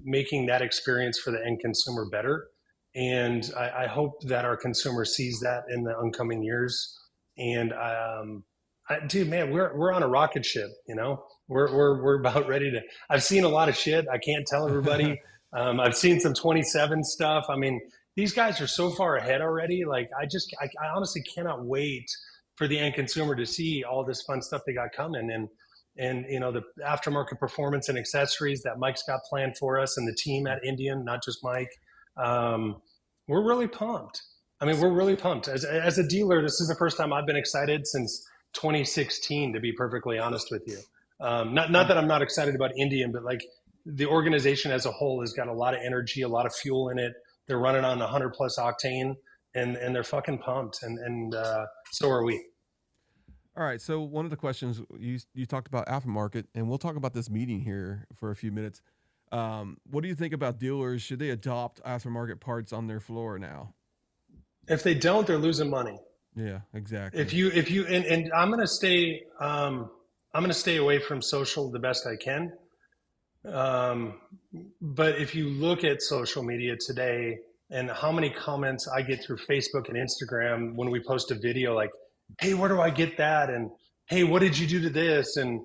making that experience for the end consumer better. And I hope that our consumer sees that in the oncoming years. And dude, man, we're on a rocket ship. You know, we're about ready to. I've seen a lot of shit. I can't tell everybody. I've seen some 27 stuff. I mean, these guys are so far ahead already. Like, I honestly cannot wait for the end consumer to see all this fun stuff they got coming. And you know, the aftermarket performance and accessories that Mike's got planned for us, and the team at Indian, not just Mike. We're really pumped. I mean, we're really pumped. As a dealer, this is the first time I've been excited since 2016, to be perfectly honest with you. Not that I'm not excited about Indian, but like the organization as a whole has got a lot of energy, a lot of fuel in it. They're running on 100 plus octane, and they're fucking pumped, and so are we. All right. So one of the questions you talked about aftermarket, and we'll talk about this meeting here for a few minutes. What do you think about dealers? Should they adopt aftermarket parts on their floor now? If they don't, they're losing money. Yeah, exactly. If you and I'm gonna stay away from social the best I can. But if you look at social media today and how many comments I get through Facebook and Instagram when we post a video, like, hey, where do I get that? And hey, what did you do to this? And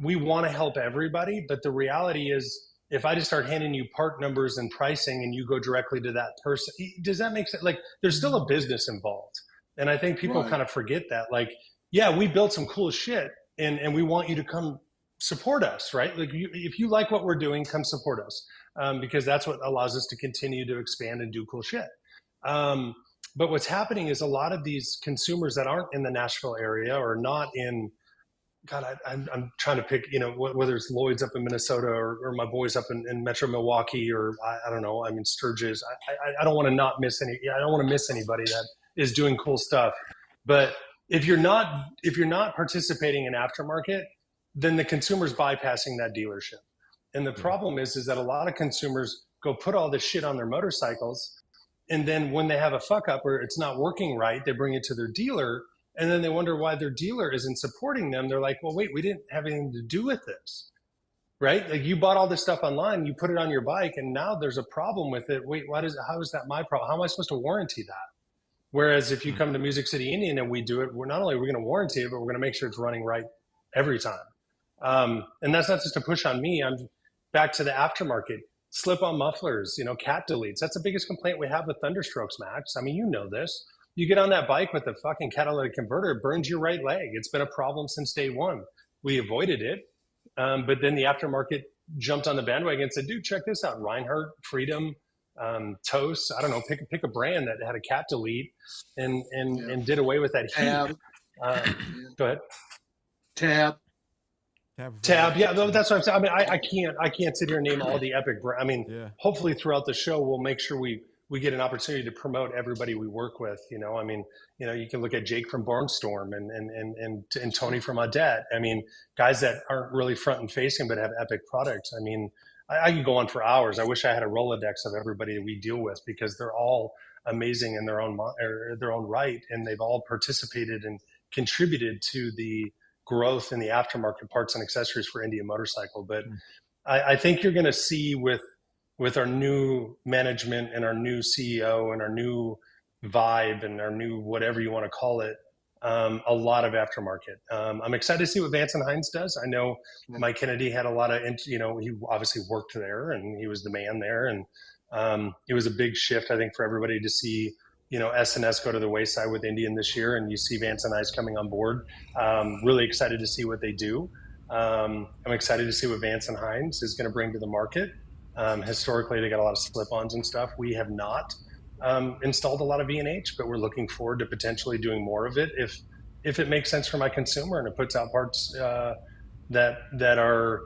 we want to help everybody, but the reality is, if I just start handing you part numbers and pricing and you go directly to that person, does that make sense? Like, there's still a business involved. And I think people kind of forget that. Like, yeah, we built some cool shit and we want you to come support us, right? Like, if you like what we're doing, come support us, because that's what allows us to continue to expand and do cool shit. But what's happening is a lot of these consumers that aren't in the Nashville area or not in, God, I'm trying to pick, you know, whether it's Lloyd's up in Minnesota or my boys up in Metro Milwaukee, or I don't know, I mean, Sturgis. I don't want to not miss any. I don't want to miss anybody that is doing cool stuff. But if you're not participating in aftermarket, then the consumer's bypassing that dealership. And the problem is that a lot of consumers go put all this shit on their motorcycles, and then when they have a fuck up or it's not working right, they bring it to their dealer. And then they wonder why their dealer isn't supporting them. They're like, well, wait, we didn't have anything to do with this, right? Like, you bought all this stuff online, you put it on your bike, and now there's a problem with it. Wait, how is that my problem? How am I supposed to warranty that? Whereas if you come to Music City Indian and we do it, we're not only going to warranty it, but we're going to make sure it's running right every time. And that's not just a push on me. I'm back to the aftermarket. Slip-on mufflers, you know, cat deletes. That's the biggest complaint we have with Thunderstrokes, Max. I mean, you know this. You get on that bike with the fucking catalytic converter, it burns your right leg. It's been a problem since day one. We avoided it. But then the aftermarket jumped on the bandwagon and said, dude, check this out. Reinhardt, Freedom, Toast, I don't know, pick a brand that had a cat delete and did away with that heat. Go ahead. Tab, yeah, that's what I'm saying. I mean, I can't sit here and name all the epic. I mean, hopefully throughout the show we'll make sure we get an opportunity to promote everybody we work with. You know, I mean, you know, you can look at Jake from Barnstorm and Tony from Audette. I mean, guys that aren't really front and facing but have epic products. I mean, I could go on for hours. I wish I had a Rolodex of everybody that we deal with, because they're all amazing in their own right, and they've all participated and contributed to the growth in the aftermarket parts and accessories for Indian Motorcycle. But I think you're going to see with our new management and our new CEO and our new vibe and our new whatever you want to call it, a lot of aftermarket. I'm excited to see what Vance and Hines does. I know Mike Kennedy had a lot of, you know, he obviously worked there and he was the man there. And it was a big shift, I think, for everybody to see, you know, S&S go to the wayside with Indian this year, and you see Vance and Hines coming on board. Really excited to see what they do. I'm excited to see what Vance and Hines is going to bring to the market. Historically, they got a lot of slip-ons and stuff. We have not installed a lot of V&H, but we're looking forward to potentially doing more of it if it makes sense for my consumer and it puts out parts that are,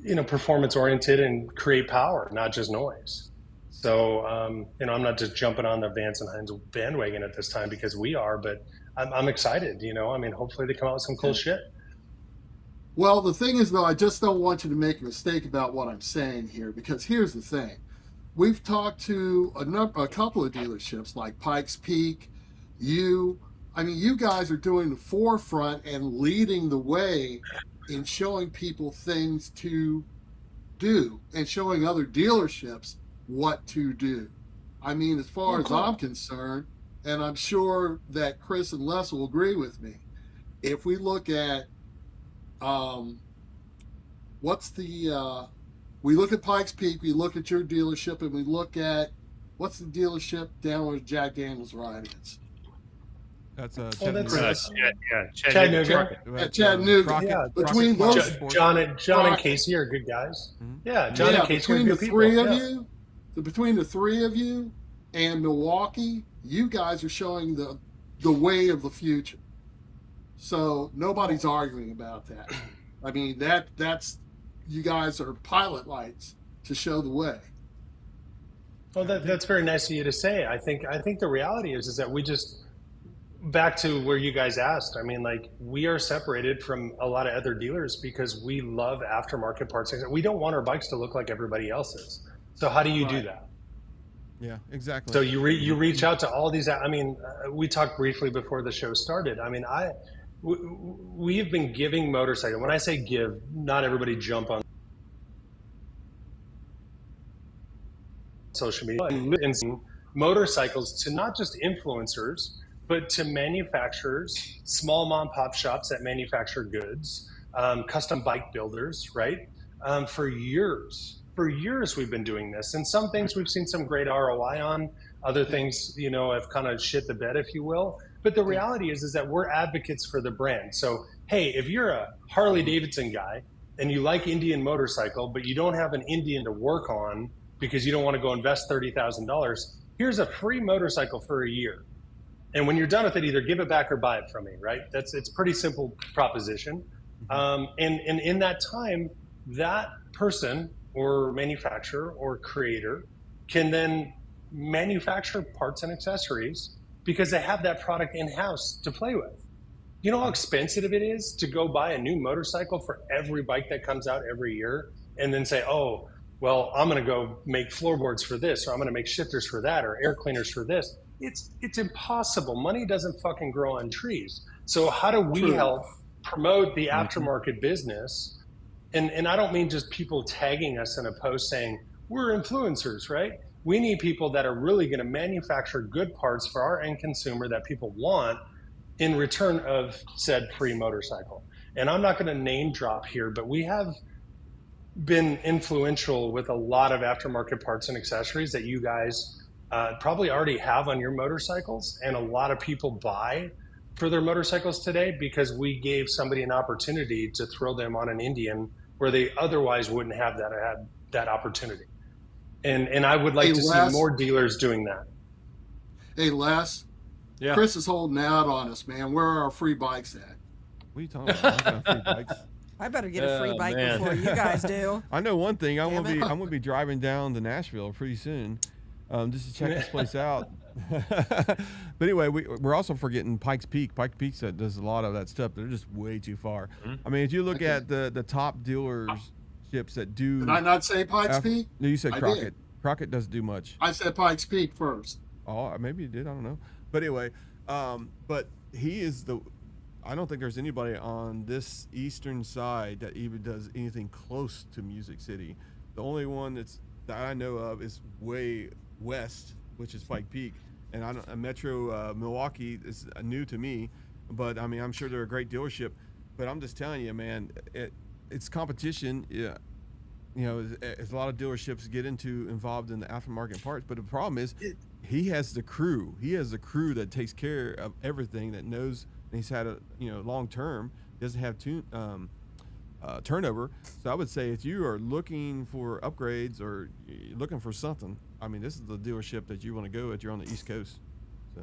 you know, performance oriented and create power, not just noise. So, you know, I'm not just jumping on the Vance and Hines bandwagon at this time because we are, but I'm excited, you know. I mean, hopefully they come out with some cool shit. Well, the thing is, though, I just don't want you to make a mistake about what I'm saying here, because here's the thing. we've talked to a couple of dealerships like Pikes Peak. You guys are doing the forefront and leading the way in showing people things to do and showing other dealerships what to do. I mean, as far as I'm concerned, and I'm sure that Chris and Les will agree with me, if we look at we look at Pikes Peak, we look at your dealership, and we look at what's the dealership down where Jack Daniels ride is. That's Chattanooga. Chattanooga. Yeah, between those, John and Casey are good guys. Yeah, John and Casey between are the good three people. of you, between the three of you and Milwaukee, you guys are showing the way of the future. So nobody's arguing about that. I mean, that's you guys are pilot lights to show the way. Well, that's very nice of you to say. I think the reality is that we just, back to where you guys asked, I mean, like, we are separated from a lot of other dealers because we love aftermarket parts. We don't want our bikes to look like everybody else's. So how do you do that? Yeah, exactly. So you reach out to all these. I mean, we talked briefly before the show started. I mean, we've been giving motorcycle. When I say give, not everybody jump on social media and motorcycles to not just influencers, but to manufacturers, small mom and pop shops that manufacture goods, custom bike builders, right? For years we've been doing this, and some things we've seen some great ROI on. Other things, have kind of shit the bed, if you will. But the reality is that we're advocates for the brand. So, hey, if you're a Harley Davidson guy and you like Indian motorcycle, but you don't have an Indian to work on because you don't want to go invest $30,000, here's a free motorcycle for a year. And when you're done with it, either give it back or buy it from me, right? It's a pretty simple proposition. And in that time, that person or manufacturer or creator can then manufacture parts and accessories because they have that product in-house to play with. You know how expensive it is to go buy a new motorcycle for every bike that comes out every year and then say, oh, well, I'm going to go make floorboards for this, or I'm going to make shifters for that, or air cleaners for this. It's impossible. Money doesn't fucking grow on trees. So how do we help promote the aftermarket business? And I don't mean just people tagging us in a post saying, we're influencers, right? We need people that are really going to manufacture good parts for our end consumer that people want in return of said free motorcycle. And I'm not going to name drop here, but we have been influential with a lot of aftermarket parts and accessories that you guys probably already have on your motorcycles, and a lot of people buy for their motorcycles today because we gave somebody an opportunity to throw them on an Indian where they otherwise wouldn't have that opportunity. And I would like to see more dealers doing that. Hey, Les, Chris is holding out on us, man. Where are our free bikes at? What are you talking about? I got free bikes. I better get a free bike before you guys do. I know one thing. I'm gonna be driving down to Nashville pretty soon, just to check this place out. But anyway, we're also forgetting Pikes Peak. Pikes Peak does a lot of that stuff. They're just way too far. I mean, if you look at the top dealerships that do. Did I not say Pikes Peak? No, you said Crockett. Did. Crockett doesn't do much. I said Pikes Peak first. Oh, maybe you did. I don't know. But anyway, but he is I don't think there's anybody on this eastern side that even does anything close to Music City. The only one that I know of is way west, which is Pike Peak, and Metro Milwaukee is new to me. But I mean, I'm sure they're a great dealership. But I'm just telling you, man, it's competition. Yeah, as a lot of dealerships get involved in the aftermarket parts. But the problem is, he has the crew. He has the crew that takes care of everything, that knows. And he's had a long term, doesn't have turnover. So I would say if you are looking for upgrades or you're looking for something, I mean, this is the dealership that you want to go if you're on the East Coast. So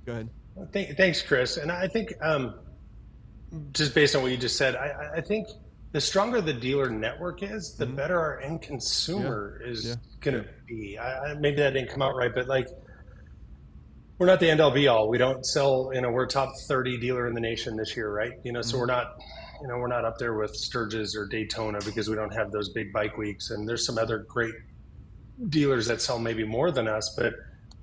go ahead. Well, thanks, Chris. And I think just based on what you just said, I think the stronger the dealer network is, the better our end consumer is going to be. Maybe that didn't come out right, but like, we're not the end all be all. We don't sell, we're top 30 dealer in the nation this year, right? So we're not, we're not up there with Sturgis or Daytona because we don't have those big bike weeks. And there's some other great dealers that sell maybe more than us, but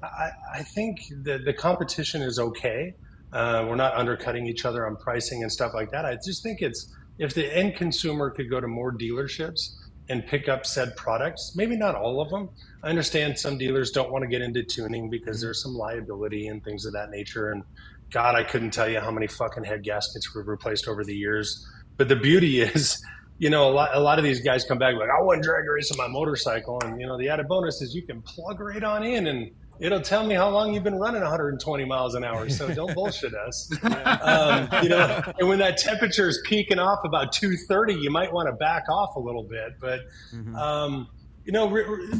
I think the competition is okay. We're not undercutting each other on pricing and stuff like that. I just think it's, if the end consumer could go to more dealerships and pick up said products, maybe not all of them. I understand some dealers don't want to get into tuning because there's some liability and things of that nature. And God, I couldn't tell you how many fucking head gaskets were replaced over the years. But the beauty is, a lot of these guys come back like, I want drag racing my motorcycle. And, the added bonus is you can plug right on in and it'll tell me how long you've been running 120 miles an hour. So don't bullshit us. And when that temperature is peaking off about 230, you might want to back off a little bit. But,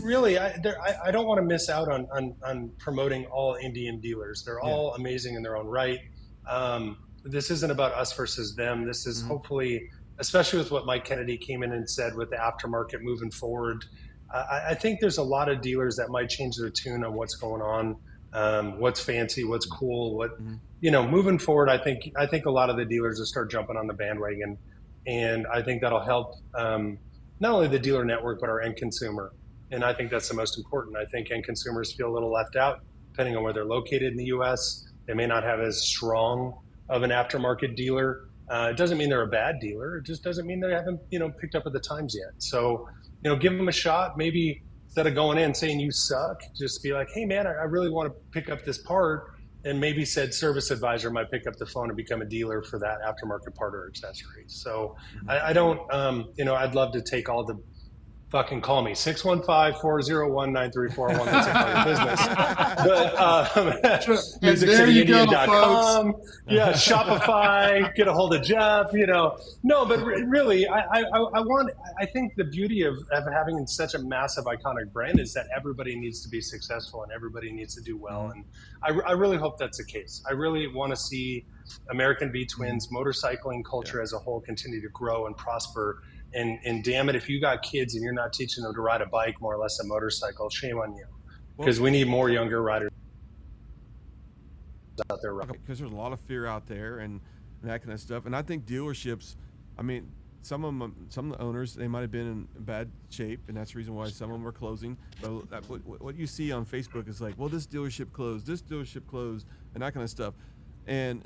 really, I don't want to miss out on promoting all Indian dealers. They're all amazing in their own right. This isn't about us versus them. This is hopefully, especially with what Mike Kennedy came in and said with the aftermarket moving forward, I think there's a lot of dealers that might change their tune on what's going on, what's fancy, what's cool, moving forward. I think a lot of the dealers will start jumping on the bandwagon, and I think that'll help not only the dealer network but our end consumer. And I think that's the most important. I think end consumers feel a little left out depending on where they're located in the U.S. They may not have as strong of an aftermarket dealer. It doesn't mean they're a bad dealer. It just doesn't mean they haven't picked up at the times yet. So give them a shot. Maybe instead of going in saying you suck, just be like, hey man, I really want to pick up this part. And maybe said service advisor might pick up the phone and become a dealer for that aftermarket part or accessory. So I don't, I'd love to take all the, fucking call me 615-401-9341. That's a part of business. But musiccityindian.com, Shopify, get a hold of Jeff. No, but really, I think the beauty of having such a massive iconic brand is that everybody needs to be successful and everybody needs to do well. And I really hope that's the case. I really want to see American V Twins motorcycling culture as a whole continue to grow and prosper. And damn it, if you got kids and you're not teaching them to ride a bike, more or less a motorcycle, shame on you. Because we need more younger riders out there. Because there's a lot of fear out there and that kind of stuff. And I think dealerships, some of the owners, they might have been in bad shape, and that's the reason why some of them are closing. But what you see on Facebook is like, well, this dealership closed, and that kind of stuff. And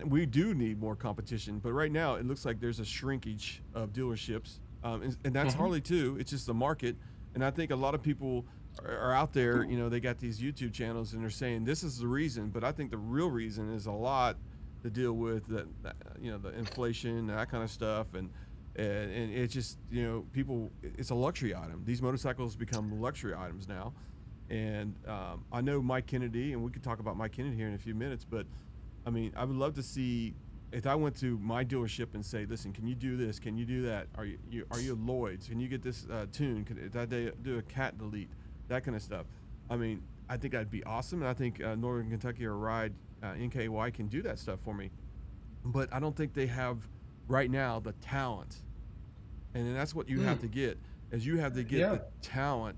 we do need more competition, but right now it looks like there's a shrinkage of dealerships, and that's Harley too. It's just the market, and I think a lot of people are out there. They got these YouTube channels and they're saying this is the reason, but I think the real reason is a lot to deal with the inflation and that kind of stuff, and it's just people. It's a luxury item. These motorcycles become luxury items now, and I know Mike Kennedy, and we could talk about Mike Kennedy here in a few minutes, but. I would love to see if I went to my dealership and say, listen, can you do this? Can you do that? Are you Lloyd's? Can you get this tune? Can I do a cat delete? That kind of stuff. I think that'd be awesome. And I think Northern Kentucky or Ride NKY can do that stuff for me. But I don't think they have right now the talent. And then that's what you have to get, is you have to get the talent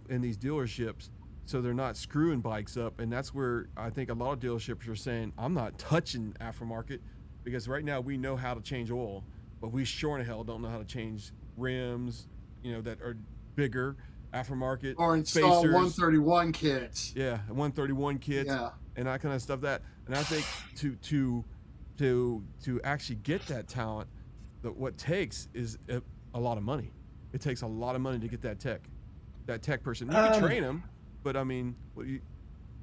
in these dealerships, so they're not screwing bikes up. And that's where I think a lot of dealerships are saying, I'm not touching aftermarket, because right now we know how to change oil, but we sure in hell don't know how to change rims, that are bigger, aftermarket. Or install spacers. 131 kits. Yeah, 131 kits. Yeah. And that kind of stuff. And I think to actually get that talent, what takes is a lot of money. It takes a lot of money to get that tech person. You can train them. But do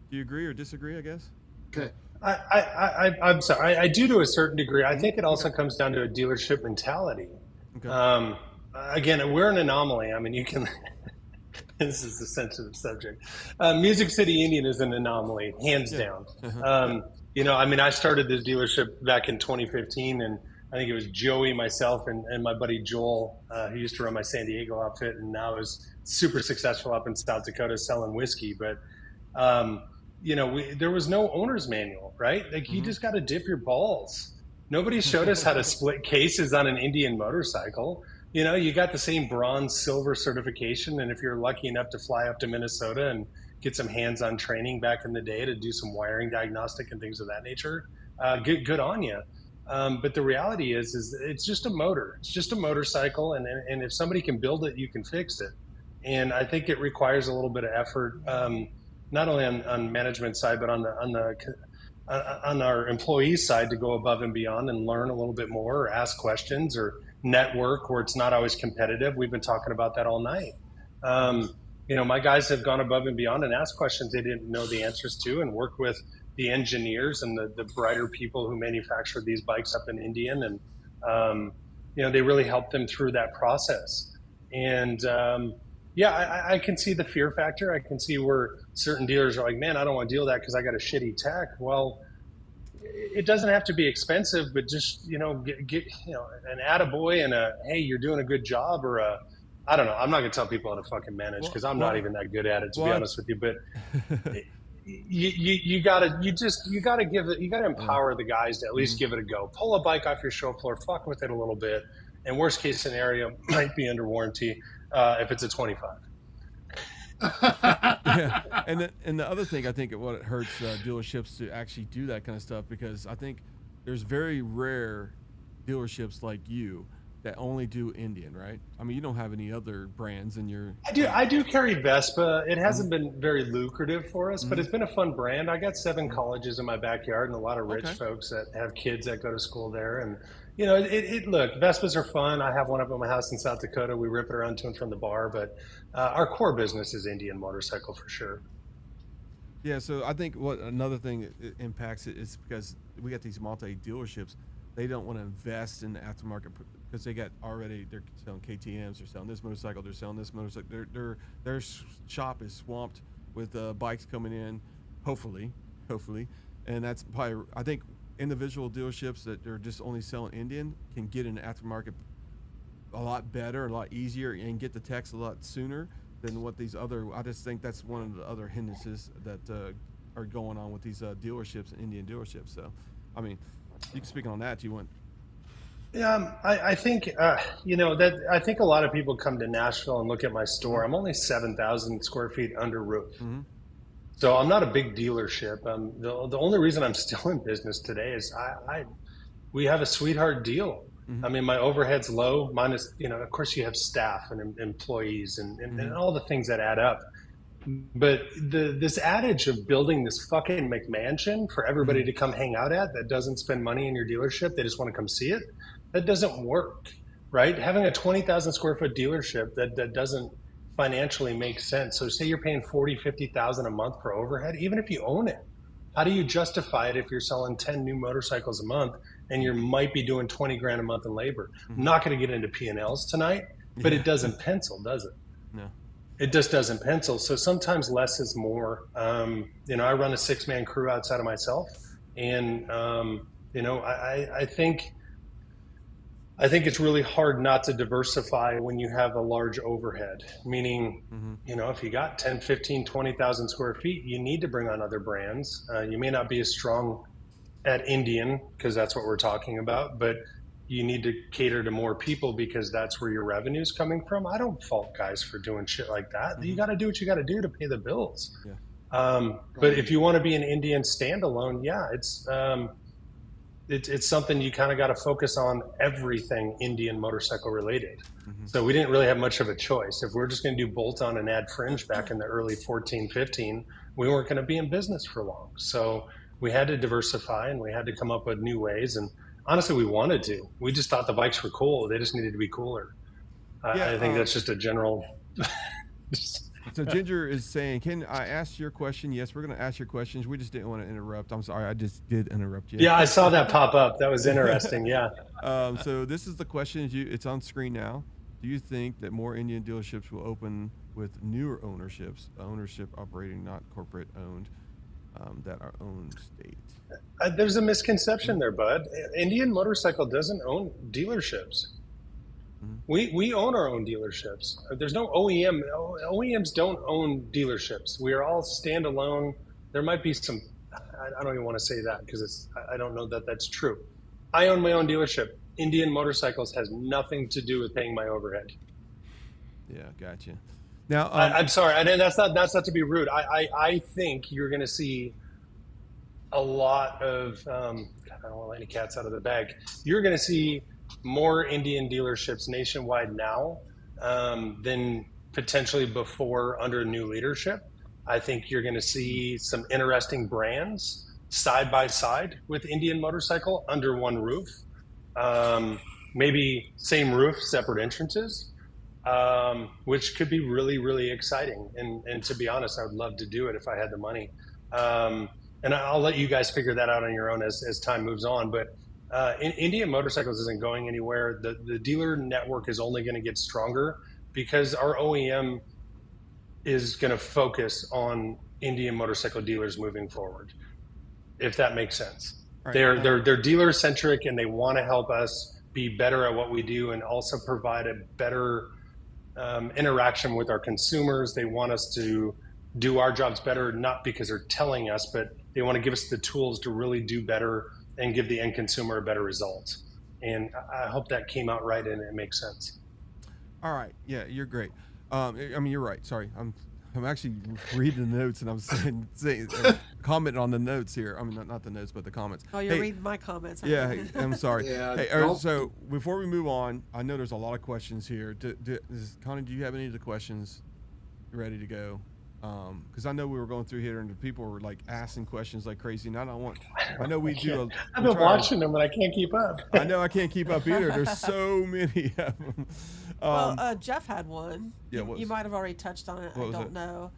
you agree or disagree, I guess? Okay. I'm sorry. I do to a certain degree. I think it also comes down to a dealership mentality. Okay. Again, we're an anomaly. You can. This is a sensitive subject. Music City Indian is an anomaly, hands down. I started this dealership back in 2015, and I think it was Joey, myself, and my buddy Joel, who used to run my San Diego outfit, and now is super successful up in South Dakota selling whiskey. But, there was no owner's manual, right? Like, you just got to dip your balls. Nobody showed us how to split cases on an Indian motorcycle. You got the same bronze, silver certification, and if you're lucky enough to fly up to Minnesota and get some hands-on training back in the day to do some wiring diagnostic and things of that nature, good on you. But the reality is it's just a motor. It's just a motorcycle, and if somebody can build it, you can fix it. And I think it requires a little bit of effort, not only on management side, but on our employees side to go above and beyond and learn a little bit more or ask questions or network where it's not always competitive. We've been talking about that all night. My guys have gone above and beyond and asked questions they didn't know the answers to and worked with the engineers and the brighter people who manufacture these bikes up in Indian. And, they really helped them through that process. And, I can see the fear factor. I can see where certain dealers are like, man, I don't want to deal with that because I got a shitty tech. Well, it doesn't have to be expensive, but just, get an attaboy and hey, you're doing a good job, or I don't know. I'm not going to tell people how to fucking manage because I'm not even that good at it, to be honest with you. But you gotta empower the guys to at least give it a go. Pull a bike off your show floor, fuck with it a little bit, and worst case scenario might be under warranty if it's a 25. Yeah, and the other thing, I think what it hurts dealerships to actually do that kind of stuff, because I think there's very rare dealerships like you that only do Indian, right? I mean, you don't have any other brands in your... I do carry Vespa. It hasn't been very lucrative for us, but it's been a fun brand. I got 7 colleges in my backyard and a lot of rich folks that have kids that go to school there. And, look, Vespas are fun. I have one up at my house in South Dakota. We rip it around to and from the bar, but our core business is Indian motorcycle for sure. Yeah, so I think another thing that impacts it is because we got these multi-dealerships. They don't want to invest in the aftermarket because they're selling KTMs, they're selling this motorcycle, they're selling this motorcycle. Their shop is swamped with bikes coming in, hopefully, and that's probably, I think, individual dealerships that are just only selling Indian can get in the aftermarket a lot better, a lot easier, and get the techs a lot sooner than what these other. I just think that's one of the other hindrances that are going on with these dealerships, Indian dealerships. So, I mean, you can speak on that. Do you want? Yeah, I think that I think a lot of people come to Nashville and look at my store. I'm only 7,000 square feet under roof, so I'm not a big dealership. The only reason I'm still in business today is we have a sweetheart deal. I mean, my overhead's low. Minus, of course, you have staff and employees and all the things that add up. But this adage of building this fucking McMansion for everybody to come hang out at that doesn't spend money in your dealership, they just want to come see it, that doesn't work, right? Having a 20,000 square foot dealership that doesn't financially make sense. So say you're paying 40, 50,000 a month for overhead, even if you own it. How do you justify it if you're selling 10 new motorcycles a month and you might be doing 20 grand a month in labor? I'm not going to get into P&Ls tonight, but it doesn't pencil, does it? No. It just doesn't pencil. So sometimes less is more. I run a 6-man crew outside of myself, and I think it's really hard not to diversify when you have a large overhead. Meaning, if you got 10, 15, 20,000 square feet, you need to bring on other brands. You may not be as strong at Indian because that's what we're talking about, but you need to cater to more people because that's where your revenue's coming from. I don't fault guys for doing shit like that. You got to do what you got to do to pay the bills. Yeah. But if you want to be an Indian standalone, it's something you kind of got to focus on everything Indian motorcycle related. So we didn't really have much of a choice. If we're just going to do bolt on and add fringe back in the early 14, 15, we weren't going to be in business for long. So we had to diversify and we had to come up with new ways. And honestly, we wanted to. We just thought the bikes were cool. They just needed to be cooler. I think that's just a general. So Ginger is saying, can I ask your question? Yes, we're going to ask your questions. We just didn't want to interrupt. I'm sorry, I just did interrupt you. Yeah, I saw that pop up. That was interesting. Yeah. So this is the question. It's on screen now. Do you think that more Indian dealerships will open with newer ownership operating, not corporate owned, that are owned state? There's a misconception there, bud. Indian Motorcycle doesn't own dealerships. We own our own dealerships. There's no OEM. OEMs don't own dealerships. We are all standalone. There might be some, I don't even want to say that because I don't know that that's true. I own my own dealership. Indian Motorcycles has nothing to do with paying my overhead. Yeah, gotcha. Now, I'm sorry. That's not to be rude. I think you're going to see a lot of, I don't want to let any cats out of the bag. You're going to see more Indian dealerships nationwide now than potentially before under new leadership. I think you're going to see some interesting brands side by side with Indian Motorcycle under one roof. Maybe same roof, separate entrances, which could be really, really exciting. And to be honest, I would love to do it if I had the money. And I'll let you guys figure that out on your own as time moves on. But Indian Motorcycles isn't going anywhere. The dealer network is only going to get stronger because our OEM is going to focus on Indian motorcycle dealers moving forward, if that makes sense. Right. They're dealer centric, and they want to help us be better at what we do and also provide a better interaction with our consumers. They want us to do our jobs better, not because they're telling us, but they want to give us the tools to really do better and give the end consumer a better result. And I hope that came out right and it makes sense. All right. Yeah, you're great. I mean, you're right. Sorry. I'm actually reading the notes and I'm saying commenting on the notes here. I mean, not the notes, but the comments. Oh, you're reading my comments. Yeah, hey, I'm sorry. Yeah, hey, so before we move on, I know there's a lot of questions here. Connie, do you have any of the questions ready to go? Because I know we were going through here and the people were like asking questions like crazy. And I know we do. I've been watching them and I can't keep up. I know I can't keep up either. There's so many of them. Well, Jeff had one. Yeah, you might have already touched on it. I don't it? know.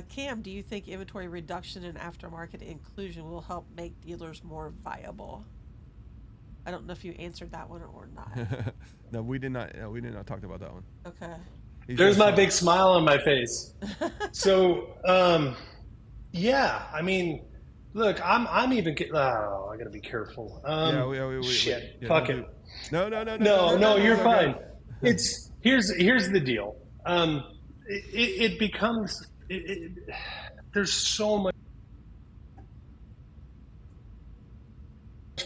Cam, do you think inventory reduction and aftermarket inclusion will help make dealers more viable? I don't know if you answered that one or not. No, we did not. We did not talk about that one. Okay. There's my big smile on my face. So, yeah, I mean, look, I'm even. Oh, I gotta be careful. Shit, fuck it. No, you're fine. It's here's the deal. It becomes there's so much.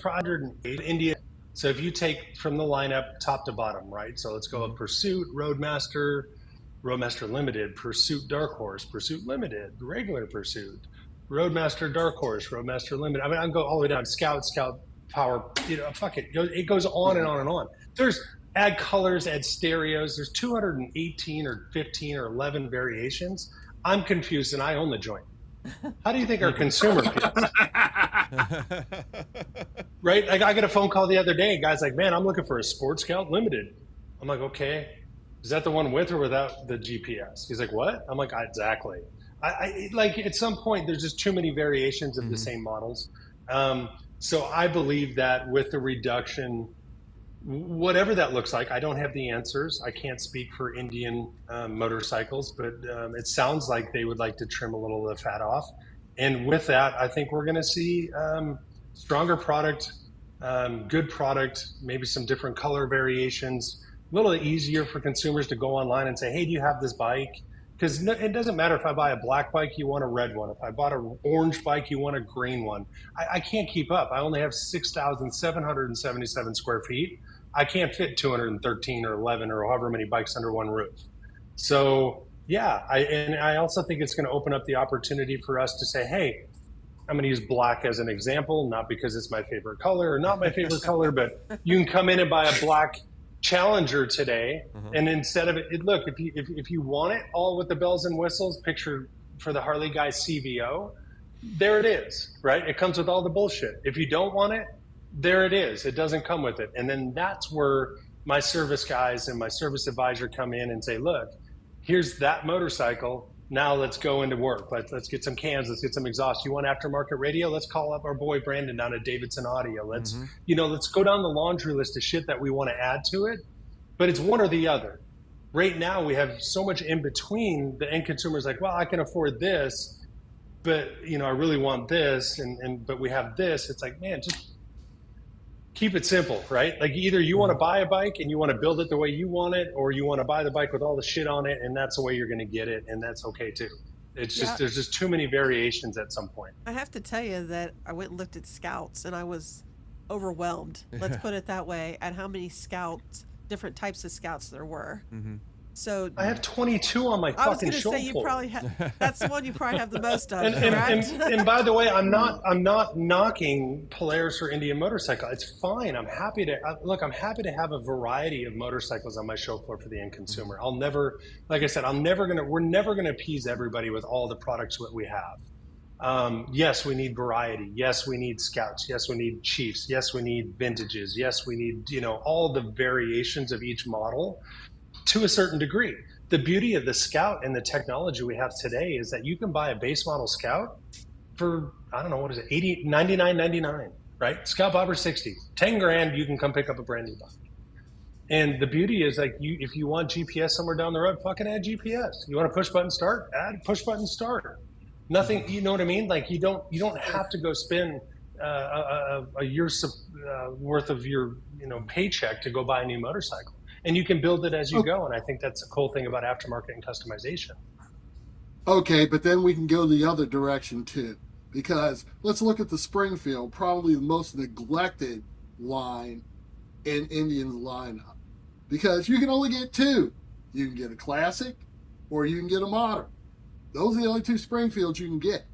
108 India. So if you take from the lineup top to bottom, right? So let's go Pursuit, Roadmaster, Roadmaster Limited, Pursuit Dark Horse, Pursuit Limited, regular Pursuit, Roadmaster Dark Horse, Roadmaster Limited. I mean, I can go all the way down. Scout Power. Fuck it. It goes on and on and on. There's add colors, add stereos. There's 218 or 15 or 11 variations. I'm confused, and I own the joint. How do you think our consumer feels? Right? Like, I got a phone call the other day. Guy's like, man, I'm looking for a Sports Scout Limited. I'm like, okay. Is that the one with or without the GPS? He's like, what? I'm like, exactly. I like, at some point, there's just too many variations of the same models. So I believe that with the reduction, whatever that looks like, I don't have the answers. I can't speak for Indian motorcycles, but it sounds like they would like to trim a little of the fat off. And with that, I think we're going to see stronger product, good product, maybe some different color variations, a little easier for consumers to go online and say, hey, do you have this bike? Because it doesn't matter if I buy a black bike, you want a red one. If I bought an orange bike, you want a green one. I can't keep up. I only have 6,777 square feet. I can't fit 213 or 11 or however many bikes under one roof. So yeah, I also think it's going to open up the opportunity for us to say, hey, I'm going to use black as an example, not because it's my favorite color or not my favorite color, but you can come in and buy a black Challenger today, and instead of it, look, if you want it all with the bells and whistles, picture for the Harley guy CVO, there it is, right? It comes with all the bullshit. If you don't want it, there it is. It doesn't come with it. And then that's where my service guys and my service advisor come in and say, look, here's that motorcycle. Now let's go into work. Let's get some cams. Let's get some exhaust. You want aftermarket radio? Let's call up our boy Brandon down at Davidson Audio. Let's go down the laundry list of shit that we want to add to it. But it's one or the other. Right now we have so much in between. The end consumer's like, well, I can afford this, but I really want this, but we have this. It's like, man, just keep it simple, right? Like, either you want to buy a bike and you want to build it the way you want it, or you want to buy the bike with all the shit on it, and that's the way you're going to get it, and that's okay too. It's just there's just too many variations at some point. I have to tell you that I went and looked at Scouts, and I was overwhelmed. Let's put it that way, at how many Scouts, different types of Scouts there were. So I have 22 on my I was fucking going to show say you floor. probably that's the one you probably have the most of. And by the way, I'm not knocking Polaris or Indian motorcycle. It's fine. I'm happy to look. I'm happy to have a variety of motorcycles on my show floor for the end consumer. I'll never, like I said, we're never gonna appease everybody with all the products that we have. Yes, we need variety. Yes, we need scouts. Yes, we need chiefs. Yes, we need vintages. Yes, we need all the variations of each model to a certain degree. The beauty of the Scout and the technology we have today is that you can buy a base model Scout for, I don't know, what is it, $99.99, right? Scout Bobber 60, 10 grand, you can come pick up a brand new bike. And the beauty is, like, if you want GPS somewhere down the road, fucking add GPS. You want to push button start? Add push button start. Nothing, you know what I mean? Like, you don't have to go spend a year's worth of your paycheck to go buy a new motorcycle. And you can build it as you go. And I think that's the cool thing about aftermarket and customization. Okay, but then we can go the other direction too. Because let's look at the Springfield, probably the most neglected line in Indian's lineup. Because you can only get two. You can get a classic or you can get a modern. Those are the only two Springfields you can get.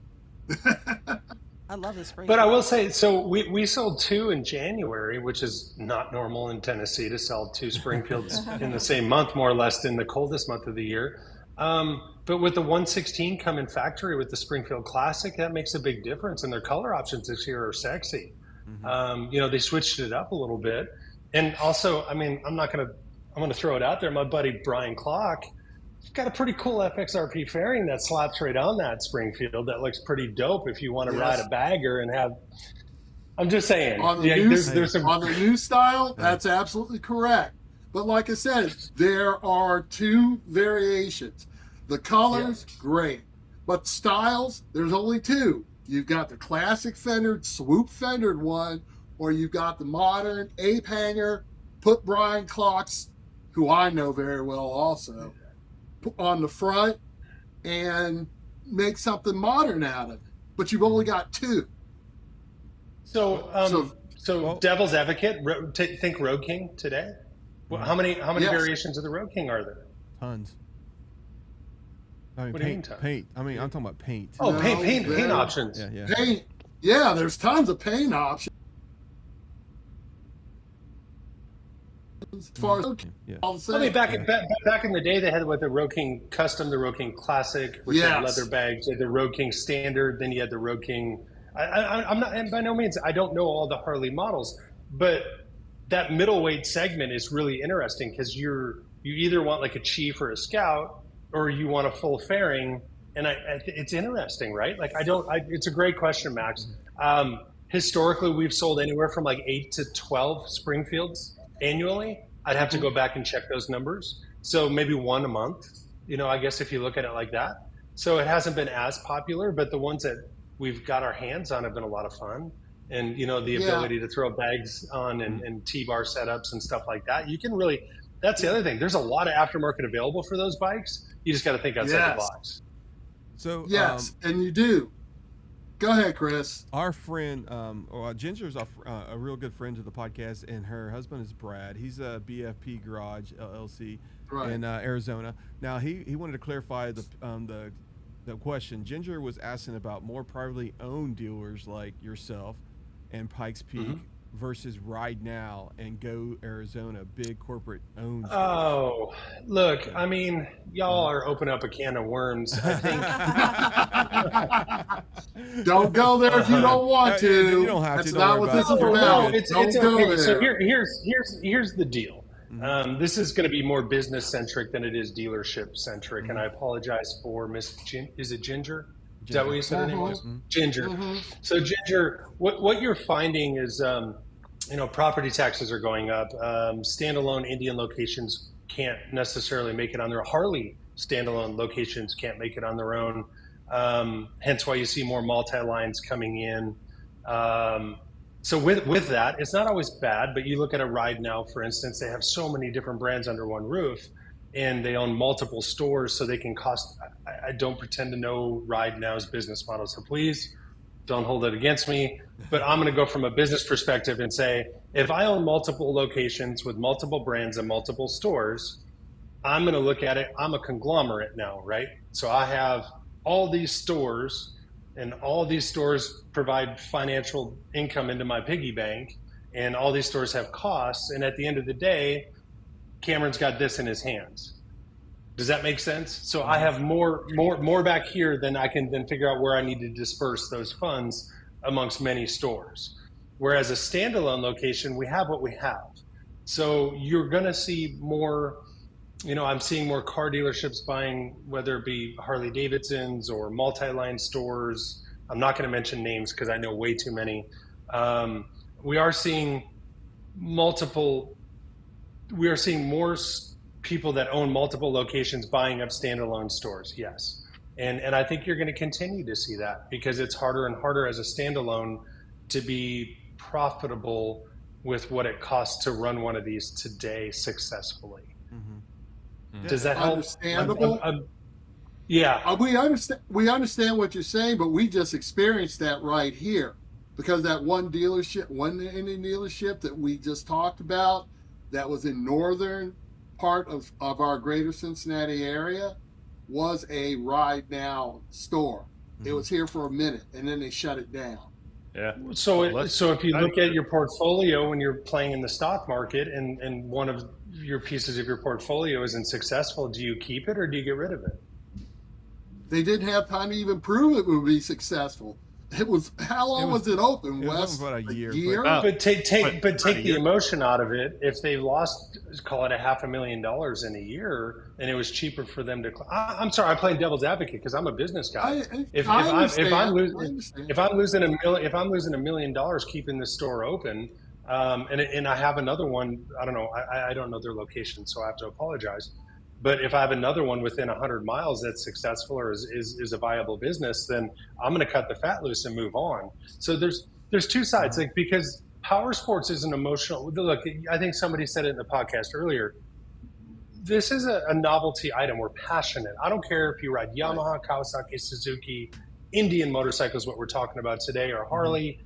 I love the Springfield. But I will say, so we sold two in January, which is not normal in Tennessee to sell two Springfields in the same month, more or less, than the coldest month of the year. But with the 116 coming factory with the Springfield Classic, that makes a big difference. And their color options this year are sexy. They switched it up a little bit. And also, I mean, I'm going to throw it out there. My buddy Brian Clock got a pretty cool FXRP fairing that slaps right on that Springfield. That looks pretty dope if you want to ride a bagger and have. I'm just saying. On the new style, that's absolutely correct. But like I said, there are two variations. The colors, great. But styles, there's only two. You've got the classic fendered, swoop fendered one, or you've got the modern ape hanger, put Brian Clocks, who I know very well also, on the front and make something modern out of it. But you've only got two. So devil's advocate, think Road King today. Well, how many variations of the Road King are there? Tons. I mean, what do you mean tons? Paint. I mean, I'm talking about paint. Oh, paint options. Yeah. Paint. Yeah, there's tons of paint options. As far as I mean, back in the day, they had with the Road King Custom, the Road King Classic, which had leather bags. You had the Road King Standard, then you had the Road King. I'm not, and by no means, I don't know all the Harley models, but that middleweight segment is really interesting because you either want like a Chief or a Scout, or you want a full fairing, and it's interesting, right? Like it's a great question, Max. Historically, we've sold anywhere from like 8 to 12 Springfields annually. I'd have to go back and check those numbers. So maybe one a month, I guess if you look at it like that. So it hasn't been as popular, but the ones that we've got our hands on have been a lot of fun. And, the ability to throw bags on and T-bar setups and stuff like that. You can really, that's the other thing. There's a lot of aftermarket available for those bikes. You just got to think outside the box. So, and you do. Go ahead, Chris. Our friend, Ginger's a real good friend to the podcast, and her husband is Brad. He's a BFP Garage LLC in Arizona. Now, he wanted to clarify the question. Ginger was asking about more privately owned dealers like yourself and Pikes Peak versus Ride Now and Go Arizona, big corporate owned. Oh, look, I mean, y'all are opening up a can of worms. I think. Don't go there if you don't want to. You don't have That's to. not what this is about. It's don't okay. So here's the deal. This is going to be more business centric than it is dealership centric, and I apologize for Miss. Is it Ginger? Is that what you said her name was? Ginger. So Ginger, what you're finding is, property taxes are going up. Standalone Indian locations can't necessarily make it on their Harley. Standalone locations can't make it on their own. Hence why you see more multi-lines coming in. So with that, it's not always bad, but you look at a Ride Now, for instance, they have so many different brands under one roof, and they own multiple stores, so they can cost. I don't pretend to know Ride Now's business model, so please don't hold it against me. But I'm going to go from a business perspective and say, if I own multiple locations with multiple brands and multiple stores, I'm going to look at it. I'm a conglomerate now, right? So I have all these stores, and all these stores provide financial income into my piggy bank, and all these stores have costs. And at the end of the day, Cameron's got this in his hands. Does that make sense? So I have more back here than I can then figure out where I need to disperse those funds amongst many stores. Whereas a standalone location, we have what we have. So you're going to see more, I'm seeing more car dealerships buying, whether it be Harley Davidsons or multi-line stores. I'm not going to mention names because I know way too many. We are seeing more people that own multiple locations buying up standalone stores. Yes. And I think you're going to continue to see that because it's harder and harder as a standalone to be profitable with what it costs to run one of these today successfully. Does that help? Understandable. Yeah. We understand what you're saying, but we just experienced that right here because that one Indian dealership that we just talked about that was in northern part of our greater Cincinnati area was a Ride Now store. It was here for a minute and then they shut it down. Yeah. So if you look at your portfolio when you're playing in the stock market and one of your pieces of your portfolio isn't successful, do you keep it or do you get rid of it? They didn't have time to even prove it would be successful. It was how long was it open? It Wes? was about a year. But take the emotion out of it. If they lost, call it $500,000 in a year, and it was cheaper for them to. I'm sorry, I'm playing devil's advocate because I'm a business guy. If I'm losing $1 million keeping the store open, and I have another one, I don't know, I don't know their location, so I have to apologize. But if I have another one within 100 miles that's successful or is a viable business, then I'm going to cut the fat loose and move on. So there's two sides, like because power sports is an emotional. Look, I think somebody said it in the podcast earlier. This is a novelty item. We're passionate. I don't care if you ride Yamaha, Kawasaki, Suzuki, Indian motorcycles, what we're talking about today, or Harley.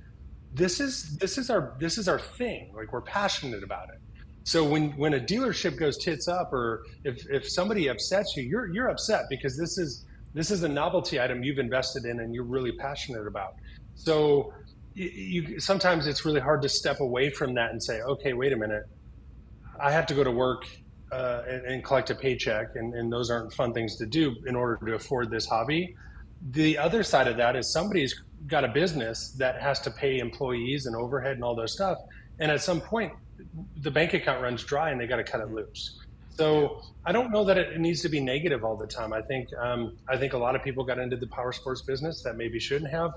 This is our thing. Like we're passionate about it. So when a dealership goes tits up, or if somebody upsets you, you're upset because this is a novelty item you've invested in and you're really passionate about. So sometimes it's really hard to step away from that and say, okay, wait a minute, I have to go to work and collect a paycheck, and those aren't fun things to do in order to afford this hobby. The other side of that is somebody's got a business that has to pay employees and overhead and all those stuff, and at some point the bank account runs dry and they got to cut it loose. So I don't know that it needs to be negative all the time. I think a lot of people got into the power sports business that maybe shouldn't have.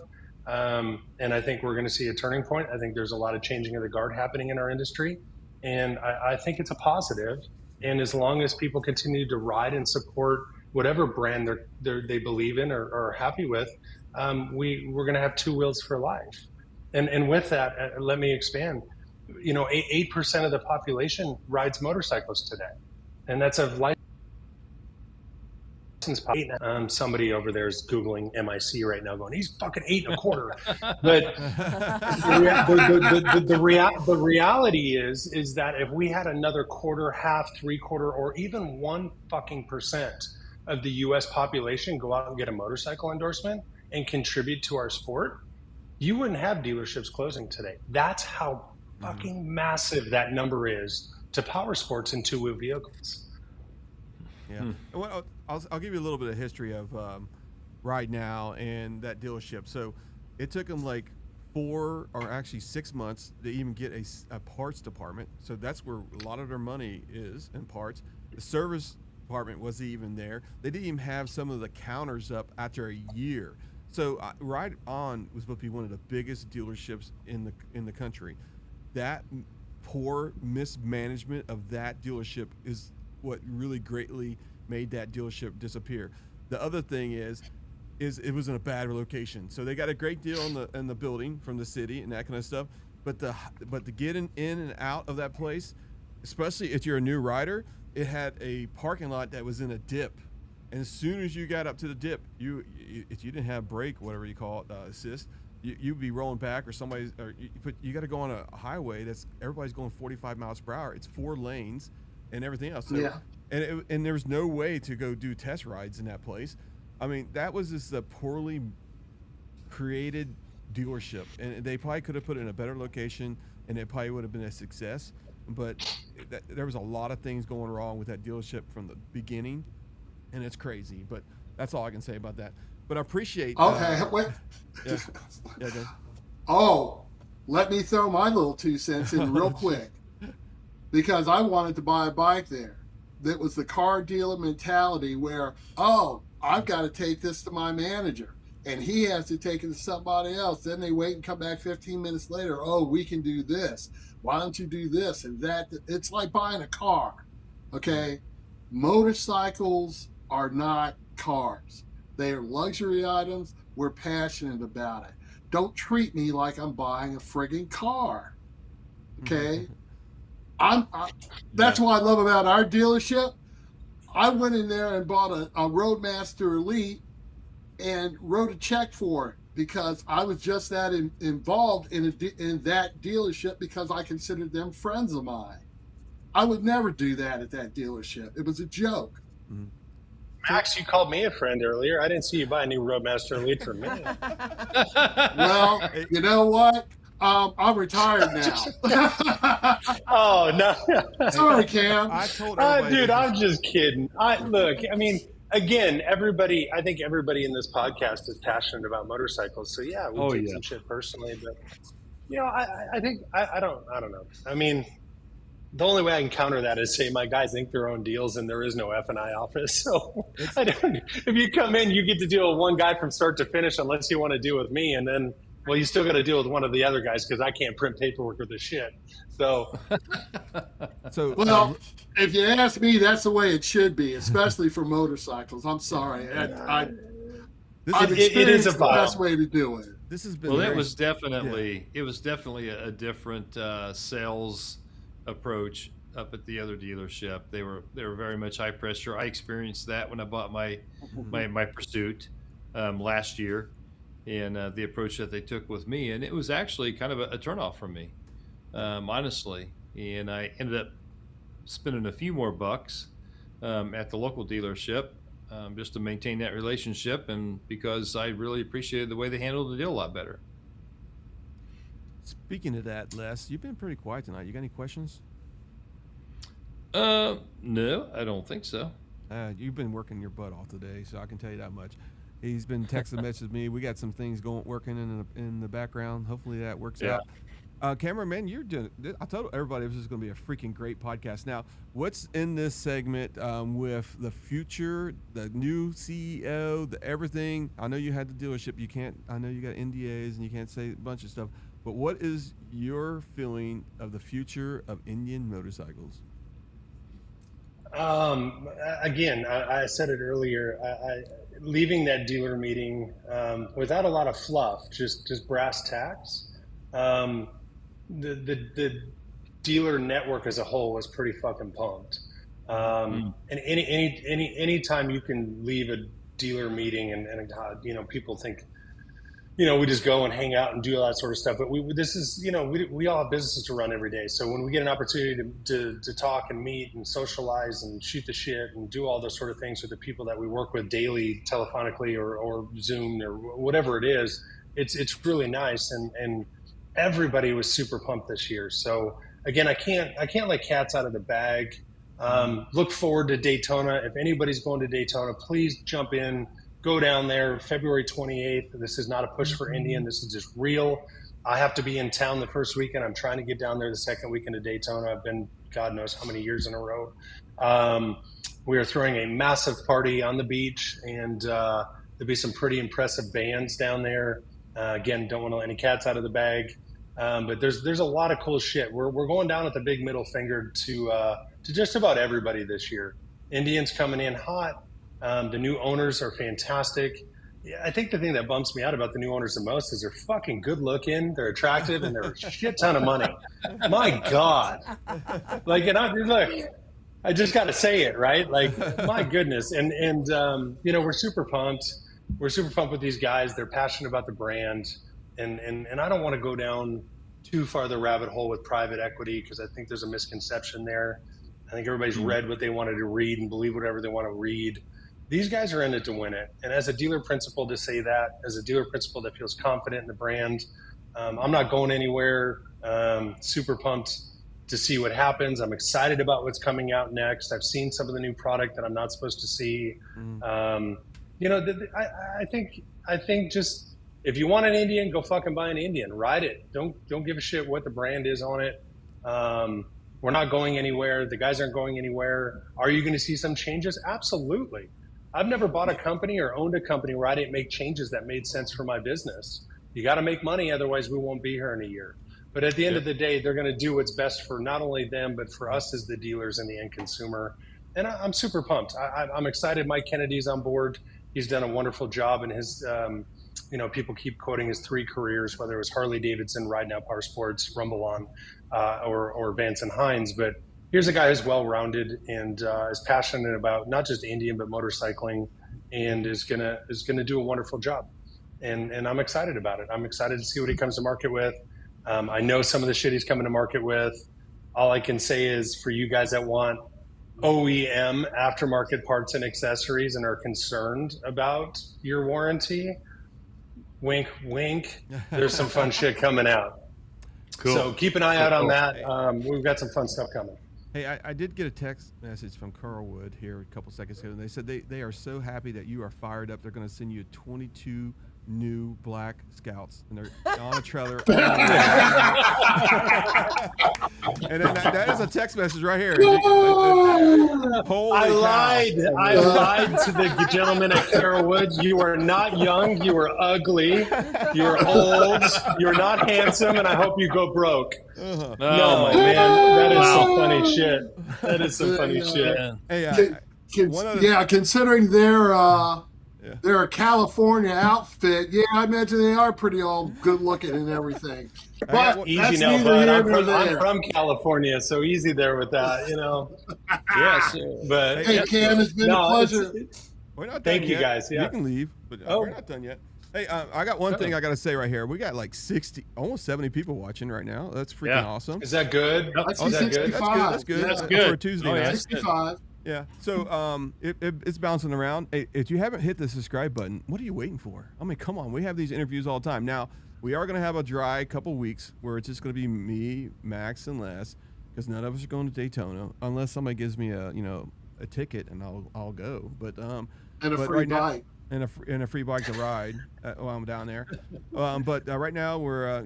And I think we're going to see a turning point. I think there's a lot of changing of the guard happening in our industry. And I think it's a positive. And as long as people continue to ride and support whatever brand they believe in or are happy with, we're going to have two wheels for life. And with that, let me expand. 8% of the population rides motorcycles today, and that's a license. Somebody over there is Googling MIC right now, going, "He's fucking 8.25." But the reality is that if we had another quarter, half, 3/4, or even 1% of the U.S. population go out and get a motorcycle endorsement and contribute to our sport, you wouldn't have dealerships closing today. That's how fucking massive that number is to power sports and two-wheel vehicles. Yeah. Well, I'll give you a little bit of history of Ride Now and that dealership. So it took them like 4 or actually 6 months to even get a parts department. So that's where a lot of their money is in parts. The service department wasn't even there. They didn't even have some of the counters up after a year. So Ride On was supposed to be one of the biggest dealerships in the country. That poor mismanagement of that dealership is what really greatly made that dealership disappear. The other thing is it was in a bad location. So they got a great deal in the building from the city and that kind of stuff. But to get in and out of that place, especially if you're a new rider, it had a parking lot that was in a dip. And as soon as you got up to the dip, if you didn't have brake, whatever you call it, assist, you'd be rolling back, or you got to go on a highway everybody's going 45 miles per hour. It's 4 lanes and everything else. So, and there's no way to go do test rides in that place. I mean, that was just a poorly created dealership, and they probably could have put it in a better location, and it probably would have been a success. But there was a lot of things going wrong with that dealership from the beginning, and it's crazy. But that's all I can say about that. But I appreciate. Okay, wait. Yeah, go ahead. Oh, let me throw my little 2 cents in real quick, because I wanted to buy a bike there. That was the car dealer mentality where, oh, I've got to take this to my manager, and he has to take it to somebody else. Then they wait and come back 15 minutes later. Oh, we can do this. Why don't you do this and that? It's like buying a car, okay? Motorcycles are not cars. They are luxury items. We're passionate about it. Don't treat me like I'm buying a friggin' car, okay? That's what I love about our dealership. I went in there and bought a Roadmaster Elite and wrote a check for it because I was just that involved in that dealership because I considered them friends of mine. I would never do that at that dealership. It was a joke. Mm-hmm. Max, you called me a friend earlier. I didn't see you buy a new Roadmaster Elite for me. Well, you know what? I'm retired now. Oh, no. Sorry, Cam. I told everybody. Dude, I'm just kidding. Look, I mean, again, I think everybody in this podcast is passionate about motorcycles. So yeah, we take some shit personally, but you know, I think I don't know. I mean, the only way I can counter that is say my guys ink their own deals and there is no F&I office. So if you come in, you get to deal with one guy from start to finish unless you want to deal with me. And then, well, you still got to deal with one of the other guys because I can't print paperwork with this shit. So, well, if you ask me, that's the way it should be, especially for motorcycles. I'm sorry. I've experienced the best way to do it. This has been well. It was definitely a different sales approach up at the other dealership. They were very much high pressure. I experienced that when I bought my Pursuit last year, and the approach that they took with me, and it was actually kind of a turnoff for me, honestly. And I ended up spending a few more bucks at the local dealership just to maintain that relationship, and because I really appreciated the way they handled the deal a lot better. Speaking of that, Les, you've been pretty quiet tonight. You got any questions? No, I don't think so. You've been working your butt off today, so I can tell you that much. He's been texting messaging me. We got some things working in the background. Hopefully that works out. Cameraman, you're doing. I told everybody this is going to be a freaking great podcast. Now, what's in this segment with the future, the new CEO, the everything? I know you had the dealership. You can't. I know you got NDAs and you can't say a bunch of stuff. But what is your feeling of the future of Indian motorcycles? Again, I said it earlier. Leaving that dealer meeting without a lot of fluff, just brass tacks. The dealer network as a whole was pretty fucking pumped. And any time you can leave a dealer meeting and you know, people think, you know, we just go and hang out and do all that sort of stuff. But this is, you know, we all have businesses to run every day. So when we get an opportunity to talk and meet and socialize and shoot the shit and do all those sort of things with the people that we work with daily, telephonically or Zoom or whatever it is, it's really nice. And everybody was super pumped this year. So again, I can't let cats out of the bag. Look forward to Daytona. If anybody's going to Daytona, please jump in. Go down there February 28th. This is not a push for Indian. This is just real. I have to be in town the first weekend. I'm trying to get down there the second weekend of Daytona. I've been God knows how many years in a row. We are throwing a massive party on the beach, and there'll be some pretty impressive bands down there. Again, don't want to let any cats out of the bag. But there's a lot of cool shit. We're going down with the big middle finger to just about everybody this year. Indians coming in hot. The new owners are fantastic. Yeah, I think the thing that bumps me out about the new owners the most is they're fucking good looking, they're attractive, and they're a shit ton of money. My God. Like, and I just got to say it, right? Like, my goodness. And you know, we're super pumped. We're super pumped with these guys. They're passionate about the brand. And I don't want to go down too far the rabbit hole with private equity because I think there's a misconception there. I think everybody's read what they wanted to read and believe whatever they want to read. These guys are in it to win it. And as a dealer principal to say that, as a dealer principal that feels confident in the brand, I'm not going anywhere. Super pumped to see what happens. I'm excited about what's coming out next. I've seen some of the new product that I'm not supposed to see. You know, I think just if you want an Indian, go fucking buy an Indian. Ride it. Don't give a shit what the brand is on it. We're not going anywhere. The guys aren't going anywhere. Are you going to see some changes? Absolutely. I've never bought a company or owned a company where I didn't make changes that made sense for my business. You got to make money, otherwise we won't be here in a year. But at the end of the day, they're going to do what's best for not only them, but for us as the dealers and the end consumer. And I'm super pumped. I'm excited. Mike Kennedy's on board. He's done a wonderful job in his, you know, people keep quoting his 3 careers, whether it was Harley Davidson, Ride Out Power Sports, Rumble On, or Vance and Hines. But here's a guy who's well-rounded and is passionate about not just Indian, but motorcycling, and is gonna do a wonderful job. And I'm excited about it. I'm excited to see what he comes to market with. I know some of the shit he's coming to market with. All I can say is for you guys that want OEM aftermarket parts and accessories and are concerned about your warranty, wink, wink, there's some fun shit coming out. Cool. So keep an eye out on that. We've got some fun stuff coming. Hey, I did get a text message from Carlwood here a couple seconds ago, and they said they are so happy that you are fired up. They're going to send you 22 new black Scouts, and they're on a trailer. And then that is a text message right here. I lied to the gentleman at Carolwood. You are not young. You are ugly. You are old. You're not handsome, and I hope you go broke. No, my man, that is some funny shit. That is some funny shit. Hey, considering they're a California outfit, yeah, I imagine they are pretty all good looking and everything. But easy now, bud. I'm from California, so easy there with that, you know. Yes, but hey, Cam, it's been a pleasure. We're not done Thank you, yet. guys. Yeah. You can leave, but we're not done yet. Hey, I got one thing I got to say right here. We got like 60, almost 70 people watching right now. That's freaking awesome. Is that good? That's good. That's good. That's good. For a Tuesday night. 65. Yeah. So it's bouncing around. Hey, if you haven't hit the subscribe button, what are you waiting for? I mean, come on. We have these interviews all the time. Now, we are going to have a dry couple weeks where it's just going to be me, Max, and Les, because none of us are going to Daytona unless somebody gives me a ticket and I'll go. But and a free right bike. Now, and a free bike to ride while I'm down there. But right now we're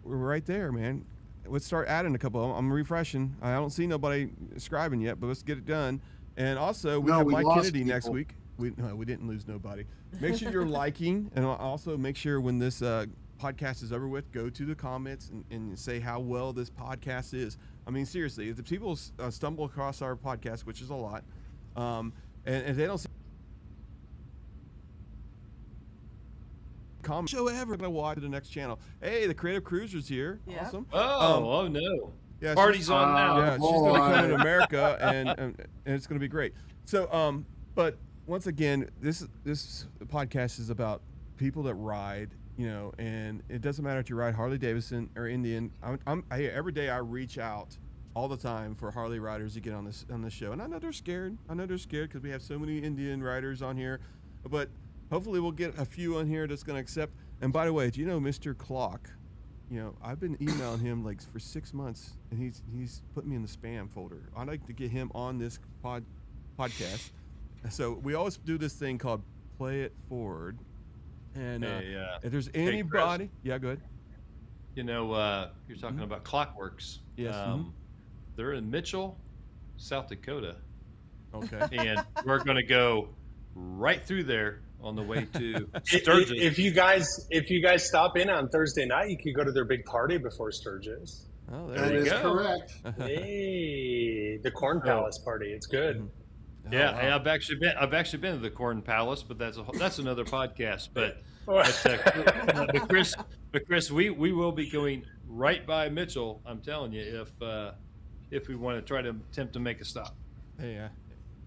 right there, man. Let's start adding a couple. I'm refreshing. I don't see nobody subscribing yet, but let's get it done. And also, we have Mike Kennedy next week. We didn't lose nobody. Make sure you're liking, and also make sure when this podcast is over with, go to the comments and say how well this podcast is. I mean, seriously, if the people stumble across our podcast, which is a lot, and if they don't see comment show ever gonna watch the next channel. Hey, the Creative Cruiser's here. Yeah. Awesome. Oh no. Yeah, Party's on now. Yeah, she's gonna come to America and it's gonna be great. So but once again, this podcast is about people that ride, and it doesn't matter if you ride Harley Davidson or Indian. Every day I reach out all the time for Harley riders to get on this show, and I know they're scared. Because we have so many Indian riders on here, but hopefully we'll get a few on here that's going to accept. And by the way, do you know Mr. Clock? I've been emailing him like for 6 months, and he's put me in the spam folder. I'd like to get him on this podcast. So we always do this thing called Play It Forward. And if there's anybody, go ahead. You're talking about Clockworks. Yes. They're in Mitchell, South Dakota. Okay. And we're going to go right through there on the way to Sturgis. If you guys stop in on Thursday night, you could go to their big party before Sturgis. Oh, that is correct. Hey, the Corn Palace party. It's good. Mm-hmm. Yeah, wow. Hey, I've actually been to the Corn Palace, but that's another podcast. But Chris, we will be going right by Mitchell. I'm telling you, if we want to try to attempt to make a stop. Hey,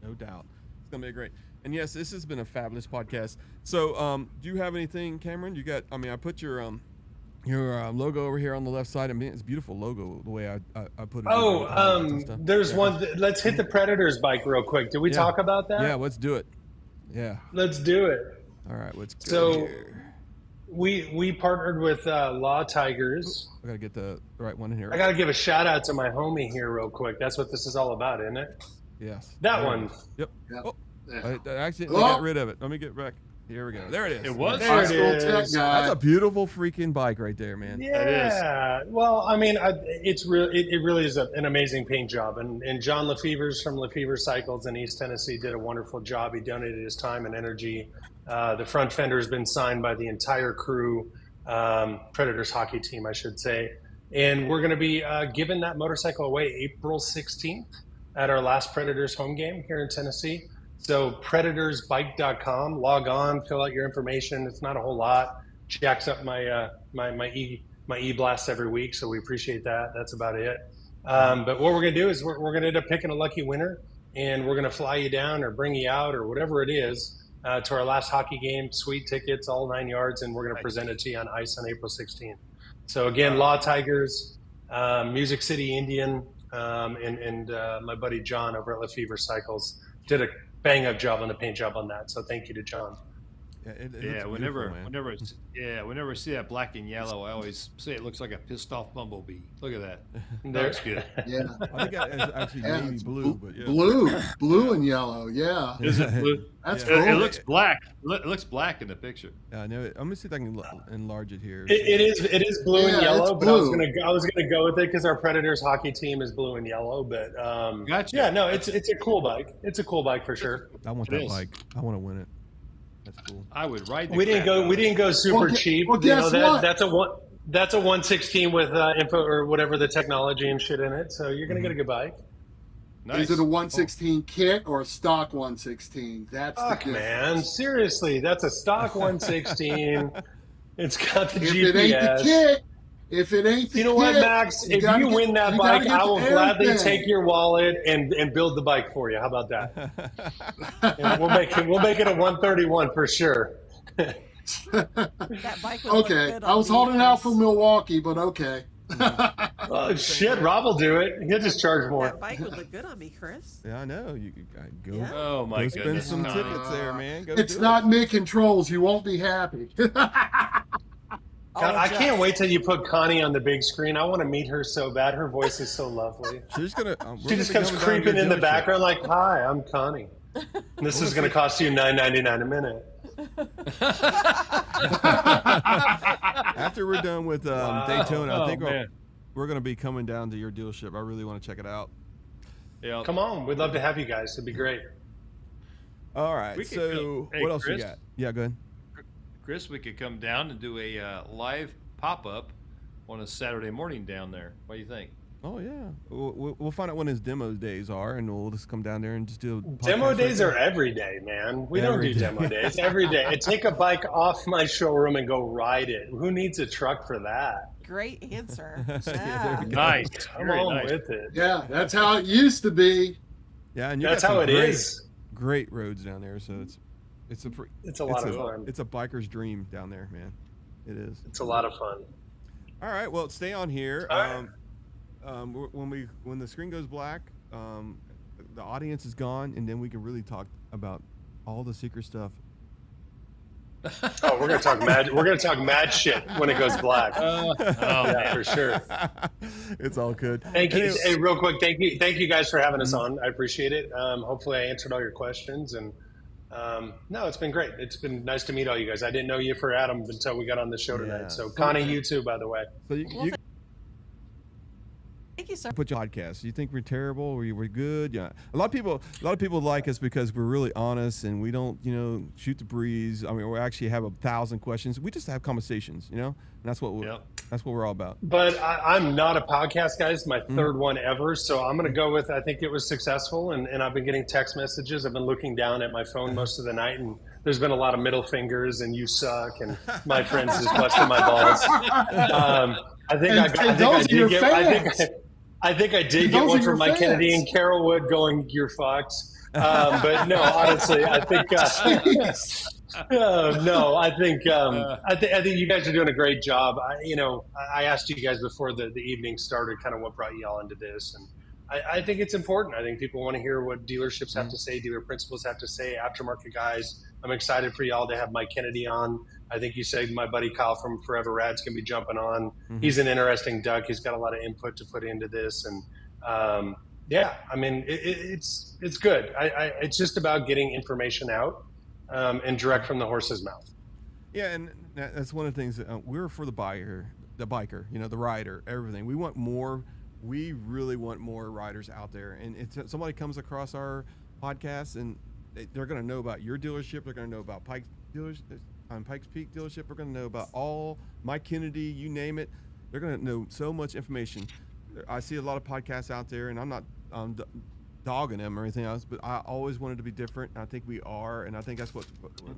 no doubt, it's gonna be great. And yes, this has been a fabulous podcast. So, do you have anything, Cameron? I put your Your logo over here on the left side. I mean, it's a beautiful logo the way I put it. Oh, there's one. Let's hit the Predators bike real quick. Did we talk about that? Yeah, let's do it. Yeah. Let's do it. All right, let's go So here. we partnered with Law Tigers. I gotta get the right one in here. I gotta give a shout out to my homie here real quick. That's what this is all about, isn't it? Yes. That There it one. is. Yep. Yeah. Oh, Yeah. I accidentally got rid of it. Let me get back. Here we go. There it is. It was? There it is. That's a beautiful freaking bike right there, man. Yeah. Well, I mean, it's real. It really is an amazing paint job. And John Lefevre's from Lefevre Cycles in East Tennessee did a wonderful job. He donated his time and energy. The front fender has been signed by the entire crew, Predators hockey team, I should say. And we're going to be giving that motorcycle away April 16th at our last Predators home game here in Tennessee. So predatorsbike.com, log on, fill out your information. It's not a whole lot. Jacks up my my e-blast every week, so we appreciate that. That's about it. But what we're going to do is we're going to end up picking a lucky winner, and we're going to fly you down or bring you out or whatever it is to our last hockey game, sweet tickets, all 9 yards, and we're going to present it to you on ice on April 16th. So again, Law Tigers, Music City Indian, and my buddy John over at Lefevre Cycles did a bang-up job on the paint job on that. So thank you to John. Yeah, whenever I see that black and yellow, I always say it looks like a pissed off bumblebee. Look at that. That's good. Yeah. I think it's actually navy blue, but yeah. Blue and yellow. Yeah. Is it blue? That's It cool. looks black. It looks black in the picture. Yeah, I know it. I'm gonna see if I can enlarge it here. It is blue and Yeah, yellow, it's but blue. I was gonna go with it because our Predators hockey team is blue and yellow. But Gotcha. yeah, no, it's a cool bike. It's a cool bike for sure. I want It that is. bike. I want to win it. That's cool. I would ride. We didn't go super Well, cheap. well, You know, guess what? that's a 116 with info or whatever the technology and shit in it. So you're gonna get a good bike. Nice. Is it a 116 kit or a stock 116? That's Fuck, the man. difference. Seriously, that's a stock 116. It's got the If GPS. it ain't the kit, if it ain't the You know kit, what, Max? If gotta you get- win that you gotta bike, get I will the gladly airbag. take your wallet and build the bike for you. How about that? And we'll make it a 131 for sure. That bike would Okay, look good I on was holding out videos. for Milwaukee, but okay. Oh shit, Rob will do it. He'll just charge more. That bike would look good on me, Chris. Yeah, I know. You go. Yeah. Oh my Go spend goodness. some tickets there, man. Go It's do not mid controls. You won't be happy. God, I can't wait till you put Connie on the big screen. I want to meet her so bad. Her voice is so lovely. She's gonna. She just comes creeping in the background like, "Hi, I'm Connie. This is going to cost you $9.99 a minute." After we're done with Daytona, I think man. we're going to be coming down to your dealership. I really want to check it out. Yeah. Come on, we'd love to have you guys. It'd be great. All right. We could So go- Hey, what else Chris? you got? Yeah, go ahead. Chris, we could come down and do a live pop-up on a Saturday morning down there. What do you think? Oh yeah. We'll find out when his demo days are, and we'll just come down there and just do. A Demo podcast days right are there. every day, man. We don't Every do day. demo days every day. I take a bike off my showroom and go ride it. Who needs a truck for that? Great answer. Yeah, there Yeah. we go. Nice. Come Very on nice. with it. Yeah, that's how it used to be. Yeah, and you That's got how some it great, is. Great roads down there, so it's It's a lot of fun. It's a biker's dream down there, man. It is. It's a lot of fun. All right, well, stay on here. All right. When the screen goes black, the audience is gone, and then we can really talk about all the secret stuff. Oh, we're gonna talk mad. We're gonna talk mad shit when it goes black. Oh, Yeah, man. for sure. It's all good. Thank you. Anyway, Hey, real quick, thank you guys for having us on. I appreciate it. Hopefully, I answered all your questions, and no, it's been great. It's been nice to meet all you guys. I didn't know you for Adam until we got on the show tonight. Yeah. So, Connie, you too, by the way. So you Thank you, sir. put your podcast. You think we're terrible? Or we're good? Yeah. A lot of people like us because we're really honest and we don't, shoot the breeze. I mean, we actually have 1,000 questions. We just have conversations, and that's what that's what we're all about. But I'm not a podcast guy. It's my third one ever. So I'm going to go with, I think it was successful. And I've been getting text messages. I've been looking down at my phone most of the night. And there's been a lot of middle fingers and you suck. And my friends just busting my balls. I think I did get one from Mike Kennedy and Carol Wood going, "You're fucked." But no, honestly, I think no, I think you guys are doing a great job. I asked you guys before the evening started, kind of what brought you all into this, and I think it's important. I think people want to hear what dealerships have to say, dealer principals have to say, aftermarket guys. I'm excited for y'all to have Mike Kennedy on. I think you said my buddy Kyle from Forever Rad's going to be jumping on. He's an interesting duck. He's got a lot of input to put into this, and yeah, I mean, it's good. It's just about getting information out and direct from the horse's mouth. Yeah, and that's one of the things that we're for the biker, the rider, everything. We want more. We really want more riders out there. And if somebody comes across our podcast and they're going to know about your dealership, they're going to know about Pikes Peak dealership, they're going to know about all Mike Kennedy, you name it. They're going to know so much information. I see a lot of podcasts out there, and I'm not dogging them or anything else, but I always wanted to be different. And I think we are, and I think that's what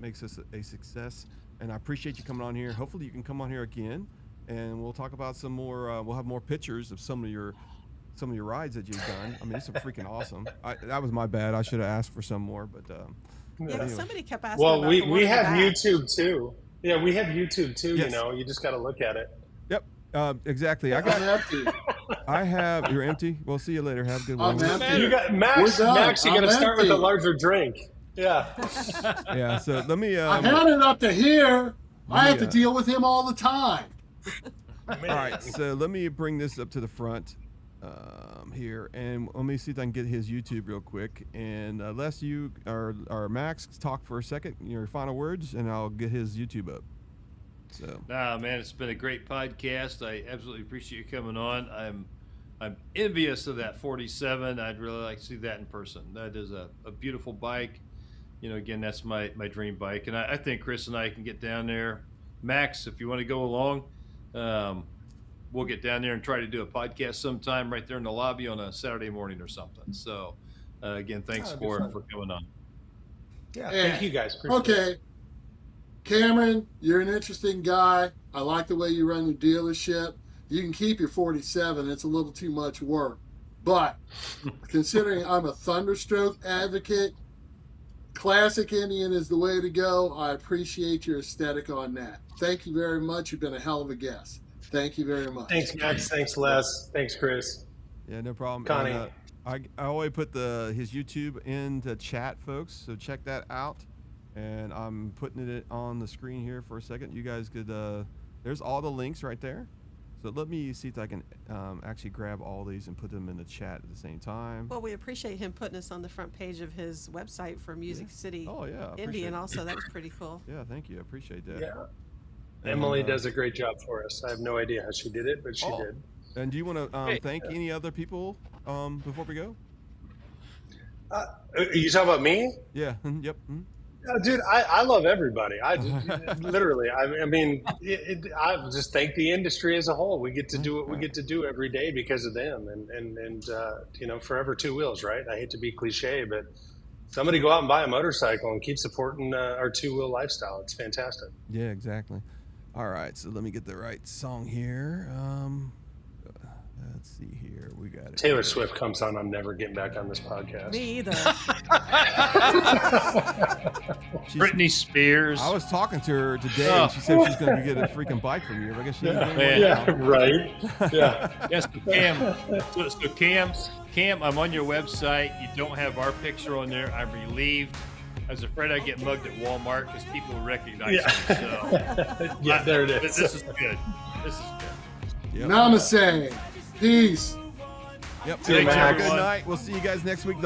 makes us a success. And I appreciate you coming on here. Hopefully you can come on here again, and we'll talk about some more. We'll have more pictures of some of your rides that you've done. I mean, it's freaking awesome. That was my bad. I should have asked for some more, but yeah, but somebody kept asking. Well, about we have YouTube too. Yeah, we have YouTube too. Yes. You just got to look at it. Yep. Exactly. I have. You're empty. We'll see you later. Have a good one. You got Max. Max, you got to start with a larger drink. Yeah. Yeah. So let me. I had it up to here. I have to deal with him all the time. All right. So let me bring this up to the front here, and let me see if I can get his YouTube real quick. And Les, you or Max, talk for a second. Your final words, and I'll get his YouTube up. So. Nah, man, it's been a great podcast. I absolutely appreciate you coming on. I'm envious of that 47. I'd really like to see that in person. That is a beautiful bike. Again, that's my dream bike. And I think Chris and I can get down there. Max, if you want to go along, we'll get down there and try to do a podcast sometime right there in the lobby on a Saturday morning or something. So, again, thanks for coming on. Yeah, thank you guys. Okay. Cameron, you're an interesting guy. I like the way you run your dealership. You can keep your 47. It's a little too much work. But considering I'm a Thunderstroke advocate, Classic Indian is the way to go. I appreciate your aesthetic on that. Thank you very much. You've been a hell of a guest. Thank you very much. Thanks, Max. Thanks, Les. Thanks, Chris. Yeah, no problem. Connie. And, I always put his YouTube in the chat, folks, so check that out. And I'm putting it on the screen here for a second. You guys could, there's all the links right there. So let me see if I can actually grab all these and put them in the chat at the same time. Well, we appreciate him putting us on the front page of his website for Music City. Oh, yeah. Indian also. That was pretty cool. Yeah, thank you. I appreciate that. Yeah. Emily does a great job for us. I have no idea how she did it, but she did. And do you want to thank any other people before we go? You talking about me? Yeah. Yep. Dude, I love everybody. I just, literally, I mean, I just thank the industry as a whole. We get to do what we get to do every day because of them, and forever two wheels, right? I hate to be cliche, but somebody go out and buy a motorcycle and keep supporting our two-wheel lifestyle. It's fantastic. Yeah, exactly. All right, so let me get the right song here. Let's see here. We got it. Taylor Swift comes on. I'm never getting back on this podcast. Me either. Britney Spears. I was talking to her today, and she said she's going to get a freaking bike from you. I guess she's right. Yeah. Yes, so Cam, I'm on your website. You don't have our picture on there. I'm relieved. I was afraid I'd get mugged at Walmart because people recognize me. So, yeah, there it is. This is good. This is good. Yep. Namaste. Peace. Yep. Thanks, Have a good everyone. night. We'll see you guys next week.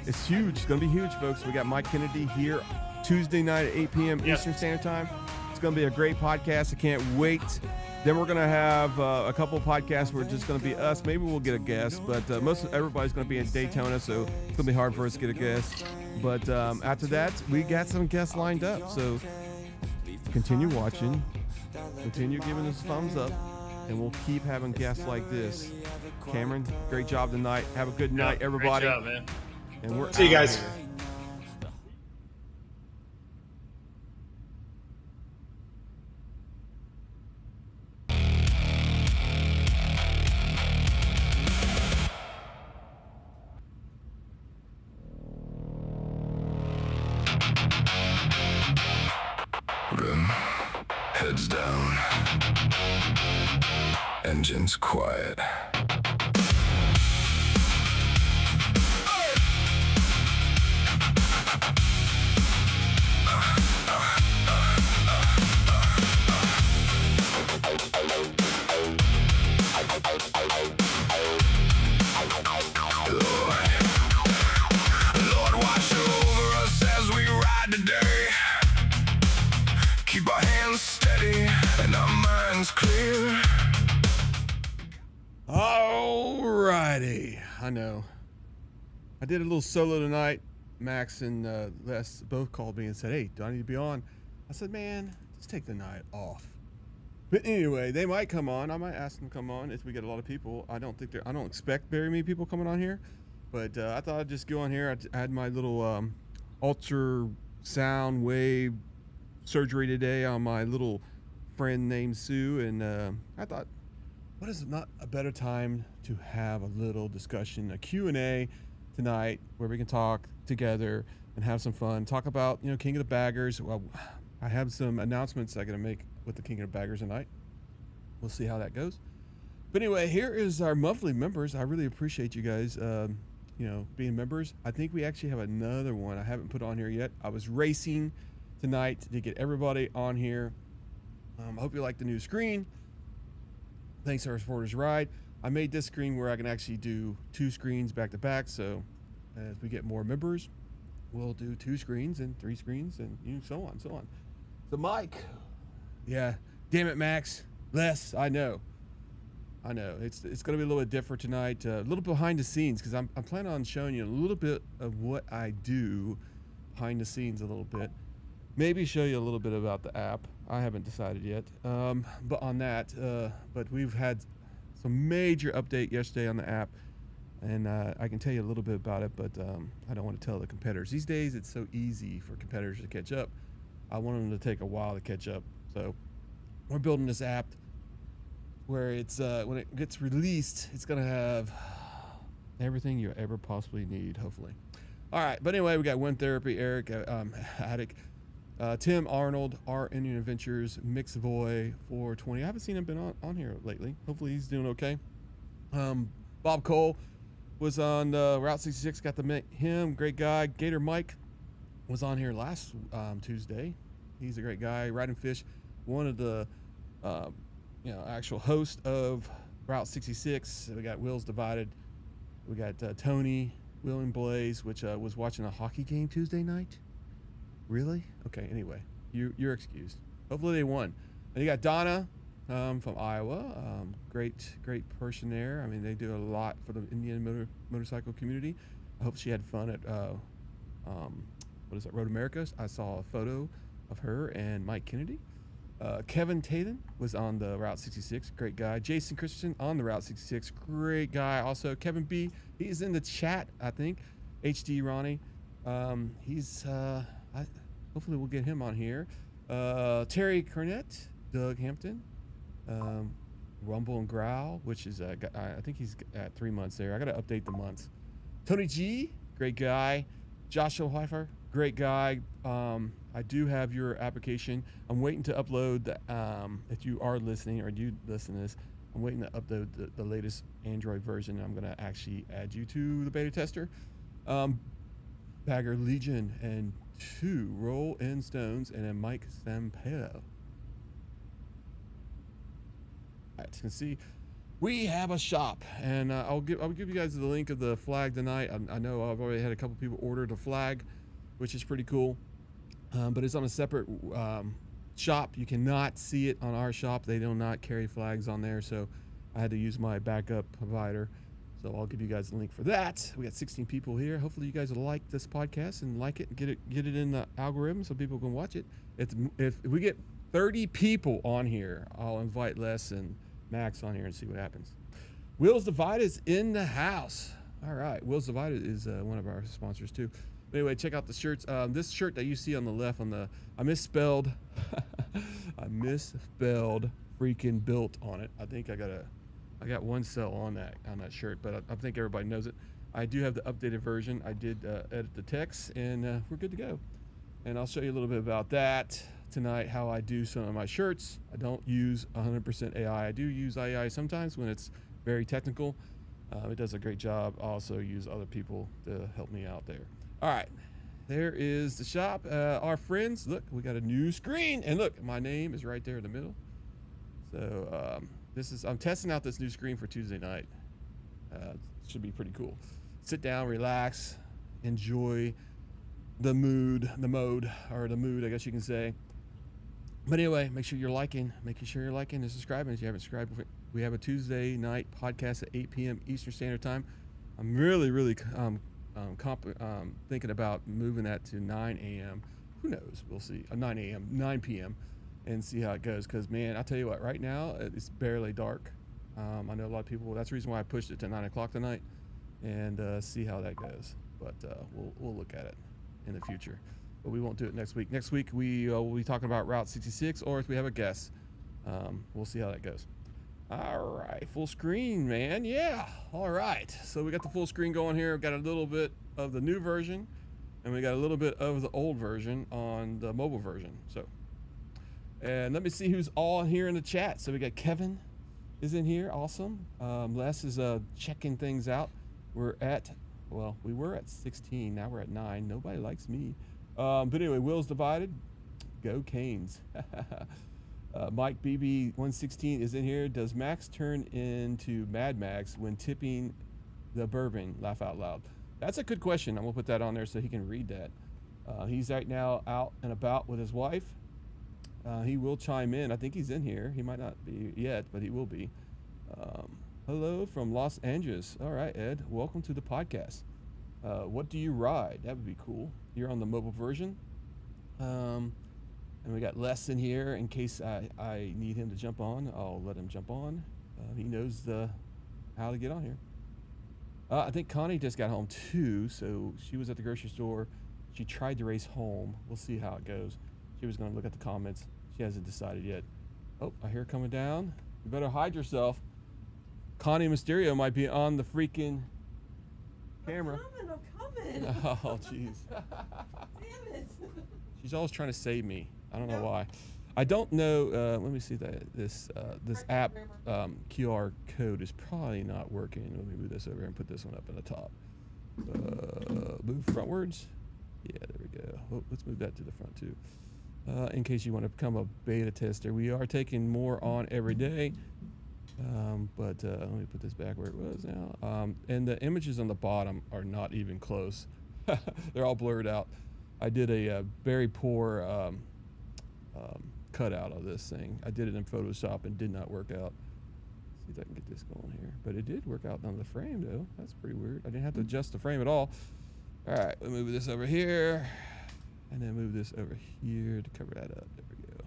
It's huge. It's going to be huge, folks. We got Mike Kennedy here Tuesday night at 8 p.m. Eastern Standard Time. It's going to be a great podcast. I can't wait. Then we're going to have a couple of podcasts where it's just going to be us. Maybe we'll get a guest, but everybody's going to be in Daytona, so it's going to be hard for us to get a guest. But after that, we got some guests lined up. So continue watching. Continue giving us a thumbs up. And we'll keep having guests like this. Cameron, great job tonight. Have a good night, everybody. Great job, man. And we're See you guys. Here. Then, heads down. Engines quiet. Lord, watch over us as we ride today. Keep our hands steady and our minds clear. Alrighty, I know. I did a little solo tonight. Max and Les both called me and said, "Hey, do I need to be on?" I said, "Man, just take the night off." But anyway, they might come on. I might ask them to come on if we get a lot of people. I don't expect very many people coming on here, but I thought I'd just go on here. I had my little ultrasound wave surgery today on my little friend named Sue, and I thought, what is not a better time to have a little discussion, a Q&A tonight where we can talk together and have some fun, talk about, King of the Baggers. Well, I have some announcements I'm going to make with the King of the Baggers tonight. We'll see how that goes. But anyway, here is our monthly members. I really appreciate you guys, being members. I think we actually have another one I haven't put on here yet. I was racing tonight to get everybody on here. I hope you like the new screen. Thanks to our supporters ride. I made this screen where I can actually do 2 screens back to back. So as we get more members, we'll do 2 screens and 3 screens and so on. So Mike, yeah, damn it, Max, Les, I know. It's going to be a little bit different tonight, a little behind the scenes, because I'm planning on showing you a little bit of what I do behind the scenes a little bit. Maybe show you a little bit about the app. I haven't decided yet. But on that, but we've had some major update yesterday on the app, and I can tell you a little bit about it, but I don't want to tell the competitors. These days, it's so easy for competitors to catch up. I want them to take a while to catch up. So we're building this app where it's when it gets released, it's gonna have everything you ever possibly need, hopefully. All right, but anyway, we got Wind Therapy, Eric Haddock, Tim Arnold, Our Indian Adventures, Mixavoy 420. I haven't seen him been on here lately. Hopefully he's doing okay. Bob Cole was on Route 66. Got to meet him. Great guy. Gator Mike was on here last Tuesday. He's a great guy. Riding Fish, one of the actual host of Route 66. We got Wheels Divided. We got Tony, William Blaze, which was watching a hockey game Tuesday night. Really? Okay, anyway, you're excused. Hopefully they won. And you got Donna from Iowa. Great person there. I mean, they do a lot for the Indian motorcycle community. I hope she had fun at Road America. I saw a photo of her and Mike Kennedy. Kevin Tatum was on the Route 66. Great guy. Jason Christensen on the Route 66. Great guy. Also, Kevin B. He's in the chat, I think. HD Ronnie. He's... hopefully we'll get him on here. Terry Cornett, Doug Hampton, Rumble and Growl, which is I think he's at 3 months there. I got to update the months. Tony G, great guy. Joshua Heifer, great guy. I do have your application. I'm waiting to upload the if you are listening or you listen to this, I'm waiting to upload the latest Android version. I'm gonna actually add you to the beta tester. Bagger Legion and 2 Roll in Stones and then Mike Sampero. As you can see, we have a shop, and I'll give you guys the link of the flag tonight. I know I've already had a couple people order the flag, which is pretty cool, but it's on a separate shop. You cannot see it on our shop. They do not carry flags on there, so I had to use my backup provider. So I'll give you guys the link for that. We got 16 people here. Hopefully you guys will like this podcast and like it and get it in the algorithm so people can watch it. If we get 30 people on here, I'll invite Les and Max on here and see what happens. Wheels Divided is in the house. All right, Wheels Divided is one of our sponsors too. But anyway, check out the shirts. This shirt that you see on the left I misspelled I misspelled freaking built on it. I think I got one cell on that shirt, but I think everybody knows it. I do have the updated version. I did edit the text, and we're good to go. And I'll show you a little bit about that tonight how I do some of my shirts. I don't use 100% AI. I do use AI sometimes when it's very technical. It does a great job. I also use other people to help me out there. All right, there is the shop. Our friends, look, we got a new screen, and look, my name is right there in the middle. So I'm testing out this new screen for Tuesday night. Should be pretty cool. Sit down, relax, enjoy the mode, I guess you can say. But anyway, make sure you're liking and subscribing if you haven't subscribed. We have a Tuesday night podcast at 8 p.m. Eastern Standard Time. I'm really thinking about moving that to 9 a.m. Who knows? We'll see. 9 p.m. and see how it goes. Because, man, I'll tell you what, right now, it's barely dark. I know a lot of people, that's the reason why I pushed it to 9 o'clock tonight, and see how that goes. But we'll look at it in the future. But we won't do it next week. Next week, we will be talking about Route 66, or if we have a guest. We'll see how that goes. All right, full screen, man. Yeah, all right. So we got the full screen going here. We've got a little bit of the new version, and we got a little bit of the old version on the mobile version. So, and let me see who's all here in the chat. So we got Kevin is in here. Awesome. Les is checking things out. We were at 16. Now we're at 9. Nobody likes me. But anyway, Will's divided. Go Canes. Mike BB 116 is in here. Does Max turn into Mad Max when tipping the bourbon? Laugh out loud. That's a good question. I'm gonna put that on there so he can read that. He's right now out and about with his wife. He will chime in. I think he's in here. He might not be yet, but he will be. Hello from Los Angeles. All right, Ed. Welcome to the podcast. What do you ride? That would be cool. You're on the mobile version. And we got Les in here in case I need him to jump on. I'll let him jump on. He knows how to get on here. I think Connie just got home too, so she was at the grocery store. She tried to race home. We'll see how it goes. She was going to look at the comments. She hasn't decided yet. Oh, I hear her coming down. You better hide yourself. Connie Mysterio might be on the freaking camera. I'm coming. Oh, jeez. Damn it. She's always trying to save me. I don't know why. I don't know. Let me see that this app QR code is probably not working. Let me move this over and put this one up at the top. Move frontwards. Yeah, there we go. Oh, let's move that to the front too. In case you want to become a beta tester, we are taking more on every day. But let me put this back where it was now. And the images on the bottom are not even close. They're all blurred out. I did a very poor cutout of this thing. I did it in Photoshop and did not work out. Let's see if I can get this going here. But it did work out on the frame though. That's pretty weird. I didn't have to adjust the frame at all. All right, we'll move this over here. And then move this over here to cover that up. There we go.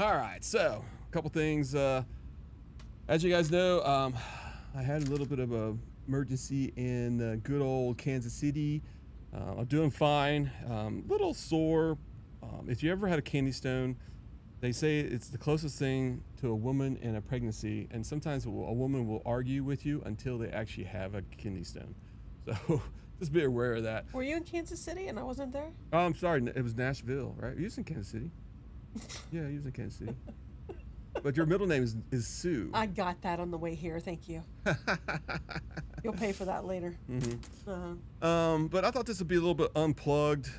All right, so a couple things. As you guys know, I had a little bit of a emergency in good old Kansas City. I'm doing fine. Little sore. If you ever had a kidney stone, they say it's the closest thing to a woman in a pregnancy, and sometimes a woman will argue with you until they actually have a kidney stone. So just be aware of that. Were you in Kansas City and I wasn't there? Oh, I'm sorry. It was Nashville, right? You was in Kansas City. Yeah, you was in Kansas City. But your middle name is Sue. I got that on the way here. Thank you. You'll pay for that later. Mm-hmm. But I thought this would be a little bit unplugged,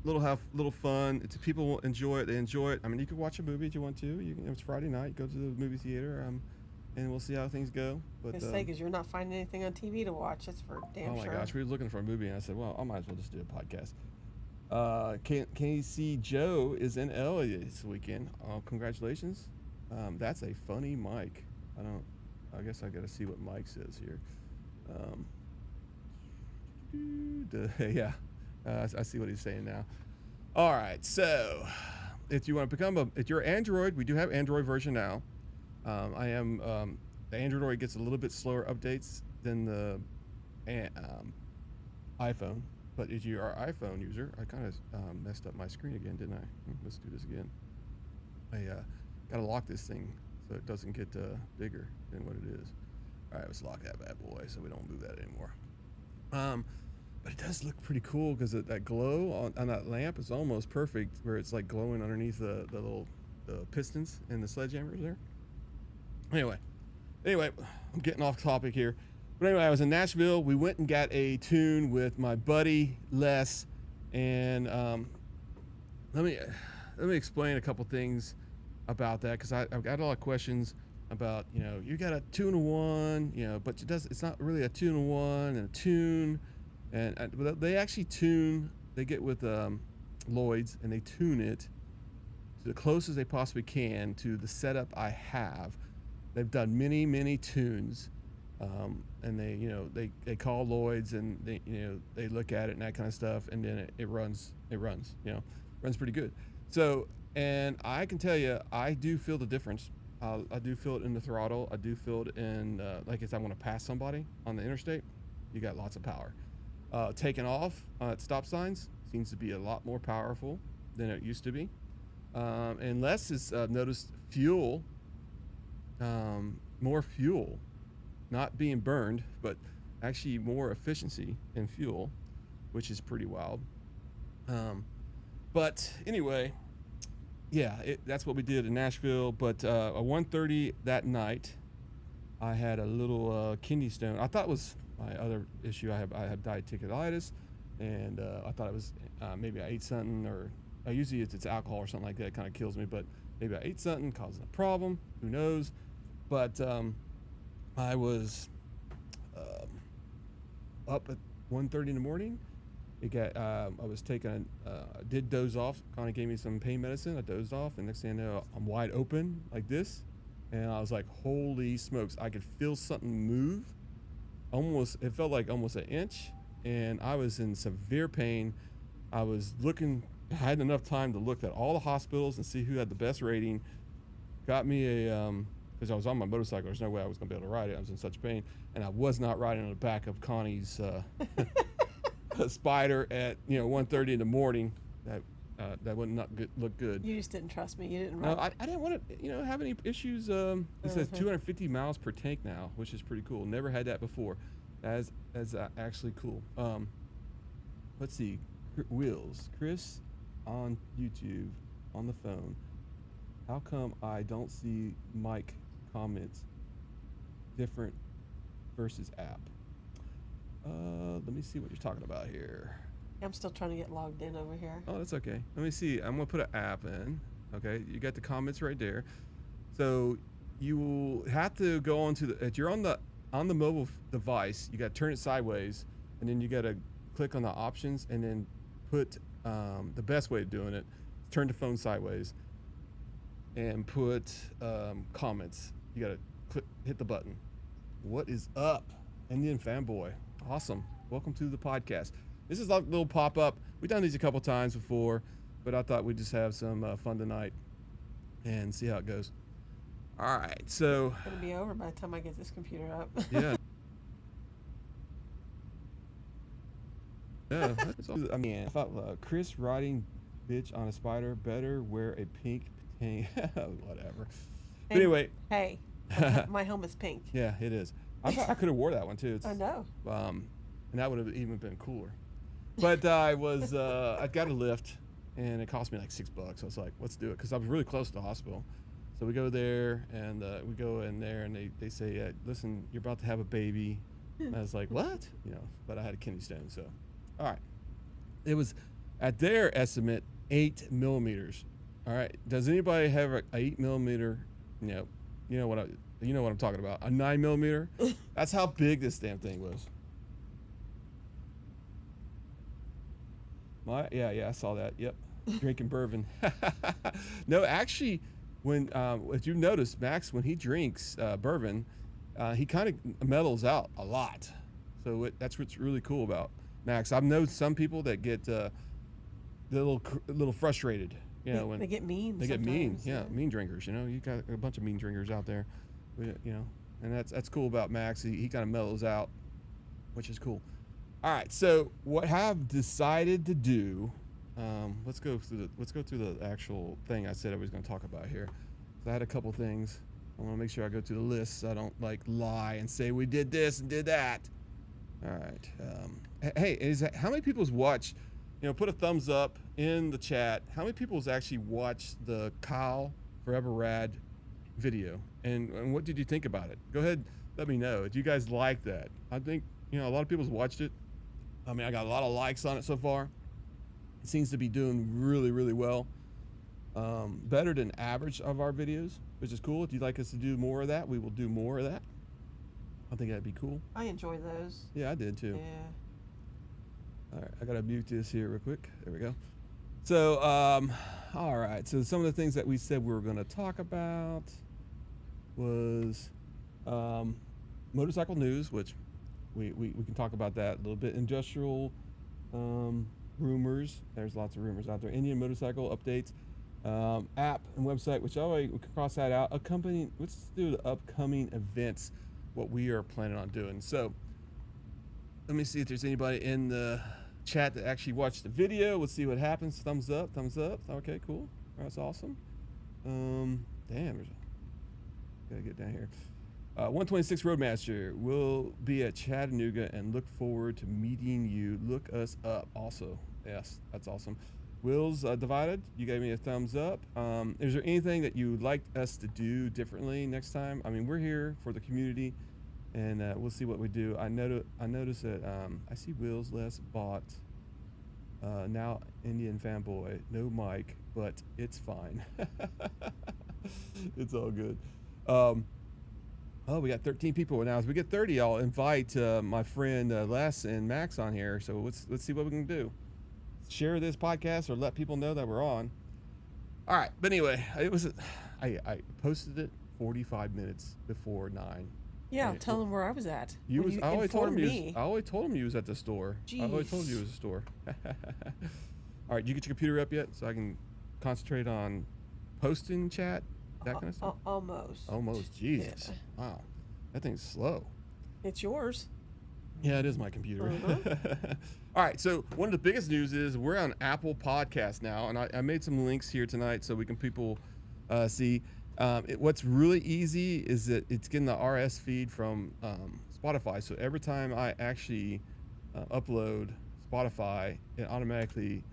little fun. If people enjoy it, they enjoy it. I mean, you can watch a movie if you want to. It's Friday night. Go to the movie theater, and we'll see how things go. But because you're not finding anything on TV to watch. That's for damn sure. Oh my gosh, we were looking for a movie, and I said, well, I might as well just do a podcast. KC Joe is in LA this weekend. Congratulations. That's a funny mic. I guess I gotta see what Mike says here. Yeah, I see what he's saying now. All right, so if you want to become if you're Android, we do have Android version now. The Android gets a little bit slower updates than the iPhone. But if you are an iPhone user, I kind of messed up my screen again, didn't I? Let's do this again. I gotta lock this thing so it doesn't get bigger than what it is. All right, let's lock that bad boy so we don't move that anymore. But it does look pretty cool because that glow on that lamp is almost perfect, where it's like glowing underneath the little pistons and the sledgehammers there. Anyway, I'm getting off topic here. But anyway, I was in Nashville. We went and got a tune with my buddy Les, and let me explain a couple things about that, because I've got a lot of questions about, you got a 2-in-1, but it's not really a 2-in-1 and a tune, and they actually tune. They get with Lloyd's and they tune it to the closest they possibly can to the setup I have. They've done many tunes, and they call Lloyd's and they look at it and that kind of stuff, and then it runs pretty good. So, and I can tell you, I do feel the difference. I do feel it in the throttle. I do feel it in like if I want to pass somebody on the interstate, you got lots of power. Taking off at stop signs seems to be a lot more powerful than it used to be. And Les has noticed fuel. More fuel, not being burned, but actually more efficiency in fuel, which is pretty wild. But anyway, yeah, that's what we did in Nashville. But at 1:30 that night, I had a little kidney stone. I thought it was my other issue. I have diverticulitis, and I thought it was maybe I ate something, or usually it's alcohol or something like that. It kind of kills me, but maybe I ate something, causing a problem. Who knows? But I was up at 1:30 in the morning. I was taking, did doze off. Connie gave me some pain medicine. I dozed off, and next thing I know, I'm wide open like this, and I was like, "Holy smokes!" I could feel something move. It felt like almost an inch, and I was in severe pain. I was looking. I had enough time to look at all the hospitals and see who had the best rating. Got me a because I was on my motorcycle. There's no way I was going to be able to ride it. I was in such pain, and I was not riding on the back of Connie's Spider at 1:30 in the morning. That would not look good. You just didn't trust me. You didn't No, ride. I didn't want to have any issues. It says 250 miles per tank now, which is pretty cool. Never had that before. That's actually cool. Let's see. Wheels. Chris on YouTube on the phone. How come I don't see Mike comments different versus app? Let me see what you're talking about here. I'm still trying to get logged in over here. Oh, that's okay. Let me see. I'm gonna put an app in. Okay, you got the comments right there. So you will have to go onto if you're on the mobile device, you got to turn it sideways, and then you got to click on the options, and then put the best way of doing it. Turn the phone sideways, and put comments. You got to hit the button. What is up, Indian fanboy? Awesome. Welcome to the podcast. This is like a little pop-up. We've done these a couple times before, but I thought we'd just have some fun tonight and see how it goes. All right, so It's gonna be over by the time I get this computer up. yeah. Yeah, I mean, I thought Chris riding bitch on a Spider better wear a pink tank. Whatever. But anyway. Hey, my helmet's pink. Yeah, it is. I thought I could have wore that one too. I know. And that would have even been cooler. But I got a lift, and it cost me like $6. I was like, let's do it, because I was really close to the hospital. So we go there, and we go in there, and they say, listen, you're about to have a baby. And I was like, what? But I had a kidney stone, so. All right. It was, at their estimate, 8 millimeters. All right. Does anybody have an 8 millimeter? You know what I'm talking about. A 9 millimeter. That's how big this damn thing was. Yeah, I saw that. Yep. Drinking bourbon. No, actually, when if you notice, Max, when he drinks bourbon, he kind of mellows out a lot. So that's what's really cool about Max. I've known some people that get a little frustrated. When they get mean. They get mean. Yeah, mean drinkers. You got a bunch of mean drinkers out there. And that's cool about Max. He kind of mellows out, which is cool. All right, so what I've decided to do, let's go through the actual thing I said I was going to talk about here. So I had a couple things. I want to make sure I go through the list so I don't lie and say we did this and did that. All right, Hey, how many people's watch? Put a thumbs up in the chat. How many people's actually watched the Kyle Forever Rad video, and what did you think about it? Go ahead, let me know. Do you guys like that? I think a lot of people's watched it. I mean, I got a lot of likes on it so far. It seems to be doing really, really well. Better than average of our videos, which is cool. If you'd like us to do more of that, we will do more of that. I think that'd be cool. I enjoy those. Yeah, I did too. Yeah. All right, I gotta mute this here real quick. There we go. So, all right. So some of the things that we said we were gonna talk about was motorcycle news, which we can talk about that a little bit. Industrial rumors. There's lots of rumors out there. Indian motorcycle updates. App and website, which we can cross that out. Let's do the upcoming events, what we are planning on doing. So let me see if there's anybody in the chat that actually watched the video. Let's see what happens. Thumbs up, thumbs up. Okay, cool. That's awesome. Damn, gotta get down here. 126 Roadmaster will be at Chattanooga and look forward to meeting you. Look us up also. Yes, that's awesome. Wheels Divided, you gave me a thumbs up. Is there anything that you would like us to do differently next time? I mean, we're here for the community, and we'll see what we do. I noticed that I see Wheels Les bought now Indian fanboy, no mic, but it's fine. It's all good. Oh, we got 13 people now. As we get 30, I'll invite my friend Les and Max on here. So let's see what we can do. Share this podcast or let people know that we're on. All right, but anyway, I posted it 45 minutes before 9. Yeah, tell them where I was at. I always told him you was at the store. Jeez. I always told you it was a store. All right, you get your computer up yet so I can concentrate on posting chat, that kind of stuff? Almost. Jesus. Yeah. Wow. That thing's slow. It's yours. Yeah, it is my computer. All right, so one of the biggest news is we're on Apple Podcast now, and I made some links here tonight so people see. What's really easy is that it's getting the RS feed from Spotify. So every time I actually upload Spotify, it automatically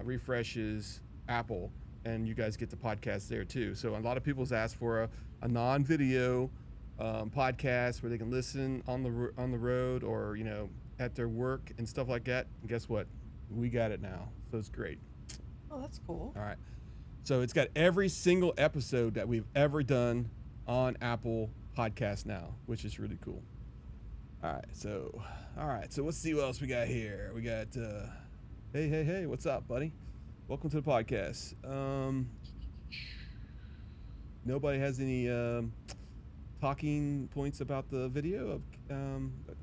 refreshes Apple, and you guys get the podcast there too. So a lot of people's asked for a non-video podcast where they can listen on the road or at their work and stuff like that. And guess what? We got it now, so it's great. Oh, that's cool. All right. So it's got every single episode that we've ever done on Apple Podcast now, which is really cool. All right. So let's see what else we got here. We got, hey, what's up, buddy? Welcome to the podcast. Nobody has any talking points about the video of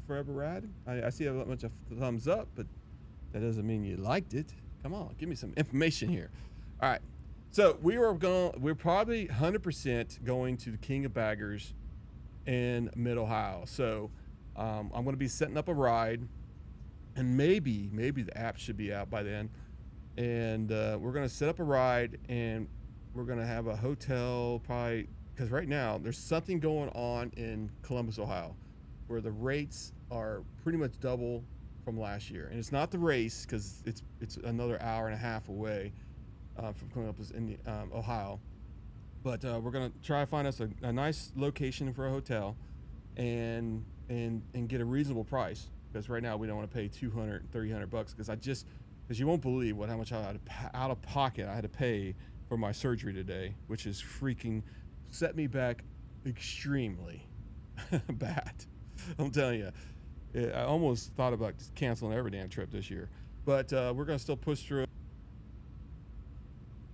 Forever Rad? I see a bunch of thumbs up, but that doesn't mean you liked it. Come on, give me some information here. All right. So we're probably 100% going to the King of Baggers in Mid-Ohio. So I'm going to be setting up a ride, and maybe the app should be out by then. And we're going to set up a ride, and we're going to have a hotel probably, because right now there's something going on in Columbus, Ohio, where the rates are pretty much double from last year. And it's not the race, because it's another hour and a half away from Columbus in Ohio. But we're gonna try to find us a nice location for a hotel, and get a reasonable price, because right now we don't want to pay $200-$300 because you won't believe how much out of pocket I had to pay for my surgery today, which is freaking set me back extremely bad. I'm telling you, I almost thought about just canceling every damn trip this year, but we're gonna still push through.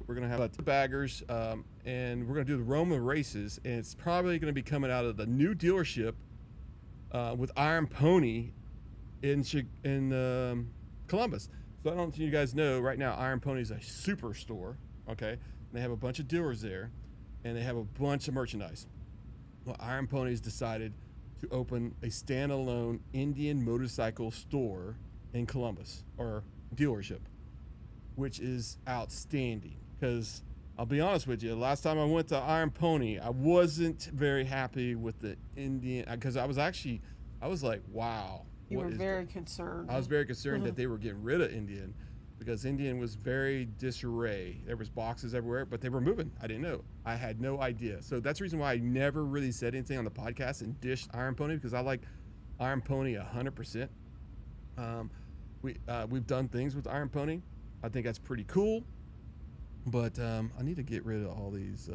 We're going to have baggers, and we're going to do the Roma races, and it's probably going to be coming out of the new dealership with Iron Pony in Columbus. So I don't know if you guys know, right now Iron Pony is a superstore, okay? And they have a bunch of dealers there, and they have a bunch of merchandise. Well, Iron Pony's decided to open a standalone Indian motorcycle store in Columbus, or dealership, which is outstanding. Because I'll be honest with you, last time I went to Iron Pony, I wasn't very happy with the Indian, because I was like, wow, You what were is very concerned. I was very concerned that they were getting rid of Indian because Indian was very disarray. There was boxes everywhere, but they were moving. I didn't know. I had no idea. So that's the reason why I never really said anything on the podcast and dished Iron Pony, because I like Iron Pony 100%. We've done things with Iron Pony. I think that's pretty cool. But I need to get rid of all these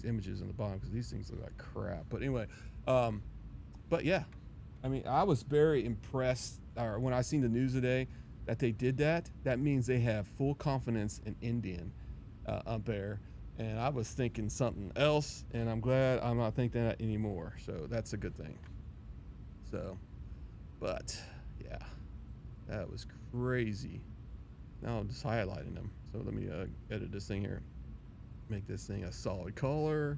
images on the bottom because these things look like crap. But anyway, but yeah, I mean, I was very impressed. Or when I seen the news today that they did that, that means they have full confidence in Indian up there. And I was thinking something else, and I'm glad I'm not thinking that anymore. So that's a good thing. So, but yeah, that was crazy. Now I'm just highlighting them. So let me edit this thing here. Make this thing a solid color.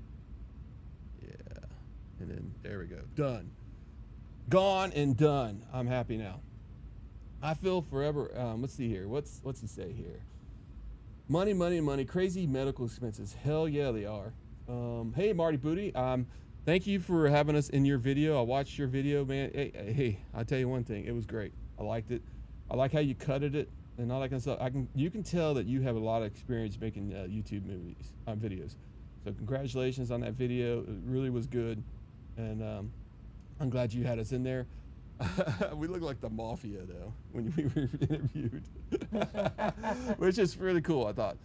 Yeah. And then there we go. Done. Gone and done. I'm happy now. I feel forever. Let's see here. What's he say here? Money, money, money. Crazy medical expenses. Hell yeah, they are. Hey, Marty Booty. Thank you for having us in your video. I watched your video, man. Hey, I'll tell you one thing. It was great. I liked it. I like how you cutted it and all that kind of stuff. You can tell that you have a lot of experience making YouTube videos. So congratulations on that video. It really was good, and I'm glad you had us in there. We look like the mafia though when we were interviewed, which is really cool, I thought.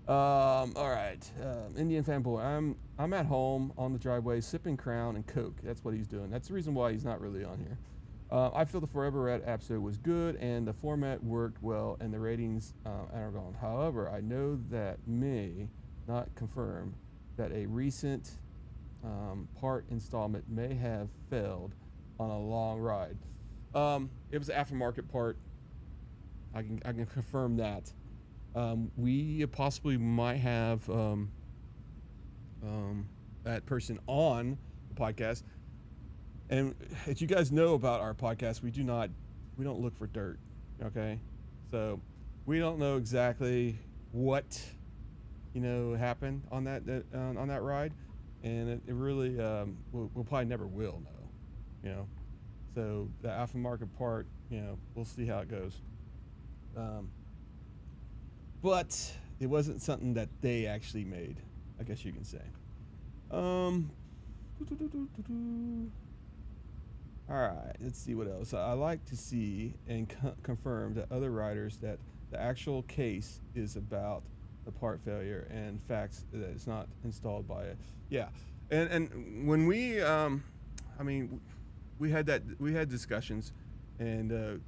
All right, Indian fanboy. I'm at home on the driveway sipping Crown and Coke. That's what he's doing. That's the reason why he's not really on here. I feel the Forever Red episode was good and the format worked well and the ratings are gone. However, I know that may not confirm that a recent part installment may have failed on a long ride. It was an aftermarket part. I can confirm that. We possibly might have that person on the podcast. And as you guys know about our podcast, we don't look for dirt, okay? So we don't know exactly what, happened on that ride, and it really we'll probably never will know, So the aftermarket part, we'll see how it goes. But it wasn't something that they actually made, I guess you can say. All right, let's see what else. I like to see and confirm that other riders that the actual case is about the part failure and facts that it's not installed by it. Yeah, and when we, we had discussions, and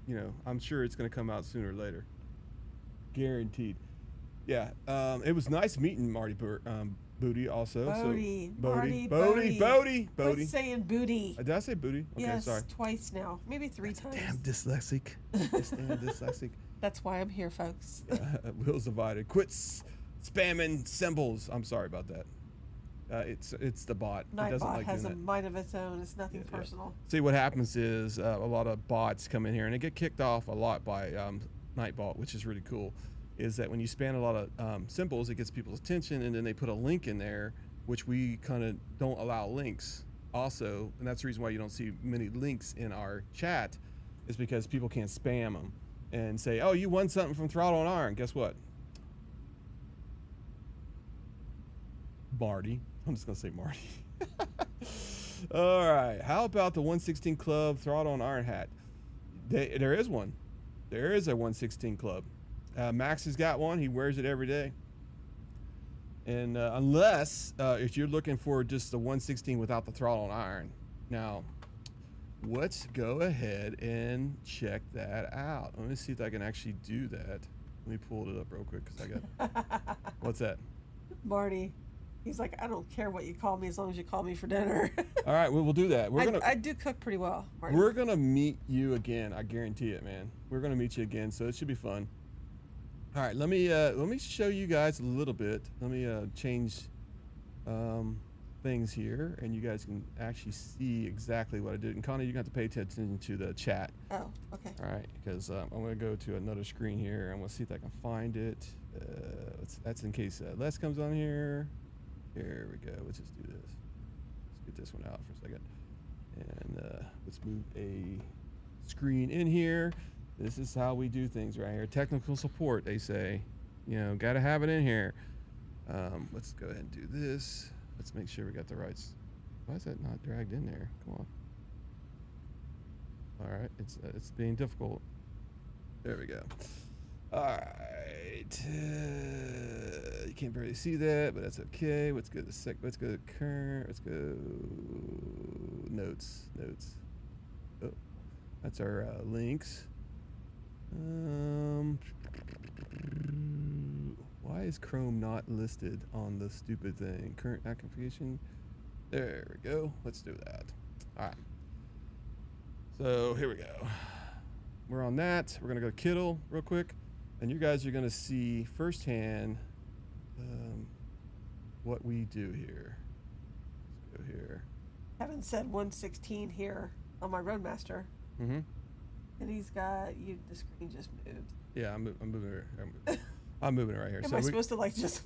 I'm sure it's going to come out sooner or later, guaranteed. Yeah, it was nice meeting Marty Booty also. Bodie. Quit saying booty. Did I say booty? Okay, yes, sorry. Twice now, maybe three times. Damn dyslexic. Dyslexic. That's why I'm here, folks. Will's divided. Quit spamming symbols. I'm sorry about that. It's the bot. Nightbot has a mind of its own. It's nothing personal. See, what happens is a lot of bots come in here and they get kicked off a lot by Nightbot, which is really cool. Is that when you spam a lot of symbols, it gets people's attention, and then they put a link in there, which we kind of don't allow links also, and that's the reason why you don't see many links in our chat, is because people can't spam them and say, oh, you won something from Throttle Iron. Guess what? Marty. I'm just going to say Marty. All right. How about the 116 Club Throttle Iron hat? There is one. There is a 116 Club. Max has got one. He wears it every day. And unless if you're looking for just the 116 without the throttle and iron. Now, let's go ahead and check that out. Let me see if I can actually do that. Let me pull it up real quick because I got... What's that? Marty. He's like, I don't care what you call me as long as you call me for dinner. All right, we'll do that. I do cook pretty well, Marty. We're going to meet you again. I guarantee it, man. We're going to meet you again, so it should be fun. All right, let me show you guys a little bit. Let me change things here, and you guys can actually see exactly what I did. And Connie, you got to pay attention to the chat. Oh, okay. All right, because I'm going to go to another screen here. I'm going to see if I can find it. That's in case Les comes on here. Here we go. Let's just do this. Let's get this one out for a second. And let's move a screen in here. This is how we do things right here. Technical support, they say. You know, got to have it in here. Let's go ahead and do this. Let's make sure we got the rights. Why is that not dragged in there? Come on. All right, it's being difficult. There we go. All right. You can't barely see that, but that's okay. Let's go to Let's go to current. Let's go notes. Oh, that's our links. Why is Chrome not listed on the stupid thing? Current application. There we go. Let's do that. All right. So here we go. We're on that. We're gonna go to Kittle real quick, and you guys are gonna see firsthand what we do here. Let's go here. Kevin said 116 here on my Roadmaster. Mm-hmm. And he's got you. The screen just moved. Yeah, I'm moving it. I'm moving it right here. Am I supposed to like just?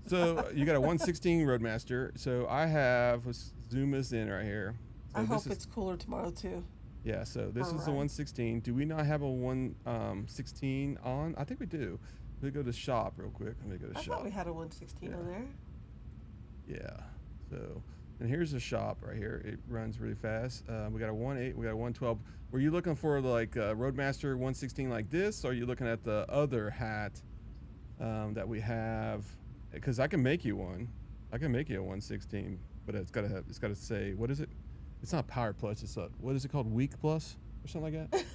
So you got a 116 Roadmaster. So I have, let's zoom this in right here. So I hope it's cooler tomorrow too. Yeah, so this is the 116. Do we not have a 116 on? I think we do. Let me go to shop real quick. Let me go to I shop. thought we had a 116 on there. Yeah. So, and here's the shop right here. It runs really fast. We got a 1.8. We got a 112. Were you looking for like Roadmaster 116 like this, or are you looking at the other hat that we have? Because I can make you one. I can make you a 116, but it's gotta say, what is it? It's not Power Plus. It's what is it called? Weak Plus or something like that.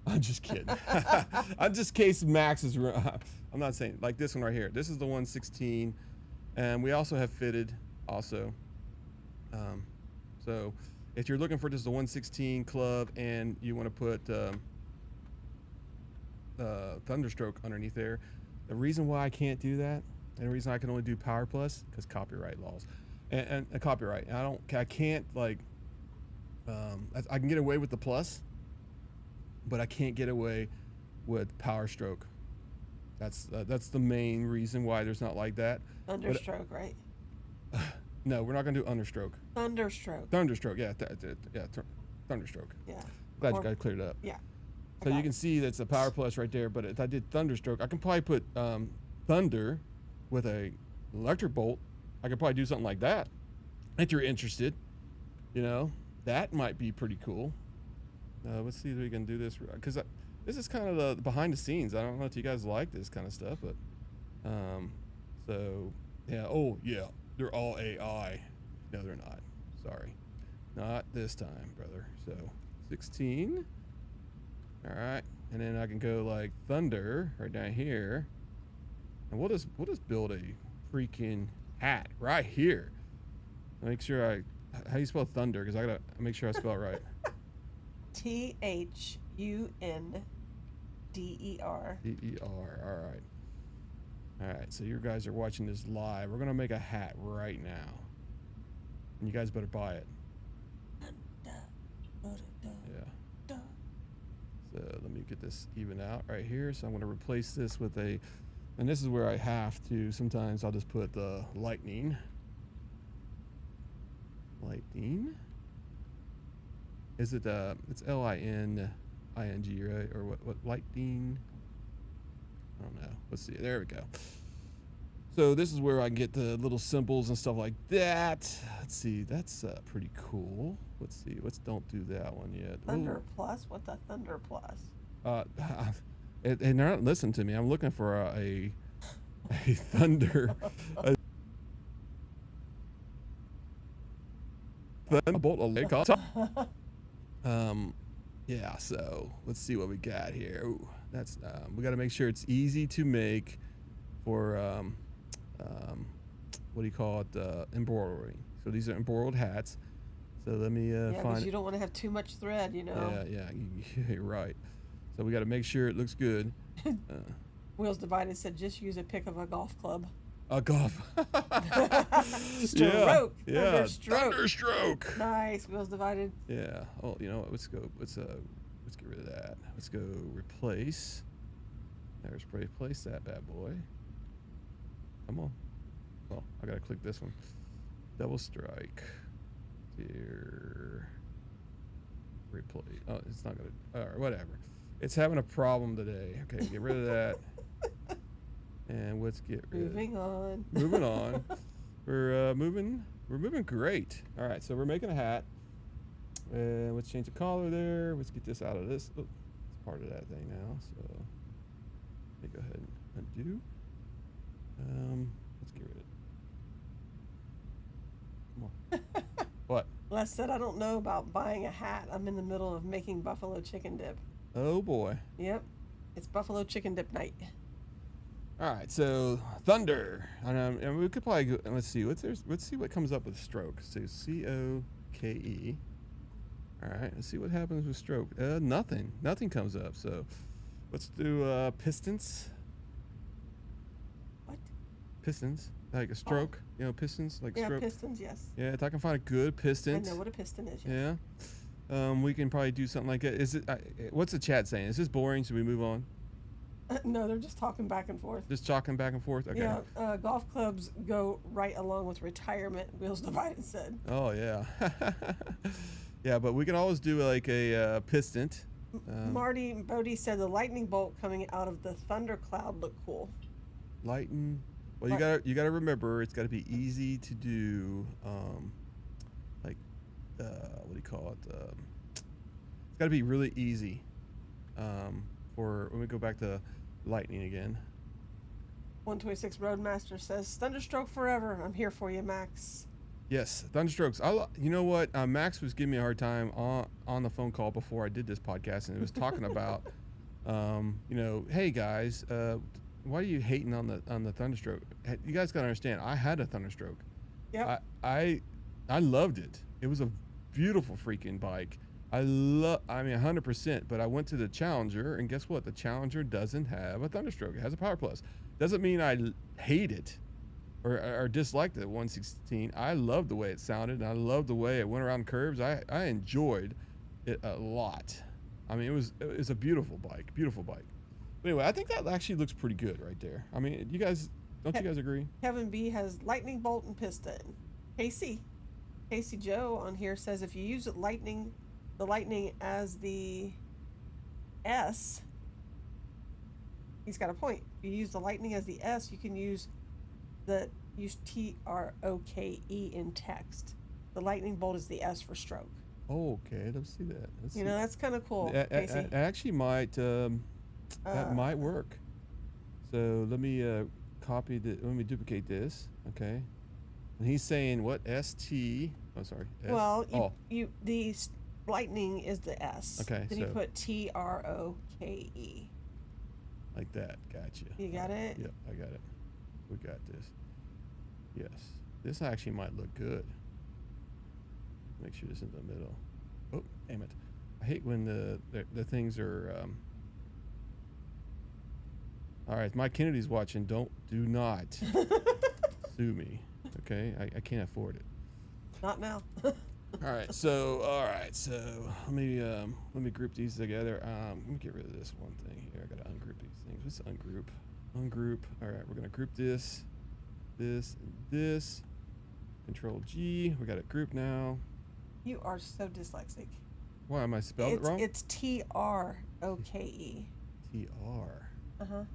I'm just kidding. I'm just case Max is. I'm not saying like this one right here. This is the 116, and we also have fitted also. So if you're looking for just the 116 club and you want to put Thunderstroke underneath there, the reason why I can't do that, and the reason I can only do Power Plus, because copyright laws, and copyright. And I can't like. I can get away with the plus, but I can't get away with Power Stroke. That's the main reason why there's not like that. Thunderstroke, right? No, we're not gonna do understroke. Thunderstroke. Thunderstroke, yeah, Thunderstroke. Yeah. Glad you guys cleared it up. Yeah. So you can see that's a Power Plus right there. But if I did Thunderstroke, I can probably put Thunder with a electric bolt. I could probably do something like that if you're interested. You know, that might be pretty cool. Let's see if we can do this, because this is kind of the behind the scenes. I don't know if you guys like this kind of stuff, but so yeah. Oh yeah, they're all AI. No, they're not. Sorry, not this time, brother. So 16. All right, and then I can go like Thunder right down here, and we'll just build a freaking hat right here. Make sure how do you spell Thunder? Because I gotta make sure I spell it right. THUNDER. DER. All right. All right. So you guys are watching this live. We're gonna make a hat right now, and you guys better buy it. Yeah. So let me get this even out right here. So I'm gonna replace this with and this is where I have to. Sometimes I'll just put the lightning. Lightning. Is it it's LINING, right? Or what lightning? I don't know. Let's see. There we go. So this is where I get the little symbols and stuff like that. Let's see. That's pretty cool. Let's see. Don't do that one yet. Thunder Plus? What's a Thunder Plus? And they're not listening to me. I'm looking for a Thunder. Yeah, so let's see what we got here. Ooh, that's we got to make sure it's easy to make for what do you call it, embroidery. So these are embroidered hats. So let me yeah, because you don't want to have too much thread, you know. Yeah, you're right. So we got to make sure it looks good. Wheels Divided said just use a pick of a golf club. A golf. Stroke. Yeah. Thunderstroke. Nice. Wheels Divided. Yeah. Oh, you know what? Let's go. Let's get rid of that. Let's go replace. There's replace that bad boy. Come on. Well, I gotta click this one. Double strike. Here. replay. Oh, it's not gonna. All right, whatever. It's having a problem today. Okay, get rid of that. And let's get rid. Moving on. Moving on. We're moving. We're moving great. All right, so we're making a hat. And let's change the collar there. Let's get this out of this. Oh, it's part of that thing now. So let me go ahead and undo. Let's get rid of it. Come on. What? Les said, I don't know about buying a hat. I'm in the middle of making buffalo chicken dip. Oh boy. Yep. It's buffalo chicken dip night. All right, so Thunder, and we could probably go, let's see what comes up with stroke. So COKE. All right, let's see what happens with stroke. Nothing comes up. So let's do pistons. What? Pistons, like a stroke. You know, pistons, like Yeah, stroke. pistons, yes. Yeah, if I can find a good piston. I know what a piston is. Yes. Yeah. We can probably do something like that. Is it? What's the chat saying? Is this boring? Should we move on? No, they're just talking back and forth. Just talking back and forth. Okay. Yeah, golf clubs go right along with retirement. Wheels Divided said. Oh yeah. Yeah, but we can always do like a piston. Marty Bodie said the lightning bolt coming out of the thundercloud looked cool. Lightning. Well, you gotta remember it's got to be easy to do. Like, what do you call it? It's got to be really easy. For when we go back to lightning again. 126 Roadmaster says Thunderstroke forever. I'm here for you, Max. Yes, Thunderstrokes. You know what? Max was giving me a hard time on the phone call before I did this podcast, and it was talking about, hey guys, why are you hating on the Thunderstroke? You guys gotta understand. I had a Thunderstroke. Yep. I loved it. It was a beautiful freaking bike. I mean 100%. But I went to the Challenger, and guess what? The Challenger doesn't have a Thunderstroke. It has a Power Plus. Doesn't mean I hate it. Or disliked the 116. I loved the way it sounded, and I loved the way it went around curves. I enjoyed it a lot. I mean, it was a beautiful bike. But anyway, I think that actually looks pretty good right there. I mean, you guys agree? Kevin B has lightning bolt and piston. Casey Joe on here says if you use the lightning as the S, he's got a point. If you use the lightning as the S, you can use TROKE in text. The lightning bolt is the S for stroke. Oh, okay. Let's see that. That's kind of cool. It actually might that might work. So let me let me duplicate this. Okay. And he's saying what ST? Oh, sorry. S? Well, the lightning is the S. Okay. Then so you put TROKE. Like that. Gotcha. You got it? Yep, I got it. We got this. Yes. This actually might look good. Make sure this is in the middle. Oh, damn it. I hate when the things are all right, Mike Kennedy's watching. Do not sue me. Okay? I can't afford it. Not now. All right, so let me group these together. Let me get rid of this one thing here. I gotta ungroup these things. Let's ungroup. All right, we're gonna group this, and this. Control G. We got it grouped now. You are so dyslexic. Why am I spelled it wrong? It's TROKE. TR. Uh-huh.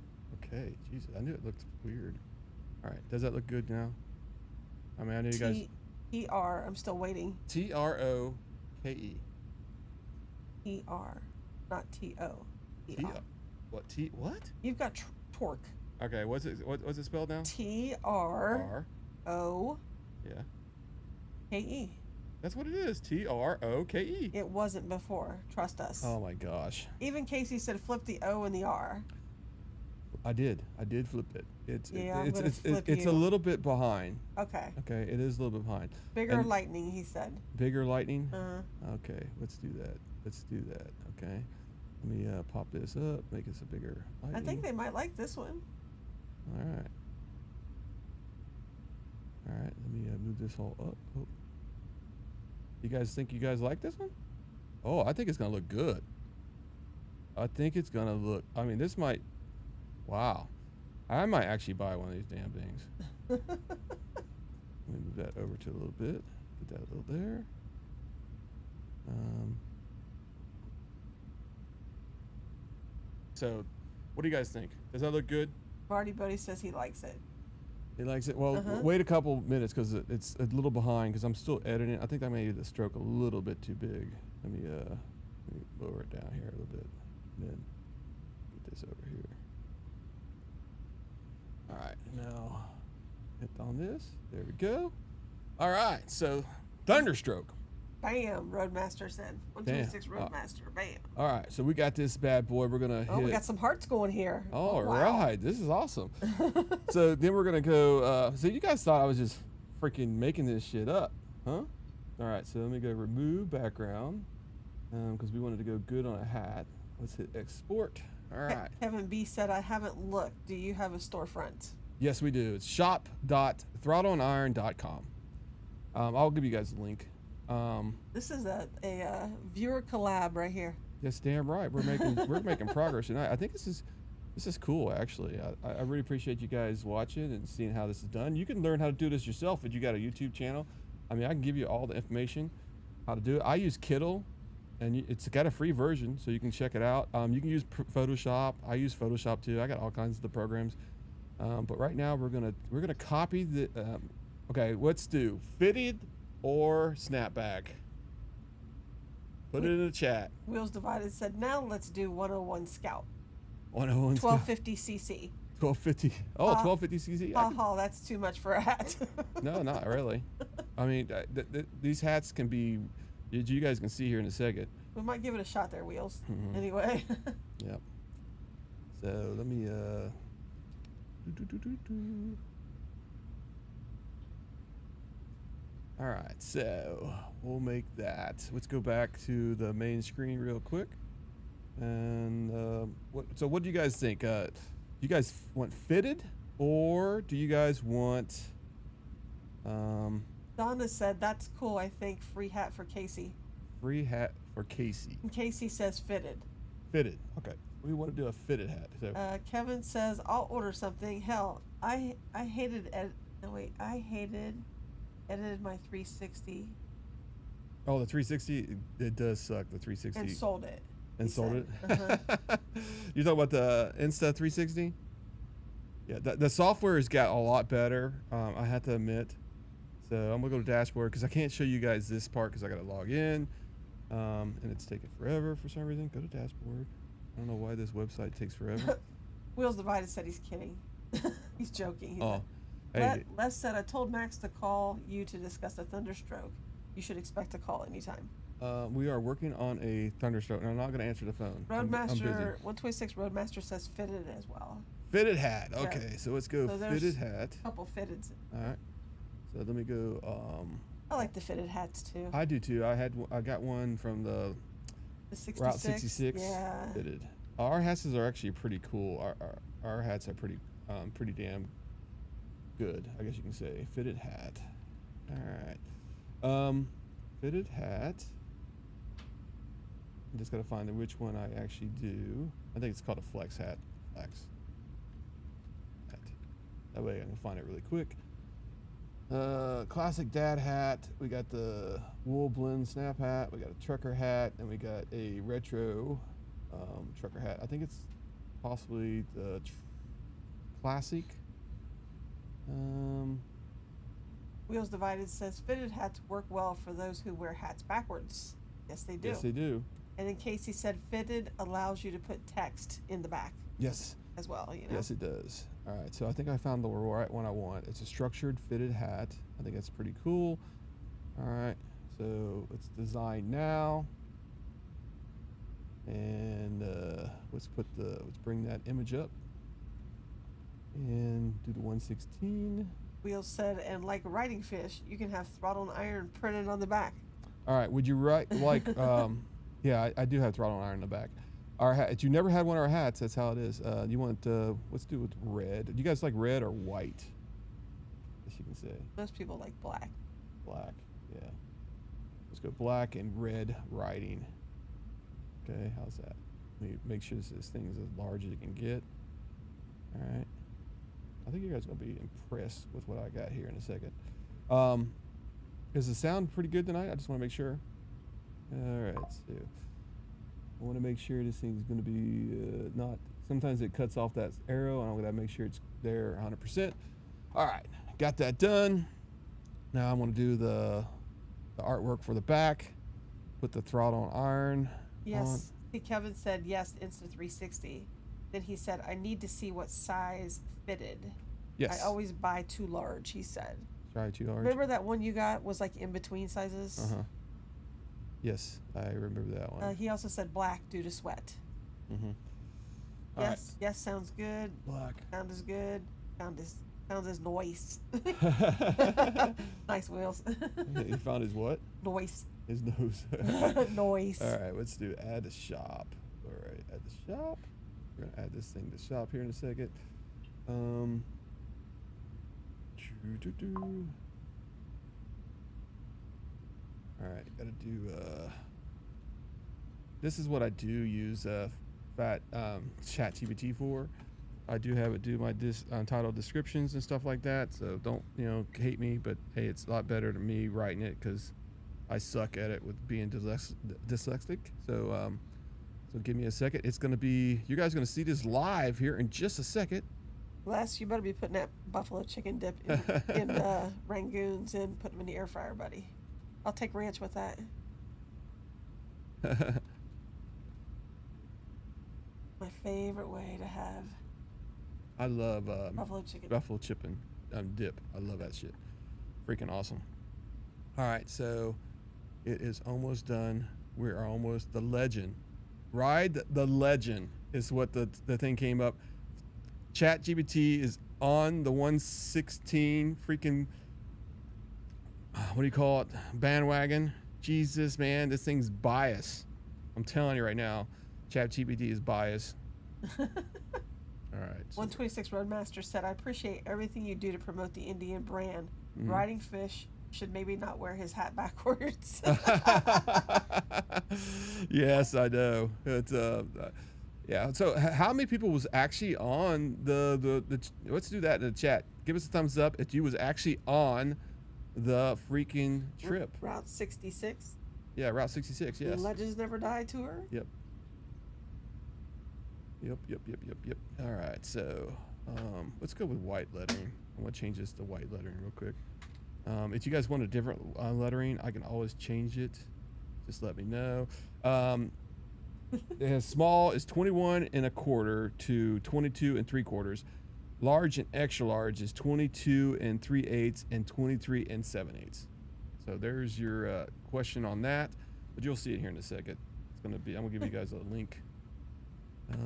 Okay, Jesus, I knew it looked weird. All right, does that look good now? I mean, I know you guys. TR. I'm still waiting. TROKE. TR, not TO. What? What? You've got torque. Okay, what's it spelled now? TROKE. Yeah. That's what it is. TROKE. It wasn't before. Trust us. Oh my gosh. Even Casey said flip the O and the R. I did flip it. It's you. a little bit behind. Okay. Okay, it is a little bit behind. Bigger lightning, he said. Bigger lightning? Uh-huh. Okay, let's do that. Okay. Let me pop this up, make this a bigger lightning. I think they might like this one. All right, let me move this all up. Oh. You guys think you guys like this one? Oh, I think it's gonna look good. I mean, this might, wow. I might actually buy one of these damn things. Let me move that over to a little bit. Get that a little there. So, what do you guys think? Does that look good? Marty Bodie says he likes it. He likes it. Well, wait a couple minutes because it's a little behind because I'm still editing. I think I made the stroke a little bit too big. Let me lower it down here a little bit. And then get this over here. All right, now hit on this. There we go. All right, so Thunderstroke. Bam, Roadmaster said. 126 Roadmaster. Bam. All right, so we got this bad boy. We're gonna hit. We got some hearts going here. All wow. right, this is awesome. So then we're gonna go. So you guys thought I was just freaking making this shit up, huh? All right, so let me go remove background because we wanted to go good on a hat. Let's hit export. All right. Kevin B said, I haven't looked. Do you have a storefront? Yes, we do. It's shop.throttleiron.com. I'll give you guys a link. This is a viewer collab right here. Yes, damn right. We're making progress tonight. I think this is cool actually. I really appreciate you guys watching and seeing how this is done. You can learn how to do this yourself if you got a YouTube channel. I mean, I can give you all the information how to do it. I use Kittle, and it's got a free version, so you can check it out. You can use Photoshop. I use Photoshop too. I got all kinds of the programs. But right now we're gonna copy the. Okay, let's do fitted or snapback. Put it in the chat. Wheels Divided said, now let's do 101 Scout. 101 1250 cc. 1250. Oh, 1250 cc. Oh, that's too much for a hat. No, not really. I mean, these hats can be. You guys can see here in a second. We might give it a shot there, Wheels. Anyway. Yep. So let me. All right, so we'll make that. Let's go back to the main screen real quick. And so what do you guys think? Do you guys want fitted, or do you guys want? Donna said that's cool. I think free hat for Casey. Free hat for Casey. And Casey says fitted. Fitted. Okay. We want to do a fitted hat. So. Kevin says I'll order something. Hell, I hated edited my 360. Oh, the 360. It does suck. The 360. And sold it. And sold it. You're talking about the Insta 360? Yeah, the software has got a lot better. I have to admit. So I'm gonna go to dashboard because I can't show you guys this part because I gotta log in, and it's taking forever for some reason. Go to dashboard. I don't know why this website takes forever. Wheels Divided said he's kidding. He's joking. Hey. Les said I told Max to call you to discuss the Thunderstroke. You should expect a call anytime. We are working on a Thunderstroke, and I'm not gonna answer the phone. Roadmaster 126 Roadmaster says fitted as well. Fitted hat. Okay, so let's go fitted hat. A couple fitteds. All right. So let me go. I like the fitted hats too. I do too. I got one from the 66. Route 66. Yeah. Fitted. Our hats are actually pretty cool. Our hats are pretty damn good, I guess you can say. Fitted hat. All right. Fitted hat. I just gotta find which one I actually do. I think it's called a flex hat. Flex hat. That way I can find it really quick. Classic dad hat. We got the wool blend snap hat. We got a trucker hat, and we got a retro trucker hat. I think it's possibly the classic. Wheels Divided says fitted hats work well for those who wear hats backwards. Yes, they do. Yes, they do. And then Casey said fitted allows you to put text in the back. Yes. As well, you know. Yes, it does. All right, so I think I found the right one I want. It's a structured fitted hat. I think that's pretty cool. All right, so it's designed now. And let's bring that image up and do the 116. Wheels said, and like writing fish, you can have Throttle Iron printed on the back. All right, would you write like? Yeah, I do have Throttle Iron in the back. Our hat. You never had one of our hats. That's how it is. You want? Let's do it with red. Do you guys like red or white? As you can say. Most people like black. Black. Yeah. Let's go black and red writing. Okay, how's that? Let me make sure this thing is as large as it can get. All right. I think you guys are gonna be impressed with what I got here in a second. Does it sound pretty good tonight? I just want to make sure. All right, let's do. I want to make sure this thing's going to be not. Sometimes it cuts off that arrow, and I'm going to make sure it's there 100%. All right, got that done. Now I'm going to do the artwork for the back. Put the throttle iron. Yes. On. See, Kevin said yes, Insta360. Then he said, I need to see what size fitted. Yes. I always buy too large, he said. Try too large. Remember that one you got was like in between sizes? Uh huh. Yes, I remember that one. He also said black due to sweat. Mm-hmm. Yes, yes, sounds good. Black. Sound is good. Sounds as noise. Nice wheels. He found his what? Noise. His nose. Noise. All right, let's do add to shop. All right, add to shop. We're gonna add this thing to shop here in a second. All right, gotta do. This is what I do use ChatGPT for. I do have it do my title descriptions and stuff like that. So don't hate me, but hey, it's a lot better than me writing it because I suck at it with being dyslexic. So so give me a second. It's gonna be, you guys are gonna see this live here in just a second. Les, you better be putting that buffalo chicken dip in Rangoons and putting them in the air fryer, buddy. I'll take ranch with that. My favorite way to have. I love buffalo chicken. Buffalo chicken dip. I love that shit. Freaking awesome. All right, so it is almost done. We are almost the legend. Ride the legend is what the thing came up. ChatGPT is on the 116 freaking, what do you call it, bandwagon. Jesus, man, this thing's biased. I'm telling you right now, ChatGPT is biased. All right. So 126 Roadmaster said, I appreciate everything you do to promote the Indian brand. Riding fish should maybe not wear his hat backwards. Yes, I know. It's yeah. So how many people was actually on the let's do that in the chat. Give us a thumbs up if you was actually on the freaking trip. Route 66. Yeah, Route 66, yes. The Legends Never Die tour. Yep. All right, so let's go with white lettering. I want to change this to white lettering real quick. If you guys want a different lettering, I can always change it. Just let me know. Small is 21 1/4 to 22 3/4. Large and extra large is 22 3/8 and 23 7/8. So there's your question on that, but you'll see it here in a second. It's gonna be. I'm gonna give you guys a link. Let's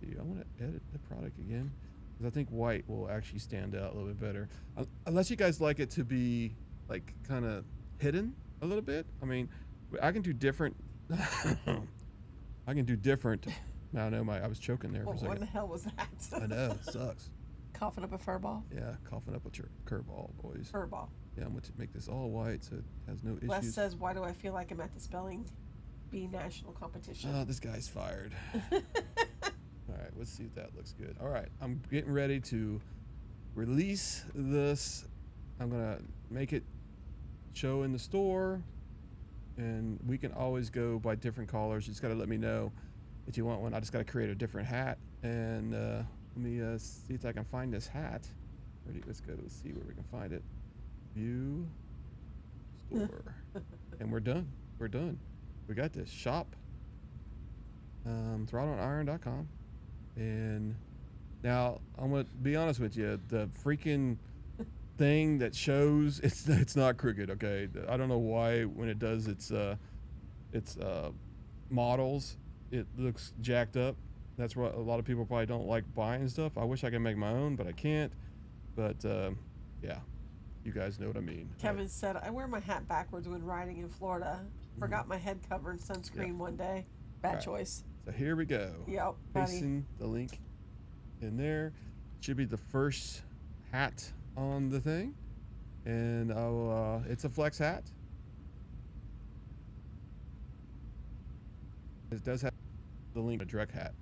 see, I want to edit the product again because I think white will actually stand out a little bit better. Unless you guys like it to be like kind of hidden a little bit. I mean, I can do different. I can do different. I know I was choking there for a second. What the hell was that? I know, it sucks. Coughing up a fur ball? Yeah, coughing up a curveball, boys. Fur ball. Yeah, I'm going to make this all white so it has no issues. Les says, why do I feel like I'm at the spelling bee national competition? Oh, this guy's fired. All right, let's see if that looks good. All right, I'm getting ready to release this. I'm going to make it show in the store. And we can always go by different colors. You just got to let me know if you want one. I just got to create a different hat. And let me see if I can find this hat. Ready? Let's go. Let's see where we can find it. View, store. And we're done. We're done. We got this. Shop. ThrottleIron.com. And now I'm going to be honest with you. The freaking thing that shows it's not crooked, okay? I don't know why when it does its models it looks jacked up. That's what a lot of people probably don't like buying stuff. I wish I could make my own, but I can't. But yeah, you guys know what I mean. Kevin said, I wear my hat backwards when riding in Florida. Forgot my head cover and sunscreen one day. Bad choice. So here we go. Yep. Pasting the link in there. Should be the first hat on the thing, and it's a flex hat. It does have the link to direct hat.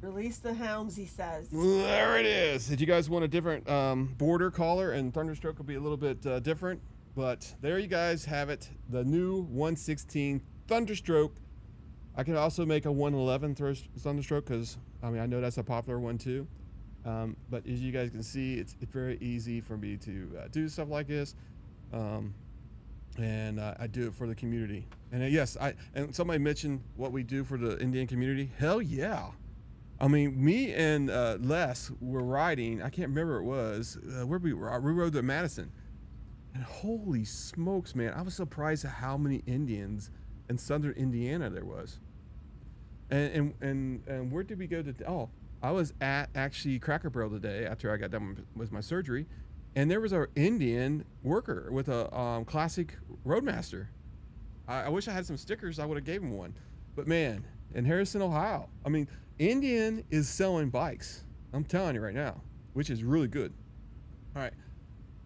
Release the hounds, he says. There it is. If you guys want a different border collar, and Thunderstroke will be a little bit different, but there you guys have it. The new 116 Thunderstroke I can also make a 111 Thunderstroke because I mean I know that's a popular one too. But as you guys can see, it's very easy for me to do stuff like this, and I do it for the community. And yes, and somebody mentioned what we do for the Indian community. Hell yeah! I mean, me and Les were riding. I can't remember what it was. Where we rode to Madison, and holy smokes, man! I was surprised at how many Indians in southern Indiana there was. And where did we go to? Oh, I was at actually Cracker Barrel today after I got done with my surgery, and there was an Indian worker with a classic Roadmaster. I wish I had some stickers. I would have gave him one. But man, in Harrison, Ohio, I mean, Indian is selling bikes. I'm telling you right now, which is really good. All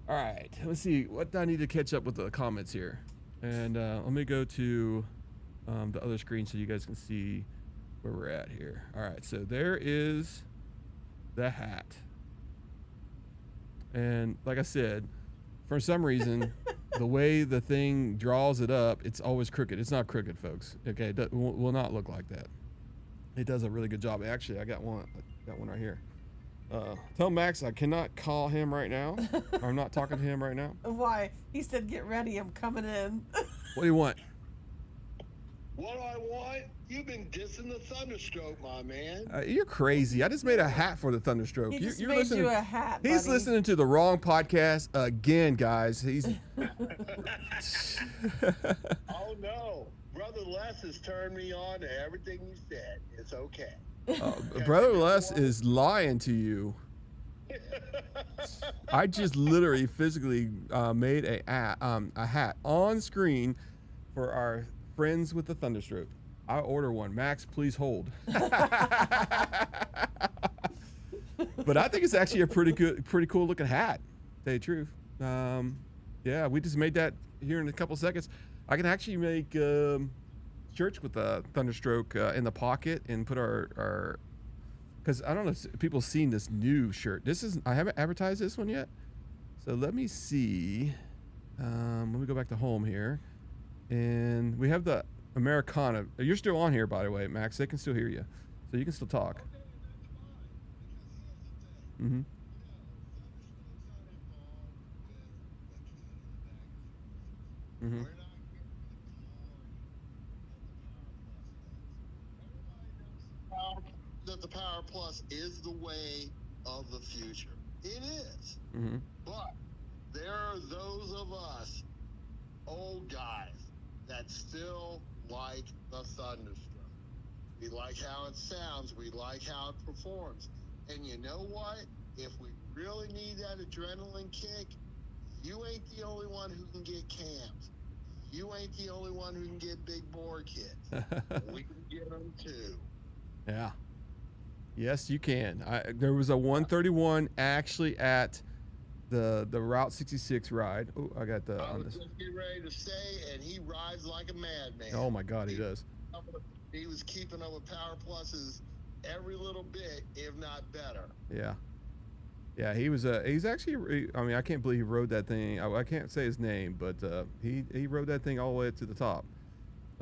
right. Let's see what I need to catch up with the comments here, and let me go to the other screen so you guys can see where we're at here. All right, so there is the hat, and like I said, for some reason the way the thing draws it up, it's always crooked. It's not crooked, folks. Okay, it will not look like that. It does a really good job. Actually, I got one right here. Tell Max I cannot call him right now. I'm not talking to him right now. Why? He said get ready, I'm coming in. What do you want? What do I want? You've been dissing the Thunderstroke, my man. You're crazy. I just made a hat for the Thunderstroke. He just You're made listening, you a hat, He's buddy. listening to the wrong podcast again, guys. He's. Oh no, Brother Les has turned me on to everything you said. It's okay. Brother Les is lying to you. I just literally physically made a hat on screen for our friends with the Thunderstroke. I'll order one. Max, please hold. But I think it's actually a pretty cool looking hat, to tell you the truth. Yeah, we just made that here in a couple seconds. I can actually make shirts with the Thunderstroke in the pocket and put our because I don't know if people seen this new shirt. I haven't advertised this one yet. So let me see. Let me go back to home here. And we have the Americana. You're still on here, by the way, Max. They can still hear you. So you can still talk. Mm-hmm. Mm-hmm. That the Power Plus is the way of the future. It is. Mm-hmm. But there are those of us, old guys, that still like the Thunderstroke. We like how it sounds. We like how it performs. And you know what? If we really need that adrenaline kick, you ain't the only one who can get cams. You ain't the only one who can get big bore kits. We can get them too. Yeah. Yes, you can. There was a 131 actually at the Route 66 ride. Oh, I got the. I was just getting ready to say, and he rides like a madman. Oh my God, he does. He was keeping up with Power Pluses every little bit, if not better. Yeah. Yeah, he was. He's actually. I mean, I can't believe he rode that thing. I can't say his name, but he rode that thing all the way to the top,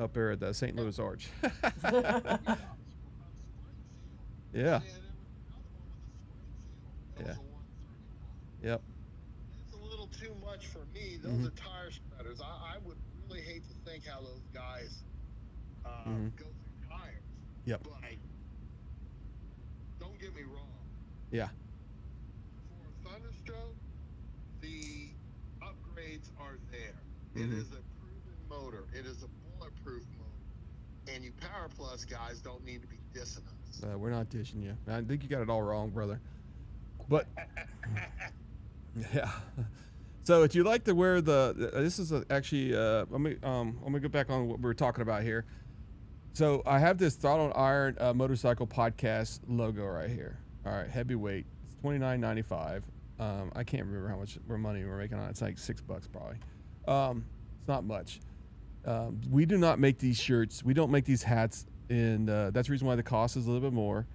up there at the St. Louis Arch. Yeah. Yeah. Yep. It's a little too much for me. Those are tire spreaders. I would really hate to think how those guys go through tires. Yep. But don't get me wrong. Yeah. For a Thunderstroke, the upgrades are there. It is a proven motor. It is a bulletproof motor. And you Power Plus guys don't need to be dissing us. We're not dishing you. I think you got it all wrong, brother. But yeah. So if you like to wear this is actually let me go back on what we were talking about here. So I have this Throttle Iron motorcycle podcast logo right here. All right, heavyweight. It's $29.95. I can't remember how much money we're making on it. It's like $6 probably. It's not much. We do not make these shirts. We don't make these hats. And that's the reason why the cost is a little bit more.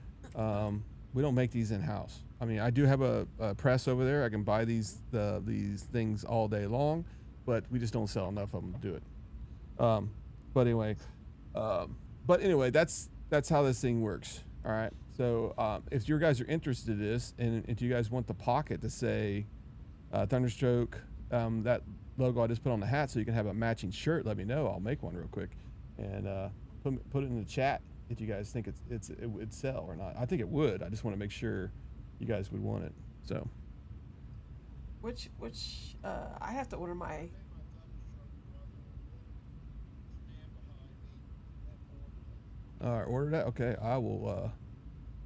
We don't make these in-house. I mean, I do have a press over there. I can buy these things all day long, but we just don't sell enough of them to do it. But anyway, But anyway, that's how this thing works. All right. So if you guys are interested in this, and if you guys want the pocket to say Thunderstroke, that logo I just put on the hat, so you can have a matching shirt, let me know. I'll make one real quick, and put it in the chat if you guys think it would sell or not. I think it would. I just want to make sure you guys would want it. So. Which I have to order my. All right, order that. Okay, I will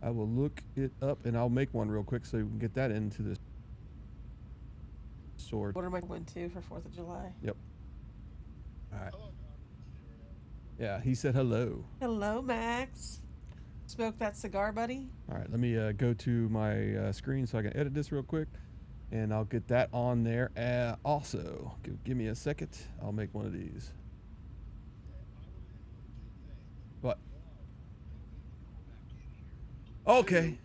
look it up and I'll make one real quick so you can get that into the store. Order my one too for 4th of July. Yep. All right. Yeah, he said hello. Hello, Max. Smoke that cigar, buddy. All right, let me go to my screen so I can edit this real quick, and I'll get that on there. Also, give me a second. I'll make one of these. What? Okay.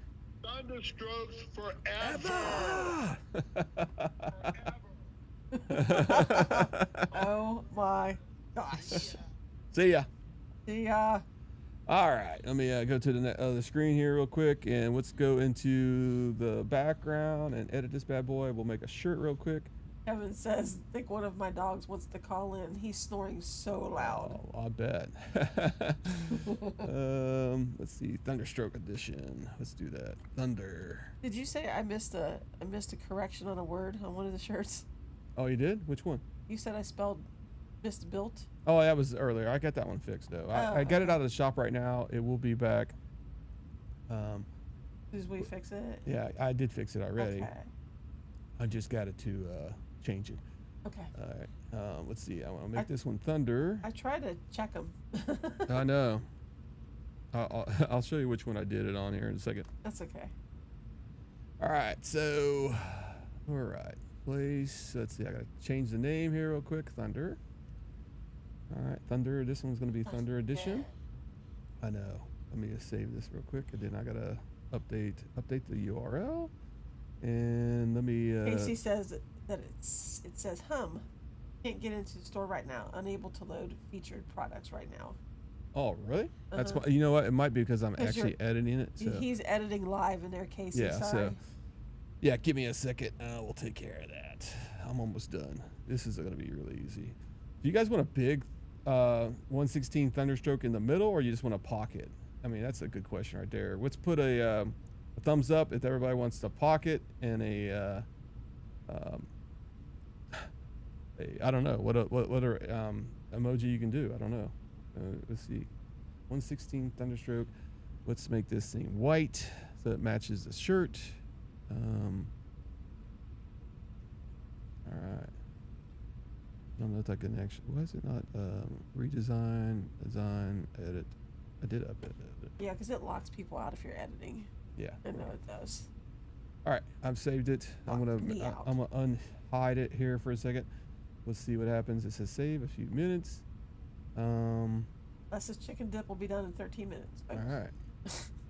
Thunderstrokes forever. Oh my gosh. See ya. See ya. All right, let me go to the other screen here real quick, and let's go into the background and edit this bad boy. We'll make a shirt real quick. Kevin says, I think one of my dogs wants to call in. He's snoring so loud. Oh, I bet. Let's see, Thunderstroke edition. Let's do that. Thunder. Did you say I missed a correction on a word on one of the shirts? Oh, you did? Which one? You said I spelled misbuilt. Oh, that was earlier. I got that one fixed though. I got it out of the shop right now. It will be back. Did we fix it? Yeah, I did fix it already. Okay. I just got it to change it. Okay. All right. Let's see. I want to make this one Thunder. I tried to check them. I know. I'll show you which one I did it on here in a second. That's okay. All right. So, all right. Place. Let's see. I got to change the name here real quick. Thunder. All right. Thunder. This one's going to be Thunder Edition. I know. Let me just save this real quick, and then I got to update the URL. And let me. Casey says that it says hum. Can't get into the store right now. Unable to load featured products right now. Oh, really? That's why. You know what? It might be because I'm actually editing it. So. He's editing live in there, Casey. Yeah. Sorry. So. Yeah. Give me a second. We'll take care of that. I'm almost done. This is going to be really easy. Do you guys want a big 1/16 Thunderstroke in the middle, or you just want a pocket? I mean, that's a good question right there. Let's put a thumbs up if everybody wants the pocket, and a I don't know what other emoji you can do. I don't know. Let's see, 1/16 Thunderstroke. Let's make this thing white so it matches the shirt. All right. I don't know if I can actually. Why is it not redesign, design, edit? I did update it. Yeah, because it locks people out if you're editing. Yeah. I know it does. All right, I've saved it. I'm gonna unhide it here for a second. Let's see what happens. It says save a few minutes. That's this chicken dip will be done in 13 minutes. All right.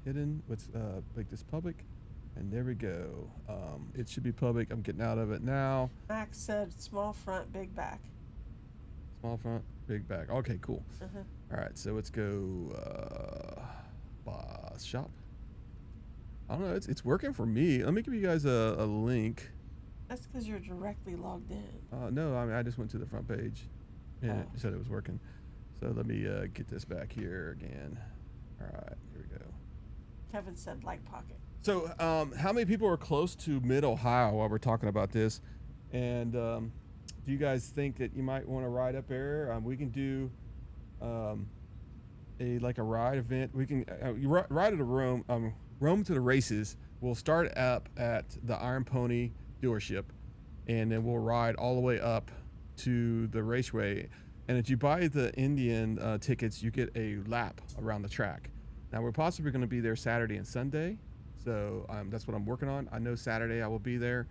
Hidden. Let's make this public, and there we go. It should be public. I'm getting out of it now. Max said small front, big back. Small front, big back. Okay, cool. All right, so let's go shop. I don't know. It's working for me. Let me give you guys a link. That's because you're directly logged in. No, I mean I just went to the front page, and it said it was working. So let me get this back here again. All right, here we go. Kevin said light pocket. So how many people are close to Mid-Ohio while we're talking about this? And do you guys think that you might want to ride up there? We can do a ride event. We can ride at a Rome to the races. We'll start up at the Iron Pony dealership, and then we'll ride all the way up to the raceway. And if you buy the Indian tickets, you get a lap around the track. Now we're possibly going to be there Saturday and Sunday, so that's what I'm working on. I know Saturday I will be there,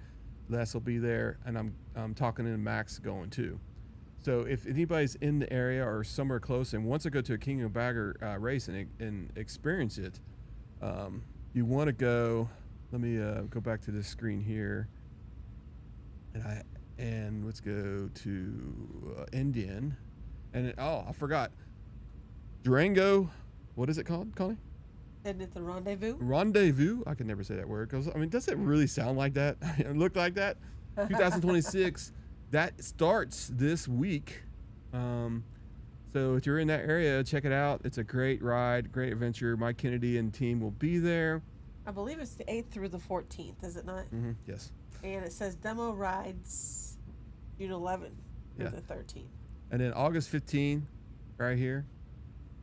Les will be there, and I'm talking to Max going too. So if anybody's in the area or somewhere close and wants to go to a King of Bagger race and experience it, you want to go. Let me go back to this screen here, and let's go to Indian, and I forgot Durango what is it called, Connie? Isn't it the rendezvous? Rendezvous. I can never say that word. Because I mean, does it really sound like that? Look like that? 2026. That starts this week. So if you're in that area, check it out. It's a great ride, great adventure. Mike Kennedy and team will be there. I believe it's the 8th through the 14th, is it not? Mm-hmm. Yes. And it says demo rides June 11th through the 13th. And then August 15th, right here,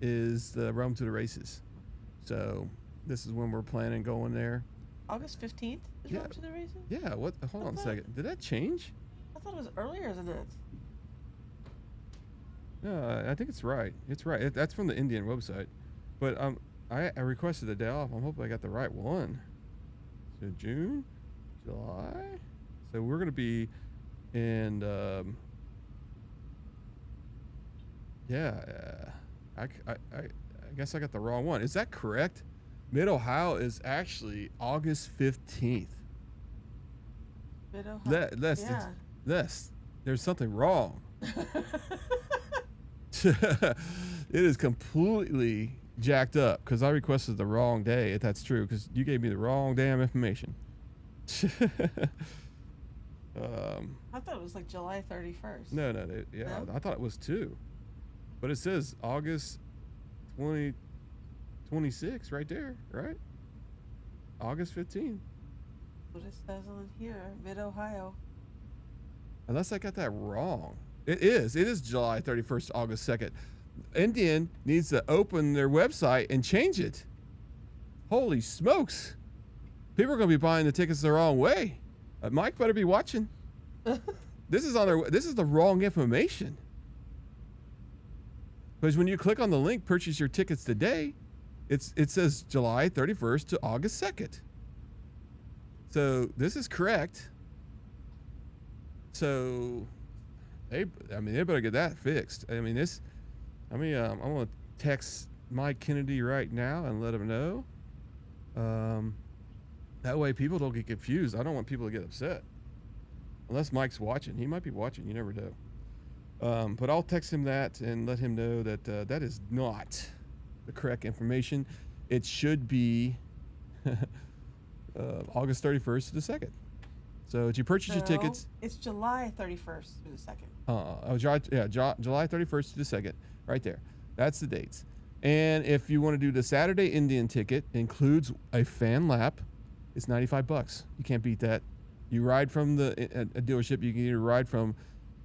is the Rome to the Races. So this is when we're planning going there. August 15th is Rome to the Races? Yeah. What? Hold on a second. Did that change? I thought it was earlier than that. No, I think it's right. It's right. That's from the Indian website. But I requested a day off. I'm hoping I got the right one. So June, July. So we're gonna be in. I guess I got the wrong one. Is that correct? Mid Ohio is actually August 15th. Mid Ohio. There's something wrong. It is completely jacked up because I requested the wrong day, if that's true, because you gave me the wrong damn information. I thought it was like July 31st. No, I thought it was 2. But it says August 2026 right there, right? August 15th. What it says on here, Mid Ohio. Unless I got that wrong. It is July 31st, August 2nd. Indian needs to open their website and change it. Holy smokes. People are going to be buying the tickets the wrong way. Mike better be watching. This is the wrong information. Because when you click on the link, purchase your tickets today, it says July 31st to August 2nd. So this is correct. So they better get that fixed. I'm going to text Mike Kennedy right now and let him know. That way people don't get confused. I don't want people to get upset. Unless Mike's watching. He might be watching. You never know. But I'll text him that and let him know that that is not the correct information. It should be August 31st to the 2nd. So did you purchase your tickets? It's July 31st through the 2nd. July 31st to the 2nd, right there. That's the dates. And if you want to do the Saturday Indian ticket, includes a fan lap. It's $95. You can't beat that. You ride from a dealership. You can either ride from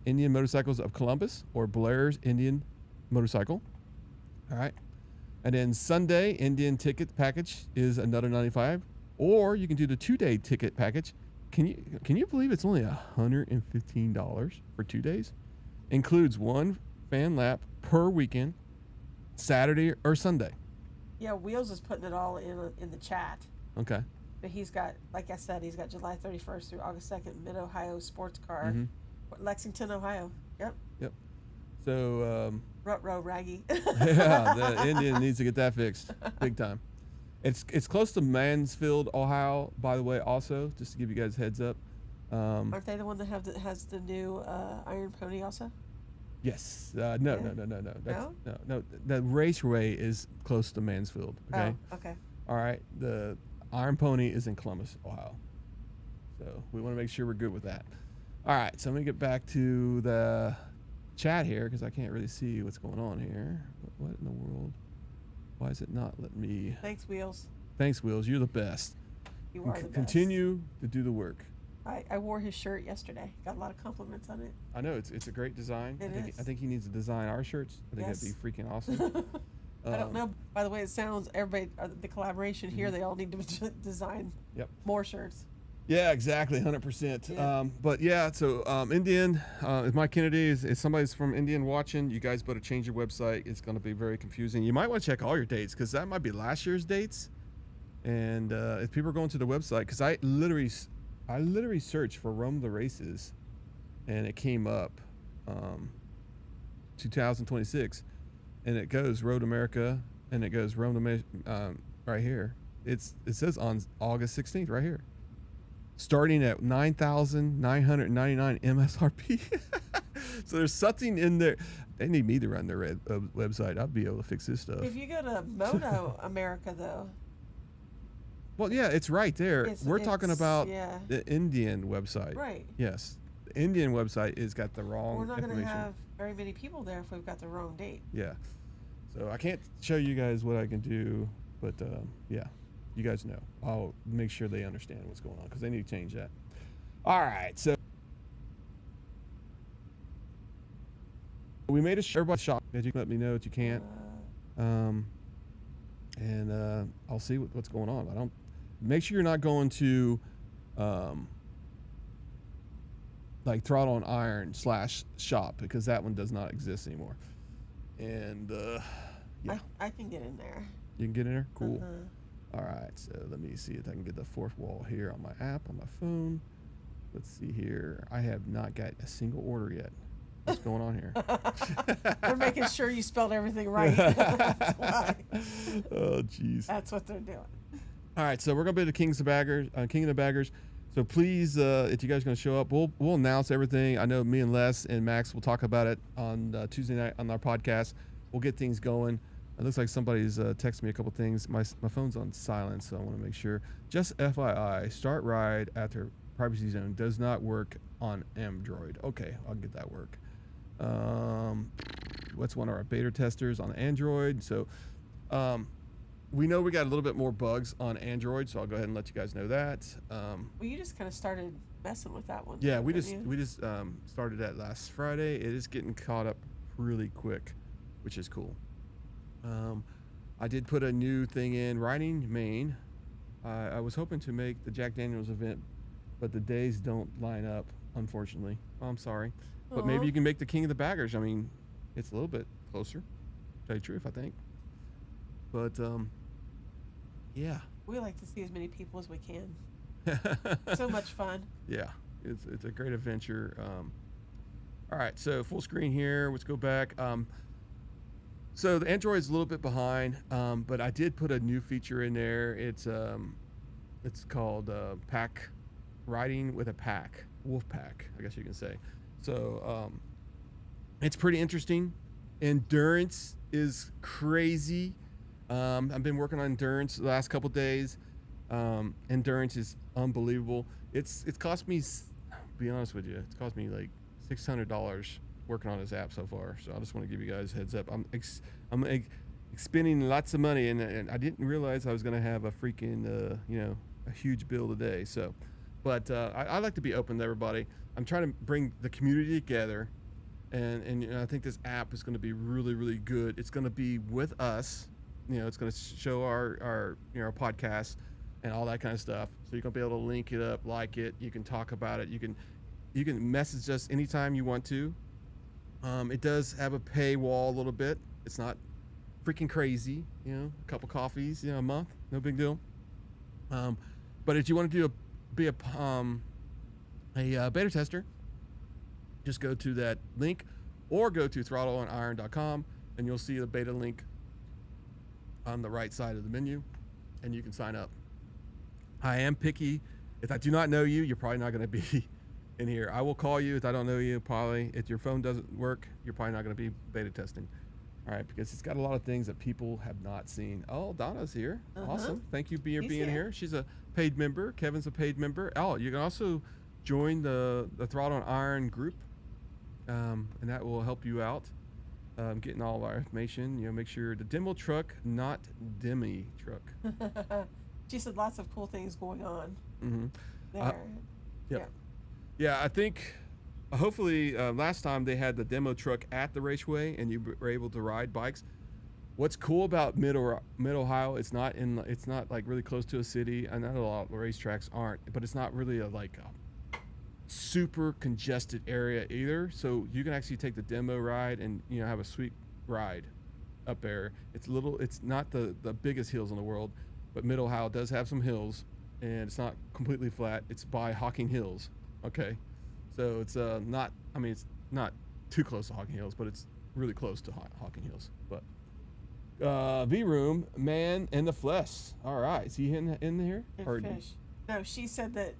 Indian Motorcycles of Columbus or Blair's Indian Motorcycle. All right. And then Sunday Indian ticket package is another $95. Or you can do the 2-day ticket package. Can you believe it's only $115 for 2 days? Includes one fan lap per weekend, Saturday or Sunday. Yeah, Wheels is putting it all in the chat. Okay. But he's got, like I said, he's got July 31st through August 2nd, Mid Ohio Sports Car, Lexington, Ohio. Yep. So Rut-row Raggy. yeah, the Indian needs to get that fixed big time. It's close to Mansfield, Ohio, by the way, also, just to give you guys a heads up. Aren't they the one that has the new Iron Pony also? Yes. No. That's, no. The raceway is close to Mansfield. Okay. Oh, okay. All right. The Iron Pony is in Columbus, Ohio. So we want to make sure we're good with that. All right. So I'm going to get back to the chat here because I can't really see what's going on here. What in the world? Why is it not letting me? Thanks, Wheels. Thanks, Wheels. You're the best. You are the best. Continue to do the work. I wore his shirt yesterday. Got a lot of compliments on it. I know it's a great design. I think he needs to design our shirts. I think that'd be freaking awesome. I don't know. By the way, it sounds everybody the collaboration here. They all need to design more shirts. Yeah, exactly, 100%. Yeah. But yeah, so Indian, if Mike Kennedy is somebody's from Indian watching, you guys better change your website. It's going to be very confusing. You might want to check all your dates because that might be last year's dates. And if people are going to the website, because I literally searched for Rome the Races, and it came up 2026, and it goes Road America, and it goes Rome right here. It says on August 16th right here. Starting at $9,999 MSRP. So there's something in there. They need me to run their website. I'll be able to fix this stuff. If you go to Moto America, though. Well, yeah, it's right there. We're talking about yeah. the Indian website. Right. Yes. The Indian website has got the wrong We're not going information. to have very many people there if we've got the wrong date. Yeah. So I can't show you guys what I can do, but yeah, you guys know. I'll make sure they understand what's going on because they need to change that. All right. So we made a everybody shop that you can let me know that you can't. And I'll see what's going on. I don't. Make sure you're not going to like Throttle Iron /shop because that one does not exist anymore. And yeah, I can get in there. You can get in there. Cool. All right, so let me see if I can get the fourth wall here on my app on my phone. Let's see here. I have not got a single order yet. What's going on here? They're making sure you spelled everything right. That's why. Oh, jeez. That's what they're doing. All right, so we're gonna be the King of the Baggers. So please, if you guys are gonna show up, we'll announce everything. I know me and Les and Max will talk about it on Tuesday night on our podcast. We'll get things going. It looks like somebody's texted me a couple things. My phone's on silent, so I want to make sure. Just FYI, start ride after privacy zone does not work on Android. Okay, I'll get that work. What's one of our beta testers on Android? So we know we got a little bit more bugs on Android, so I'll go ahead and let you guys know that. Well, you just kind of started messing with that one. Yeah, we just started that last Friday. It is getting caught up really quick, which is cool. I did put a new thing in riding Maine. I was hoping to make the Jack Daniels event, but the days don't line up, unfortunately. I'm sorry. But maybe you can make the King of the Baggers. I mean, it's a little bit closer, to tell you the truth, I think. But, yeah. We like to see as many people as we can. So much fun. Yeah, it's a great adventure. All right, so full screen here. Let's go back. So the Android is a little bit behind, but I did put a new feature in there. It's called pack riding with a pack, wolf pack, I guess you can say. So it's pretty interesting. Endurance is crazy. I've been working on endurance the last couple days. Endurance is unbelievable. It's cost me, to be honest with you, it's cost me like $600 working on this app so far. So I just want to give you guys a heads up. I'm spending lots of money, and I didn't realize I was going to have a freaking a huge bill today. So, but I like to be open to everybody. I'm trying to bring the community together, and I think this app is going to be really, really good. It's going to be with us. It's going to show our podcast and all that kind of stuff. So you're going to be able to link it up, like it. You can talk about it. You can message us anytime you want to. It does have a paywall a little bit. It's not freaking crazy, a couple coffees, a month, no big deal. But if you want to be a beta tester, just go to that link or go to throttleiron.com and you'll see the beta link on the right side of the menu and you can sign up. I am picky. If I do not know you, you're probably not going to be in here. I will call you if I don't know you, probably. If your phone doesn't work, you're probably not going to be beta testing. All right, because it's got a lot of things that people have not seen. Oh, Donna's here. Awesome. Thank you for being here. She's a paid member. Kevin's a paid member. Oh, you can also join the Throttle Iron group, and that will help you out getting all of our information. Make sure the demo truck, not demi truck. She said lots of cool things going on Yep. Yeah. Yeah, I think hopefully last time they had the demo truck at the raceway and you were able to ride bikes. What's cool about Mid Ohio, it's not like really close to a city. I know a lot of racetracks aren't, but it's not really a super congested area either. So you can actually take the demo ride and have a sweet ride up there. It's not the biggest hills in the world, but Mid Ohio does have some hills, and it's not completely flat. It's by Hocking Hills. Okay, so it's it's not too close to Hocking Hills, but it's really close to Hocking Hills. But V-Room, man in the flesh. All right, is he in here? Fish. No, she said that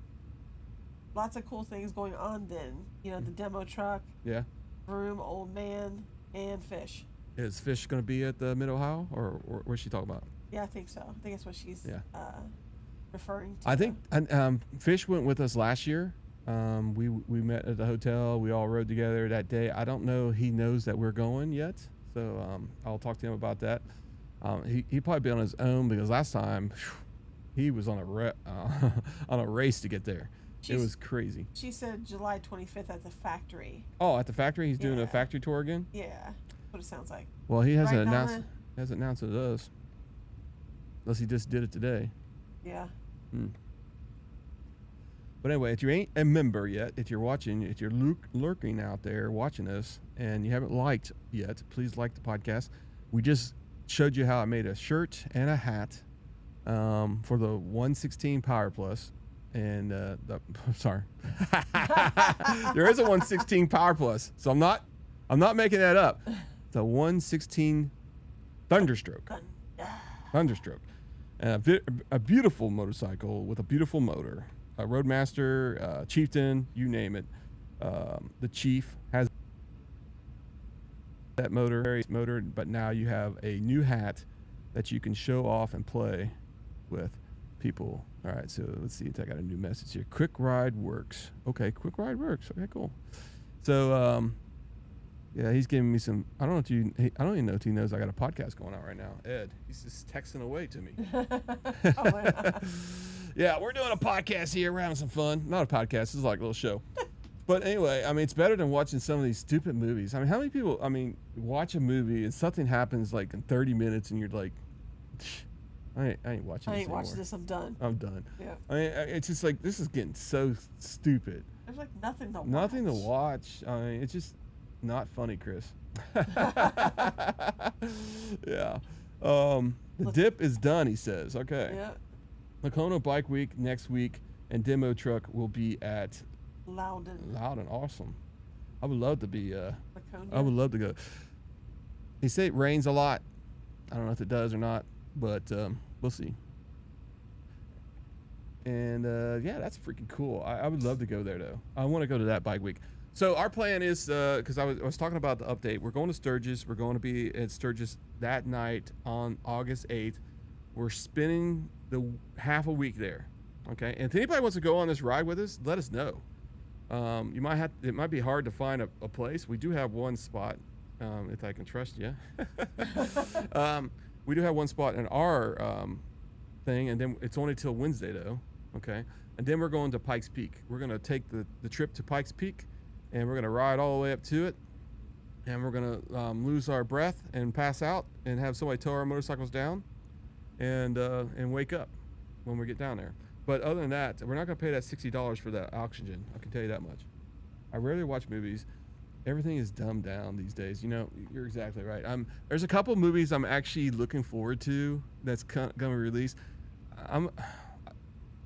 lots of cool things going on then. The demo truck. Yeah. Broom, Old Man, and Fish. Is Fish going to be at the Mid Ohio, or what's she talking about? Yeah, I think so. I think that's what she's referring to. I think Fish went with us last year. We met at the hotel. We all rode together that day. I don't know he knows that we're going yet, so I'll talk to him about that. He probably be on his own because last time he was on a race to get there. It was crazy. She said July 25th at the factory. Oh, at the factory, he's doing a factory tour again. Yeah, that's what it sounds like. Well, he hasn't Right, announced. Hasn't announced it to us, unless he just did it today. Yeah. But anyway, if you ain't a member yet, if you're watching, if you're lurking out there watching us and you haven't liked yet, please like the podcast. We just showed you how I made a shirt and a hat for the 116 Power Plus. And sorry, there is a 116 Power Plus, so I'm not making that up. It's a 116 Thunderstroke, and a beautiful motorcycle with a beautiful motor. A Roadmaster, Chieftain, you name it. The Chief has that motor, but now you have a new hat that you can show off and play with people. All right, so let's see if I got a new message here. Quick Ride Works. Okay, Quick Ride Works. Okay, cool. So, yeah, he's giving me some. I don't even know if he knows I got a podcast going on right now. Ed, he's just texting away to me. Yeah, we're doing a podcast here. We're having some fun. Not a podcast. This is like a little show. But anyway, I mean, it's better than watching some of these stupid movies. I mean, how many people, watch a movie and something happens like in 30 minutes and you're like, I ain't watching this anymore. I'm done. I'm done. Yeah. I mean, it's just like, this is getting so stupid. There's like nothing to watch. Nothing to watch. I mean, it's just not funny, Chris. Yeah. The dip is done, he says. Okay. Yeah. Lacona Bike Week next week, and Demo Truck will be at Loudon. Awesome. I would love to be. Laconia. I would love to go. They say it rains a lot. I don't know if it does or not, but we'll see. And yeah, that's freaking cool. I would love to go there though. I want to go to that bike week. So our plan is, because I was talking about the update. We're going to Sturgis. We're going to be at Sturgis that night on August 8th. We're spending the half a week there. Okay, and if anybody wants to go on this ride with us, let us know. It might be hard to find a place. We do have one spot, if I can trust you. We do have one spot in our thing, and then it's only till Wednesday though. Okay, and then we're going to Pikes Peak. We're gonna take the trip to Pikes Peak, and we're gonna ride all the way up to it, and we're gonna lose our breath and pass out, and have somebody tow our motorcycles down, and wake up when we get down there. But other than that, we're not going to pay that $60 for that oxygen. I can tell you that much. I rarely watch movies. Everything is dumbed down these days. You know, you're exactly right. There's a couple movies I'm actually looking forward to that's going to release. I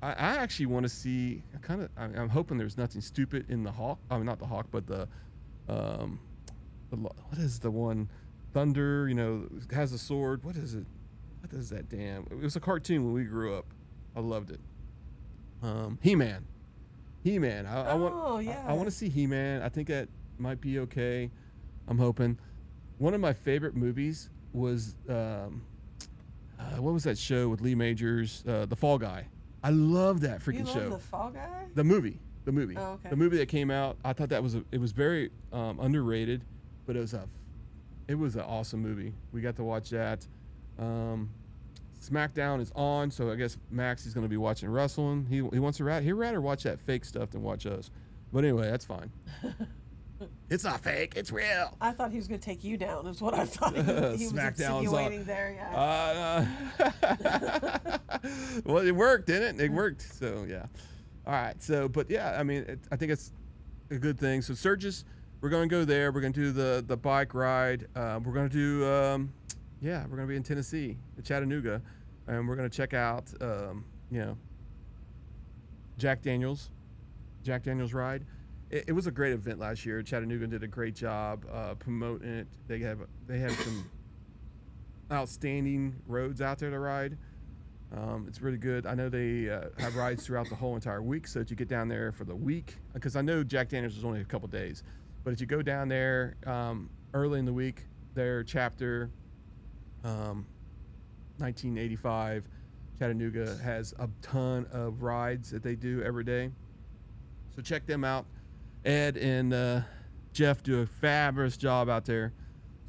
actually want to see. I'm hoping there's nothing stupid in the Hawk. I mean, not the Hawk, but the what is the one? Thunder. You know, has a sword. What is it? What is that damn? It was a cartoon when we grew up. I loved it. He-Man. I want to see He-Man. I think that might be okay. I'm hoping. One of my favorite movies was what was that show with Lee Majors? The Fall Guy. I love that freaking show. The Fall Guy? The movie. Oh, okay. The movie that came out. I thought that was it was very underrated, but it was an awesome movie. We got to watch that. SmackDown is on, so I guess Max is going to be watching wrestling. He wants to he'd rather watch that fake stuff than watch us. But anyway, that's fine. It's not fake. It's real. I thought he was going to take you down. Is what I thought. He was insinuating there. Yeah. Well, it worked, didn't it? It worked. So yeah. All right. So, but yeah, I mean, I think it's a good thing. So Sturgis, we're going to go there. We're going to do the bike ride. We're going to do we're going to be in Tennessee, Chattanooga, and we're going to check out Jack Daniel's ride. It was a great event last year. Chattanooga did a great job promoting it. They have some outstanding roads out there to ride. It's really good. I know they have rides throughout the whole entire week. So if you get down there for the week, because I know Jack Daniel's is only a couple days, But if you go down there early in the week, their chapter 1985 Chattanooga has a ton of rides that they do every day. So check them out. Ed and Jeff do a fabulous job out there.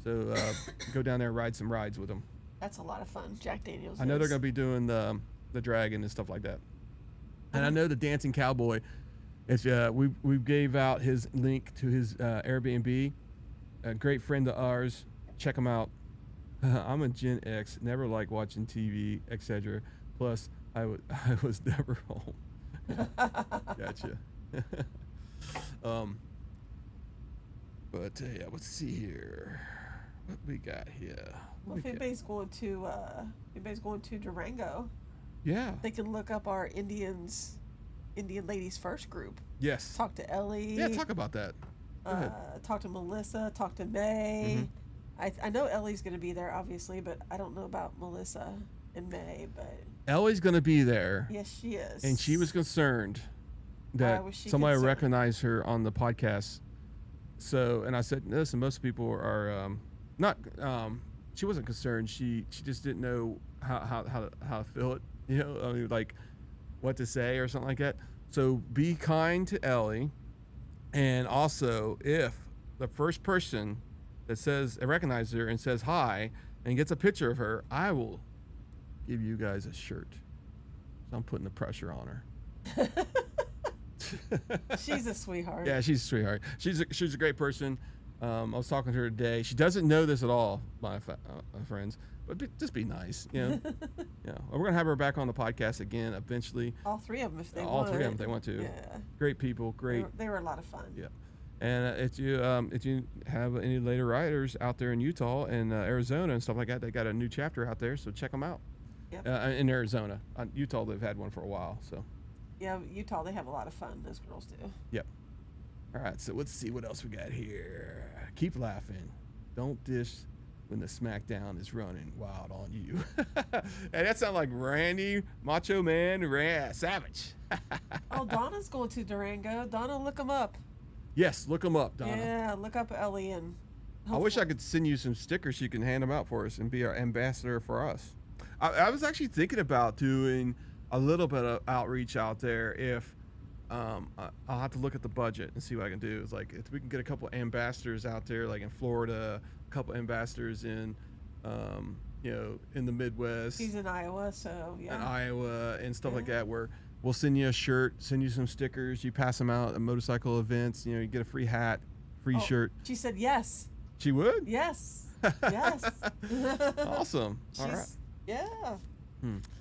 So go down there and ride some rides with them. That's a lot of fun. Jack Daniels. I know they're going to be doing the dragon and stuff like that. And I know the Dancing Cowboy. It's we gave out his link to his Airbnb. A great friend of ours. Check him out. I'm a Gen X. Never liked watching TV, etc. Plus, I was never home. Gotcha. But yeah, let's see here. What we got here? Well, if anybody's going to Durango, yeah, they can look up our Indian Ladies First group. Yes. Talk to Ellie. Yeah, talk about that. Go ahead. Talk to Melissa. Talk to May. I know Ellie's going to be there, obviously, but I don't know about Melissa and May. But Ellie's going to be there. Yes, she is. And she was concerned that somebody recognized her on the podcast. So, and I said, listen, most people are not. She wasn't concerned. She just didn't know how to feel it. You know, I mean, like what to say or something like that. So be kind to Ellie, and also if the first person that says recognizes her and says hi and gets a picture of her, I will give you guys a shirt. So I'm putting the pressure on her. She's a sweetheart. Yeah, she's a sweetheart. She's a great person. I was talking to her today. She doesn't know this at all, my friends, but just be nice, you know. Yeah, we're gonna have her back on the podcast again eventually. All three of them, if they want. All three of them, if they want to. Yeah. Great people, great. They were a lot of fun. Yeah, and if you have any later riders out there in Utah and Arizona and stuff like that, they got a new chapter out there, so check them out. Yep. In Arizona, Utah, they've had one for a while, so. Yeah, Utah, they have a lot of fun. Those girls do. Yep. All right, so let's see what else we got here. Keep laughing. Don't dish when the SmackDown is running wild on you. Hey, that sounds like Randy, Macho Man, Savage. Oh, Donna's going to Durango. Donna, look them up. Yes, look them up, Donna. Yeah, look up Ellie and. I wish I could send you some stickers so you can hand them out for us and be our ambassador for us. I was actually thinking about doing a little bit of outreach out there. If I'll have to look at the budget and see what I can do. It's like if we can get a couple ambassadors out there, like in Florida, a couple ambassadors in, in the Midwest. He's in Iowa, so yeah. In Iowa and stuff like that, where we'll send you a shirt, send you some stickers, you pass them out at motorcycle events. You get a free hat, free shirt. She said yes. She would? Yes. Yes. Awesome. All right. Yeah.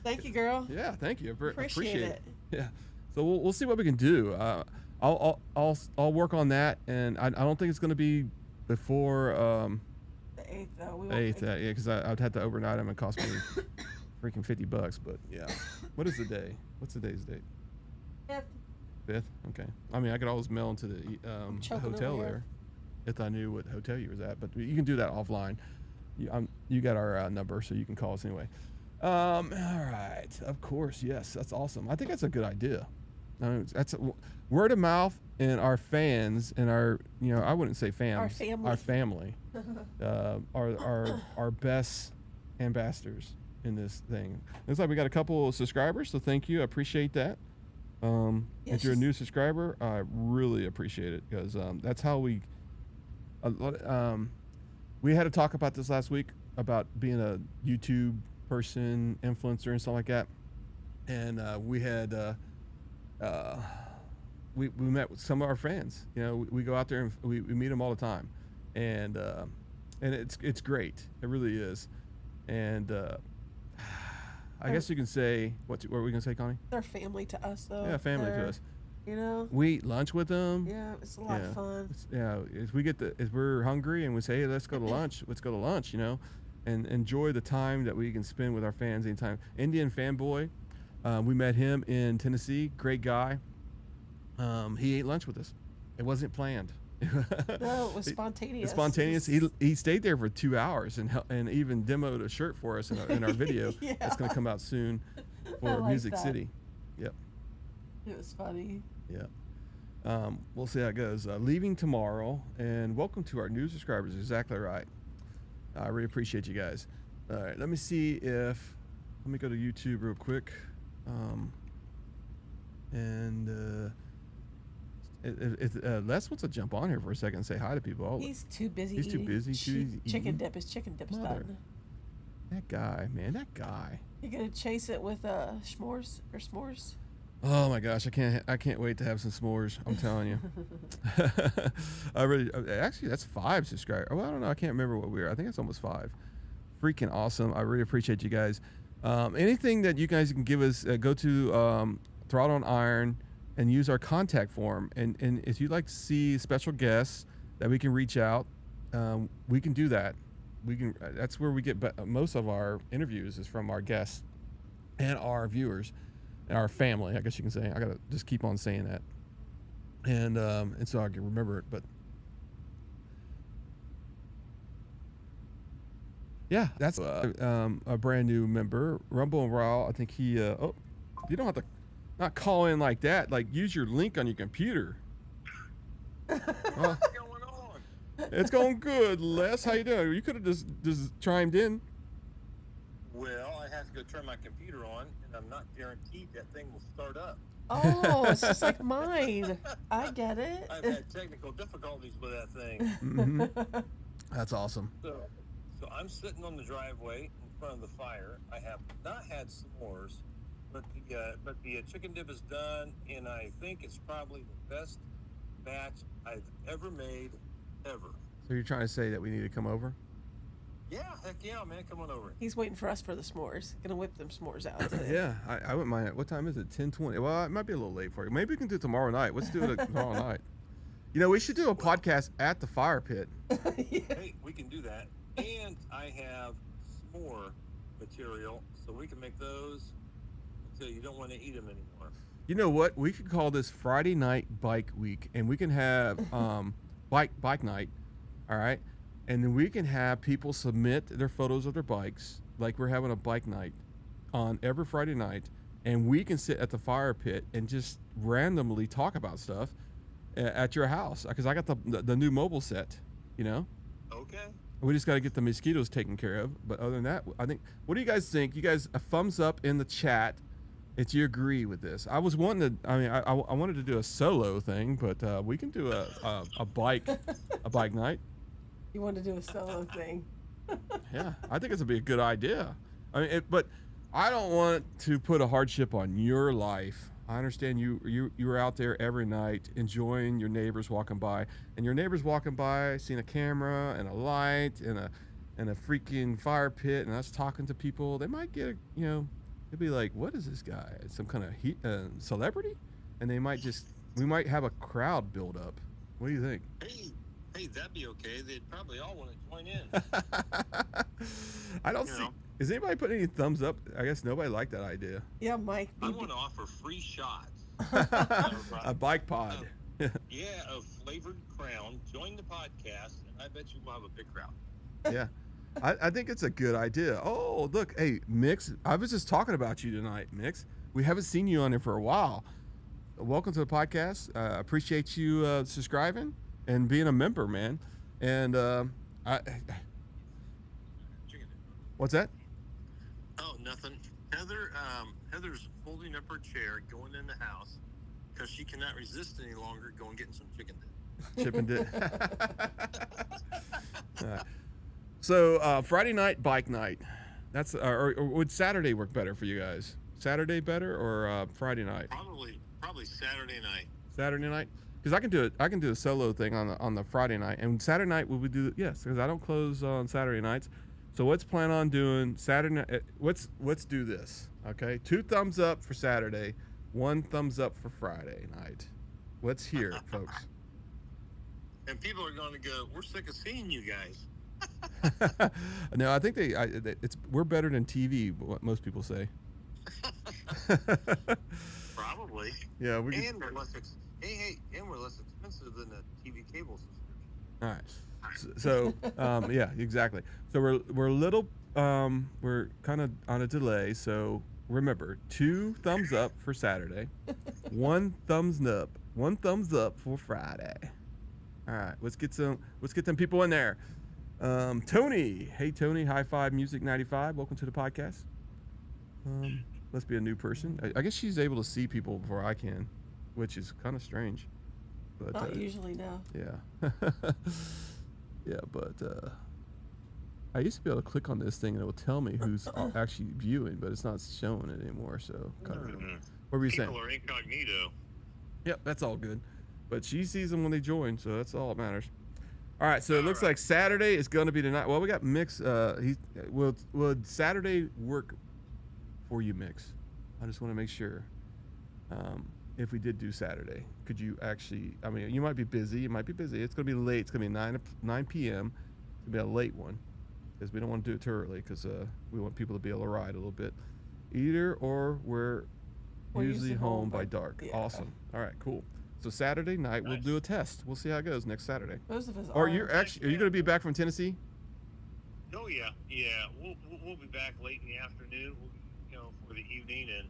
Thank you, girl. Yeah, thank you. Appreciate it. Yeah. So we'll see what we can do. I'll work on that, and I don't think it's going to be before the 8th though. The 8th, yeah, because I'd have to overnight them and cost me freaking $50. But yeah, what is the day? What's today's date? 5th. Okay. I mean, I could always mail into the hotel there if I knew what hotel you was at. But you can do that offline. You got our number, so you can call us anyway. All right. Of course, yes. That's awesome. I think that's a good idea. That's word of mouth, and our fans and our, I wouldn't say fans. Our family are our best ambassadors in this thing. Looks like we got a couple of subscribers, so thank you. I appreciate that. If you're a new subscriber, I really appreciate it, because that's how we had to talk about this last week about being a YouTube person, influencer, and stuff like that. And we had we met with some of our friends. We go out there and we meet them all the time, and it's great. It really is. And I guess you can say what were we gonna say, Connie? They're family to us, though. Yeah, family to us. We eat lunch with them. Yeah, it's a lot of fun. If we're hungry and we say, hey, let's go to lunch, and enjoy the time that we can spend with our fans anytime. Indian Fanboy, we met him in Tennessee. Great guy. He ate lunch with us. It wasn't planned. No, it was spontaneous. It's spontaneous. He stayed there for 2 hours and even demoed a shirt for us in our video. Yeah. That's going to come out soon for Music City. Yep. It was funny. Yeah. We'll see how it goes. Leaving tomorrow, and welcome to our new subscribers. Exactly right. I really appreciate you guys. All right, let me see if. Let me go to YouTube real quick. If Les wants to jump on here for a second and say hi to people. He's too busy. He's too busy. Chicken dip. His chicken dip's done. That guy, man, that guy. You gonna chase it with s'mores or s'mores? Oh my gosh, I can't wait to have some s'mores. I'm telling you. Actually, that's 5 subscribers. Well, I don't know. I can't remember what we were. I think it's almost 5. Freaking awesome. I really appreciate you guys. Anything that you guys can give us, go to Throttle Iron and use our contact form. And if you'd like to see special guests that we can reach out, we can do that. We can. That's where we get most of our interviews is from our guests and our viewers, and our family. I guess you can say. I gotta just keep on saying that, and so I can remember it. But yeah, that's a brand new member, Rumble and Raw. I think he. You don't have to not call in like that. Like use your link on your computer. It's going good, Les. How you doing? You could have just chimed in. Well, I have to go turn my computer on, and I'm not guaranteed that thing will start up. Oh, it's just like mine. I get it. I've had technical difficulties with that thing. Mm-hmm. That's awesome. So I'm sitting on the driveway in front of the fire. I have not had s'mores, but the chicken dip is done, and I think it's probably the best batch I've ever made. Ever. So you're trying to say that we need to come over? Yeah, heck yeah, man, come on over. He's waiting for us for the s'mores. Gonna whip them s'mores out today. Yeah, I wouldn't mind it. What time is it? 10:20. Well, it might be a little late for you. Maybe we can do it tomorrow night. Let's do it tomorrow night. You know, we should do a podcast at the fire pit. Hey, we can do that. And I have s'more material, so we can make those until you don't want to eat them anymore. You know what? We could call this Friday Night Bike Week, and we can have bike night, all right? And then we can have people submit their photos of their bikes, like we're having a bike night on every Friday night, and we can sit at the fire pit and just randomly talk about stuff at your house, because I got the new mobile set, you know? Okay. We just got to get the mosquitoes taken care of. But other than that, I think, what do you guys think? You guys, a thumbs up in the chat if you agree with this. I was wanting to, I wanted to do a solo thing, but we can do a bike night. You want to do a solo thing? Yeah, I think it's a good idea. I mean, but I don't want to put a hardship on your life. I understand you were out there every night enjoying your neighbors walking by, and your neighbors walking by seeing a camera and a light and a freaking fire pit and us talking to people. They might get they'd be like, what is this guy? Some kind of celebrity? And we might have a crowd build up. What do you think? Hey, that'd be okay. They'd probably all want to join in. I don't see. Is anybody putting any thumbs up? I guess nobody liked that idea. Yeah, Mike. I want to offer free shots. A bike pod. Yeah, a flavored crown. Join the podcast, and I bet you will have a big crowd. Yeah. I think it's a good idea. Oh, look. Hey, Mix. I was just talking about you tonight, Mix. We haven't seen you on there for a while. Welcome to the podcast. Appreciate you subscribing and being a member, man. And what's that? Oh, nothing. Heather's folding up her chair, going in the house, because she cannot resist any longer going getting some chicken dip. Chicken dip. So Friday night, bike night. That's or would Saturday work better for you guys? Saturday better or Friday night? Probably Saturday night. Saturday night, because I can do a solo thing on the Friday night, and Saturday night will we do because I don't close on Saturday nights. So let's plan on doing Saturday night. Let's do this. Okay, 2 thumbs up for Saturday, 1 thumbs up for Friday night. Let's hear it, folks. And people are going to go, we're sick of seeing you guys. No, I think we're better than TV. What most people say. Probably. Yeah, and we're less expensive than a TV cable subscription. All right. So yeah, exactly. So we're a little we're kind of on a delay. So remember, 2 thumbs up for Saturday, 1 thumbs up One thumbs up for Friday. All right, let's get them people in there. Tony, hey Tony, High Five Music 95. Welcome to the podcast. Must be a new person. I guess she's able to see people before I can, which is kind of strange. But not usually, no. Yeah. Yeah, but I used to be able to click on this thing and it will tell me who's actually viewing, but it's not showing it anymore. So, what were you saying? People are incognito. Yep, that's all good. But she sees them when they join, so that's all that matters. All right, so it looks like Saturday is going to be the night. Well, we got Mix. Would Saturday work for you, Mix? I just want to make sure. If we did do Saturday, could you actually? I mean, you might be busy. You might be busy. It's going to be late. It's going to be 9 p.m. It's going to be a late one because we don't want to do it too early because we want people to be able to ride a little bit. Either or we're usually home by dark. Yeah. Awesome. All right, cool. So Saturday night we'll do a test. We'll see how it goes next Saturday. Most of us are. Are you going to be back from Tennessee? Oh yeah. We'll be back late in the afternoon. For the evening, and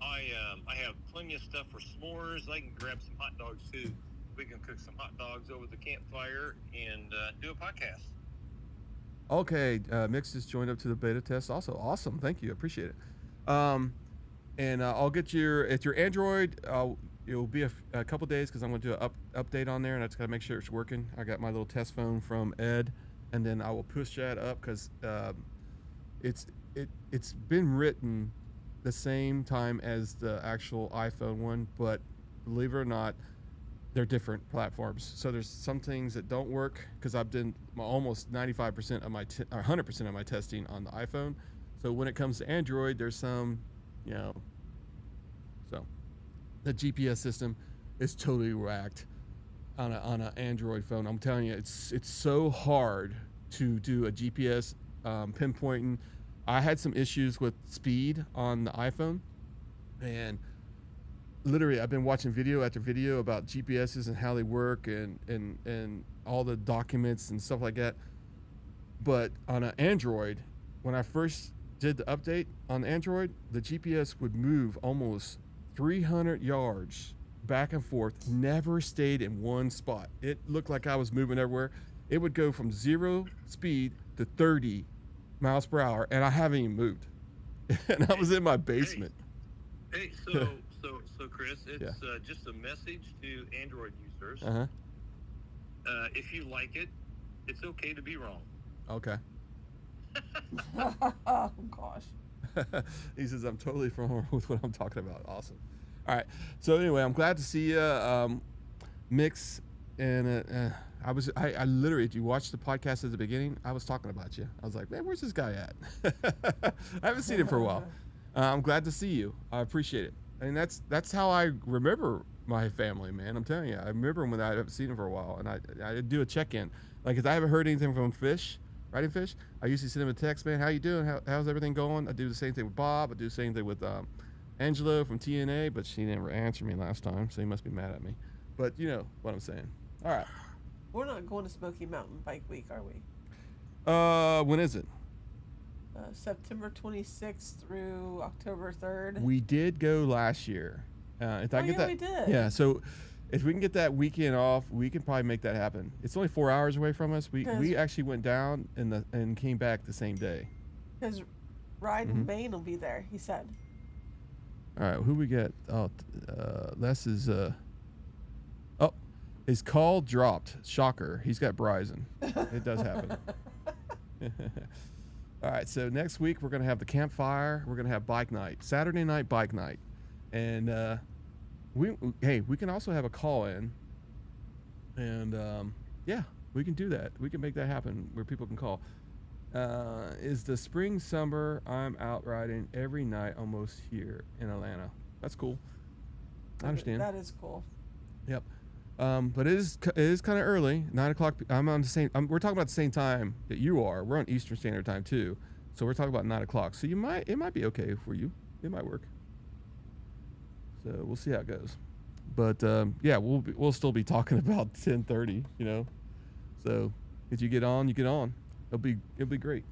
I have plenty of stuff for s'mores. I can grab some hot dogs too. We can cook some hot dogs over the campfire and do a podcast. Okay, Mix just joined up to the beta test. Also, awesome. Thank you. Appreciate it. And I'll get your Android. It'll be a couple days because I'm going to do an update on there, and I just got to make sure it's working. I got my little test phone from Ed, and then I will push that up because it's been written the same time as the actual iPhone one, but believe it or not, they're different platforms. So there's some things that don't work because I've done almost 95% of my 100% of my testing on the iPhone. So when it comes to Android, there's some, so the GPS system is totally whacked on an Android phone. I'm telling you, it's so hard to do a GPS pinpointing. I had some issues with speed on the iPhone, and literally I've been watching video after video about GPSs and how they work and all the documents and stuff like that. But on an Android, when I first did the update on Android, the GPS would move almost 300 yards back and forth, never stayed in one spot. It looked like I was moving everywhere. It would go from 0 speed to 30 miles per hour, and I haven't even moved. And I was in my basement. Hey, so Chris, it's just a message to Android users. If you like it, it's okay to be wrong. Okay. Oh gosh. He says I'm totally familiar with what I'm talking about. Awesome. All right. So anyway, I'm glad to see you, Mix, and I literally, if you watched the podcast at the beginning, I was talking about you. I was like, man, where's this guy at? I haven't seen him for a while. I'm glad to see you. I appreciate it. And that's how I remember my family, man. I'm telling you, I remember when I haven't seen him for a while, and I do a check-in. Like if I haven't heard anything from Riding Fish, I usually send him a text, man, how you doing? How's everything going? I do the same thing with Bob. I do the same thing with Angelo from TNA, but she never answered me last time, so he must be mad at me. But you know what I'm saying. All right. We're not going to Smoky Mountain Bike Week, are we? When is it? September 26th through October 3rd. We did go last year. If I get that, we did. Yeah. So if we can get that weekend off, we can probably make that happen. It's only 4 hours away from us. We actually went down and came back the same day. Because Ride in Maine will be there, he said. All right, who we get? Oh, Les is. His call dropped. Shocker. He's got Bryson. It does happen. All right, so next week we're going to have the campfire. We're going to have bike night. Saturday night bike night. And we can also have a call-in. And, yeah, we can do that. We can make that happen where people can call. Is the spring, summer, I'm out riding every night almost here in Atlanta. That's cool. I understand. That is cool. Yep. But it is kind of early. 9 o'clock. I'm on the same. We're talking about the same time that you are. We're on Eastern Standard Time too, so we're talking about 9 o'clock. So it might be okay for you. It might work. So we'll see how it goes. But yeah, we'll still be talking about 10:30. You know, so if you get on, you get on. It'll be great.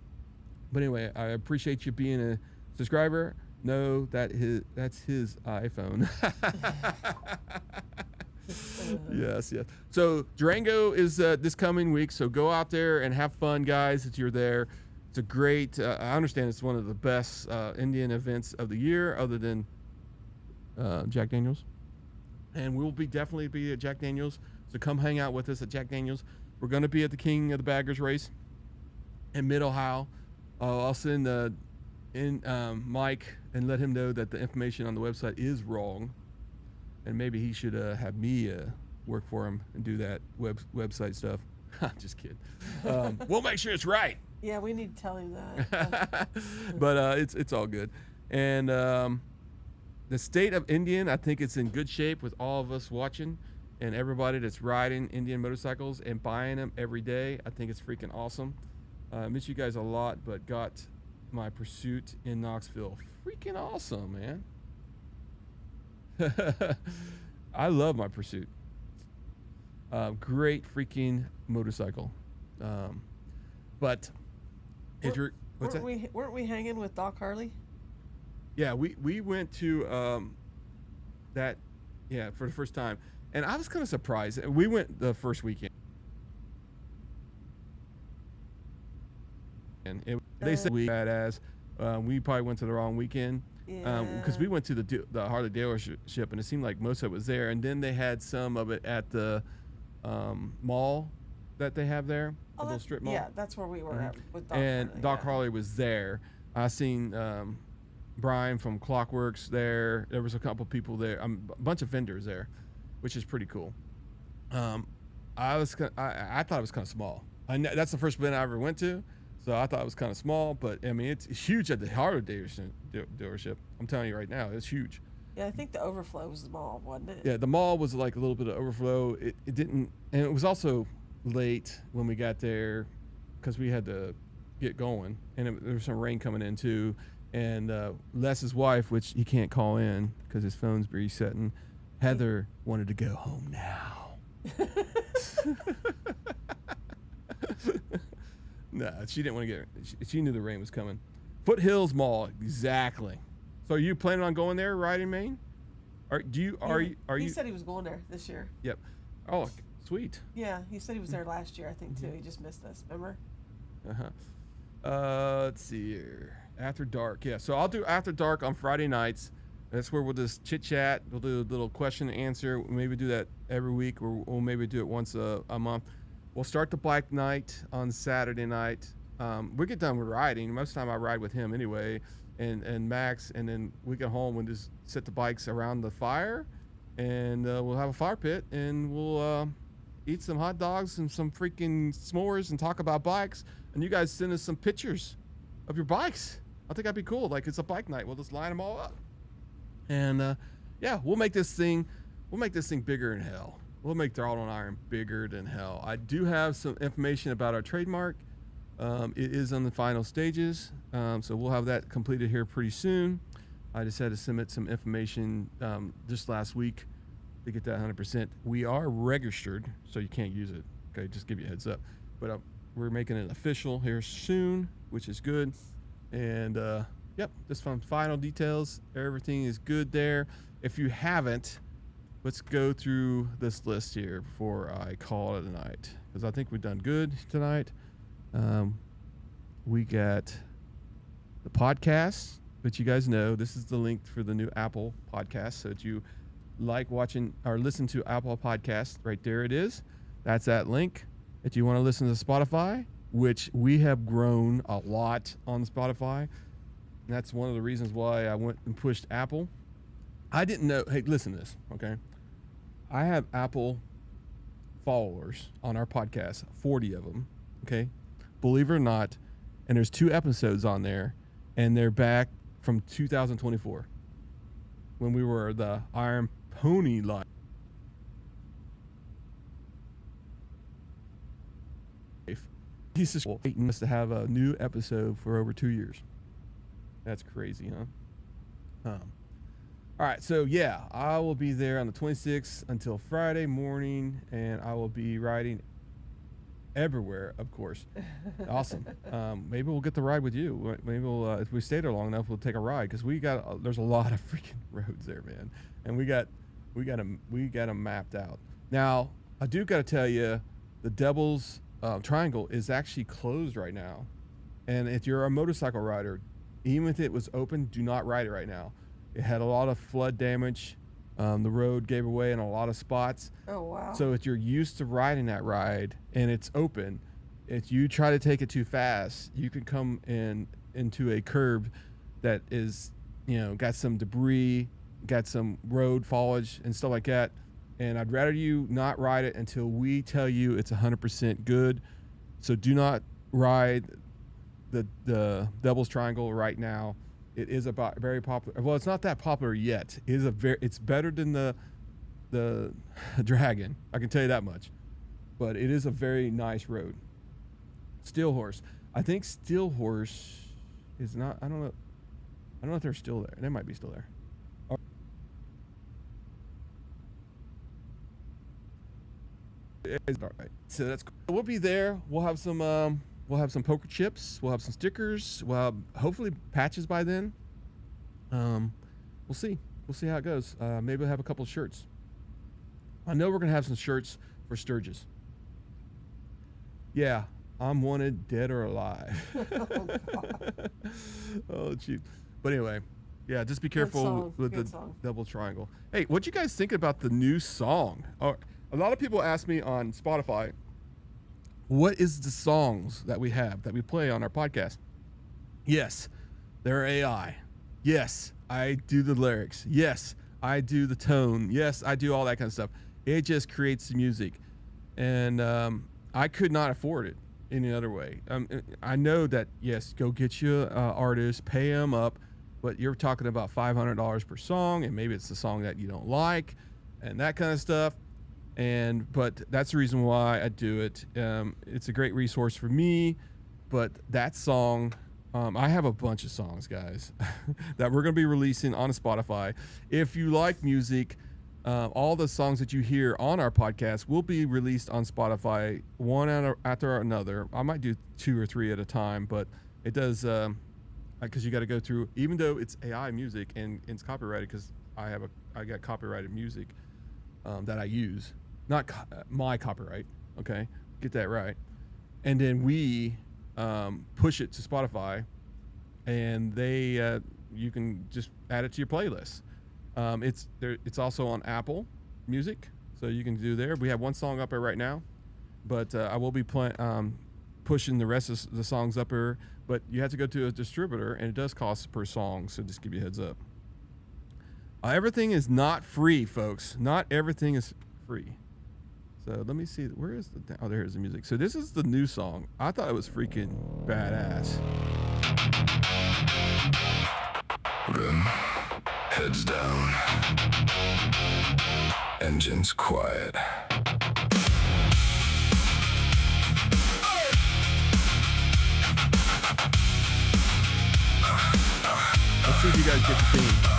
But anyway, I appreciate you being a subscriber. No, that's his iPhone. Yes. So Durango is this coming week. So go out there and have fun, guys. If you're there, it's a great. I understand it's one of the best Indian events of the year, other than Jack Daniels. And we'll definitely be at Jack Daniels. So come hang out with us at Jack Daniels. We're going to be at the King of the Baggers race in Mid Ohio. I'll send Mike and let him know that the information on the website is wrong, and maybe he should have me work for him and do that website stuff. Just kidding. We'll make sure it's right. Yeah, we need to tell him that. But it's all good. And the state of Indian, I think it's in good shape with all of us watching and everybody that's riding Indian motorcycles and buying them every day. I think it's freaking awesome. I miss you guys a lot, but got my Pursuit in Knoxville. Freaking awesome, man. I love my Pursuit. Great freaking motorcycle. But if you're, weren't we hanging with Doc Harley? Yeah, we went to that, yeah, for the first time, and I was kind of surprised. We went the first weekend, and they said we badass. We probably went to the wrong weekend, because we went to the Harley dealership, and it seemed like most of it was there, and then they had some of it at the mall that they have there, the little strip mall. Yeah, that's where we were at with Doc and Harley, Doc Harley was there. I seen Brian from Clockworks there. There was a couple people there, a bunch of vendors there, which is pretty cool. I thought it was kind of small. That's the first event I ever went to, so I thought it was kind of small. But I mean, it's huge at the Harley dealership. I'm telling you right now, it's huge. Yeah, I think the overflow was the mall, wasn't it? Yeah, the mall was like a little bit of overflow. It didn't, and it was also late when we got there because we had to get going, and there was some rain coming in too. And Les's wife, which he can't call in because his phone's resetting, Heather wanted to go home now. No, she didn't want to get. She knew the rain was coming. Foothills Mall, exactly. So are you planning on going there, riding Maine? He said he was going there this year. Yep. Oh, sweet. Yeah, he said he was there last year, I think, too. He just missed us, remember? Let's see here. After dark, yeah. So I'll do after dark on Friday nights. That's where we'll just chit chat. We'll do a little question and answer. We'll maybe do that every week, or we'll maybe do it once a month. We'll start the bike night on Saturday night. We get done with riding. Most of the time I ride with him anyway, and Max, and then we get home and just set the bikes around the fire, and we'll have a fire pit, and we'll eat some hot dogs and some freaking s'mores and talk about bikes. And you guys send us some pictures of your bikes. I think that'd be cool. Like, it's a bike night. We'll just line them all up. And yeah, we'll make this thing bigger than hell. We'll make Throttle Iron bigger than hell. I do have some information about our trademark. It is on the final stages. So we'll have that completed here pretty soon. I just had to submit some information just last week to get that 100%. We are registered, so you can't use it. Okay, just give you a heads up. But we're making it official here soon, which is good. And yep, just from final details, everything is good there. If you haven't, let's go through this list here before I call it a night, because I think we've done good tonight. We got the podcast, but you guys know this is the link for the new Apple podcast. So if you like watching or listen to Apple Podcast, right there it is. That's that link. If you want to listen to Spotify, which we have grown a lot on Spotify, and that's one of the reasons why I went and pushed Apple. I didn't know. Hey, listen to this, okay? I have Apple followers on our podcast, 40 of them, okay? Believe it or not, and there's 2 episodes on there, and they're back from 2024 when we were the Iron Pony Live. He's just waiting us to have a new episode for over 2 years. That's crazy, huh? All right, so yeah, I will be there on the 26th until Friday morning, and I will be riding everywhere, of course. Awesome. Maybe we'll get to ride with you. Maybe we'll, if we stay there long enough, we'll take a ride, because there's a lot of freaking roads there, man, and we got them mapped out. Now, I do got to tell you, the Devil's Triangle is actually closed right now. And if you're a motorcycle rider, even if it was open, do not ride it right now. It had a lot of flood damage. The road gave away in a lot of spots. Oh, wow. So if you're used to riding that ride and it's open, if you try to take it too fast, you can come into a curb that is, got some debris, got some road foliage and stuff like that. And I'd rather you not ride it until we tell you it's 100% good. So do not ride the Devil's Triangle right now. It is about very popular. Well, it's not that popular yet. It is it's better than the Dragon. I can tell you that much. But it is a very nice road. Steel Horse. I think Steel Horse is not. I don't know if they're still there. They might be still there. It's all right. So that's cool. We'll be there. We'll have some. We'll have some poker chips. We'll have some stickers. We'll have hopefully patches by then. We'll see. We'll see how it goes. Maybe we'll have a couple of shirts. I know we're gonna have some shirts for Sturgis. Yeah, I'm wanted, dead or alive. Oh, cheap. But anyway, yeah, just be careful with the Double Triangle. Hey, what you guys think about the new song? A lot of people ask me on Spotify, what is the songs that we have that we play on our podcast? Yes, they're AI. Yes, I do the lyrics. Yes, I do the tone. Yes, I do all that kind of stuff. It just creates the music. And I could not afford it any other way. I know that, yes, go get you an artist, pay them up, but you're talking about $500 per song, and maybe it's the song that you don't like and that kind of stuff. But that's the reason why I do it. It's a great resource for me, but that song, I have a bunch of songs, guys, that we're going to be releasing on Spotify. If you like music, all the songs that you hear on our podcast will be released on Spotify one after another. I might do 2 or 3 at a time, but it does, because you got to go through, even though it's AI music and it's copyrighted, because I got copyrighted music that I use. Not my copyright, okay? Get that right. And then we push it to Spotify, and you can just add it to your playlist. It's also on Apple Music, so you can do there. We have one song up there right now, but I will be pushing the rest of the songs up there. But you have to go to a distributor, and it does cost per song, so just give you a heads up. Everything is not free, folks. Not everything is free. So let me see. Where is there's the music. So this is the new song. I thought it was freaking badass. Rim, heads down, engines quiet. Let's see if you guys get the theme.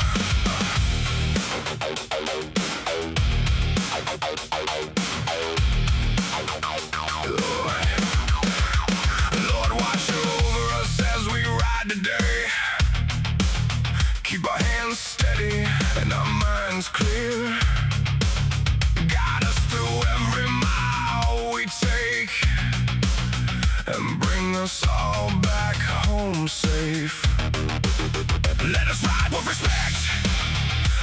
Lord, watch over us as we ride today. Keep our hands steady and our minds clear. Guide us through every mile we take, and bring us all back home safe. Let us ride with respect.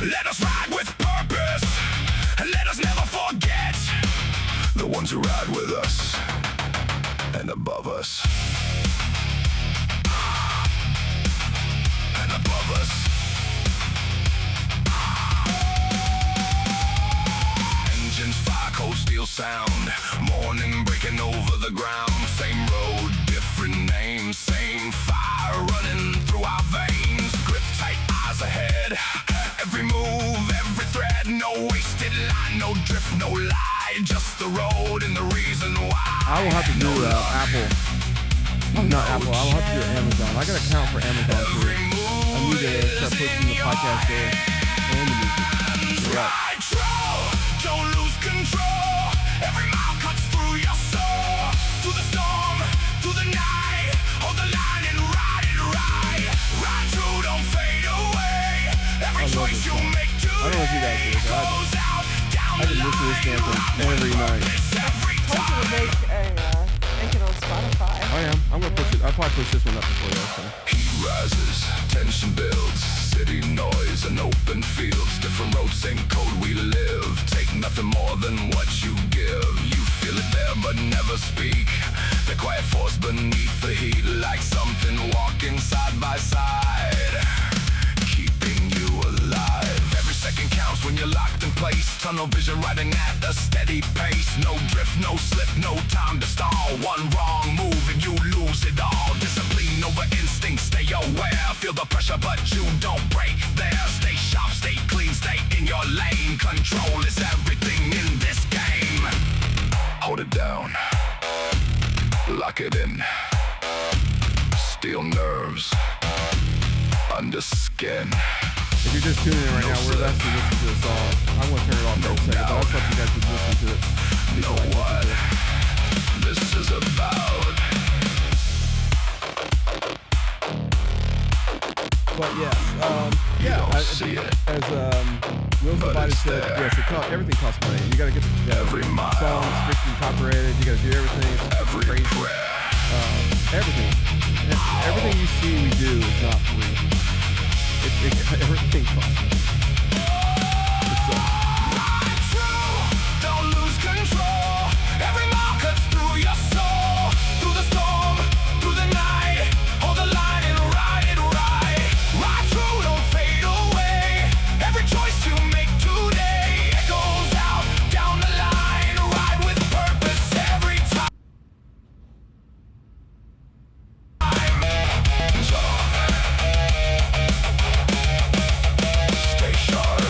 Let us ride with purpose. And let us never forget the ones who ride with us and above us. And above us. Engines fire, cold steel sound. Morning breaking over the ground. Same road, different name. Same fire running through our veins. Grip tight, eyes ahead. Every move, every thread. No wasted line, no drift, no lie. Just the road and the reason why. I will have to do Apple. Not Apple. I will have to do Amazon. I got an account for Amazon too. I need to start posting the podcast there and the music. Right. Don't lose control. Every mile cuts through your soul. Through the storm, through the night. Hold the line and ride it right. Ride true, don't fade away. Every choice you make today goes out. I I can listen to this damn thing every night. Told you to make it on Spotify. I am. I'm gonna push it. I'll probably push this one up before that. Heat rises, tension builds, city noise and open fields. Different roads, same code we live. Take nothing more than what you give. You feel it there but never speak. The quiet force beneath the heat, like something walking side by side, keeping you alive. Every second counts when you're locked in place. Tunnel vision riding at a steady pace. No drift, no slip, no time to stall. One wrong move and you lose it all. Discipline over instinct, stay aware. Feel the pressure but you don't break there. Stay sharp, stay clean, stay in your lane. Control is everything in this game. Hold it down, lock it in. Steel nerves under skin. If you're just tuning in right now, we're actually listening to the song. I'm going to turn it off for a second, but I thought you guys would listen to it. Know what this is about. But as Will's Body said, yes, everything costs money. You got to get the songs freaking copyrighted. You got to do everything. It's crazy. Everything you see we do is not free. Everything costs money. Don't lose control. Every mile cuts through your soul. Through the storm, through the night. Hold the line and ride it right. Ride true, don't fade away. Every choice you make today echoes out down the line. Ride with purpose every time. Stay sharp.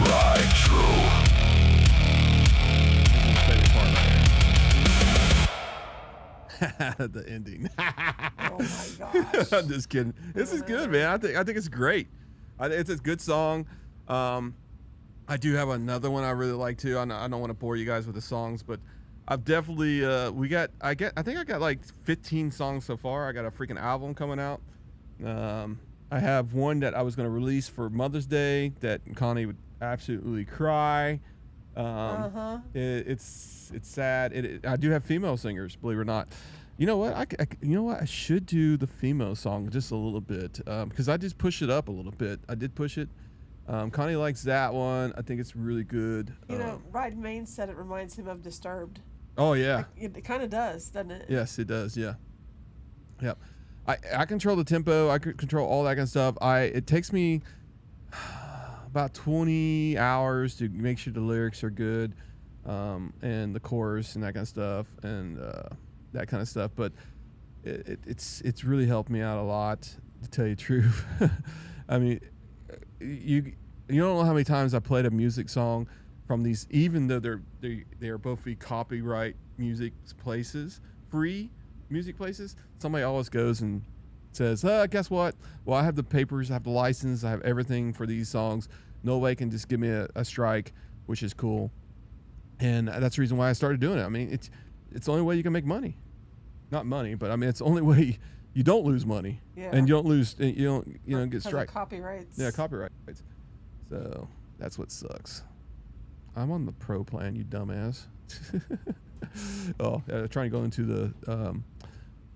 Ride true. The ending. Oh my gosh. I'm just kidding. This is good, man. I think it's great. It's a good song. I do have another one I really like too. I don't want to bore you guys with the songs, but I've definitely I think I got like 15 songs so far. I got a freaking album coming out. I have one that I was going to release for Mother's Day that Connie would absolutely cry. It's sad. I do have female singers, believe it or not. You know what? I should do the female song just a little bit because I just push it up a little bit. I did push it. Connie likes that one. I think it's really good. You know, Ride Main said it reminds him of Disturbed. Oh yeah. It kind of does, doesn't it? Yes, it does. Yeah. Yep. I control the tempo. I control all that kind of stuff. It takes me about 20 hours to make sure the lyrics are good, and the chorus and that kind of stuff, and that kind of stuff. But it's really helped me out a lot, to tell you the truth. I mean, you don't know how many times I played a music song from these, even though they are both free copyright music places, free music places. Somebody always goes and says, guess what? Well, I have the papers, I have the license, I have everything for these songs. Nobody can just give me a strike, which is cool. And that's the reason why I started doing it. I mean, it's the only way you can make money. Not money, but I mean, it's the only way you don't lose money. Yeah. And you don't get strike. Copyrights. Yeah, copyrights. So that's what sucks. I'm on the pro plan, you dumbass. Trying to go into the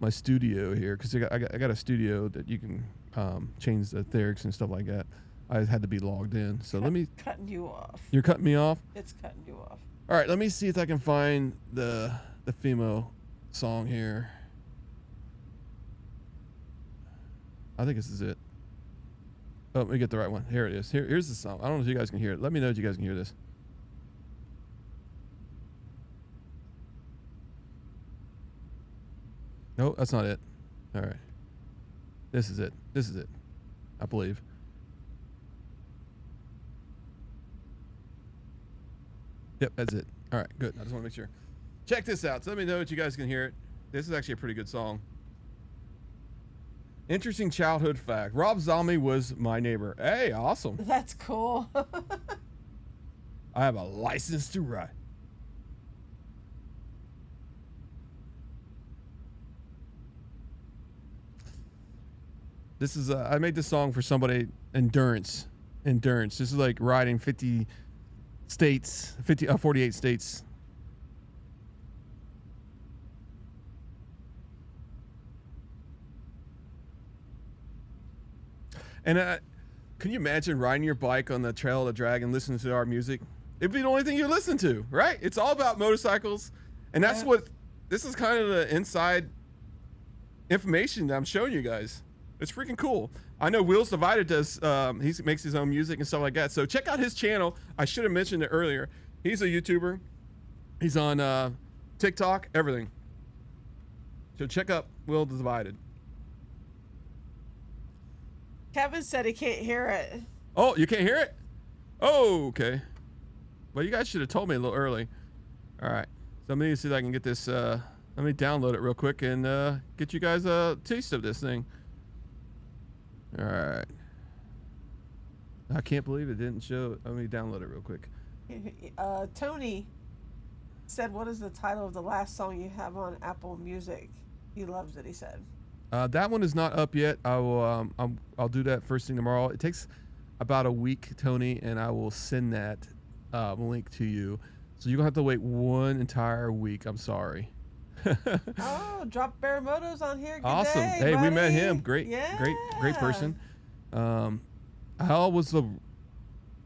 my studio here because I got a studio that you can change the lyrics and stuff like that. I had to be logged in, so let me. Cutting you off. You're cutting me off. It's cutting you off. All right, let me see if I can find the female song here. I think this is it. Oh, let me get the right one. Here it is. Here's the song. I don't know if you guys can hear it. Let me know if you guys can hear this. No, that's not it. All right. This is it. I believe. Yep, that's it. All right, good. I just want to make sure. Check this out. So let me know if you guys can hear it. This is actually a pretty good song. Interesting childhood fact. Rob Zombie was my neighbor. Hey, awesome. That's cool. I have a license to ride. This is I made this song for somebody, Endurance. endurance. This is like riding 50 states, 48 states. And can you imagine riding your bike on the Trail of the Dragon, listening to our music? It'd be the only thing you listen to, right? It's all about motorcycles. And that's what, this is kind of the inside information that I'm showing you guys. It's freaking cool. I know Wheels Divided does, he makes his own music and stuff like that. So check out his channel. I should have mentioned it earlier. He's a YouTuber. He's on TikTok, everything. So check out Wheels Divided. Kevin said he can't hear it. Oh, you can't hear it? Oh, okay. Well, you guys should have told me a little early. All right. So let me see if I can get this. Let me download it real quick and get you guys a taste of this thing. All right. I can't believe it didn't show. Let me download it real quick. Tony said, what is the title of the last song you have on Apple Music? He loves it, he said. That one is not up yet. I will. I'll do that first thing tomorrow. It takes about a week, Tony, and I will send that link to you. So you're gonna have to wait one entire week. I'm sorry. Oh, Drop Bear Moto's on here. Good Awesome. day, Hey, buddy. we met him. Great, yeah. great person. How was the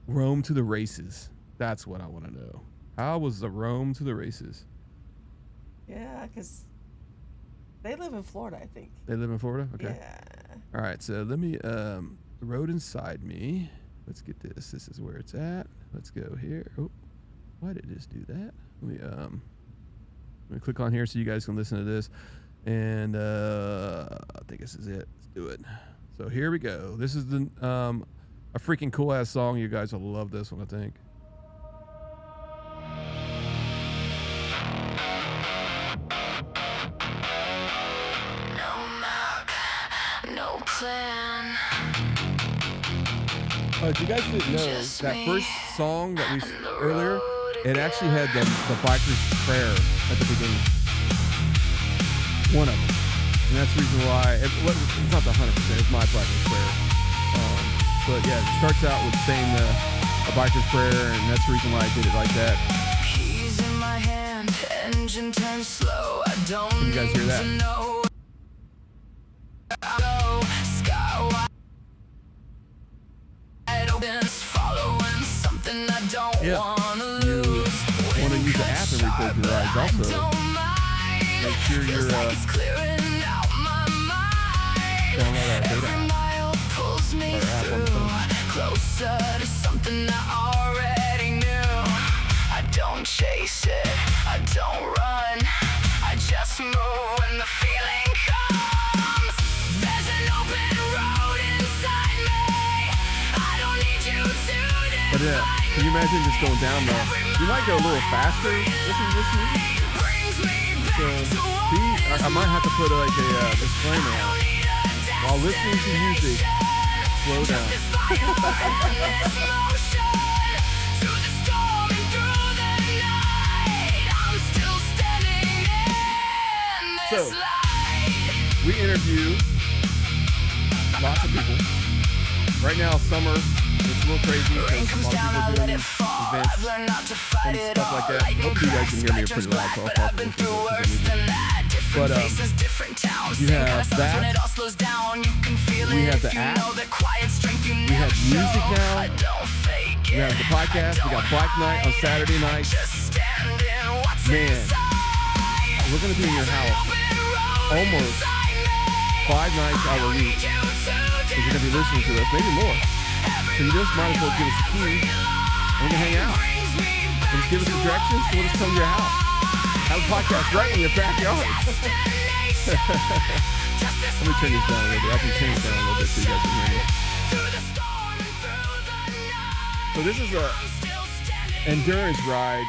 Rome to the races? That's what I want to know. How was the Rome to the races? Yeah, because they live in Florida, I think. They live in Florida? Okay. Yeah. All right, so let me, the road inside me. Let's get this. This is where it's at. Let's go here. Oh, why did this do that? Let me click on here so you guys can listen to this. And I think this is it. Let's do it. So here we go. This is the a freaking cool ass song. You guys will love this one, I think. No plan. You guys didn't know that first song that we earlier, it actually had the biker's prayer at the beginning. One of them. And that's the reason why, it's not the 100%, it's my biker's prayer. But yeah, it starts out with saying a biker's prayer, and that's the reason why I did it like that. Keys in my hand, engine turns slow. I don't Can you guys hear that? Yeah, you want to use the app and record your rides also. Make sure you're download our data app on the phone. Closer to something I already knew. I don't chase it, I don't run. I just move when the feeling comes. There's an open road inside me. I don't need you to define. But yeah, can you imagine just going down though? You might go a little faster listening to this music. So, I might have to put like a disclaimer out. While listening to music, slow down. So, we interview lots of people. Right now, summer, it's a little crazy because a lot of people are doing events and stuff like that. Hopefully you guys can hear me pretty loud, so I'll talk to you. But you have that. We have the app. We have music now. We have the podcast. We got Black Night on Saturday night. Man, we're gonna be in your house almost 5 nights out of the week. Because you're gonna be listening to us, maybe more. So you just might as well give us a key and we can hang out. And just give us some directions, we'll just come to your house. Have a podcast right in your backyard. Let me turn this down a little bit. I can turn this down a little bit so you guys can hear me. So this is a endurance ride.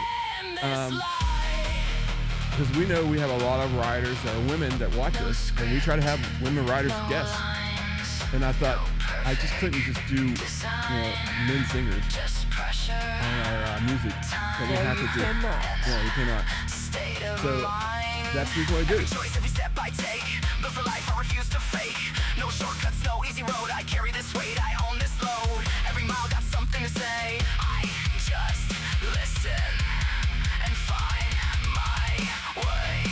Because we know we have a lot of riders that are women that watch us, and we try to have women riders guests. And I thought I just couldn't just do, men singers on our music. So we have to do. No, you cannot. So that's the reason why I do it. No shortcuts, no easy road. I carry this weight, I own this load. Every mile got say. I just listen and find my way.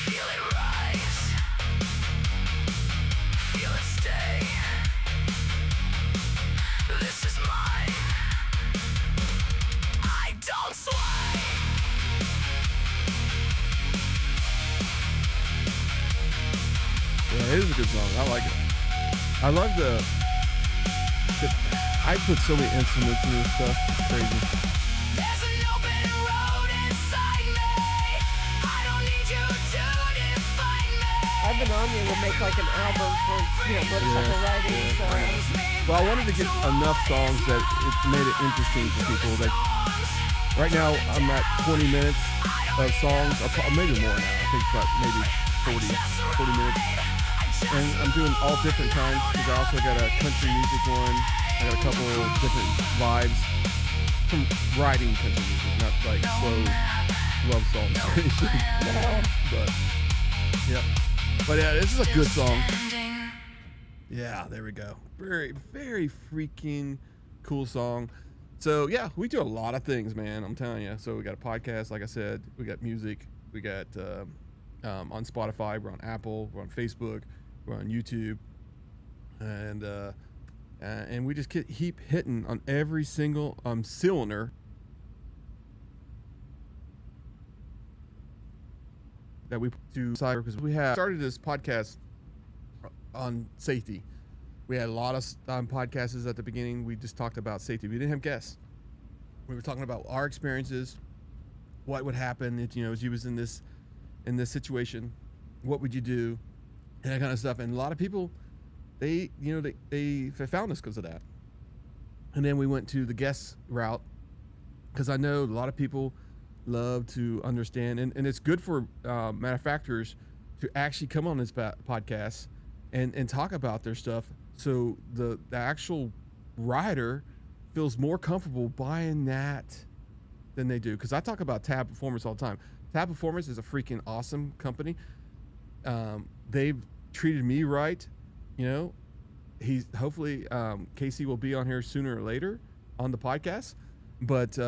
Feel it rise, feel it stay. This is mine. I don't sway. Yeah, it is a good song. I like it. I love I put so many instruments in this stuff. It's crazy. There's an open road inside me. I don't need you to define me. I've been on you. We'll make like an album for motorcycle riding. So. Well, I wanted to get enough songs that it made it interesting for people. Like right now, I'm at 20 minutes of songs. Maybe more now. I think about maybe 40 minutes. And I'm doing all different kinds because I also got a country music one. I got a couple of different vibes from riding country music, not like slow love songs or anything. But yeah. But yeah, this is a good song. Yeah, there we go. Very, very freaking cool song. So yeah, we do a lot of things, man. I'm telling you. So we got a podcast, like I said. We got music. We got on Spotify. We're on Apple. We're on Facebook. We're on YouTube. And we just keep hitting on every single cylinder. That we do cyber because we have started this podcast on safety. We had a lot of podcasts at the beginning. We just talked about safety. We didn't have guests. We were talking about our experiences, what would happen if if you was in this situation, what would you do, and that kind of stuff. And a lot of people, they found us because of that. And then we went to the guest route because I know a lot of people love to understand, and it's good for manufacturers to actually come on this podcast and talk about their stuff, so the actual rider feels more comfortable buying that than they do. Because I talk about Tab Performance all the time. Tab Performance is a freaking awesome company. They've treated me right. He's hopefully Casey will be on here sooner or later on the podcast, but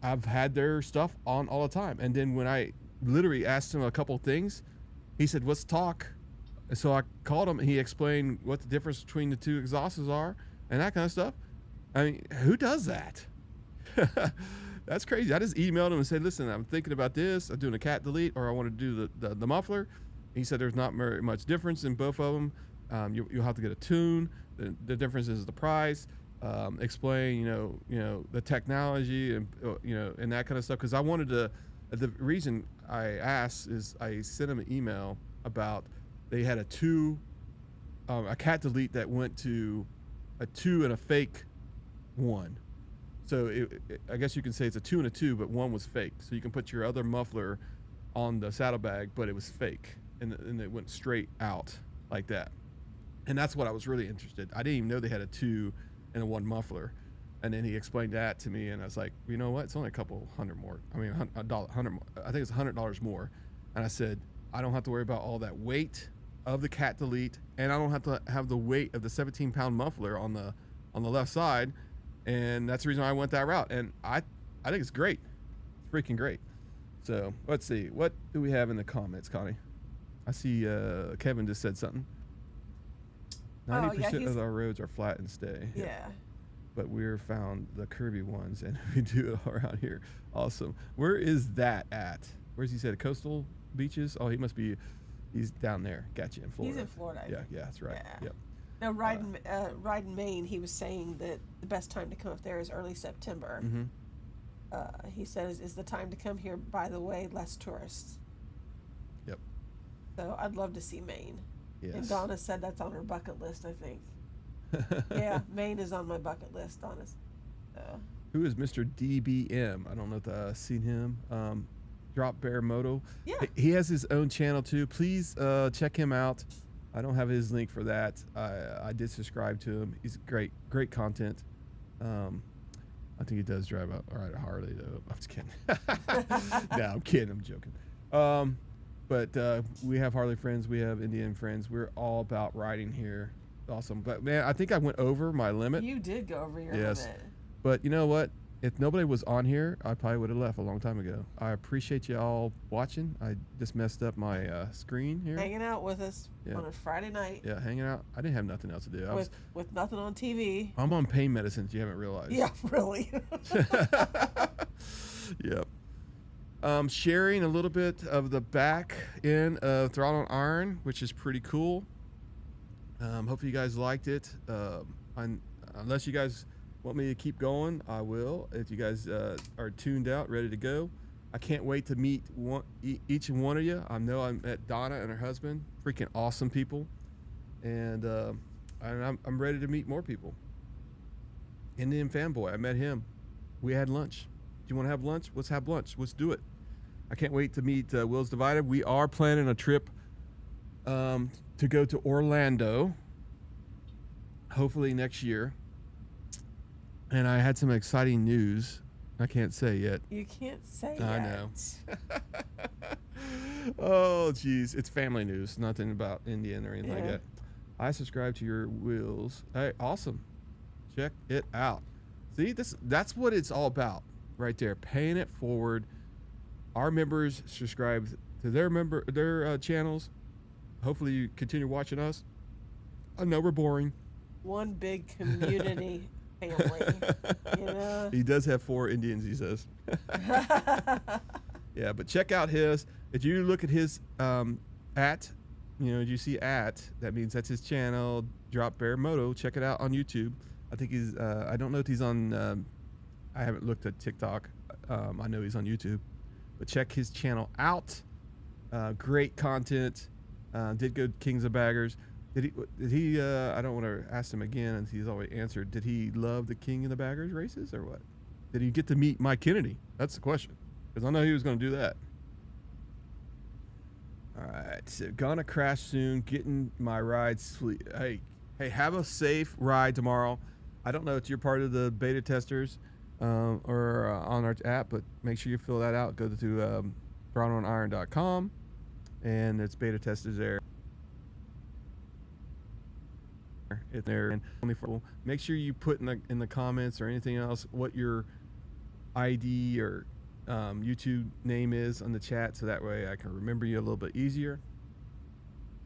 I've had their stuff on all the time. And then when I literally asked him a couple things, he said, let's talk. And so I called him and he explained what the difference between the two exhausts are and that kind of stuff. I mean, who does that? That's crazy. I just emailed him and said, listen, I'm thinking about this. I'm doing a cat delete, or I want to do the muffler. He said there's not very much difference in both of them. You'll have to get a tune. The difference is the price. Explain, the technology and and that kind of stuff. Because I wanted to. The reason I asked is I sent him an email about they had a cat delete that went to a 2 and a fake 1. So I guess you can say it's a 2 and a 2, but 1 was fake. So you can put your other muffler on the saddlebag, but it was fake, and it went straight out like that. And that's what I was really interested. I didn't even know they had a 2 and a 1 muffler. And then he explained that to me, and I was like, you know what? It's only a couple $100 more. I mean, $100 more. I think it's $100 more. And I said, I don't have to worry about all that weight of the cat delete, and I don't have to have the weight of the 17-pound muffler on the left side. And that's the reason I went that route. And I think it's great. It's freaking great. So let's see. What do we have in the comments, Connie? I see Kevin just said something. 90% of our roads are flat and stay. Yeah. But we're found the curvy ones, and we do it all around here. Awesome. Where is that at? Where's he said? Coastal beaches? Oh, he's down there. Gotcha, in Florida. He's in Florida. Yeah, that's right. Yeah. Yep. Now, riding Maine, he was saying that the best time to come up there is early September. Mm-hmm. He says is the time to come here. By the way, less tourists. Yep. So I'd love to see Maine. Yes. And Donna said that's on her bucket list, I think. Yeah, Maine is on my bucket list, Donna. Who is Mr. DBM? I don't know if I've seen him. Drop Bear Moto. Yeah. He has his own channel too. Please check him out. I don't have his link for that. I did subscribe to him. He's great content. I think he does drive a Harley though. I'm just kidding. No, I'm kidding. I'm joking. But we have Harley friends. We have Indian friends. We're all about riding here. awesome. But man, I think I went over my limit. You did go over your Yes. limit. But you know what? If nobody was on here, I probably would have left a long time ago. I appreciate you all watching. I just messed up my screen here. Hanging out with us on a Friday night. Yeah, hanging out. I didn't have nothing else to do. With nothing on TV. I'm on pain medicines. You haven't realized. Yeah, really. Yep. Sharing a little bit of the back end of Throttle Iron, which is pretty cool. Hope you guys liked it. Unless you guys want me to keep going, I will. If you guys are tuned out, ready to go, I can't wait to meet each and one of you. I know I met Donna and her husband, freaking awesome people, and I'm ready to meet more people. Indian fanboy, I met him. We had lunch. Do you want to have lunch? Let's have lunch. Let's do it. I can't wait to meet Will's Divided. We are planning a trip to go to Orlando, hopefully next year. And I had some exciting news. I can't say yet. You can't say I yet. know. Oh, geez. It's family news. Nothing about Indian or anything like that. I subscribe to your Wills. Hey, awesome. Check it out. See, that's what it's all about right there. Paying it forward. Our members subscribe to their channels. Hopefully you continue watching us. I know we're boring. One big community family. You know? He does have 4 Indians, he says. Yeah, but check out his. If you look at his you see that means that's his channel, Drop Bear Moto. Check it out on YouTube. I think he's I don't know if he's on I haven't looked at TikTok. I know he's on YouTube. But check his channel out. Great content. Did go Kings of Baggers. Did he I don't want to ask him again, and he's always answered. Did he love the King of the Baggers races or what? Did he get to meet Mike Kennedy? That's the question. Because I know he was going to do that. All right. So gonna crash soon. Getting my ride sleep. Hey, have a safe ride tomorrow. I don't know if you're part of the beta testers or on our app, but make sure you fill that out. Go to throttleiron.com, and it's beta testers there. It's there, and only for make sure you put in the comments or anything else what your ID or YouTube name is on the chat, so that way I can remember you a little bit easier.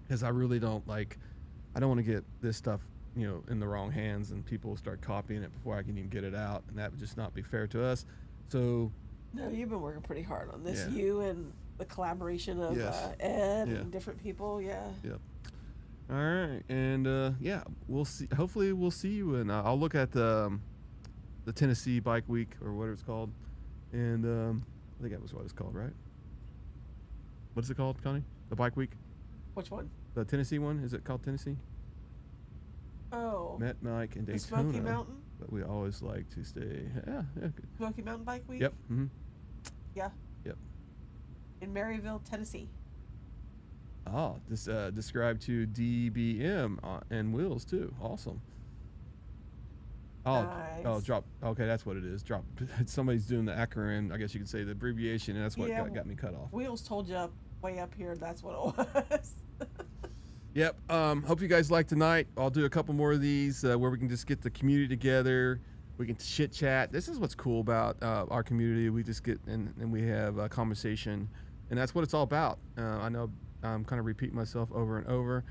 Because I really don't I don't want to get this stuff in the wrong hands and people start copying it before I can even get it out, and that would just not be fair to us. So no, you've been working pretty hard on this. You and the collaboration of Ed and different people. Yep. All right, and we'll see. Hopefully, we'll see you, and I'll look at the Tennessee Bike Week or whatever it's called, and I think that was what it's called, right? What is it called, Connie? The Bike Week? Which one? The Tennessee one? Is it called Tennessee? Oh. Met Mike in Daytona. The Smoky Mountain. But we always like to stay. Yeah, good. Smoky Mountain Bike Week. Yep. Mm-hmm. Yeah. Yep. In Maryville, Tennessee. Oh, this described to DBM and Wheels too. Awesome. Oh, nice. Drop. Okay, that's what it is. Drop. Somebody's doing the acronym. I guess you could say the abbreviation, and that's what got me cut off. Wheels told you way up here. That's what it was. Yep. Hope you guys like tonight. I'll do a couple more of these where we can just get the community together. We can chit chat. This is what's cool about our community. We just get and we have a conversation, and that's what it's all about. I know I'm kind of repeating myself over and over.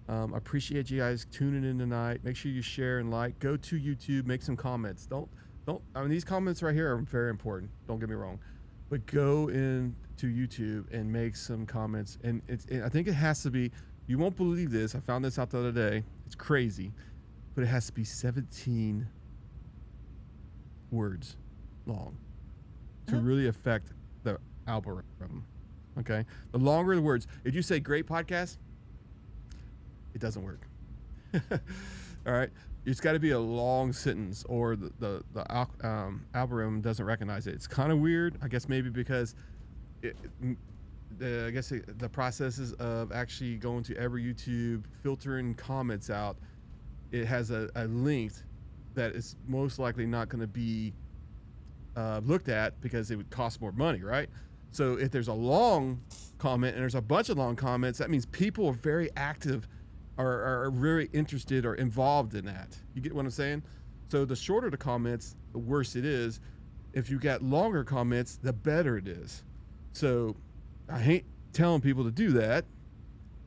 Appreciate you guys tuning in tonight. Make sure you share and like. Go to YouTube. Make some comments. Don't. I mean, these comments right here are very important. Don't get me wrong, but go into YouTube and make some comments. And I think it has to be. You won't believe this. I found this out the other day. It's crazy, but it has to be 17 words long to really affect the algorithm. Okay, the longer the words. If you say "great podcast," it doesn't work. All right, it's got to be a long sentence, or the algorithm doesn't recognize it. It's kind of weird. I guess maybe because the processes of actually going to every YouTube, filtering comments out, it has a length that is most likely not going to be looked at because it would cost more money, right? So if there's a long comment and there's a bunch of long comments, that means people are very active are very interested or involved in that. You get what I'm saying? So the shorter the comments, the worse it is. If you got longer comments, the better it is. So I hate telling people to do that,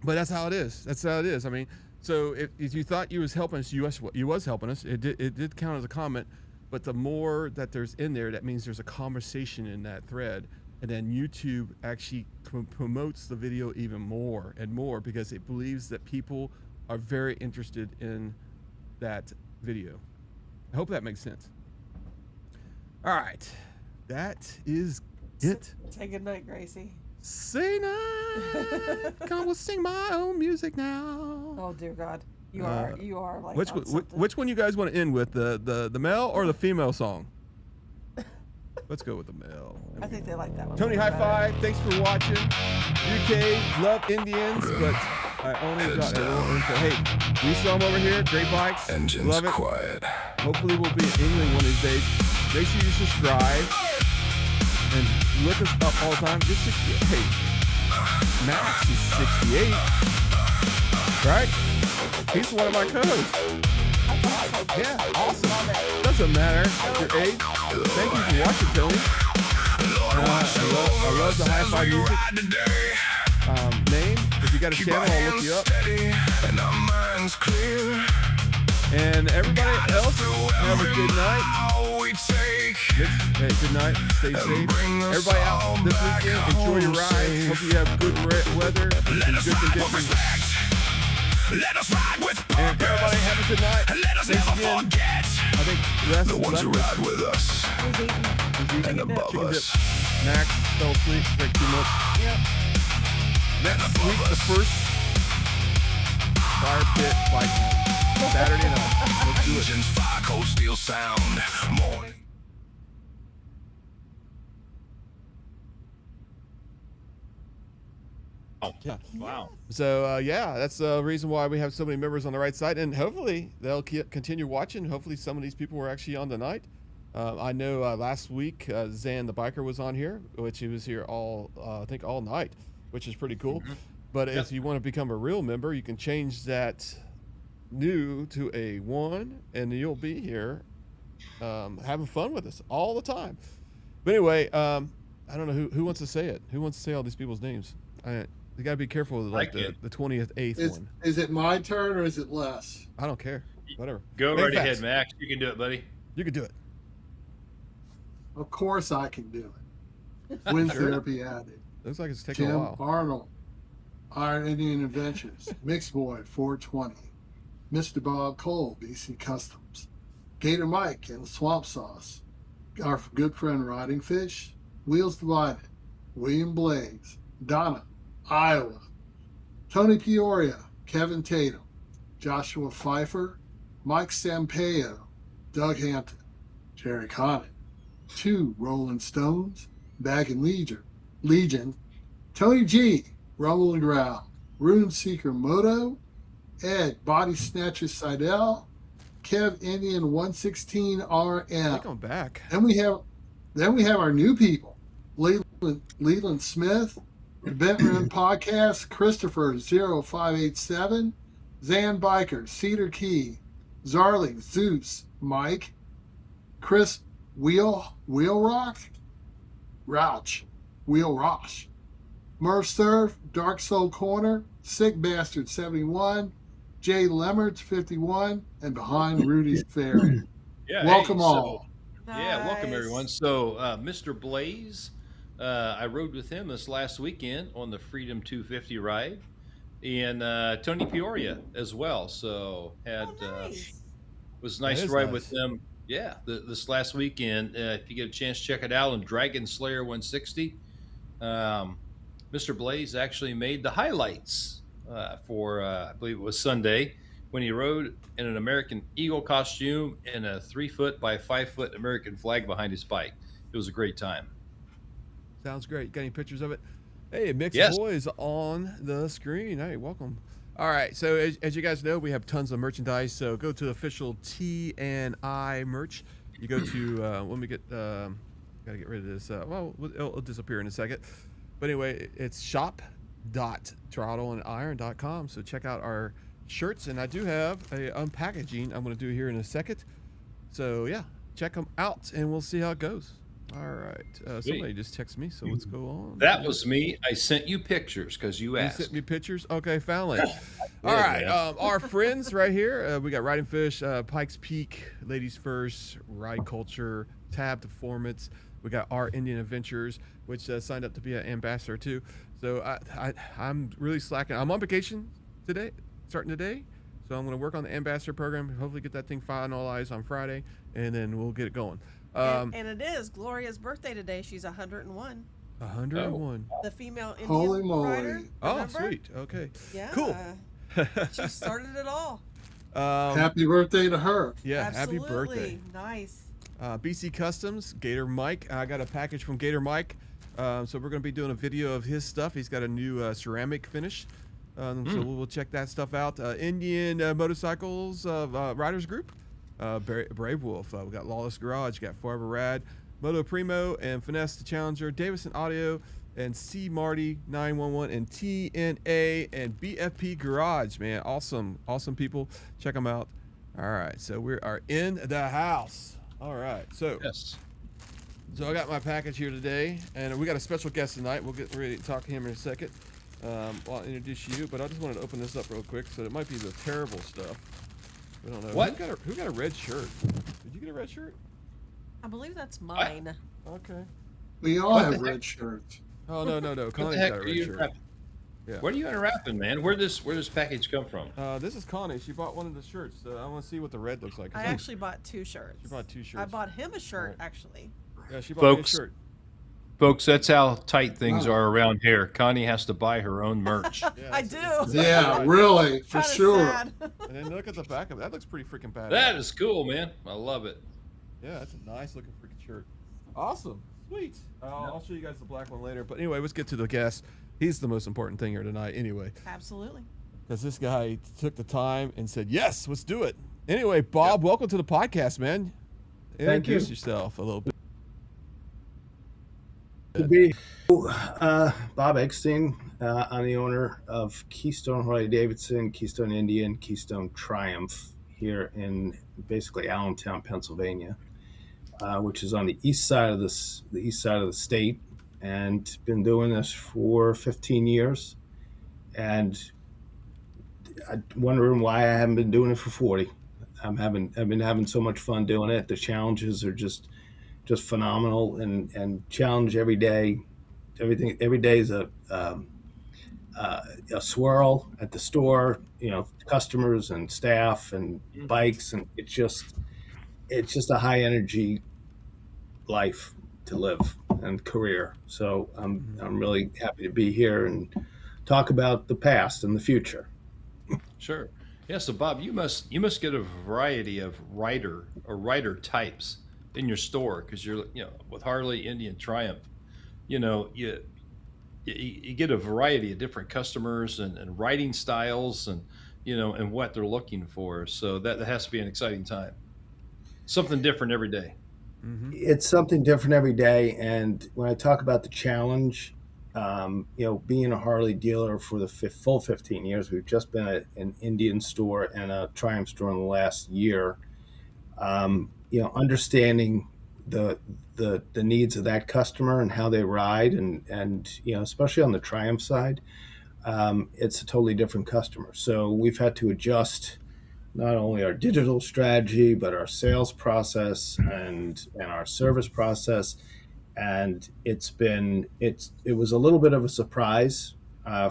but that's how it is. That's how it is. I mean, so if you thought you was helping us, you was helping us. It did count as a comment, but the more that there's in there, that means there's a conversation in that thread, and then YouTube actually promotes the video even more and more because it believes that people are very interested in that video. I hope that makes sense. All right, that is it. Say goodnight, Gracie. Say night. Come, we'll sing my own music now. Oh dear God, you are like which one you guys want to end with, the male or the female song? Let's go with the male. I think they like that one. Tony, high five. Thanks for watching. UK, love Indians, but I only got a little info. Hey, we saw them over here. Great bikes. Engines love it. quiet. Hopefully we'll be in England one of these days. Make sure you subscribe and look us up all the time. Just 68. Hey, Max is 68, right? He's one of my co-hosts. Yeah, awesome. Doesn't matter your age. Thank you for watching, Tony. I love the hi-fi music. Name, if you got a channel, I'll look you up. And everybody else, have a good night. Hey, good night. Stay safe. Everybody out this weekend, enjoy your ride. Hope you have good weather and good conditions. Let us ride with and everybody have a good night. Let us never forget I think the ones who ride with us and above us. Max fell asleep, drank too much. Yep. Next week, the first fire pit bike night. Saturday night. Let's do it. Engines, fire, cold steel sound. Morning. Oh, yeah. Wow. So, yeah, that's the reason why we have so many members on the right side. And hopefully they'll continue watching. Hopefully some of these people were actually on tonight. I know last week, Zan the biker was on here, which he was here I think all night, which is pretty cool. Mm-hmm. But if you want to become a real member, you can change that new to a 1, and you'll be here having fun with us all the time. But anyway, I don't know who wants to say it. Who wants to say all these people's names? You got to be careful with like the 28th one. Is it my turn or is it Les? I don't care. Whatever. Go right ahead, Max. You can do it, buddy. You can do it. Of course I can do it. Wind therapy added. Looks like it's taking Tim a while. Arnold, Iron Indian Adventures, Mixed Boy 420, Mr. Bob Cole, BC Customs, Gator Mike and the Swamp Sauce, our good friend Riding Fish, Wheels Divided, William Blaze, Donna, Iowa, Tony Peoria, Kevin Tatum, Joshua Pfeiffer, Mike Sampaio, Doug Hampton, Jerry Conant, 2 Rolling Stones, Bag and Legion, Tony G, Rumble and Growl, Rune Seeker Moto, Ed Body Snatcher Seidel, Kev Indian 116 RM. Come back. Then we have our new people, Leland Smith, the Bent Rim Podcast, Christopher 0587, Zan Biker, Cedar Key, Zarly, Zeus, Mike, Chris Wheel Rock, Rouch, Wheel Rosh, Murph Surf, Dark Soul Corner, Sick Bastard 71, Jay Lemmerts 51, and Behind Rudy's Ferry. Yeah, welcome all. Yeah, welcome everyone. So, Mr. Blaze, I rode with him this last weekend on the Freedom 250 ride, and Tony Peoria as well. So was nice to ride with them. Yeah, this last weekend. If you get a chance, check it out on Dragon Slayer 160. Mr. Blaze actually made the highlights for I believe it was Sunday when he rode in an American Eagle costume and a 3-foot by 5-foot American flag behind his bike. It was a great time. Sounds great. Got any pictures of it? Hey, Mixed Boys on the screen. Hey, welcome. All right, so as you guys know, we have tons of merchandise. So go to the official T&I merch. You go to let me get gotta get rid of this. Well, it'll disappear in a second. But anyway, it's shop.throttleiron.com. So check out our shirts, and I do have a unpackaging I'm going to do here in a second. So yeah, check them out, and we'll see how it goes. All right. Somebody just texted me, so let's go on. That was me. I sent you pictures because you asked. You sent me pictures? Okay, finally. All right. Our friends right here. We got Riding Fish, Pikes Peak, Ladies First, Ride Culture, Tab Performance. We got Our Indian Adventures, which signed up to be an ambassador too. So I'm really slacking. I'm on vacation today, starting today. So I'm going to work on the ambassador program, hopefully get that thing finalized on Friday, and then we'll get it going. And it is Gloria's birthday today. She's 101. 101. The female Indian Holy moly. rider. Oh, remember? sweet. Okay. Yeah. Cool. She started it all. Happy birthday to her. Yeah, Absolutely. happy birthday. Nice. BC Customs, Gator Mike. I got a package from Gator Mike. So we're going to be doing a video of his stuff. He's got a new ceramic finish. So we'll check that stuff out. Indian Motorcycles Riders Group. Brave Wolf. We got Lawless Garage. Got Forever Rad. Moto Primo and Finesse the Challenger. Davison Audio and C Marty 911 and TNA and BFP Garage. Man, awesome people. Check them out. All right, so we are in the house. All right, so I got my package here today, and we got a special guest tonight. We'll get ready to talk to him in a second. I'll introduce you, but I just wanted to open this up real quick. So it might be the terrible stuff. We don't know. What? Who got a red shirt? Did you get a red shirt? I believe that's mine. Okay. We all have red shirts. Oh no. What the Connie's heck got a are red you shirt. unwrapping? Yeah. What are you unwrapping, man? Where this package come from? This is Connie. She bought one of the shirts. I want to see what the red looks like. I actually bought 2 shirts. She bought 2 shirts. I bought him a shirt, actually. Yeah, she bought me a Folks, shirt. Folks, that's how tight things are around here. Connie has to buy her own merch. I do. Yeah, really, for Kinda sure. sad. And then look at the back of it. That looks pretty freaking bad. That is cool, man. I love it. Yeah, that's a nice looking freaking shirt. Awesome. Sweet. I'll show you guys the black one later. But anyway, let's get to the guest. He's the most important thing here tonight anyway. Absolutely. Because this guy took the time and said, yes, let's do it. Anyway, Bob, welcome to the podcast, man. Thank you. Introduce yourself a little bit. To be Bob Eckstein. I'm the owner of Keystone Harley Davidson, Keystone Indian, Keystone Triumph here in basically Allentown, Pennsylvania, which is on the east side of the state, and been doing this for 15 years. And I'm wondering why I haven't been doing it for 40. I've been having so much fun doing it. The challenges are just phenomenal, and challenge every day. Every day is a swirl at the store, customers and staff and bikes, and it's just a high energy life to live and career. So I'm really happy to be here and talk about the past and the future. Sure. Yeah. So Bob, you must get a variety of rider types in your store, because you're with Harley, Indian, Triumph, you get a variety of different customers and riding styles and and what they're looking for. So that has to be an exciting time. Something different every day. Mm-hmm. It's something different every day. And when I talk about the challenge, being a Harley dealer for the full 15 years, we've just been at an Indian store and a Triumph store in the last year. Understanding the needs of that customer and how they ride, and especially on the Triumph side, it's a totally different customer. So we've had to adjust not only our digital strategy, but our sales process and our service process. And it was a little bit of a surprise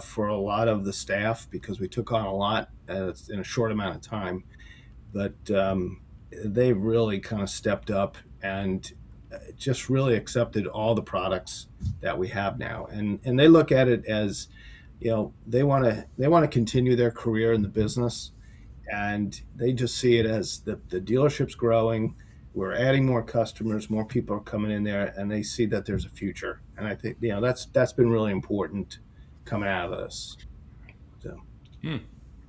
for a lot of the staff, because we took on a lot in a short amount of time. But they really kind of stepped up and just really accepted all the products that we have now, and they look at it as, they want to continue their career in the business, and they just see it as the dealership's growing. We're adding more customers, more people are coming in there, and they see that there's a future. And I think that's been really important coming out of this. So.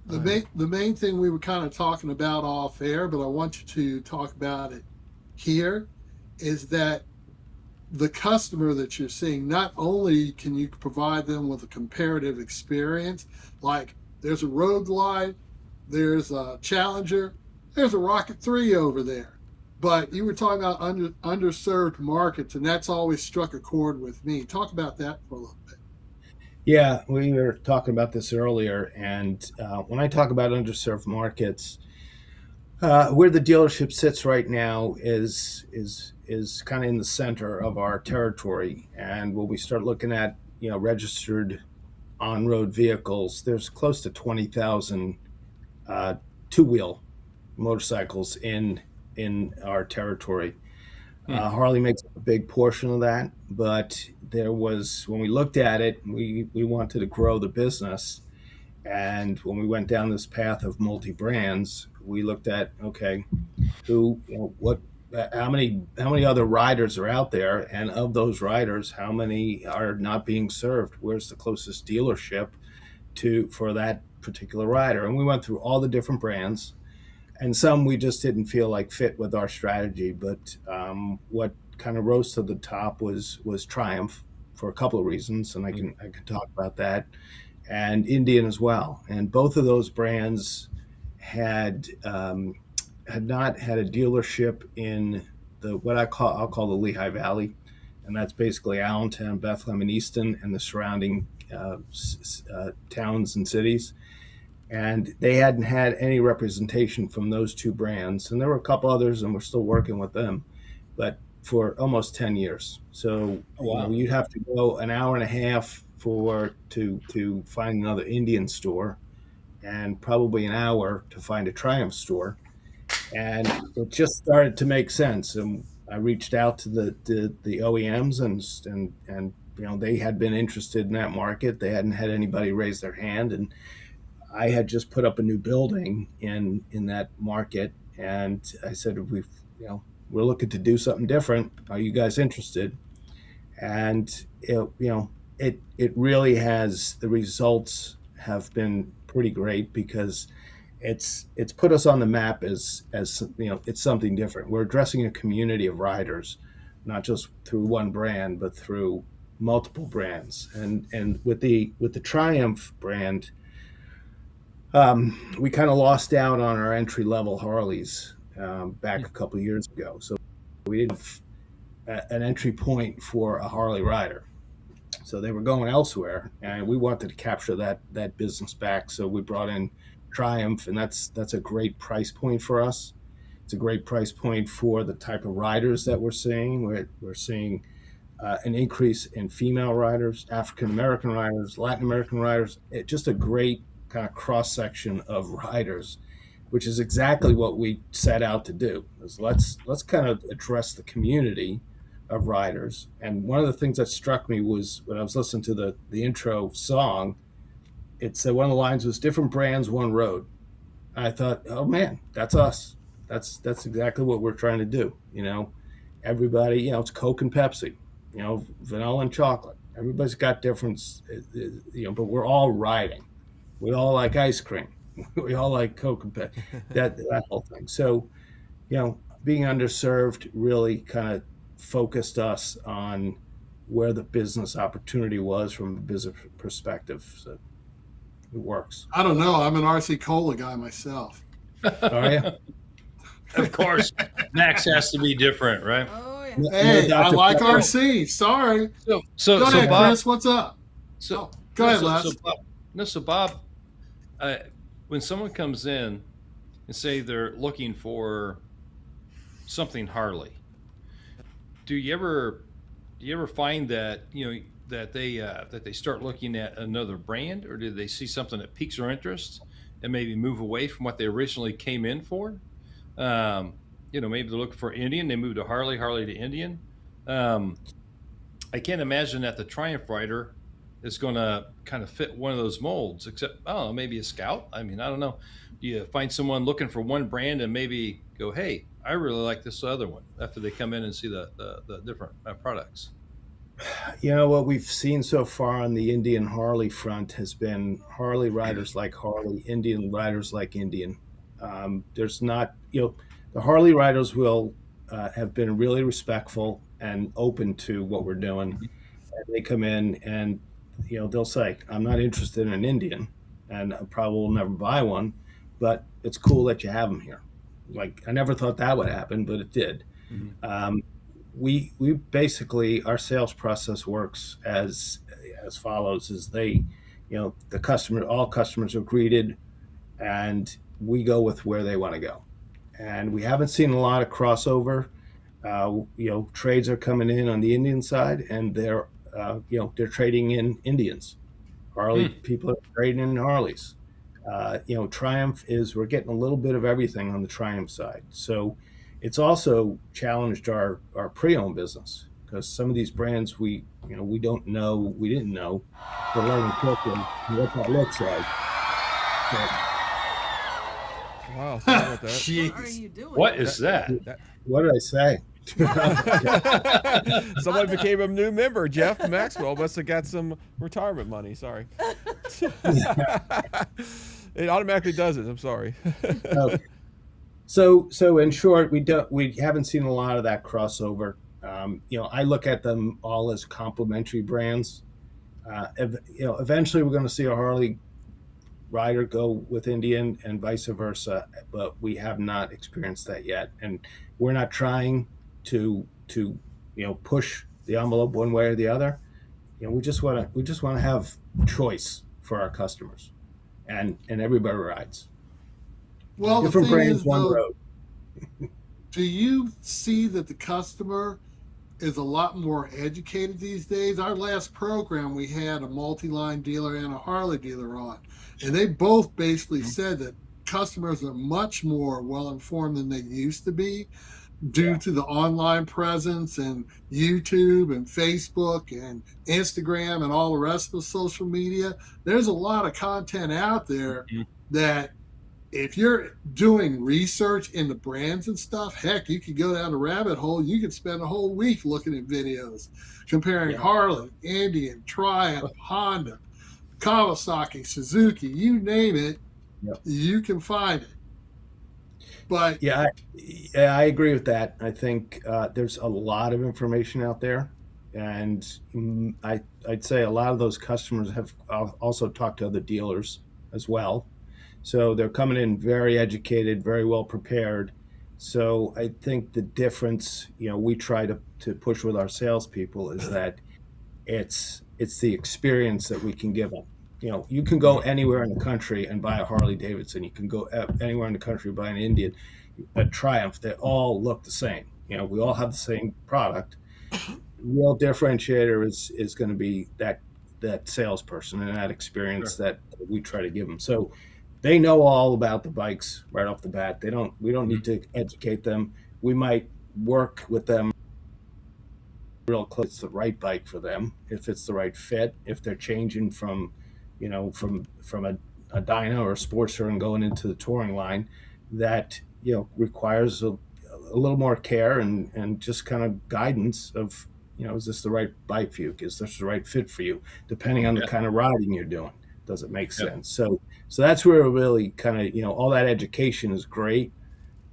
The main thing we were kind of talking about off air, but I want you to talk about it here, is that the customer that you're seeing, not only can you provide them with a comparative experience, like there's a road glide, there's a Challenger, there's a Rocket 3 over there. But you were talking about underserved markets, and that's always struck a chord with me. Talk about that for a little bit. Yeah, we were talking about this earlier, and when I talk about underserved markets, where the dealership sits right now is kind of in the center of our territory. And when we start looking at registered on-road vehicles, there's close to 20,000 two-wheel motorcycles in our territory. Harley makes a big portion of that, but there was, when we looked at it, we wanted to grow the business. And when we went down this path of multi-brands, we looked at, okay, how many other riders are out there, and of those riders, how many are not being served? Where's the closest dealership for that particular rider? And we went through all the different brands, and some we just didn't feel like fit with our strategy. But what kind of rose to the top was Triumph for a couple of reasons, and I can talk about that, and Indian as well. And both of those brands had not had a dealership in what I'll call the Lehigh Valley, and that's basically Allentown, Bethlehem, and Easton, and the surrounding towns and cities. And they hadn't had any representation from those two brands. And there were a couple others, and we're still working with them, but for almost 10 years. So you'd have to go an hour and a half to find another Indian store, and probably an hour to find a Triumph store. And it just started to make sense. And I reached out to the OEMs, and they had been interested in that market. They hadn't had anybody raise their hand, and I had just put up a new building in that market, and I said, we're looking to do something different. Are you guys interested? And it really has, the results have been pretty great, because it's put us on the map as it's something different. We're addressing a community of riders, not just through one brand, but through multiple brands. And with the Triumph brand, we kind of lost out on our entry level Harleys back a couple of years ago. So we didn't have an entry point for a Harley rider. So they were going elsewhere, and we wanted to capture that business back. So we brought in Triumph, and that's a great price point for us. It's a great price point for the type of riders that we're seeing. We're seeing an increase in female riders, African American riders, Latin American riders. Just a great kind of cross section of riders, which is exactly what we set out to do. Is let's kind of address the community of riders. And one of the things that struck me was when I was listening to the intro song, it said one of the lines was "different brands, one road." I thought, oh man, that's us. That's exactly what we're trying to do. Everybody, it's Coke and Pepsi, vanilla and chocolate. Everybody's got difference, but we're all riding. We all like ice cream. We all like Coke and Pepsi. That whole thing. So, being underserved really kind of focused us on where the business opportunity was from a business perspective. So it works. I don't know. I'm an RC Cola guy myself. Are you? Of course, Max has to be different, right? Oh yeah. Hey, I like RC. Sorry. So Go ahead, Bob, Chris. What's up? Go ahead, Les. So Bob, when someone comes in and say they're looking for something Harley, do you ever find that that they start looking at another brand, or do they see something that piques their interest and maybe move away from what they originally came in for? Maybe they're looking for Indian, they move to Harley to Indian. I can't imagine that the Triumph rider is going to kind of fit one of those molds, except, maybe a Scout. I mean, I don't know. Do you find someone looking for one brand and maybe go, hey, I really like this other one, after they come in and see the different products? What we've seen so far on the Indian Harley front has been Harley riders like Harley, Indian riders like Indian. There's not, the Harley riders will have been really respectful and open to what we're doing. And they come in and, they'll say, I'm not interested in an Indian, and I probably will never buy one, but it's cool that you have them here. Like, I never thought that would happen, but it did. We basically, our sales process works as follows: is they, all customers are greeted, and we go with where they want to go. And we haven't seen a lot of crossover. Trades are coming in on the Indian side, and they're trading in Indians. Harley people are trading in Harleys. Triumph is, we're getting a little bit of everything on the Triumph side. So it's also challenged our pre-owned business, because some of these brands we didn't know. We're learning quickly what that looks like. Wow, sorry about that. What are you doing? What is that? What did I say? Somebody became a new member. Jeff Maxwell must have got some retirement money. Sorry. It automatically does it. I'm sorry. Okay. So in short, we haven't seen a lot of that crossover. I look at them all as complementary brands. Eventually we're going to see a Harley rider go with Indian and vice versa, but we have not experienced that yet, and we're not trying to push the envelope one way or the other. We just want to have choice for our customers, and everybody rides. Well, different the thing brands, is, one though, road. do you see that the customer is a lot more educated these days? Our last program, we had a multi-line dealer and a Harley dealer on, and they both basically said that customers are much more well-informed than they used to be due to the online presence and YouTube and Facebook and Instagram and all the rest of the social media. There's a lot of content out there that if you're doing research in the brands and stuff, heck, you could go down a rabbit hole. You could spend a whole week looking at videos comparing Harley, Indian, Triumph, Honda, Kawasaki, Suzuki, you name it, you can find it. But yeah, I agree with that. I think there's a lot of information out there, and I'd say a lot of those customers have also talked to other dealers as well. So they're coming in very educated, very well prepared. So I think the difference, we try to push with our salespeople is that it's the experience that we can give them. You can go anywhere in the country and buy a Harley Davidson. You can go anywhere in the country and buy an Indian, a Triumph. They all look the same. We all have the same product. The real differentiator is going to be that salesperson and that experience that we try to give them. So they know all about the bikes right off the bat. We don't need to educate them. We might work with them real close. It's the right bike for them, if it's the right fit, if they're changing from a dyno or a Sportster and going into the touring line, that requires a little more care and just kind of guidance of is this the right bike for you? Is this the right fit for you? Depending on the kind of riding you're doing, does it make sense? So that's where really kind of all that education is great,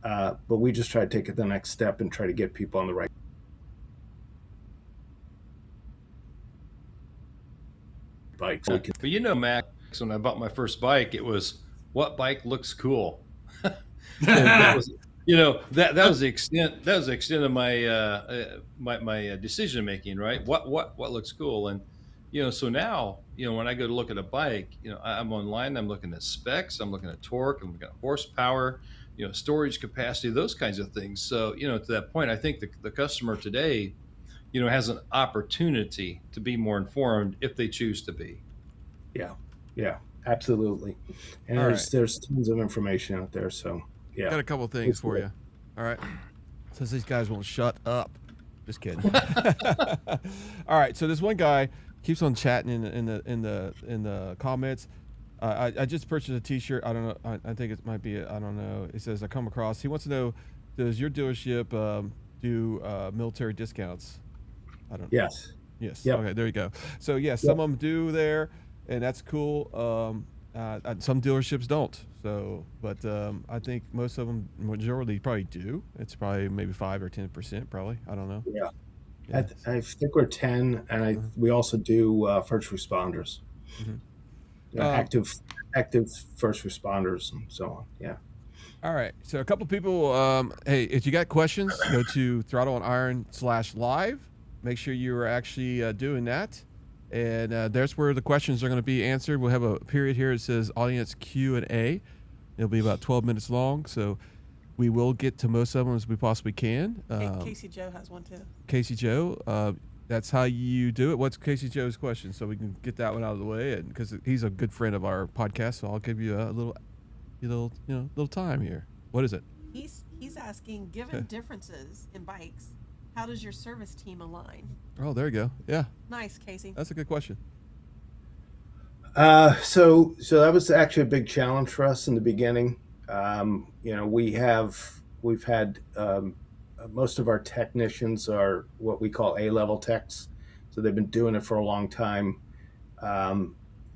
but we just try to take it the next step and try to get people on the right bike. So But Max, when I bought my first bike, it was, what bike looks cool? That was, that was the extent of my my decision making, right? What looks cool? And so now, when I go to look at a bike, I'm online, I'm looking at specs, I'm looking at torque, I'm looking at horsepower, storage capacity, those kinds of things. So to that point, I think the customer today has an opportunity to be more informed if they choose to be. Yeah, absolutely. And there's tons of information out there. So yeah, got a couple things for you. All right, since these guys won't shut up, just kidding. All right, so this one guy keeps on chatting in the comments. I just purchased a T-shirt. I don't know. I think it might be. I don't know. It says I come across. He wants to know, does your dealership do military discounts? I don't. Yes. Yes. Yep. Okay. There you go. So yes, some of them do there, and that's cool. Some dealerships don't. So, but I think most of them, majority probably do. It's probably maybe 5 or 10%. Probably. I don't know. Yeah. I think we're 10, and we also do first responders. Active active first responders and so on. Yeah. All right. So a couple people, hey, if you got questions, go to Throttle Iron /live. Make sure you are actually doing that. And there's where the questions are going to be answered. We'll have a period here. It says audience Q&A. It'll be about 12 minutes long. So we will get to most of them as we possibly can. Casey Joe has one too. Casey Joe, that's how you do it. What's Casey Joe's question? So we can get that one out of the way. And because he's a good friend of our podcast, so I'll give you a little time here. What is it? He's asking, given differences in bikes, how does your service team align? Oh, there you go. Yeah. Nice, Casey. That's a good question. So that was actually a big challenge for us in the beginning. We've had most of our technicians are what we call A-level techs, so they've been doing it for a long time.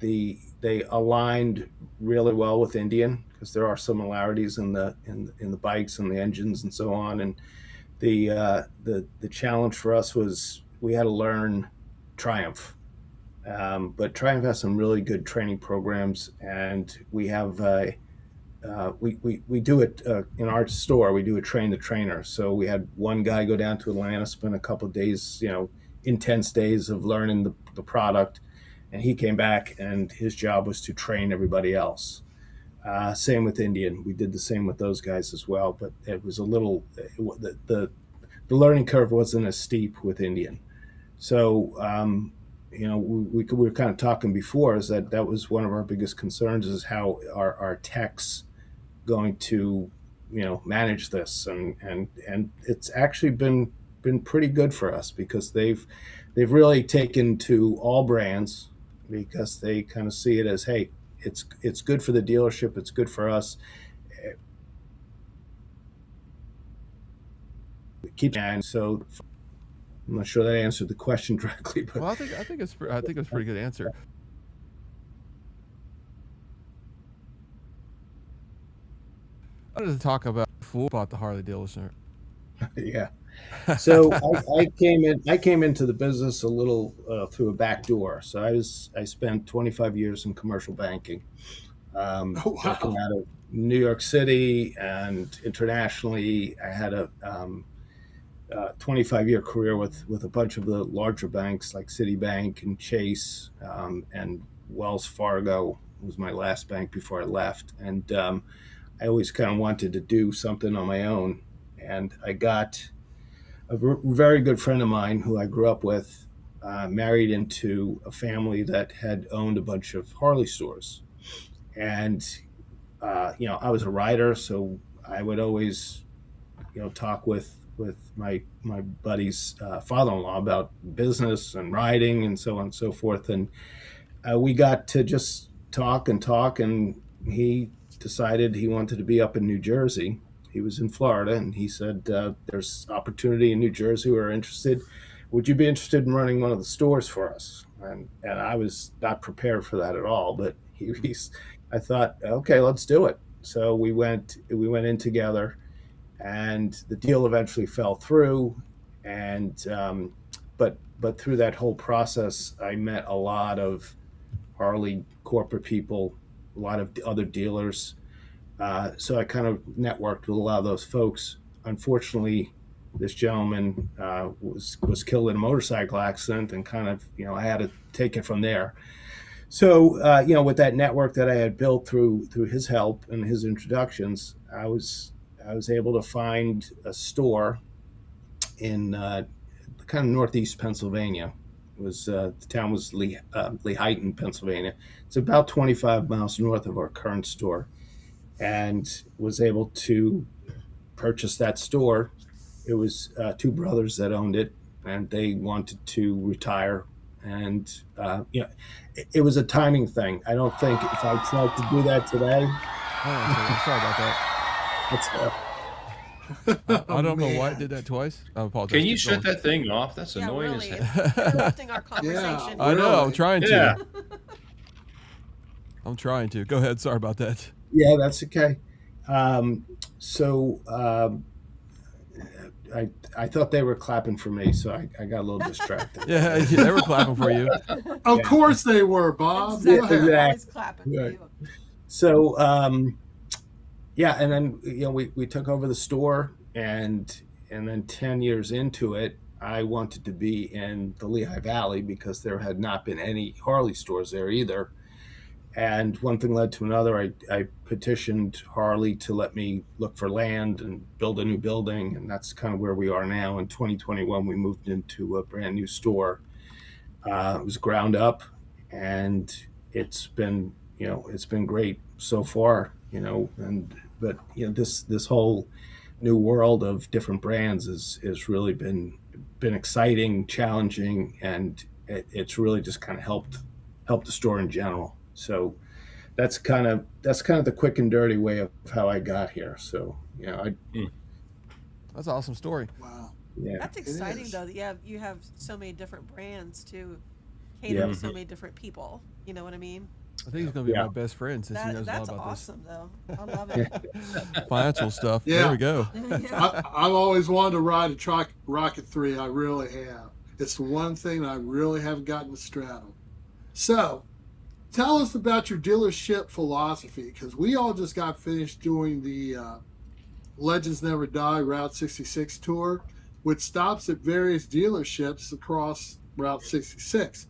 They aligned really well with Indian because there are similarities in the bikes and the engines and so on. And the challenge for us was we had to learn Triumph. But Triumph has some really good training programs, and we have we do it in our store. We do a train the trainer. So we had one guy go down to Atlanta, spend a couple of days, intense days of learning the product, and he came back, and his job was to train everybody else. Same with Indian. We did the same with those guys as well, but it was a little the learning curve wasn't as steep with Indian. So we were kind of talking before is that was one of our biggest concerns is how our techs going to manage this, and it's actually been pretty good for us because they've really taken to all brands because they kind of see it as, hey, it's good for the dealership, it's good for us. And so I'm not sure that answered the question directly, but well, I think it's a pretty good answer. I wanted to talk about the Harley dealership. Yeah. So I came into the business a little through a back door. So I spent 25 years in commercial banking, working out of New York City and internationally. I had a 25-year career with a bunch of the larger banks like Citibank and Chase, and Wells Fargo was my last bank before I left. And I always kind of wanted to do something on my own. And I got a very good friend of mine who I grew up with, married into a family that had owned a bunch of Harley stores. And, I was a rider, so I would always, talk with my buddy's father-in-law about business and riding and so on and so forth. And we got to just talk, and he decided he wanted to be up in New Jersey. He was in Florida, and he said, there's opportunity in New Jersey. We're interested. Would you be interested in running one of the stores for us? And I was not prepared for that at all, but I thought, okay, let's do it. So we went in together, and the deal eventually fell through. And but through that whole process, I met a lot of Harley corporate people, a lot of other dealers. So I kind of networked with a lot of those folks. Unfortunately, this gentleman was killed in a motorcycle accident, and kind of, I had to take it from there. So, with that network that I had built through his help and his introductions, I was able to find a store in kind of northeast Pennsylvania. It was the town was Lehighton, Pennsylvania. It's about 25 miles north of our current store, and was able to purchase that store. It was two brothers that owned it, and they wanted to retire. And it was a timing thing. I don't think if I tried to do that today. I'm sorry about that. I don't know why I did that twice. I apologize. Can you shut that thing off? That's annoying really. as heck. Interrupting our conversation. I know. I'm trying to. Yeah. I'm trying to. Go ahead. Sorry about that. Yeah, that's okay. I thought they were clapping for me, so I got a little distracted. Yeah, they were clapping for you. Of course they were, Bob. Exactly. Always clapping for you. So yeah, and then we took over the store, and then 10 years into it, I wanted to be in the Lehigh Valley because there had not been any Harley stores there either. And one thing led to another. I petitioned Harley to let me look for land and build a new building, and that's kind of where we are now. In 2021, we moved into a brand new store. It was ground up, and it's been it's been great so far. But this whole new world of different brands is really been exciting, challenging, and it's really just kind of helped the store in general. So that's kind of the quick and dirty way of how I got here. So That's an awesome story. Wow. Yeah. That's exciting though that you have so many different brands to cater Yeah. to so many different people. You know what I mean? I think he's going to be my best friend since he knows a That's lot about awesome though. I love it. this financial stuff. Yeah. There we go. I've always wanted to ride a Rocket 3. I really have. It's the one thing I really haven't gotten to straddle. So, tell us about your dealership philosophy, because we all just got finished doing the Legends Never Die Route 66 tour, which stops at various dealerships across Route 66.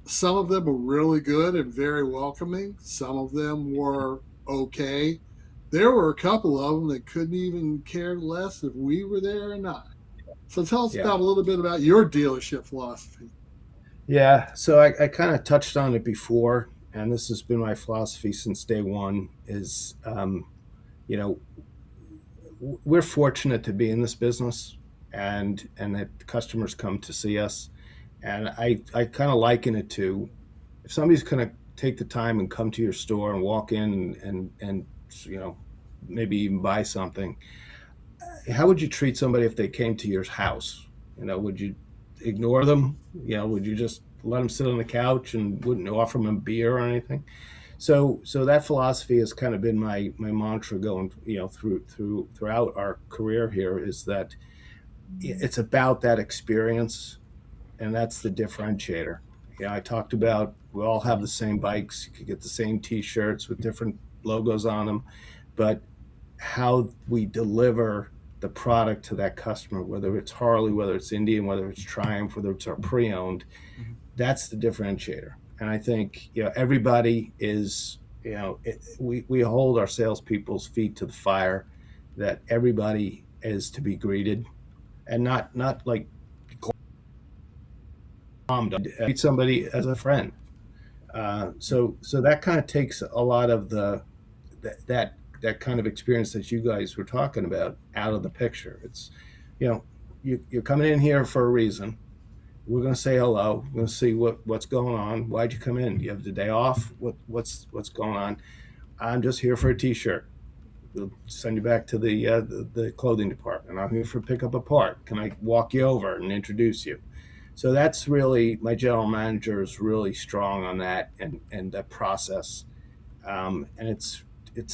Some of them were really good and very welcoming. Some of them were okay. There were a couple of them that couldn't even care less if we were there or not. So tell us about a little bit about your dealership philosophy. Yeah, so I kind of touched on it before, and this has been my philosophy since day one. Is we're fortunate to be in this business, and that customers come to see us, and I kind of liken it to if somebody's going to take the time and come to your store and walk in and maybe even buy something. How would you treat somebody if they came to your house? Would you ignore them? Would you just let them sit on the couch and wouldn't offer them a beer or anything? So that philosophy has kind of been my mantra going, throughout our career here, is that it's about that experience, and that's the differentiator. I talked about we all have the same bikes. You could get the same T-shirts with different logos on them, but how we deliver the product to that customer, whether it's Harley, whether it's Indian, whether it's Triumph, whether it's our pre-owned, that's the differentiator. And I think everybody is we hold our salespeople's feet to the fire, that everybody is to be greeted, and not like treat somebody as a friend. So that kind of takes a lot of that kind of experience that you guys were talking about out of the picture. It's you're coming in here for a reason. We're going to say hello. We're going to see what's going on. Why'd you come in? Do you have the day off? What's going on? I'm just here for a T-shirt. We'll send you back to the clothing department. I'm here for pick up a part. Can I walk you over and introduce you? So that's really, my general manager is really strong on that and that process. And it's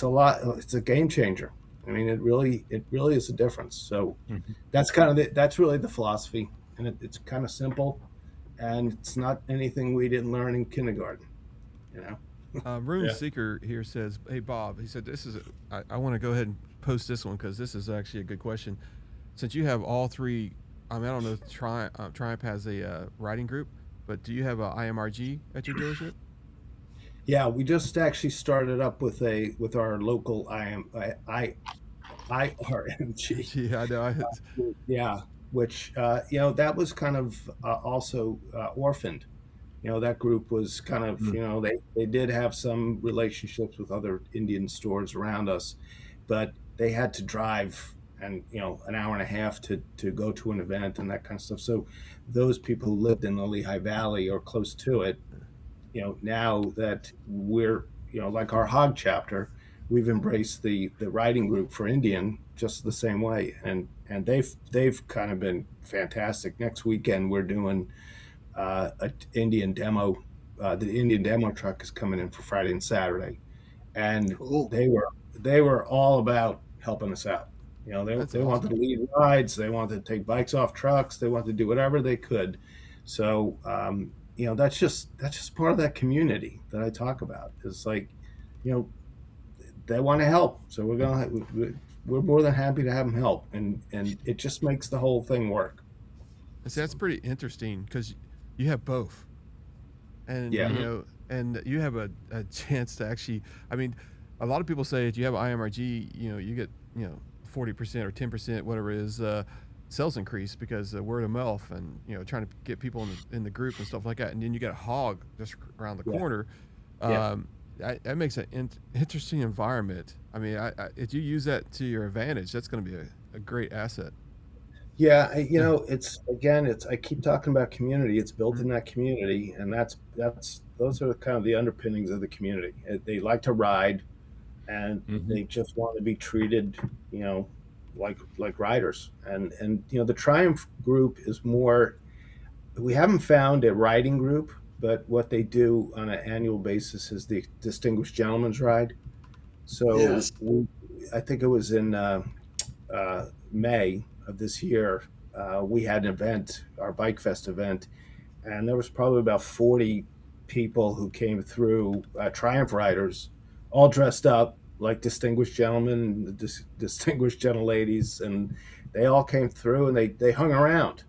a lot. It's a game changer. I mean, it really is a difference. So that's really the philosophy. And it's kind of simple, and it's not anything we didn't learn in kindergarten, Rune Seeker here says, "Hey Bob," he said, "This is I want to go ahead and post this one because this is actually a good question. Since you have all three, I don't know if Triumph has a riding group, but do you have a IMRG at your dealership?" Yeah, we just actually started up with our local IRMG. Yeah, I know. Yeah. Which that was kind of also orphaned. That group was kind of they did have some relationships with other Indian stores around us, but they had to drive and an hour and a half to go to an event and that kind of stuff. So those people who lived in the Lehigh Valley or close to it, now that we're like our hog chapter, we've embraced the riding group for Indian just the same way, and they've kind of been fantastic. Next weekend we're doing an Indian demo. The Indian demo truck is coming in for Friday and Saturday, and they were all about helping us out. They wanted to lead rides, they wanted to take bikes off trucks, they wanted to do whatever they could. So that's just part of that community that I talk about. It's like they want to help. So we're more than happy to have them help, and it just makes the whole thing work. See, that's pretty interesting because you have both, and Yeah. you know, and you have a chance to actually. I mean, a lot of people say if you have IMRG, you know, you get 40% or 10%, whatever it is, sales increase because word of mouth and trying to get people in the group and stuff like that, and then you got a hog just around the corner. That makes an interesting environment. I mean, if you use that to your advantage, that's going to be a great asset. Yeah, I keep talking about community. It's built in that community, and those are kind of the underpinnings of the community. They like to ride, and they just want to be treated, like riders. And the Triumph group is more. We haven't found a riding group, but what they do on an annual basis is the Distinguished Gentleman's Ride. So Yes. I think it was in May of this year, we had an event, our Bike Fest event, and there was probably about 40 people who came through, Triumph riders, all dressed up like distinguished gentlemen, and distinguished gentleladies, and they all came through and they hung around.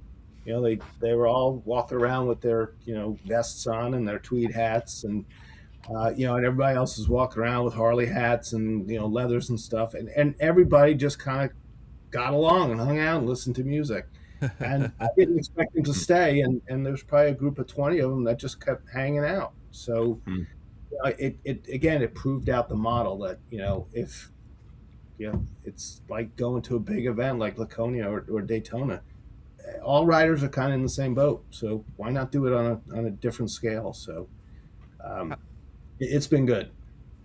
They were all walking around with their vests on and their tweed hats, and and everybody else was walking around with Harley hats and leathers and stuff, and everybody just kind of got along and hung out and listened to music. And I didn't expect them to stay, and there's probably a group of 20 of them that just kept hanging out. So it proved out the model that if it's like going to a big event like Laconia or Daytona. All riders are kind of in the same boat, so why not do it on a different scale? So it's been good.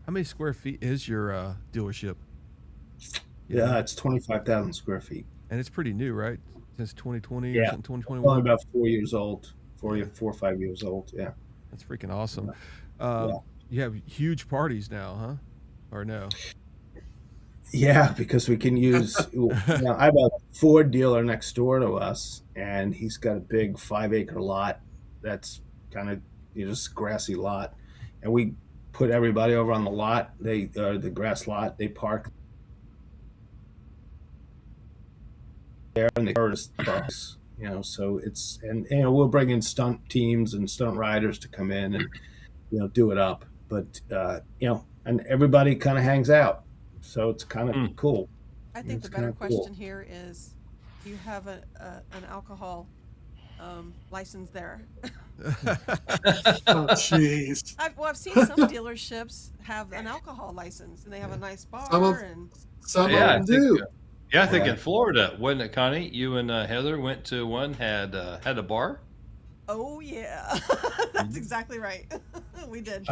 How many square feet is your dealership? Yeah, it's 25,000 square feet. And it's pretty new, right? Since 2020 or Yeah, something, only 2021? about 4 years old, 4 or 5 years old. Yeah. That's freaking awesome. Yeah. You have huge parties now, huh? Or no? Yeah, because we can use. I have a Ford dealer next door to us, and he's got a big 5-acre lot that's kind of just grassy lot, and we put everybody over on the lot. The grass lot. They park there, and they tourist bus. So it's and we'll bring in stunt teams and stunt riders to come in and do it up. But and everybody kind of hangs out. So it's kind of cool. I think It's the better kinda cool. question here is, do you have an alcohol license there? Oh, jeez. I've seen some dealerships have an alcohol license, and they have a nice bar. Some of I them think, do. I think in Florida, wasn't it, Connie? You and Heather went to one, had a bar. Oh yeah, that's exactly right. We did.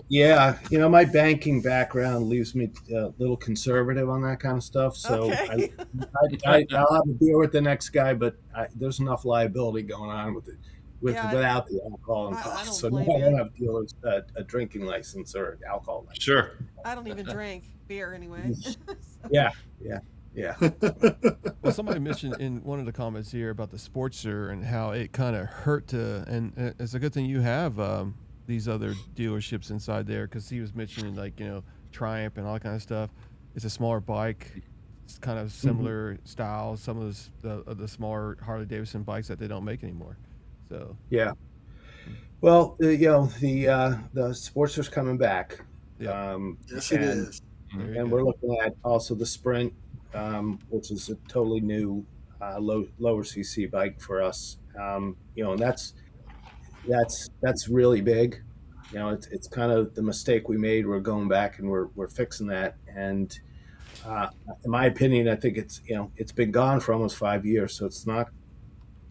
Yeah, my banking background leaves me a little conservative on that kind of stuff. So Okay. I'll have a beer with the next guy, but there's enough liability going on with it, Yeah, without the alcohol I involved. don't So blame I don't you. have dealers a drinking license or alcohol license. Sure. I don't even drink beer anyway. Yeah. Well, somebody mentioned in one of the comments here about the Sportster and how it kind of hurt and it's a good thing you have these other dealerships inside there, because he was mentioning Triumph and all that kind of stuff. It's a smaller bike. It's kind of similar style. Some of the smaller Harley Davidson bikes that they don't make anymore. So Yeah. Well, the Sportster's coming back. Yeah. Yes, it is. And we're looking at also the Sprint, which is a totally new lower CC bike for us. And that's really big. It's kind of the mistake we made. We're going back and we're fixing that. And in my opinion, I think it's been gone for almost 5 years. So it's not.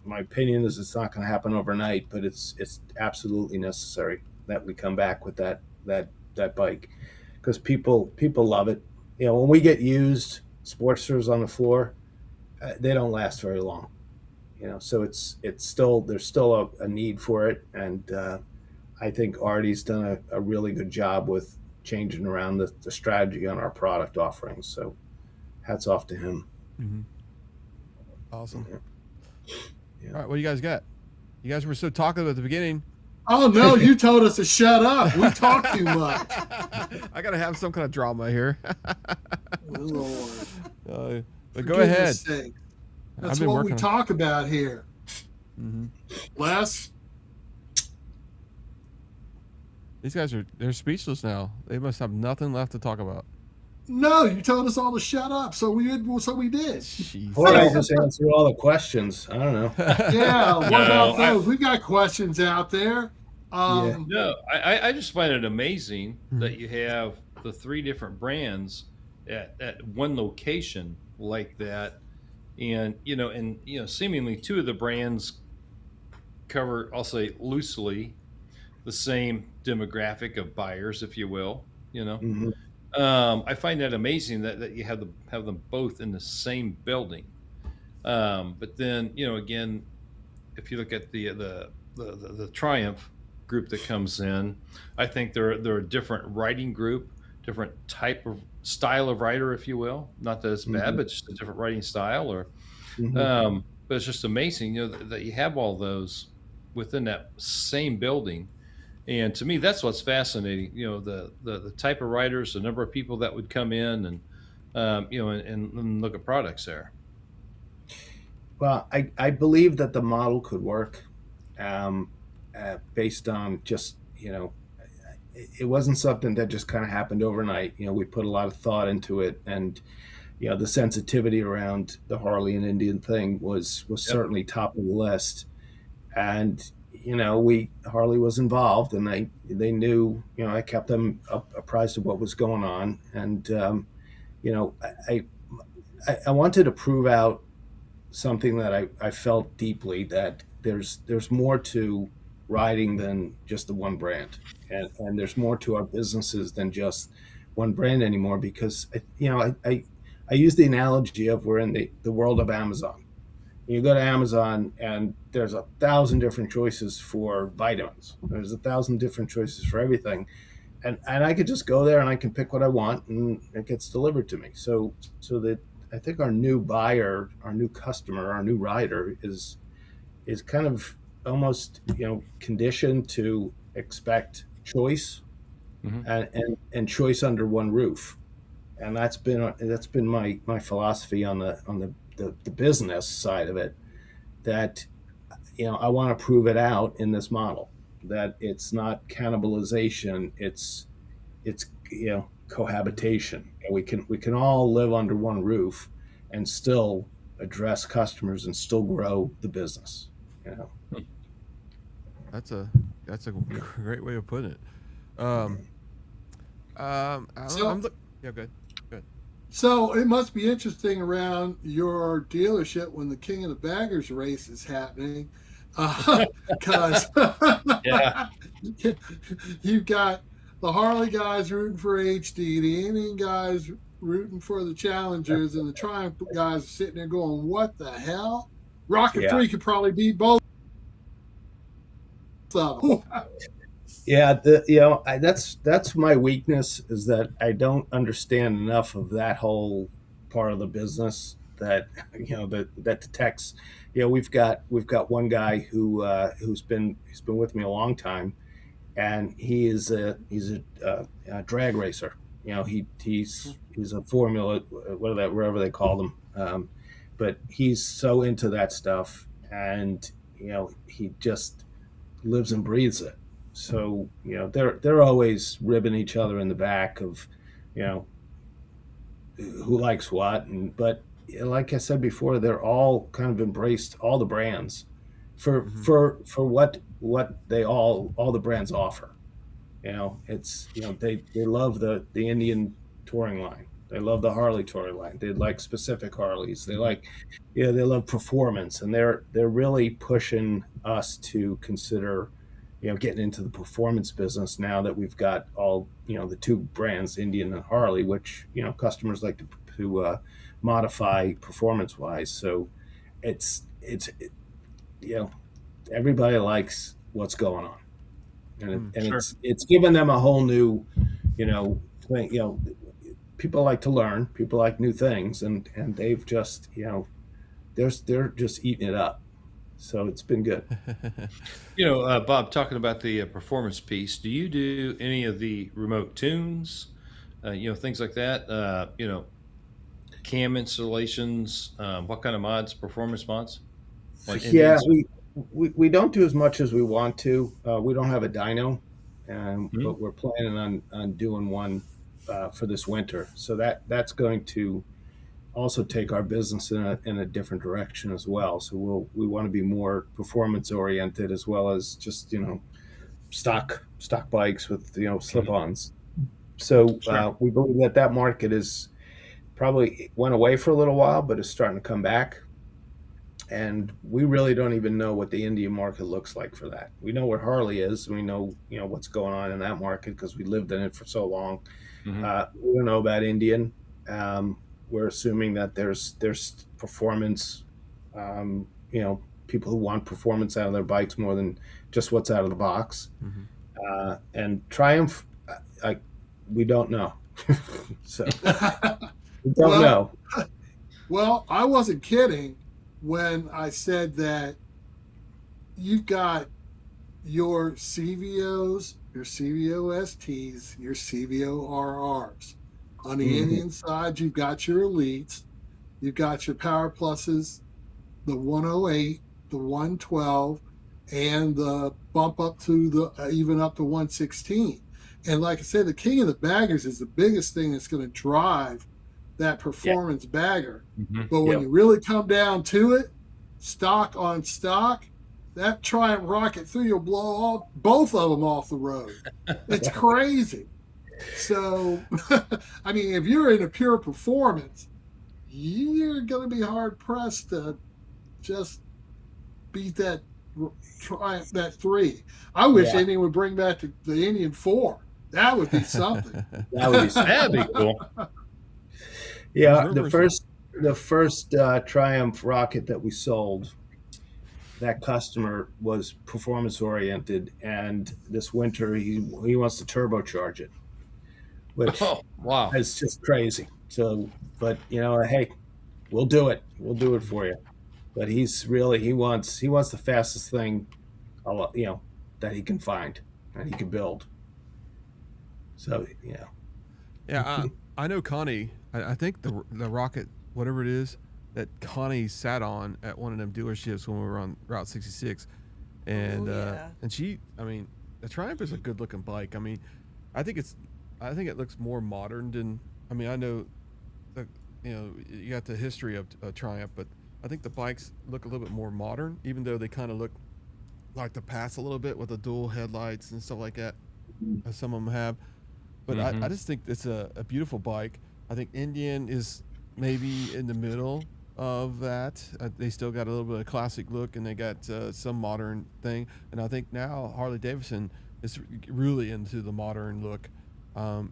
My opinion is it's not going to happen overnight, but it's absolutely necessary that we come back with that bike, because people love it. When we get used Sportsters on the floor, they don't last very long. So there's still a need for it, and I think Artie's done a really good job with changing around the strategy on our product offerings. So hats off to him. Mm-hmm. Awesome. Yeah. All right, what do you guys got? You guys were so talkative at the beginning. Oh no, you told us to shut up. We talk too much. I gotta have some kind of drama here. Lord. But For go ahead. goodness sake. That's what we talk about here. Les? These guys they're speechless now. They must have nothing left to talk about. No, you told us all to shut up, so we did. Or I just answer all the questions. I don't know. Yeah, what about those? We got questions out there. No, I just find it amazing that you have the 3 different brands at one location like that, and seemingly 2 of the brands cover, I'll say loosely, the same demographic of buyers, if you will. I find that amazing that you have them both in the same building. But then again, if you look at the Triumph group that comes in, I think they're a different riding group, different type of style of rider, if you will. Not that it's bad, but just a different riding style. But it's just amazing, that you have all those within that same building. And to me, that's what's fascinating. The type of riders, the number of people that would come in, and and look at products there. Well, I believe that the model could work, based on just it wasn't something that just kind of happened overnight. We put a lot of thought into it, and the sensitivity around the Harley and Indian thing was certainly top of the list, and. Harley was involved, and they knew, I kept them apprised of what was going on. And, I wanted to prove out something that I felt deeply, that there's more to riding than just the one brand. And there's more to our businesses than just one brand anymore, because, I use the analogy of we're in the world of Amazon. You go to Amazon and there's 1,000 different choices for vitamins. There's 1,000 different choices for everything. And I could just go there and I can pick what I want and it gets delivered to me. So that I think our new buyer, our new customer, our new rider is kind of almost, conditioned to expect choice and choice under one roof. And that's been my philosophy on the business side of it, that I want to prove it out in this model, that it's not cannibalization, it's cohabitation. We can all live under one roof and still address customers and still grow the business. That's a great way of putting it. Good. So it must be interesting around your dealership when the King of the Baggers race is happening, because you've got the Harley guys rooting for HD, the Indian guys rooting for the Challengers, and the Triumph guys are sitting there going, "What the hell?" Rocket 3 could probably beat both of them. Yeah, that's my weakness, is that I don't understand enough of that whole part of the business that that detects. We've got one guy who's been with me a long time, and he's a drag racer. He's a formula, whatever they call them, but he's so into that stuff, and he just lives and breathes it. So they're always ribbing each other in the back of who likes what, but like I said before, they're all kind of embraced all the brands for what they all the brands offer. It's they love the Indian touring line. They love the Harley touring line. They like specific Harleys. They like they love performance, and they're really pushing us to consider getting into the performance business now that we've got all the 2 brands, Indian and Harley, which customers like to modify performance wise. So it's everybody likes what's going on, and it's given them a whole new thing. People like to learn, people like new things, and they've just they're just eating it up. So it's been good. Bob, talking about the performance piece, do you do any of the remote tunes, things like that? Cam installations, what kind of mods, performance mods? Like Yeah, Indians? we don't do as much as we want to. We don't have a dyno, but we're planning on doing one for this winter. So that's going to also take our business in a different direction as well. So we want to be more performance oriented as well as just stock bikes with slip-ons. So we believe that market is probably went away for a little while, but is starting to come back. And we really don't even know what the Indian market looks like for that. We know where Harley is. We know what's going on in that market because we lived in it for so long. We don't know about Indian. We're assuming that there's performance. People who want performance out of their bikes more than just what's out of the box. And Triumph, we don't know. So we don't know. Well, I wasn't kidding when I said that you've got your CVOs, your CVO STs, your CVO RRs. On the Indian side, you've got your elites, you've got your Power Pluses, the 108, the 112, and the bump up to the even up to 116. And like I said, the king of the baggers is the biggest thing that's going to drive that performance bagger. But when you really come down to it, stock on stock, that Triumph Rocket 3 will blow both of them off the road. It's crazy. So, I mean, if you're in a pure performance, you're going to be hard pressed to just beat that Triumph, that 3. I wish Indian would bring back the Indian 4. That would be something. That'd be cool. Yeah, the first Triumph Rocket that we sold, that customer was performance oriented, and this winter he wants to turbocharge it, which is just crazy. So, but hey, we'll do it. We'll do it for you. But he wants the fastest thing, that he can find and he can build. So I know Connie. I think the Rocket, whatever it is, that Connie sat on at one of them dealerships when we were on Route 66, and and she, I mean, the Triumph is a good looking bike. I mean, I think it looks more modern than. I mean, I know that you got the history of Triumph, but I think the bikes look a little bit more modern, even though they kind of look like the past a little bit with the dual headlights and stuff like that, as some of them have. But I just think it's a beautiful bike. I think Indian is maybe in the middle of that. They still got a little bit of classic look, and they got some modern thing. And I think now Harley Davidson is really into the modern look.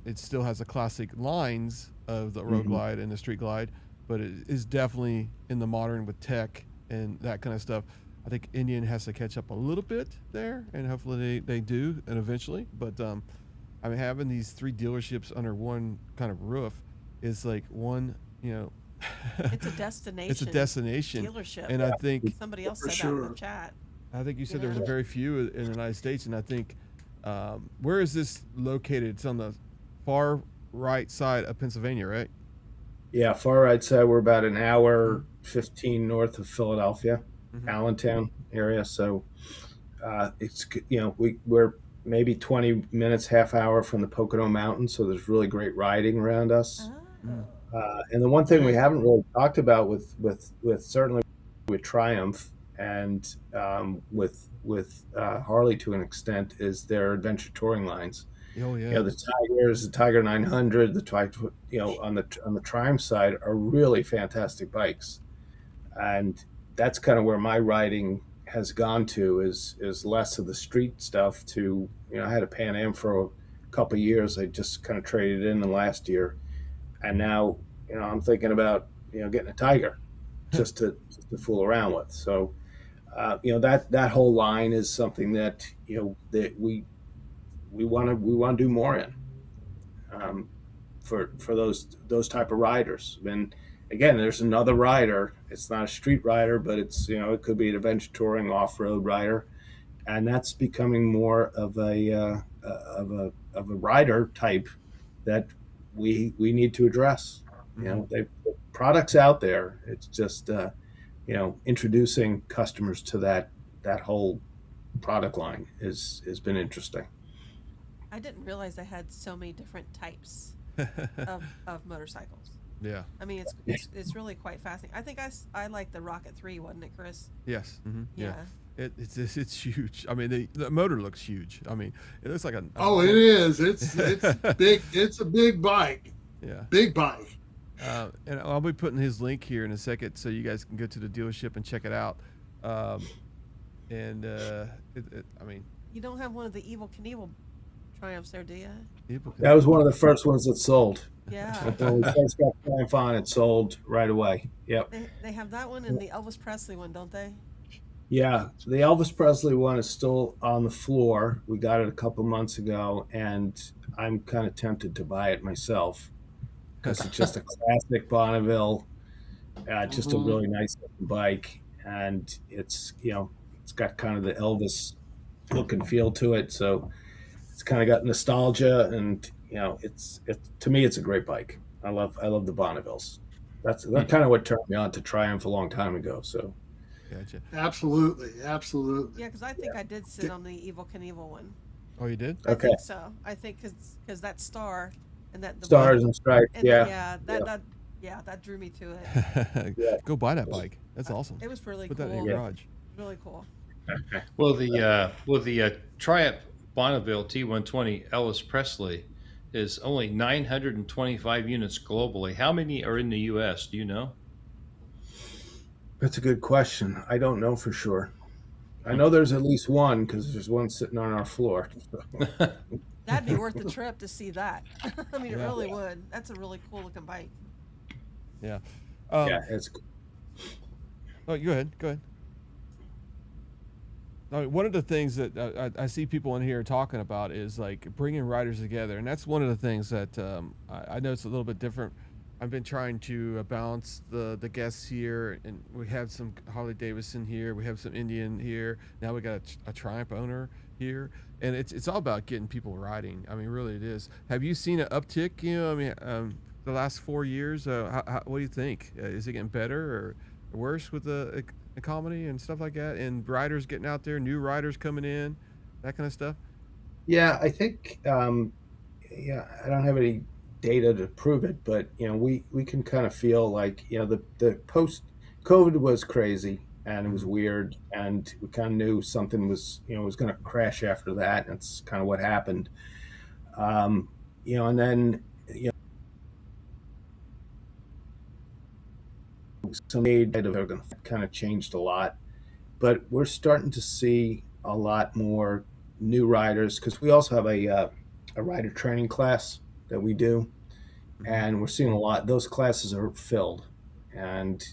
It still has the classic lines of the Road Glide and the Street Glide, but it is definitely in the modern with tech and that kind of stuff. I think Indian has to catch up a little bit there, and hopefully they do, and eventually. But I mean, having these 3 dealerships under one kind of roof is like one, it's a destination. It's a destination Dealership. And I think somebody else said that in the chat. I think you said there's very few in the United States, and I think where is this located? It's on the far right side of Pennsylvania, right? Yeah, far right side. We're about an hour 15 north of Philadelphia, Allentown area. So it's we're maybe 20 minutes, half hour from the Pocono Mountains. So there's really great riding around us. And the one thing we haven't really talked about with certainly with Triumph and with Harley to an extent is their adventure touring lines. Oh yeah. The Tigers, the Tiger 900, on the Triumph side are really fantastic bikes, and that's kind of where my riding has gone to is less of the street stuff to I had a Pan Am for a couple of years. I just kind of traded in the last year, and now I'm thinking about getting a Tiger just to fool around with. So that whole line is something that that we want to do more in for those type of riders. And again, there's another rider. It's not a street rider, but it's, it could be an adventure touring off-road rider, and that's becoming more of a rider type that we need to address. The products out there. It's just introducing customers to that whole product line has been interesting. I didn't realize they had so many different types of motorcycles. Yeah. I mean, it's really quite fascinating. I think I like the Rocket 3, wasn't it, Chris? Yes. Mm-hmm. Yeah. It's huge. I mean, the motor looks huge. I mean, it looks like a. Oh, it is. It's big. It's a big bike. Yeah. Big bike. And I'll be putting his link here in a second, so you guys can go to the dealership and check it out. I mean, you don't have one of the Evil Knievel Triumphs there, do you? That was one of the first ones that sold. Yeah. When we first got Triumph on, it sold right away. Yep. They have that one and the Elvis Presley one, don't they? Yeah, so the Elvis Presley one is still on the floor. We got it a couple months ago, and I'm kind of tempted to buy it myself because it's just a classic Bonneville, just a really nice bike, and it's it's got kind of the Elvis look and feel to it, so it's kind of got nostalgia, and it's to me it's a great bike. I love the Bonnevilles. That's kind of what turned me on to Triumph a long time ago. So. Gotcha. Absolutely. Yeah, because I think I did sit on the Evil Knievel one. Oh, you did? Okay. I think so. I think because that star and that the Stars and Stripes. and that drew me to it. Go buy that bike. That's awesome. It was really Put cool. that in your garage. Really cool. Well, the Triumph Bonneville T120 Elvis Presley is only 925 units globally. How many are in the U.S.? Do you know? That's a good question. I don't know for sure. I know there's at least one because there's one sitting on our floor. That'd be worth the trip to see that. I mean, it really would. That's a really cool looking bike. Yeah. It's. Oh, go ahead. One of the things that I see people in here talking about is like bringing riders together, and that's one of the things that I know it's a little bit different. I've been trying to balance the guests here, and we have some Harley Davidson here, we have some Indian here. Now we got a Triumph owner here, and it's all about getting people riding. I mean, really, it is. Have you seen an uptick? The last 4 years. What do you think? Is it getting better or worse with the economy and stuff like that? And riders getting out there, new riders coming in, that kind of stuff. Yeah, I think. I don't have any data to prove it, but we can kind of feel like the post COVID was crazy and it was weird, and we kind of knew something was was going to crash after that. And that's kind of what happened. And then some data are going to kind of changed a lot, but we're starting to see a lot more new riders because we also have a rider training class that we do, and we're seeing a lot. Those classes are filled, and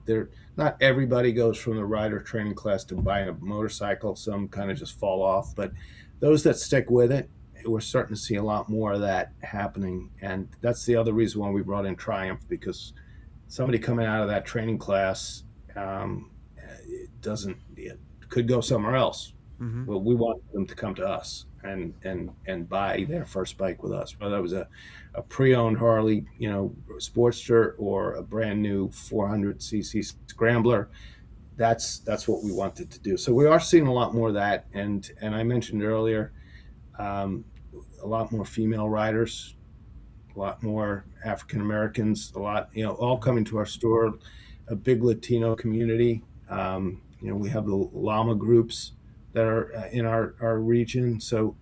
they're not everybody goes from the rider training class to buying a motorcycle. Some kind of just fall off, but those that stick with it, we're starting to see a lot more of that happening, and that's the other reason why we brought in Triumph, because somebody coming out of that training class it could go somewhere else. Mm-hmm. Well, we want them to come to us and buy their first bike with us, whether it was a pre-owned Harley, Sportster, or a brand new 400cc Scrambler. That's what we wanted to do. So we are seeing a lot more of that, and I mentioned earlier, a lot more female riders, a lot more African Americans, a lot, all coming to our store. A big Latino community. We have the llama groups that are in our region. So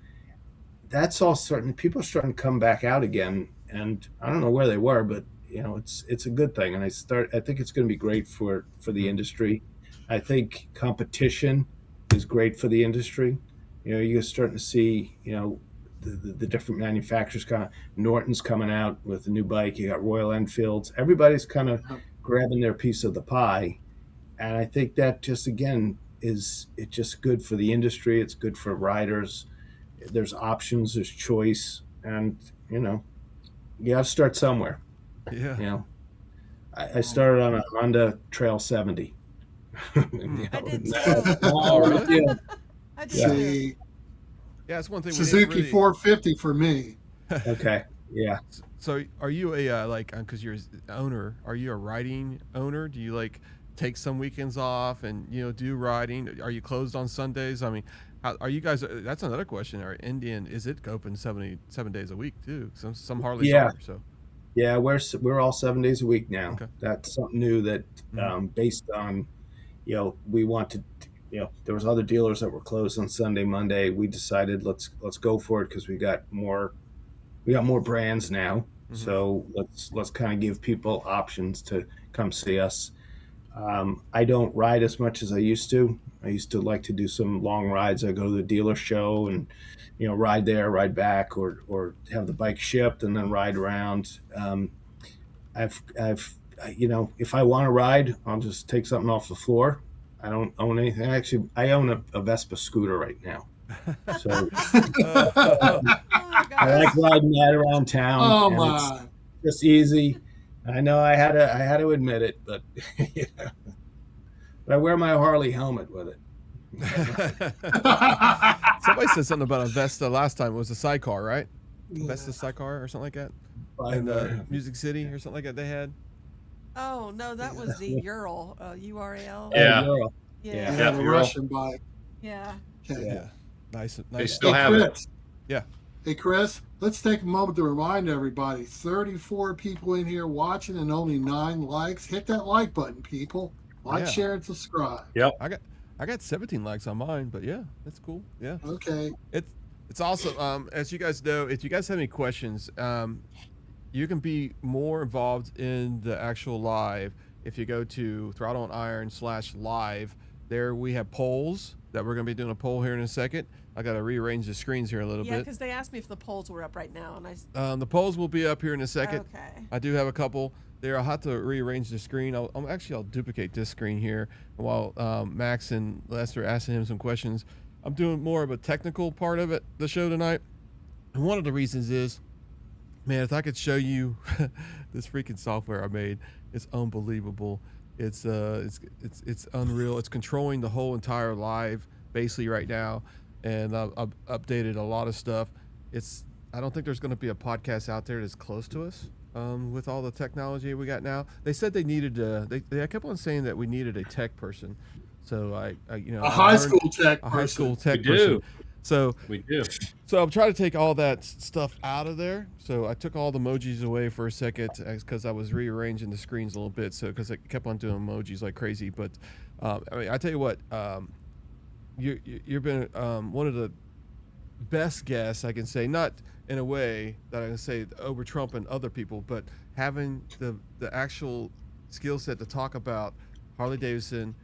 that's all starting. People are starting to come back out again, and I don't know where they were, but it's a good thing. And I think it's going to be great for the industry. I think competition is great for the industry. You're starting to see the different manufacturers. Kind of Norton's coming out with a new bike. You got Royal Enfields. Everybody's kind of grabbing their piece of the pie, and I think that just again it's just good for the industry. It's good for riders. There's options, there's choice, and you got to start somewhere. Yeah. I started on a Honda Trail 70. I did too. Oh, really? I did Yeah. too. See, Yeah, that's one thing we Suzuki didn't really. 450 for me. Okay. Yeah. So, are you a like? Because you're an owner. Are you a riding owner? Do you like take some weekends off and do riding? Are you closed on Sundays? I mean, how, are you guys? That's another question. Are Indian? Is it open 7 days a week too? Some Harleys Yeah. are. So Yeah, we're all 7 days a week now. Okay. That's something new that based on, we want to, there was other dealers that were closed on Sunday, Monday. We decided let's go for it because we got more brands now. So let's kind of give people options to come see us. I don't ride as much as I used to. I used to like to do some long rides. I go to the dealer show and ride there, ride back, or have the bike shipped and then ride around. I've if I want to ride, I'll just take something off the floor. I don't own anything. Actually, I own a Vespa scooter right now. So I like riding that around town. Oh and my! it's just easy. I know I had to admit it, but but I wear my Harley helmet with it. somebody said something about a Vesta last time. It was a sidecar, right? Vesta sidecar or something like that. And Music City or something like that they had. Oh no, that was the Ural, URL. Yeah. Yeah. The Russian bike. Yeah. Yeah. Nice. They still have it. Yeah. Hey, Chris, let's take a moment to remind everybody 34 people in here watching and only 9 likes. Hit that like button, people. Like, Yeah. share, and subscribe. Yep. I got 17 likes on mine, but yeah, that's cool. Yeah. Okay. It's awesome. As you guys know, if you guys have any questions, you can be more involved in the actual live if you go to Throttle Iron /live. There we have polls that we're going to be doing a poll here in a second. I got to rearrange the screens here a little Yeah, bit. because they asked me if the polls were up right now, and I. The polls will be up here in a second. Okay. I do have a couple there. I'll have to rearrange the screen. I'll duplicate this screen here while Max and Lester asking him some questions. I'm doing more of a technical part of it, the show tonight. And one of the reasons is, man, if I could show you this freaking software I made, it's unbelievable. It's unreal. It's controlling the whole entire live basically right now, and I've updated a lot of stuff. I don't think there's going to be a podcast out there that's close to us with all the technology we got now. They said they needed they kept on saying that we needed a tech person. So a high school tech person. So we do. So I'm trying to take all that stuff out of there. So I took all the emojis away for a second because I was rearranging the screens a little bit. So because I kept on doing emojis like crazy. But I tell you what, you've been one of the best guests I can say. Not in a way that I can say over trumping other people, but having the actual skill set to talk about Harley Davidson,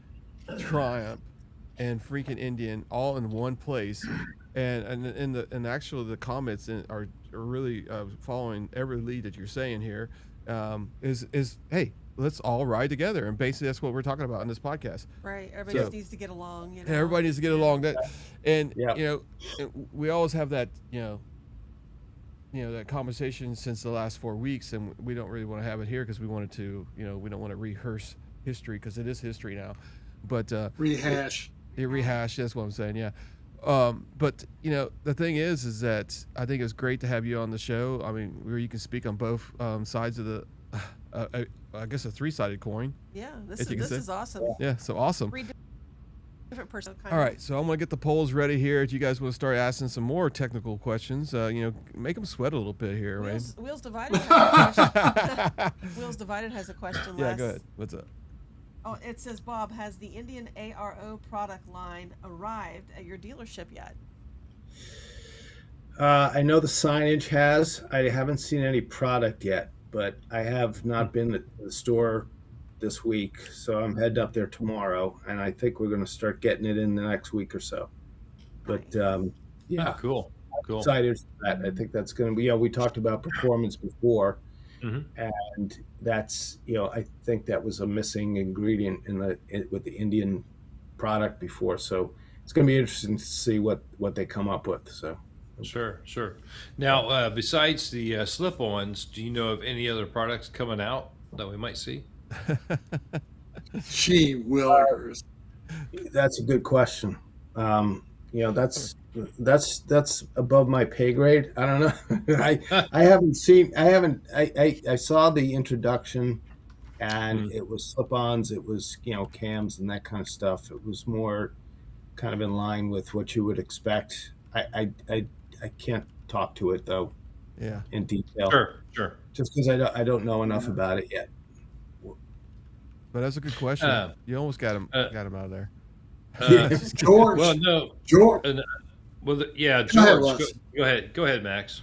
Triumph, and freaking Indian all in one place, and actually the comments are really following every lead that you're saying here. Is hey, let's all ride together, and basically that's what we're talking about in this podcast. Right, everybody needs to get along. Everybody needs to get along. We always have that that conversation since the last 4 weeks, and we don't really want to have it here because we wanted to we don't want to rehearse history because it is history now, but rehash. Rehash. That's what I'm saying. Yeah. But the thing is that I think it's great to have you on the show. I mean, where you can speak on both sides of the, I guess a 3-sided coin. Yeah, this is awesome. Yeah, so awesome. Different person. All right, so I'm gonna get the polls ready here. If you guys want to start asking some more technical questions, make them sweat a little bit here, right? Wheels Divided has a question. Wheels Divided has a question. Yeah, go ahead. What's up? Oh, it says, Bob, has the Indian ARO product line arrived at your dealership yet? I know the signage has. I haven't seen any product yet, but I have not been to the store this week, so I'm heading up there tomorrow, and I think we're going to start getting it in the next week or so. But yeah, cool. Excited for that. I think that's going to be. We talked about performance before. And that's I think that was a missing ingredient with the Indian product before, so it's going to be interesting to see what they come up with. So sure. Now besides the slip-ons, do you know of any other products coming out that we might see? Gee willikers. That's a good question. You know, that's above my pay grade. I don't know. I haven't seen. I saw the introduction, and it was slip-ons. It was cams and that kind of stuff. It was more kind of in line with what you would expect. I can't talk to it though Yeah. in detail. Sure. Just because I don't know enough about it yet. But that's a good question. You almost got him out of there. George. Well, no. George. Yeah, Go ahead, George. Les. Go ahead. Go ahead, Max.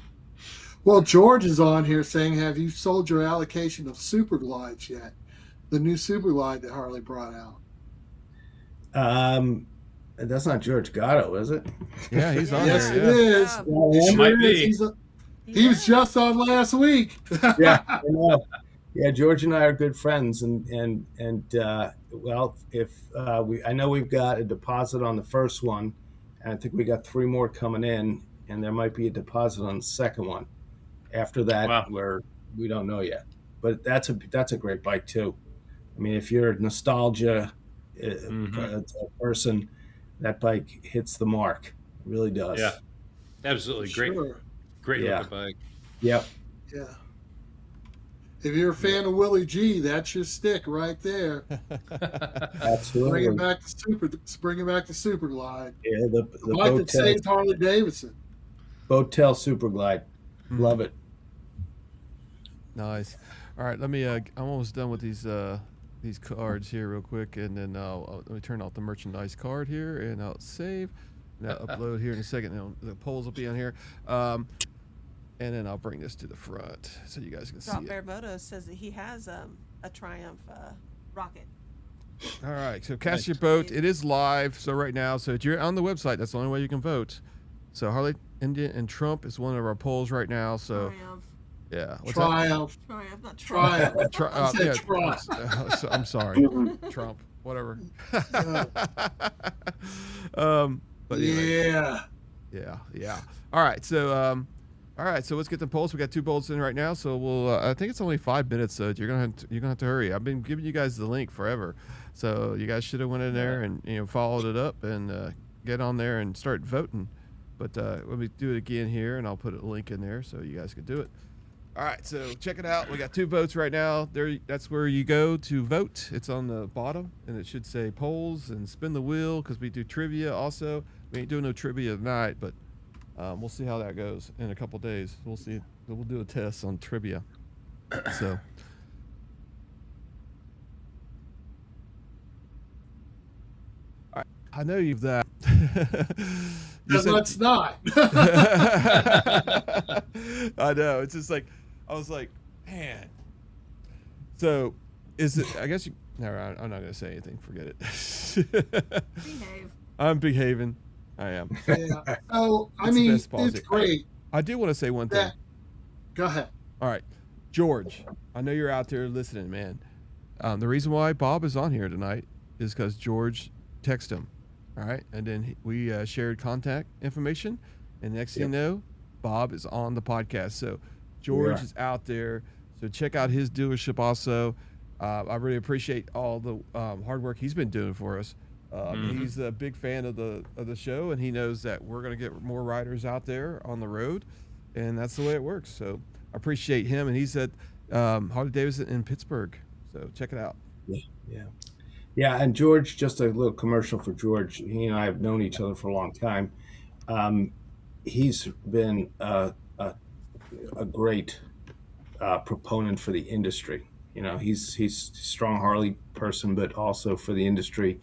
Well, George is on here saying, have you sold your allocation of Super Glides yet? The new Super Glide that Harley brought out. That's not George Gatto, is it? Yeah, he's on Yes, there. it is. It might be. He was just on last week. Yeah, I know. Yeah, George and I are good friends, and well, if I know we've got a deposit on the first one, and I think we got 3 more coming in, and there might be a deposit on the second one. After that, we don't know yet, but that's a great bike too. I mean, if you're a nostalgia person, that bike hits the mark. It really does. Yeah, absolutely. Great looking bike. Yep. Yeah. If you're a fan of Willie G, that's your stick right there. Absolutely. Bring it back to Super Glide. Yeah, the bike that saved Harley Davidson. Boattail Super Glide. Love it. Nice. All right, let me. I'm almost done with these cards here, real quick, and then let me turn off the merchandise card here, and I'll save. And I'll upload here in a second. Now the polls will be on here, and then I'll bring this to the front so you guys can see Drop it. Bear Moto says that he has a Triumph rocket. All right, so cast your vote. It is live, so right now, so if you're on the website, that's the only way you can vote. So Harley, Indian, and Trump is one of our polls right now. So. Triumph. Yeah. What's Triumph. That? Triumph, not Triumph. Triumph. I'm sorry. Trump. Whatever. But anyway. Yeah. All right. So let's get the polls. We got 2 polls in right now. So we'll. I think it's only 5 minutes. So you're gonna have to hurry. I've been giving you guys the link forever. So you guys should have went in there and followed it up and get on there and start voting. But let me do it again here, and I'll put a link in there so you guys can do it. All right, so check it out. We got 2 votes right now. There, that's where you go to vote. It's on the bottom, and it should say polls and spin the wheel because we do trivia also. We ain't doing no trivia tonight, but we'll see how that goes in a couple days. We'll see. We'll do a test on trivia. So. All right, I know you've that. Let's not. I know. It's just like, I was like, man. So, is it? I guess you. No, I'm not gonna say anything. Forget it. Behave. I'm behaving. I am. Yeah. So I mean, it's great. I do want to say one thing. Go ahead. All right, George. I know you're out there listening, man. The reason why Bob is on here tonight is because George texted him. All right, and then we shared contact information, and next thing you know, Bob is on the podcast. So George is out there. So check out his dealership also. I really appreciate all the hard work he's been doing for us. He's a big fan of the show, and he knows that we're going to get more riders out there on the road, and that's the way it works. So I appreciate him, and he's at Harley Davidson in Pittsburgh. So check it out. Yeah, and George, just a little commercial for George. He and I have known each other for a long time. He's been a great proponent for the industry. He's a strong Harley person, but also for the industry.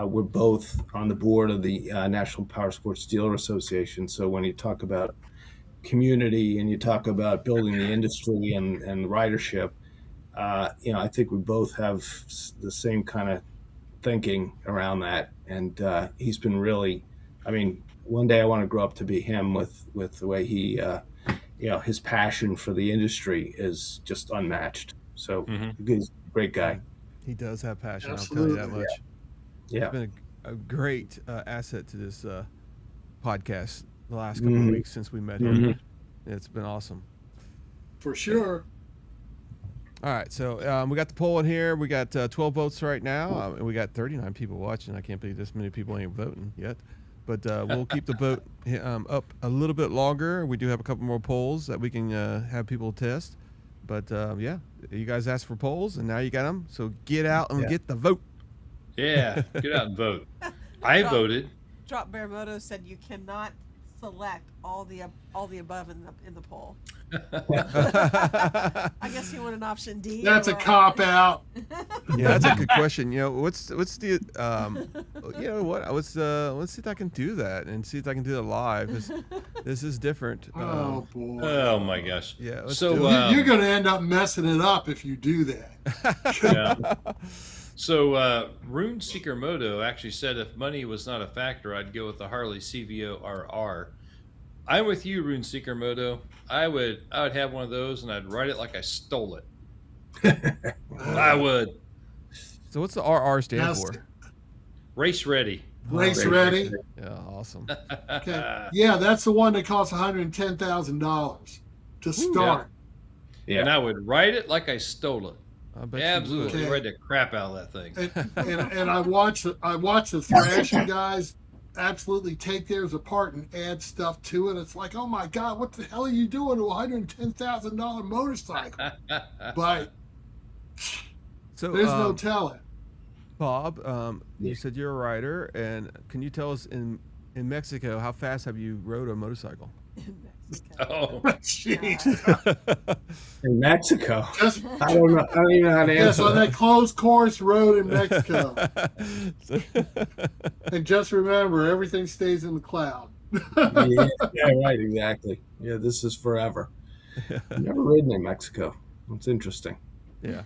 We're both on the board of the National Power Sports Dealer Association. So when you talk about community and you talk about building the industry and ridership, I think we both have the same kind of thinking around that. And he's been really, one day I want to grow up to be him with the way he, his passion for the industry is just unmatched. So he's a great guy. He does have passion. Absolutely. I'll tell you that much. Yeah. He's been a great asset to this podcast the last couple of weeks since we met him. It's been awesome. For sure. All right, so we got the poll in here. We got 12 votes right now, and we got 39 people watching. I can't believe this many people ain't voting yet. But we'll keep the vote up a little bit longer. We do have a couple more polls that we can have people test. But yeah, you guys asked for polls, and now you got them. So get out and get the vote. Yeah, get out and vote. I voted. Drop Bear Moto said you cannot select all the above in the poll. I guess you want an option D. That's a cop out. Yeah, that's a good question. What's the you know what? Let's see if I can do that and see if I can do it live. This is different. Oh boy. Oh my gosh. Yeah. So you're going to end up messing it up if you do that. Yeah. So Rune Seeker Moto actually said if money was not a factor, I'd go with the Harley CVO RR. I'm with you, Rune Seeker Moto. I would have one of those and I'd ride it like I stole it. I would. So what's the RR stand for? Race ready. Race ready. Yeah, awesome. Okay. Yeah, that's the one that costs $110,000 to start. Yeah. And I would ride it like I stole it. I bet absolutely ride the crap out of that thing. And I watch the thrashing guys absolutely take theirs apart and add stuff to it. It's like, oh my God, what the hell are you doing to a $110,000 motorcycle? But so there's no telling. Bob, you said you're a rider, and can you tell us in Mexico how fast have you rode a motorcycle? Oh, jeez. In Mexico, I don't know. I don't even know how to answer. Yes, on that closed course road in Mexico. And just remember, everything stays in the cloud. Yeah, right, exactly. Yeah, this is forever. I've never ridden in Mexico. It's interesting. Yeah.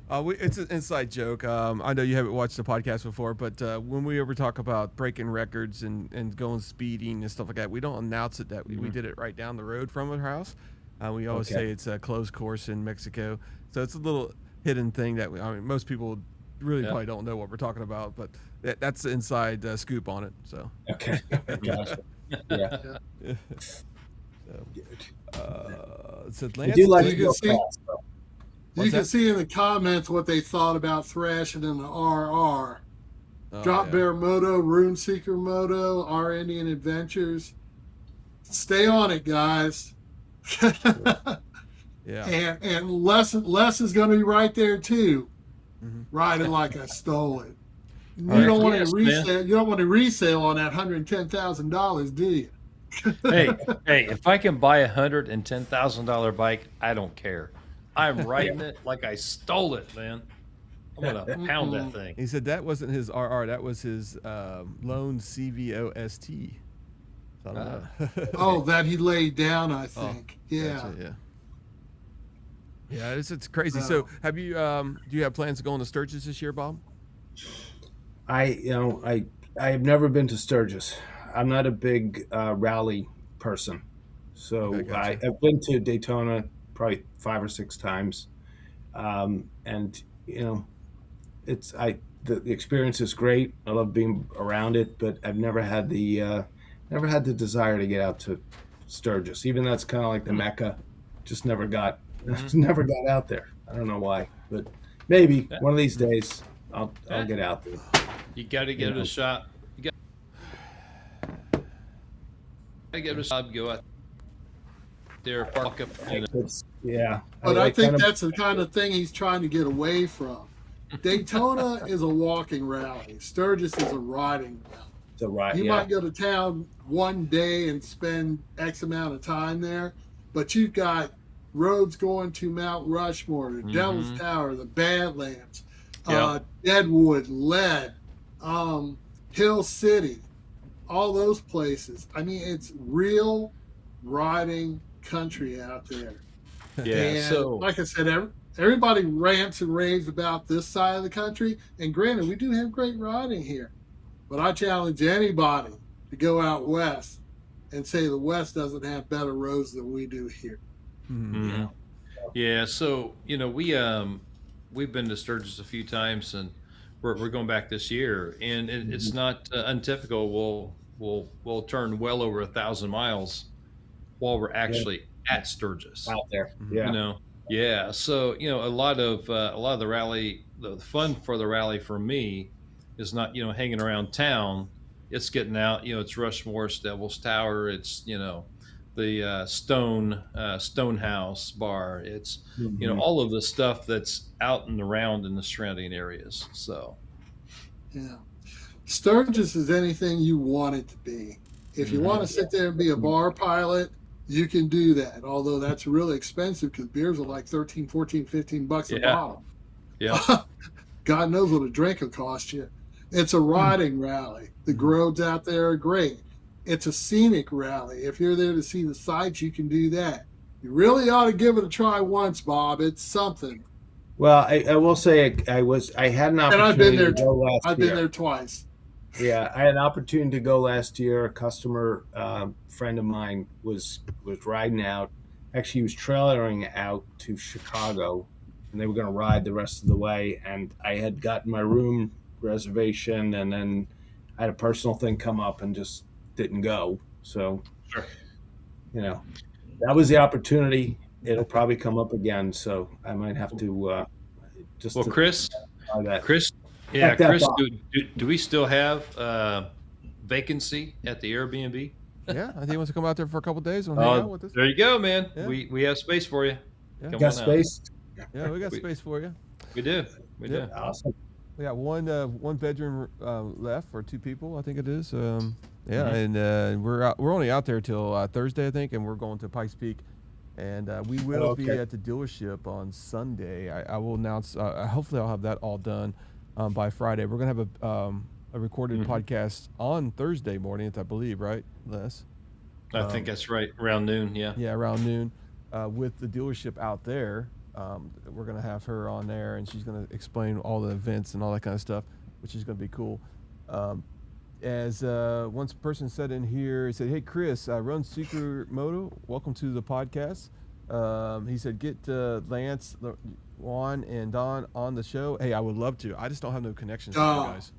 It's an inside joke. I know you haven't watched the podcast before, but when we ever talk about breaking records and going speeding and stuff like that, we don't announce it that we did it right down the road from our house. We always say it's a closed course in Mexico. So it's a little hidden thing that most people really probably don't know what we're talking about, but that's the inside scoop on it. So. Okay. Gotcha. Yeah. So I do like to go see, fast, though. You can see in the comments what they thought about thrashing in the RR. Drop Bear Moto, Rune Seeker Moto, Our Indian Adventures. Stay on it, guys. Yeah. And Les is going to be right there too, riding like I stole it. You don't want to resale. You don't want to resale on that $110,000, do you? hey, if I can buy $110,000 bike, I don't care. I'm riding it like I stole it, man. I'm gonna pound that thing. He said that wasn't his RR, that was his lone CVOST. Oh, that he laid down, I think. Yeah. Gotcha, yeah, it's crazy. So, have you do you have plans to go on to Sturgis this year, Bob? I have never been to Sturgis. I'm not a big rally person, so Okay, gotcha. I've been to Daytona probably 5 or 6 times, and the experience is great. I love being around it, but I've never had the desire to get out to Sturgis. Even that's kind of like the Mecca. Just never got out there. I don't know why, but maybe one of these days I'll get out there. You got to give it a shot. You got to give it a shot. Go out there, park up. Yeah, but I think that's the kind of thing he's trying to get away from. Daytona is a walking rally. Sturgis is a riding rally. It's a ride. You might go to town one day and spend X amount of time there, but you've got roads going to Mount Rushmore, the Devil's Tower, the Badlands, Deadwood, Lead, Hill City, all those places. I mean, it's real riding country out there. Yeah. And So, like I said, everybody rants and raves about this side of the country. And granted, we do have great riding here. But I challenge anybody to go out west and say the West doesn't have better roads than we do here. yeah. So we've been to Sturgis a few times, and we're going back this year, and it's not untypical. We'll turn well over 1,000 miles while we're actually at Sturgis out there. Yeah. Yeah, so a lot of the rally, the fun for the rally for me is not hanging around town. It's getting out. It's Rushmore's Devil's Tower. It's the Stonehouse Bar. It's Mhm. all of the stuff that's out and around in the surrounding areas. So Yeah. Sturgis is anything you want it to be. If you want to sit there and be a bar pilot, you can do that. Although that's really expensive because beers are like 13, 14, 15 bucks a yeah, bottle. yeah, God knows what a drink will cost you. It's a riding rally. The groves out there are great. It's a scenic rally. If you're there to see the sights, you can do that. You really ought to give it a try once, Bob. It's something. Well, I will say I had an And I've been opportunity there. to go last I've been year. there twice. Yeah, I had an opportunity to go last year. A customer friend of mine was riding out. Actually, he was trailering out to Chicago, and they were going to ride the rest of the way. And I had gotten my room reservation, and then I had a personal thing come up and just didn't go. So, sure. That was the opportunity. It'll probably come up again, so I might have to just. Well, to Chris, try that. yeah, Check that Chris, box. do we still have vacancy at the Airbnb? Yeah, I think he wants to come out there for a couple of days and hang out with us. There you go, man. Yeah. We have space for you. Yeah. Come Got on out. space? Yeah, we got space for you. We do. We do. Awesome. We got one bedroom left for 2 people, I think it is. Yeah, Mhm. and we're only out there till Thursday, I think, and we're going to Pikes Peak, and we will be Okay. at the dealership on Sunday. I will announce. Hopefully, I'll have that all done by Friday. We're gonna have a recorded podcast on Thursday morning, I believe, right, Les? I think that's right. Around noon. Yeah. Yeah, around noon, with the dealership out there. We're gonna have her on there, and she's gonna explain all the events and all that kind of stuff, which is gonna be cool. As one person said in here, he said, "Hey Chris, I run Secret Moto. Welcome to the podcast." He said, "Get Lance, Juan, and Don on the show." Hey, I would love to. I just don't have no connections with you guys.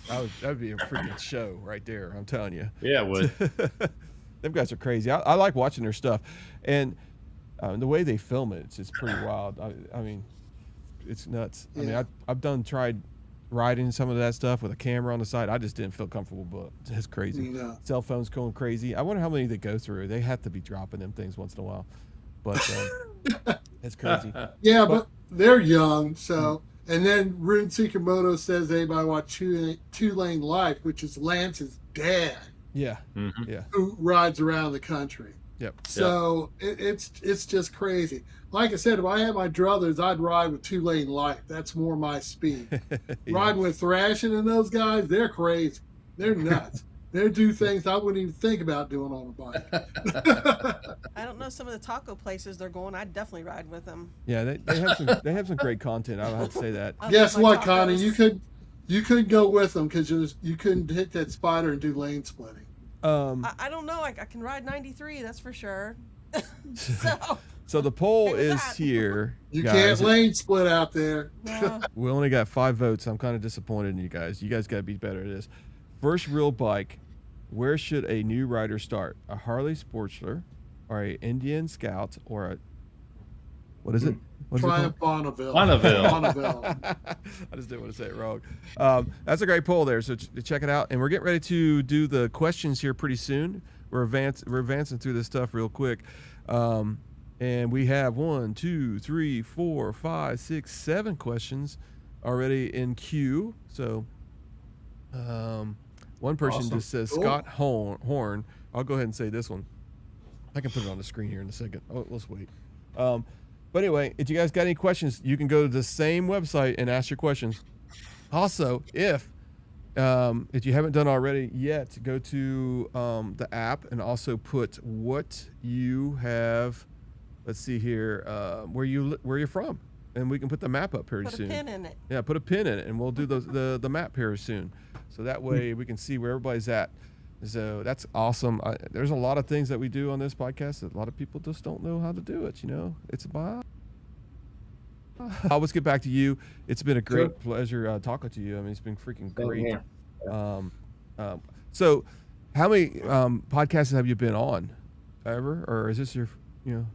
That would be a freaking show right there. I'm telling you. Yeah, it would. Them guys are crazy. I like watching their stuff, and the way they film it, it's pretty wild. I mean, it's nuts. Yeah. I mean, I've tried riding some of that stuff with a camera on the side. I just didn't feel comfortable, but it's crazy. No. Cell phones going crazy. I wonder how many they go through. They have to be dropping them things once in a while, but it's crazy. Yeah, but they're young, so. And then Rune Sakamoto says anybody watch Two Lane Life, which is Lance's dad, Yeah, Mhm. yeah, who rides around the country. yep. So it's just crazy. Like I said, if I had my druthers, I'd ride with Two Lane Life. That's more my speed. Yeah. Riding with Thrashing and those guys, they're crazy. They're nuts. They do things I wouldn't even think about doing on a bike. I don't know some of the taco places they're going. I'd definitely ride with them. Yeah, they have some great content. I would have to say that. I Guess love my what, Connie? tacos. You couldn't go with them because you couldn't hit that spider and do lane splitting. I don't know. I can ride 93, that's for sure. So the poll Hey, with is that. here. You guys. can't lane split out there. No. We only got 5 votes. I'm kind of disappointed in you guys. You guys got to be better at this. First real bike. Where should a new rider start? A Harley Sportsler, or a Indian Scout, or a what is it? What's Triumph it called? Bonneville. Bonneville. I just didn't want to say it wrong. That's a great poll there. So check it out. And we're getting ready to do the questions here pretty soon. We're advancing through this stuff real quick. And we have 1, 2, 3, 4, 5, 6, 7 questions already in queue. So one person Awesome. just says Cool. Scott Horn. I'll go ahead and say this one. I can put it on the screen here in a second. Oh, let's wait. But anyway, if you guys got any questions, you can go to the same website and ask your questions. Also, if you haven't done already yet, go to the app and also put what you have. Let's see here, where you're from, and we can put the map up pretty Put a soon. pin in it. Yeah, put a pin in it, and we'll do the map here soon. So that way we can see where everybody's at. So that's awesome. There's a lot of things that we do on this podcast that a lot of people just don't know how to do it. It's about. I'll let's get back to you. It's been a great pleasure talking to you. I mean, it's been freaking great. here. So how many podcasts have you been on ever, or is this your You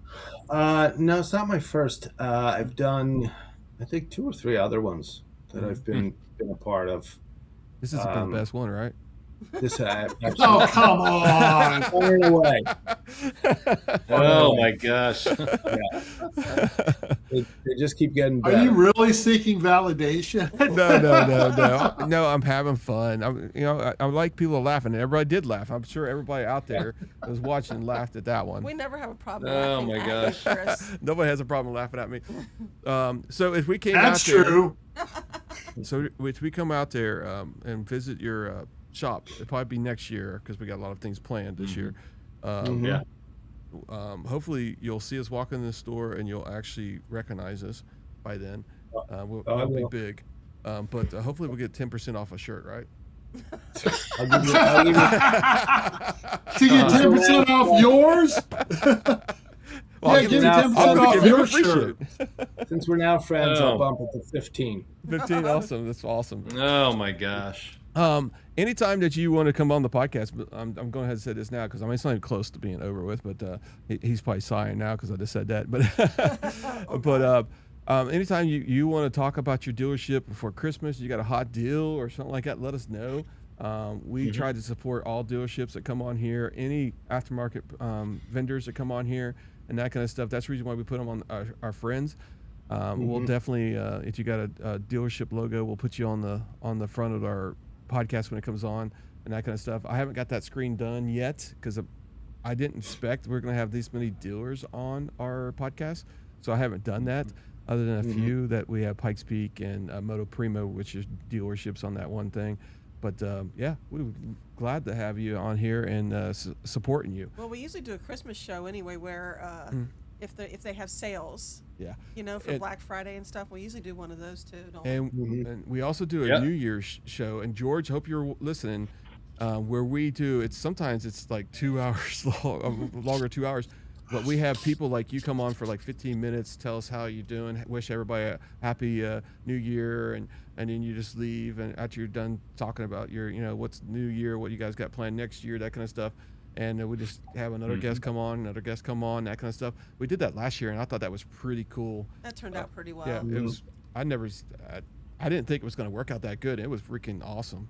No, it's not my first. I've done, I think, 2 or 3 other ones that I've been a part of. This has been the best one, right? This Oh, come on. Far away. Oh my gosh. Yeah. They just keep getting Are better. you really seeking validation? No, I'm having fun. I like people laughing, and everybody did laugh. I'm sure everybody out there that was watching laughed at that one. We never have a problem. Oh laughing my at gosh. you, Chris. Nobody has a problem laughing at me. So if we came That's out there, true. so if we come out there and visit your shop, it'll probably be next year because we got a lot of things planned this year. Yeah. Hopefully you'll see us walk in the store and you'll actually recognize us by then. We'll be big. But hopefully we'll get 10% off a shirt, right? I'll give you To get 10% off yours? Well, Yeah, give me 10% off your shirt. Since we're now friends, Oh. I'll bump it to 15. 15, awesome. That's awesome. Oh my gosh. Anytime that you want to come on the podcast, but I'm going ahead and say this now because it's not even close to being over with, but he's probably sighing now because I just said that. But anytime you want to talk about your dealership before Christmas, you got a hot deal or something like that, let us know. We try to support all dealerships that come on here, any aftermarket vendors that come on here, and that kind of stuff. That's the reason why we put them on our friends. We'll definitely, if you got a dealership logo, we'll put you on the front of our podcast when it comes on and that kind of stuff. I haven't got that screen done yet because I didn't expect we're going to have these many dealers on our podcast, so I haven't done that. Other than a few that we have Pikes Peak and Moto Primo, which is dealerships on that one thing. But yeah, we're glad to have you on here and supporting you. Well, we usually do a Christmas show anyway, where if they have sales, Yeah. For Black Friday and stuff, we usually do one of those too. Don't we? And we also do a New Year's show. And George, hope you're listening. Where we do sometimes it's like 2 hours long, longer 2 hours. But we have people like you come on for like 15 minutes, tell us how you're doing, wish everybody a happy New Year, and then you just leave. And after you're done talking about your, what's New Year, what you guys got planned next year, that kind of stuff. And we just have another guest come on, that kind of stuff. We did that last year, and I thought that was pretty cool. That turned out pretty well. Yeah, it was. I didn't think it was going to work out that good. It was freaking awesome.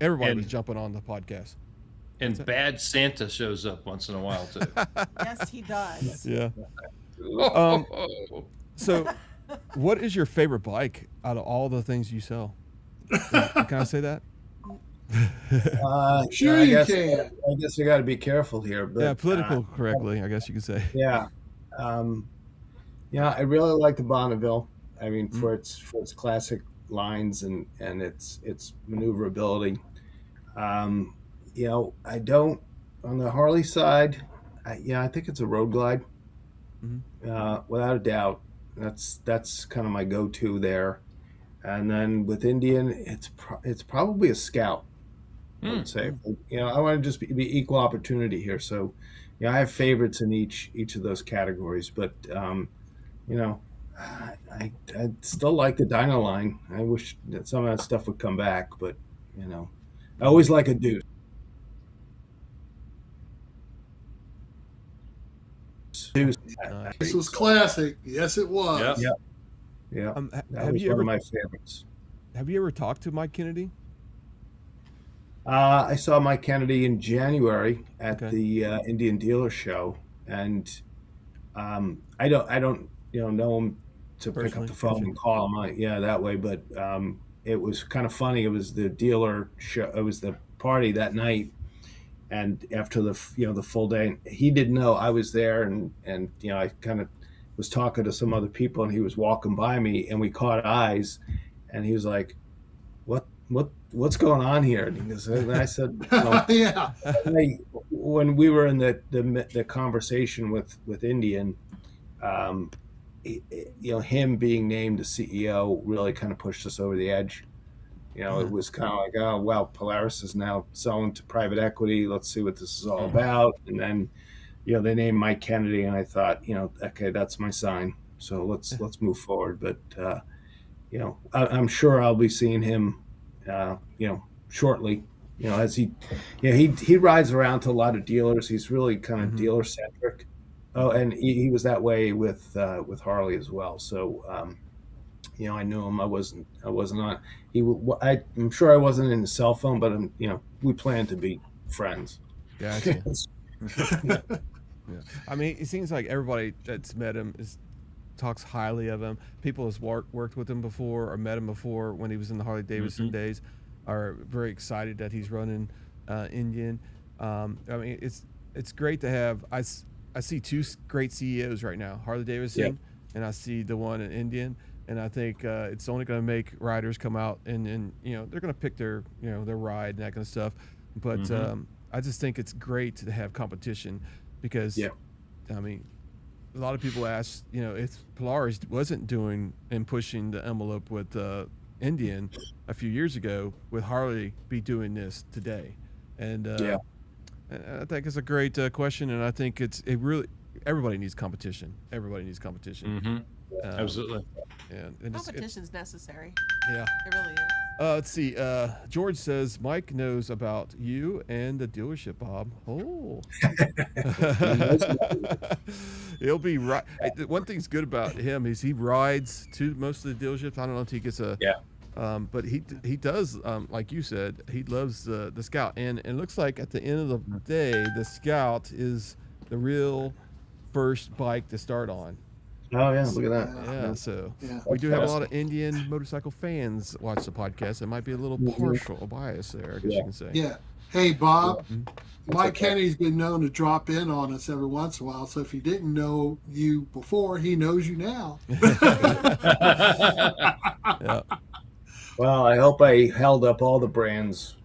Everybody was jumping on the podcast. And Bad Santa shows up once in a while too. Yes, he does. Yeah. So, what is your favorite bike out of all the things you sell? Can I say that? Sure, I you guess, can. I guess I got to be careful here. But, Yeah, political correctly, I guess you could say. Yeah. I really like the Bonneville. I mean, for its classic lines and its maneuverability. I don't on the Harley side. I think it's a Road Glide. Without a doubt, that's kind of my go-to there. And then with Indian, it's probably a Scout. I would say. I want to just be equal opportunity here. So, I have favorites in each of those categories. But, I still like the Dyno line. I wish that some of that stuff would come back. But, I always like a Deuce. This was classic. Yes, it was. Yep. Yeah. That have was you one ever of my favorites. Have you ever talked to Mike Kennedy? I saw Mike Kennedy in January at the Indian Dealer Show, and I don't know him to pick up the phone and call him. That way. But it was kind of funny. It was the dealer show. It was the party that night, and after the full day, he didn't know I was there, and I kind of was talking to some other people, and he was walking by me, and we caught eyes, and he was like, What's going on here? And I said, Yeah. When we were in the conversation with Indian, him being named the CEO really kind of pushed us over the edge. It was kind of like, oh, well, Polaris is now selling to private equity. Let's see what this is all about. And then, they named Mike Kennedy, and I thought, okay, that's my sign. So let's move forward. But, I'm sure I'll be seeing him, shortly, as he rides around to a lot of dealers. He's really kind of dealer centric. Oh, and he was that way with Harley as well. So I knew him. I wasn't on. I'm sure I wasn't in the cell phone, but we planned to be friends. Gotcha. Yeah. I mean, it seems like everybody that's met him talks highly of him. People has worked with him before or met him before when he was in the Harley Davidson days are very excited that he's running Indian. I mean, it's great to have. I see two great CEOs right now, Harley Davidson, and I see the one in Indian. And I think it's only going to make riders come out and they're going to pick their their ride and that kind of stuff. But I just think it's great to have competition because I mean, a lot of people ask if Polaris wasn't doing and pushing the envelope with Indian a few years ago, would Harley be doing this today? And I think it's a great question, and I think everybody needs competition. Everybody needs competition. Absolutely. And competition's necessary. Yeah. It really is. Let's see. George says Mike knows about you and the dealership, Bob. Oh. He'll be right. One thing's good about him is he rides to most of the dealerships. I don't know if he gets a but he does like you said, he loves the Scout, and it looks like at the end of the day, the Scout is the real first bike to start on. Oh yeah, look at that. Yeah, so we do have a lot of Indian motorcycle fans watch the podcast. It might be a little partial bias there, I guess you can say. Yeah. Hey, Bob. Mike Kenny's been known to drop in on us every once in a while. So if he didn't know you before, he knows you now. Well, I hope I held up all the brands,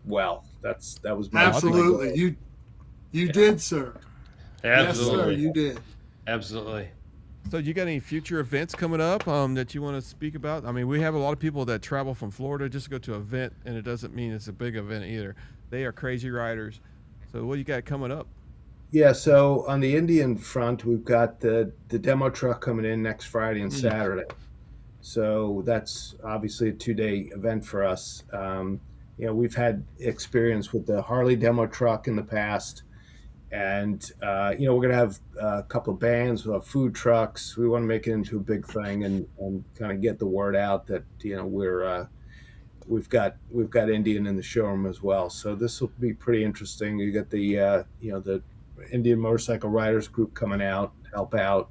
well. That was my absolutely. You did, sir. Absolutely. Yes, sir, you did. Absolutely. So you got any future events coming up that you want to speak about? I mean, we have a lot of people that travel from Florida just to go to an event, and it doesn't mean it's a big event either. They are crazy riders. So what do you got coming up? Yeah, so on the Indian front, we've got the demo truck coming in next Friday and Saturday. So that's obviously a 2-day event for us. We've had experience with the Harley demo truck in the past. And we're going to have a couple of bands, we'll have food trucks. We want to make it into a big thing and kind of get the word out that we've got Indian in the showroom as well. So this will be pretty interesting. You got the the Indian Motorcycle Riders group coming out to help out.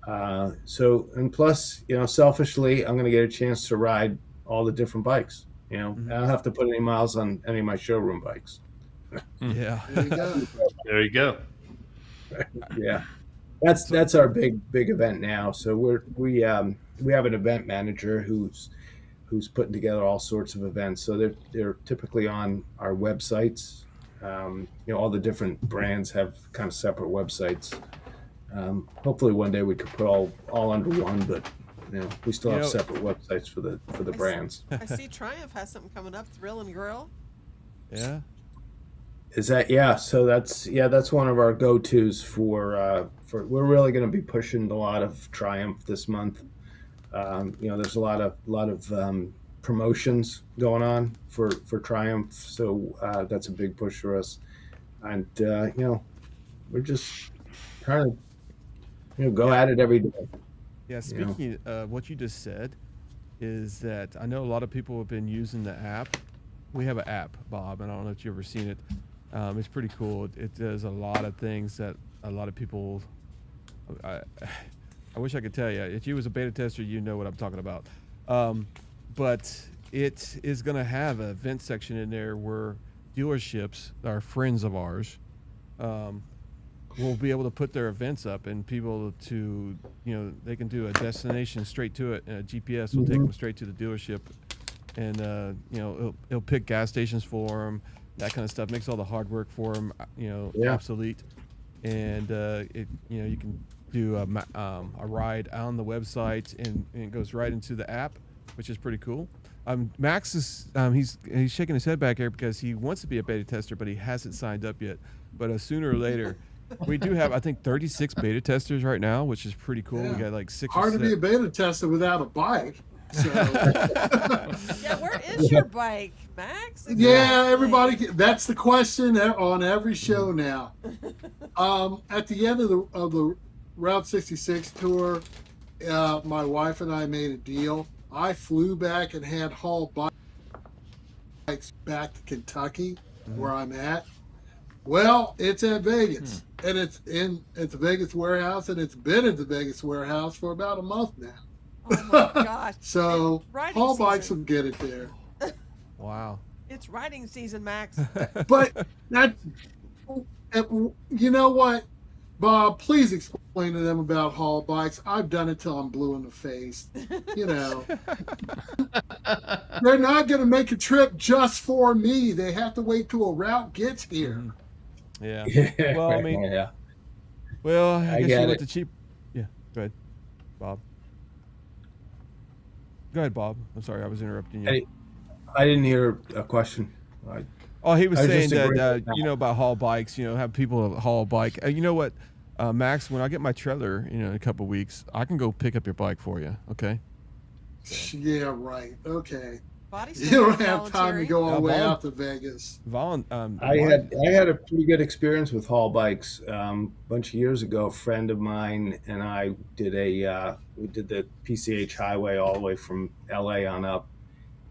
And plus selfishly, I'm going to get a chance to ride all the different bikes. I don't have to put any miles on any of my showroom bikes. Yeah. There you go. Yeah. That's our big event now. So we have an event manager who's putting together all sorts of events. So they're typically on our websites. All the different brands have kind of separate websites. Hopefully one day we could put all under one, but we still have separate websites for the brands. I see Triumph has something coming up, Thrill and Grill. Yeah. Is that so that's one of our go-tos for we're really going to be pushing a lot of Triumph this month. There's a lot of promotions going on for Triumph, so that's a big push for us, and we're just trying to go at it every day. Yeah, speaking of what you just said, is that I know a lot of people have been using the app. We have an app, Bob, and I don't know if you've ever seen it. It's pretty cool. It does a lot of things that a lot of people. I wish I could tell you. If you was a beta tester, you know what I'm talking about. But it is going to have an event section in there where dealerships, our friends of ours, will be able to put their events up, and people to they can do a destination straight to it, and a GPS will take them straight to the dealership, and it'll pick gas stations for them. That kind of stuff makes all the hard work for them, obsolete. And you can do a ride on the website, and it goes right into the app, which is pretty cool. Max is he's shaking his head back here because he wants to be a beta tester, but he hasn't signed up yet. But sooner or later, we do have, I think, 36 beta testers right now, which is pretty cool. We got like 6. Hard to be a beta tester without a bike. So Yeah, where is your bike, Max? yeah, everybody. That's the question on every show now. At the end of the Route 66 tour, my wife and I made a deal. I flew back and had haul bikes back to Kentucky, where I'm at. Well, it's at Vegas, and it's at the Vegas warehouse, and it's been at the Vegas warehouse for about a month now. Oh my gosh! So Riding haul bikes season. will get it there. Wow. It's riding season, Max. But that, you know what, Bob? Please explain to them about haul bikes. I've done it till I'm blue in the face. You know, they're not going to make a trip just for me. They have to wait till a route gets here. Yeah. Yeah. Well, I mean, yeah. well, I guess get you went it. to cheap. Yeah. Go ahead, Bob. Go ahead, Bob. I'm sorry, I was interrupting you. I didn't hear a question. Oh, he was I saying just that, agreed with you know, about haul bikes, you know, have people haul a bike. You know what, Max, when I get my trailer, you know, in a couple of weeks, I can go pick up your bike for you, okay? Yeah, right. Okay. Body You don't have time to go all the way out to Vegas. I had a pretty good experience with haul bikes. A bunch of years ago, a friend of mine and I did we did the PCH highway all the way from LA on up,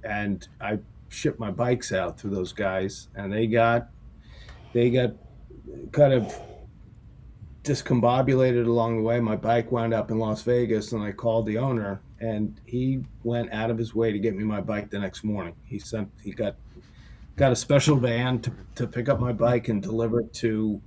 and I shipped my bikes out through those guys, and they got kind of discombobulated along the way. My bike wound up in Las Vegas, and I called the owner, and he went out of his way to get me my bike the next morning. He got a special van to pick up my bike and deliver it to,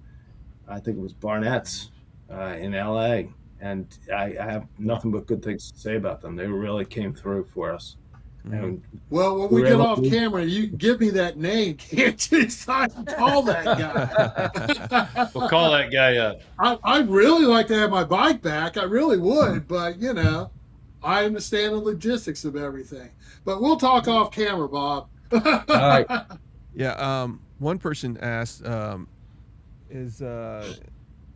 I think it was Barnett's in LA. And I have nothing but good things to say about them. They really came through for us. And Well, when we get off camera, you give me that name, can't you? So I can call that guy. We'll call that guy up. I'd really like to have my bike back. I really would, but you know, I understand the logistics of everything. But we'll talk off camera, Bob. All right. Yeah. One person asked, is I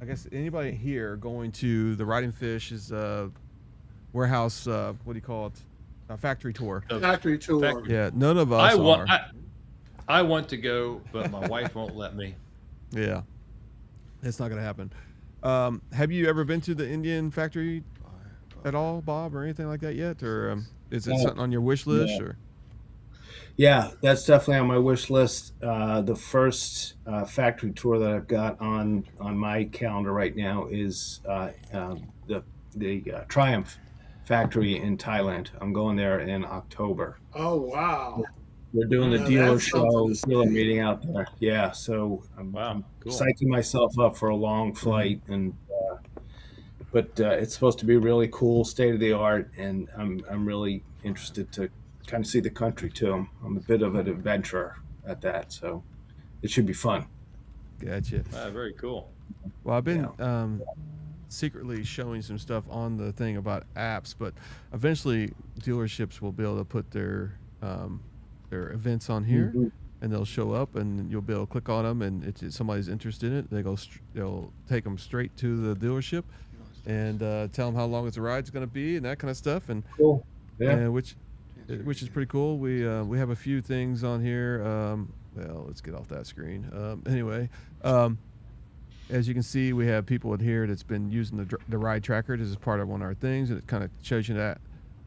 guess anybody here going to the Riding Fish's warehouse? What do you call it? Factory tour. Factory tour. Yeah, none of us are. I want to go, but my wife won't let me. Yeah, it's not gonna happen. Have you ever been to the Indian factory at all, Bob, or anything like that yet, or is it something on your wish list? Yeah. Or Yeah, that's definitely on my wish list. The first factory tour that I've got on my calendar right now is the Triumph factory in Thailand. I'm going there in October. Oh wow! We're doing the Now dealer that's something show, dealer meeting out there. Yeah, so I'm Cool. psyching myself up for a long flight, and but it's supposed to be really cool, state of the art, and I'm really interested to kind of see the country too. I'm a bit of an adventurer at that, so it should be fun. Gotcha. Very cool. Well, I've been secretly showing some stuff on the thing about apps, but eventually dealerships will be able to put their events on here, and they'll show up, and you'll be able to click on them, and if somebody's interested in it, they'll take them straight to the dealership and tell them how long the ride's going to be and that kind of stuff. And cool. Yeah. And which is pretty cool. We have a few things on here. Well, let's get off that screen. Anyway, as you can see, we have people in here that's been using the ride tracker. This is part of one of our things, and it kind of shows you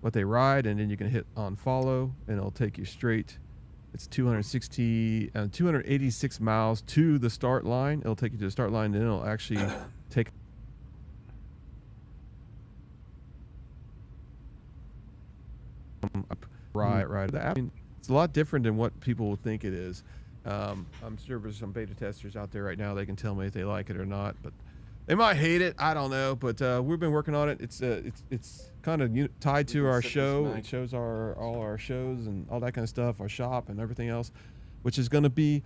what they ride, and then you can hit on follow, and it'll take you straight. It's 286 miles to the start line. It'll take you to the start line, and then it'll actually take right. I mean, it's a lot different than what people will think it is. I'm sure there's some beta testers out there right now. They can tell me if they like it or not, but they might hate it. I don't know. But we've been working on it. It's kind of tied to our show. It shows all our shows and all that kind of stuff, our shop and everything else, which is going to be.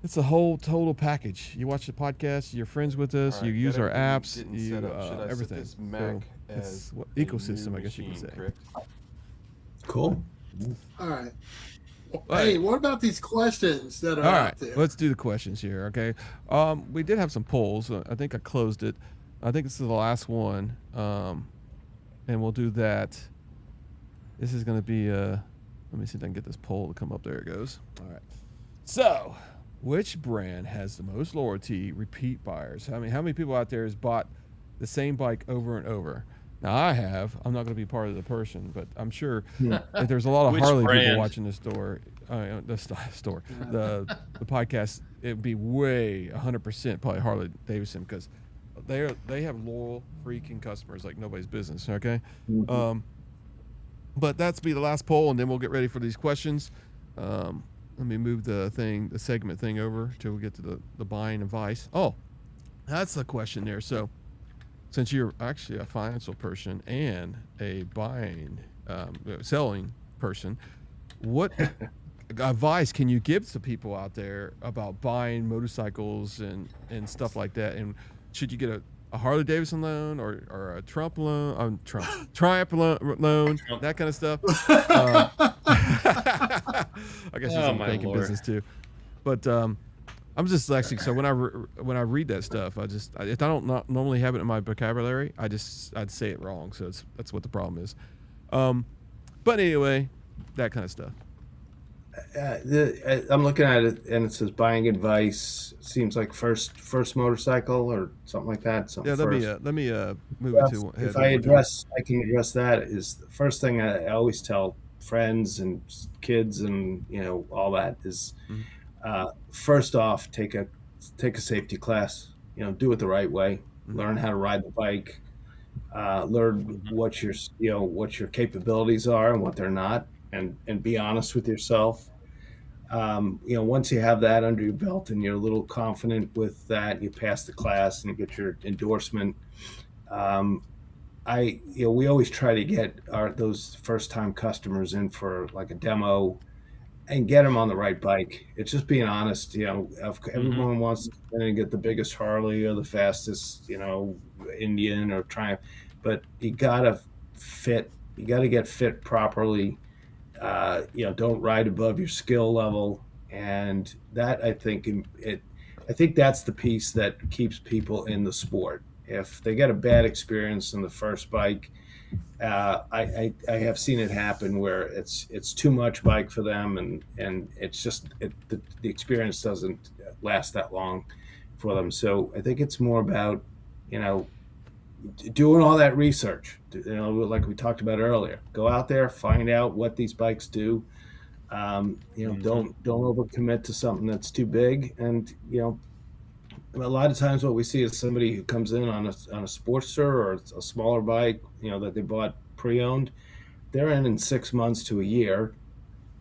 It's a whole total package. You watch the podcast, you're friends with us, you use our apps, you everything. This Mac so it's as ecosystem, I guess you could say. correct? Cool. All right. Hey, what about these questions that are All out right, there? let's do the questions here, okay? We did have some polls. I think I closed it. I think this is the last one, and we'll do that This is going to be, let me see if I can get this poll to come up. There it goes. All right. So, which brand has the most loyalty, repeat buyers? I mean, how many people out there has bought the same bike over and over? Now, I have. I'm not going to be part of the person, but I'm sure that there's a lot of Which Harley people brand? watching the podcast. It'd be way 100% probably Harley Davidson because they have loyal freaking customers like nobody's business. Okay. But that's be the last poll, and then we'll get ready for these questions. Let me move the segment thing over till we get to the buying advice. Oh, that's the question there. So, since you're actually a financial person and a selling person, what advice can you give to people out there about buying motorcycles and stuff like that? And should you get a Harley Davidson loan or a Trump loan, Triumph loan, that kind of stuff? I guess he's in the banking business too. But I'm just actually, so when I read that stuff, if I don't normally have it in my vocabulary, I'd say it wrong. So that's what the problem is. But anyway, that kind of stuff. I'm looking at it, and it says buying advice. Seems like first motorcycle or something like that. Yeah, let me move it to. If I can address that. Is the first thing I always tell friends and kids and all that is, first off, take a safety class. Do it the right way. Learn how to ride the bike. Learn what your capabilities are and what they're not, and be honest with yourself. Once you have that under your belt and you're a little confident with that, you pass the class and you get your endorsement. We always try to get those first time customers in for like a demo and get them on the right bike. It's just being honest. Everyone wants to come in and get the biggest Harley or the fastest, Indian or Triumph, but you gotta fit. You got to get fit properly. Don't ride above your skill level, and that I think that's the piece that keeps people in the sport. If they get a bad experience in the first bike, I have seen it happen where it's too much bike for them, and it's just the experience doesn't last that long for them. So I think it's more about doing all that research, like we talked about earlier. Go out there, find out what these bikes do. Don't overcommit to something that's too big. And a lot of times what we see is somebody who comes in on a Sportster or a smaller bike, that they bought pre-owned. They're in 6 months to a year,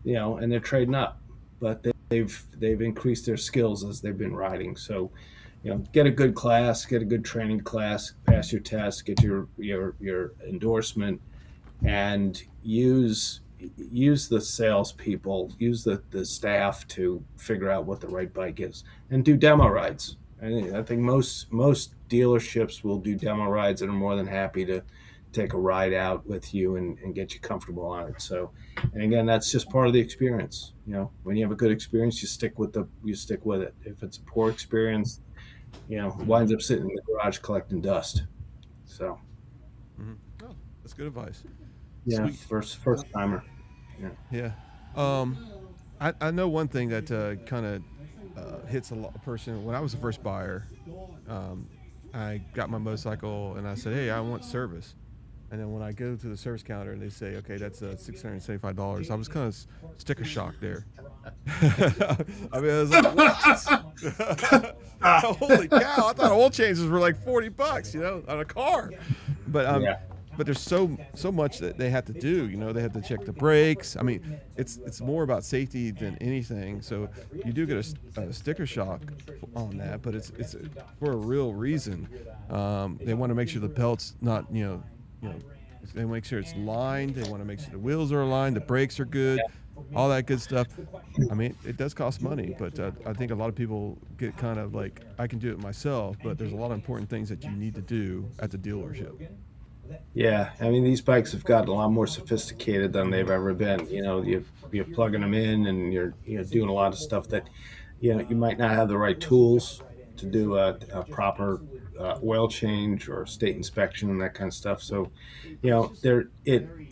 and they're trading up, but they've increased their skills as they've been riding. So, get a good class, get a good training class, pass your test, get your endorsement, and use the salespeople, use the staff to figure out what the right bike is, and do demo rides. I think most dealerships will do demo rides and are more than happy to take a ride out with you and get you comfortable on it. So, and again, that's just part of the experience. When you have a good experience, you stick with it. If it's a poor experience, winds up sitting in the garage collecting dust. So, oh, that's good advice. Yeah, Sweet. first timer. Yeah. I know one thing that kind of hits a person. When I was the first buyer, I got my motorcycle and I said, "Hey, I want service." And then when I go to the service counter and they say, "Okay, that's $675," I was kind of sticker shock there. I mean, I was like, "What? Holy cow! I thought oil changes were like $40, on a car." But there's so much that they have to do. They have to check the brakes. I mean, it's more about safety than anything. So you do get a sticker shock on that, but it's for a real reason. They want to make sure the belt's not, they make sure it's lined. They want to make sure the wheels are aligned, the brakes are good, all that good stuff. I mean, it does cost money, but I think a lot of people get kind of like, I can do it myself, but there's a lot of important things that you need to do at the dealership. Yeah, I mean, these bikes have gotten a lot more sophisticated than they've ever been. You're plugging them in, and you're doing a lot of stuff that you might not have the right tools to do a proper oil change or state inspection and that kind of stuff. So, it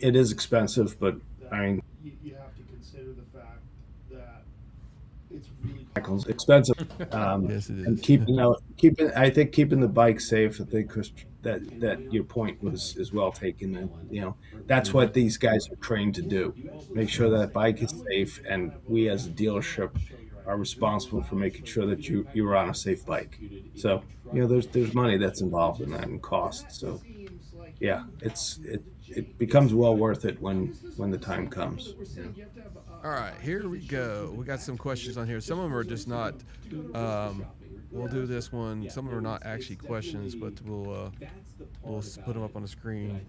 is expensive, but I mean, you have to consider the fact that it's really expensive. Yes, it And is. I think keeping the bike safe. I think Chris, that your point is well taken. And that's what these guys are trained to do. Make sure that bike is safe, and we as a dealership are responsible for making sure that you're on a safe bike. So there's money that's involved in that and cost. So yeah, it becomes well worth it when the time comes. All right, here we go. We got some questions on here. Some of them are just not. We'll do this one. Some of them are not actually questions, but we'll put them up on the screen.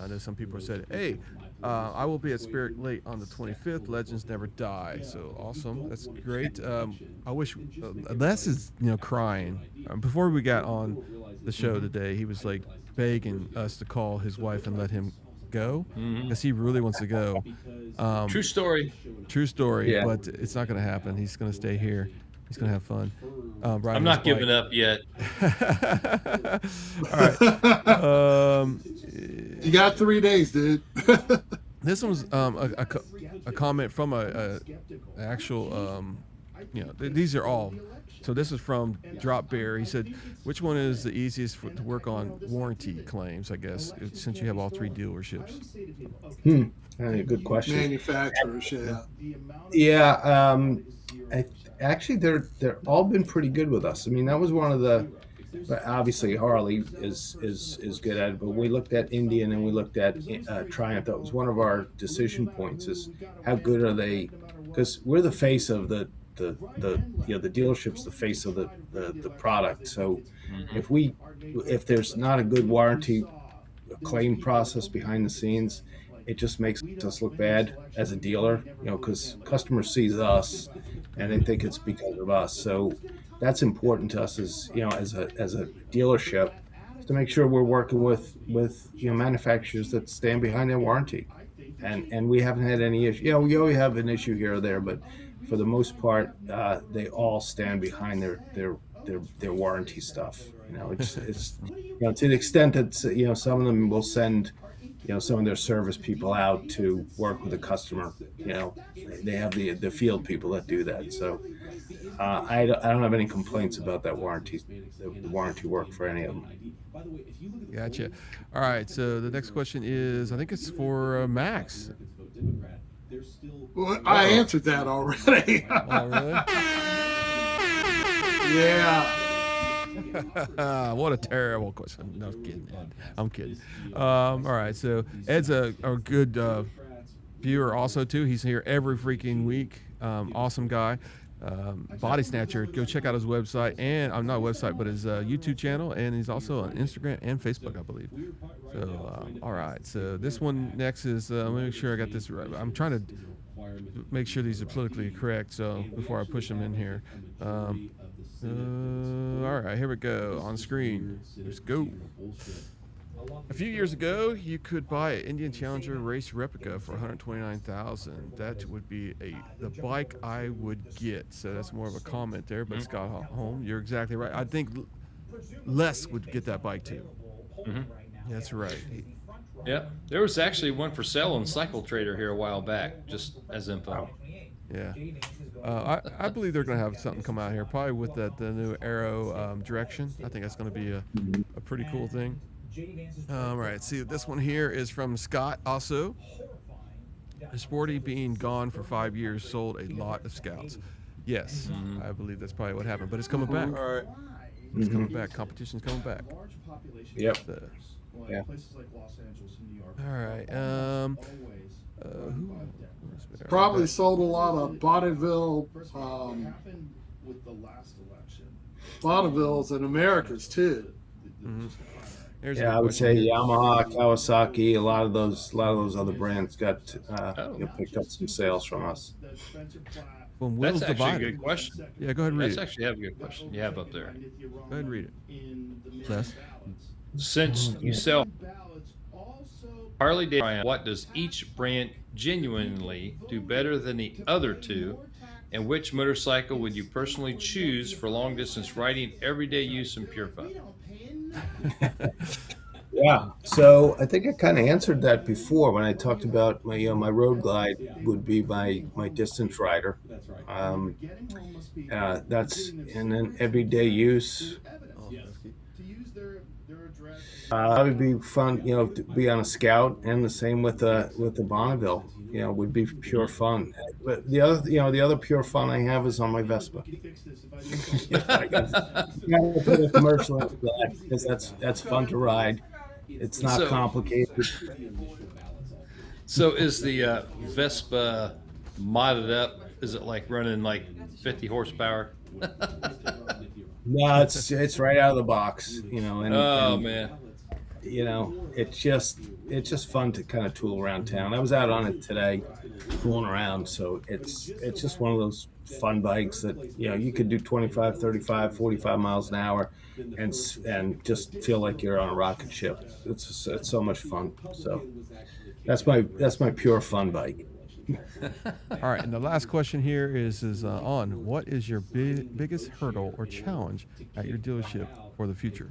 I know some people said, "Hey, I will be at Spirit Lake on the 25th. Legends never die." So awesome. That's great. I wish Les is crying. Before we got on the show today, he was like begging us to call his wife and let him go because he really wants to go. True story. True story. Yeah. But it's not going to happen. He's going to stay here. He's going to have fun. I'm not giving up yet. All right. You got 3 days, dude. This one's a comment from a actual these are all. So this is from Drop Bear. He said, "Which one is the easiest to work on warranty claims? I guess since you have all three dealerships." Good question. Manufacturers, yeah. Yeah, actually, they're all been pretty good with us. I mean, that was one of the. Obviously, Harley is good at it, but we looked at Indian and we looked at Triumph. That was one of our decision points: is how good are they? Because we're the face of the dealership's the face of the product. So if there's not a good warranty claim process behind the scenes, it just makes us look bad as a dealer, because customers sees us and they think it's because of us. So that's important to us as a dealership, to make sure we're working with manufacturers that stand behind their warranty. And we haven't had any issue. We always have an issue here or there, but for the most part, they all stand behind their warranty stuff. It's to the extent that some of them will send some of their service people out to work with a customer. They have the field people that do that. So I don't have any complaints about that warranty, the warranty work for any of them. Gotcha. All right. So the next question is, I think it's for Max. Well, I answered that already. Oh, really? Yeah. What a terrible question. No, I'm kidding, Ed. I'm kidding. All right. So Ed's a good viewer also, too. He's here every freaking week. Awesome guy. Body Snatcher. Go check out his website, and not website, but his YouTube channel, and he's also on Instagram and Facebook, I believe. So all right, so this one next is let me make sure I got this right. I'm trying to make sure these are politically correct, so before I push them in here. All right, here we go on screen. Let's go. A few years ago, you could buy an Indian Challenger race replica for $129,000. That would be the bike I would get. So that's more of a comment there. But Scott Holm, you're exactly right. I think Les would get that bike too. Mm-hmm. That's right. Yeah, there was actually one for sale on Cycle Trader here a while back, just as info. Yeah, I believe they're going to have something come out here, probably with the new Aero direction. I think that's going to be a pretty cool thing. All right, see, this one here is from Scott also. Sporty being gone for 5 years sold a lot of Scouts. Yes, I believe that's probably what happened, but it's coming back. All right. It's coming back. Competition's coming back. Yep. Yeah. All right. Probably sold a lot of Bonneville, Bonnevilles and Americas too. Yeah, I would say Yamaha, Kawasaki, a lot of those other brands got picked up some sales from us. That's actually a good question. Yeah, go ahead and read it. That's actually a good question you have up there. Go ahead and read it. Les? Since you sell Harley Davidson, what does each brand genuinely do better than the other two, And which motorcycle would you personally choose for long distance riding, everyday use, and pure fun? Yeah. So I think I kind of answered that before when I talked about my road glide would be my distance rider. Um, that's and then everyday use. That would be fun, to be on a Scout, and the same with the Bonneville. Would be pure fun. But the other pure fun I have is on my Vespa. I gotta put a commercial into that because that's fun to ride. It's not complicated. So is the Vespa modded up? Is it like running like 50 horsepower? No, it's right out of the box, and man. It's just fun to kind of tool around town. I was out on it today, fooling around, so it's just one of those fun bikes that you could do 25, 35, 45 miles an hour and just feel like you're on a rocket ship. It's so much fun. So that's my pure fun bike. All right, and the last question here is on what is your biggest hurdle or challenge at your dealership for the future?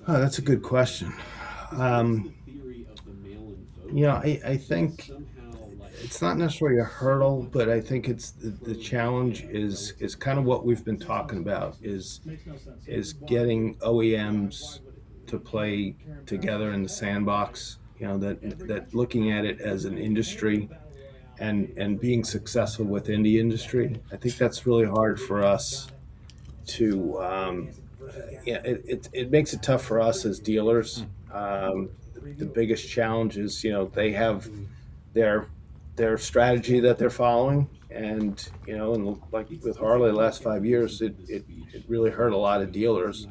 Oh, that's a good question. I think it's not necessarily a hurdle, but I think it's the challenge is kind of what we've been talking about is getting OEMs to play together in the sandbox. That looking at it as an industry and being successful within the industry. I think that's really hard for us to. It makes it tough for us as dealers. The biggest challenge is they have their strategy that they're following, and like with Harley the last 5 years, it really hurt a lot of dealers.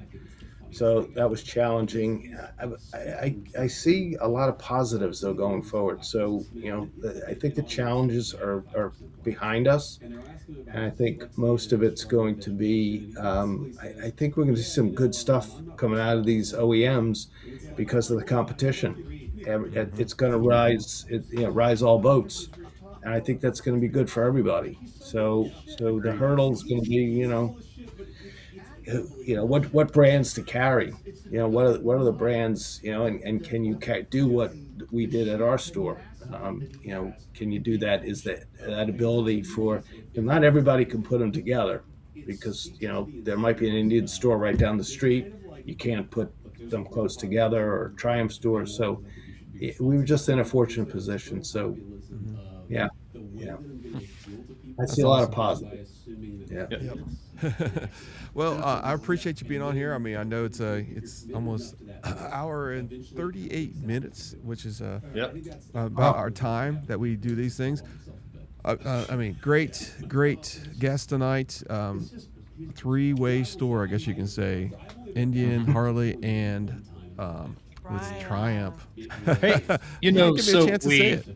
So that was challenging. I see a lot of positives though going forward. So I think the challenges are behind us, and I think most of it's going to be. I think we're going to see some good stuff coming out of these OEMs because of the competition. It's going to rise all boats, and I think that's going to be good for everybody. So the hurdle is going to be what brands to carry, what are the brands, and can you do what we did at our store? Can you do that? Is that ability for, not everybody can put them together because there might be an Indian store right down the street. You can't put them close together, or Triumph store. So we were just in a fortunate position. So yeah. I see a lot of positives. Yeah. Yep. Well, I appreciate you being on here. I mean, I know it's almost an hour and 38 minutes, which is about our time that we do these things. I mean, great guest tonight. Three-way store, I guess you can say. Indian, Harley, and with Triumph. Hey, Give me a chance to say it.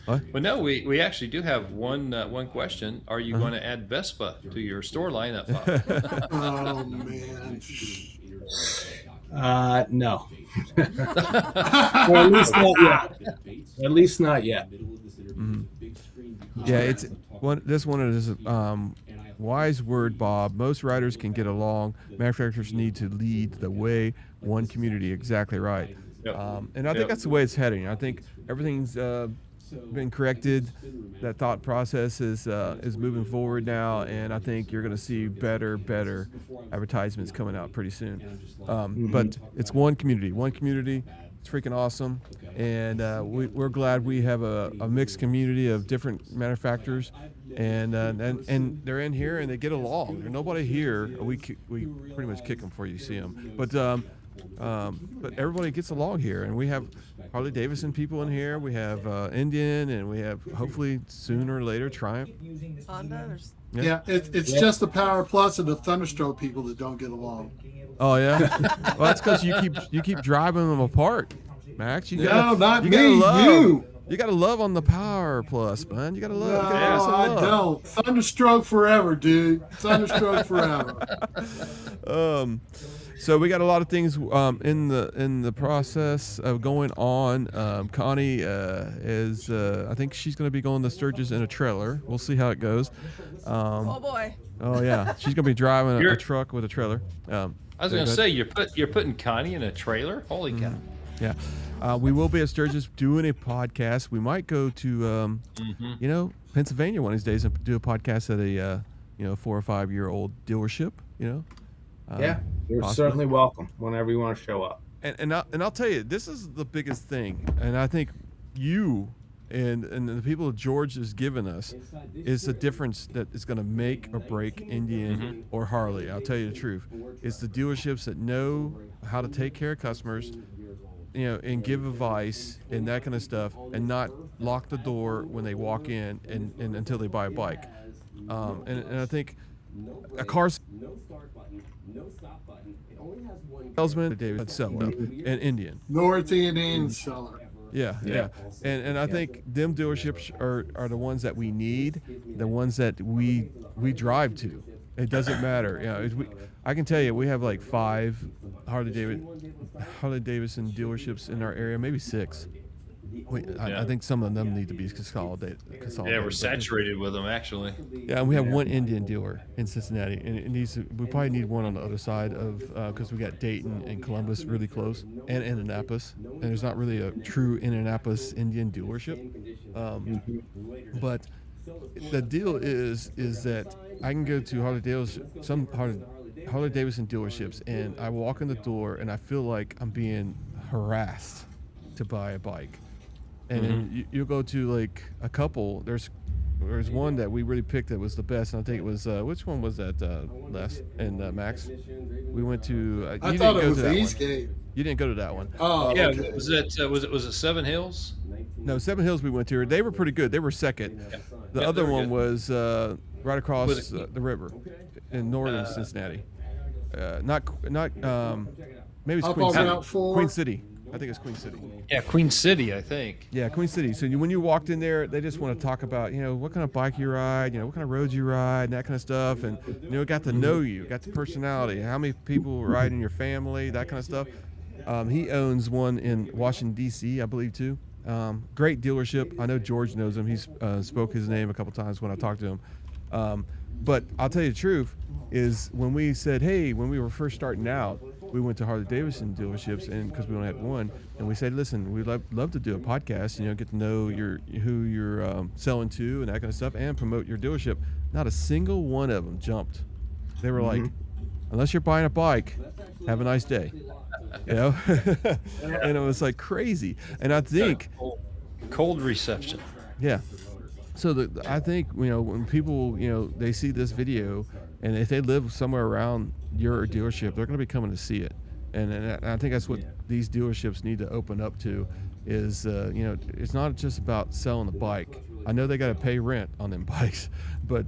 Well, no, we actually do have one question. Are you going to add Vespa to your store lineup? Oh man. No. Or at least not yet. At least not yet. Mm-hmm. Yeah, it's one. This one is wise word, Bob. Most riders can get along. Manufacturers need to lead the way. One community, exactly right. Yep. And I think that's the way it's heading. I think everything's been corrected. That thought process is moving forward now, and I think you're going to see better advertisements coming out pretty soon. But it's one community. It's freaking awesome, and we're glad we have a mixed community of different manufacturers, and they're in here and they get along. There's nobody here. We pretty much kick them before you see them, but everybody gets along here, and we have Harley Davidson people in here. We have Indian, and we have hopefully sooner or later Triumph. Honda. Yeah, it's just the Power Plus and the Thunderstroke people that don't get along. Oh yeah, well that's because you keep driving them apart, Max. You No, not you me. gotta love. You. You gotta love on the Power Plus, man. You gotta love. No, you gotta give some I love. don't. Thunderstroke forever, dude. Thunderstroke forever. So we got a lot of things in the process of going on. Connie is I think she's going to be going to Sturgis in a trailer. We'll see how it goes. Oh boy. Oh yeah, she's going to be driving a You're- truck with a trailer. I was going to say you're putting Connie in a trailer. Holy cow! Yeah, we will be at Sturgis doing a podcast. We might go to Pennsylvania one of these days and do a podcast at a 4 or 5 year old dealership. Yeah, you're possibly. certainly welcome whenever you want to show up. And I'll tell you, this is the biggest thing, and I think you and the people that George has given us is the difference that is going to make or break Indian or Harley. I'll tell you the truth. It's the dealerships that know how to take care of customers, and give advice and that kind of stuff, and not lock the door when they walk in and until they buy a bike. And I think a car salesman, David, an Indian. North Indian seller. Yeah. And I think them dealerships are the ones that we need, the ones that we drive to. It doesn't matter. I can tell you, we have like 5 Harley Davidson dealerships in our area, maybe 6. I think some of them need to be consolidated. Yeah, we're saturated with them actually. Yeah, and we have one Indian dealer in Cincinnati, and it needs we probably need one on the other side of because we got Dayton and Columbus really close, and Indianapolis, and there's not really a true Indianapolis Indian dealership. But the deal is that I can go to Harley Davidson dealerships, and I walk in the door and I feel like I'm being harassed to buy a bike. And then you'll go to like a couple. There's one that we really picked that was the best, and I think it was which one was that? Les and Max. We went to. I thought it was the Eastgate. You didn't go to that one. Oh, yeah. okay. Was it Seven Hills? No, Seven Hills we went to. They were pretty good. They were second. The other one was right across the river in northern Cincinnati. Not maybe it's Queen City. I think it's Queen City. Yeah, Queen City, I think. Yeah, Queen City. So when you walked in there, they just want to talk about, what kind of bike you ride, what kind of roads you ride, and that kind of stuff. And, got to know you, got the personality, how many people ride in your family, that kind of stuff. He owns one in Washington, D.C., I believe, too. Great dealership. I know George knows him. He's spoke his name a couple times when I talked to him. But I'll tell you the truth is when we said, hey, when we were first starting out, we went to Harley Davidson dealerships, and because we only had one, and we said, listen, we'd love to do a podcast, get to know who you're selling to and that kind of stuff, and promote your dealership. Not a single one of them jumped. They were like, unless you're buying a bike, have a nice day. And it was like crazy. And I think cold reception. Yeah. So I think when people they see this video, and if they live somewhere around your dealership, they're going to be coming to see it, and I think that's what these dealerships need to open up to is it's not just about selling the bike. I know they got to pay rent on them bikes, but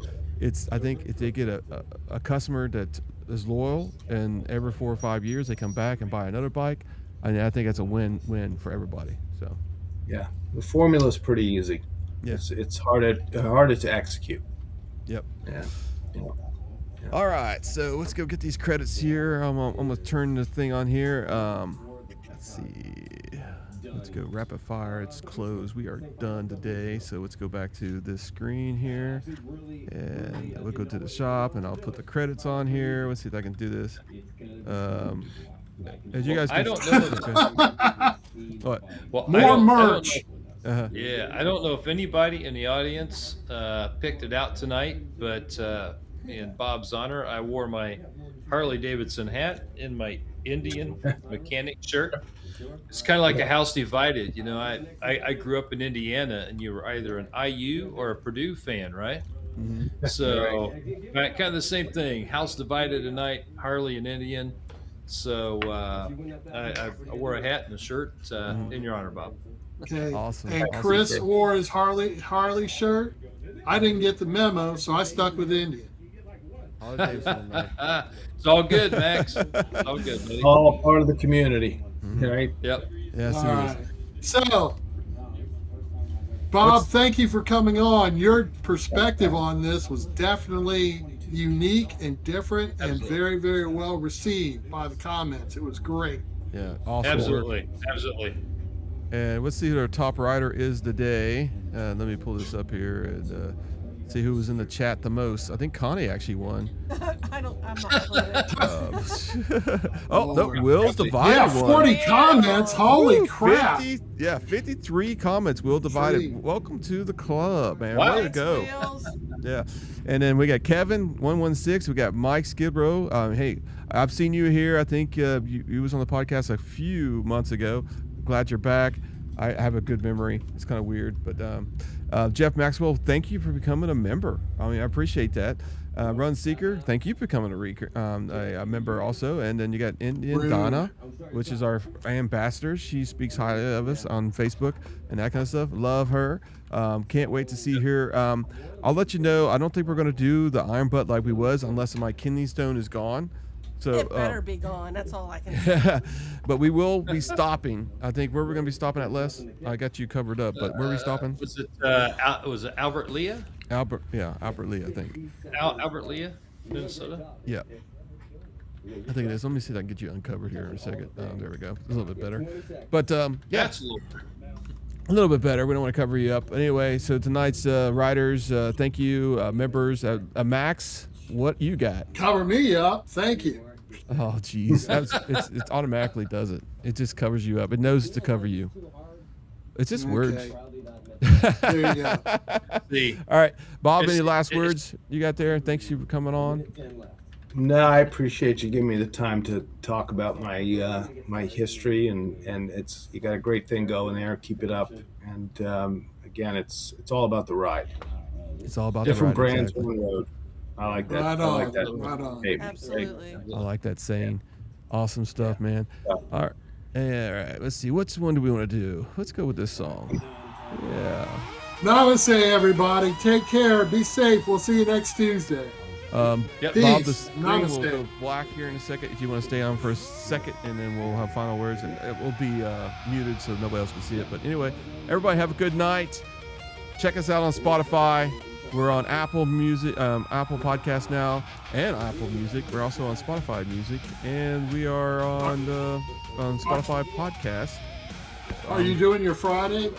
I think if they get a customer that is loyal, and every 4 or 5 years they come back and buy another bike, I think that's a win-win for everybody. So yeah, the formula is pretty easy. Yeah. It's harder to execute. Yep. Yeah. All right, so let's go get these credits here. I'm gonna turn the thing on here. Let's see. Let's go rapid fire. It's closed. We are done today. So let's go back to this screen here, and we'll go to the shop, and I'll put the credits on here. Let's see if I can do this. As you guys, I don't know. What? Well, more merch. Yeah, I don't know if anybody in the audience picked it out tonight, but in Bob's honor, I wore my Harley Davidson hat in my Indian mechanic shirt. It's kind of like a house divided. I grew up in Indiana, and you were either an IU or a Purdue fan, right? Mm-hmm. So kind of the same thing. House divided tonight, Harley and Indian. So I wore a hat and a shirt in your honor, Bob. Okay. Awesome. And Awesome. Chris wore his Harley shirt. I didn't get the memo, so I stuck with Indian. It's all good, Max. It's all good, buddy. All part of the community, right? Yep. Yes, All right. So, Bob, thank you for coming on. Your perspective on this was definitely, unique and different and very, very well received by the comments. It was great. Yeah, awesome. Absolutely. Absolutely. And let's see who our top rider is today. Let me pull this up here and see who was in the chat the most. I think Connie actually won. I'm not No, Will's Divided Yeah, won. 40 comments. Holy crap. 53 comments. Will Divided. Welcome to the club, man. Wow. Way to go. Yeah. And then we got Kevin 116. We got Mike Skidrow. Hey, I've seen you here. I think you was on the podcast a few months ago. Glad you're back. I have a good memory. It's kind of weird, but Jeff Maxwell, thank you for becoming a member. I mean, I appreciate that. Run Seeker, thank you for becoming a member also. And then you got Indian Donna, which is our ambassador. She speaks highly of us on Facebook and that kind of stuff. Love her. Can't wait to see her. I'll let you know. I don't think we're going to do the Iron Butt like we was unless my kidney stone is gone. So, it better be gone. That's all I can say. But we will be stopping. I think where we're going to be stopping at, Les? I got you covered up, but where are we stopping? Was it Albert Lea? Albert Lea, I think. Albert Lea, Minnesota? Yeah. I think it is. Let me see if I can get you uncovered here in a second. There we go. It's a little bit better. But, yeah. That's A little bit better. We don't want to cover you up. Anyway, so tonight's riders, thank you. Members, Max, what you got? Cover me up. Thank you. Oh, geez. It automatically does it. It just covers you up. It knows to cover you. It's just words. There you go. See. All right. Bob, any last words you got there? Thanks you for coming on. No, I appreciate you giving me the time to talk about my my history, and it's you got a great thing going there. Keep it up, and again, it's all about the ride. It's all about different the ride, brands exactly. on the road. I like that. Right I like on, that. right on. Hey, Absolutely. I like that saying. Awesome stuff, man. All right. All right. Let's see. Which one do we want to do? Let's go with this song. Yeah. Namaste, everybody. Take care. Be safe. We'll see you next Tuesday. Bob, the Peace. screen will Namaste. go black here in a second if you want to stay on for a second, and then we'll have final words, and it will be muted so nobody else can see it. But anyway, everybody have a good night. Check us out on Spotify. We're on Apple Music, Apple Podcast now, and Apple Music. We're also on Spotify Music, and we are on Spotify Podcast. Are you doing your Friday?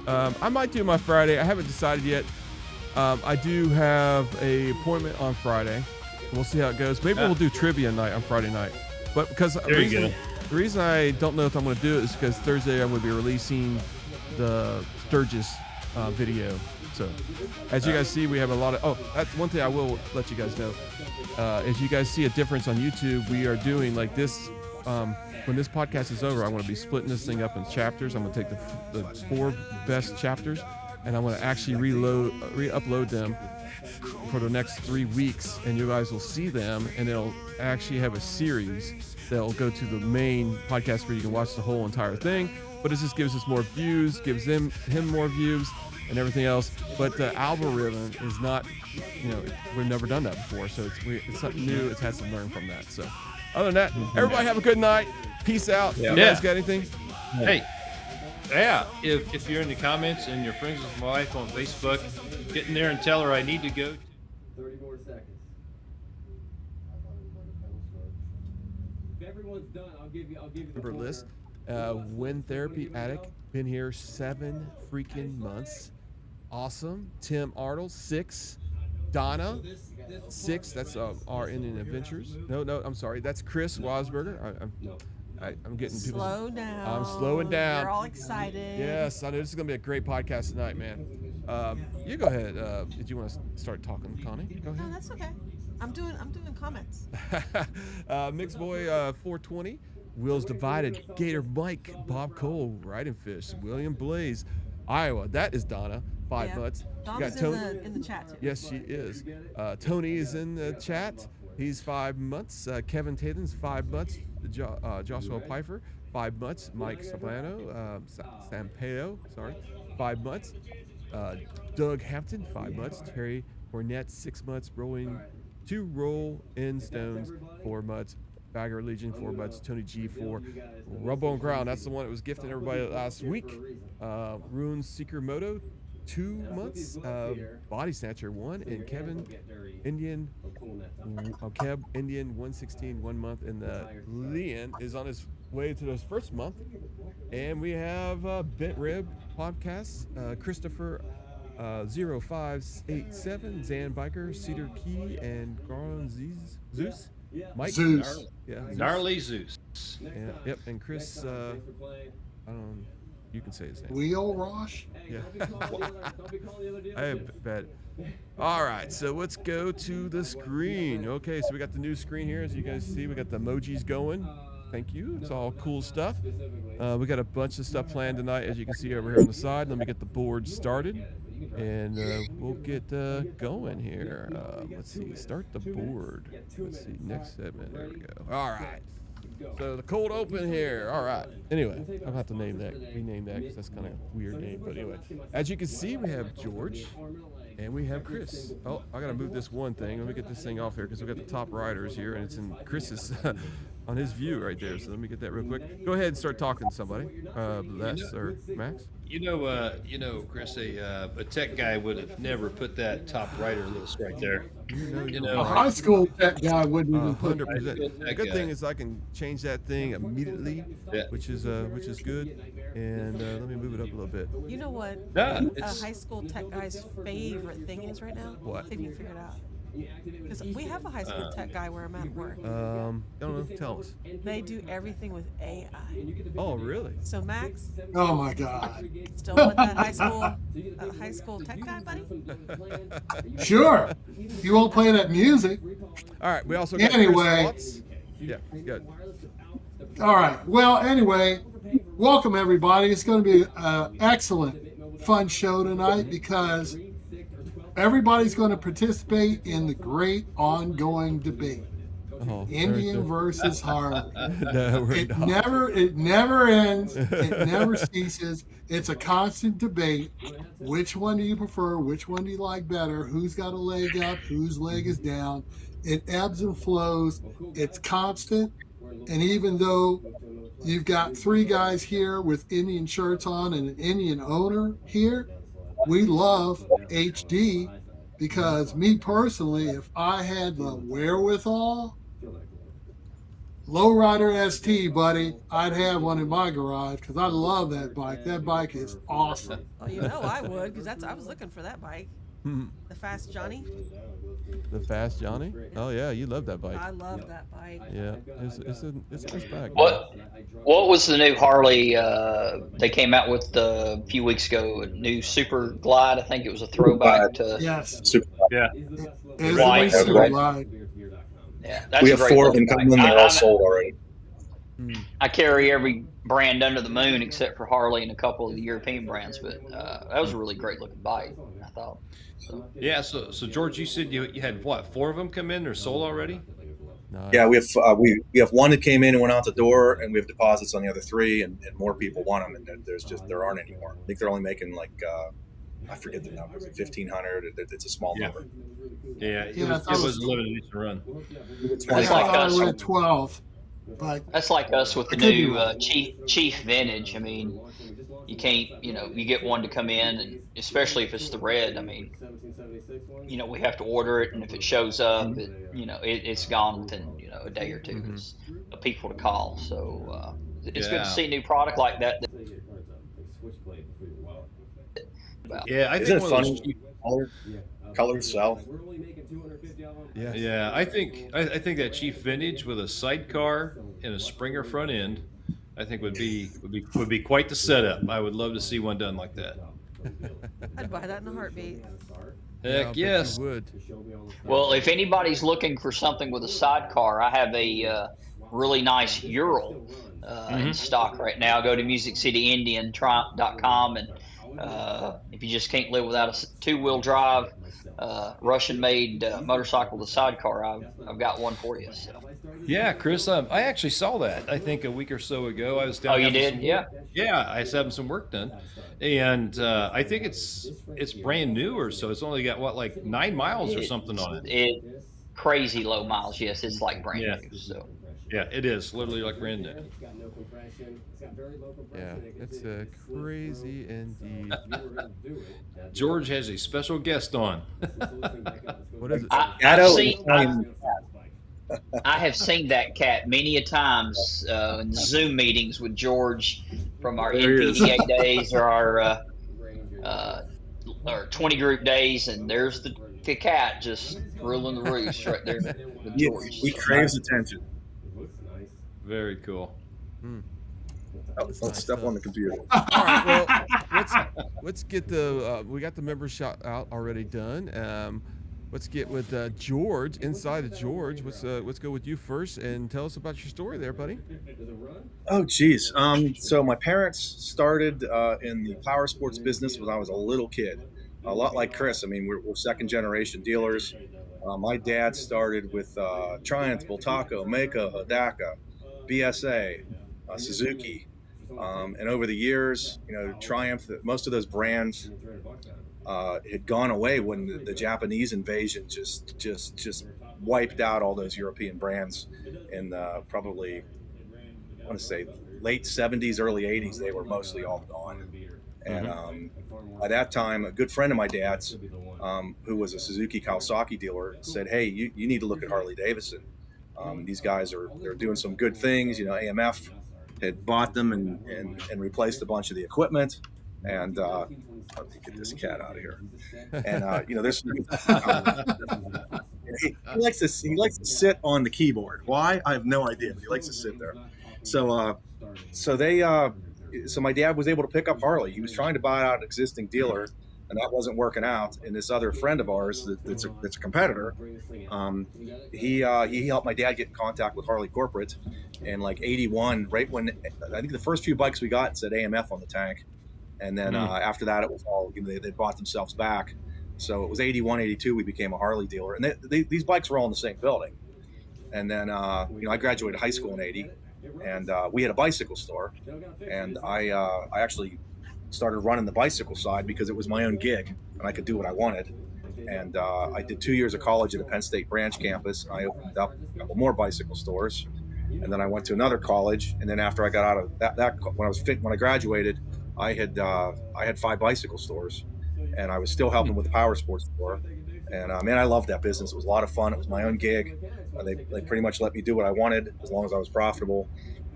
I might do my Friday. I haven't decided yet. I do have a appointment on Friday. We'll see how it goes. Maybe we'll do trivia night on Friday night. But because the reason I don't know if I'm going to do it is because Thursday I'm going to be releasing the Sturgis video. So as you guys see, we have a lot of. Oh, that's one thing I will let you guys know. As you guys see a difference on YouTube, we are doing like this. When this podcast is over, I'm going to be splitting this thing up in chapters. I'm going to take the 4 best chapters, and I'm going to actually re-upload them for the next 3 weeks, and you guys will see them, and it'll actually have a series that'll go to the main podcast where you can watch the whole entire thing. But it just gives us more views, gives him more views, and everything else. But the algorithm is not, we've never done that before, so it's something new. It has to learn from that. So other than that, everybody have a good night. Peace out. You guys got anything? Hey, yeah. If you're in the comments and you're friends with my wife on Facebook, get in there and tell her I need to go. 30 more seconds. If everyone's done, I'll give you the Remember list. Wind Therapy Addict, been here 7 freaking months. Awesome. Tim Arnold, 6. Donna, 6. That's our Indian Adventures. No, I'm sorry. That's Chris Wasberger. I'm getting people. Slow down. I'm slowing down. We're all excited. Yes, I know this is gonna be a great podcast tonight, man. You go ahead. Did you want to start talking, Connie? Go ahead. No, that's okay. I'm doing comments. Mixed Boy 420, Wheels Divided, Gator Mike, Bob Cole, Riding Fish, William Blaze, Iowa. That is Donna. 5 months. Donna's in the chat too. Yes, she is. Tony is in the chat. He's 5 months. Kevin Tatum's 5 months. Joshua Pfeiffer, 5 months. Mike Sampano, 5 months. Doug Hampton, 5 months. Terry Cornett, 6 months. Rolling 2 Roll-In Stones, 4 months. Bagger Legion, 4 months. Tony G, 4. Rumble on Ground, that's the one that was gifted everybody last week. Rune Seeker Moto, 2 months. Body Snatcher 1 and Kevin Indian. Keb Indian 116 1 month, and Leon is on his way to his first month. And we have Bent Rib Podcast, Christopher 0587, Zan Biker, Cedar Key, and Garland Zeus. Mike Zeus. Gnarly Zeus. And, yep, and Chris, you can say his name. Wheel Rosh? Yeah. I bet. All right, so let's go to the screen. Okay, so we got the new screen here. As you guys see, we got the emojis going. Thank you. It's all cool stuff. We got a bunch of stuff planned tonight, as you can see over here on the side. Let me get the board started, and we'll get going here. Let's see. Start the board. Let's see. Next segment. There we go. All right. So the cold open here. All right. Anyway, I'll have to rename that because that's kind of a weird name. But anyway, as you can see, we have George and we have Chris. Oh, I got to move this one thing. Let me get this thing off here because we got the top riders here, and it's in Chris's on his view right there. So let me get that real quick. Go ahead and start talking to somebody. Les or Max? You know, Chris, a tech guy would have never put that top rider list right there. A high school tech guy wouldn't even put 100%. The good thing is I can change that thing immediately, which is good. And let me move it up a little bit. You know what? Yeah, A high school tech guy's favorite thing is right now? What? See if you can figure it out. Because we have a high school tech guy where I'm at work. I don't know. Tell us. They do everything with AI. Oh, really? So Max, Oh my God. still with that high school tech guy, buddy? Sure. You won't play that music. All right. We also got Anyway. Chris Watts. Yeah. Good. All right. Well, anyway, welcome everybody. It's going to be an excellent, fun show tonight because everybody's going to participate in the great ongoing debate. Indian versus Harley. It never ends. It never ceases. It's a constant debate. Which one do you prefer? Which one do you like better? Who's got a leg up? Whose leg is down? It ebbs and flows. It's constant. And even though you've got 3 guys here with Indian shirts on and an Indian owner here, we love HD because me personally, if I had the wherewithal, Lowrider ST, buddy, I'd have one in my garage because I love that bike. That bike is awesome. Oh, you know I would because I was looking for that bike. The Fast Johnny. The Fast Johnny? Oh yeah, you love that bike. I love that bike. Yeah, it's a nice bike. What was the new Harley they came out with a few weeks ago? A new Super Glide. I think it was a throwback to Super. Yeah. It's a nice Super Glide. Yeah, that's we a have great 4 of them looking coming in. bike. They're all sold already. I carry every brand under the moon except for Harley and a couple of the European brands, but that was a really great looking bike, I thought. So. Yeah. So George, you said you had what? 4 of them come in or sold already? Nice. Yeah, we have 1 that came in and went out the door, and we have deposits on the other 3, and more people want them, and there aren't any more. I think they're only making like I forget the numbers, 1,500. It's a small number. Yeah, it was a limited edition run. That's like us. We're at 12. But that's like us with the new Chief Vintage. I mean, you can't, you get one to come in, and especially if it's the red. I mean, we have to order it, and if it shows up, it's gone within a day or 2 because of people to call. So it's good to see a new product like that. Yeah, I Isn't think it one funny? of those Colors sell. Yeah, I think that Chief Vintage with a sidecar and a Springer front end, I think would be quite the setup. I would love to see one done like that. I'd buy that in a heartbeat. Heck yes. Would. Well, if anybody's looking for something with a sidecar, I have a really nice Ural in stock right now. Go to MusicCityIndian.com, and if you just can't live without a 2-wheel drive Russian-made motorcycle with a sidecar, I've got one for you. So. Yeah, Chris, I actually saw that. I think a week or so ago. I was down. Oh, you did? Yeah. Yeah, I was having some work done, and I think it's brand new or so. It's only got like 9 miles or something on it. Crazy low miles. Yes, it's like brand new. So. Yeah, it is literally like brand new. It's got no compression. It's got very low Yeah, compression. it's crazy indeed. George has a special guest on. What is it? I have seen that cat many a times in Zoom meetings with George from our There he is. NPDA days or our 20 group days, and there's the cat just ruling the roost right there with George. He craves attention. Very cool. Don't step on the computer. All right, well, let's get the we got the member shout out already done. Let's get with George. Inside of George, let's go with you first and tell us about your story there, buddy. Oh, geez. So my parents started in the power sports business when I was a little kid. A lot like Chris. I mean, we're second generation dealers. My dad started with Triumph, Bultaco, Mako, Hodaka, BSA, Suzuki. And over the years, Triumph, most of those brands had gone away when the Japanese invasion just wiped out all those European brands in probably, I want to say, late 70s, early 80s. They were mostly all gone. And by that time, a good friend of my dad's, who was a Suzuki Kawasaki dealer, said, "Hey, you need to look at Harley Davidson. These guys they're doing some good things. AMF had bought them and replaced a bunch of the equipment. And let me get this cat out of here. And there's he likes to sit on the keyboard. Why? I have no idea, but he likes to sit there. So my dad was able to pick up Harley. He was trying to buy out an existing dealer, and that wasn't working out. And this other friend of ours that's a competitor, he helped my dad get in contact with Harley Corporate in like 81, right when I think the first few bikes we got said AMF on the tank. And then after that, it was all, they bought themselves back. So it was 81, 82, we became a Harley dealer. And these bikes were all in the same building. And then, I graduated high school in 80, and we had a bicycle store. And I actually started running the bicycle side because it was my own gig and I could do what I wanted. And I did 2 years of college at a Penn State branch campus. I opened up a couple more bicycle stores. And then I went to another college. And then after I got out of that when I graduated, I had 5 bicycle stores, and I was still helping with the power sports store. And I loved that business. It was a lot of fun. It was my own gig. They pretty much let me do what I wanted as long as I was profitable.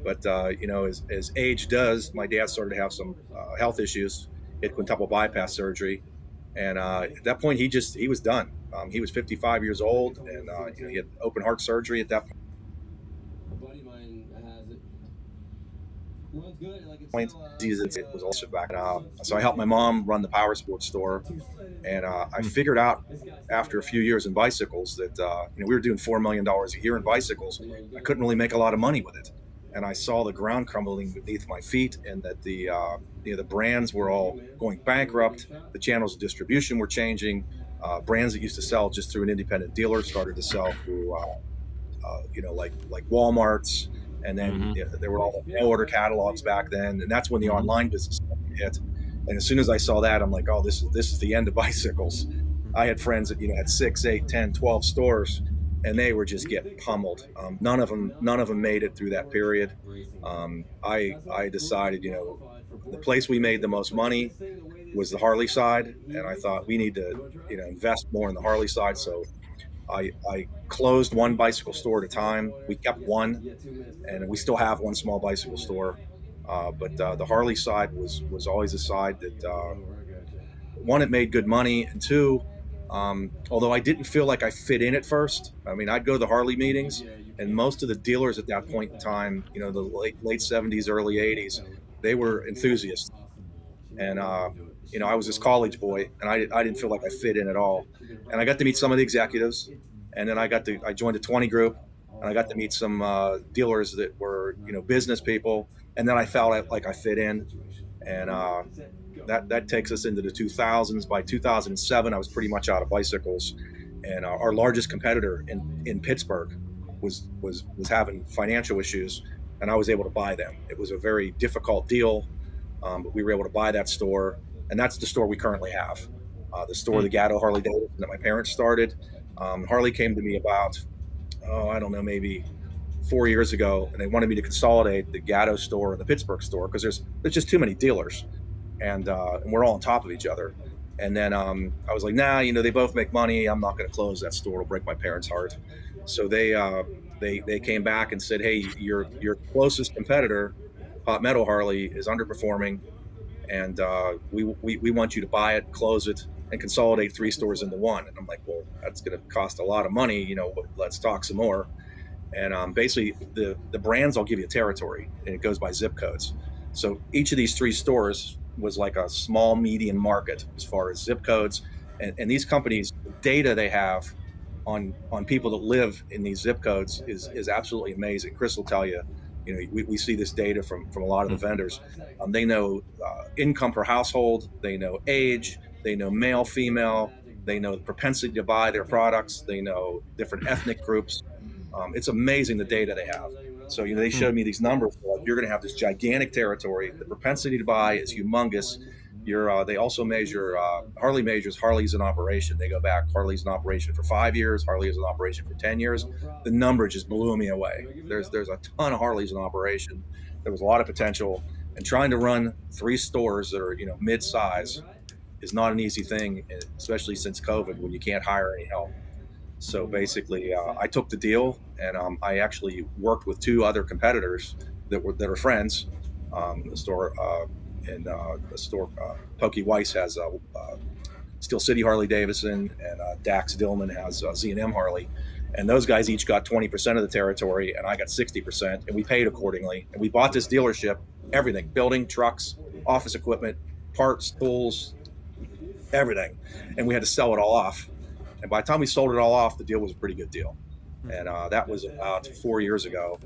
But as age does, my dad started to have some health issues. He had quintuple bypass surgery, and at that point he was done. He was 55 years old, and he had open heart surgery at that point. It was also back out. So I helped my mom run the power sports store, and I figured out after a few years in bicycles that we were doing $4 million a year in bicycles. I couldn't really make a lot of money with it, and I saw the ground crumbling beneath my feet, and that the brands were all going bankrupt. The channels of distribution were changing. Brands that used to sell just through an independent dealer started to sell through like Walmart's. And then there were all the mail order catalogs back then, and that's when the online business hit. And as soon as I saw that, I'm like, oh, this is the end of bicycles. I had friends that had 6, 8, 10, 12 stores, and they were just getting pummeled. None of them made it through that period. I decided, the place we made the most money was the Harley side, and I thought we need to invest more in the Harley side. So I closed one bicycle store at a time. We kept one, and we still have one small bicycle store. But the Harley side was always a side that, one, it made good money, and two, although I didn't feel like I fit in at first. I mean, I'd go to the Harley meetings, and most of the dealers at that point in time, the late 70s, early 80s, they were enthusiasts. And I was this college boy, and I didn't feel like I fit in at all. And I got to meet some of the executives, and then I joined a 20 group, and I got to meet some dealers that were business people, and then I felt like I fit in. And that takes us into the 2000s. By 2007, I was pretty much out of bicycles, and our largest competitor in Pittsburgh was having financial issues, and I was able to buy them. It was a very difficult deal, but we were able to buy that store, and that's the store we currently have. The store, the Gatto Harley Davidson that my parents started. Harley came to me about, maybe 4 years ago, and they wanted me to consolidate the Gatto store and the Pittsburgh store because there's just too many dealers, and we're all on top of each other. And then I was like, nah, they both make money. I'm not going to close that store. It'll break my parents' heart. So they came back and said, hey, your closest competitor, Hot Metal Harley, is underperforming, and we want you to buy it, close it, and consolidate 3 stores into one. And I'm like, well, that's going to cost a lot of money. Let's talk some more. And basically, the brands will give you a territory, and it goes by zip codes. So each of these 3 stores was like a small median market as far as zip codes. And these companies, the data they have on people that live in these zip codes is absolutely amazing. Chris will tell you, we see this data from a lot of the vendors. They know income per household, they know age, they know male, female, they know the propensity to buy their products, they know different ethnic groups. It's amazing the data they have. So they showed me these numbers. Like, you're going to have this gigantic territory. The propensity to buy is humongous. They also measure, Harley measures Harley's in operation. They go back, Harley's in operation for 5 years, Harley is in operation for 10 years. The number just blew me away. There's a ton of Harleys in operation. There was a lot of potential, and trying to run 3 stores that are mid-size is not an easy thing, especially since COVID, when you can't hire any help. So basically, I took the deal, and I actually worked with 2 other competitors that are friends. The store Pokey Weiss has Steel City Harley Davidson, and Dax Dillman has Z&M Harley, and those guys each got 20% of the territory, and I got 60%, and we paid accordingly. And we bought this dealership, everything: building, trucks, office equipment, parts, tools, everything, and we had to sell it all off. And by the time we sold it all off, the deal was a pretty good deal. And that was about 4 years ago.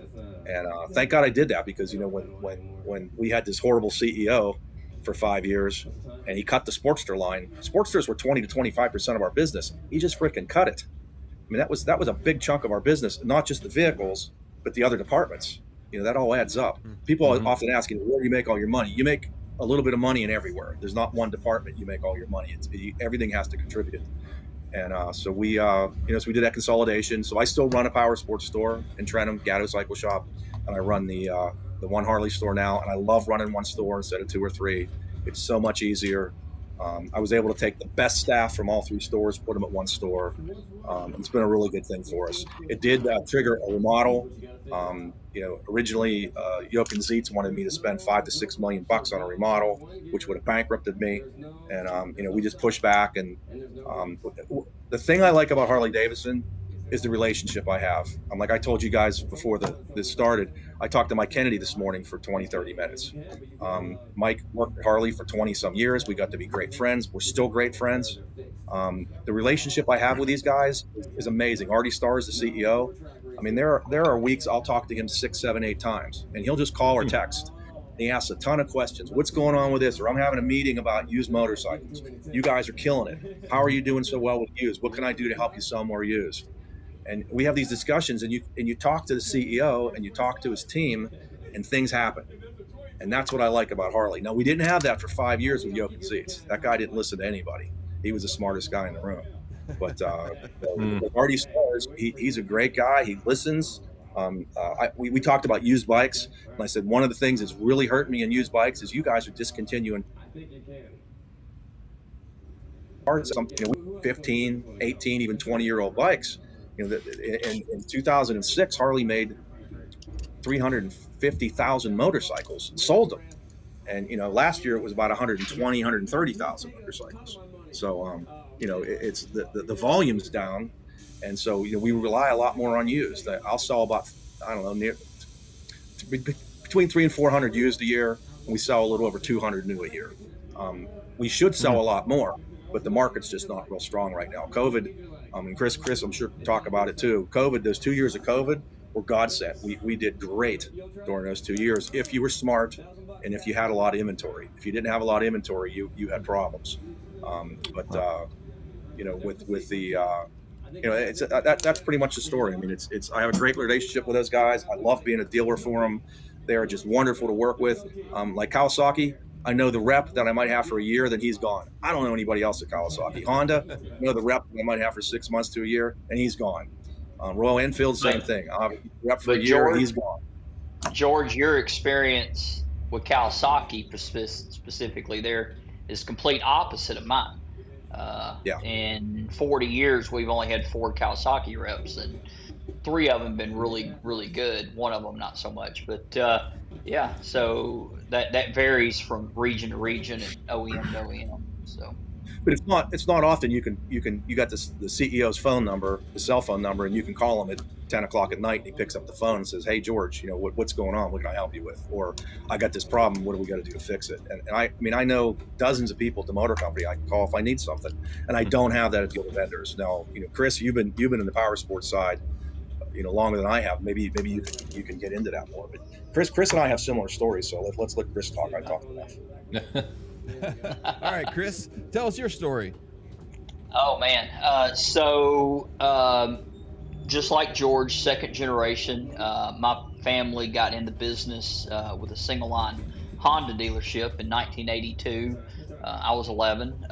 And thank God I did that, because, when we had this horrible CEO for 5 years, and he cut the Sportster line, Sportsters were 20 to 25% of our business. He just freaking cut it. I mean, that was a big chunk of our business, not just the vehicles, but the other departments. That all adds up. People often ask, where do you make all your money? You make a little bit of money in everywhere. There's not one department you make all your money. Everything has to contribute. And so we did that consolidation. So I still run a power sports store in Trenton, Gatto Cycle Shop, and I run the one Harley store now. And I love running one store instead of 2 or 3. It's so much easier. I was able to take the best staff from all 3 stores, put them at one store. It's been a really good thing for us. It did trigger a remodel. Originally, Yoke and Zeitz wanted me to spend $5 to $6 million on a remodel, which would have bankrupted me. And we just pushed back. And the thing I like about Harley Davidson is the relationship I have. Like I told you guys before this started, I talked to Mike Kennedy this morning for 20-30 minutes. Mike worked at Harley for 20 some years. We got to be great friends. We're still great friends. The relationship I have with these guys is amazing. Artie Starr is the CEO. I mean, there are weeks I'll talk to him 6, 7, 8 times, and he'll just call or text. And he asks a ton of questions. What's going on with this? Or I'm having a meeting about used motorcycles. You guys are killing it. How are you doing so well with used? What can I do to help you sell more used? And we have these discussions, and you talk to the CEO and you talk to his team, and things happen. And that's what I like about Harley. Now, we didn't have that for 5 years with Yoke and Zeitz. That guy didn't listen to anybody. He was the smartest guy in the room. But Artie Stars, he's a great guy. He listens. We talked about used bikes, and I said one of the things that's really hurt me in used bikes is you guys are discontinuing parts. 15, 18, even 20-year-old bikes. In 2006, Harley made 350,000 motorcycles and sold them. And, last year it was about 120, 130,000 motorcycles. So, it's the volume's down. And so, we rely a lot more on used. I'll sell about, I don't know, between 300 and 400 used a year. And we sell a little over 200 new a year. We should sell a lot more, but the market's just not real strong right now. COVID, and Chris, I'm sure can talk about it too. COVID, those 2 years of COVID were godsend. We did great during those 2 years if you were smart and if you had a lot of inventory. If you didn't have a lot of inventory, you had problems. That's pretty much the story. I mean, I have a great relationship with those guys. I love being a dealer for them. They are just wonderful to work with. Like Kawasaki, I know the rep that I might have for a year, then he's gone. I don't know anybody else at Kawasaki. Honda, I know the rep that I might have for 6 months to a year, and he's gone. Royal Enfield, same thing. We're up for a year, he's gone. George, your experience with Kawasaki specifically there is complete opposite of mine. In 40 years, we've only had 4 Kawasaki reps, and 3 of them been really, really good. One of them not so much, but yeah. So that varies from region to region and OEM to OEM. So. But it's not often you got the CEO's phone number, the cell phone number, and you can call him at 10 o'clock at night and he picks up the phone and says, "Hey George, what's going on? What can I help you with?" Or, "I got this problem. What do we got to do to fix it?" And I mean, I know dozens of people at the motor company I can call if I need something, and I don't have that at the other vendors. Now, Chris, you've been in the power sports side, longer than I have. Maybe you can get into that more. But Chris and I have similar stories, so let's let Chris talk. I talked enough. All right, Chris, tell us your story. Oh man, just like George, second generation. My family got in the business with a single line Honda dealership in 1982. I was 11.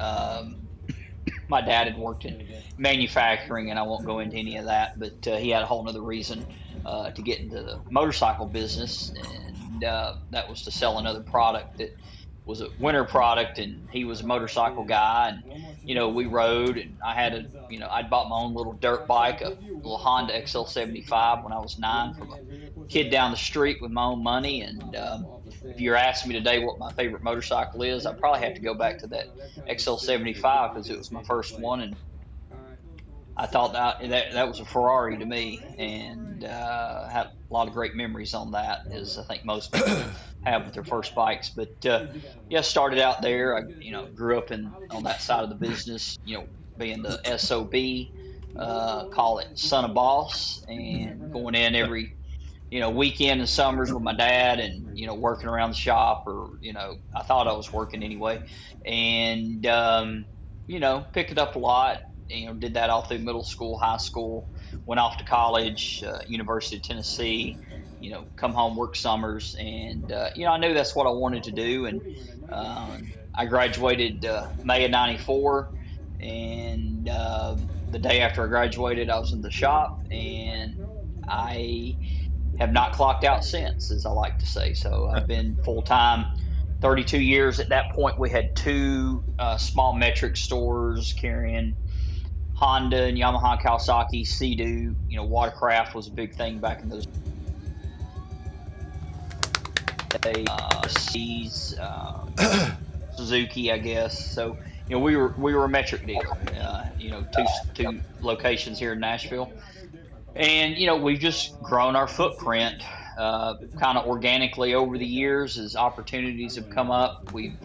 My dad had worked in manufacturing, and I won't go into any of that, but he had a whole other reason to get into the motorcycle business, and that was to sell another product that was a winter product, and he was a motorcycle guy, and we rode, and I had I'd bought my own little dirt bike, a little Honda XL75 when I was 9 from a kid down the street with my own money. And if you're asking me today what my favorite motorcycle is, I probably have to go back to that XL75 because it was my first one, and I thought that was a Ferrari to me, and had a lot of great memories on that, as I think most people have with their first bikes. But started out there. I grew up on that side of the business, being the SOB, call it son of boss, and going in every weekend and summers with my dad, and working around the shop, or I thought I was working anyway, and picked it up a lot. Did that all through middle school, high school, went off to college, University of Tennessee, come home, work summers. And, I knew that's what I wanted to do. And I graduated May of 94. And the day after I graduated, I was in the shop, and I have not clocked out since, as I like to say. So I've been full-time 32 years. At that point, we had 2 small metric stores carrying Honda and Yamaha, Kawasaki, Sea-Doo. Watercraft was a big thing back in those days. Suzuki, I guess. So we were a metric dealer. Two locations here in Nashville, and we've just grown our footprint kind of organically over the years as opportunities have come up. We've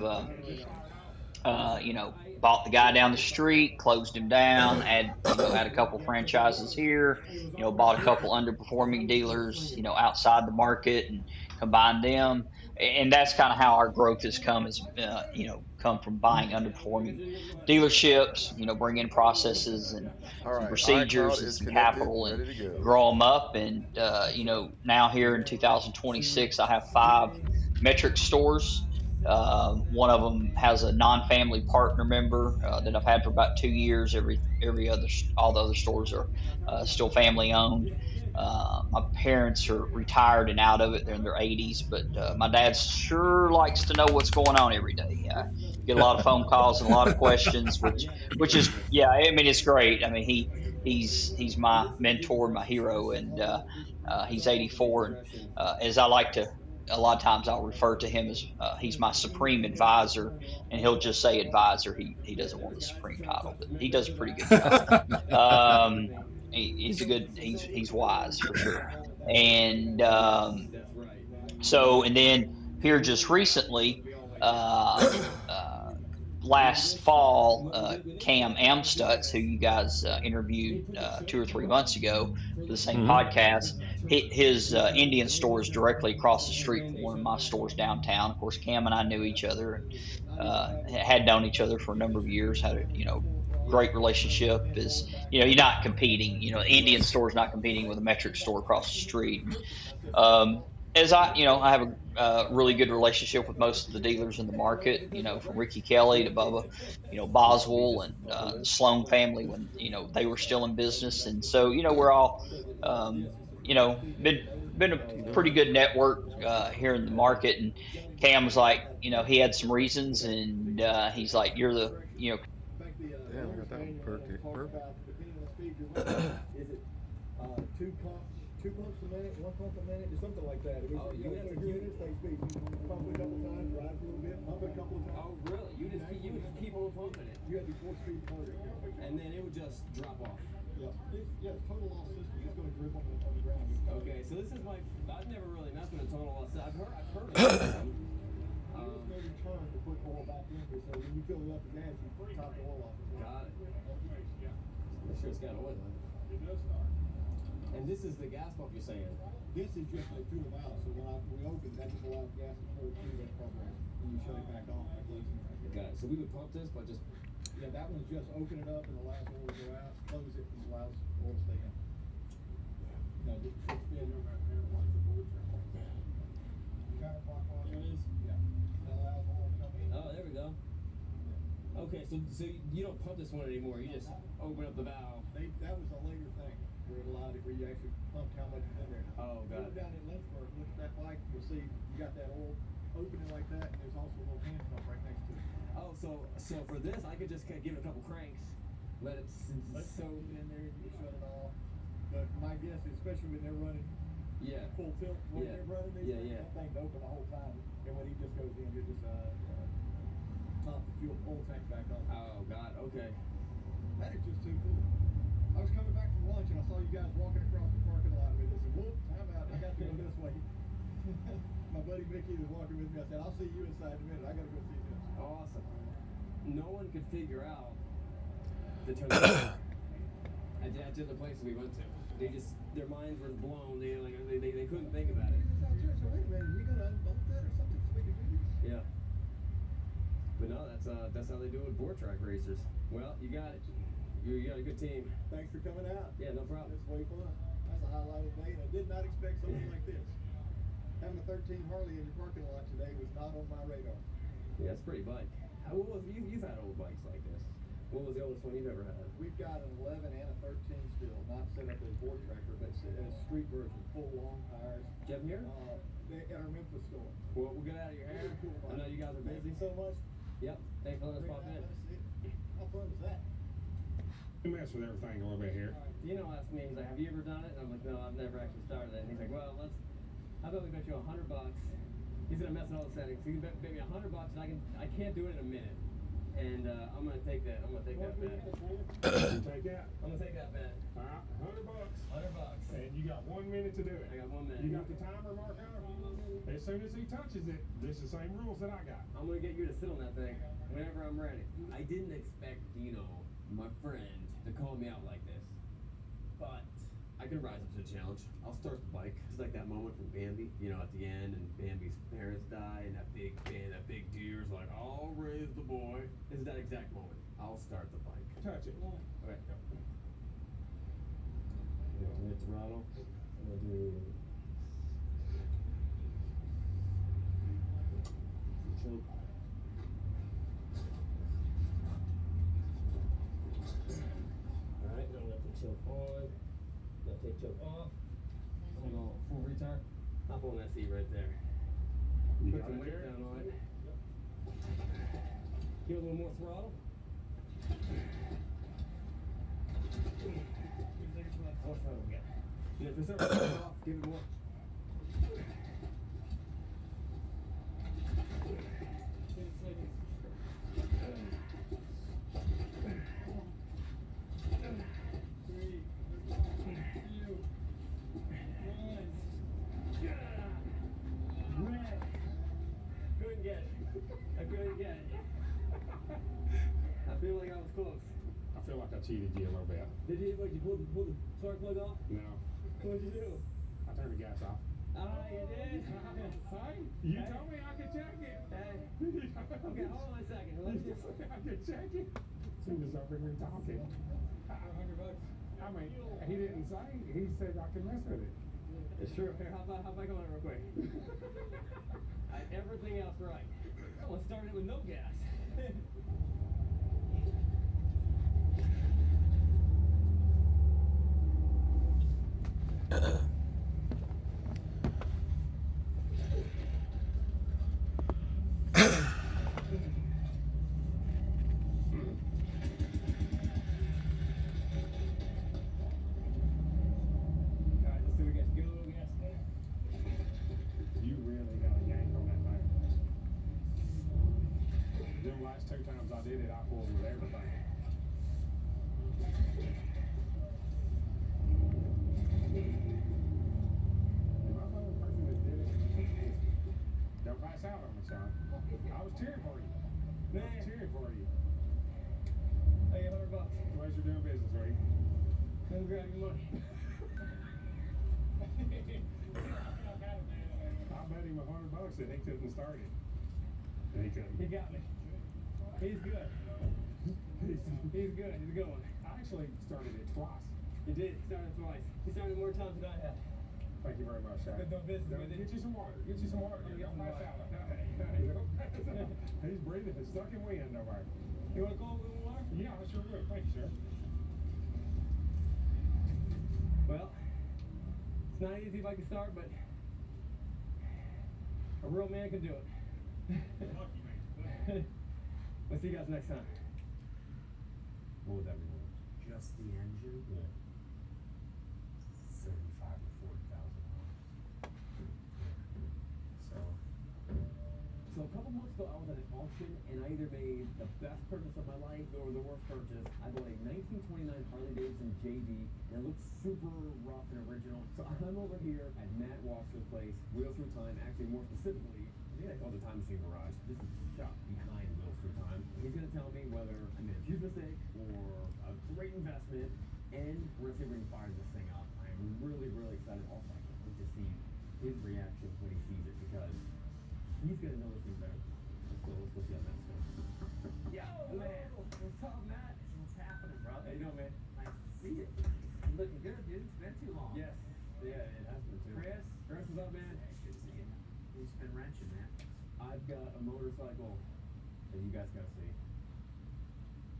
bought the guy down the street, closed him down, had a couple franchises here, bought a couple underperforming dealers, outside the market, and combined them. And that's kind of how our growth has come, come from buying underperforming dealerships, bring in processes and some procedures and some capital and grow them up. And, now here in 2026, I have 5 metric stores. One of them has a non-family partner member that I've had for about 2 years. All the other stores are still family owned. My parents are retired and out of it. They're in their 80s, but my dad sure likes to know what's going on every day. I get a lot of phone calls and a lot of questions, which is, it's great. I mean, he's my mentor, my hero, and he's 84. And as I like to, a lot of times I'll refer to him as he's my supreme advisor, and he'll just say advisor. He doesn't want the supreme title, but he does a pretty good job. He's wise for sure. And and then here just recently, last fall, Cam Amstutz, who you guys interviewed 2 or 3 months ago for the same podcast, his Indian store is directly across the street from one of my stores downtown. Of course, Cam and I knew each other, had known each other for a number of years, had a great relationship. You're not competing. Indian store is not competing with a metric store across the street. As I have a really good relationship with most of the dealers in the market, you know, from Ricky Kelly to Bubba, you know, Boswell and the Sloan family when, you know, they were still in business. And so, you know, we're all, you know, been a pretty good network here in the market. And Cam's like, you know, he had some reasons and he's like, you're the, you know, Damn, I got that one perfect. Is it two pumps a minute, one pump a minute, or something like that? It was, you have units, they speed. You pump it a couple times, rise a little bit, pump it a couple of times. Oh, really? You would just keep on pumping it. You had the 4-speed motor. And then it would just drop off. Yeah, it's total loss system. It's going to grip on the ground. Okay, so this is I've never really messed with a total loss. I've heard of it. There's no return to put oil back in here, so when you fill it up with gas, you top the oil off. Got it. Make sure it's got oil in it. It does start. And this is the gas pump you're saying? This is just a fuel valve, so when we open, that just allows gas to flow through that program. When you shut it back off, that goes in right there. Got it. So we would pump this by just... Yeah, that one's just open it up and allows oil to go out, close it and allows oil to stay in. No, this should spin. Counterclockwise. It is? Yeah. That allows oil to come in. Oh, there we go. Okay, so you don't pump this one anymore. You just open up the valve. That was a later thing where it allowed it, where you actually pumped how much is in there. Oh, got it. Down in Lynchburg, look at that bike, you'll see you got that oil opening like that, and there's also a little hand pump right next to it. Oh, so for this, I could just give it a couple cranks, let it soak in there, you shut it off. But my guess is, especially when they're running full tilt, when they're running, that thing's open the whole time. And when he just goes in, you just top the fuel full tank back off. Oh, God, okay. That is just too cool. I was coming back from lunch and I saw you guys walking across the parking lot with us. I said, whoop, time out, I got to go this way. My buddy Mickey was walking with me. I said, I'll see you inside in a minute. I got to go see this. Awesome. No one could figure out the turn at the places we went to. They just, their minds were blown. They couldn't think about it. Wait a minute, you got to unbolt that or something so we can do this? Yeah. But no, that's how they do it with board track racers. Well, you got it. You got a good team. Thanks for coming out. Yeah, no problem. It's way fun. That's a highlight of the day, and I did not expect something like this. Having a 13 Harley in your parking lot today was not on my radar. Yeah, it's a pretty bike. You've had old bikes like this. What was the oldest one you've ever had? We've got an 11 and a 13 still, not set up as board tracker, but as street version, full long tires. Did you have them here? At our Memphis store. Well, we'll get out of your hair. Cool, I know you guys are busy. Thank you so much. Yep. Thanks for letting us pop in. How fun is that? We mess with everything a little bit here. You know, asked me, he's like, have you ever done it? And I'm like, no, I've never actually started it. And he's like, well, how about we bet you $100? He's gonna mess with all the settings. He can bet me $100 and I can't do it in a minute. And I'm gonna take that. I'm gonna take that bet. Take that. I'm gonna take that bet. All right, $100. $100. And you got 1 minute to do it. I got 1 minute. You got the timer marked out? As soon as he touches it, it's the same rules that I got. I'm gonna get you to sit on that thing whenever I'm ready. I didn't expect, my friend to call me out like this, but I can rise up to the challenge. I'll start the bike. It's like that moment from Bambi, at the end, and Bambi's parents die, and that big deer's like, I'll raise the boy. This is that exact moment. I'll start the bike. Touch it. Okay. Hit throttle. I'm gonna do choke. Alright, now I'm gonna put choke on. Now take choke off. I'm gonna full retard. Hop on that seat right there. Put some weight down on it. Give it a little more throttle. How much throttle we got? And if it's ever off, give it more. Couldn't get it. I couldn't get it. I feel like I was close. I feel like I cheated you a little bit. Did you? What, you pull the spark plug off? No. What'd you do? I turned the gas off. Ah, you did? You told me I could check it. Hey. Okay, hold on a second. Let's just... I could check it. He was over here talking. $100. I mean, he didn't say. He said I could mess with it. It's true. Here, hop back on it real quick. everything else right. Oh, let's start it with no gas. Alright, let's see, we got to go gas there. You really got a yank on that thing. The last 2 times I did it, I pulled with everything. Am I the only person that did it? Don't pass out on me, son. I was cheering for you. I was cheering for you. Hey, $100. Pleasure doing business, Reed. Let me grab your money. I bet him $100 that he couldn't start it. And he couldn't. He got me. He's good. He's good. He's a good one. I actually started it twice. He did. He started twice. He started more times than I have. Thank you very much, sir. Good doing business with Get you some water. Get you some water. I'll get Don't some pass water. out. He's breathing his stuck in wind over there. You want to go with water? Yeah, I sure will. Thank you, sir. Well, it's not easy if I can start, but a real man can do it. We'll see you guys next time. What was that reward? Just the engine? Yeah. 35 to 40,000 dollars. So a couple months ago, I was at an auction, and I either made the best purchase of my life or the worst purchase. I bought a 1929 Harley Davidson JD, and it looks super rough and original. So I'm over here at Matt Walker's place, Wheels Through Time, actually more specifically, I think I call it the Time Machine Garage. This is the shop behind Wheels Through Time. He's going to tell me whether I made a huge mistake or a great investment, and we're going to see if we can fire this thing up. I'm really, really excited. Also, I can't wait to see his reaction when he sees it, because he's going to know this thing better. Let's go see how Matt's going. Yo, man. What's up, Matt? What's happening, brother? How you doing, man? Nice to see you. You looking good, dude. It's been too long. Yes. Yeah, it has been too. Chris, what's up, man? Hey, good to see you. Who's been wrenching, man? I've got a motorcycle that you guys got to see.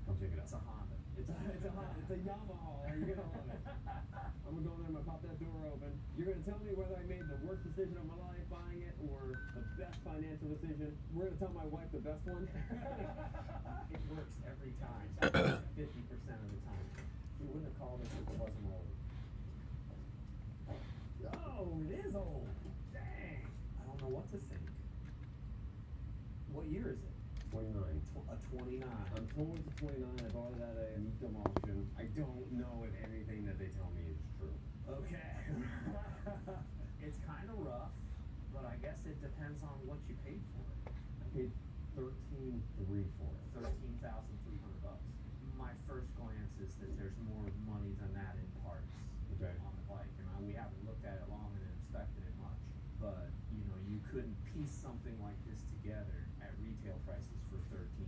Come check it out. It's a Honda. It's a Honda. It's a Yamaha. You're gonna love it. I'm gonna go in there. I'm gonna pop that door open. You're gonna tell me whether I made the worst decision of my life buying it or the best financial decision. We're gonna tell my wife the best one. It works every time. 50% of the time. We wouldn't have called it if it wasn't old. Oh, it is old. Dang. I don't know what to think. What year is it? 29. A 29. I'm told it's a 29. I bought it at a Moto auction. I don't know if anything that they tell me is true. Okay. It's kind of rough, but I guess it depends on what you paid for it. I paid $13,300 for it. $13,300. My first glance is that there's more money than that in parts on the bike, and we haven't looked at it long and inspected it much. But you know, you couldn't piece something like this together at retail prices for 13.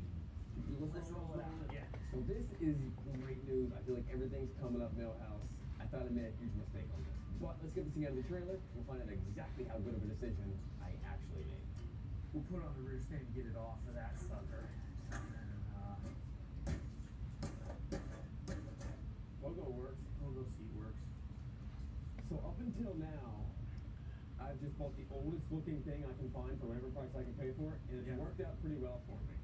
Let's roll it out. Yeah. So this is great news. I feel like everything's coming up Millhouse. I thought I made a huge mistake on this. But let's get this thing out of the trailer. We'll find out exactly how good of a decision I actually made. We'll put it on the rear stand and get it off of that sucker. Logo works. Logo seat works. So up until now, I've just bought the oldest looking thing I can find for whatever price I can pay for it, and it's worked out pretty well for me.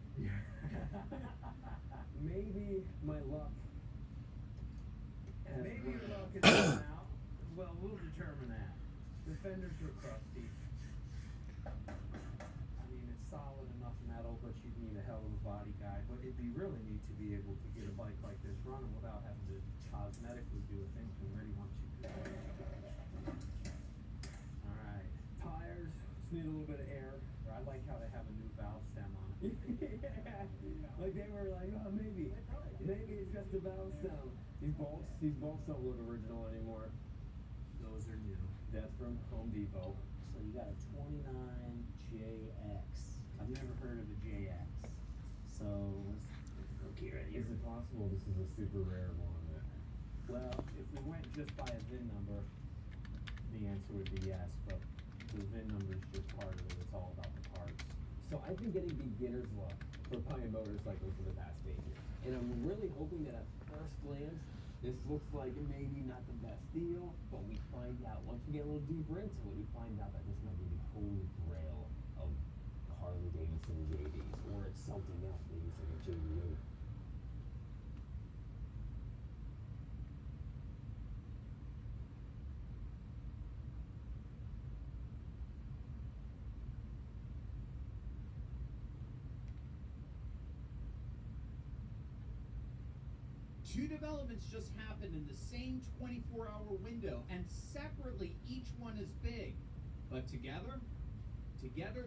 Maybe my luck has Maybe your run luck out. is run out. Well, we'll determine that. The fenders are crusty. I mean, it's solid enough metal, but you'd need a hell of a body guy. But it'd be really neat to be able to get a bike like this running without having to cosmetically do a thing to really want to. All right. Tires just need a little bit of air. I like how they have a new valve stem on it. Yeah. Like they were like, oh, maybe it's just a valve stem. These bolts don't look original anymore. Those are new. That's from Home Depot. So you got a 29 JX. I've never heard of a JX. So let's look here. Is it possible this is a super rare one? Well, if we went just by a VIN number, the answer would be yes. But the VIN number is just part of it. It's all about the parts. So I've been getting beginner's luck for buying motorcycles for the past 8 years. And I'm really hoping that at first glance, this looks like maybe not the best deal, but we find out, once we get a little deeper into it, we find out that this might be the holy grail of Harley Davidson JDs, or it's something else, maybe it's like a JDA. Two developments just happened in the same 24-hour window, and separately, each one is big. But together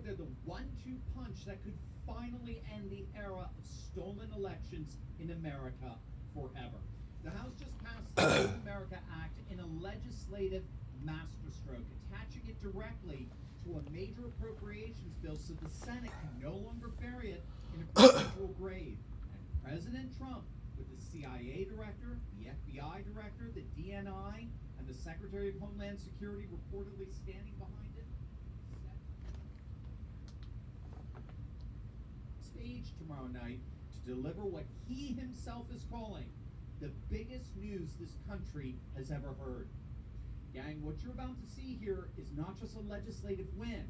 they're the 1-2 punch that could finally end the era of stolen elections in America forever. The House just passed the Save America Act in a legislative masterstroke, attaching it directly to a major appropriations bill so the Senate can no longer bury it in a procedural grave. And President Trump, with the CIA director, the FBI director, the DNI, and the Secretary of Homeland Security reportedly standing behind it, stage tomorrow night to deliver what he himself is calling the biggest news this country has ever heard. Gang, what you're about to see here is not just a legislative win.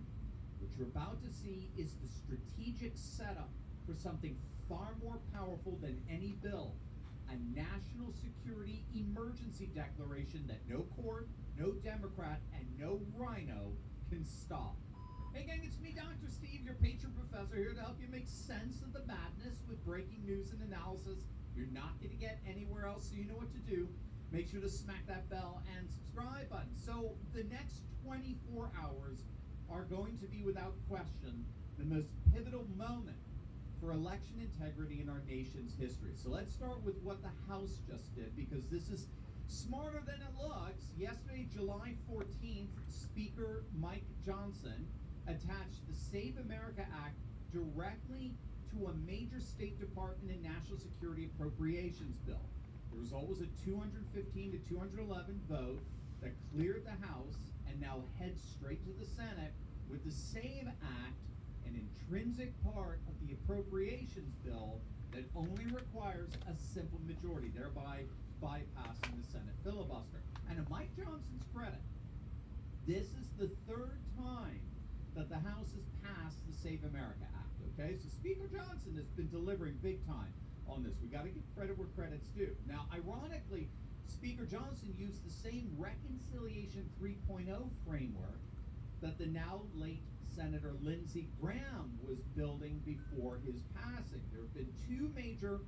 What you're about to see is the strategic setup for something far more powerful than any bill, a national security emergency declaration that no court, no Democrat, and no rhino can stop. Hey gang, it's me, Dr. Steve, your patron professor, here to help you make sense of the madness with breaking news and analysis you're not going to get anywhere else, so you know what to do. Make sure to smack that bell and subscribe button. So the next 24 hours are going to be, without question, the most pivotal moment for election integrity in our nation's history. So let's start with what the House just did, because this is smarter than it looks. Yesterday, July 14th, Speaker Mike Johnson attached the Save America Act directly to a major State Department and national security appropriations bill. The result was a 215 to 211 vote that cleared the House and now heads straight to the Senate with the same act, an intrinsic part of the appropriations bill that only requires a simple majority, thereby bypassing the Senate filibuster. And to Mike Johnson's credit, this is the third time that the House has passed the Save America Act, okay? So Speaker Johnson has been delivering big time on this. We got to give credit where credit's due. Now, ironically, Speaker Johnson used the same Reconciliation 3.0 framework that the now late Senator Lindsey Graham was building before his passing. There have been two major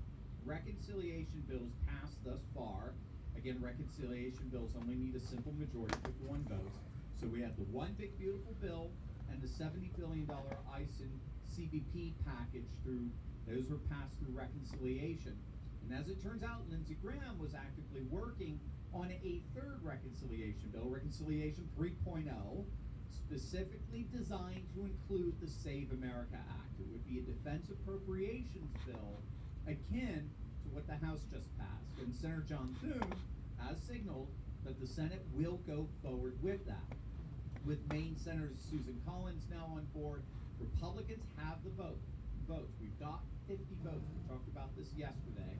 reconciliation bills passed thus far. Again, reconciliation bills only need a simple majority, 51 votes. So we had the One Big Beautiful Bill and the $70 billion ICE and CBP package through. Those were passed through reconciliation. And as it turns out, Lindsey Graham was actively working on a third reconciliation bill, Reconciliation 3.0, specifically designed to include the Save America Act. It would be a defense appropriations bill akin to what the House just passed. And Senator John Thune has signaled that the Senate will go forward with that. With Maine Senator Susan Collins now on board, Republicans have the votes. We've got 50 votes. We talked about this yesterday.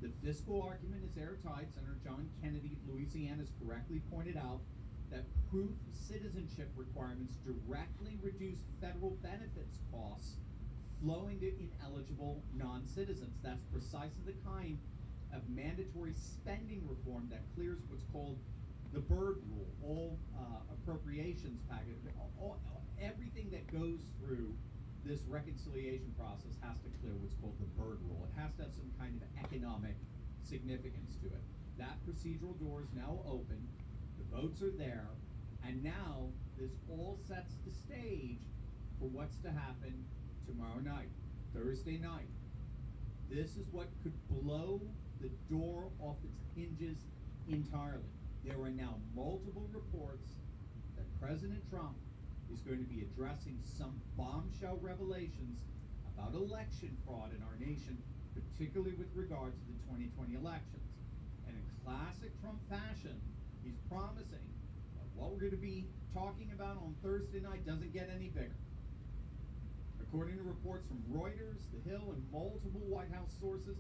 The fiscal argument is airtight. Senator John Kennedy of Louisiana has correctly pointed out that proof of citizenship requirements directly reduce federal benefits costs flowing to ineligible non-citizens. That's precisely the kind of mandatory spending reform that clears what's called the Byrd Rule. All appropriations package, everything that goes through this reconciliation process has to clear what's called the Byrd Rule. It has to have some kind of economic significance to it. That procedural door is now open. The votes are there. And now this all sets the stage for what's to happen tomorrow night, Thursday night. This is what could blow the door off its hinges entirely. There are now multiple reports that President Trump is going to be addressing some bombshell revelations about election fraud in our nation, particularly with regard to the 2020 elections. And in classic Trump fashion, he's promising that what we're going to be talking about on Thursday night doesn't get any bigger. According to reports from Reuters, The Hill, and multiple White House sources,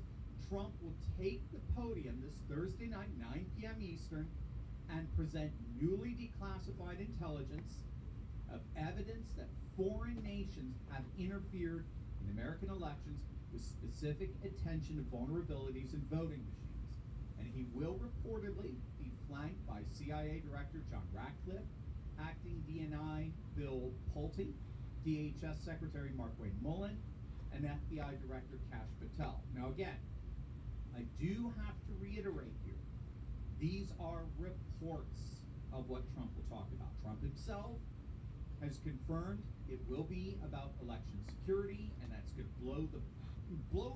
Trump will take the podium this Thursday night, 9 p.m. Eastern, and present newly declassified intelligence of evidence that foreign nations have interfered in American elections with specific attention to vulnerabilities in voting machines. And he will reportedly be flanked by CIA Director John Ratcliffe, Acting DNI Bill Pulte, DHS Secretary Mark Wayne Mullen, and FBI Director Kash Patel. Now again, I do have to reiterate here, these are reports of what Trump will talk about. Trump himself has confirmed it will be about election security, and that's going to blow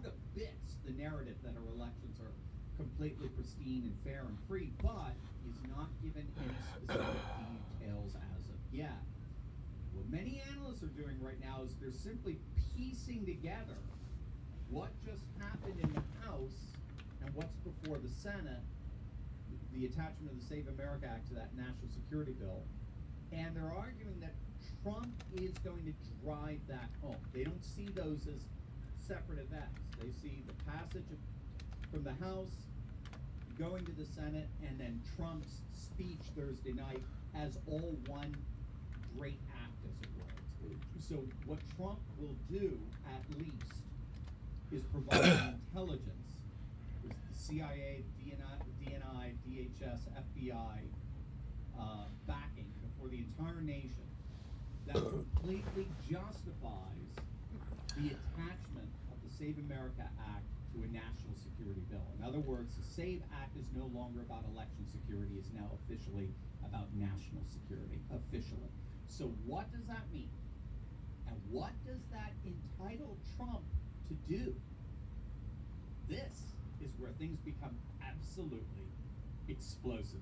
to bits the narrative that our elections are completely pristine and fair and free, but he's not given any specific details as of yet. What many analysts are doing right now is they're simply piecing together what just happened in the House and what's before the Senate, the attachment of the Save America Act to that national security bill, and they're arguing that Trump is going to drive that home. They don't see those as separate events. They see the passage from the House going to the Senate and then Trump's speech Thursday night as all one great act, as it were. So what Trump will do, at least, is provide intelligence with the CIA, DNI, DHS, FBI backing before the entire nation that completely justifies the attachment of the Save America Act to a national security bill. In other words, the SAVE Act is no longer about election security, it's now officially about national security, officially. So what does that mean? And what does that entitle Trump to do? This is where things become absolutely explosive.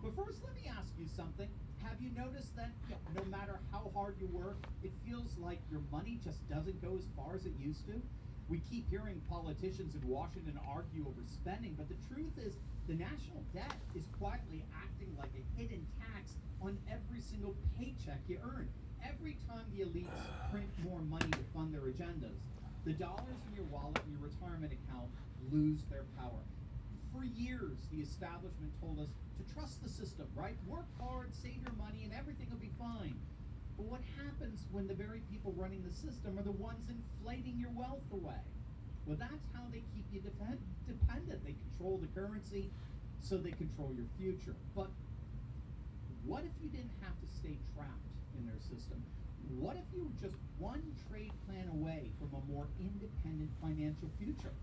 But first, let me ask you something. Have you noticed that no matter how hard you work, it feels like your money just doesn't go as far as it used to? We keep hearing politicians in Washington argue over spending, but the truth is the national debt is quietly acting like a hidden tax on every single paycheck you earn. Every time the elites print more money to fund their agendas, the dollars in your wallet and your retirement account lose their power. For years, the establishment told us to trust the system, right? Work hard, save your money, and everything will be fine. But what happens when the very people running the system are the ones inflating your wealth away? Well, that's how they keep you dependent. They control the currency, so they control your future. But what if you didn't have to stay trapped in their system? What if you were just one trade plan away from a more independent financial future?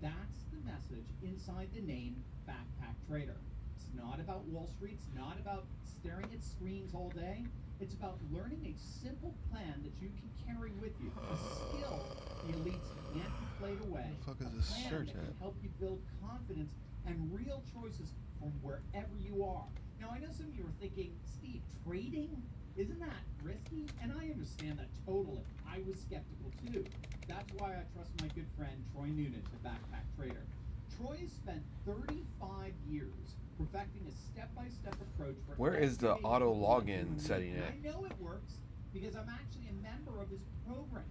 That's the message inside the name Backpack Trader. It's not about Wall Street. It's not about staring at screens all day. It's about learning a simple plan that you can carry with you. A skill the elites can't inflate away. Where the fuck is A this plan search that can at? help you build confidence and real choices from wherever you are. Now, I know some of you are thinking, Steve, trading? Isn't that risky? And I understand that totally. I was skeptical too. That's why I trust my good friend Troy Noonan, the Backpack Trader. Troy has spent 35 years perfecting a step-by-step approach for Where is the everyday auto people login like setting you. at? I know it works because I'm actually a member of his program.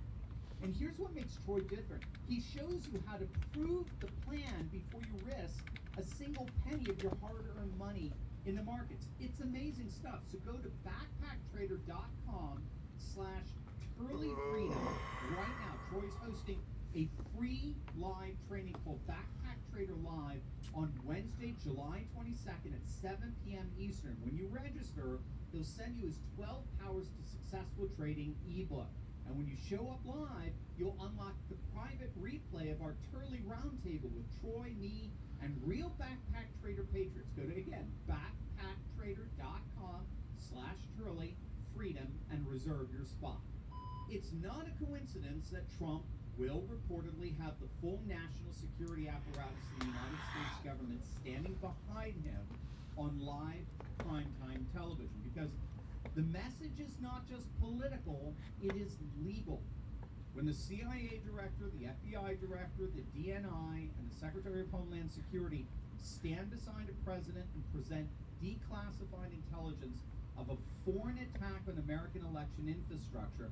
And here's what makes Troy different. He shows you how to prove the plan before you risk a single penny of your hard-earned money in the markets. It's amazing stuff. So go to backpacktrader.com/TurleyFreedom right now. Troy's hosting a free live training called Backpack Trader Live on Wednesday, July 22nd at 7 p.m. Eastern. When you register, he'll send you his 12 Powers to Successful Trading ebook. And when you show up live, you'll unlock the private replay of our Turley Roundtable with Troy, me, and real Backpack Trader patriots. Go to, again, backpacktrader.com/TurleyFreedom and reserve your spot. It's not a coincidence that Trump will reportedly have the full national security apparatus of the United States government standing behind him on live primetime television, because the message is not just political, it is legal. When the CIA director, the FBI director, the DNI, and the Secretary of Homeland Security stand beside a president and present declassified intelligence of a foreign attack on American election infrastructure,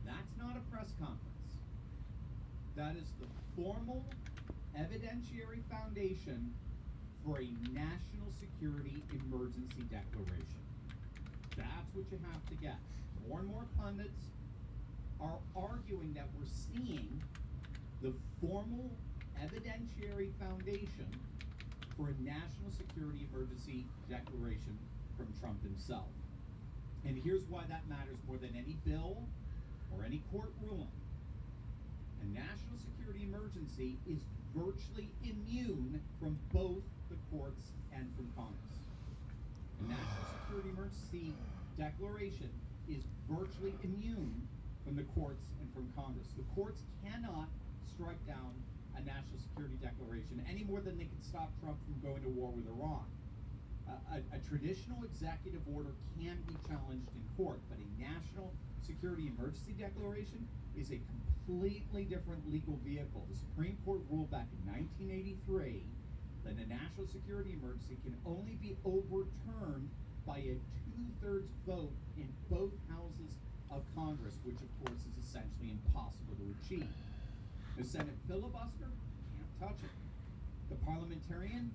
That's not a press conference. That is the formal evidentiary foundation for a national security emergency declaration. That's what you have to get. More and more pundits are arguing that we're seeing the formal evidentiary foundation for a national security emergency declaration from Trump himself. And here's why that matters more than any bill or any court ruling. A national security emergency is virtually immune from both the courts and from Congress. A national security emergency declaration is virtually immune from the courts and from Congress. The courts cannot strike down a national security declaration any more than they can stop Trump from going to war with Iran. A traditional executive order can be challenged in court, but a national security emergency declaration is a completely different legal vehicle. The Supreme Court ruled back in 1983 that a national security emergency can only be overturned by a 2/3 vote in both houses of Congress, which of course is essentially impossible to achieve. The Senate filibuster can't touch it. The parliamentarian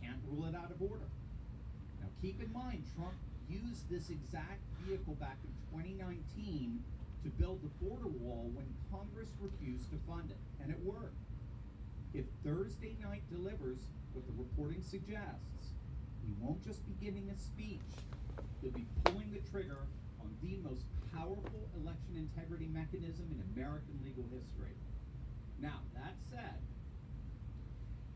can't rule it out of order. Now keep in mind, Trump used this exact vehicle back in 2019 to build the border wall when Congress refused to fund it, and it worked. If Thursday night delivers what the reporting suggests, he won't just be giving a speech, he'll be pulling the trigger on the most powerful election integrity mechanism in American legal history. Now, that said,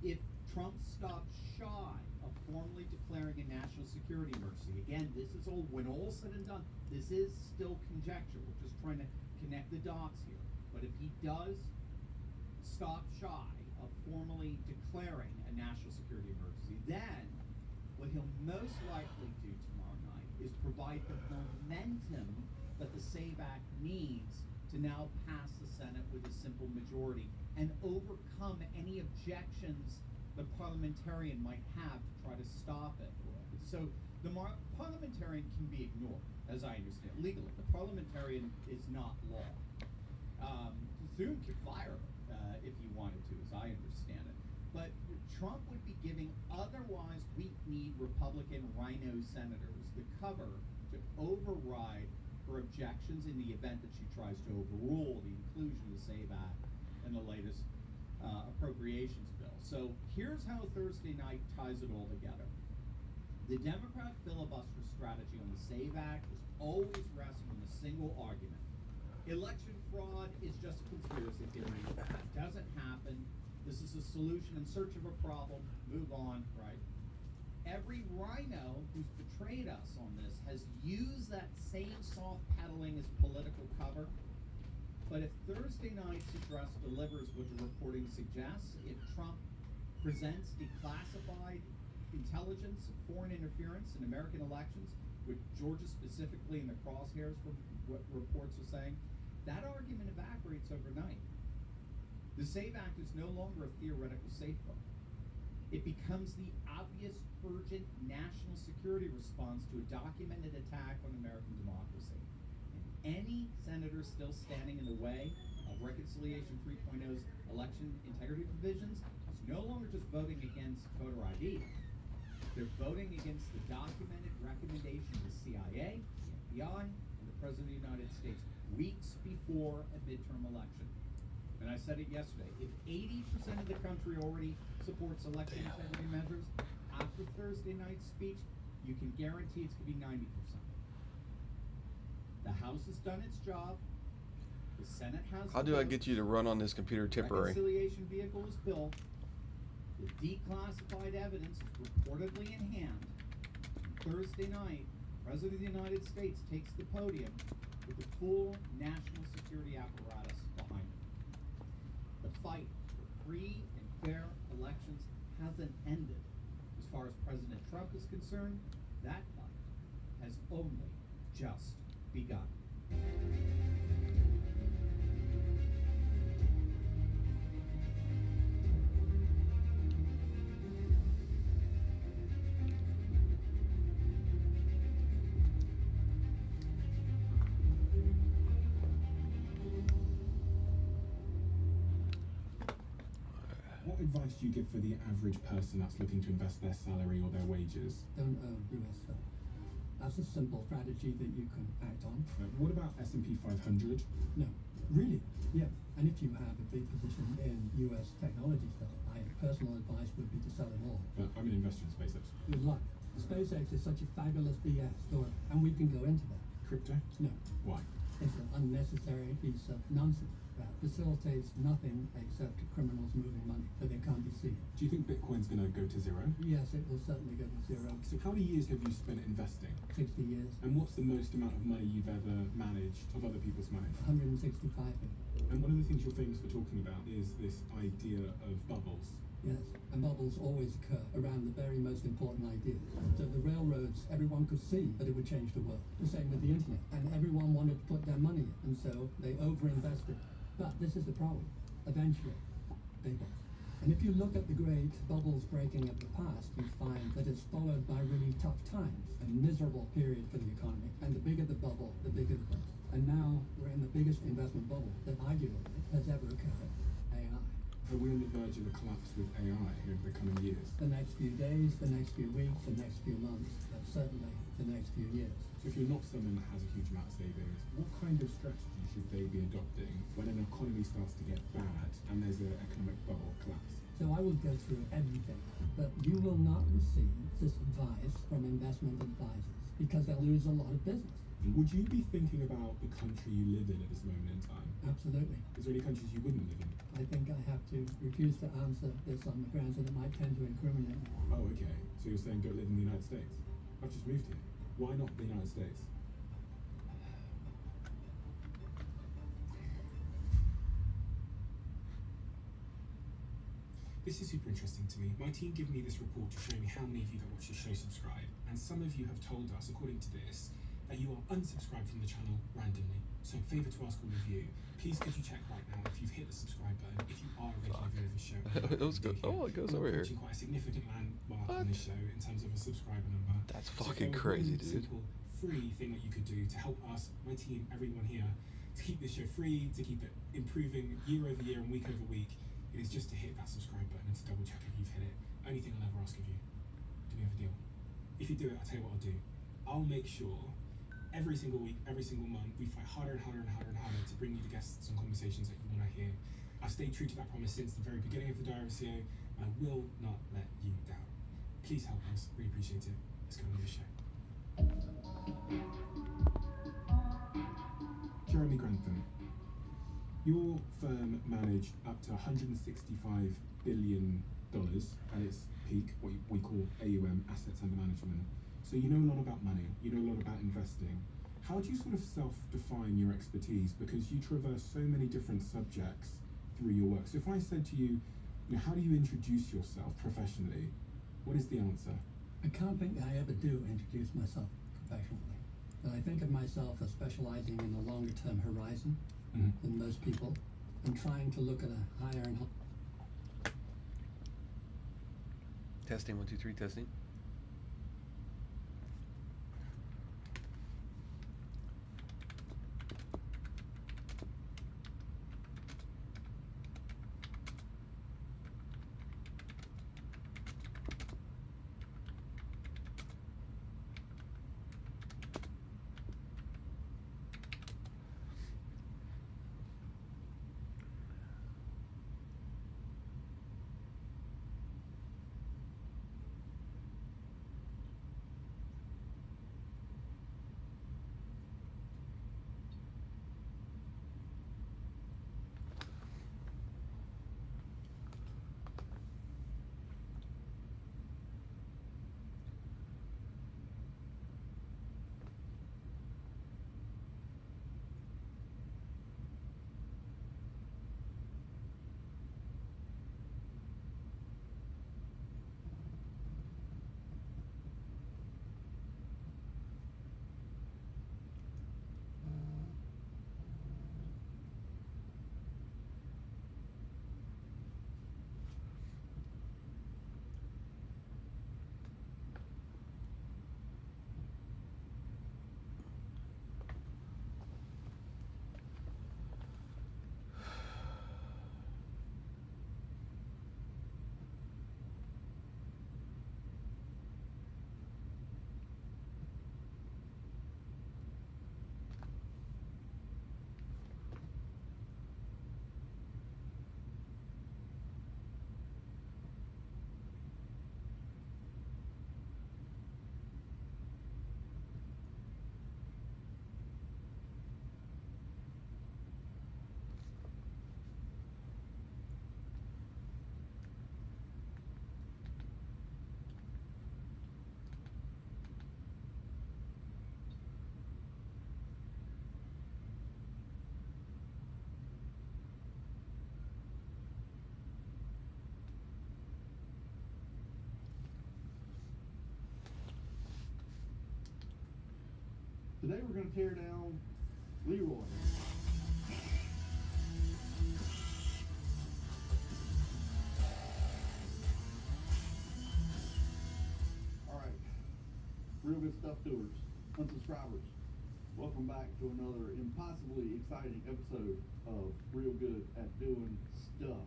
if Trump stops shy of formally declaring a national security emergency, again, this is all, when all's said and done, this is still conjecture. We're just trying to connect the dots here. But if he does stop shy of formally declaring a national security emergency, then what he'll most likely do tomorrow night is provide the momentum that the SAVE Act needs to now pass the Senate with a simple majority and overcome any objections the parliamentarian might have to try to stop it. So the parliamentarian can be ignored, as I understand it, legally. The parliamentarian is not law. Thune could fire it if he wanted to, as I understand it. But Trump would be giving otherwise weak-kneed Republican rhino senators the cover to override her objections in the event that she tries to overrule the inclusion of the SAVE Act in the latest appropriations bill. So here's how Thursday night ties it all together. The Democrat filibuster strategy on the SAVE Act is always resting on a single argument. Election fraud is just a conspiracy theory. That doesn't happen. This is a solution in search of a problem. Move on, right? Every rhino who's betrayed us on this has used that same soft pedaling as political cover. But if Thursday night's address delivers what the reporting suggests, if Trump presents declassified intelligence of foreign interference in American elections, with Georgia specifically in the crosshairs from what reports are saying, that argument evaporates overnight. The SAVE Act is no longer a theoretical safeguard. It becomes the obvious, urgent national security response to a documented attack on American democracy. And any senator still standing in the way of Reconciliation 3.0's election integrity provisions is no longer just voting against voter ID. They're voting against the documented recommendation of the CIA, the FBI, and the President of the United States weeks before a midterm election. And I said it yesterday, if 80% of the country already supports election integrity measures, after Thursday night's speech, you can guarantee it's going to be 90%. The House has done its job. The Senate has. How do I get you to run on this computer temporary? Reconciliation vehicle is built. The declassified evidence is reportedly in hand. Thursday night, President of the United States takes the podium with the full national security apparatus behind him. The fight for free and fair elections hasn't ended. As far as President Trump is concerned, that fight has only just begun. advice do you give for the average person that's looking to invest their salary or their wages? Don't own US stock. That's a simple strategy that you can act on. What about S&P 500? No, really? Yeah. And if you have a big position in US technology stock, my personal advice would be to sell it all. I'm an investor in SpaceX. Good luck. SpaceX is such a fabulous BS story, and we can go into that. Crypto? No. Why? It's an unnecessary piece of nonsense that facilitates nothing except criminals moving money that they can't be seen. Do you think Bitcoin's going to go to zero? Yes, it will certainly go to zero. So how many years have you spent investing? 60 years. And what's the most amount of money you've ever managed of other people's money? 165 billion. And one of the things you're famous for talking about is this idea of bubbles. Yes, and bubbles always occur around the very most important ideas. So the railroads, everyone could see that it would change the world. The same with the internet. And everyone wanted to put their money in, and so they overinvested. But this is the problem. Eventually, they bust. And if you look at the great bubbles breaking of the past, you find that it's followed by really tough times, a miserable period for the economy. And the bigger the bubble, the bigger the bust. And now we're in the biggest investment bubble that arguably has ever occurred, AI. Are we on the verge of a collapse with AI over the coming years? The next few days, the next few weeks, the next few months, but certainly the next few years. So if you're not someone that has a huge amount of savings, what kind of strategy should they be adopting when an economy starts to get bad and there's an economic bubble collapse? So I will go through everything, but you will not receive this advice from investment advisors because they'll lose a lot of business. Would you be thinking about the country you live in at this moment in time? Absolutely. Is there any countries you wouldn't live in? I think I have to refuse to answer this on the grounds that it might tend to incriminate me. Oh, okay. So you're saying don't live in the United States? I've just moved here. Why not the United States? This is super interesting to me. My team gave me this report to show me how many of you that watch the show subscribe, and some of you have told us, according to this, that you are unsubscribed from the channel randomly. So, favour to ask all of you, please could you check right now if you've hit the subscribe button, if you are a regular viewer of the show. It was good. Oh, it goes over here. Quite a significant landmark on this show in terms of a subscriber number. That's So fucking if there was crazy, one dude. Simple, free thing that you could do to help us, my team, everyone here, to keep this show free, to keep it improving year over year and week over week, it is just to hit that subscribe button and to double check if you've hit it. Only thing I'll ever ask of you. Do we have a deal? If you do it, I'll tell you what I'll do. I'll make sure every single week, every single month, we fight harder and harder and harder and harder to bring you the guests and conversations that you want to hear. I've stayed true to that promise since the very beginning of the Diary of a CEO, and I will not let you down. Please help us. Really appreciate it. Let's go on with the show. Jeremy Grantham, your firm managed up to $165 billion at its peak, what we call AUM, assets under management. So you know a lot about money, you know a lot about investing. How do you sort of self-define your expertise? Because you traverse so many different subjects through your work. So if I said to you, how do you introduce yourself professionally? What is the answer? I can't think I ever do introduce myself professionally. But I think of myself as specializing in a longer term horizon than most people and trying to look at a higher and Testing, 1, 2, 3, testing. Today we're going to tear down Leroy. Alright, real good stuff doers, unsubscribers. Welcome back to another impossibly exciting episode of Real Good at Doing Stuff.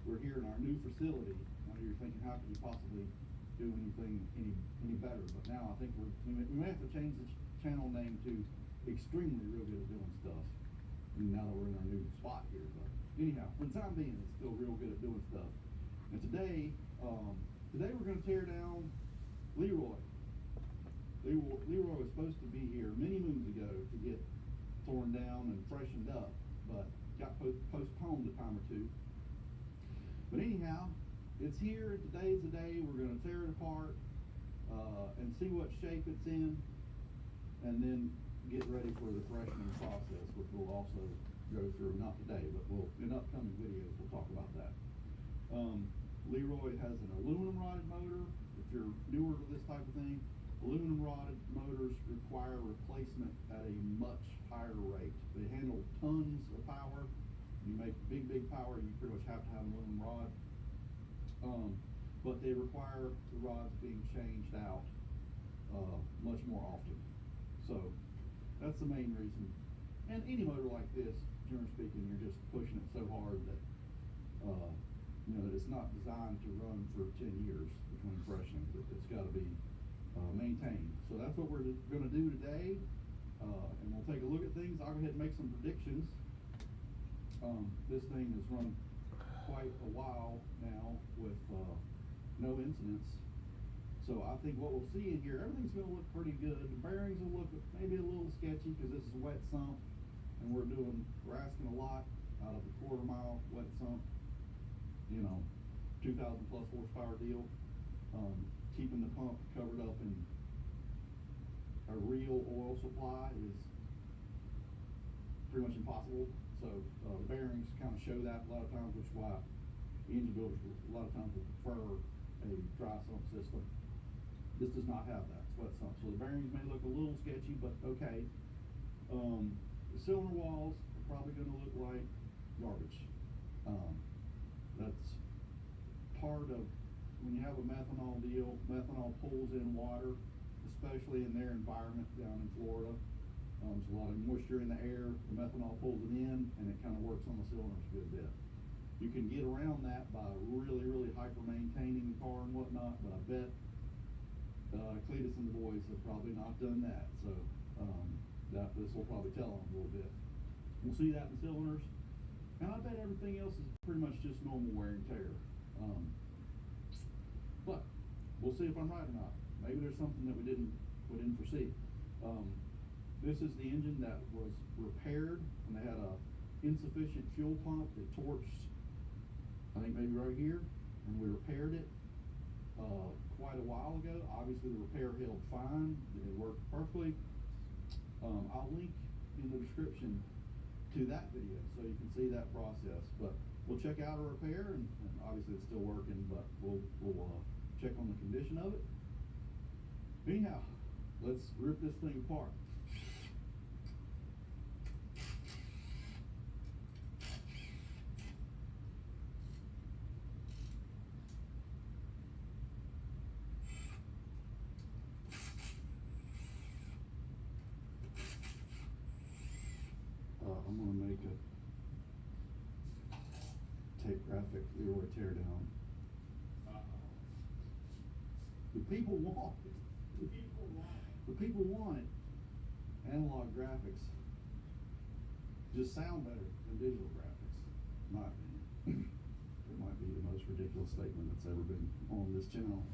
We're here in our new facility. Now you're thinking, how can you possibly do anything any better? But now I think we may have to change the channel name to Extremely Real Good at Doing Stuff. Now that we're in our new spot here. But anyhow, for the time being, it's still Real Good at Doing Stuff. And today we're going to tear down Leroy. Leroy was supposed to be here many moons ago to get torn down and freshened up, but got postponed a time or two. But anyhow, it's here. Today's the day. We're going to tear it apart and see what shape it's in, and then get ready for the freshening process, which we'll also go through, not today, but in upcoming videos we'll talk about that. Leroy has an aluminum rodded motor. If you're newer to this type of thing, aluminum rodded motors require replacement at a much higher rate. They handle tons of power. You make big power, you pretty much have to have an aluminum rod. But they require the rods being changed out much more often. So that's the main reason. And any motor like this, generally speaking, you're just pushing it so hard that that it's not designed to run for 10 years between freshenings. It's got to be maintained. So that's what we're going to do today, and we'll take a look at things. I'll go ahead and make some predictions. This thing has run quite a while now with no incidents. So I think what we'll see in here, everything's going to look pretty good. The bearings will look maybe a little sketchy because this is a wet sump, and we're asking a lot out of a quarter-mile wet sump, 2,000 plus horsepower deal. Keeping the pump covered up in a real oil supply is pretty much impossible. So the bearings kind of show that a lot of times, which is why engine builders a lot of times will prefer a dry sump system. This does not have that. It's wet sump. So the bearings may look a little sketchy, but okay. The cylinder walls are probably going to look like garbage. That's part of when you have a methanol deal. Methanol pulls in water, especially in their environment down in Florida. There's a lot of moisture in the air. The methanol pulls it in, and it kind of works on the cylinders a good bit. You can get around that by really hyper maintaining the car and whatnot, but I bet Cletus and the boys have probably not done that. So this will probably tell them a little bit. We'll see that in the cylinders, and I bet everything else is pretty much just normal wear and tear. But we'll see if I'm right or not. Maybe there's something that we didn't foresee. This is the engine that was repaired when they had a insufficient fuel pump that torched, I think maybe right here, and we repaired it quite a while ago. Obviously the repair held fine. It worked perfectly. I'll link in the description to that video so you can see that process. But we'll check out a repair, and obviously it's still working, but we'll check on the condition of it. Anyhow, let's rip this thing apart. I'm going to make a tape graphic Leroy teardown. The people want it. The people want it. Analog graphics just sound better than digital graphics, in my opinion. It might be the most ridiculous statement that's ever been on this channel.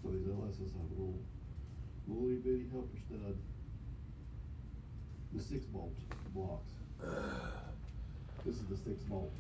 So these LSs have a little itty bitty helper stud, the 6-bolt blocks. This is the 6-volt.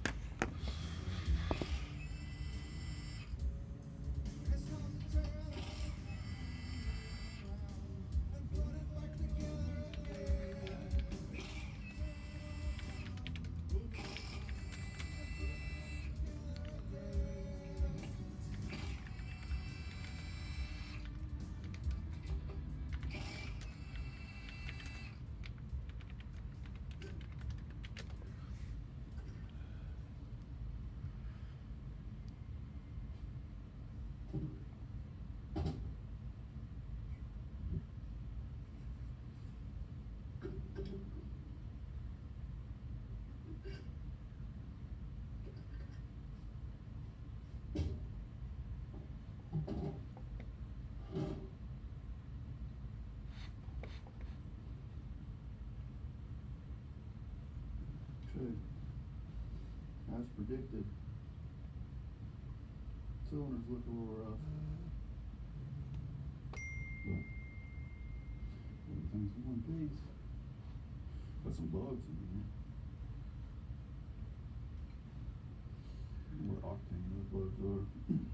Okay. As predicted, cylinders look a little rough. But everything's in one piece. Got some bugs in here. What octane those bugs are.